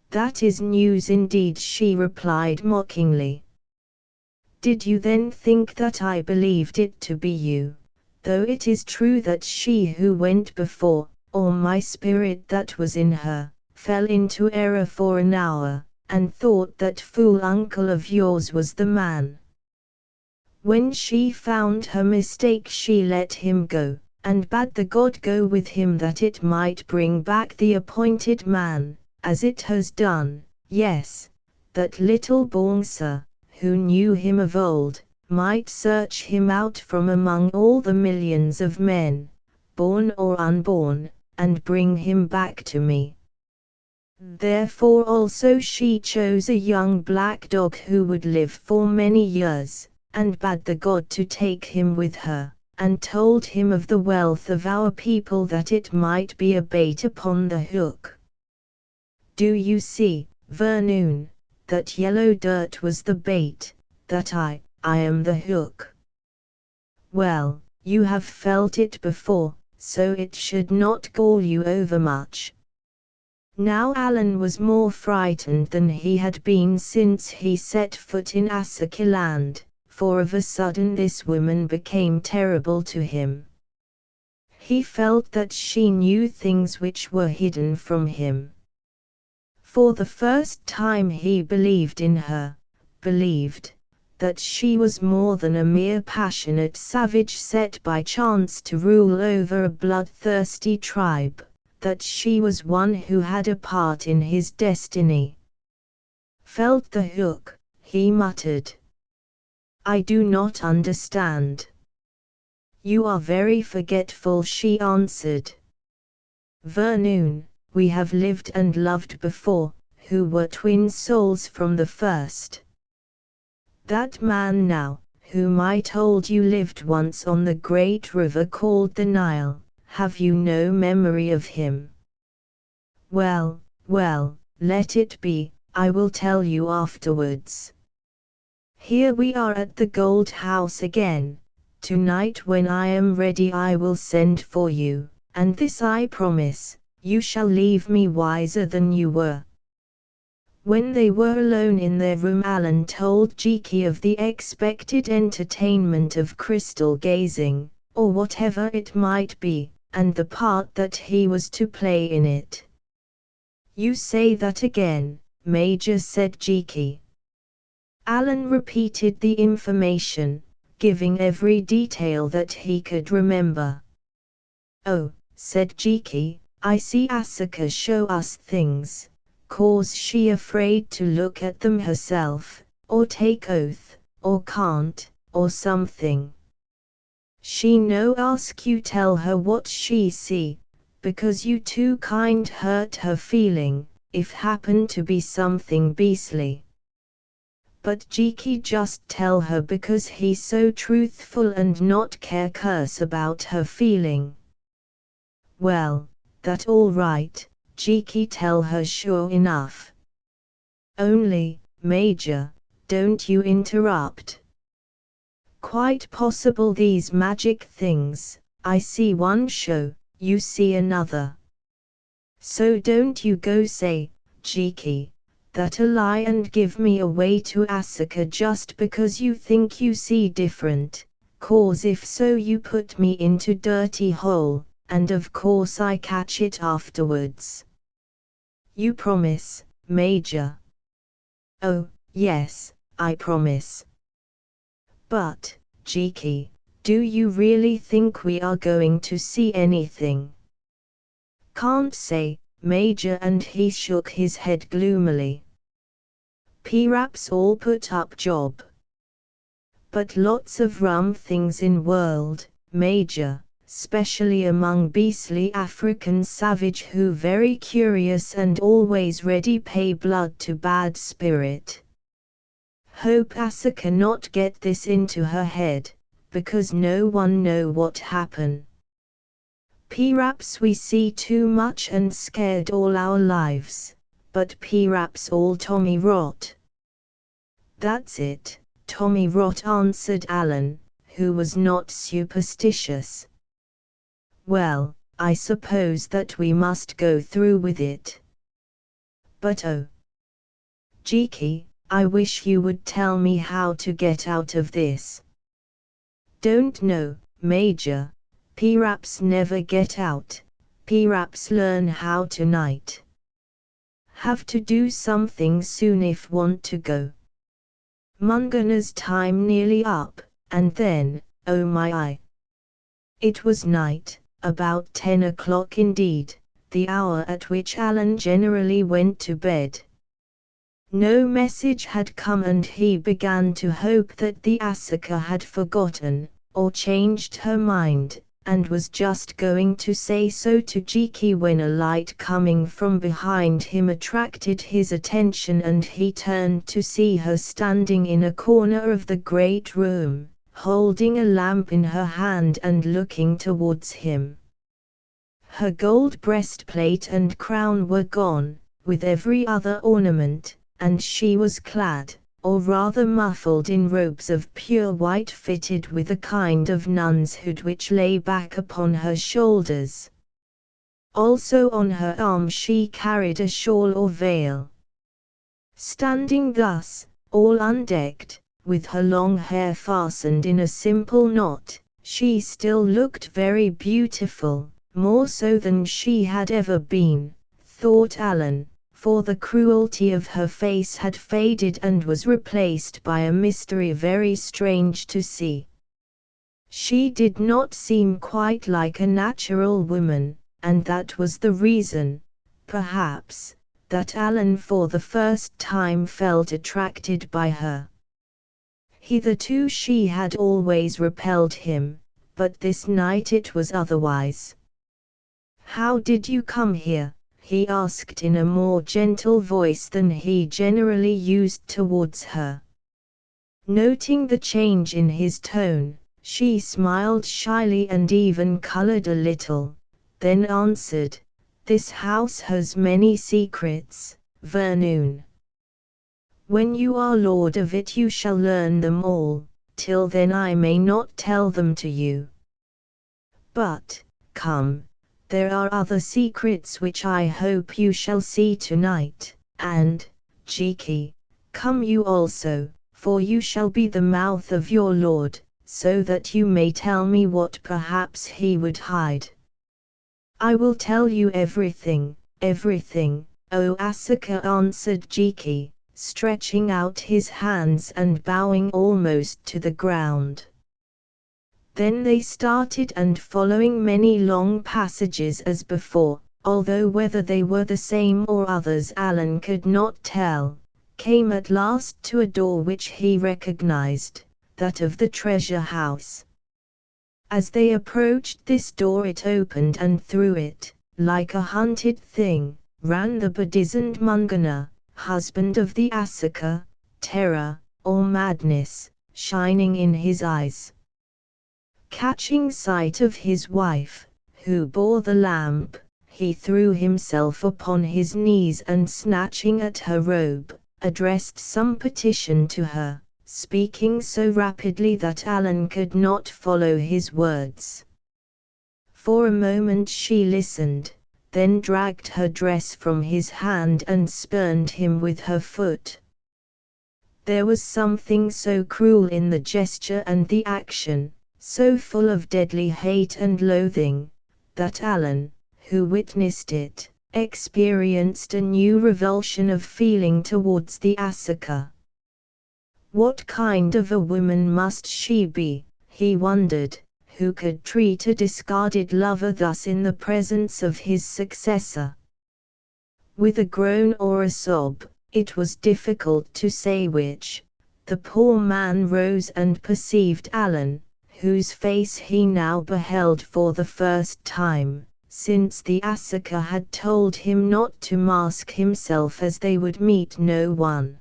"That is news indeed," she replied mockingly. "Did you then think that I believed it to be you, though it is true that she who went before, or my spirit that was in her, fell into error for an hour, and thought that fool uncle of yours was the man? When she found her mistake she let him go, and bade the god go with him that it might bring back the appointed man, as it has done, yes, that little Bongsa, who knew him of old, might search him out from among all the millions of men, born or unborn, and bring him back to me. Therefore also she chose a young black dog who would live for many years, and bade the god to take him with her, and told him of the wealth of our people that it might be a bait upon the hook. Do you see, Vernoon, that yellow dirt was the bait, that I am the hook? Well, you have felt it before, so it should not gall you overmuch." Now Alan was more frightened than he had been since he set foot in Asukiland, for of a sudden this woman became terrible to him. He felt that she knew things which were hidden from him. For the first time he believed in her, believed that she was more than a mere passionate savage set by chance to rule over a bloodthirsty tribe, that she was one who had a part in his destiny. "Felt the hook," he muttered. "I do not understand." "You are very forgetful," she answered. "Vernoon, we have lived and loved before, who were twin souls from the first. That man now, whom I told you lived once on the great river called the Nile, have you no memory of him? Well, well, let it be, I will tell you afterwards. Here we are at the Gold House again. Tonight when I am ready I will send for you, and this I promise, you shall leave me wiser than you were. When they were alone in their room, Alan told Jiki of the expected entertainment of crystal gazing, or whatever it might be, and the part that he was to play in it. You say that again, Major, said Jiki. Alan repeated the information, giving every detail that he could remember. Oh, said Jiki, I see Asuka show us things. Cause she afraid to look at them herself, or take oath, or can't, or something. She no ask you tell her what she see, because you too kind hurt her feeling, if happen to be something beastly. But Jiki just tell her because he so truthful and not care curse about her feeling. Well, that all right. Jiki tell her sure enough. Only, Major, don't you interrupt. Quite possible these magic things, I see one show, you see another. So don't you go say, Jiki, that a lie and give me away to Asuka just because you think you see different, cause if so you put me into dirty hole, and of course I catch it afterwards. You promise, Major? Oh, yes, I promise. But, Jiki, do you really think we are going to see anything? Can't say, Major, and he shook his head gloomily. Perhaps all put up job. But lots of rum things in world, Major, specially among beastly African savage who very curious and always ready pay blood to bad spirit. Hope Asuka not get this into her head, because no one know what happen. Perhaps we see too much and scared all our lives, but perhaps all Tommy rot. That's it, Tommy rot, answered Alan, who was not superstitious. Well, I suppose that we must go through with it. But oh, Jiki, I wish you would tell me how to get out of this. Don't know, Major, perhaps never get out, perhaps learn how tonight. Have to do something soon if want to go. Mungana's time nearly up, and then, oh my. It was night. About 10 o'clock indeed, the hour at which Alan generally went to bed. No message had come and he began to hope that the Asuka had forgotten, or changed her mind, and was just going to say so to Jiki when a light coming from behind him attracted his attention and he turned to see her standing in a corner of the great room, holding a lamp in her hand and looking towards him. Her gold breastplate and crown were gone, with every other ornament, and she was clad, or rather muffled in robes of pure white fitted with a kind of nun's hood which lay back upon her shoulders. Also on her arm she carried a shawl or veil. Standing thus, all undecked, with her long hair fastened in a simple knot, she still looked very beautiful, more so than she had ever been, thought Alan, for the cruelty of her face had faded and was replaced by a mystery very strange to see. She did not seem quite like a natural woman, and that was the reason, perhaps, that Alan for the first time felt attracted by her. Hitherto she had always repelled him, but this night it was otherwise. "How did you come here?" he asked in a more gentle voice than he generally used towards her. Noting the change in his tone, she smiled shyly and even colored a little, then answered, "This house has many secrets, Vernoon. When you are lord of it you shall learn them all, till then I may not tell them to you. But, come, there are other secrets which I hope you shall see tonight, and, Jiki, come you also, for you shall be the mouth of your lord, so that you may tell me what perhaps he would hide. I will tell you everything, everything, O Asuka, answered Jiki, stretching out his hands and bowing almost to the ground. Then they started, and following many long passages as before, although whether they were the same or others Alan could not tell, came at last to a door which he recognized, that of the treasure house. As they approached this door it opened, and through it, like a hunted thing, ran the bedizened Mungana, husband of the Asuka, terror, or madness, shining in his eyes. Catching sight of his wife, who bore the lamp, he threw himself upon his knees and snatching at her robe, addressed some petition to her, speaking so rapidly that Alan could not follow his words. For a moment she listened, then dragged her dress from his hand and spurned him with her foot. There was something so cruel in the gesture and the action, so full of deadly hate and loathing, that Alan, who witnessed it, experienced a new revulsion of feeling towards the Asuka. What kind of a woman must she be, he wondered, who could treat a discarded lover thus in the presence of his successor? With a groan or a sob, it was difficult to say which, the poor man rose and perceived Alan, whose face he now beheld for the first time, since the Asuka had told him not to mask himself as they would meet no one.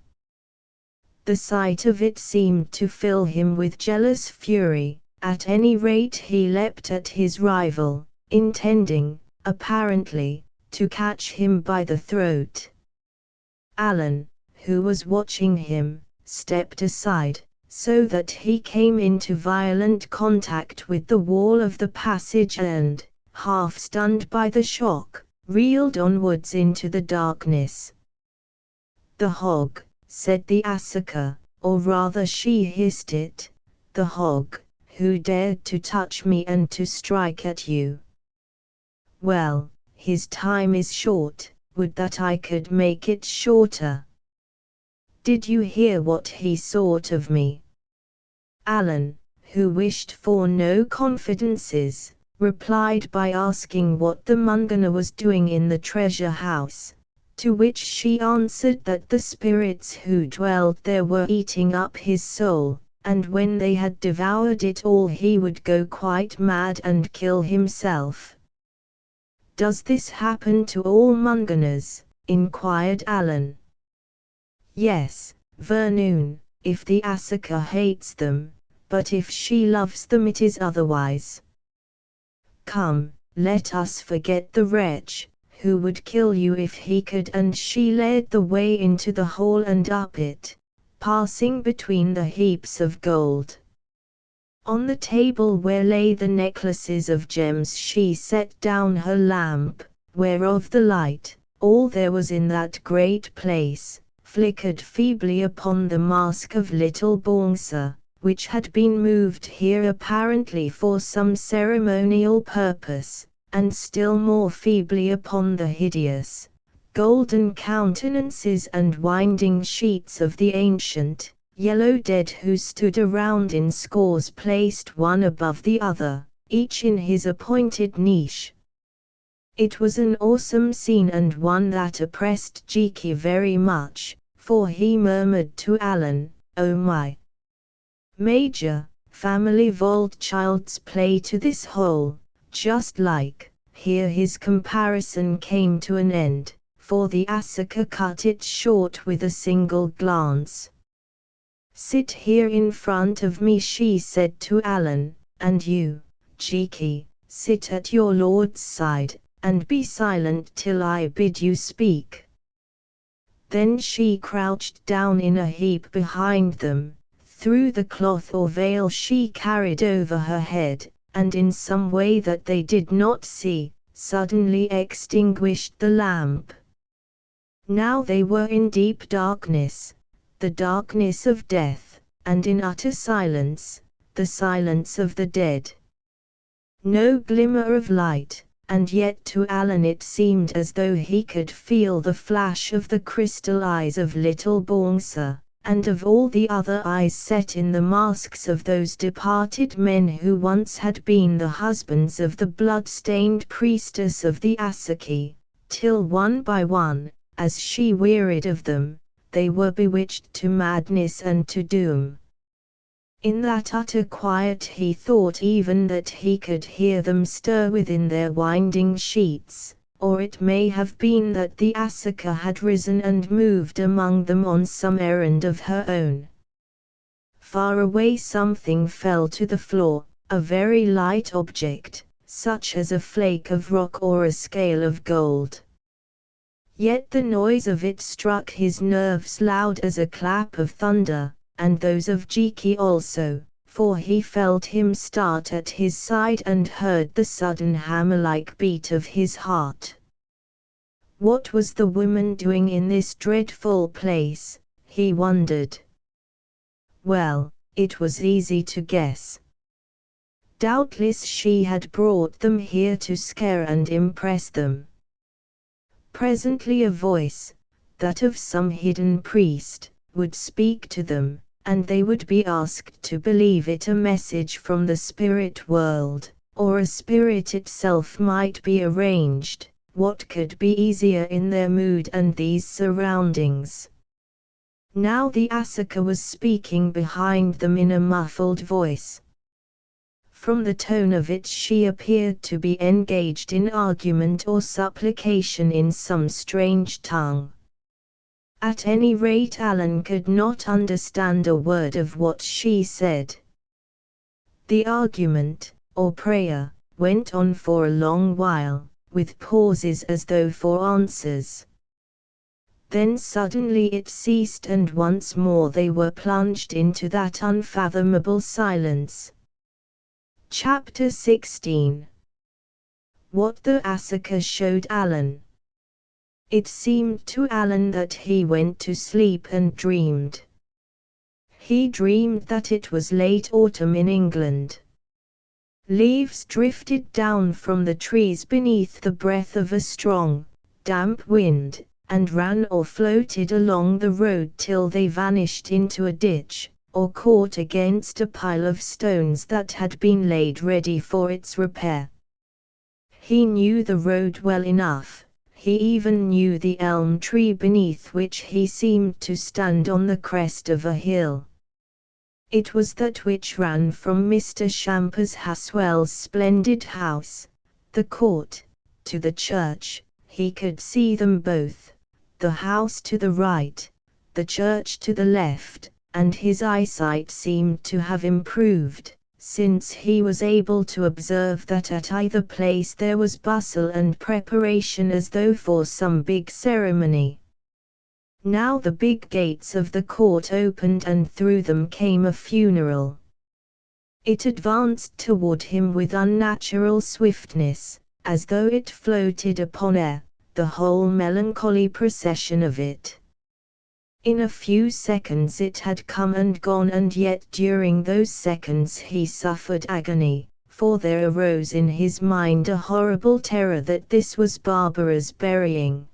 The sight of it seemed to fill him with jealous fury. At any rate he leapt at his rival, intending, apparently, to catch him by the throat. Alan, who was watching him, stepped aside, so that he came into violent contact with the wall of the passage and, half stunned by the shock, reeled onwards into the darkness. "The hog," said the Asuka, or rather she hissed it, "the hog, who dared to touch me and to strike at you. Well, his time is short, would that I could make it shorter. Did you hear what he thought of me?" Alan, who wished for no confidences, replied by asking what the Mungana was doing in the treasure house, to which she answered that the spirits who dwelled there were eating up his soul, and when they had devoured it all he would go quite mad and kill himself. "Does this happen to all Munganas?" inquired Alan. "Yes, Vernoon, if the Asuka hates them, but if she loves them it is otherwise. Come, let us forget the wretch, who would kill you if he could." And she led the way into the hall and up it, passing between the heaps of gold. On the table where lay the necklaces of gems she set down her lamp, whereof the light, all there was in that great place, flickered feebly upon the mask of little Bongsa, which had been moved here apparently for some ceremonial purpose, and still more feebly upon the hideous, golden countenances and winding sheets of the ancient, yellow dead who stood around in scores placed one above the other, each in his appointed niche. It was an awesome scene and one that oppressed Jiki very much, for he murmured to Alan, "Oh my Major, family vault child's play to this whole, just like." Here his comparison came to an end, for the Asuka cut it short with a single glance. "Sit here in front of me," she said to Alan, "and you, Jiki, sit at your lord's side, and be silent till I bid you speak." Then she crouched down in a heap behind them, threw the cloth or veil she carried over her head, and in some way that they did not see, suddenly extinguished the lamp. Now they were in deep darkness, the darkness of death, and in utter silence, the silence of the dead. No glimmer of light, and yet to Alan it seemed as though he could feel the flash of the crystal eyes of little Baunsir, and of all the other eyes set in the masks of those departed men who once had been the husbands of the blood-stained priestess of the Asaki, till one by one, as she wearied of them, they were bewitched to madness and to doom. In that utter quiet he thought even that he could hear them stir within their winding sheets, or it may have been that the Asaka had risen and moved among them on some errand of her own. Far away something fell to the floor, a very light object, such as a flake of rock or a scale of gold. Yet the noise of it struck his nerves loud as a clap of thunder, and those of Jiki also, for he felt him start at his side and heard the sudden hammer-like beat of his heart. What was the woman doing in this dreadful place, he wondered. Well, it was easy to guess. Doubtless she had brought them here to scare and impress them. Presently a voice, that of some hidden priest, would speak to them, and they would be asked to believe it a message from the spirit world, or a spirit itself might be arranged. What could be easier in their mood and these surroundings? Now the Asaka was speaking behind them in a muffled voice. From the tone of it she appeared to be engaged in argument or supplication in some strange tongue. At any rate Alan could not understand a word of what she said. The argument, or prayer, went on for a long while, with pauses as though for answers. Then suddenly it ceased and once more they were plunged into that unfathomable silence. Chapter 16. What the Asaka showed Alan. It seemed to Alan that he went to sleep and dreamed. He dreamed that it was late autumn in England. Leaves drifted down from the trees beneath the breath of a strong, damp wind, and ran or floated along the road till they vanished into a ditch, or caught against a pile of stones that had been laid ready for its repair. He knew the road well enough. He even knew the elm tree beneath which he seemed to stand on the crest of a hill. It was that which ran from Mr. Champers Haswell's splendid house, the court, to the church. He could see them both, the house to the right, the church to the left, and his eyesight seemed to have improved, since he was able to observe that at either place there was bustle and preparation as though for some big ceremony. Now the big gates of the court opened and through them came a funeral. It advanced toward him with unnatural swiftness, as though it floated upon air, the whole melancholy procession of it. In a few seconds it had come and gone, and yet during those seconds he suffered agony, for there arose in his mind a horrible terror that this was Barbara's burying.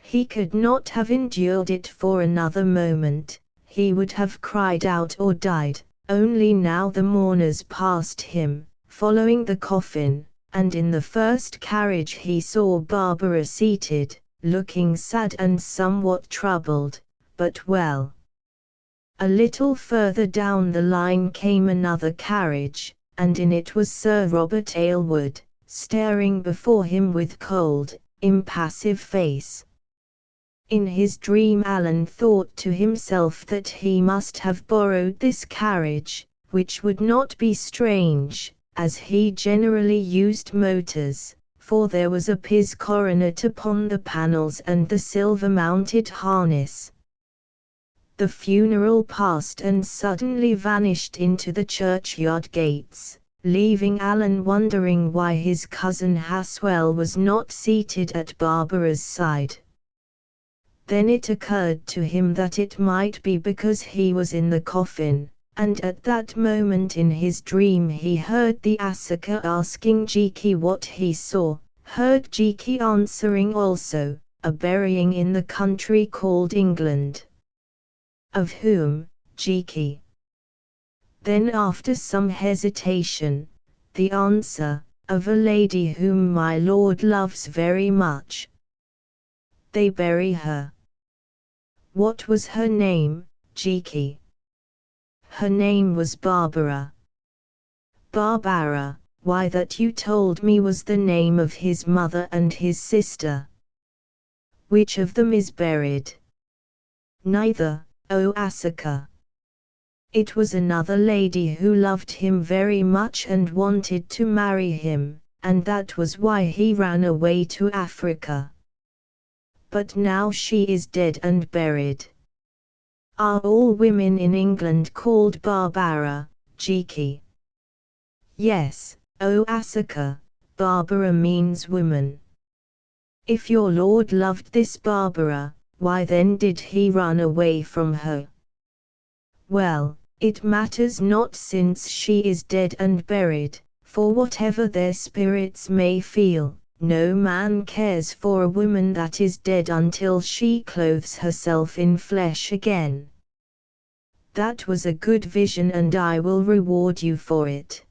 He could not have endured it for another moment, he would have cried out or died, only now the mourners passed him, following the coffin, and in the first carriage he saw Barbara seated, looking sad and somewhat troubled, but well. A little further down the line came another carriage, and in it was Sir Robert Aylward, staring before him with cold, impassive face. In his dream Alan thought to himself that he must have borrowed this carriage, which would not be strange, as he generally used motors, for there was a Piz coronet upon the panels and the silver-mounted harness. The funeral passed and suddenly vanished into the churchyard gates, leaving Alan wondering why his cousin Haswell was not seated at Barbara's side. Then it occurred to him that it might be because he was in the coffin, and at that moment in his dream he heard the Asuka asking Jiki what he saw, heard Jiki answering also, a burying in the country called England. Of whom, Jiki? Then after some hesitation, the answer, of a lady whom my lord loves very much. They bury her. What was her name, Jiki? Her name was Barbara. Barbara, why that you told me was the name of his mother and his sister. Which of them is buried? Neither, O Asuka. It was another lady who loved him very much and wanted to marry him, and that was why he ran away to Africa. But now she is dead and buried. Are all women in England called Barbara, Jiki? Yes, O Asuka, Barbara means woman. If your lord loved this Barbara, why then did he run away from her? Well, it matters not since she is dead and buried, for whatever their spirits may feel, no man cares for a woman that is dead until she clothes herself in flesh again. That was a good vision and I will reward you for it.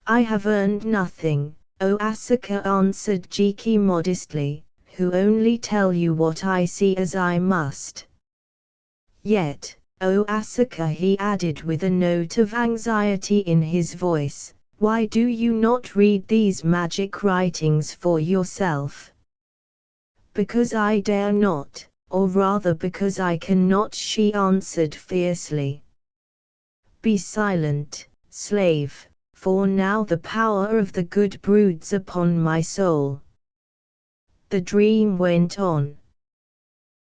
I have earned nothing, O Asuka answered Jiki modestly, who only tell you what I see as I must. Yet, O Asuka he added with a note of anxiety in his voice, why do you not read these magic writings for yourself? Because I dare not, or rather because I cannot, she answered fiercely. Be silent, slave, for now the power of the good broods upon my soul. The dream went on.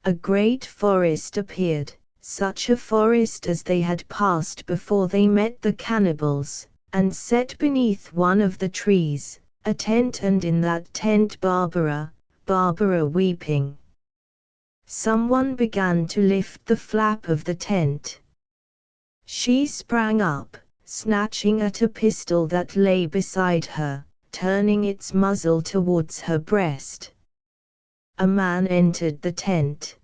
A great forest appeared, such a forest as they had passed before they met the cannibals, and set beneath one of the trees, a tent, and in that tent Barbara weeping. Someone began to lift the flap of the tent. She sprang up, snatching at a pistol that lay beside her, turning its muzzle towards her breast. A man entered the tent.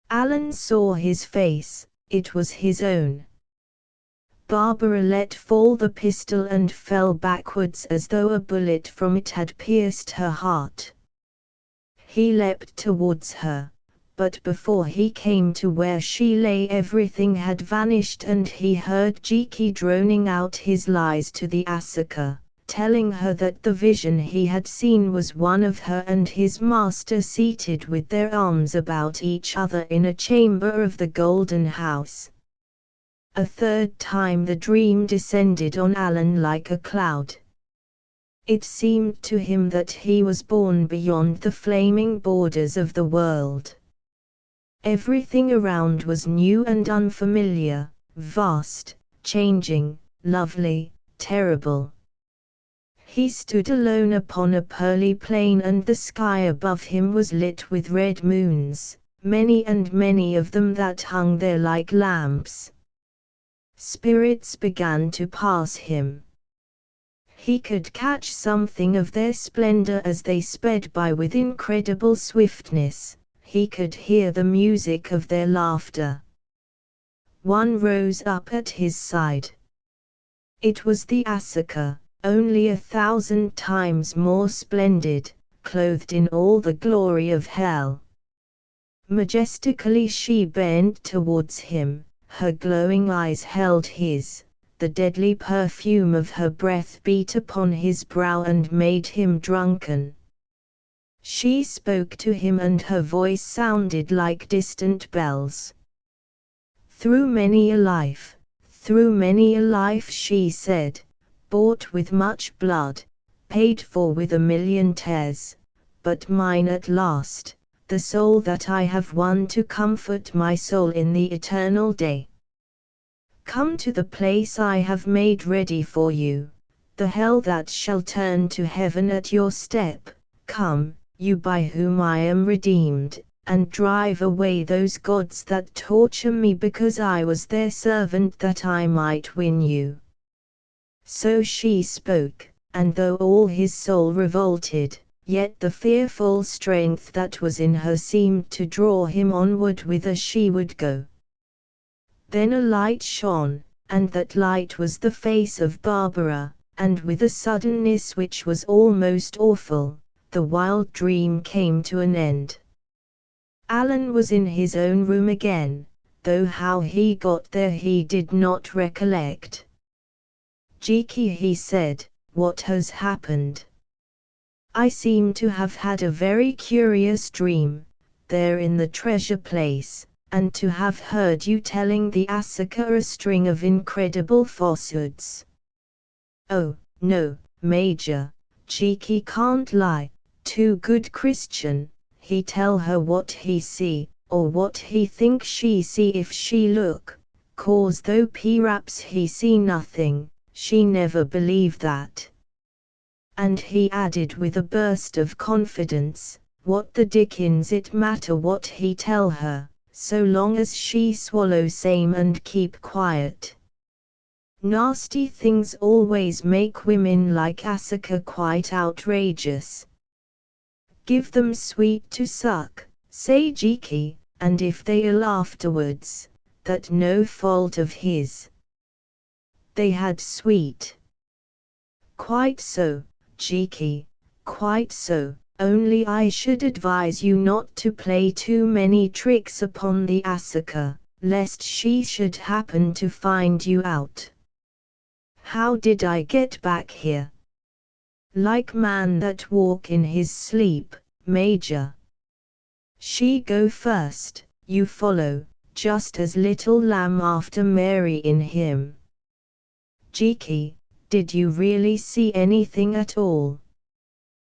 Alan saw his face, it was his own. Barbara let fall the pistol and fell backwards as though a bullet from it had pierced her heart. He leapt towards her, but before he came to where she lay everything had vanished and he heard Jiki droning out his lies to the Asuka, telling her that the vision he had seen was one of her and his master seated with their arms about each other in a chamber of the Golden House. A third time the dream descended on Alan like a cloud. It seemed to him that he was born beyond the flaming borders of the world. Everything around was new and unfamiliar, vast, changing, lovely, terrible. He stood alone upon a pearly plain and the sky above him was lit with red moons, many and many of them that hung there like lamps. Spirits began to pass him. He could catch something of their splendor as they sped by with incredible swiftness, he could hear the music of their laughter. One rose up at his side. It was the Asuka, only 1,000 times more splendid, clothed in all the glory of hell. Majestically she bent towards him, her glowing eyes held his, the deadly perfume of her breath beat upon his brow and made him drunken. She spoke to him and her voice sounded like distant bells. Through many a life she said, bought with much blood, paid for with 1,000,000 tears, but mine at last, the soul that I have won to comfort my soul in the eternal day. Come to the place I have made ready for you, the hell that shall turn to heaven at your step. Come, you by whom I am redeemed, and drive away those gods that torture me because I was their servant that I might win you. So she spoke, and though all his soul revolted, yet the fearful strength that was in her seemed to draw him onward whither she would go. Then a light shone, and that light was the face of Barbara, and with a suddenness which was almost awful, the wild dream came to an end. Alan was in his own room again, though how he got there he did not recollect. "Jiki," he said, "what has happened? I seem to have had a very curious dream, there in the treasure place, and to have heard you telling the Asuka a string of incredible falsehoods." "Oh, no, Major, Jiki can't lie, too good Christian, he tell her what he see, or what he think she see if she look, cause though p'raps he see nothing, she never believe that." And he added with a burst of confidence, "What the dickens it matter what he tell her, so long as she swallow same and keep quiet. Nasty things always make women like Asuka quite outrageous. Give them sweet to suck, say Jiki, and if they ill afterwards, that no fault of his. They had sweet." "Quite so, Jiki, quite so, only I should advise you not to play too many tricks upon the Asuka, lest she should happen to find you out." "How did I get back here?" "Like man that walk in his sleep, Major. She go first, you follow, just as little lamb after Mary in him." "Jiki, did you really see anything at all?"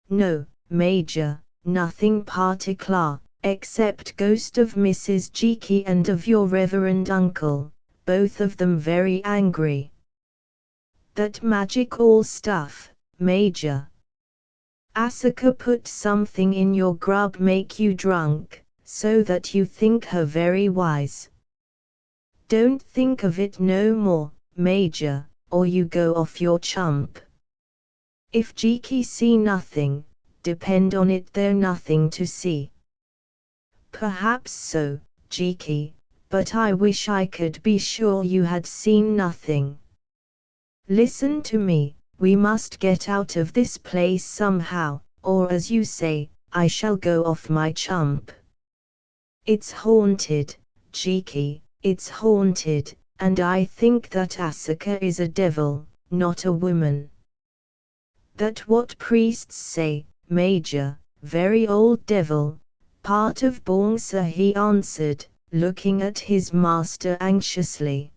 "No, Major, nothing particular, except ghost of Mrs. Jiki and of your reverend uncle, both of them very angry." "That magic all stuff, Major. Asuka put something in your grub make you drunk, so that you think her very wise." "Don't think of it no more, Major, or you go off your chump. If Jiki see nothing, depend on it there nothing to see." "Perhaps so, Jiki, but I wish I could be sure you had seen nothing. Listen to me, we must get out of this place somehow, or as you say, I shall go off my chump. It's haunted, Jiki, it's haunted, and I think that Asuka is a devil, not a woman." "That what priests say, Major, very old devil, part of Bongsa," he answered, looking at his master anxiously.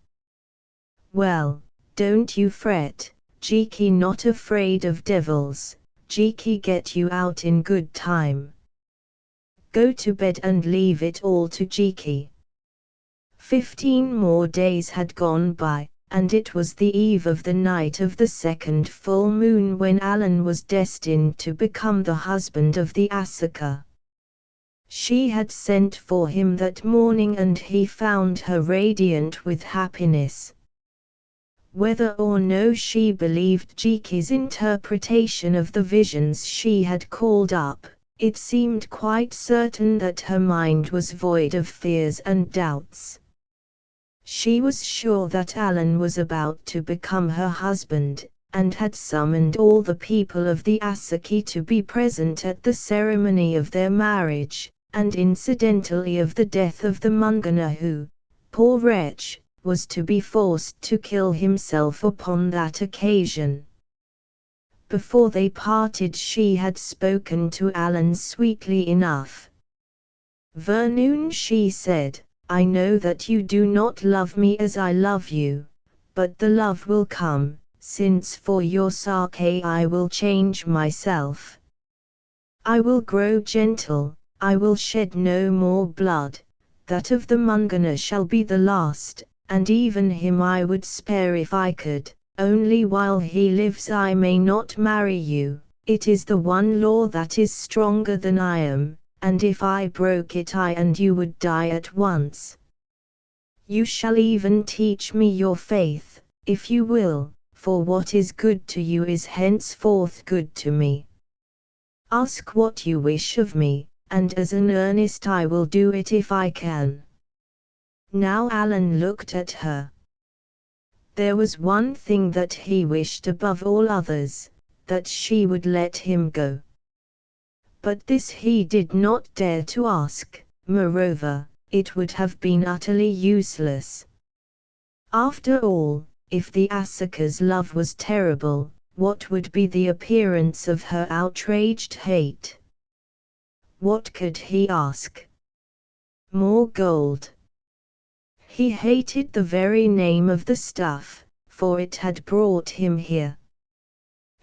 "Well, don't you fret, Jiki not afraid of devils, Jiki get you out in good time. Go to bed and leave it all to Jiki." 15 more days had gone by, and it was the eve of the night of the second full moon when Alan was destined to become the husband of the Asuka. She had sent for him that morning and he found her radiant with happiness. Whether or no she believed Jiki's interpretation of the visions she had called up, it seemed quite certain that her mind was void of fears and doubts. She was sure that Alan was about to become her husband, and had summoned all the people of the Asaki to be present at the ceremony of their marriage, and incidentally of the death of the Mungana who, poor wretch, was to be forced to kill himself upon that occasion. Before they parted she had spoken to Alan sweetly enough. "Vernoon," she said, "I know that you do not love me as I love you, but the love will come, since for your sake I will change myself. I will grow gentle, I will shed no more blood, that of the Mungana shall be the last, and even him I would spare if I could. Only while he lives I may not marry you. It is the one law that is stronger than I am, and if I broke it I and you would die at once. You shall even teach me your faith, if you will, for what is good to you is henceforth good to me. Ask what you wish of me, and as an earnest I will do it if I can. Now Alan looked at her. There was one thing that he wished above all others, that she would let him go. But this he did not dare to ask, moreover, it would have been utterly useless. After all, if the Asuka's love was terrible, what would be the appearance of her outraged hate? What could he ask? More gold. He hated the very name of the stuff, for it had brought him here.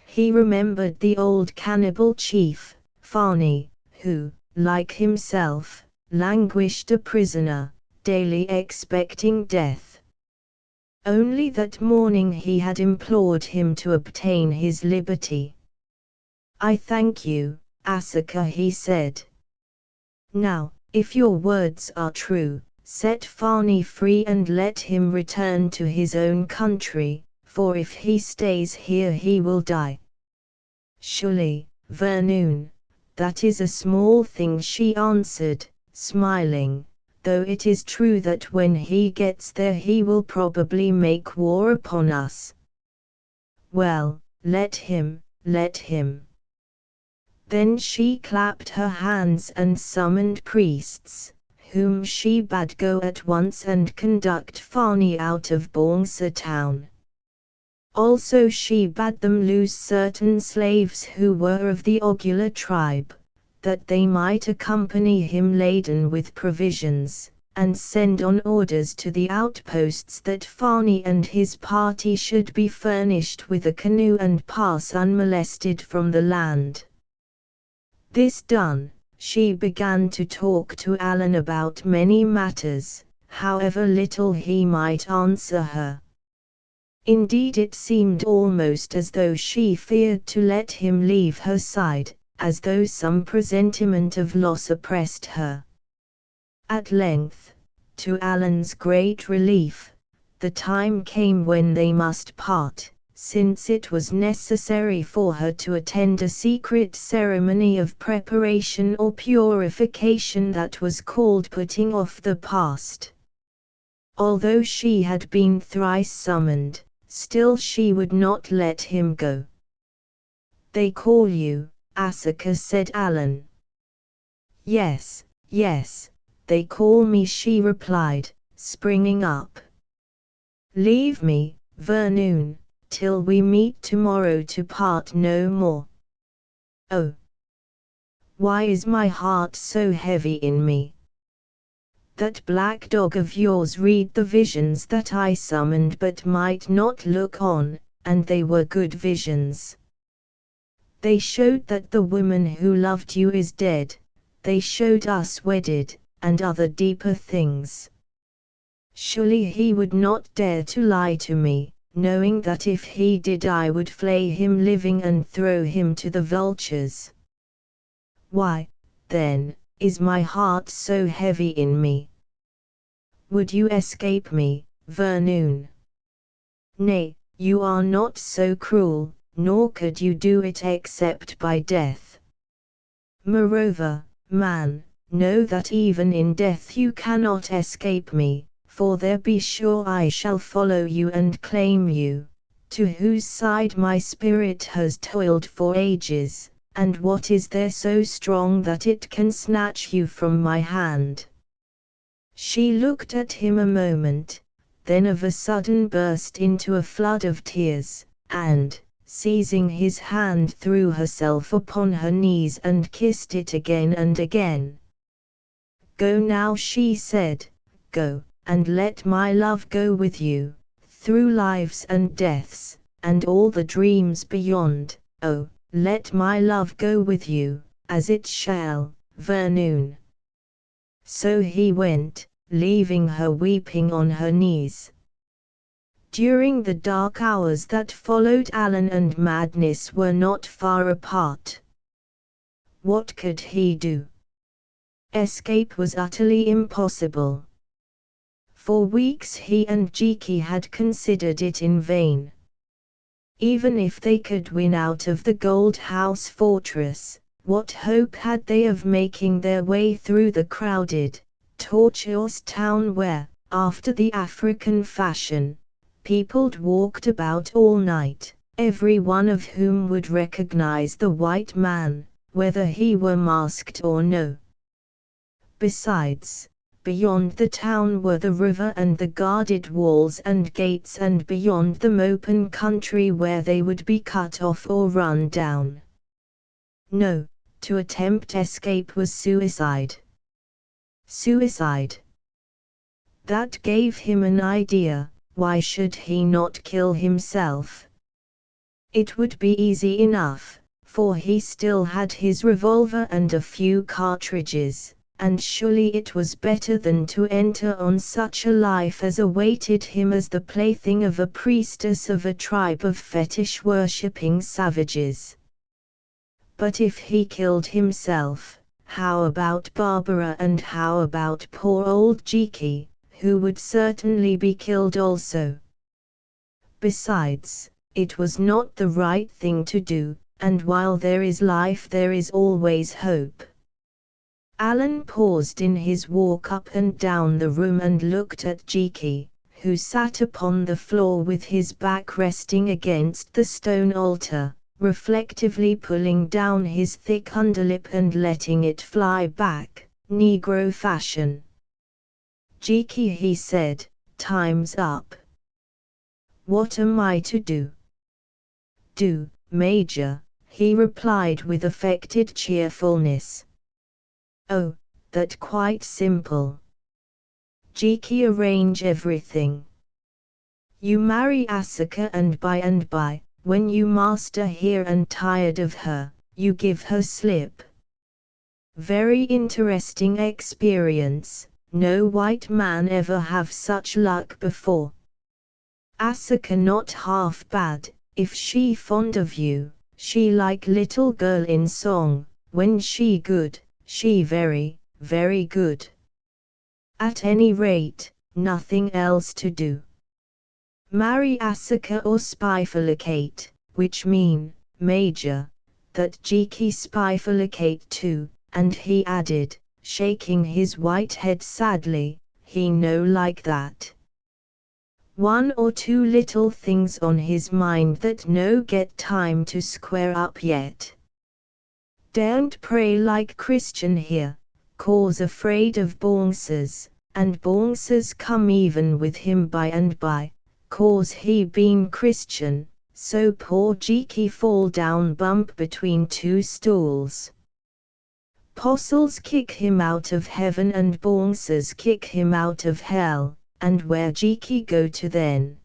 He remembered the old cannibal chief, Farney, who, like himself, languished a prisoner, daily expecting death. Only that morning he had implored him to obtain his liberty. I thank you, Asuka, he said. Now, if your words are true, set Farney free and let him return to his own country, for if he stays here he will die. Surely, Vernoon, that is a small thing, she answered, smiling, though it is true that when he gets there he will probably make war upon us. Well, let him, let him. Then she clapped her hands and summoned priests, whom she bade go at once and conduct Farney out of Bongsa town. Also she bade them loose certain slaves who were of the Ogula tribe, that they might accompany him laden with provisions, and send on orders to the outposts that Farney and his party should be furnished with a canoe and pass unmolested from the land. This done, she began to talk to Alan about many matters, however little he might answer her. Indeed, it seemed almost as though she feared to let him leave her side, as though some presentiment of loss oppressed her. At length, to Alan's great relief, the time came when they must part, since it was necessary for her to attend a secret ceremony of preparation or purification that was called putting off the past. Although she had been thrice summoned, still she would not let him go. They call you, Asuka, said Alan. Yes, yes, they call me, she replied, springing up. Leave me, Vernoon, till we meet tomorrow to part no more. Oh! Why is my heart so heavy in me? That black dog of yours read the visions that I summoned but might not look on, and they were good visions. They showed that the woman who loved you is dead, they showed us wedded, and other deeper things. Surely he would not dare to lie to me, knowing that if he did I would flay him living and throw him to the vultures. Why, then, is my heart so heavy in me? Would you escape me, Vernoon? Nay, you are not so cruel, nor could you do it except by death. Moreover, man, know that even in death you cannot escape me, for there be sure I shall follow you and claim you, to whose side my spirit has toiled for ages, and what is there so strong that it can snatch you from my hand? She looked at him a moment, then of a sudden burst into a flood of tears, and, seizing his hand, threw herself upon her knees and kissed it again and again. Go now, she said, go, and let my love go with you, through lives and deaths, and all the dreams beyond. Oh, let my love go with you, as it shall, Vernoon. So he went, leaving her weeping on her knees. During the dark hours that followed, Alan and madness were not far apart. What could he do? Escape was utterly impossible. For weeks he and Jiki had considered it in vain. Even if they could win out of the Gold House fortress, what hope had they of making their way through the crowded, tortuous town where, after the African fashion, people walked about all night, every one of whom would recognize the white man, whether he were masked or no. Besides, beyond the town were the river and the guarded walls and gates, and beyond them open country where they would be cut off or run down. No, to attempt escape was suicide. Suicide. That gave him an idea. Why should he not kill himself? It would be easy enough, for he still had his revolver and a few cartridges, and surely it was better than to enter on such a life as awaited him as the plaything of a priestess of a tribe of fetish-worshipping savages. But if he killed himself, how about Barbara, and how about poor old Jiki, who would certainly be killed also? Besides, it was not the right thing to do, and while there is life there is always hope. Alan paused in his walk up and down the room and looked at Jiki, who sat upon the floor with his back resting against the stone altar, reflectively pulling down his thick underlip and letting it fly back, Negro fashion. "Jiki," he said, "time's up. What am I to do?" "Do, Major," he replied with affected cheerfulness. "Oh, that quite simple. Jiki, arrange everything. You marry Asuka, and by, when you master here and tired of her, you give her slip. Very interesting experience, no white man ever have such luck before. Asuka not half bad, if she fond of you, she like little girl in song, when she good, she very, very good. At any rate, nothing else to do. Marry Asuka or spifurcate, which mean, Major, that Jiki spifurcate too," and he added, shaking his white head sadly, "he no like that. One or two little things on his mind that no get time to square up yet. Don't pray like Christian here, cause afraid of bouncers, and bouncers come even with him by and by, cause he been Christian, so poor Jiki fall down bump between two stools. Apostles kick him out of heaven and bouncers kick him out of hell, and where Jiki go to then?"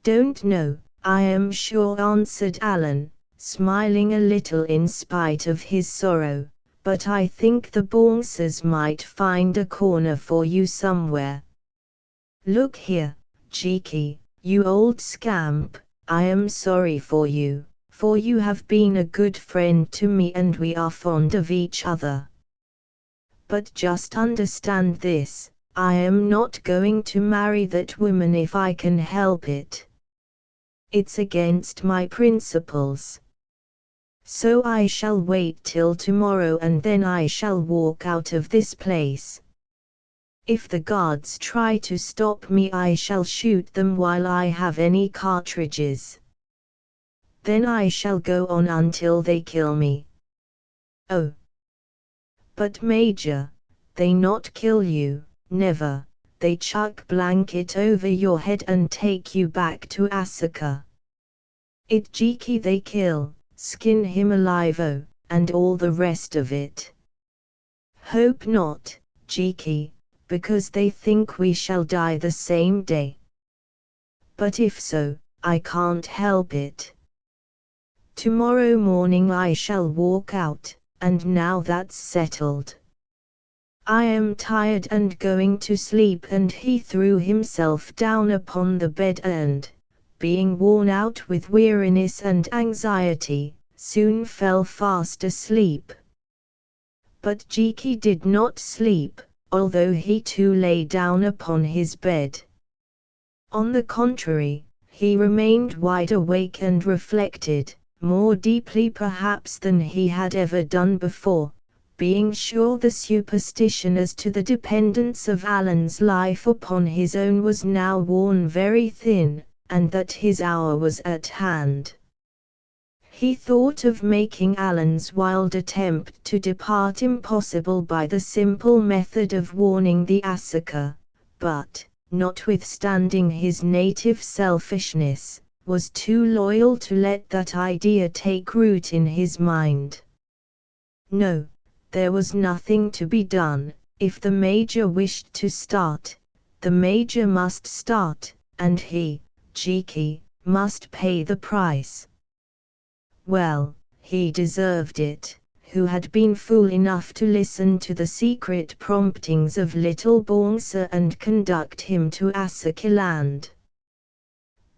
"Don't know, I am sure," answered Alan, smiling a little in spite of his sorrow, "but I think the bouncers might find a corner for you somewhere. Look here, Jiki, you old scamp, I am sorry for you have been a good friend to me and we are fond of each other. But just understand this, I am not going to marry that woman if I can help it. It's against my principles. So I shall wait till tomorrow and then I shall walk out of this place. If the guards try to stop me I shall shoot them while I have any cartridges. Then I shall go on until they kill me." "Oh. But Major, they not kill you, never, they chuck blanket over your head and take you back to Asuka. It Jiki they kill, skin him alive, oh, and all the rest of it. Hope not, Jiki, because they think we shall die the same day. But if so, I can't help it. Tomorrow morning I shall walk out, and now that's settled. I am tired and going to sleep, and he threw himself down upon the bed and, being worn out with weariness and anxiety, soon fell fast asleep. But Jiki did not sleep, although he too lay down upon his bed. On the contrary, he remained wide awake and reflected, more deeply perhaps than he had ever done before, being sure the superstition as to the dependence of Alan's life upon his own was now worn very thin, and that his hour was at hand. He thought of making Alan's wild attempt to depart impossible by the simple method of warning the Asuka, but, notwithstanding his native selfishness, was too loyal to let that idea take root in his mind. No, there was nothing to be done. If the Major wished to start, the Major must start, and he, Jiki, must pay the price. Well, he deserved it, who had been fool enough to listen to the secret promptings of little Bongsa and conduct him to Asakiland.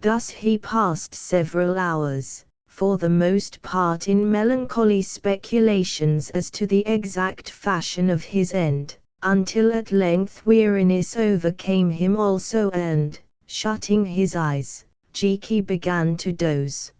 Thus he passed several hours, for the most part in melancholy speculations as to the exact fashion of his end, until at length weariness overcame him also and, shutting his eyes, Jiki began to doze.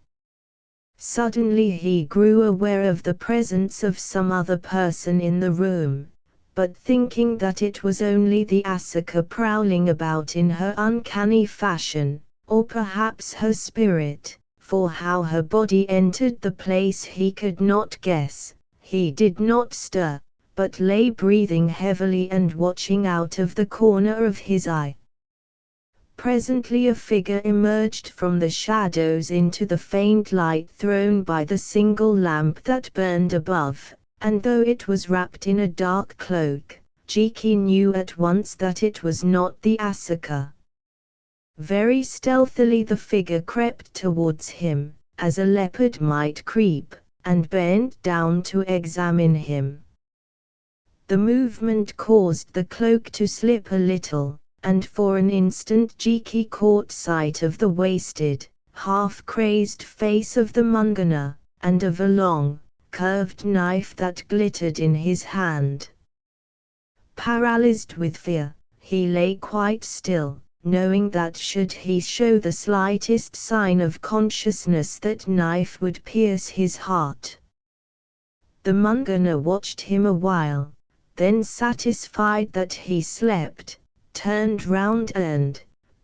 Suddenly he grew aware of the presence of some other person in the room, but thinking that it was only the Asuka prowling about in her uncanny fashion, or perhaps her spirit, for how her body entered the place he could not guess, he did not stir, but lay breathing heavily and watching out of the corner of his eye. Presently a figure emerged from the shadows into the faint light thrown by the single lamp that burned above, and though it was wrapped in a dark cloak, Jiki knew at once that it was not the Asuka. Very stealthily the figure crept towards him, as a leopard might creep, and bent down to examine him. The movement caused the cloak to slip a little, and for an instant Jiki caught sight of the wasted, half-crazed face of the Mungana, and of a long, curved knife that glittered in his hand. Paralyzed with fear, he lay quite still, knowing that should he show the slightest sign of consciousness that knife would pierce his heart. The Mungana watched him a while, then satisfied that he slept, turned round and,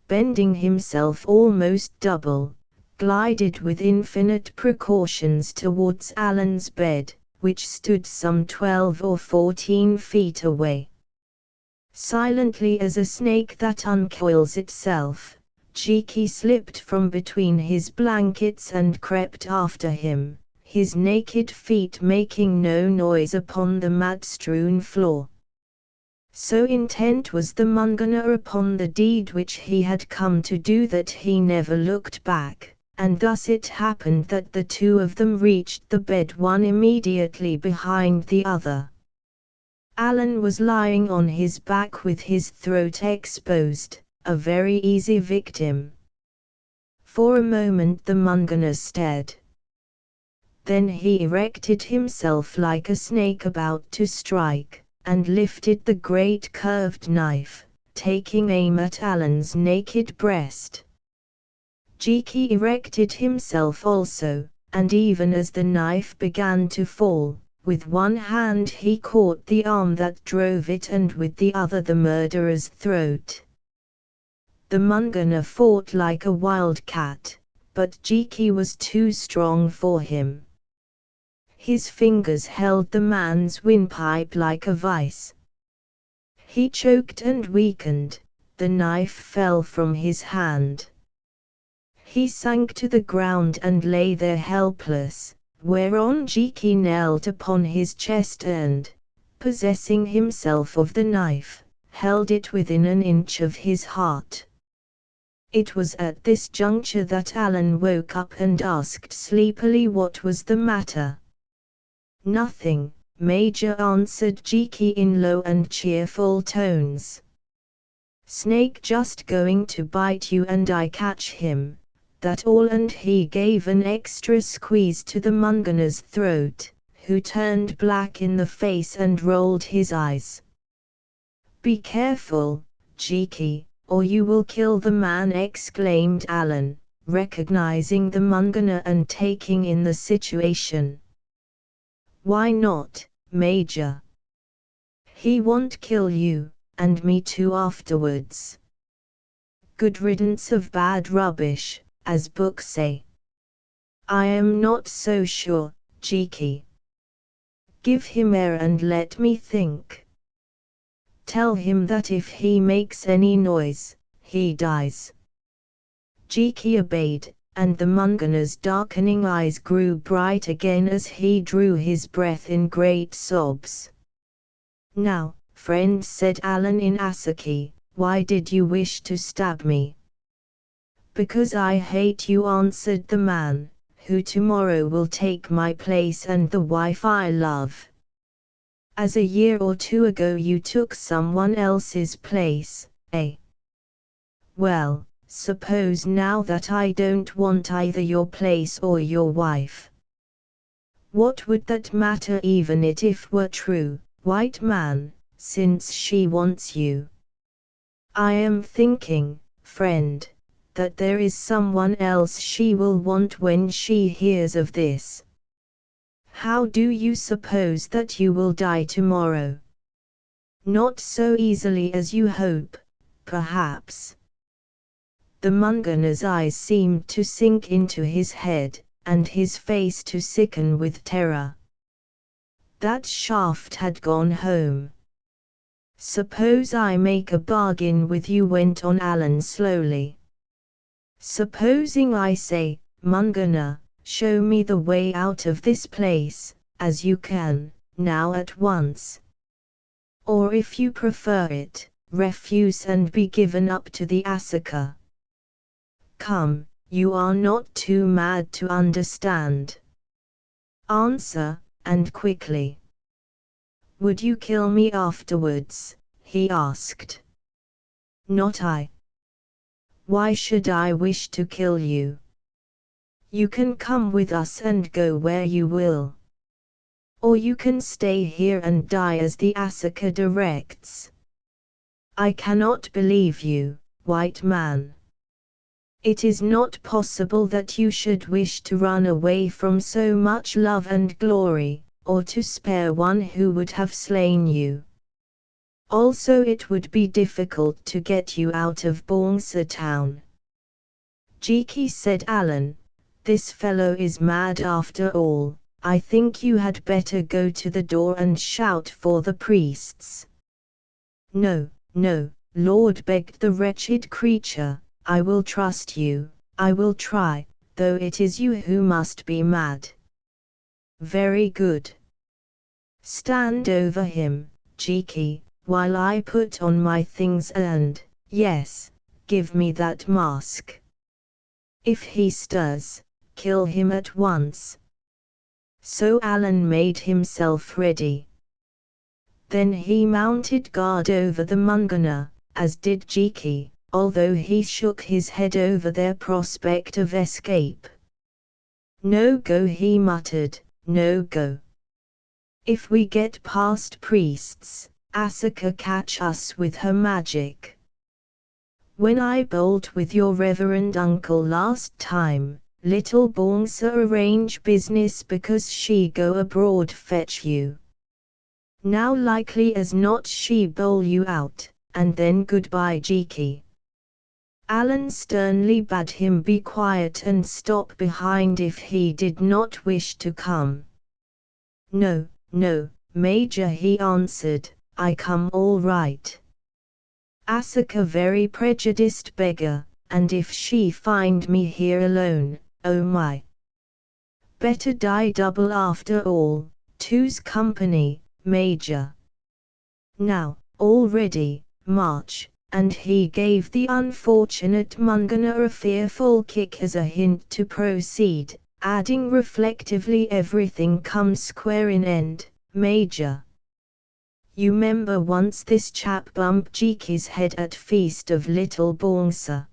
bending himself almost double, glided with infinite precautions towards Alan's bed, which stood some 12 or 14 feet away. Silently as a snake that uncoils itself, Jiki slipped from between his blankets and crept after him, his naked feet making no noise upon the mud-strewn floor. So intent was the Mungana upon the deed which he had come to do that he never looked back, and thus it happened that the two of them reached the bed one immediately behind the other. Alan was lying on his back with his throat exposed, a very easy victim. For a moment the Mungana stared. Then he erected himself like a snake about to strike, and lifted the great curved knife, taking aim at Alan's naked breast. Jiki erected himself also, and even as the knife began to fall, with one hand he caught the arm that drove it and with the other the murderer's throat. The Mungana fought like a wild cat, but Jiki was too strong for him. His fingers held the man's windpipe like a vice. He choked and weakened, the knife fell from his hand. He sank to the ground and lay there helpless, whereon Jiki knelt upon his chest and, possessing himself of the knife, held it within an inch of his heart. It was at this juncture that Alan woke up and asked sleepily what was the matter. Nothing, Major, answered Jiki in low and cheerful tones. Snake just going to bite you and I catch him, that all, and he gave an extra squeeze to the Mungana's throat, who turned black in the face and rolled his eyes. Be careful, Jiki, or you will kill the man, exclaimed Alan, recognizing the Mungana and taking in the situation. Why not, Major? He won't kill you, and me too afterwards. Good riddance of bad rubbish, as books say. I am not so sure, Jiki. Give him air and let me think. Tell him that if he makes any noise, he dies. Jiki obeyed, and the Mungana's darkening eyes grew bright again as he drew his breath in great sobs. Now, friend, said Alan in Asaki, why did you wish to stab me? Because I hate you, answered the man, who tomorrow will take my place and the wife I love. As a year or two ago you took someone else's place, eh? Well, suppose now that I don't want either your place or your wife. What would that matter, even if it were true, white man, since she wants you? I am thinking, friend, that there is someone else she will want when she hears of this. How do you suppose that you will die tomorrow? Not so easily as you hope, perhaps. The Mungana's eyes seemed to sink into his head, and his face to sicken with terror. That shaft had gone home. Suppose I make a bargain with you, went on Alan slowly. Supposing I say, Mungana, show me the way out of this place, as you can, now at once. Or if you prefer it, refuse and be given up to the Asaka. Come, you are not too mad to understand. Answer, and quickly. Would you kill me afterwards? He asked. Not I. Why should I wish to kill you? You can come with us and go where you will. Or you can stay here and die as the Asaka directs. I cannot believe you, white man. It is not possible that you should wish to run away from so much love and glory, or to spare one who would have slain you. Also it would be difficult to get you out of Bongsa town. Jiki, said Alan, this fellow is mad after all. I think you had better go to the door and shout for the priests. No, no, Lord, begged the wretched creature, I will trust you, I will try, though it is you who must be mad. Very good. Stand over him, Jiki, while I put on my things and, yes, give me that mask. If he stirs, kill him at once. So Alan made himself ready. Then he mounted guard over the Mungana, as did Jiki, although he shook his head over their prospect of escape. No go, he muttered, no go. If we get past priests, Asaka catch us with her magic. When I bowled with your reverend uncle last time, little Bongsa arrange business because she go abroad fetch you. Now likely as not she bowl you out, and then goodbye, Jiki. Alan sternly bade him be quiet and stop behind if he did not wish to come. No, no, Major, he answered, I come all right. Asaka very prejudiced beggar, and if she find me here alone, oh my. Better die double after all, two's company, Major. Now, all ready, march, and he gave the unfortunate Mungana a fearful kick as a hint to proceed, adding reflectively, everything comes square in end, Major. You 'member once this chap bumped Jeeky's head at Feast of Little Boursa.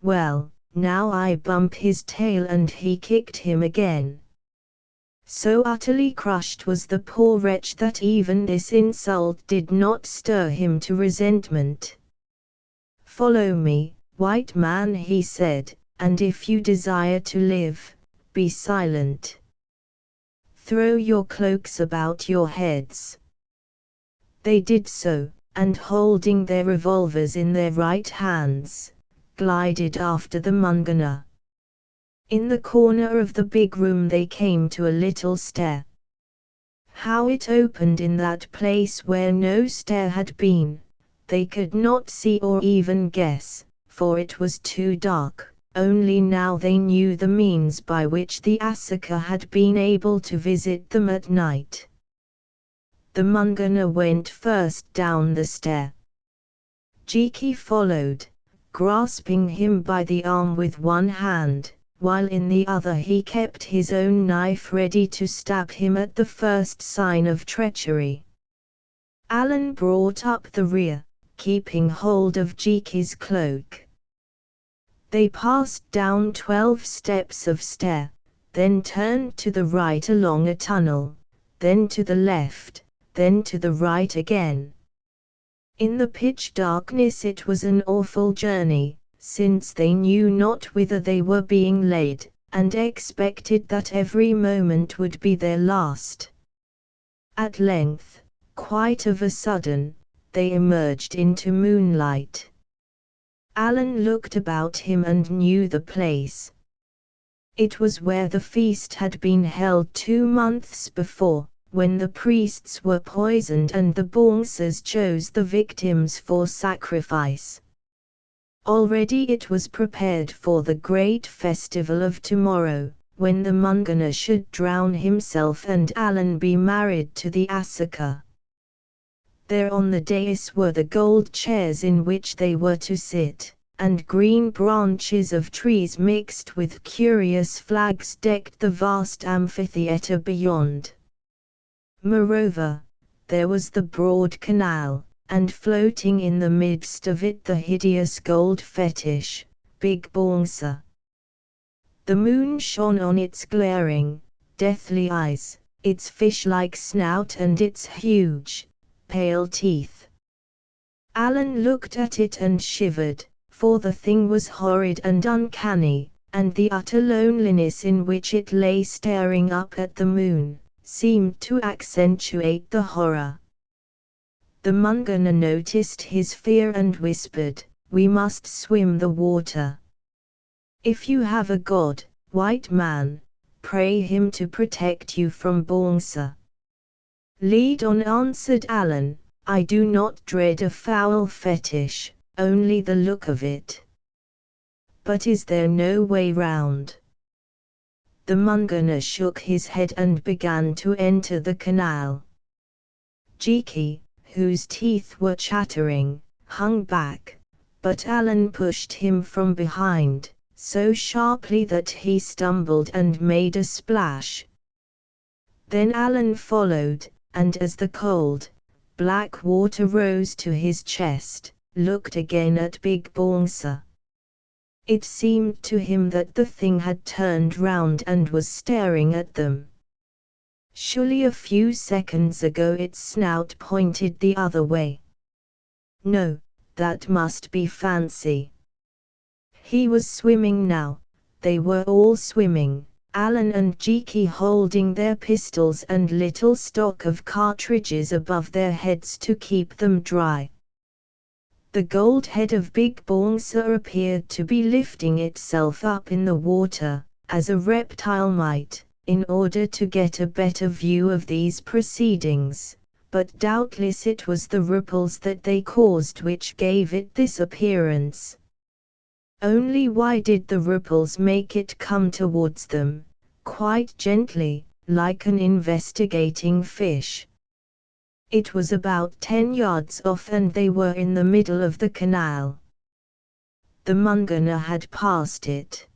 Well, now I bump his tail and he kicked him again. So utterly crushed was the poor wretch that even this insult did not stir him to resentment. Follow me, white man, he said, and if you desire to live, be silent. Throw your cloaks about your heads. They did so, and holding their revolvers in their right hands, glided after the Mungana. In the corner of the big room they came to a little stair. How it opened in that place where no stair had been, they could not see or even guess, for it was too dark. Only now they knew the means by which the Asaka had been able to visit them at night. The Mungana went first down the stair. Jeeky followed, grasping him by the arm with one hand, while in the other he kept his own knife ready to stab him at the first sign of treachery. Alan brought up the rear, keeping hold of Jeeky's cloak. They passed down 12 steps of stair, then turned to the right along a tunnel, then to the left, then to the right again. In the pitch darkness it was an awful journey, since they knew not whither they were being led, and expected that every moment would be their last. At length, quite of a sudden, they emerged into moonlight. Alan looked about him and knew the place. It was where the feast had been held 2 months before, when the priests were poisoned and the Bongsas chose the victims for sacrifice. Already it was prepared for the great festival of tomorrow, when the Mungana should drown himself and Alan be married to the Asaka. There on the dais were the gold chairs in which they were to sit, and green branches of trees mixed with curious flags decked the vast amphitheatre beyond. Moreover, there was the broad canal, and floating in the midst of it the hideous gold fetish, Big Bongsa. The moon shone on its glaring, deathly eyes, its fish-like snout and its huge, pale teeth. Alan looked at it and shivered, for the thing was horrid and uncanny, and the utter loneliness in which it lay staring up at the moon seemed to accentuate the horror. The Mungana noticed his fear and whispered, "We must swim the water. If you have a god, white man, pray him to protect you from Bongsa." "Lead on," answered Alan, "I do not dread a foul fetish, only the look of it." "But is there no way round?" The Mungana shook his head and began to enter the canal. Jeeky, whose teeth were chattering, hung back, but Alan pushed him from behind, so sharply that he stumbled and made a splash. Then Alan followed, and as the cold, black water rose to his chest, looked again at Big Bongsa. It seemed to him that the thing had turned round and was staring at them. Surely a few seconds ago its snout pointed the other way. No, that must be fancy. He was swimming now, they were all swimming, Alan and Jeeky holding their pistols and little stock of cartridges above their heads to keep them dry. The gold head of Big Bongsa appeared to be lifting itself up in the water, as a reptile might, in order to get a better view of these proceedings, but doubtless it was the ripples that they caused which gave it this appearance. Only why did the ripples make it come towards them, quite gently, like an investigating fish? It was about 10 yards off and they were in the middle of the canal. The Mungana had passed it.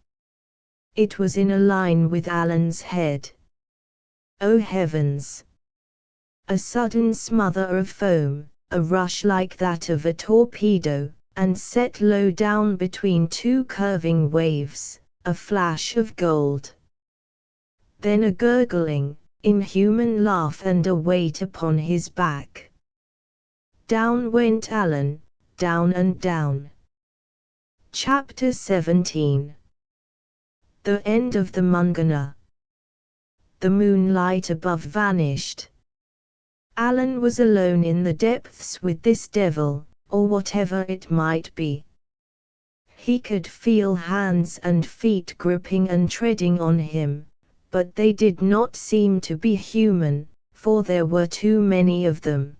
It was in a line with Alan's head. Oh heavens! A sudden smother of foam, a rush like that of a torpedo, and set low down between two curving waves, a flash of gold. Then a gurgling, inhuman laugh and a weight upon his back. Down went Alan, down and down. Chapter 17. The end of the Mungana. The moonlight above vanished. Alan was alone in the depths with this devil, or whatever it might be. He could feel hands and feet gripping and treading on him, but they did not seem to be human, for there were too many of them.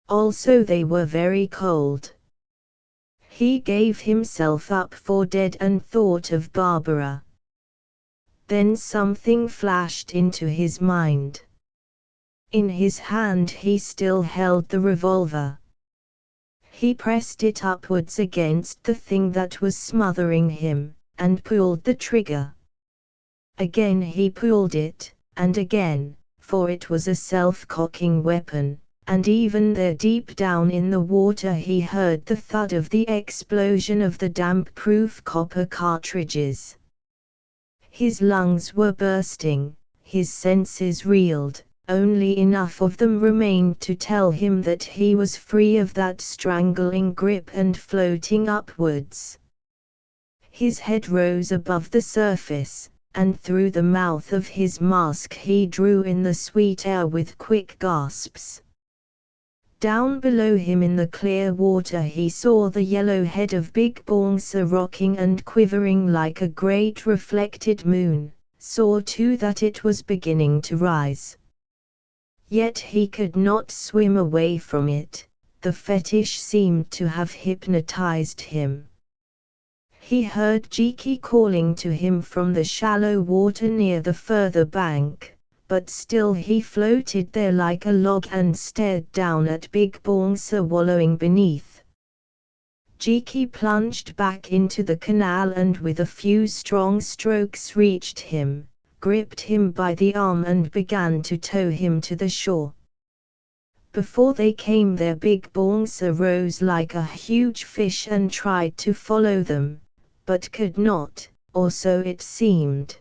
Also they were very cold. He gave himself up for dead and thought of Barbara. Then something flashed into his mind. In his hand he still held the revolver. He pressed it upwards against the thing that was smothering him, and pulled the trigger. Again he pulled it, and again, for it was a self-cocking weapon, and even there deep down in the water he heard the thud of the explosion of the damp-proof copper cartridges. His lungs were bursting, his senses reeled, only enough of them remained to tell him that he was free of that strangling grip and floating upwards. His head rose above the surface, and through the mouth of his mask he drew in the sweet air with quick gasps. Down below him in the clear water he saw the yellow head of Big Bouncer rocking and quivering like a great reflected moon, saw too that it was beginning to rise. Yet he could not swim away from it, the fetish seemed to have hypnotized him. He heard Jiki calling to him from the shallow water near the further bank, but still he floated there like a log and stared down at Big Bouncer wallowing beneath. Jiki plunged back into the canal and with a few strong strokes reached him, gripped him by the arm and began to tow him to the shore. Before they came there Big Bouncer rose like a huge fish and tried to follow them, but could not, or so it seemed.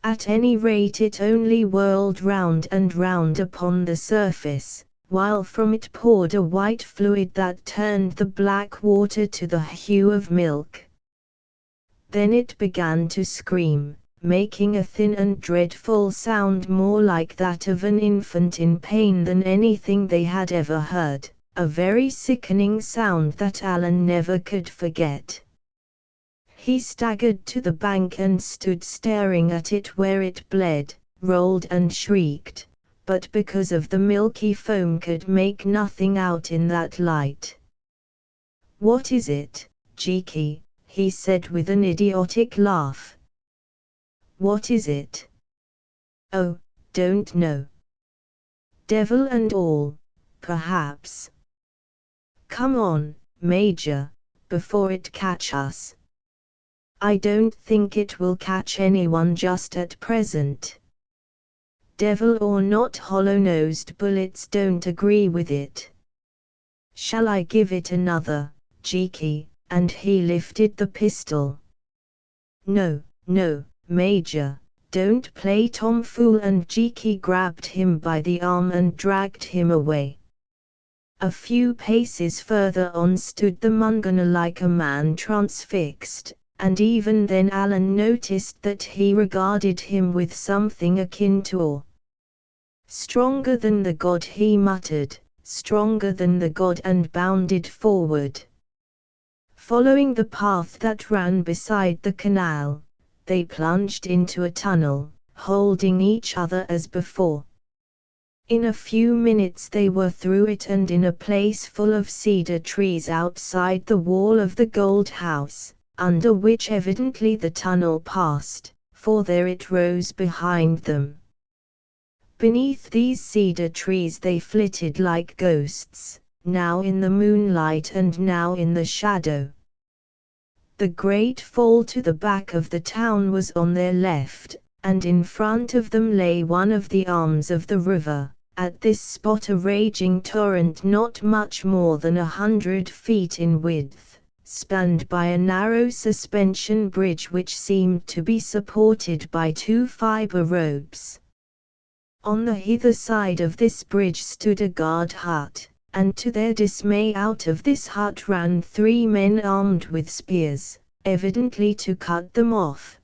At any rate it only whirled round and round upon the surface, while from it poured a white fluid that turned the black water to the hue of milk. Then it began to scream, making a thin and dreadful sound more like that of an infant in pain than anything they had ever heard, a very sickening sound that Alan never could forget. He staggered to the bank and stood staring at it where it bled, rolled and shrieked, but because of the milky foam could make nothing out in that light. "What is it, Jiki?" he said with an idiotic laugh. "What is it?" "Oh, don't know. Devil and all, perhaps. Come on, Major, before it catch us." "I don't think it will catch anyone just at present. Devil or not, hollow-nosed bullets don't agree with it. Shall I give it another, Jiki?" and he lifted the pistol. "No, no, Major, don't play tomfool," and Jiki grabbed him by the arm and dragged him away. A few paces further on stood the Mungana like a man transfixed, and even then Alan noticed that he regarded him with something akin to awe. "Stronger than the god," he muttered, "stronger than the god," and bounded forward. Following the path that ran beside the canal, they plunged into a tunnel, holding each other as before. In a few minutes they were through it and in a place full of cedar trees outside the wall of the gold house, under which evidently the tunnel passed, for there it rose behind them. Beneath these cedar trees they flitted like ghosts, now in the moonlight and now in the shadow. The great fall to the back of the town was on their left, and in front of them lay one of the arms of the river, At this spot a raging torrent not much more than 100 feet in width, spanned by a narrow suspension bridge which seemed to be supported by 2 fiber ropes. On the hither side of this bridge stood a guard hut, and to their dismay out of this hut ran 3 men armed with spears, evidently to cut them off.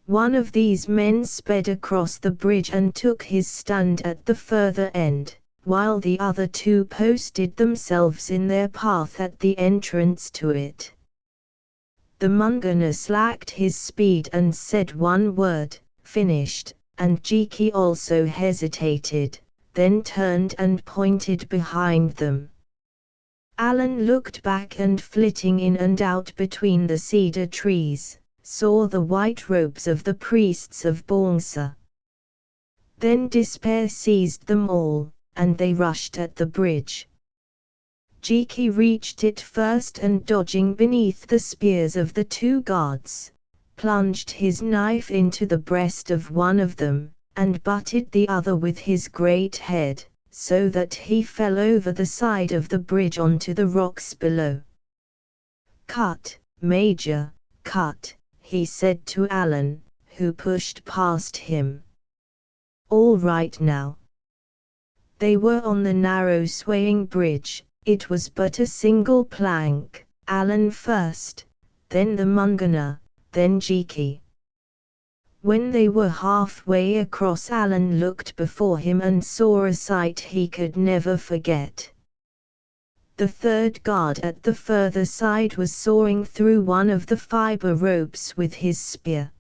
One of these men sped across the bridge and took his stand at the further end, while the other 2 posted themselves in their path at the entrance to it. The Mungana slacked his speed and said one word, "Finished," and Jiki also hesitated, then turned and pointed behind them. Alan looked back and flitting in and out between the cedar trees, saw the white robes of the priests of Bongsa. Then despair seized them all, and they rushed at the bridge. Jiki reached it first and dodging beneath the spears of the 2 guards, plunged his knife into the breast of one of them, and butted the other with his great head, so that he fell over the side of the bridge onto the rocks below. "Cut, Major, cut," he said to Alan, who pushed past him. "All right now." They were on the narrow swaying bridge. It was but a single plank, Alan first, then the Mungana, then Jiki. When they were halfway across, Alan looked before him and saw a sight he could never forget. The 3rd guard at the further side was sawing through one of the fiber ropes with his spear.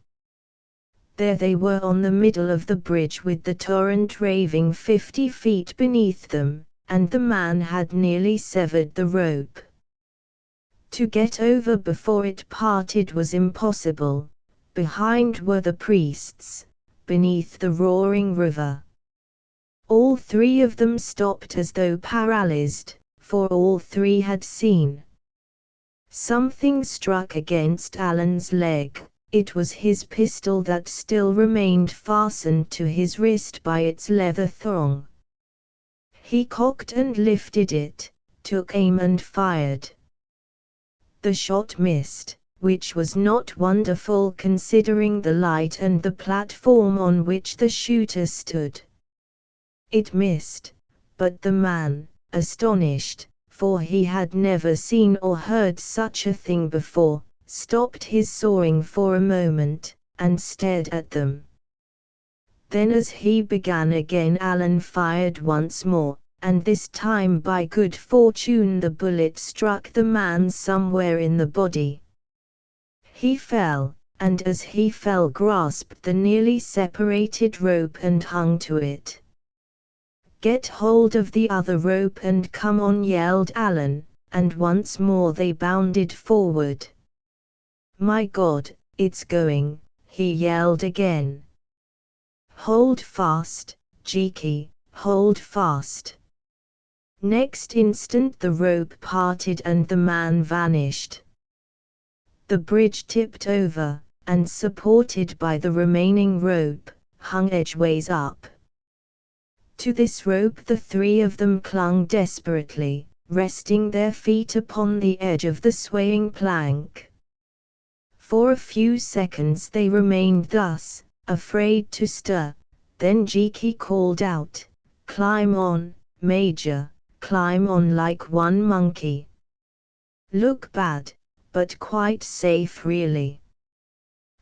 There they were on the middle of the bridge with the torrent raving 50 feet beneath them, and the man had nearly severed the rope. To get over before it parted was impossible. Behind were the priests, beneath the roaring river. All 3 of them stopped as though paralyzed, for all 3 had seen. Something struck against Alan's leg. It was his pistol that still remained fastened to his wrist by its leather thong. He cocked and lifted it, took aim and fired. The shot missed, which was not wonderful considering the light and the platform on which the shooter stood. It missed, but the man, astonished, for he had never seen or heard such a thing before, stopped his sawing for a moment, and stared at them. Then as he began again, Alan fired once more, and this time by good fortune the bullet struck the man somewhere in the body. He fell, and as he fell grasped the nearly separated rope and hung to it. "Get hold of the other rope and come on," yelled Alan, and once more they bounded forward. "My God, it's going," he yelled again. "Hold fast, Jiki, hold fast." Next instant the rope parted and the man vanished. The bridge tipped over, and supported by the remaining rope, hung edgeways up. To this rope the 3 of them clung desperately, resting their feet upon the edge of the swaying plank. For a few seconds they remained thus, afraid to stir. Then Jiki called out, "Climb on, Major, climb on like one monkey. Look bad, but quite safe really."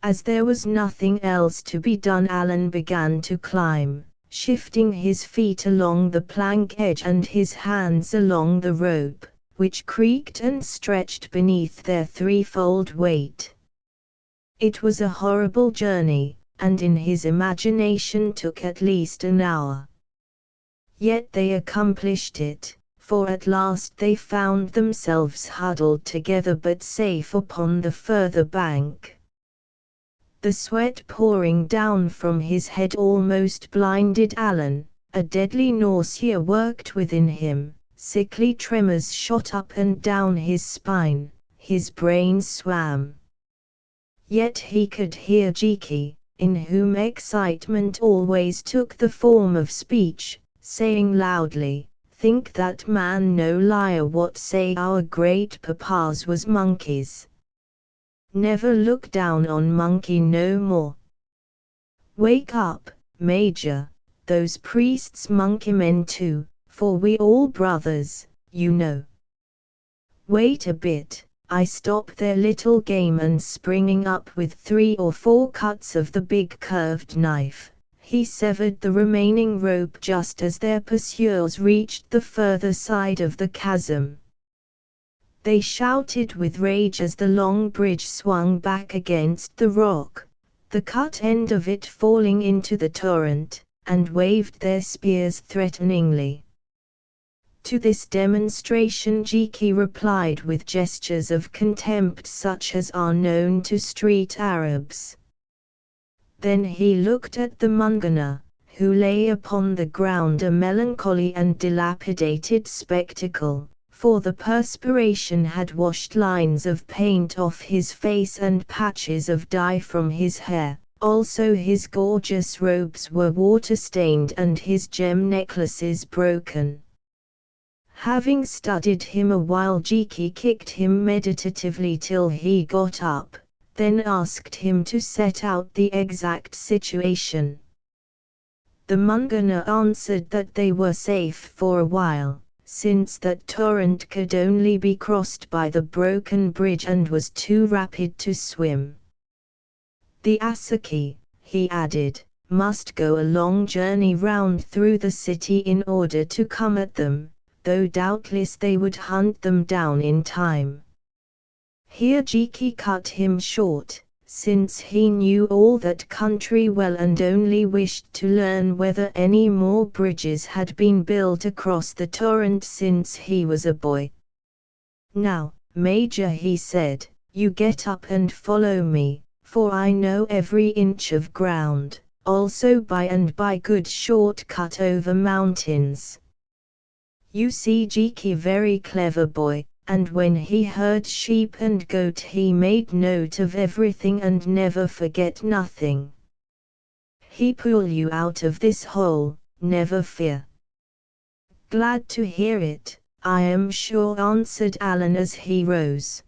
As there was nothing else to be done, Alan began to climb, shifting his feet along the plank edge and his hands along the rope, which creaked and stretched beneath their 3-fold weight. It was a horrible journey, and in his imagination took at least an hour. Yet they accomplished it, for at last they found themselves huddled together but safe upon the further bank. The sweat pouring down from his head almost blinded Alan, a deadly nausea worked within him, sickly tremors shot up and down his spine, his brain swam. Yet he could hear Jiki, in whom excitement always took the form of speech, saying loudly, "Think that man no liar, what say our great papas was monkeys. Never look down on monkey no more. Wake up, Major, those priests monkey men too, for we all brothers, you know." "Wait a bit," I stop their little game, and springing up with 3 or 4 cuts of the big curved knife, he severed the remaining rope just as their pursuers reached the further side of the chasm. They shouted with rage as the long bridge swung back against the rock, the cut end of it falling into the torrent, and waved their spears threateningly. To this demonstration Jiki replied with gestures of contempt such as are known to street Arabs. Then he looked at the Mungana, who lay upon the ground a melancholy and dilapidated spectacle, for the perspiration had washed lines of paint off his face and patches of dye from his hair. Also his gorgeous robes were water-stained and his gem necklaces broken. Having studied him a while, Jiki kicked him meditatively till he got up, then asked him to set out the exact situation. The Mungana answered that they were safe for a while, since that torrent could only be crossed by the broken bridge and was too rapid to swim. The Asaki, he added, must go a long journey round through the city in order to come at them, though doubtless they would hunt them down in time. Here Jiki cut him short, since he knew all that country well and only wished to learn whether any more bridges had been built across the torrent since he was a boy. "Now, Major," he said, "you get up and follow me, for I know every inch of ground, also by and by good short cut over mountains." You see, Jiki very clever boy, and when he heard sheep and goat he made note of everything and never forget nothing. He pull you out of this hole, never fear. "Glad to hear it, I am sure," answered Alan as he rose.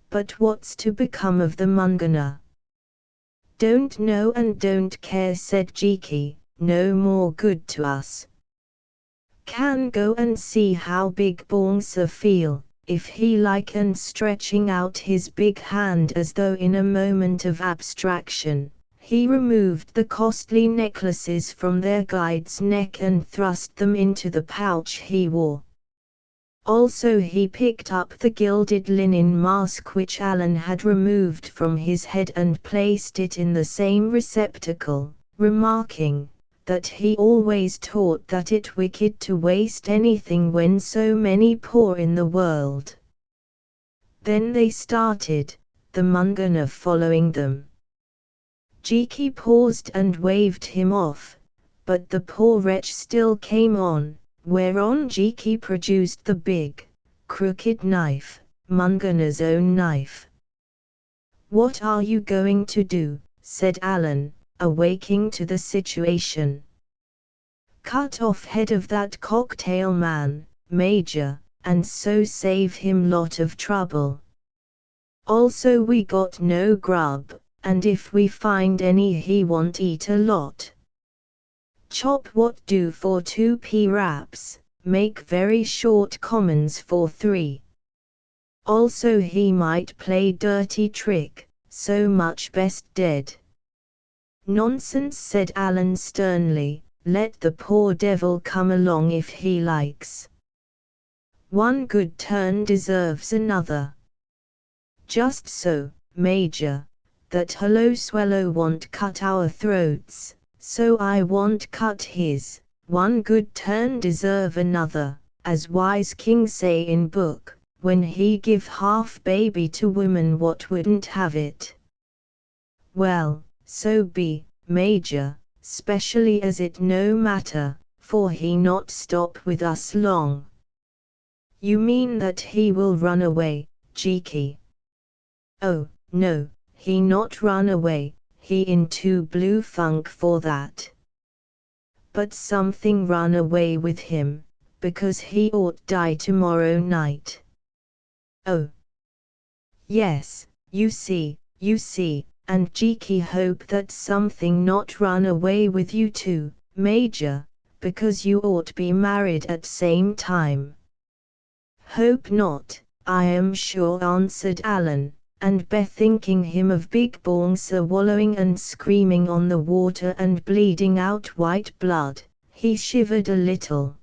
"But what's to become of the Mungana?" "Don't know and don't care," said Jiki, "no more good to us. Can go and see how big Bongsa feel, if he like," and stretching out his big hand as though in a moment of abstraction, he removed the costly necklaces from their guide's neck and thrust them into the pouch he wore. Also he picked up the gilded linen mask which Alan had removed from his head and placed it in the same receptacle, remarking that he always taught that it wicked to waste anything when so many poor in the world. Then they started, the Mungana following them. Jiki paused and waved him off, but the poor wretch still came on, whereon Jiki produced the big, crooked knife, Mungana's own knife. "What are you going to do?" said Alan, awaking to the situation. "Cut off head of that cocktail man, Major, and so save him lot of trouble. Also we got no grub, and if we find any he won't eat a lot. Chop what do for 2p wraps, make very short commons for 3. Also he might play dirty trick, so much best dead." "Nonsense," said Alan sternly, "let the poor devil come along if he likes. One good turn deserves another." "Just so, Major, that hello swallow won't cut our throats, so I won't cut his. One good turn deserve another, as wise king say in book, when he give half baby to woman what wouldn't have it." "Well, so be, Major, specially as it no matter, for he not stop with us long." "You mean that he will run away, Jiki?" "Oh, no, he not run away, he in too blue funk for that. but something run away with him, because he ought die tomorrow night. Oh. Yes, you see, and Jiki hope that something not run away with you too, Major, because you ought be married at same time. Hope not, I am sure, answered Alan, and bethinking him of Big Bongsa wallowing and screaming on the water and bleeding out white blood, he shivered a little.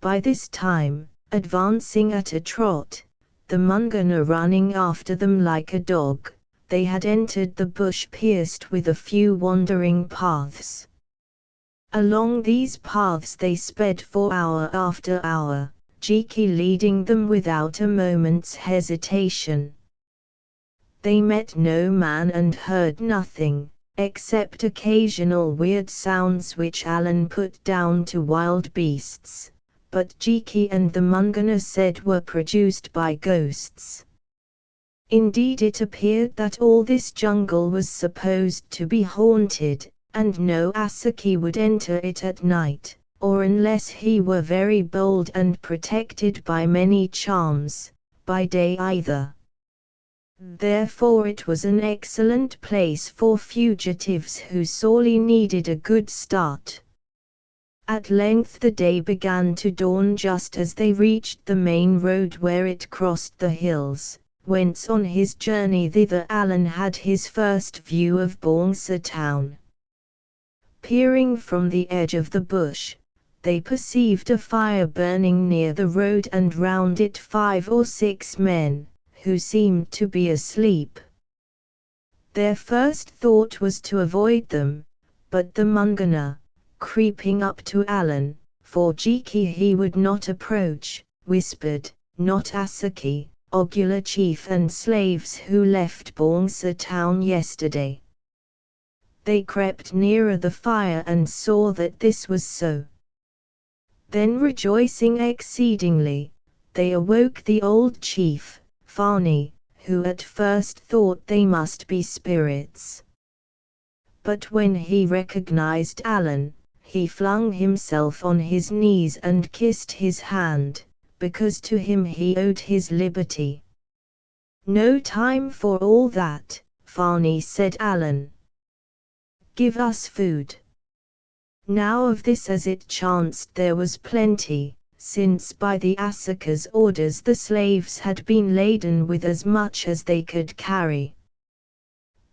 By this time, advancing at a trot, the Mungana running after them like a dog, they had entered the bush pierced with a few wandering paths. Along these paths they sped for hour after hour, Jiki leading them without a moment's hesitation. They met no man and heard nothing, except occasional weird sounds which Alan put down to wild beasts, but Jiki and the Mungana said were produced by ghosts. Indeed, it appeared that all this jungle was supposed to be haunted, and no Asaki would enter it at night, or unless he were very bold and protected by many charms, by day either. Therefore it was an excellent place for fugitives who sorely needed a good start. At length the day began to dawn just as they reached the main road where it crossed the hills, whence on his journey thither Alan had his first view of Bongsa town. Peering from the edge of the bush, they perceived a fire burning near the road and round it 5 or 6 men, who seemed to be asleep. Their first thought was to avoid them, but the Mungana, creeping up to Alan, for Jiki he would not approach, whispered, "Not Asaki, Ogula chief and slaves who left Bongsa town yesterday." They crept nearer the fire and saw that this was so. Then rejoicing exceedingly, they awoke the old chief, Fani, who at first thought they must be spirits. But when he recognized Alan, he flung himself on his knees and kissed his hand, because to him he owed his liberty. "No time for all that, Fani," said Alan. "Give us food." Now of this as it chanced there was plenty, since by the Asaka's orders the slaves had been laden with as much as they could carry.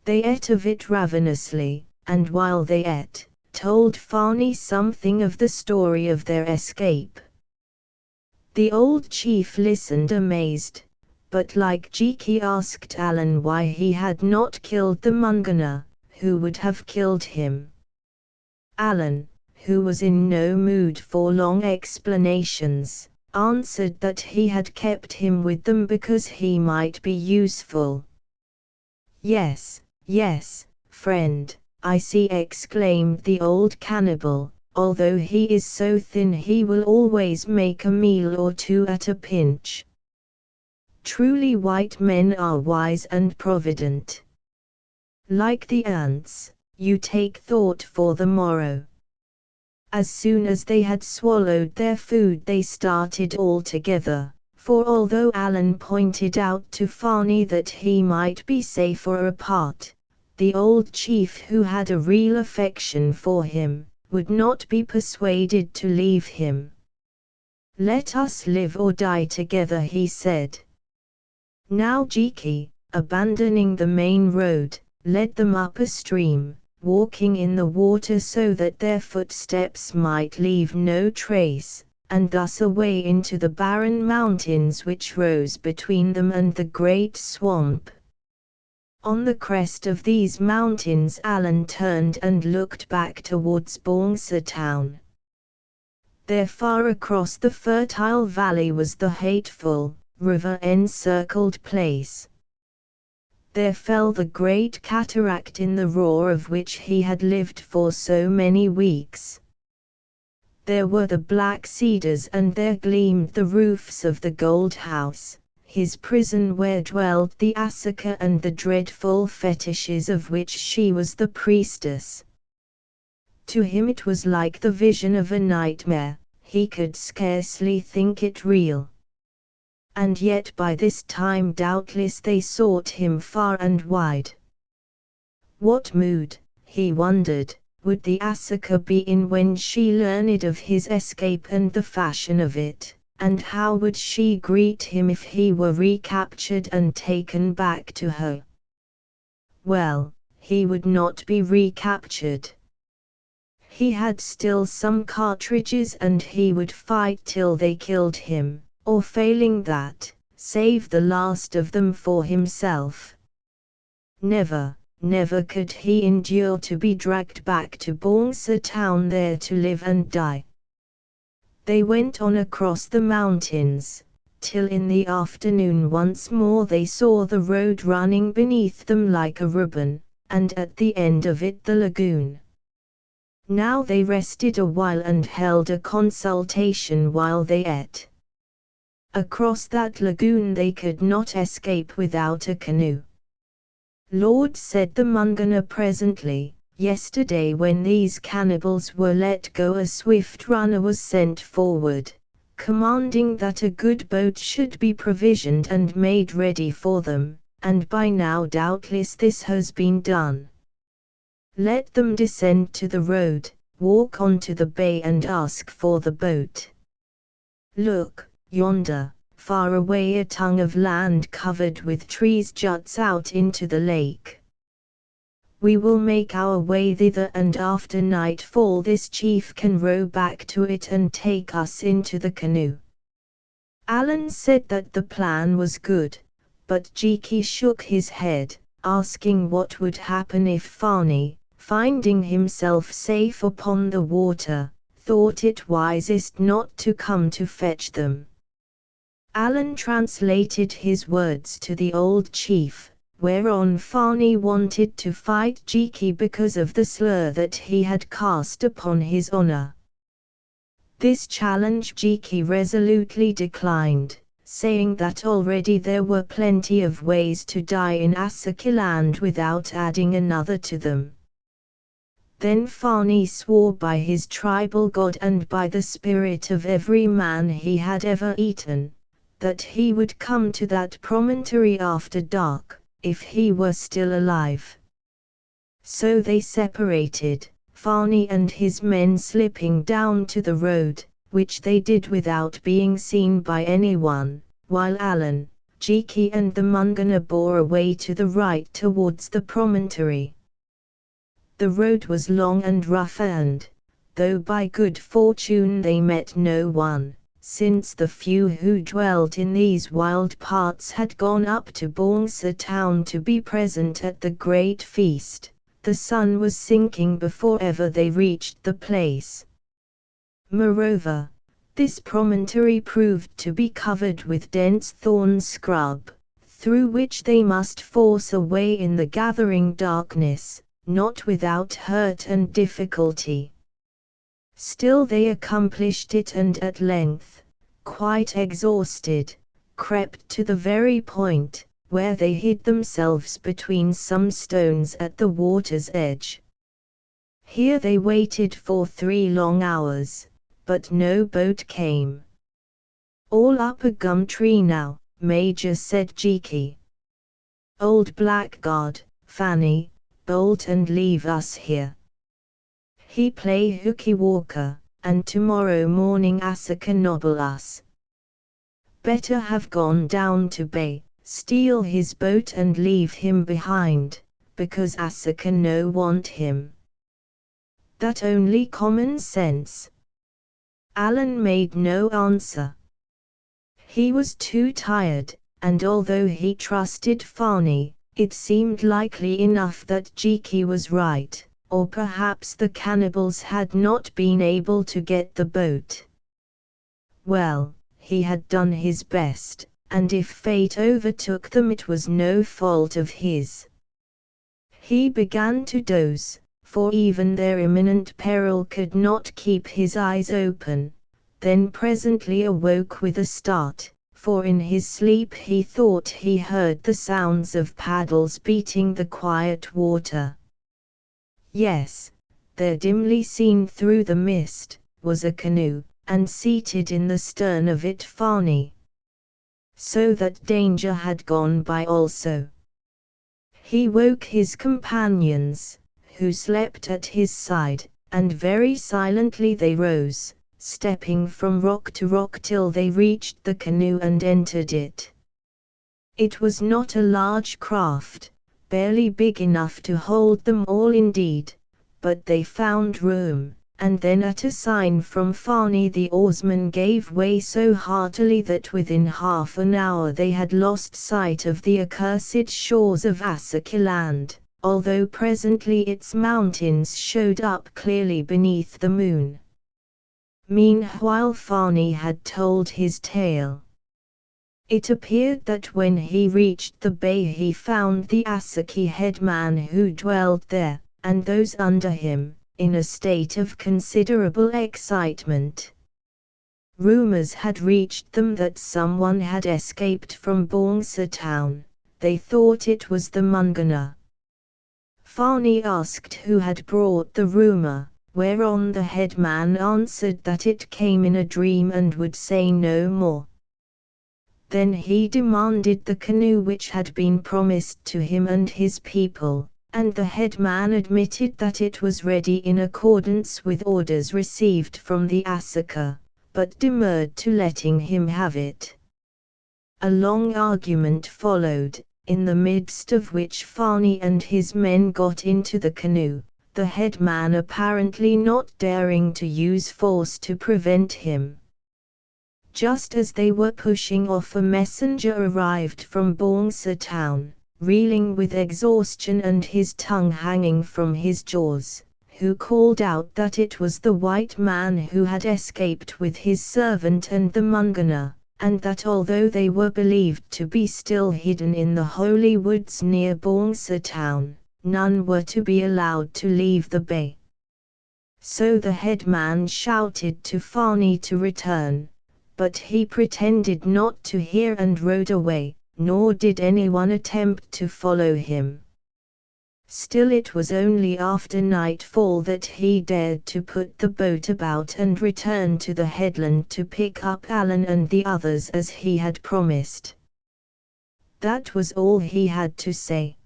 They ate of it ravenously, and while they ate, told Fani something of the story of their escape. The old chief listened amazed, but like Jiki asked Alan why he had not killed the Mungana, who would have killed him. Alan, who was in no mood for long explanations, answered that he had kept him with them because he might be useful. Yes, friend, I see," exclaimed the old cannibal, "although he is so thin he will always make a meal or two at a pinch. Truly white men are wise and provident. Like the ants, you take thought for the morrow." As soon as they had swallowed their food they started all together, for although Alan pointed out to Fani that he might be safer apart, the old chief, who had a real affection for him, would not be persuaded to leave him. "Let us live or die together," he said. Now Jiki, abandoning the main road, led them up a stream, walking in the water so that their footsteps might leave no trace, and thus away into the barren mountains which rose between them and the great swamp. On the crest of these mountains Alan turned and looked back towards Bongsa town. There far across the fertile valley was the hateful, river-encircled place. There fell the great cataract in the roar of which he had lived for so many weeks. There were the black cedars and there gleamed the roofs of the gold house, his prison where dwelled the Asaka and the dreadful fetishes of which she was the priestess. To him it was like the vision of a nightmare, he could scarcely think it real. And yet by this time doubtless they sought him far and wide. What mood, he wondered, would the Asuka be in when she learned of his escape and the fashion of it, and how would she greet him if he were recaptured and taken back to her? Well, he would not be recaptured. He had still some cartridges and he would fight till they killed him, or failing that, save the last of them for himself. Never, never could he endure to be dragged back to Bongsa town there to live and die. They went on across the mountains, till in the afternoon once more they saw the road running beneath them like a ribbon, and at the end of it the lagoon. Now they rested a while and held a consultation while they ate. Across that lagoon they could not escape without a canoe. Lord, said the Mungana presently, yesterday when these cannibals were let go a swift runner was sent forward, commanding that a good boat should be provisioned and made ready for them, and by now doubtless this has been done. Let them descend to the road, walk on to the bay and ask for the boat. Look, yonder, far away a tongue of land covered with trees juts out into the lake. We will make our way thither and after nightfall this chief can row back to it and take us into the canoe. Alan said that the plan was good, but Jiki shook his head, asking what would happen if Fani, finding himself safe upon the water, thought it wisest not to come to fetch them. Alan translated his words to the old chief, whereon Fani wanted to fight Jiki because of the slur that he had cast upon his honor. This challenge Jiki resolutely declined, saying that already there were plenty of ways to die in Asakiland without adding another to them. Then Fani swore by his tribal god and by the spirit of every man he had ever eaten, that he would come to that promontory after dark, if he were still alive. So they separated, Fani and his men slipping down to the road, which they did without being seen by anyone, while Alan, Jiki and the Mungana bore away to the right towards the promontory. The road was long and rough and, though by good fortune they met no one, since the few who dwelt in these wild parts had gone up to Bongsa town to be present at the great feast, the sun was sinking before ever they reached the place. Moreover, this promontory proved to be covered with dense thorn scrub, through which they must force a way in the gathering darkness, not without hurt and difficulty. Still they accomplished it and at length, quite exhausted, crept to the very point, where they hid themselves between some stones at the water's edge. Here they waited for 3 long hours, but no boat came. All up a gum tree now, Major, said Jiki. Old blackguard, Fanny, bolt and leave us here. He play hooky walker, and tomorrow morning Asuka nobble us. Better have gone down to bay, steal his boat and leave him behind, because Asuka no want him. That only common sense. Alan made no answer. He was too tired, and although he trusted Fani, it seemed likely enough that Jiki was right, or perhaps the cannibals had not been able to get the boat. Well, he had done his best, and if fate overtook them it was no fault of his. He began to doze, for even their imminent peril could not keep his eyes open, then presently awoke with a start, for in his sleep he thought he heard the sounds of paddles beating the quiet water. Yes, there dimly seen through the mist, was a canoe, and seated in the stern of it Fani. So that danger had gone by also. He woke his companions, who slept at his side, and very silently they rose, stepping from rock to rock till they reached the canoe and entered it. It was not a large craft, barely big enough to hold them all indeed, but they found room, and then at a sign from Fani the oarsmen gave way so heartily that within half an hour they had lost sight of the accursed shores of Asakiland, although presently its mountains showed up clearly beneath the moon. Meanwhile Fani had told his tale. It appeared that when he reached the bay he found the Asaki headman who dwelled there, and those under him, in a state of considerable excitement. Rumors had reached them that someone had escaped from Bongsa town. They thought it was the Mungana. Fani asked who had brought the rumor, whereon the headman answered that it came in a dream and would say no more. Then he demanded the canoe which had been promised to him and his people, and the headman admitted that it was ready in accordance with orders received from the Asaka, but demurred to letting him have it. A long argument followed, in the midst of which Fani and his men got into the canoe, the headman apparently not daring to use force to prevent him. Just as they were pushing off, a messenger arrived from Bongsa town, reeling with exhaustion and his tongue hanging from his jaws, who called out that it was the white man who had escaped with his servant and the Mungana, and that although they were believed to be still hidden in the holy woods near Bongsa town, none were to be allowed to leave the bay. So the headman shouted to Fani to return, but he pretended not to hear and rode away, nor did anyone attempt to follow him. Still it was only after nightfall that he dared to put the boat about and return to the headland to pick up Alan and the others as he had promised. That was all he had to say.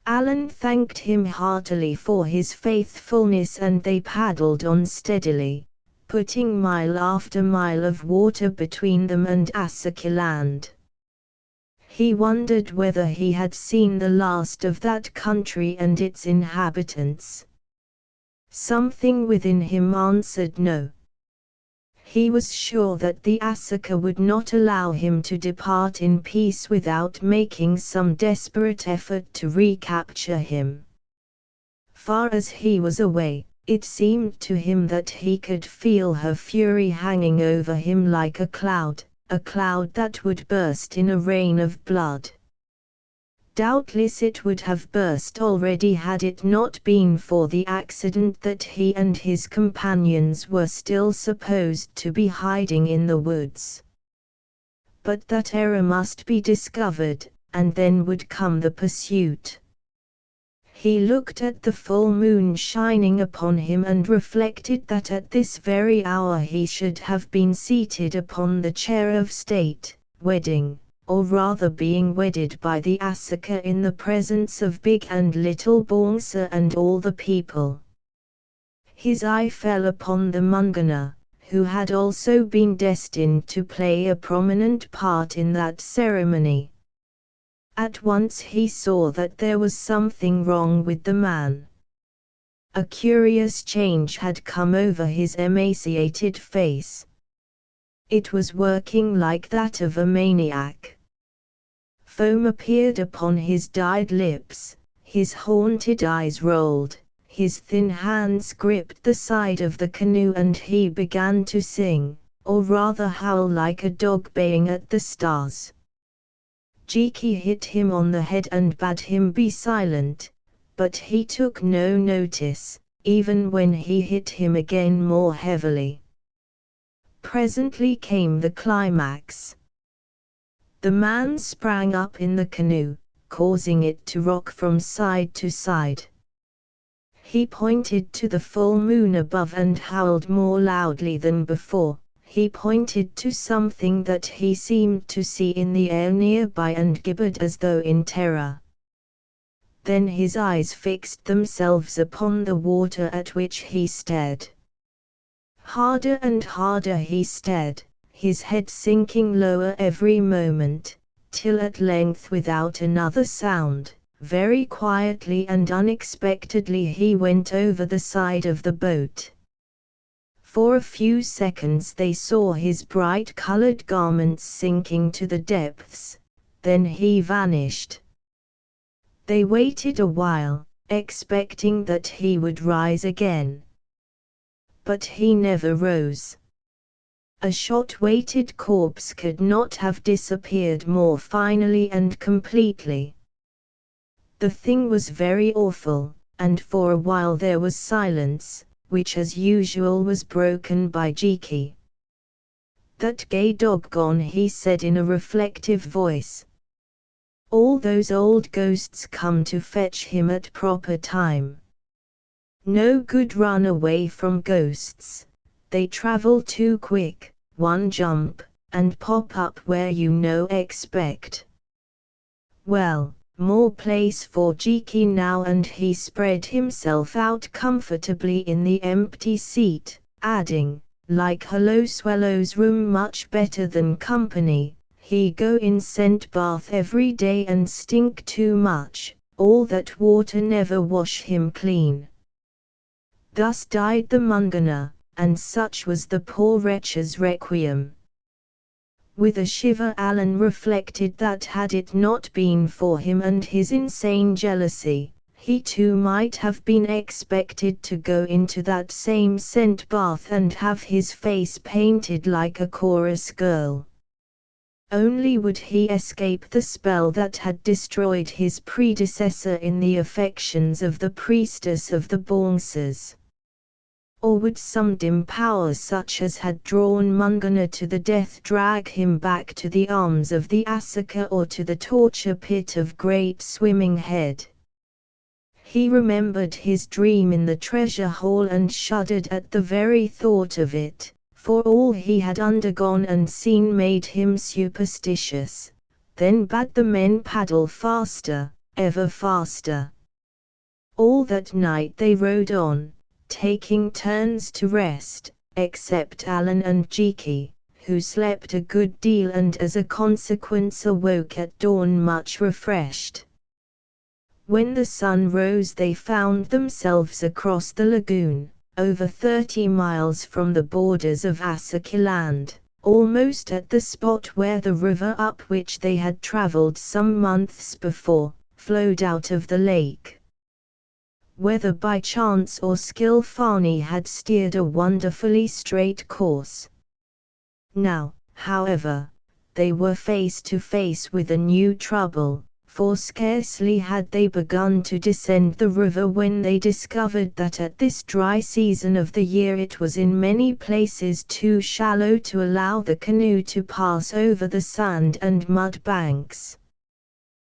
Alan thanked him heartily for his faithfulness and they paddled on steadily, putting mile after mile of water between them and Asakiland. He wondered whether he had seen the last of that country and its inhabitants. Something within him answered no. He was sure that the Asaka would not allow him to depart in peace without making some desperate effort to recapture him. Far as he was away, it seemed to him that he could feel her fury hanging over him like a cloud that would burst in a rain of blood. Doubtless it would have burst already had it not been for the accident that he and his companions were still supposed to be hiding in the woods. But that error must be discovered, and then would come the pursuit. He looked at the full moon shining upon him and reflected that at this very hour he should have been seated upon the chair of state, wedding, or rather being wedded by the Asaka in the presence of Big and Little Bongsa and all the people. His eye fell upon the Mungana, who had also been destined to play a prominent part in that ceremony. At once he saw that there was something wrong with the man. A curious change had come over his emaciated face. It was working like that of a maniac. Foam appeared upon his dyed lips, his haunted eyes rolled, his thin hands gripped the side of the canoe and he began to sing, or rather howl like a dog baying at the stars. Jiki hit him on the head and bade him be silent, but he took no notice, even when he hit him again more heavily. Presently came the climax. The man sprang up in the canoe, causing it to rock from side to side. He pointed to the full moon above and howled more loudly than before. He pointed to something that he seemed to see in the air nearby and gibbered as though in terror. Then his eyes fixed themselves upon the water at which he stared. Harder and harder he stared, his head sinking lower every moment, till at length without another sound, very quietly and unexpectedly he went over the side of the boat. For a few seconds they saw his bright-colored garments sinking to the depths, then he vanished. They waited a while, expecting that he would rise again. But he never rose. A shot-weighted corpse could not have disappeared more finally and completely. The thing was very awful, and for a while there was silence, which as usual was broken by Jiki. "That gay doggone," he said in a reflective voice. "All those old ghosts come to fetch him at proper time. No good run away from ghosts, they travel too quick, one jump, and pop up where you no expect." Well, more place for Jiki now, and he spread himself out comfortably in the empty seat, adding, "Like Hello Swallow's room much better than company, he go in scent bath every day and stink too much, all that water never wash him clean." Thus died the Mungana, and such was the poor wretch's requiem. With a shiver Alan reflected that had it not been for him and his insane jealousy, he too might have been expected to go into that same scent bath and have his face painted like a chorus girl. Only would he escape the spell that had destroyed his predecessor in the affections of the priestess of the Baunsas? Or would some dim power such as had drawn Mungana to the death drag him back to the arms of the Asaka or to the torture pit of Great Swimming Head? He remembered his dream in the treasure hall and shuddered at the very thought of it, for all he had undergone and seen made him superstitious, then bade the men paddle faster, ever faster. All that night they rowed on, taking turns to rest, except Alan and Jiki, who slept a good deal and as a consequence awoke at dawn much refreshed. When the sun rose they found themselves across the lagoon, over 30 miles from the borders of Asakiland, almost at the spot where the river up which they had travelled some months before, flowed out of the lake. Whether by chance or skill Fani had steered a wonderfully straight course. Now, however, they were face to face with a new trouble, for scarcely had they begun to descend the river when they discovered that at this dry season of the year it was in many places too shallow to allow the canoe to pass over the sand and mud banks.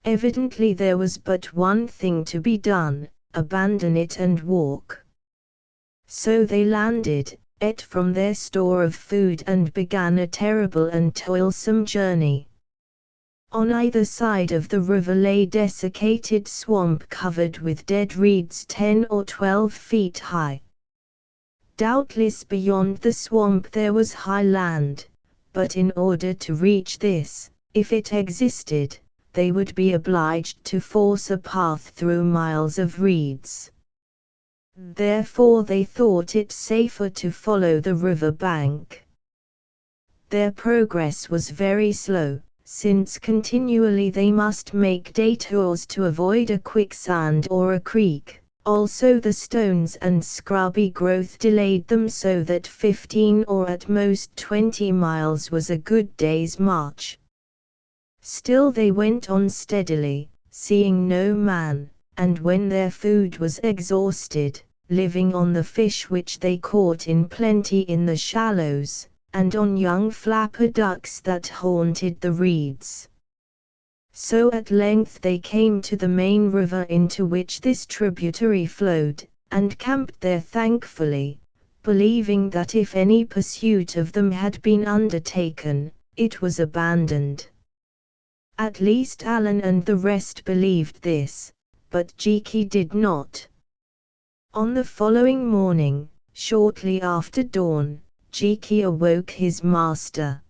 Evidently there was but one thing to be done: abandon it and walk. So they landed, ate from their store of food and began a terrible and toilsome journey. On either side of the river lay desiccated swamp covered with dead reeds 10 or 12 feet high. Doubtless beyond the swamp there was high land, but in order to reach this, if it existed, they would be obliged to force a path through miles of reeds. Therefore they thought it safer to follow the river bank. Their progress was very slow, since continually they must make detours to avoid a quicksand or a creek. Also the stones and scrubby growth delayed them so that 15 or at most 20 miles was a good day's march. Still they went on steadily, seeing no man, and when their food was exhausted, living on the fish which they caught in plenty in the shallows, and on young flapper ducks that haunted the reeds. So at length they came to the main river into which this tributary flowed, and camped there thankfully, believing that if any pursuit of them had been undertaken, it was abandoned. At least Alan and the rest believed this, but Jiki did not. On the following morning, shortly after dawn, Jiki awoke his master.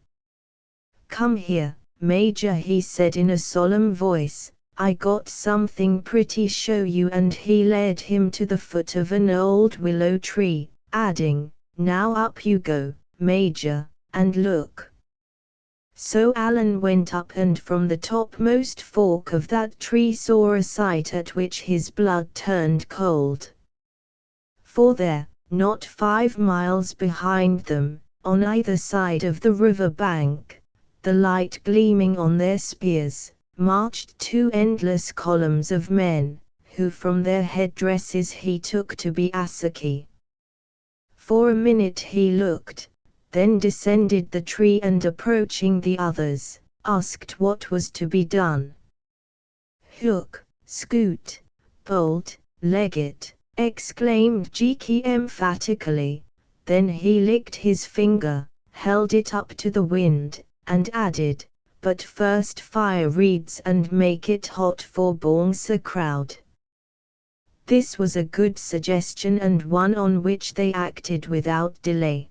"Come here, Major," he said in a solemn voice, "I got something pretty show you," and he led him to the foot of an old willow tree, adding, "Now up you go, Major, and look." So Alan went up, and from the topmost fork of that tree saw a sight at which his blood turned cold. For there, not 5 miles behind them, on either side of the river bank, the light gleaming on their spears, marched 2 endless columns of men, who from their headdresses he took to be Asaki. For a minute he looked, then descended the tree and approaching the others, asked what was to be done. "Hook, scoot, bolt, leg it," exclaimed Jiki emphatically. Then he licked his finger, held it up to the wind, and added, "But first fire reeds and make it hot for Bongsa crowd." This was a good suggestion and one on which they acted without delay.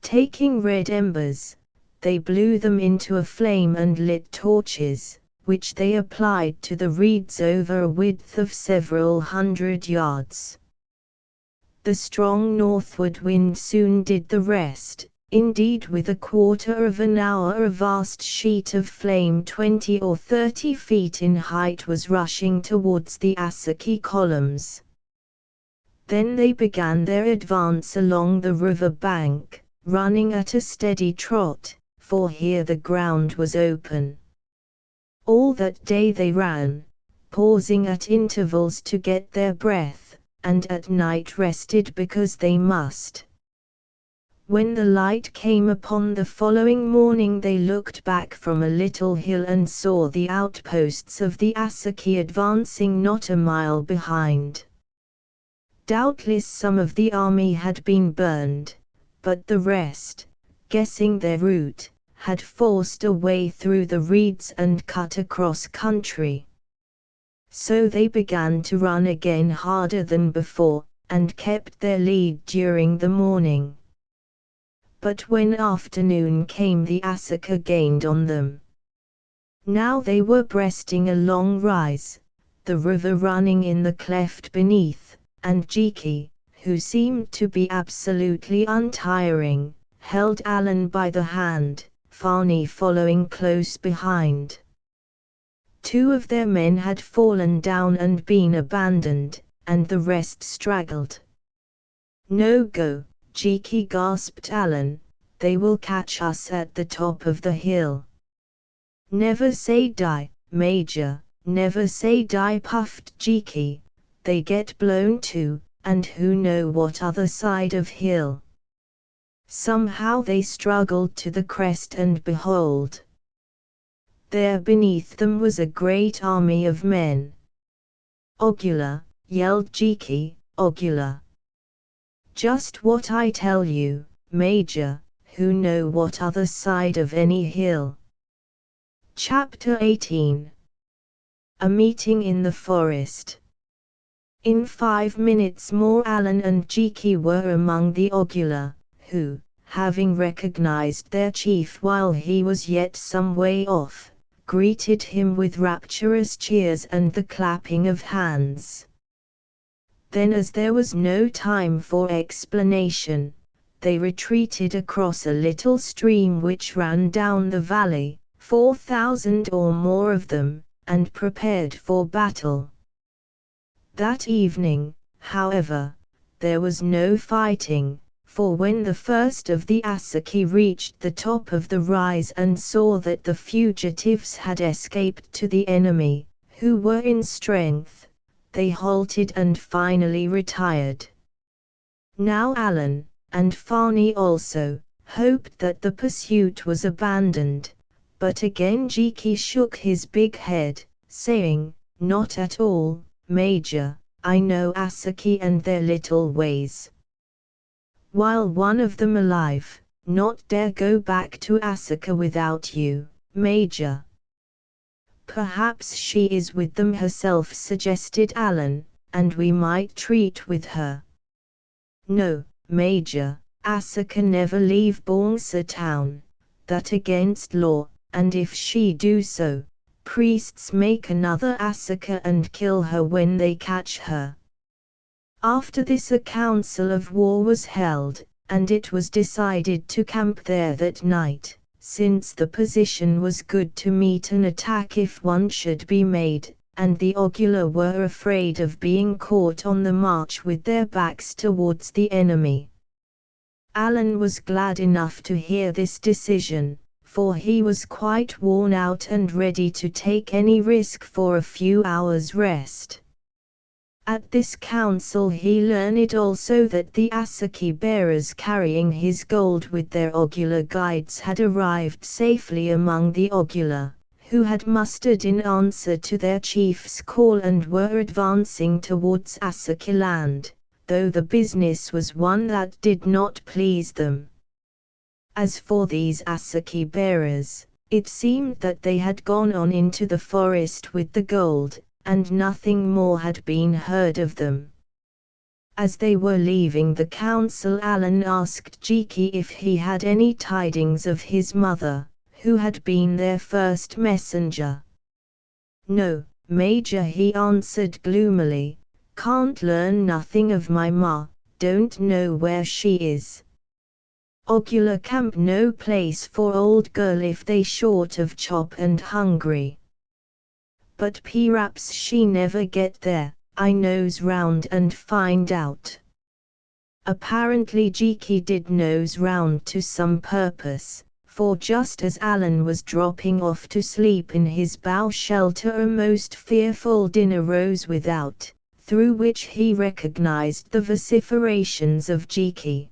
Taking red embers, they blew them into a flame and lit torches, which they applied to the reeds over a width of several 100 yards. The strong northward wind soon did the rest. Indeed, with a quarter of an hour a vast sheet of flame 20 or 30 feet in height was rushing towards the Asaki columns. Then they began their advance along the river bank, running at a steady trot, for here the ground was open. All that day they ran, pausing at intervals to get their breath, and at night rested because they must. When the light came upon the following morning, they looked back from a little hill and saw the outposts of the Asaki advancing not a mile behind. Doubtless some of the army had been burned, but the rest, guessing their route, had forced a way through the reeds and cut across country. So they began to run again harder than before, and kept their lead during the morning. But when afternoon came, the Asaka gained on them. Now they were breasting a long rise, the river running in the cleft beneath, and Jiki, who seemed to be absolutely untiring, held Alan by the hand, Fani following close behind. 2 of their men had fallen down and been abandoned, and the rest straggled. "No go," Jiki gasped Alan, "they will catch us at the top of the hill." "Never say die, Major, never say die," puffed Jiki, "they get blown too, and who know what other side of hill." Somehow they struggled to the crest, and behold! There beneath them was a great army of men. "Ogula," yelled Jiki, "Ogula. Just what I tell you, Major, who know what other side of any hill." Chapter 18. A meeting in the forest. In 5 minutes more Alan and Jiki were among the Ogula, who, having recognized their chief while he was yet some way off, greeted him with rapturous cheers and the clapping of hands. Then, as there was no time for explanation, they retreated across a little stream which ran down the valley, 4,000 or more of them, and prepared for battle. That evening, however, there was no fighting, for when the first of the Asaki reached the top of the rise and saw that the fugitives had escaped to the enemy, who were in strength, they halted and finally retired. Now Alan, and Fani also, hoped that the pursuit was abandoned, but again Jiki shook his big head, saying, "Not at all, Major, I know Asaki and their little ways. While one of them alive, not dare go back to Asaka without you, Major. Perhaps she is with them herself, suggested Alan, and we might treat with her. No, Major, Asaka never leave Bongsa town, that against law, and if she do so, priests make another Asaka and kill her when they catch her. After this a council of war was held, and it was decided to camp there that night, since the position was good to meet an attack if one should be made, and the Ogula were afraid of being caught on the march with their backs towards the enemy. Alan was glad enough to hear this decision, for he was quite worn out and ready to take any risk for a few hours' rest. At this council he learned also that the Asaki bearers carrying his gold with their Ogula guides had arrived safely among the Ogula, who had mustered in answer to their chief's call and were advancing towards Asaki land, though the business was one that did not please them. As for these Asaki bearers, it seemed that they had gone on into the forest with the gold, and nothing more had been heard of them. As they were leaving the council, Alan asked Jiki if he had any tidings of his mother, who had been their first messenger. No, Major, he answered gloomily, can't learn nothing of my ma, don't know where she is. Ogula camp no place for old girl if they short of chop and hungry. But perhaps she never get there, I nose round and find out. Apparently Jiki did nose round to some purpose, for just as Alan was dropping off to sleep in his bough shelter a most fearful din arose without, through which he recognized the vociferations of Jiki.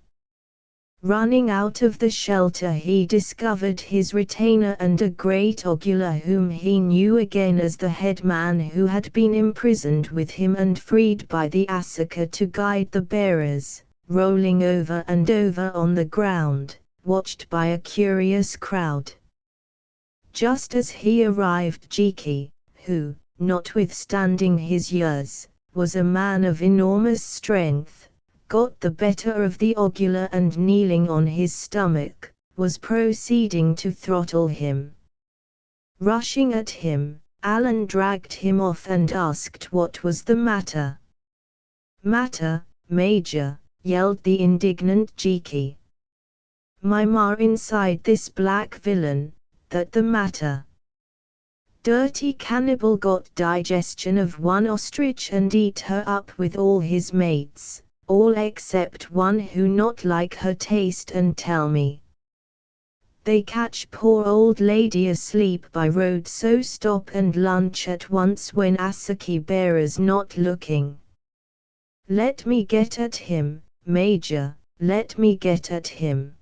Running out of the shelter he discovered his retainer and a great Ogula whom he knew again as the headman who had been imprisoned with him and freed by the Asaka to guide the bearers, rolling over and over on the ground, watched by a curious crowd. Just as he arrived, Jiki, who, notwithstanding his years, was a man of enormous strength, got the better of the Ogula and kneeling on his stomach, was proceeding to throttle him. Rushing at him, Alan dragged him off and asked what was the matter. Matter, Major, yelled the indignant Jiki. My ma inside this black villain, that the matter. Dirty cannibal got digestion of one ostrich and eat her up with all his mates, all except one who not like her taste and tell me. They catch poor old lady asleep by road, so stop and lunch at once when Asaki bearers not looking. Let me get at him, Major, let me get at him.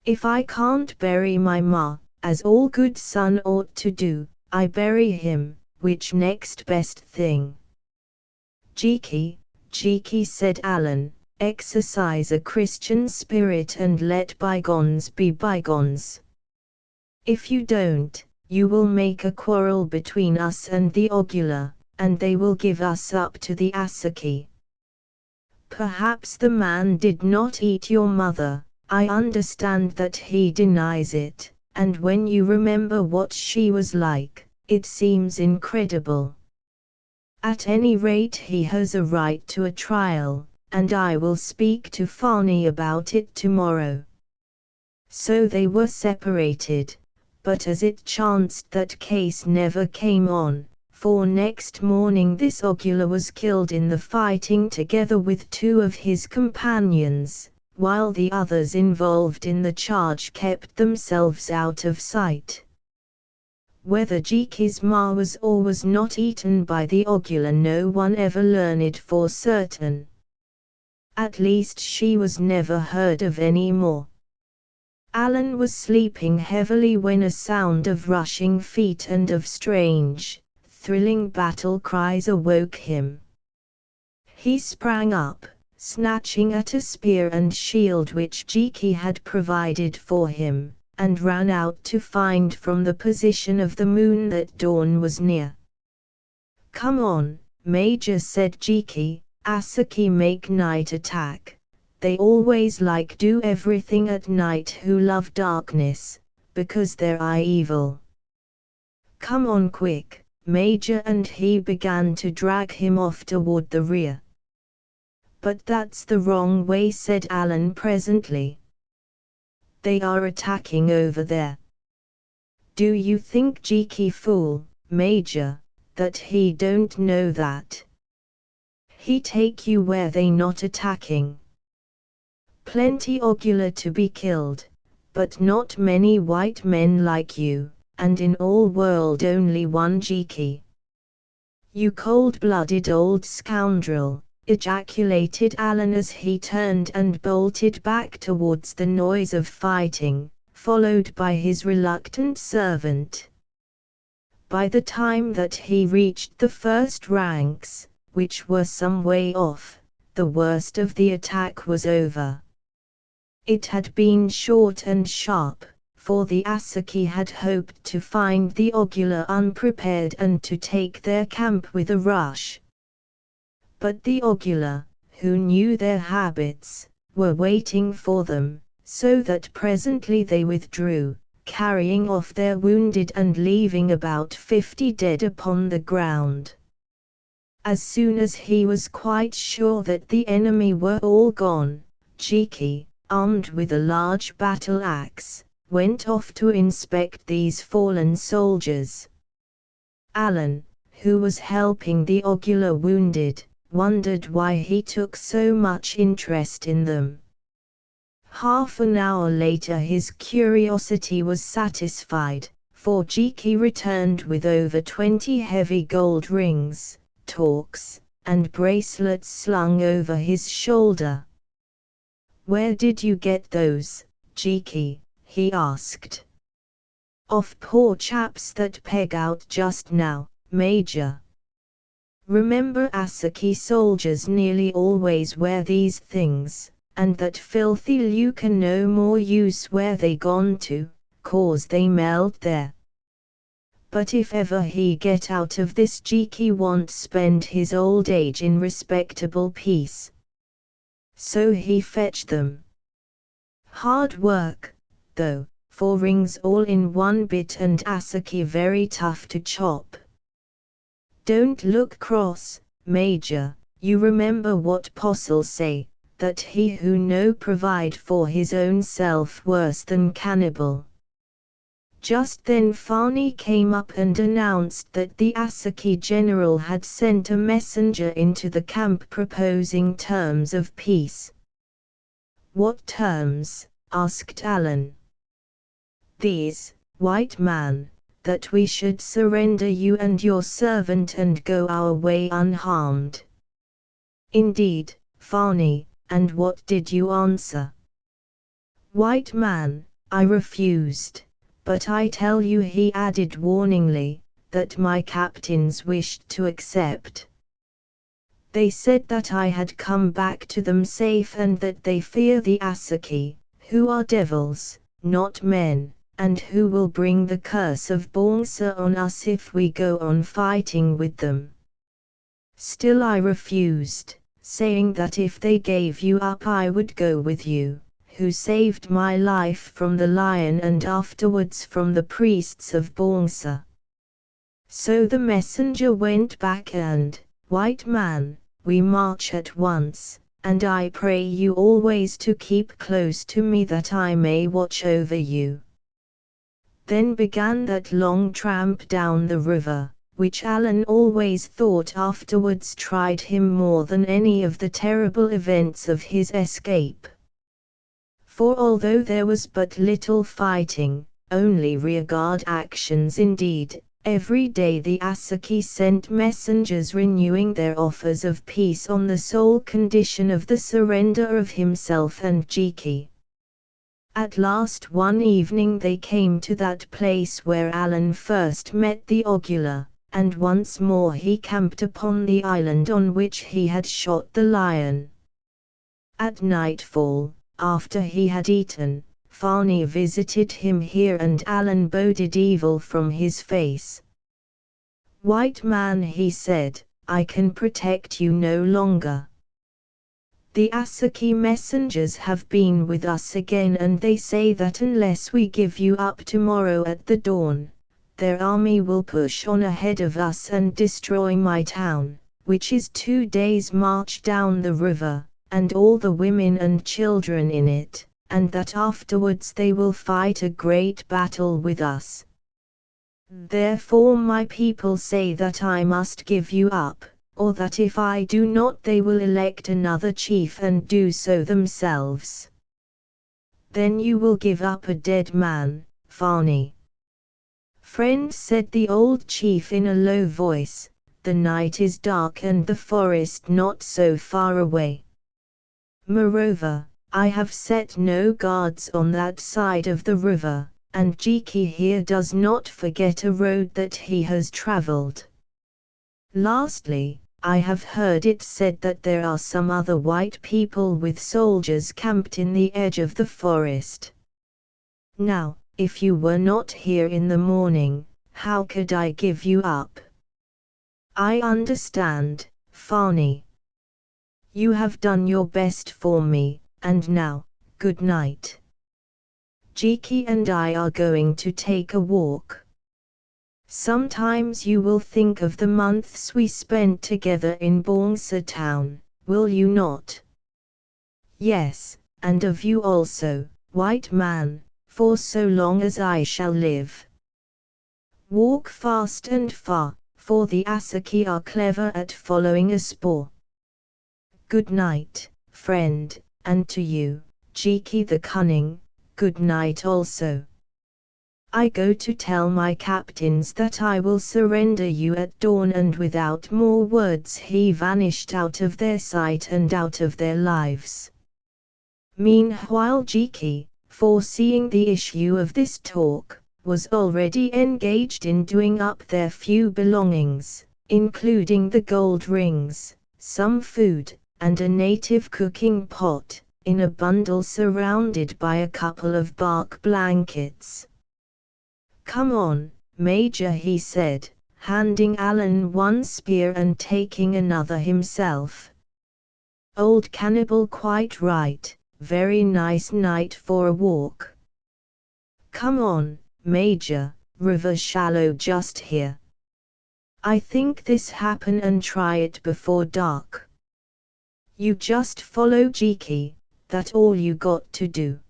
If I can't bury my ma, as all good son ought to do, I bury him, which next best thing. Jiki, said Alan, exercise a Christian spirit and let bygones be bygones. If you don't, you will make a quarrel between us and the Ogula, and they will give us up to the Asaki. Perhaps the man did not eat your mother, I understand that he denies it, and when you remember what she was like, it seems incredible. At any rate he has a right to a trial, and I will speak to Fani about it tomorrow. So they were separated, but as it chanced that case never came on, for next morning this Ogula was killed in the fighting together with two of his companions, while the others involved in the charge kept themselves out of sight. Whether Jiki's ma was or was not eaten by the Ogula no one ever learned for certain. At least she was never heard of any more. Alan was sleeping heavily when a sound of rushing feet and of strange, thrilling battle cries awoke him. He sprang up, snatching at a spear and shield which Jiki had provided for him, and ran out to find from the position of the moon that dawn was near. "Come on, Major," said Jiki. "Asaki make night attack. They always like do everything at night who love darkness, because they're evil. Come on quick, Major," and he began to drag him off toward the rear. "But that's the wrong way," said Alan presently. "They are attacking over there." "Do you think, Jiki fool, Major, that he don't know that? He take you where they not attacking. Plenty ocular to be killed, but not many white men like you, and in all world only one Jiki." "You cold-blooded old scoundrel," ejaculated Alan as he turned and bolted back towards the noise of fighting, followed by his reluctant servant. By the time that he reached the first ranks, which were some way off, the worst of the attack was over. It had been short and sharp, for the Asaki had hoped to find the Ogula unprepared and to take their camp with a rush. But the Ogula, who knew their habits, were waiting for them, so that presently they withdrew, carrying off their wounded and leaving about 50 dead upon the ground. As soon as he was quite sure that the enemy were all gone, Jiki, armed with a large battle axe, went off to inspect these fallen soldiers. Alan, who was helping the Ogula wounded, wondered why he took so much interest in them. Half an hour later his curiosity was satisfied, for Jiki returned with over 20 heavy gold rings, torques, and bracelets slung over his shoulder. "Where did you get those, Jiki?" he asked. "Off poor chaps that peg out just now, Major. Remember Asaki soldiers nearly always wear these things, and that filthy Luca no more use where they gone to, 'cause they melt there. But if ever he get out of this, Jiki won't spend his old age in respectable peace. So he fetched them. Hard work, though, for rings all in one bit and Asaki very tough to chop. Don't look cross, Major, you remember what Postle say, that he who no provide for his own self worse than cannibal." Just then Fani came up and announced that the Asaki general had sent a messenger into the camp proposing terms of peace. "What terms?" asked Alan. "These, white man, that we should surrender you and your servant and go our way unharmed." "Indeed, Fani, and what did you answer?" "White man, I refused, but I tell you," he added warningly, "that my captains wished to accept. They said that I had come back to them safe and that they fear the Asaki, who are devils, not men, and who will bring the curse of Bongsa on us if we go on fighting with them. Still I refused, saying that if they gave you up I would go with you, who saved my life from the lion and afterwards from the priests of Bongsa." So the messenger went back and, "White man, we march at once, and I pray you always to keep close to me that I may watch over you." Then began that long tramp down the river, which Alan always thought afterwards tried him more than any of the terrible events of his escape. For although there was but little fighting, only rearguard actions indeed, every day the Asaki sent messengers renewing their offers of peace on the sole condition of the surrender of himself and Jiki. At last one evening they came to that place where Alan first met the Ogula, and once more he camped upon the island on which he had shot the lion. At nightfall, after he had eaten, Farney visited him here and Alan boded evil from his face. "White man," he said, "I can protect you no longer. The Asaki messengers have been with us again and they say that unless we give you up tomorrow at the dawn, their army will push on ahead of us and destroy my town, which is 2 days' march down the river, and all the women and children in it, and that afterwards they will fight a great battle with us. Therefore my people say that I must give you up, or that if I do not they will elect another chief and do so themselves." "Then you will give up a dead man, Farney?" "Friend," said the old chief in a low voice, "the night is dark and the forest not so far away. Moreover, I have set no guards on that side of the river, and Jiki here does not forget a road that he has traveled. Lastly, I have heard it said that there are some other white people with soldiers camped in the edge of the forest. Now, if you were not here in the morning, how could I give you up?" "I understand, Farney. You have done your best for me, and now, good night. Jiki and I are going to take a walk. Sometimes you will think of the months we spent together in Bongsa town, will you not?" "Yes, and of you also, white man, for so long as I shall live. Walk fast and far, for the Asaki are clever at following a spoor. Good night, friend, and to you, Jiki the cunning, good night also. I go to tell my captains that I will surrender you at dawn." And without more words he vanished out of their sight and out of their lives. Meanwhile Jiki, foreseeing the issue of this talk, was already engaged in doing up their few belongings, including the gold rings, some food, and a native cooking pot, in a bundle surrounded by a couple of bark blankets. "Come on, Major," he said, handing Alan one spear and taking another himself. "Old cannibal quite right, very nice night for a walk. Come on, Major, river shallow just here. I think this happen and try it before dark. You just follow Jiki, that all you got to do."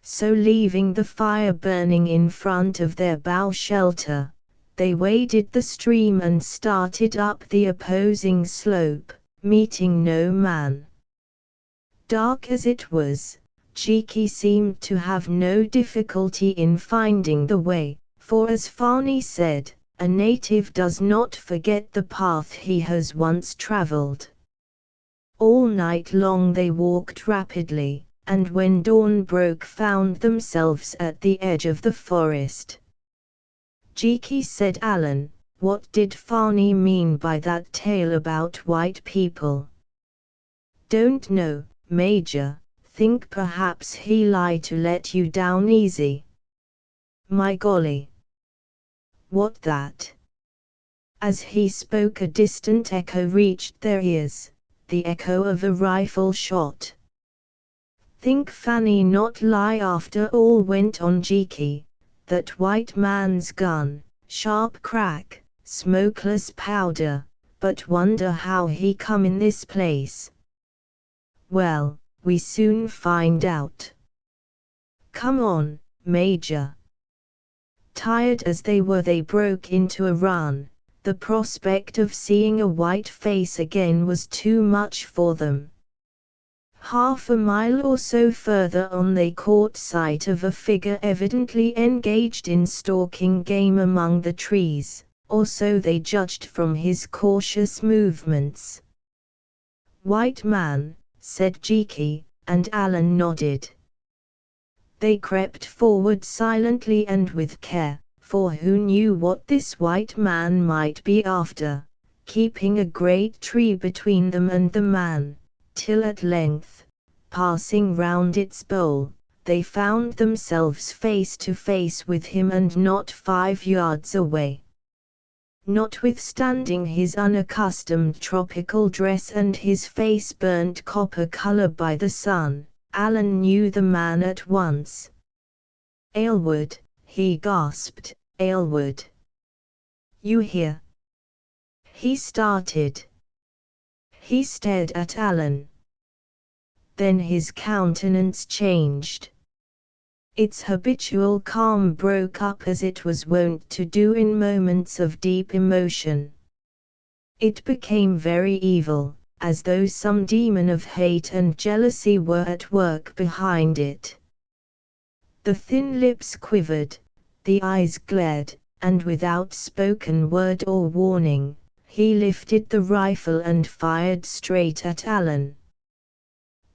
So leaving the fire burning in front of their bow shelter, they waded the stream and started up the opposing slope, meeting no man. Dark as it was, Jiki seemed to have no difficulty in finding the way, for as Farney said, a native does not forget the path he has once traveled. All night long they walked rapidly, and when dawn broke found themselves at the edge of the forest. "Jiki," said Alan, "what did Farney mean by that tale about white people?" "Don't know, Major, think perhaps he lied to let you down easy." "My golly! What that?" As he spoke a distant echo reached their ears, the echo of a rifle shot. "Think Fanny not lie after all," went on Jiki, "that white man's gun, sharp crack, smokeless powder, but wonder how he come in this place. Well, we soon find out. Come on, Major." Tired as they were they broke into a run. The prospect of seeing a white face again was too much for them. Half a mile or so further on they caught sight of a figure evidently engaged in stalking game among the trees, or so they judged from his cautious movements. "White man," said Jiki, and Alan nodded. They crept forward silently and with care, for who knew what this white man might be after, keeping a great tree between them and the man, till at length, passing round its bole, they found themselves face to face with him and not 5 yards away. Notwithstanding his unaccustomed tropical dress and his face burnt copper color by the sun, Alan knew the man at once. "Aylward," he gasped, "Aylward. You here?" He started. He stared at Alan. Then his countenance changed. Its habitual calm broke up as it was wont to do in moments of deep emotion. It became very evil, as though some demon of hate and jealousy were at work behind it. The thin lips quivered, the eyes glared, and without spoken word or warning, he lifted the rifle and fired straight at Alan.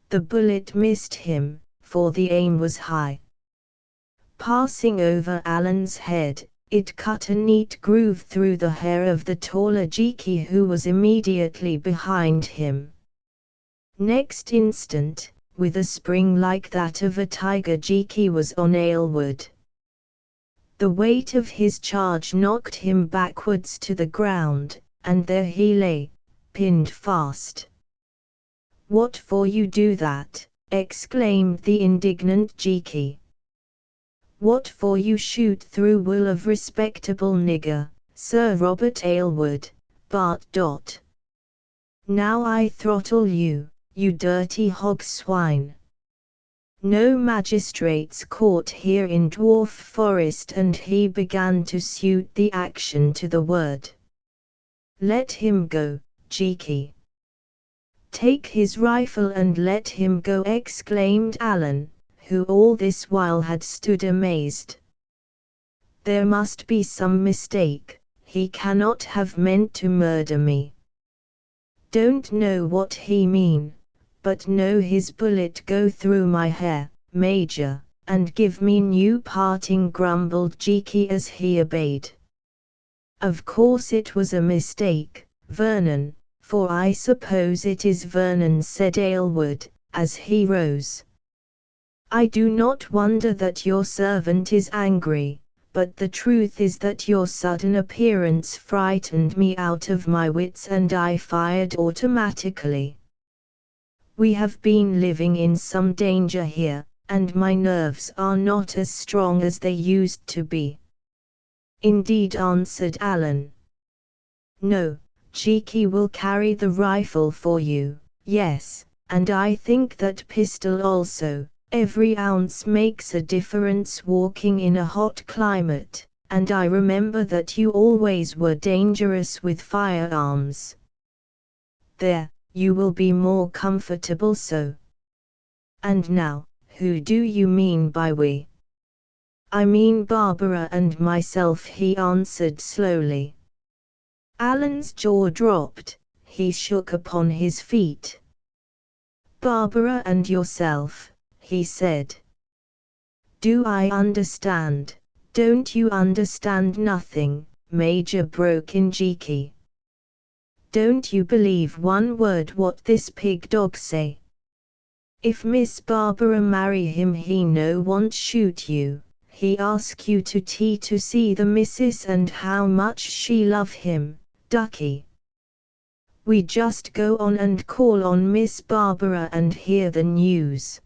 The bullet missed him, for the aim was high. Passing over Alan's head, it cut a neat groove through the hair of the taller Jiki who was immediately behind him. Next instant, with a spring like that of a tiger, Jiki was on Aylward. The weight of his charge knocked him backwards to the ground, and there he lay, pinned fast. "What for you do that?" exclaimed the indignant Jiki. "What for you shoot through wool of respectable nigger, Sir Robert Aylward, Bart. Now I throttle you, you dirty hog swine. No magistrates court here in Dwarf Forest," and he began to suit the action to the word. "Let him go, Jiki. Take his rifle and let him go," exclaimed Alan, who all this while had stood amazed. "There must be some mistake, he cannot have meant to murder me. Don't know what he mean, but know his bullet go through my hair, Major, and give me new parting," grumbled Jiki as he obeyed. "Of course it was a mistake, Vernon, for I suppose it is Vernon," said Aylward, as he rose. "I do not wonder that your servant is angry, but the truth is that your sudden appearance frightened me out of my wits and I fired automatically. We have been living in some danger here, and my nerves are not as strong as they used to be." "Indeed," answered Alan. "No, Jiki will carry the rifle for you, yes, and I think that pistol also. Every ounce makes a difference walking in a hot climate, and I remember that you always were dangerous with firearms. There, you will be more comfortable so. And now, who do you mean by we?" "I mean Barbara and myself," he answered slowly. Alan's jaw dropped, he shook upon his feet. "Barbara and yourself," he said. "Do I understand?" "Don't you understand nothing?" Major broke in Jiki. "Don't you believe one word what this pig dog say? If Miss Barbara marry him he no want shoot you, he ask you to tea to see the missus and how much she love him, ducky. We just go on and call on Miss Barbara and hear the news.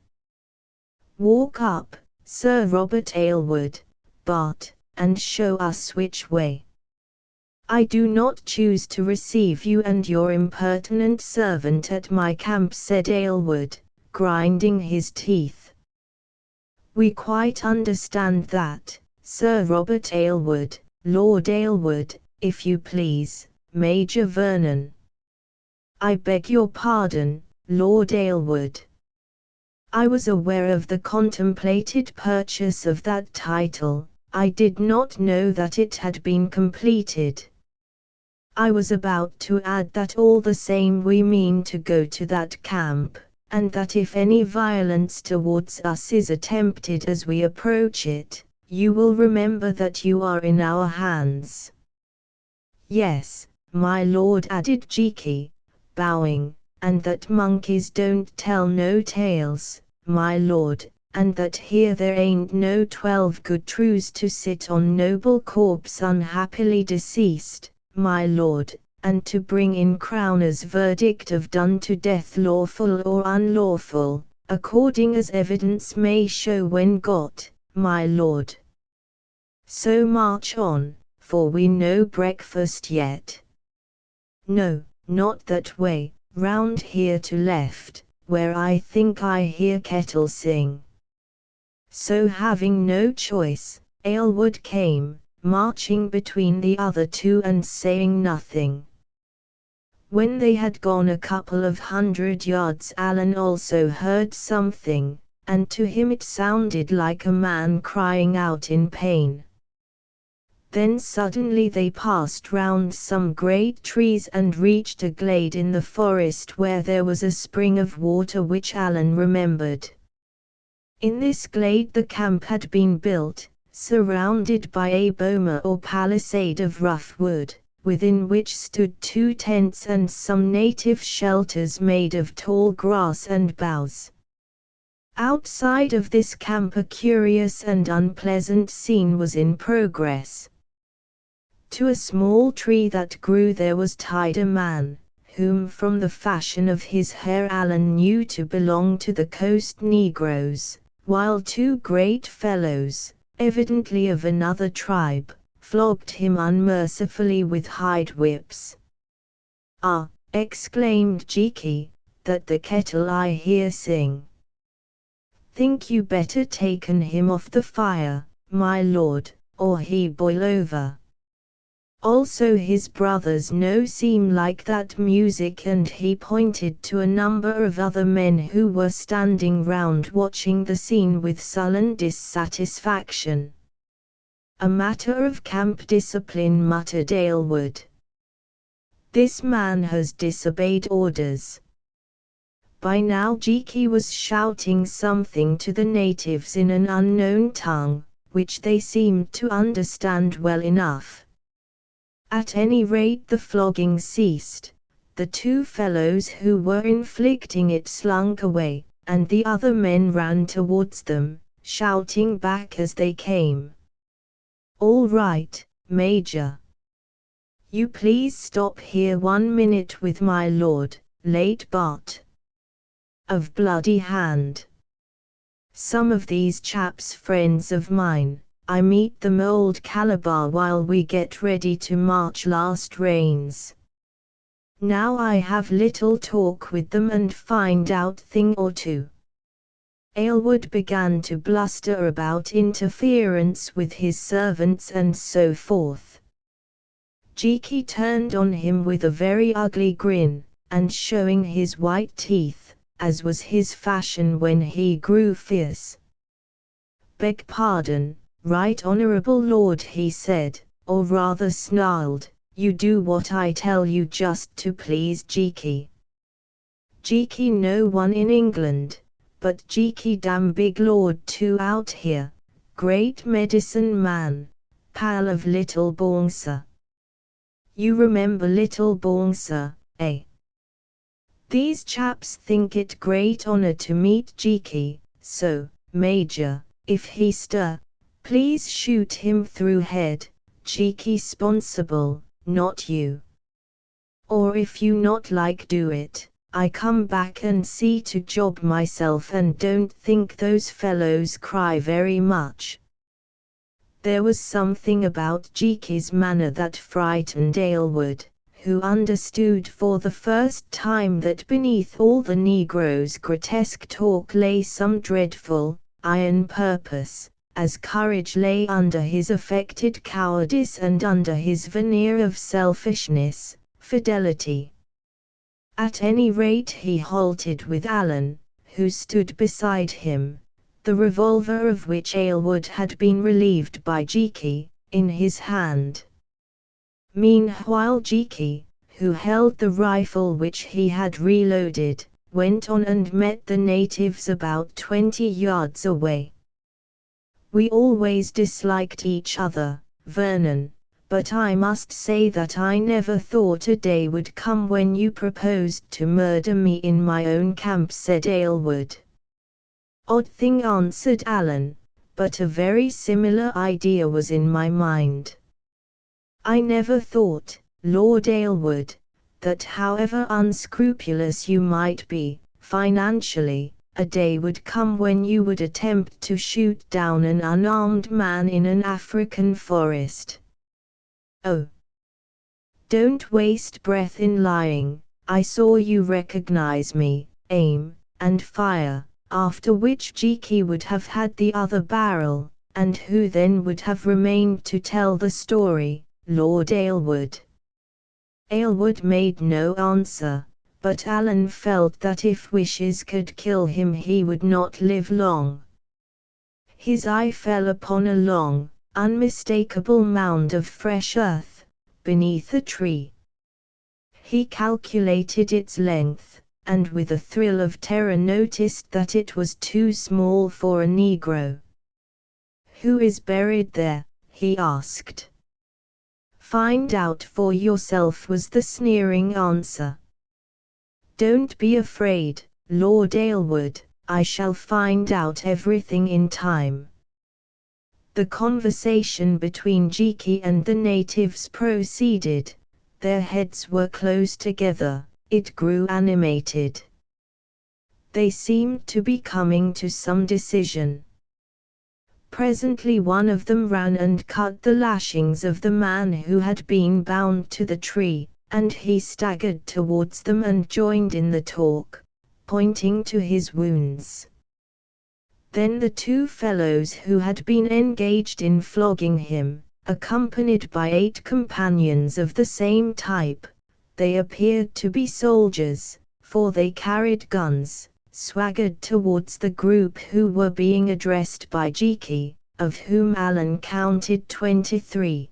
Walk up, Sir Robert Aylward, Bart, and show us which way. I do not choose to receive you and your impertinent servant at my camp," said Aylward, grinding his teeth. "We quite understand that, Sir Robert Aylward, Lord Aylward, if you please, Major Vernon." "I beg your pardon, Lord Aylward. I was aware of the contemplated purchase of that title, I did not know that it had been completed. I was about to add that all the same we mean to go to that camp, and that if any violence towards us is attempted as we approach it, you will remember that you are in our hands." "Yes, my lord," added Jiki, bowing, "and that monkeys don't tell no tales, my lord, and that here there ain't no 12 good trues to sit on noble corpse unhappily deceased, my lord, and to bring in crowner's verdict of done to death lawful or unlawful, according as evidence may show when got, my lord. So march on, for we no breakfast yet." "No, not that way, round here to left, where I think I hear kettle sing." So having no choice, Aylward came, marching between the other two and saying nothing. When they had gone a couple of 100 yards, Alan also heard something, and to him it sounded like a man crying out in pain. Then suddenly they passed round some great trees and reached a glade in the forest where there was a spring of water which Alan remembered. In this glade the camp had been built, surrounded by a boma or palisade of rough wood, within which stood 2 tents and some native shelters made of tall grass and boughs. Outside of this camp a curious and unpleasant scene was in progress. To a small tree that grew there was tied a man, whom from the fashion of his hair Alan knew to belong to the coast Negroes, while 2 great fellows, evidently of another tribe, flogged him unmercifully with hide whips. "Ah," exclaimed Jiki, "that the kettle I hear sing. Think you better taken him off the fire, my lord, or he boil over. Also his brothers no seem like that music," and he pointed to a number of other men who were standing round watching the scene with sullen dissatisfaction. "A matter of camp discipline," muttered Aylward. "This man has disobeyed orders." By now Jiki was shouting something to the natives in an unknown tongue, which they seemed to understand well enough. At any rate the flogging ceased, the 2 fellows who were inflicting it slunk away, and the other men ran towards them, shouting back as they came. "All right, Major. You please stop here 1 minute with my lord, late Bart of Bloody Hand. Some of these chaps friends of mine, I meet them old Calabar while we get ready to march last rains. Now I have little talk with them and find out thing or two." Aylward began to bluster about interference with his servants and so forth. Jiki turned on him with a very ugly grin, and showing his white teeth, as was his fashion when he grew fierce. "Beg pardon, right honourable lord," he said, or rather snarled, "you do what I tell you just to please Jiki. Jiki no one in England, but Jiki damn big lord too out here, great medicine man, pal of little Bongsa. You remember little Bongsa, eh? These chaps think it great honor to meet Jiki, so, Major, if he stir, please shoot him through head, Jiki sponsible, not you. Or if you not like do it, I come back and see to job myself, and don't think those fellows cry very much." There was something about Jiki's manner that frightened Aylward, who understood for the first time that beneath all the Negro's grotesque talk lay some dreadful, iron purpose, as courage lay under his affected cowardice and under his veneer of selfishness, fidelity. At any rate he halted with Alan, who stood beside him, the revolver of which Aylward had been relieved by Jiki, in his hand. Meanwhile Jiki, who held the rifle which he had reloaded, went on and met the natives about 20 yards away. We always disliked each other, Vernon, but I must say that I never thought a day would come when you proposed to murder me in my own camp," said Aylward. "Odd thing," answered Alan, "but a very similar idea was in my mind. I never thought, Lord Aylward, that however unscrupulous you might be, financially, a day would come when you would attempt to shoot down an unarmed man in an African forest. Oh, don't waste breath in lying. I saw you recognize me, aim, and fire, after which Jiki would have had the other barrel, and who then would have remained to tell the story, Lord Aylward?" Aylward made no answer, but Alan felt that if wishes could kill him he would not live long. His eye fell upon a long, unmistakable mound of fresh earth, beneath a tree. He calculated its length, and with a thrill of terror noticed that it was too small for a Negro. "Who is buried there?" he asked. "Find out for yourself," was the sneering answer. "Don't be afraid, Lord Aylward, I shall find out everything in time." The conversation between Jiki and the natives proceeded. Their heads were close together, it grew animated. They seemed to be coming to some decision. Presently one of them ran and cut the lashings of the man who had been bound to the tree, and he staggered towards them and joined in the talk, pointing to his wounds. Then the two fellows who had been engaged in flogging him, accompanied by 8 companions of the same type, they appeared to be soldiers, for they carried guns, swaggered towards the group who were being addressed by Jiki, of whom Alan counted 23.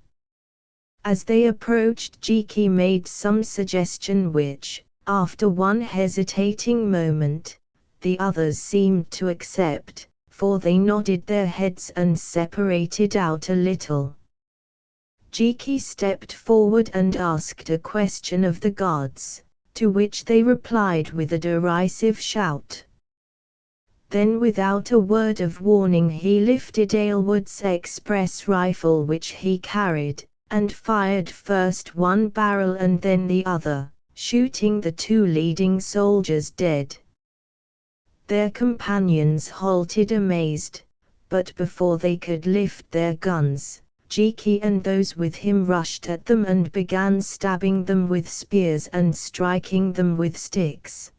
As they approached, Jiki made some suggestion which, after one hesitating moment, the others seemed to accept, for they nodded their heads and separated out a little. Jiki stepped forward and asked a question of the guards, to which they replied with a derisive shout. Then without a word of warning he lifted Aylward's express rifle which he carried, and fired first one barrel and then the other, shooting the 2 leading soldiers dead. Their companions halted amazed, but before they could lift their guns, Jiki and those with him rushed at them and began stabbing them with spears and striking them with sticks.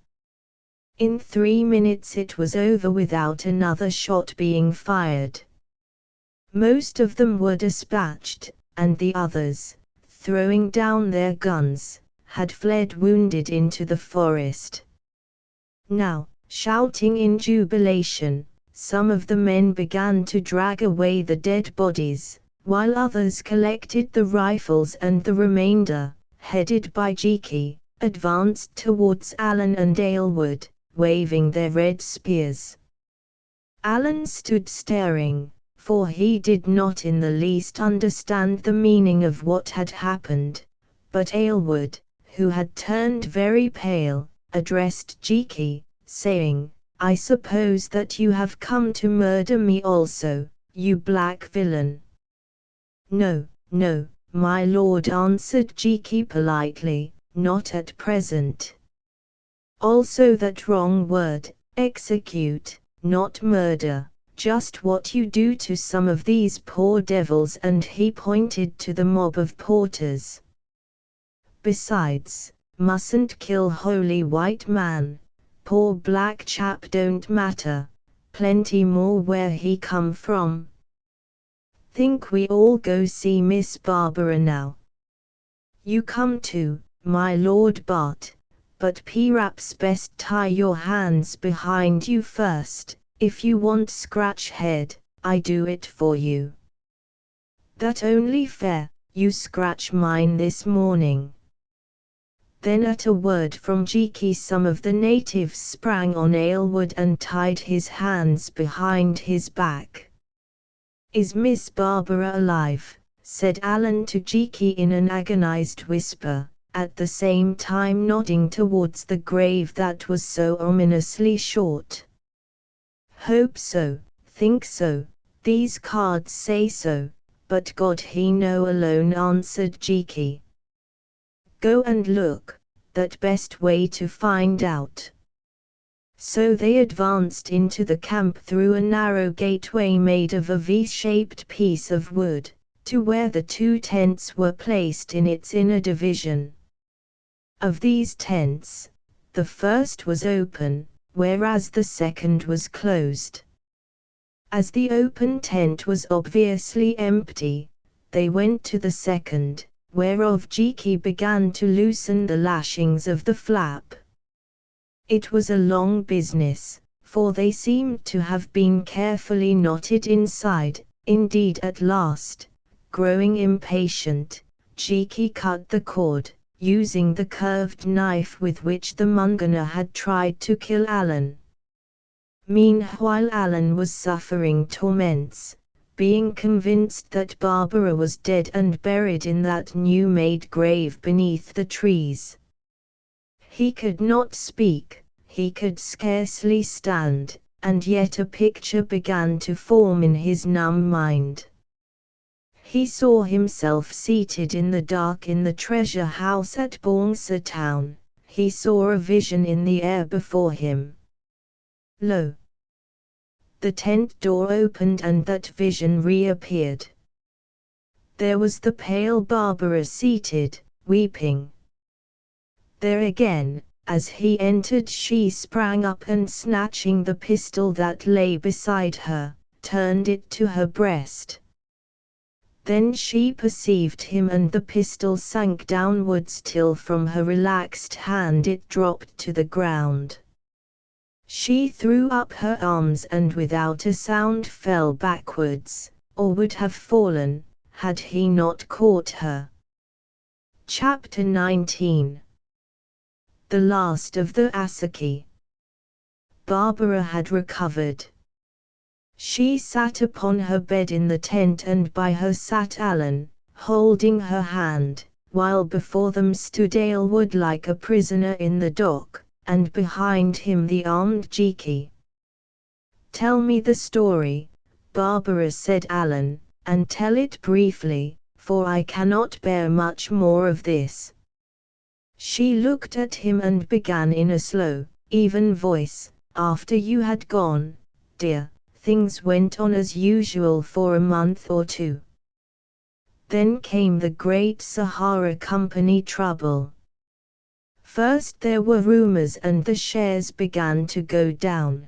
In 3 minutes it was over without another shot being fired. Most of them were dispatched, and the others, throwing down their guns, had fled wounded into the forest. Now, shouting in jubilation, some of the men began to drag away the dead bodies, while others collected the rifles and the remainder, headed by Jiki, advanced towards Alan and Aylward, waving their red spears. Alan stood staring, for he did not in the least understand the meaning of what had happened, but Aylward, who had turned very pale, addressed Jiki, saying, "I suppose that you have come to murder me also, you black villain." "No, no, my lord," answered Jiki politely, "not at present." "Also that wrong word, execute, not murder, just what you do to some of these poor devils," and he pointed to the mob of porters. "Besides, mustn't kill holy white man, poor black chap don't matter, plenty more where he come from. Think we all go see Miss Barbara now. You come too, my lord Bart, but p'raps best tie your hands behind you first. If you want scratch head, I do it for you. That only fair, you scratch mine this morning." Then at a word from Jiki some of the natives sprang on Aylward and tied his hands behind his back. "Is Miss Barbara alive?" said Alan to Jiki in an agonized whisper, at the same time nodding towards the grave that was so ominously short. "Hope so, think so, these cards say so, but God he know alone," answered Jiki. "Go and look, that best way to find out." So they advanced into the camp through a narrow gateway made of a V-shaped piece of wood, to where the 2 tents were placed in its inner division. Of these tents, the first was open, whereas the second was closed. As the open tent was obviously empty, they went to the second, whereof Jiki began to loosen the lashings of the flap. It was a long business, for they seemed to have been carefully knotted inside. Indeed, at last, growing impatient, Jiki cut the cord, using the curved knife with which the Mungana had tried to kill Alan. Meanwhile Alan was suffering torments, being convinced that Barbara was dead and buried in that new-made grave beneath the trees. He could not speak, he could scarcely stand, and yet a picture began to form in his numb mind. He saw himself seated in the dark in the treasure house at Bongsa town. He saw a vision in the air before him. Lo! The tent door opened and that vision reappeared. There was the pale Barbara seated, weeping. There again, as he entered, she sprang up and snatching the pistol that lay beside her, turned it to her breast. Then she perceived him and the pistol sank downwards till from her relaxed hand it dropped to the ground. She threw up her arms and without a sound fell backwards, or would have fallen, had he not caught her. Chapter 19. The last of the Asaki. Barbara had recovered. She sat upon her bed in the tent and by her sat Alan, holding her hand, while before them stood Aylward like a prisoner in the dock, and behind him the armed Jiki. "Tell me the story," Barbara said Alan, "and tell it briefly, for I cannot bear much more of this." She looked at him and began in a slow, even voice, "After you had gone, dear, things went on as usual for a month or 2. Then came the great Sahara Company trouble. First there were rumors and the shares began to go down.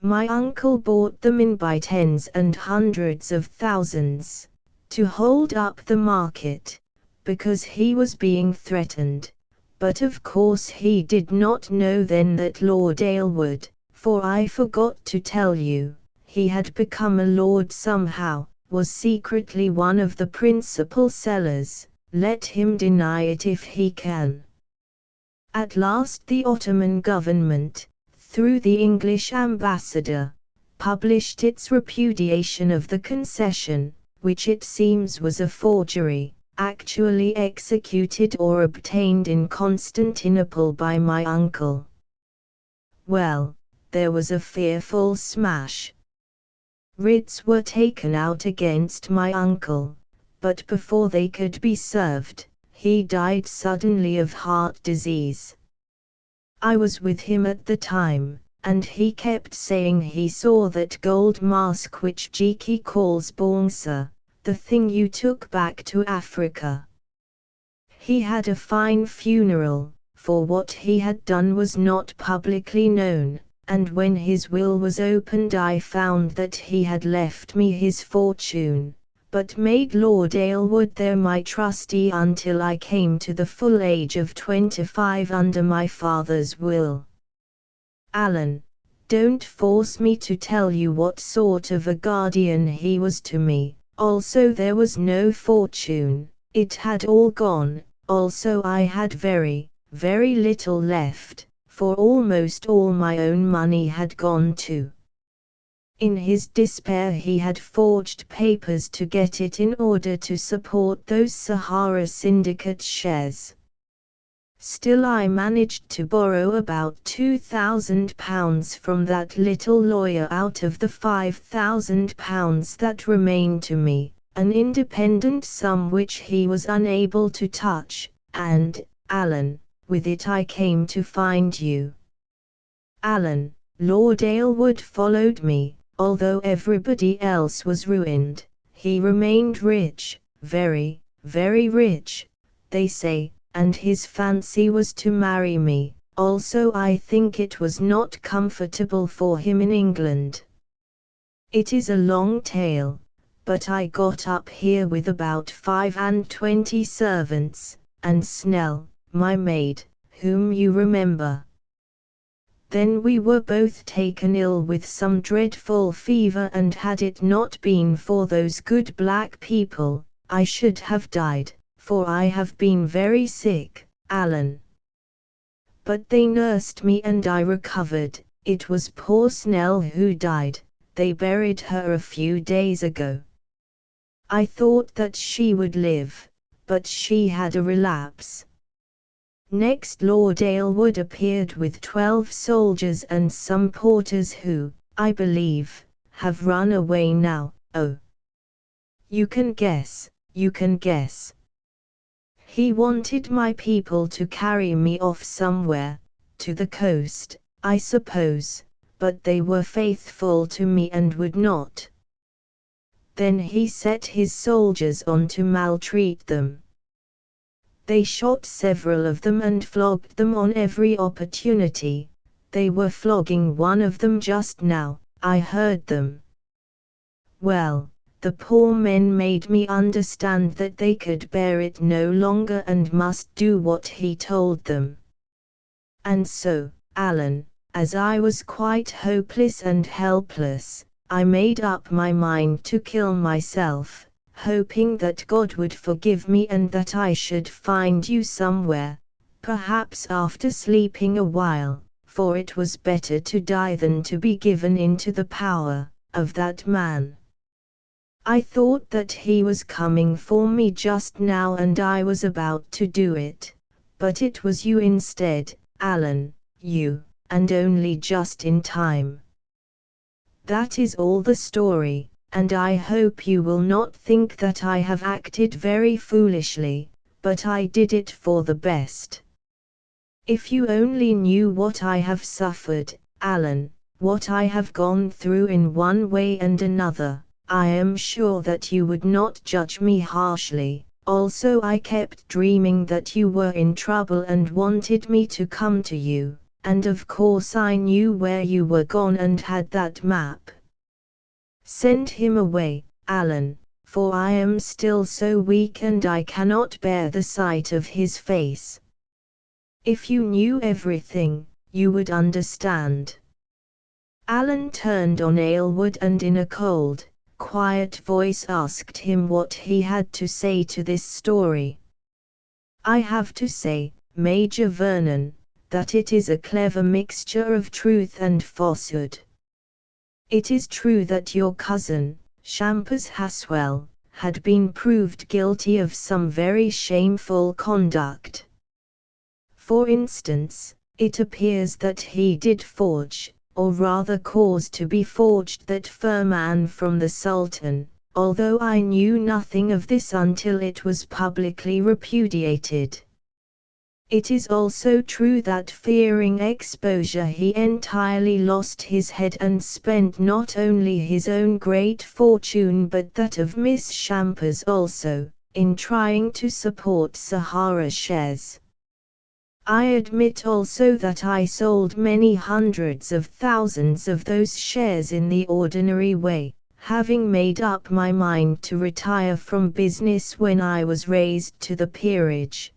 My uncle bought them in by tens and hundreds of thousands, to hold up the market, because he was being threatened, but of course he did not know then that Lord Aylward, for I forgot to tell you, he had become a lord somehow, was secretly one of the principal sellers, let him deny it if he can. At last the Ottoman government, through the English ambassador, published its repudiation of the concession, which it seems was a forgery, actually executed or obtained in Constantinople by my uncle. Well, there was a fearful smash. Writs were taken out against my uncle, but before they could be served, he died suddenly of heart disease. I was with him at the time, and he kept saying he saw that gold mask which Jiki calls Bongsa, the thing you took back to Africa. He had a fine funeral, for what he had done was not publicly known, and when his will was opened I found that he had left me his fortune, but made Lord Aylward there my trustee until I came to the full age of 25 under my father's will. Alan, don't force me to tell you what sort of a guardian he was to me. Also there was no fortune, it had all gone, also I had very, very little left, for almost all my own money had gone too. In his despair he had forged papers to get it in order to support those Sahara Syndicate shares. Still I managed to borrow about £2,000 from that little lawyer out of the £5,000 that remained to me, an independent sum which he was unable to touch, and, Alan, with it I came to find you. Alan, Lord Aylward followed me. Although everybody else was ruined, he remained rich, very, very rich, they say, and his fancy was to marry me. Also I think it was not comfortable for him in England. It is a long tale, but I got up here with about 25 servants, and Snell, my maid, whom you remember. Then we were both taken ill with some dreadful fever, and had it not been for those good black people, I should have died, for I have been very sick, Alan. But they nursed me and I recovered. It was poor Snell who died. They buried her a few days ago. I thought that she would live, but she had a relapse. Next Lord Aylward appeared with 12 soldiers and some porters who, I believe, have run away now. Oh! You can guess, you can guess. He wanted my people to carry me off somewhere, to the coast, I suppose, but they were faithful to me and would not. Then he set his soldiers on to maltreat them. They shot several of them and flogged them on every opportunity. They were flogging one of them just now, I heard them. Well, the poor men made me understand that they could bear it no longer and must do what he told them. And so, Alan, as I was quite hopeless and helpless, I made up my mind to kill myself, hoping that God would forgive me and that I should find you somewhere, perhaps after sleeping a while, for it was better to die than to be given into the power of that man. I thought that he was coming for me just now and I was about to do it, but it was you instead, Alan, you, and only just in time. That is all the story. And I hope you will not think that I have acted very foolishly, but I did it for the best. If you only knew what I have suffered, Alan, what I have gone through in one way and another, I am sure that you would not judge me harshly. Also I kept dreaming that you were in trouble and wanted me to come to you, and of course I knew where you were gone and had that map. Send him away, Alan, for I am still so weak and I cannot bear the sight of his face. If you knew everything, you would understand. Alan turned on Aylward and in a cold, quiet voice asked him what he had to say to this story. I have to say, Major Vernon, that it is a clever mixture of truth and falsehood. It is true that your cousin, Champers Haswell, had been proved guilty of some very shameful conduct. For instance, it appears that he did forge, or rather cause to be forged, that firman from the Sultan, although I knew nothing of this until it was publicly repudiated. It is also true that fearing exposure he entirely lost his head and spent not only his own great fortune but that of Miss Champers also, in trying to support Sahara shares. I admit also that I sold many hundreds of thousands of those shares in the ordinary way, having made up my mind to retire from business when I was raised to the peerage.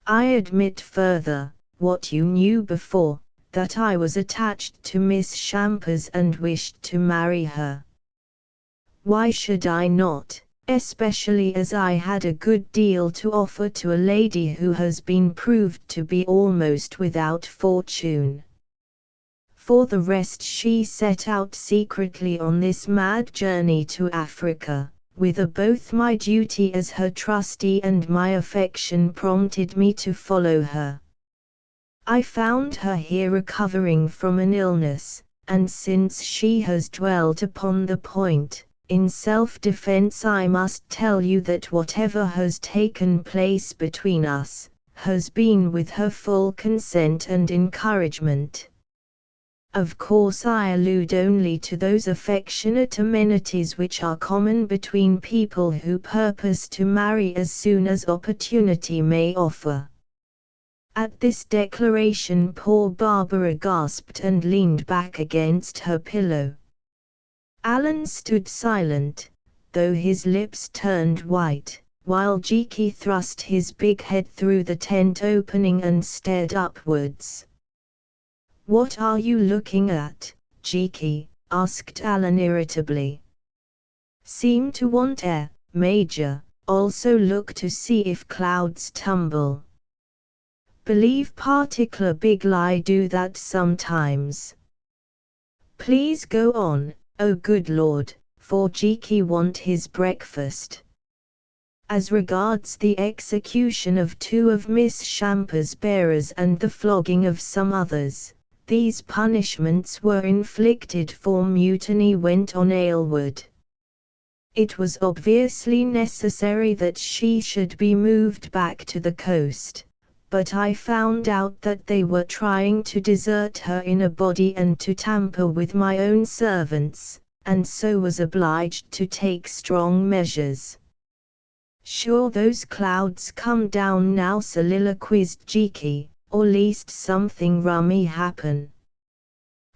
I admit further, what you knew before, that I was attached to Miss Champers and wished to marry her. Why should I not, especially as I had a good deal to offer to a lady who has been proved to be almost without fortune? For the rest, she set out secretly on this mad journey to Africa, whither both my duty as her trustee and my affection prompted me to follow her. I found her here recovering from an illness, and since she has dwelt upon the point, in self-defense I must tell you that whatever has taken place between us, has been with her full consent and encouragement. Of course I allude only to those affectionate amenities which are common between people who purpose to marry as soon as opportunity may offer. At this declaration poor Barbara gasped and leaned back against her pillow. Alan stood silent, though his lips turned white, while Jiki thrust his big head through the tent opening and stared upwards. "What are you looking at, Jiki?" asked Alan irritably. "Seem to want air, Major. Also look to see if clouds tumble." "Believe particular big lie do that sometimes." "Please go on, oh good Lord, for Jiki want his breakfast." "As regards the execution of 2 of Miss Champa's bearers and the flogging of some others, these punishments were inflicted for mutiny," went on Aylward. "It was obviously necessary that she should be moved back to the coast, but I found out that they were trying to desert her in a body and to tamper with my own servants, and so was obliged to take strong measures." "Sure those clouds come down now," soliloquized Jiki, "or least something rummy happen.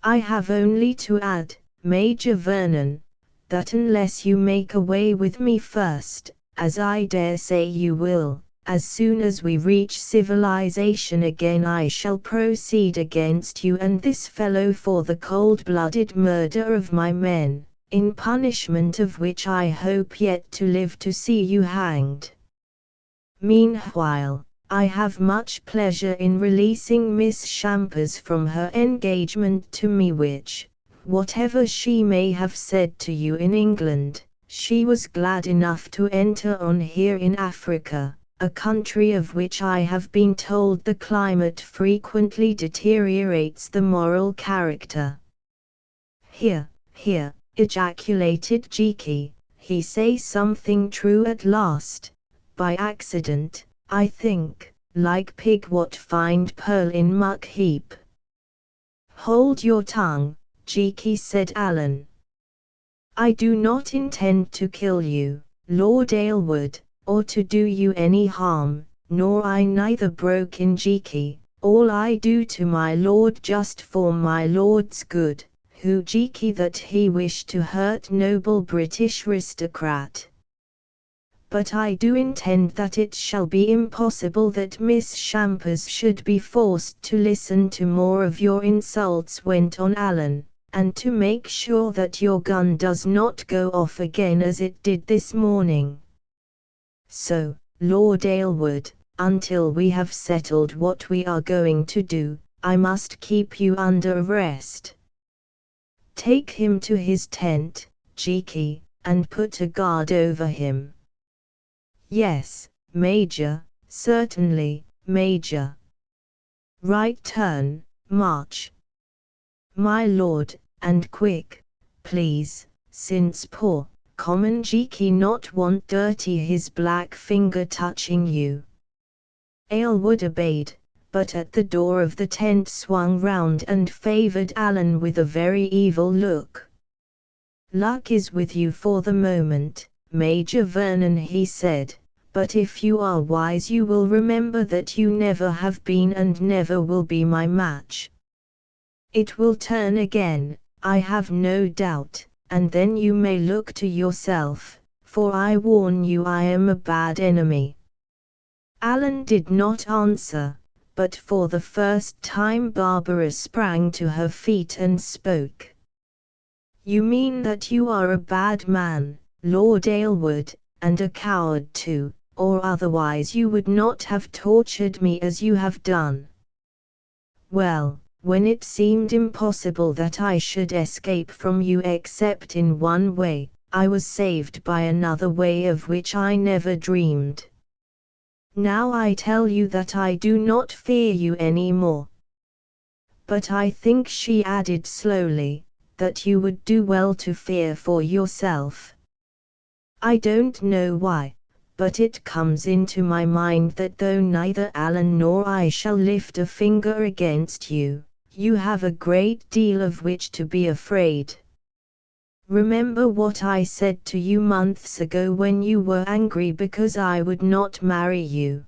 I have only to add, Major Vernon, that unless you make away with me first, as I dare say you will, as soon as we reach civilization again I shall proceed against you and this fellow for the cold-blooded murder of my men, in punishment of which I hope yet to live to see you hanged. Meanwhile, I have much pleasure in releasing Miss Champers from her engagement to me which, whatever she may have said to you in England, she was glad enough to enter on here in Africa, a country of which I have been told the climate frequently deteriorates the moral character." "Here, here," ejaculated Jiki, "he say something true at last, by accident, I think, like pig what find pearl in muck heap." "Hold your tongue, Jiki," said Alan. "I do not intend to kill you, Lord Aylward, or to do you any harm, nor I neither," broke in Jiki, "all I do to my lord just for my lord's good, who Jiki that he wish to hurt noble British aristocrat. But I do intend that it shall be impossible that Miss Champers should be forced to listen to more of your insults," went on Alan, "and to make sure that your gun does not go off again as it did this morning. So, Lord Aylward, until we have settled what we are going to do, I must keep you under arrest. Take him to his tent, Jiki, and put a guard over him." "Yes, Major, certainly, Major." "Right turn, march. My lord, and quick, please, since poor, common Jiki not want dirty his black finger touching you." Aylward obeyed, but at the door of the tent swung round and favoured Alan with a very evil look. "Luck is with you for the moment, Major Vernon," he said, "but if you are wise you will remember that you never have been and never will be my match. It will turn again, I have no doubt, and then you may look to yourself, for I warn you I am a bad enemy." Alan did not answer, but for the first time Barbara sprang to her feet and spoke. "You mean that you are a bad man, Lord Aylward, and a coward too, or otherwise you would not have tortured me as you have done." "Well, when it seemed impossible that I should escape from you except in one way, I was saved by another way of which I never dreamed. Now I tell you that I do not fear you any more. But I think," she added slowly, "that you would do well to fear for yourself. I don't know why, but it comes into my mind that though neither Alan nor I shall lift a finger against you, you have a great deal of which to be afraid. Remember what I said to you months ago when you were angry because I would not marry you.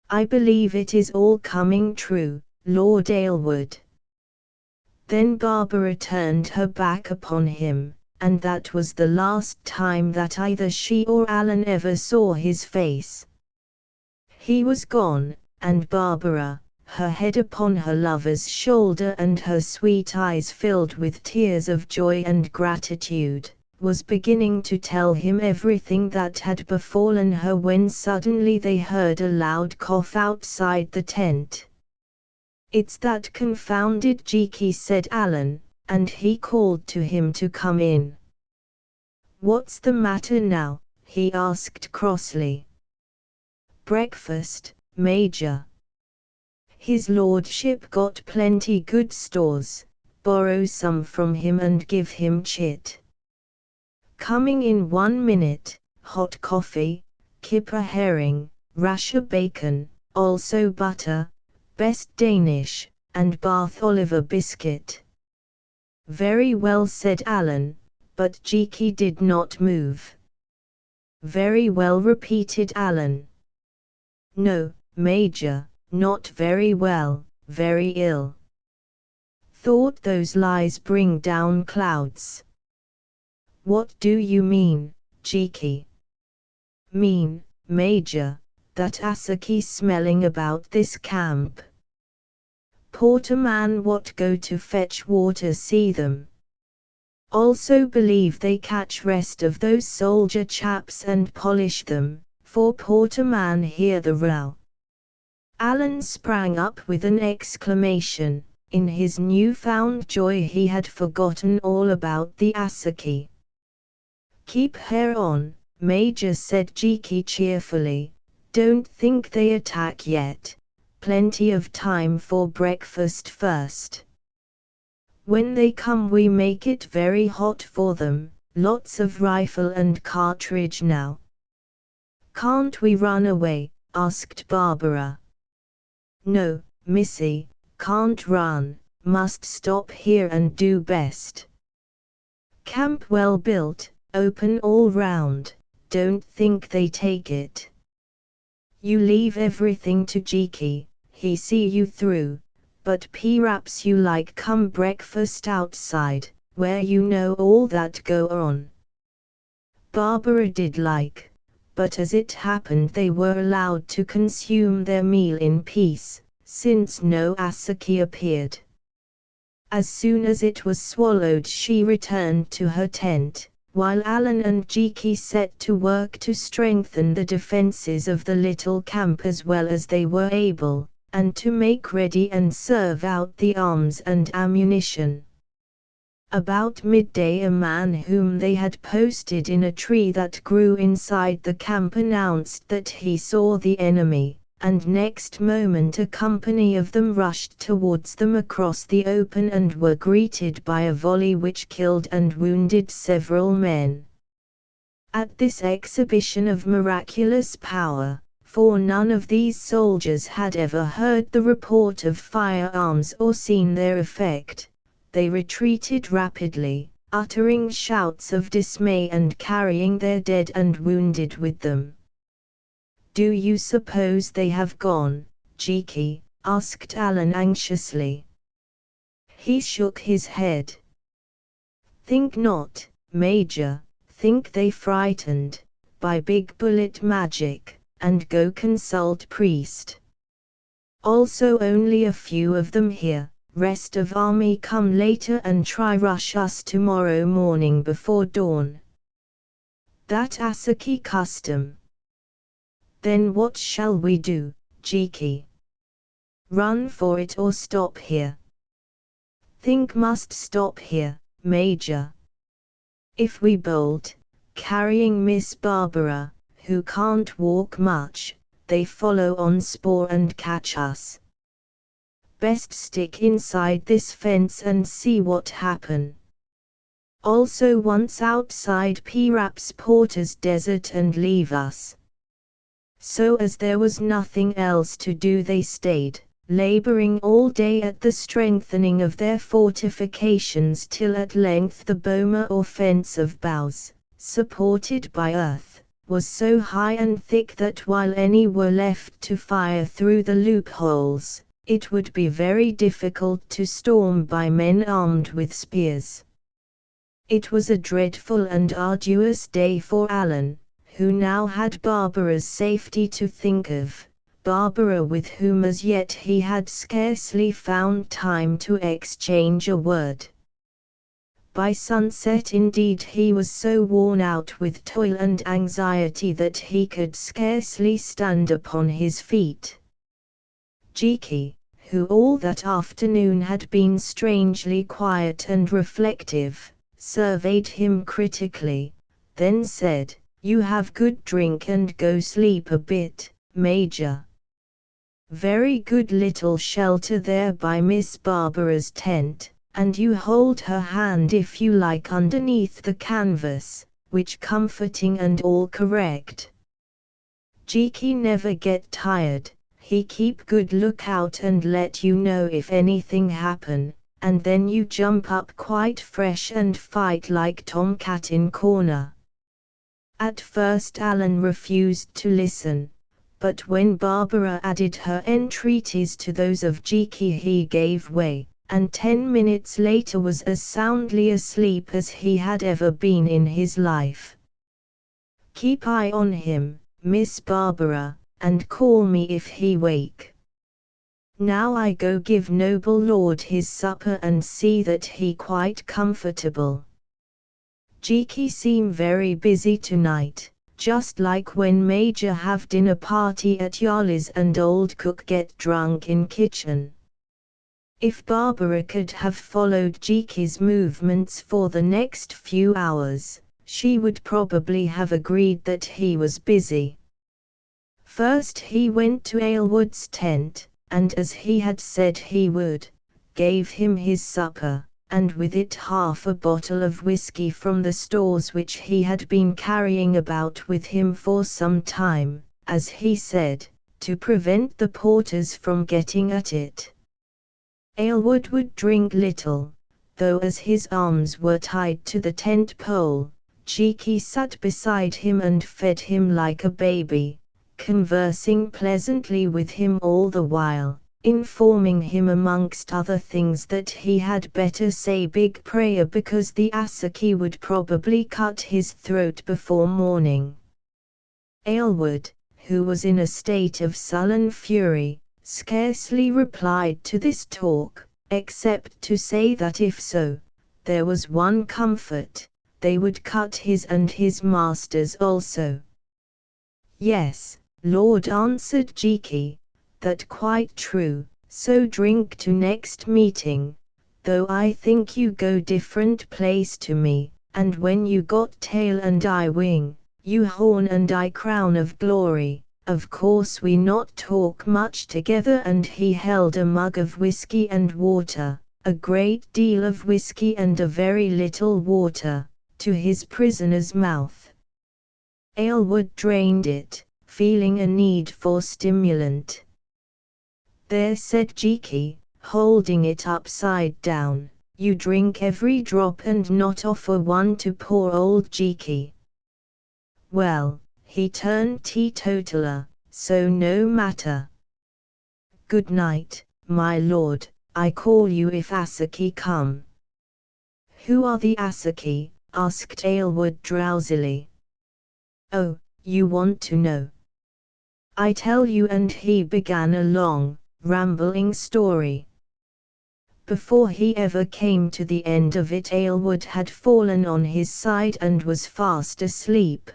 I believe it is all coming true, Lord Aylward." Then Barbara turned her back upon him, and that was the last time that either she or Alan ever saw his face. He was gone, and Barbara, her head upon her lover's shoulder and her sweet eyes filled with tears of joy and gratitude, was beginning to tell him everything that had befallen her when suddenly they heard a loud cough outside the tent. "It's that confounded Jeekie," said Alan, and he called to him to come in. "What's the matter now?" he asked crossly. "Breakfast, Major. His lordship got plenty good stores, borrow some from him and give him chit. Coming in 1 minute, hot coffee, kipper herring, rasher bacon, also butter, best Danish, and Bath Oliver biscuit." "Very well," said Alan, but Jeekie did not move. "Very well," repeated Alan. "No, Major, not very well, very ill. Thought those lies bring down clouds." "What do you mean, Jeekie?" "Mean, Major, that Asaki smelling about this camp. Porterman what go to fetch water see them. Also believe they catch rest of those soldier chaps and polish them, for Porterman hear the row." Alan sprang up with an exclamation. In his new-found joy he had forgotten all about the Asaki. "Keep her on, Major," said Jeekie cheerfully. "Don't think they attack yet. Plenty of time for breakfast first. When they come we make it very hot for them, lots of rifle and cartridge now." "Can't we run away?" asked Barbara. "No, Missy, can't run, must stop here and do best. Camp well built, open all round, don't think they take it. You leave everything to Jeekie, he see you through, but p'raps you like come breakfast outside, where you know all that go on." Barbara did like, but as it happened they were allowed to consume their meal in peace, since no Asaki appeared. As soon as it was swallowed she returned to her tent, while Alan and Jeekie set to work to strengthen the defenses of the little camp as well as they were able, and to make ready and serve out the arms and ammunition. About midday a man whom they had posted in a tree that grew inside the camp announced that he saw the enemy, and next moment a company of them rushed towards them across the open and were greeted by a volley which killed and wounded several men. At this exhibition of miraculous power, for none of these soldiers had ever heard the report of firearms or seen their effect, they retreated rapidly, uttering shouts of dismay and carrying their dead and wounded with them. "Do you suppose they have gone, Jeekie?" asked Alan anxiously. He shook his head. "Think not, Major, think they frightened, by big bullet magic, and go consult priest. Also only a few of them here, rest of army come later and try rush us tomorrow morning before dawn. That Asaki custom. Then what shall we do, Jeekie? Run for it or stop here?" think must stop here, Major. If we bolt, carrying Miss Barbara, who can't walk much, they follow on spoor and catch us. Best stick inside this fence and see what happen. Also once outside P-Rap's Porter's desert and leave us. So as there was nothing else to do they stayed, laboring all day at the strengthening of their fortifications till at length the boma or fence of boughs, supported by earth, was so high and thick that while any were left to fire through the loopholes, it would be very difficult to storm by men armed with spears. It was a dreadful and arduous day for Alan, who now had Barbara's safety to think of, Barbara with whom as yet he had scarcely found time to exchange a word. By sunset indeed he was so worn out with toil and anxiety that he could scarcely stand upon his feet. Jiki, who all that afternoon had been strangely quiet and reflective, surveyed him critically, then said, "You have good drink and go sleep a bit, Major. Very good little shelter there by Miss Barbara's tent, and you hold her hand if you like underneath the canvas, which comforting and all correct. Jiki never get tired, he keep good lookout and let you know if anything happen, and then you jump up quite fresh and fight like tomcat in corner." At first Alan refused to listen, but when Barbara added her entreaties to those of Jiki he gave way, and 10 minutes later was as soundly asleep as he had ever been in his life. "Keep eye on him, Miss Barbara, and call me if he wake. Now I go give noble lord his supper and see that he quite comfortable. Jiki seem very busy tonight, just like when Major have dinner party at Yarly's and old cook get drunk in kitchen." If Barbara could have followed Jiki's movements for the next few hours, she would probably have agreed that he was busy. First he went to Aylward's tent, and as he had said he would, gave him his supper, and with it half a bottle of whiskey from the stores which he had been carrying about with him for some time, as he said, to prevent the porters from getting at it. Aylward would drink little, though as his arms were tied to the tent pole, Jiki sat beside him and fed him like a baby, conversing pleasantly with him all the while, informing him amongst other things that he had better say big prayer because the Asaki would probably cut his throat before morning. Aylward, who was in a state of sullen fury, scarcely replied to this talk, except to say that if so, there was one comfort, they would cut his and his master's also. "Yes, Lord," answered Jiki, "that quite true, so drink to next meeting, though I think you go different place to me, and when you got tail and I wing, you horn and I crown of glory, of course we not talk much together." And he held a mug of whiskey and water, a great deal of whiskey and a very little water, to his prisoner's mouth. Aylward drained it, feeling a need for stimulant. "There," said Jiki, holding it upside down, "you drink every drop and not offer one to poor old Jiki." Well, he turned teetotaler, so no matter. "Good night, my lord, I call you if Asaki come." "Who are the Asaki?" asked Aylward drowsily. "Oh, you want to know? I tell you," and he began a long, rambling story. Before he ever came to the end of it Aylward had fallen on his side and was fast asleep.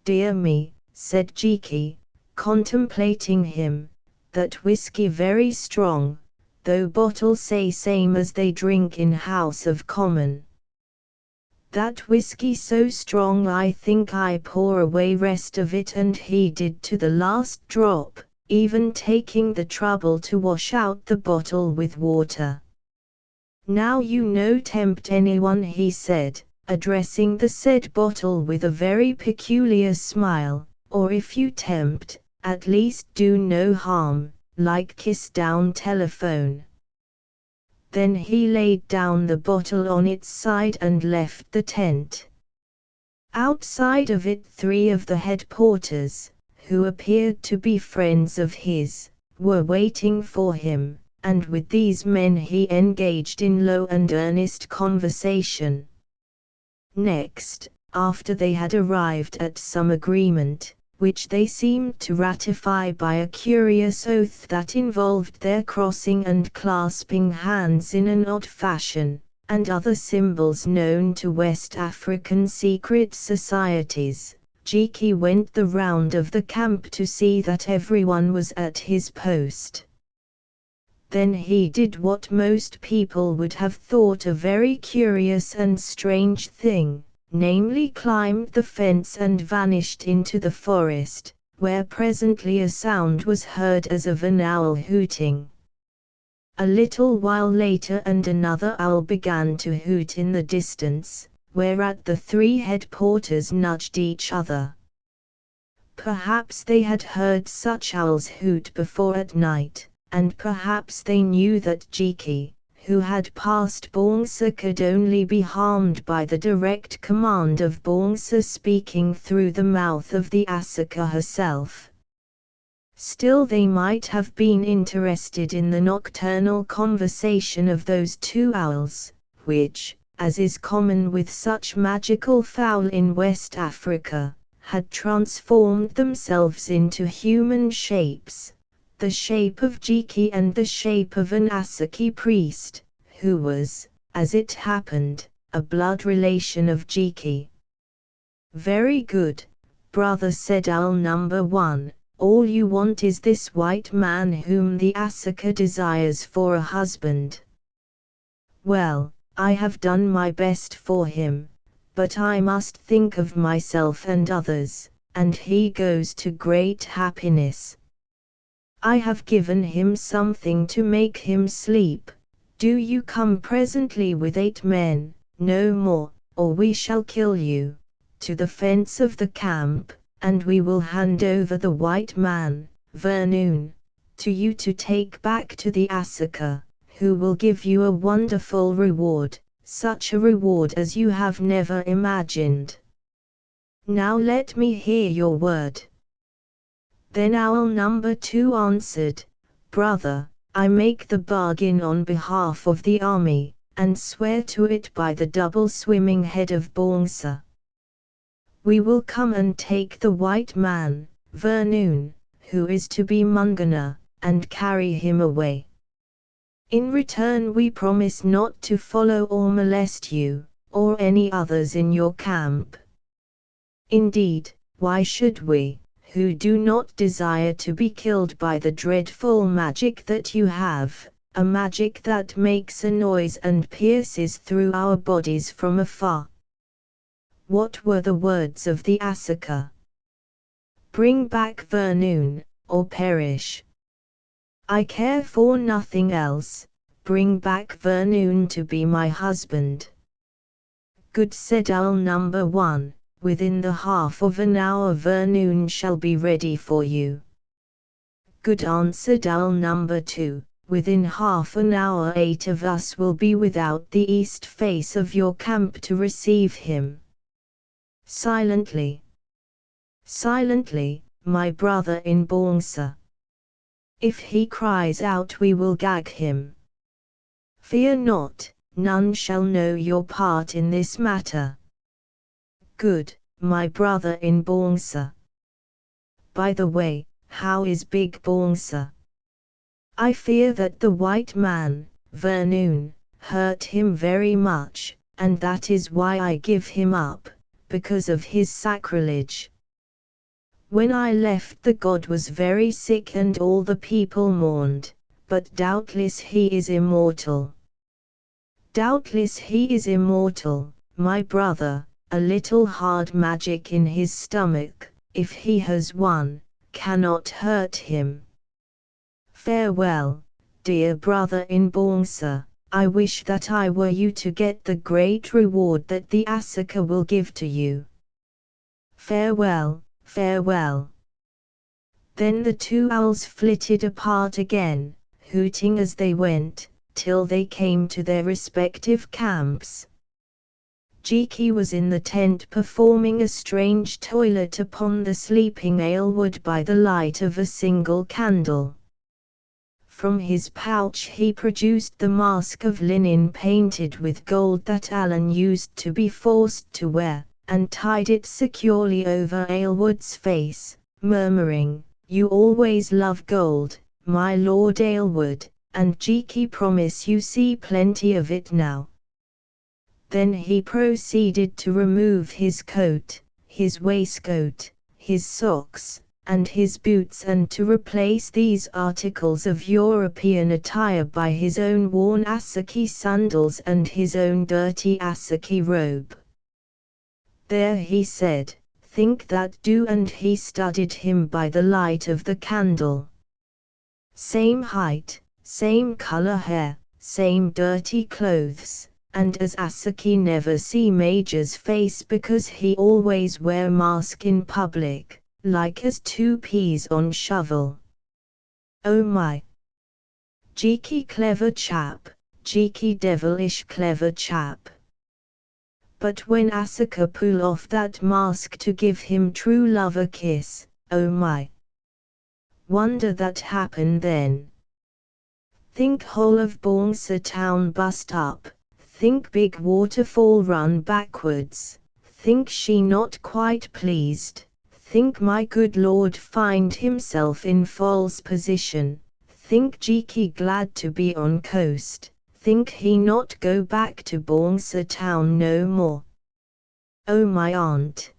"Dear me," said Jiki, contemplating him, "that whiskey very strong, though bottle say same as they drink in House of Common. That whiskey so strong I think I pour away rest of it, and he did to the last drop, even taking the trouble to wash out the bottle with water. Now you no tempt anyone, he said, addressing the said bottle with a very peculiar smile, or if you tempt, at least do no harm, like kiss down telephone. Then he laid down the bottle on its side and left the tent. Outside of it 3 of the head porters, who appeared to be friends of his, were waiting for him, and with these men he engaged in low and earnest conversation. Next, after they had arrived at some agreement, which they seemed to ratify by a curious oath that involved their crossing and clasping hands in an odd fashion, and other symbols known to West African secret societies, Jiki went the round of the camp to see that everyone was at his post. Then he did what most people would have thought a very curious and strange thing, namely climbed the fence and vanished into the forest, where presently a sound was heard as of an owl hooting. A little while later and another owl began to hoot in the distance, whereat the 3 head porters nudged each other. Perhaps they had heard such owls hoot before at night, and perhaps they knew that Jiki, who had passed Bongsa, could only be harmed by the direct command of Bongsa speaking through the mouth of the Asaka herself. Still they might have been interested in the nocturnal conversation of those 2 owls, which, as is common with such magical fowl in West Africa, had transformed themselves into human shapes, the shape of Jiki and the shape of an Asaki priest, who was, as it happened, a blood relation of Jiki. Very good, brother, said owl number 1, all you want is this white man whom the Asaka desires for a husband. Well, I have done my best for him, but I must think of myself and others, and he goes to great happiness. I have given him something to make him sleep. Do you come presently with 8 men, no more, or we shall kill you, to the fence of the camp, and we will hand over the white man, Vernoon, to you to take back to the Asaka, who will give you a wonderful reward, such a reward as you have never imagined. Now let me hear your word. Then owl number 2 answered, Brother, I make the bargain on behalf of the army, and swear to it by the double swimming head of Bongsa. We will come and take the white man, Vernoon, who is to be Mungana, and carry him away. In return we promise not to follow or molest you, or any others in your camp. Indeed, why should we, who do not desire to be killed by the dreadful magic that you have, a magic that makes a noise and pierces through our bodies from afar? What were the words of the Asaka? Bring back Vernoon, or perish. I care for nothing else, bring back Vernoon to be my husband. Good, said owl number 1. Within the half of an hour Vernoon shall be ready for you. Good, answered owl number 2, within half an hour 8 of us will be without the east face of your camp to receive him. Silently. Silently, my brother in Bongsa. If he cries out we will gag him. Fear not, none shall know your part in this matter. Good, my brother in Bongsa. By the way, how is big Bongsa? I fear that the white man, Vernoon, hurt him very much, and that is why I give him up, because of his sacrilege. When I left the god was very sick and all the people mourned, but doubtless he is immortal. Doubtless he is immortal, my brother. A little hard magic in his stomach, if he has one, cannot hurt him. Farewell, dear brother in Bongsa. I wish that I were you to get the great reward that the Asaka will give to you. Farewell, farewell. Then the two owls flitted apart again, hooting as they went, till they came to their respective camps. Jiki was in the tent performing a strange toilet upon the sleeping Aylward by the light of a single candle. From his pouch he produced the mask of linen painted with gold that Alan used to be forced to wear, and tied it securely over Aylward's face, murmuring, "You always love gold, my Lord Aylward, and Jiki promise you see plenty of it now." Then he proceeded to remove his coat, his waistcoat, his socks, and his boots, and to replace these articles of European attire by his own worn Asaki sandals and his own dirty Asaki robe. "There," he said, "think that do," and he studied him by the light of the candle. Same height, same color hair, same dirty clothes. And as Asaki never see Major's face because he always wear mask in public, like as two peas on shovel. Oh my! Jiki clever chap, Jiki devilish clever chap. But when Asaka pull off that mask to give him true love a kiss, oh my! Wonder that happen then. Think whole of Bongsa town bust up. Think big waterfall run backwards, think she not quite pleased, think my good lord find himself in false position, think Jiki glad to be on coast, think he not go back to Bongsa town no more. Oh my aunt!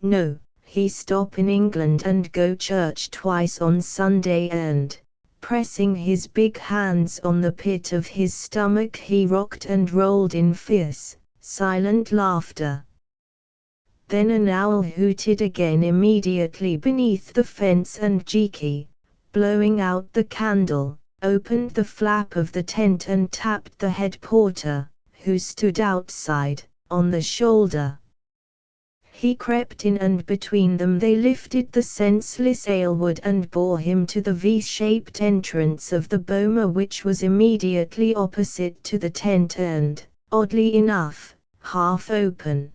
No, he stop in England and go church twice on Sunday and, pressing his big hands on the pit of his stomach, he rocked and rolled in fierce, silent laughter. Then an owl hooted again immediately beneath the fence, and Jiki, blowing out the candle, opened the flap of the tent and tapped the head porter, who stood outside, on the shoulder. He crept in, and between them they lifted the senseless Aylward and bore him to the V-shaped entrance of the boma, which was immediately opposite to the tent and, oddly enough, half open.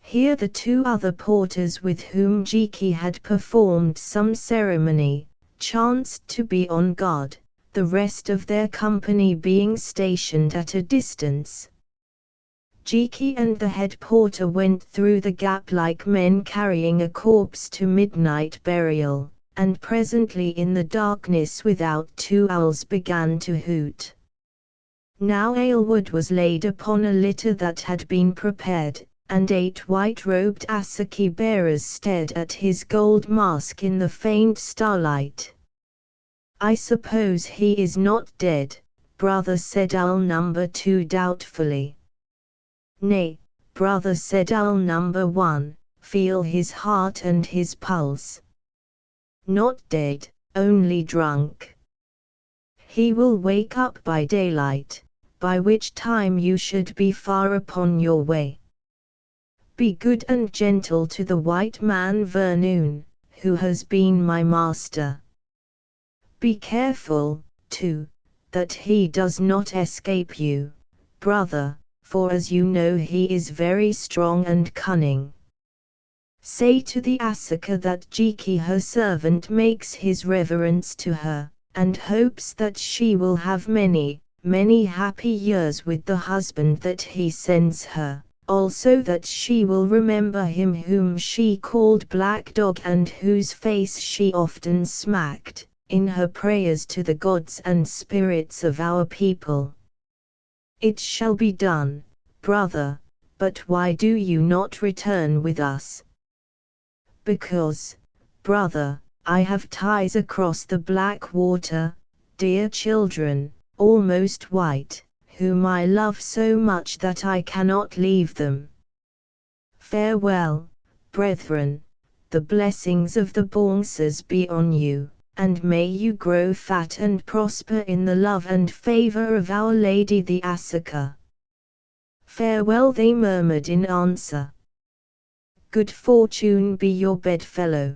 Here the two other porters with whom Jiki had performed some ceremony, chanced to be on guard, the rest of their company being stationed at a distance. Jiki and the head porter went through the gap like men carrying a corpse to midnight burial, and presently in the darkness without two owls began to hoot. Now Aylward was laid upon a litter that had been prepared, and 8 white-robed Asaki bearers stared at his gold mask in the faint starlight. "I suppose he is not dead," brother, said owl number 2 doubtfully. "Nay, brother," said owl number 1, "feel his heart and his pulse. Not dead, only drunk. He will wake up by daylight, by which time you should be far upon your way. Be good and gentle to the white man Vernoon, who has been my master. Be careful, too, that he does not escape you, brother, for as you know he is very strong and cunning. Say to the Asaka that Jiki her servant makes his reverence to her, and hopes that she will have many, many happy years with the husband that he sends her, also that she will remember him whom she called Black Dog and whose face she often smacked, in her prayers to the gods and spirits of our people. It shall be done, brother, but why do you not return with us?" "Because, brother, I have ties across the black water, dear children, almost white, whom I love so much that I cannot leave them. Farewell, brethren, the blessings of the Baunsers be on you, and may you grow fat and prosper in the love and favor of Our Lady the Asuka. Farewell, they murmured in answer. Good fortune be your bedfellow.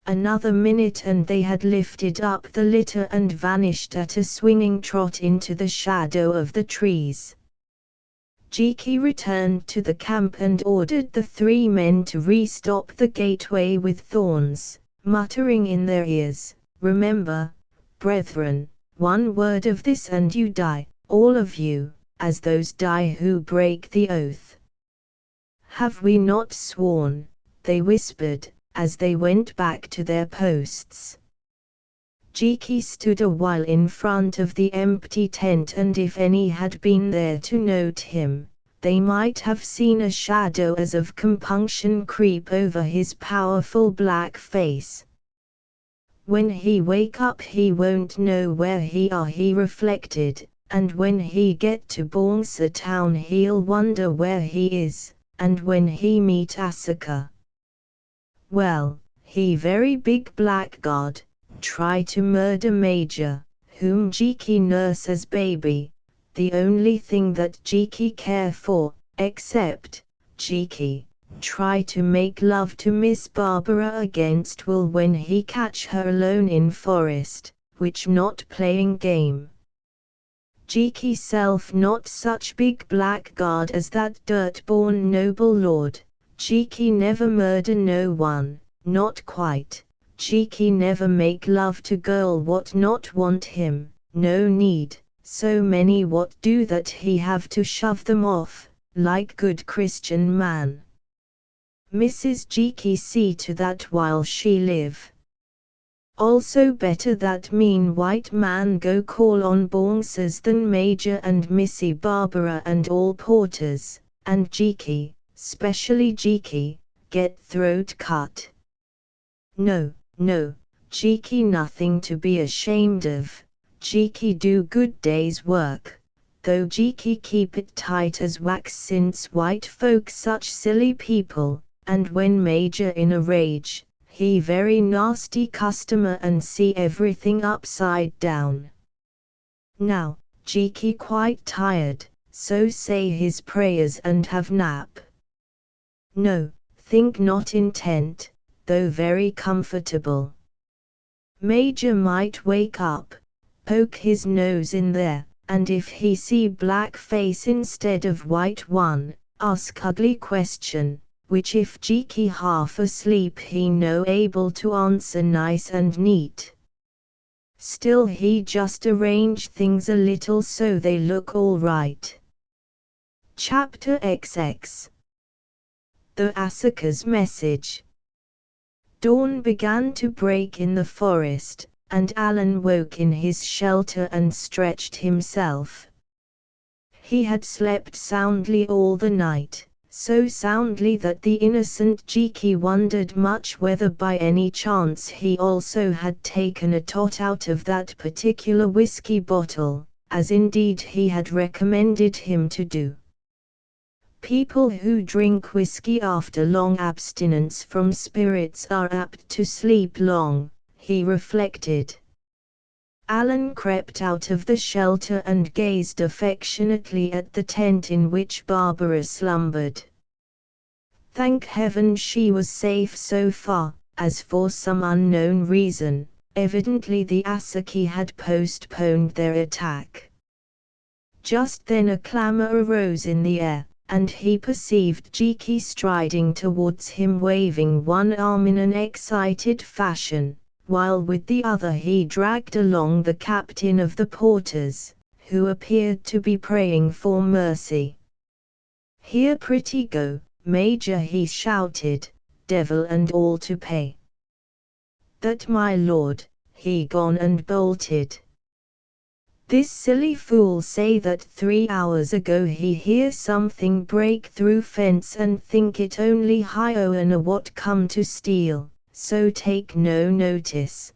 Another minute and they had lifted up the litter and vanished at a swinging trot into the shadow of the trees. Jiki returned to the camp and ordered the 3 men to re-stop the gateway with thorns, muttering in their ears, "Remember, brethren, 1 word of this and you die, all of you, as those die who break the oath." "Have we not sworn?" they whispered, as they went back to their posts. Jiki stood a while in front of the empty tent, and if any had been there to note him, they might have seen a shadow as of compunction creep over his powerful black face. "When he wake up he won't know where he are," he reflected, "and when he get to Baunsa town he'll wonder where he is, and when he meet Asuka. Well, he very big blackguard, try to murder Major, whom Jiki nurse as baby, the only thing that Jiki care for, except, Jiki, try to make love to Miss Barbara against will when he catch her alone in forest, which not playing game. Jiki self not such big blackguard as that dirt-born noble lord, Jiki never murder no one, not quite. Jiki never make love to girl what not want him, no need, so many what do that he have to shove them off, like good Christian man. Mrs. Jiki see to that while she live. Also better that mean white man go call on Baunsers than Major and Missy Barbara and all porters, and Jiki, specially Jiki, get throat cut. No, Jiki nothing to be ashamed of, Jiki do good day's work, though Jiki keep it tight as wax since white folk such silly people, and when Major in a rage, he very nasty customer and see everything upside down. Now, Jiki quite tired, so say his prayers and have nap. No, think not intent, though very comfortable. Major might wake up, poke his nose in there, and if he see black face instead of white one, ask ugly question, which if Jiki half asleep he no able to answer nice and neat. Still he just arrange things a little so they look all right. Chapter XX. The Asuka's Message. Dawn began to break in the forest, and Alan woke in his shelter and stretched himself. He had slept soundly all the night, so soundly that the innocent Jiki wondered much whether by any chance he also had taken a tot out of that particular whiskey bottle, as indeed he had recommended him to do. People who drink whiskey after long abstinence from spirits are apt to sleep long, he reflected. Alan crept out of the shelter and gazed affectionately at the tent in which Barbara slumbered. Thank heaven she was safe so far, as for some unknown reason, evidently the Asaki had postponed their attack. Just then a clamor arose in the air, and he perceived Jiki striding towards him waving one arm in an excited fashion, while with the other he dragged along the captain of the porters, who appeared to be praying for mercy. "Here pretty go, Major," he shouted, "devil and all to pay." "That my lord," he gone and bolted. This silly fool say that 3 hours ago he hear something break through fence and think it only Hyoana what come to steal, so take no notice.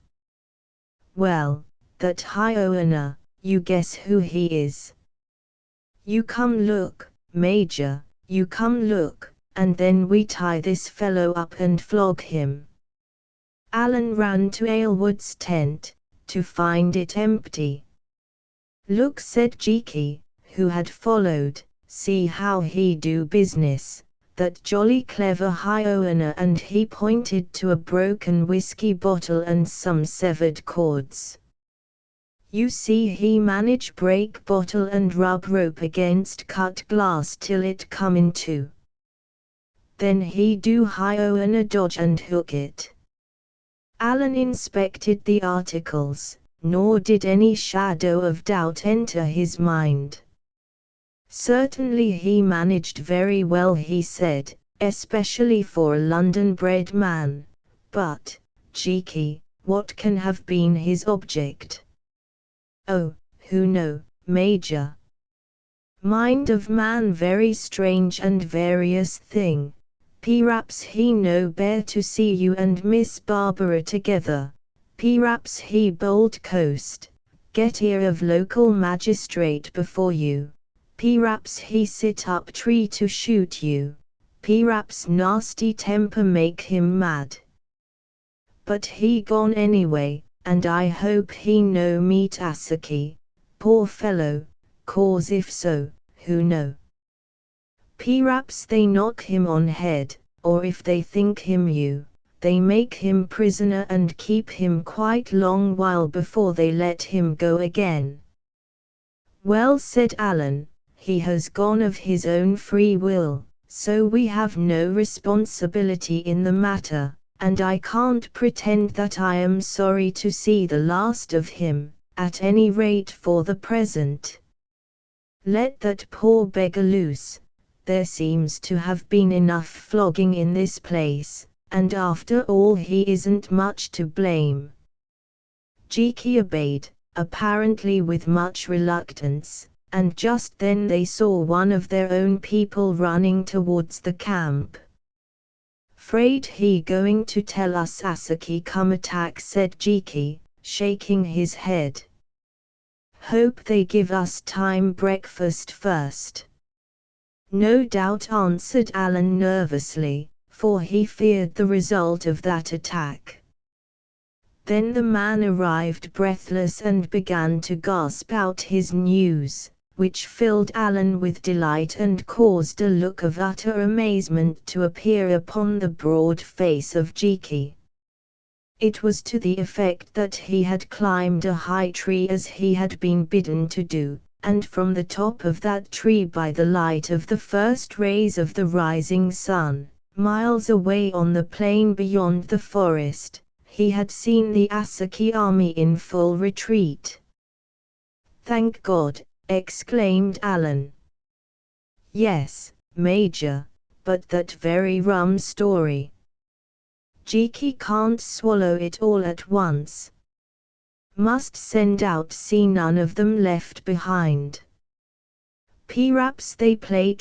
Well, that Hyoana, you guess who he is. You come look, Major, you come look, and then we tie this fellow up and flog him. Alan ran to Aylward's tent, to find it empty. Look, said Jiki, who had followed, see how he do business, that jolly clever Hyoana, and he pointed to a broken whiskey bottle and some severed cords. You see he manage break bottle and rub rope against cut glass till it come in two. Then he do Hyoana dodge and hook it. Alan inspected the articles, nor did any shadow of doubt enter his mind. Certainly he managed very well, he said, especially for a London-bred man, but, Jiki, what can have been his object? Oh, who know, Major? Mind of man very strange and various thing. P'raps he no bear to see you and Miss Barbara together. P'raps he bold coast, get ear of local magistrate before you. P'raps he sit up tree to shoot you. P'raps nasty temper make him mad. But he gone anyway, and I hope he no meet Asaki, poor fellow, cause if so, who know? P'raps they knock him on head, or if they think him you, they make him prisoner and keep him quite long while before they let him go again. Well, said Alan, he has gone of his own free will, so we have no responsibility in the matter, and I can't pretend that I am sorry to see the last of him, at any rate for the present. Let that poor beggar loose. There seems to have been enough flogging in this place, and after all he isn't much to blame. Jiki obeyed, apparently with much reluctance, and just then they saw one of their own people running towards the camp. "'Fraid he going to tell us Asaki come attack," said Jiki, shaking his head. "Hope they give us time breakfast first." "No doubt," answered Alan nervously, for he feared the result of that attack. Then the man arrived breathless and began to gasp out his news, which filled Alan with delight and caused a look of utter amazement to appear upon the broad face of Jiki. It was to the effect that he had climbed a high tree as he had been bidden to do, and from the top of that tree, by the light of the first rays of the rising sun, miles away on the plain beyond the forest, he had seen the Asaki army in full retreat. "Thank God!" exclaimed Alan. "Yes, Major, but that very rum story. Jiki can't swallow it all at once. Must send out, see none of them left behind. P'raps they play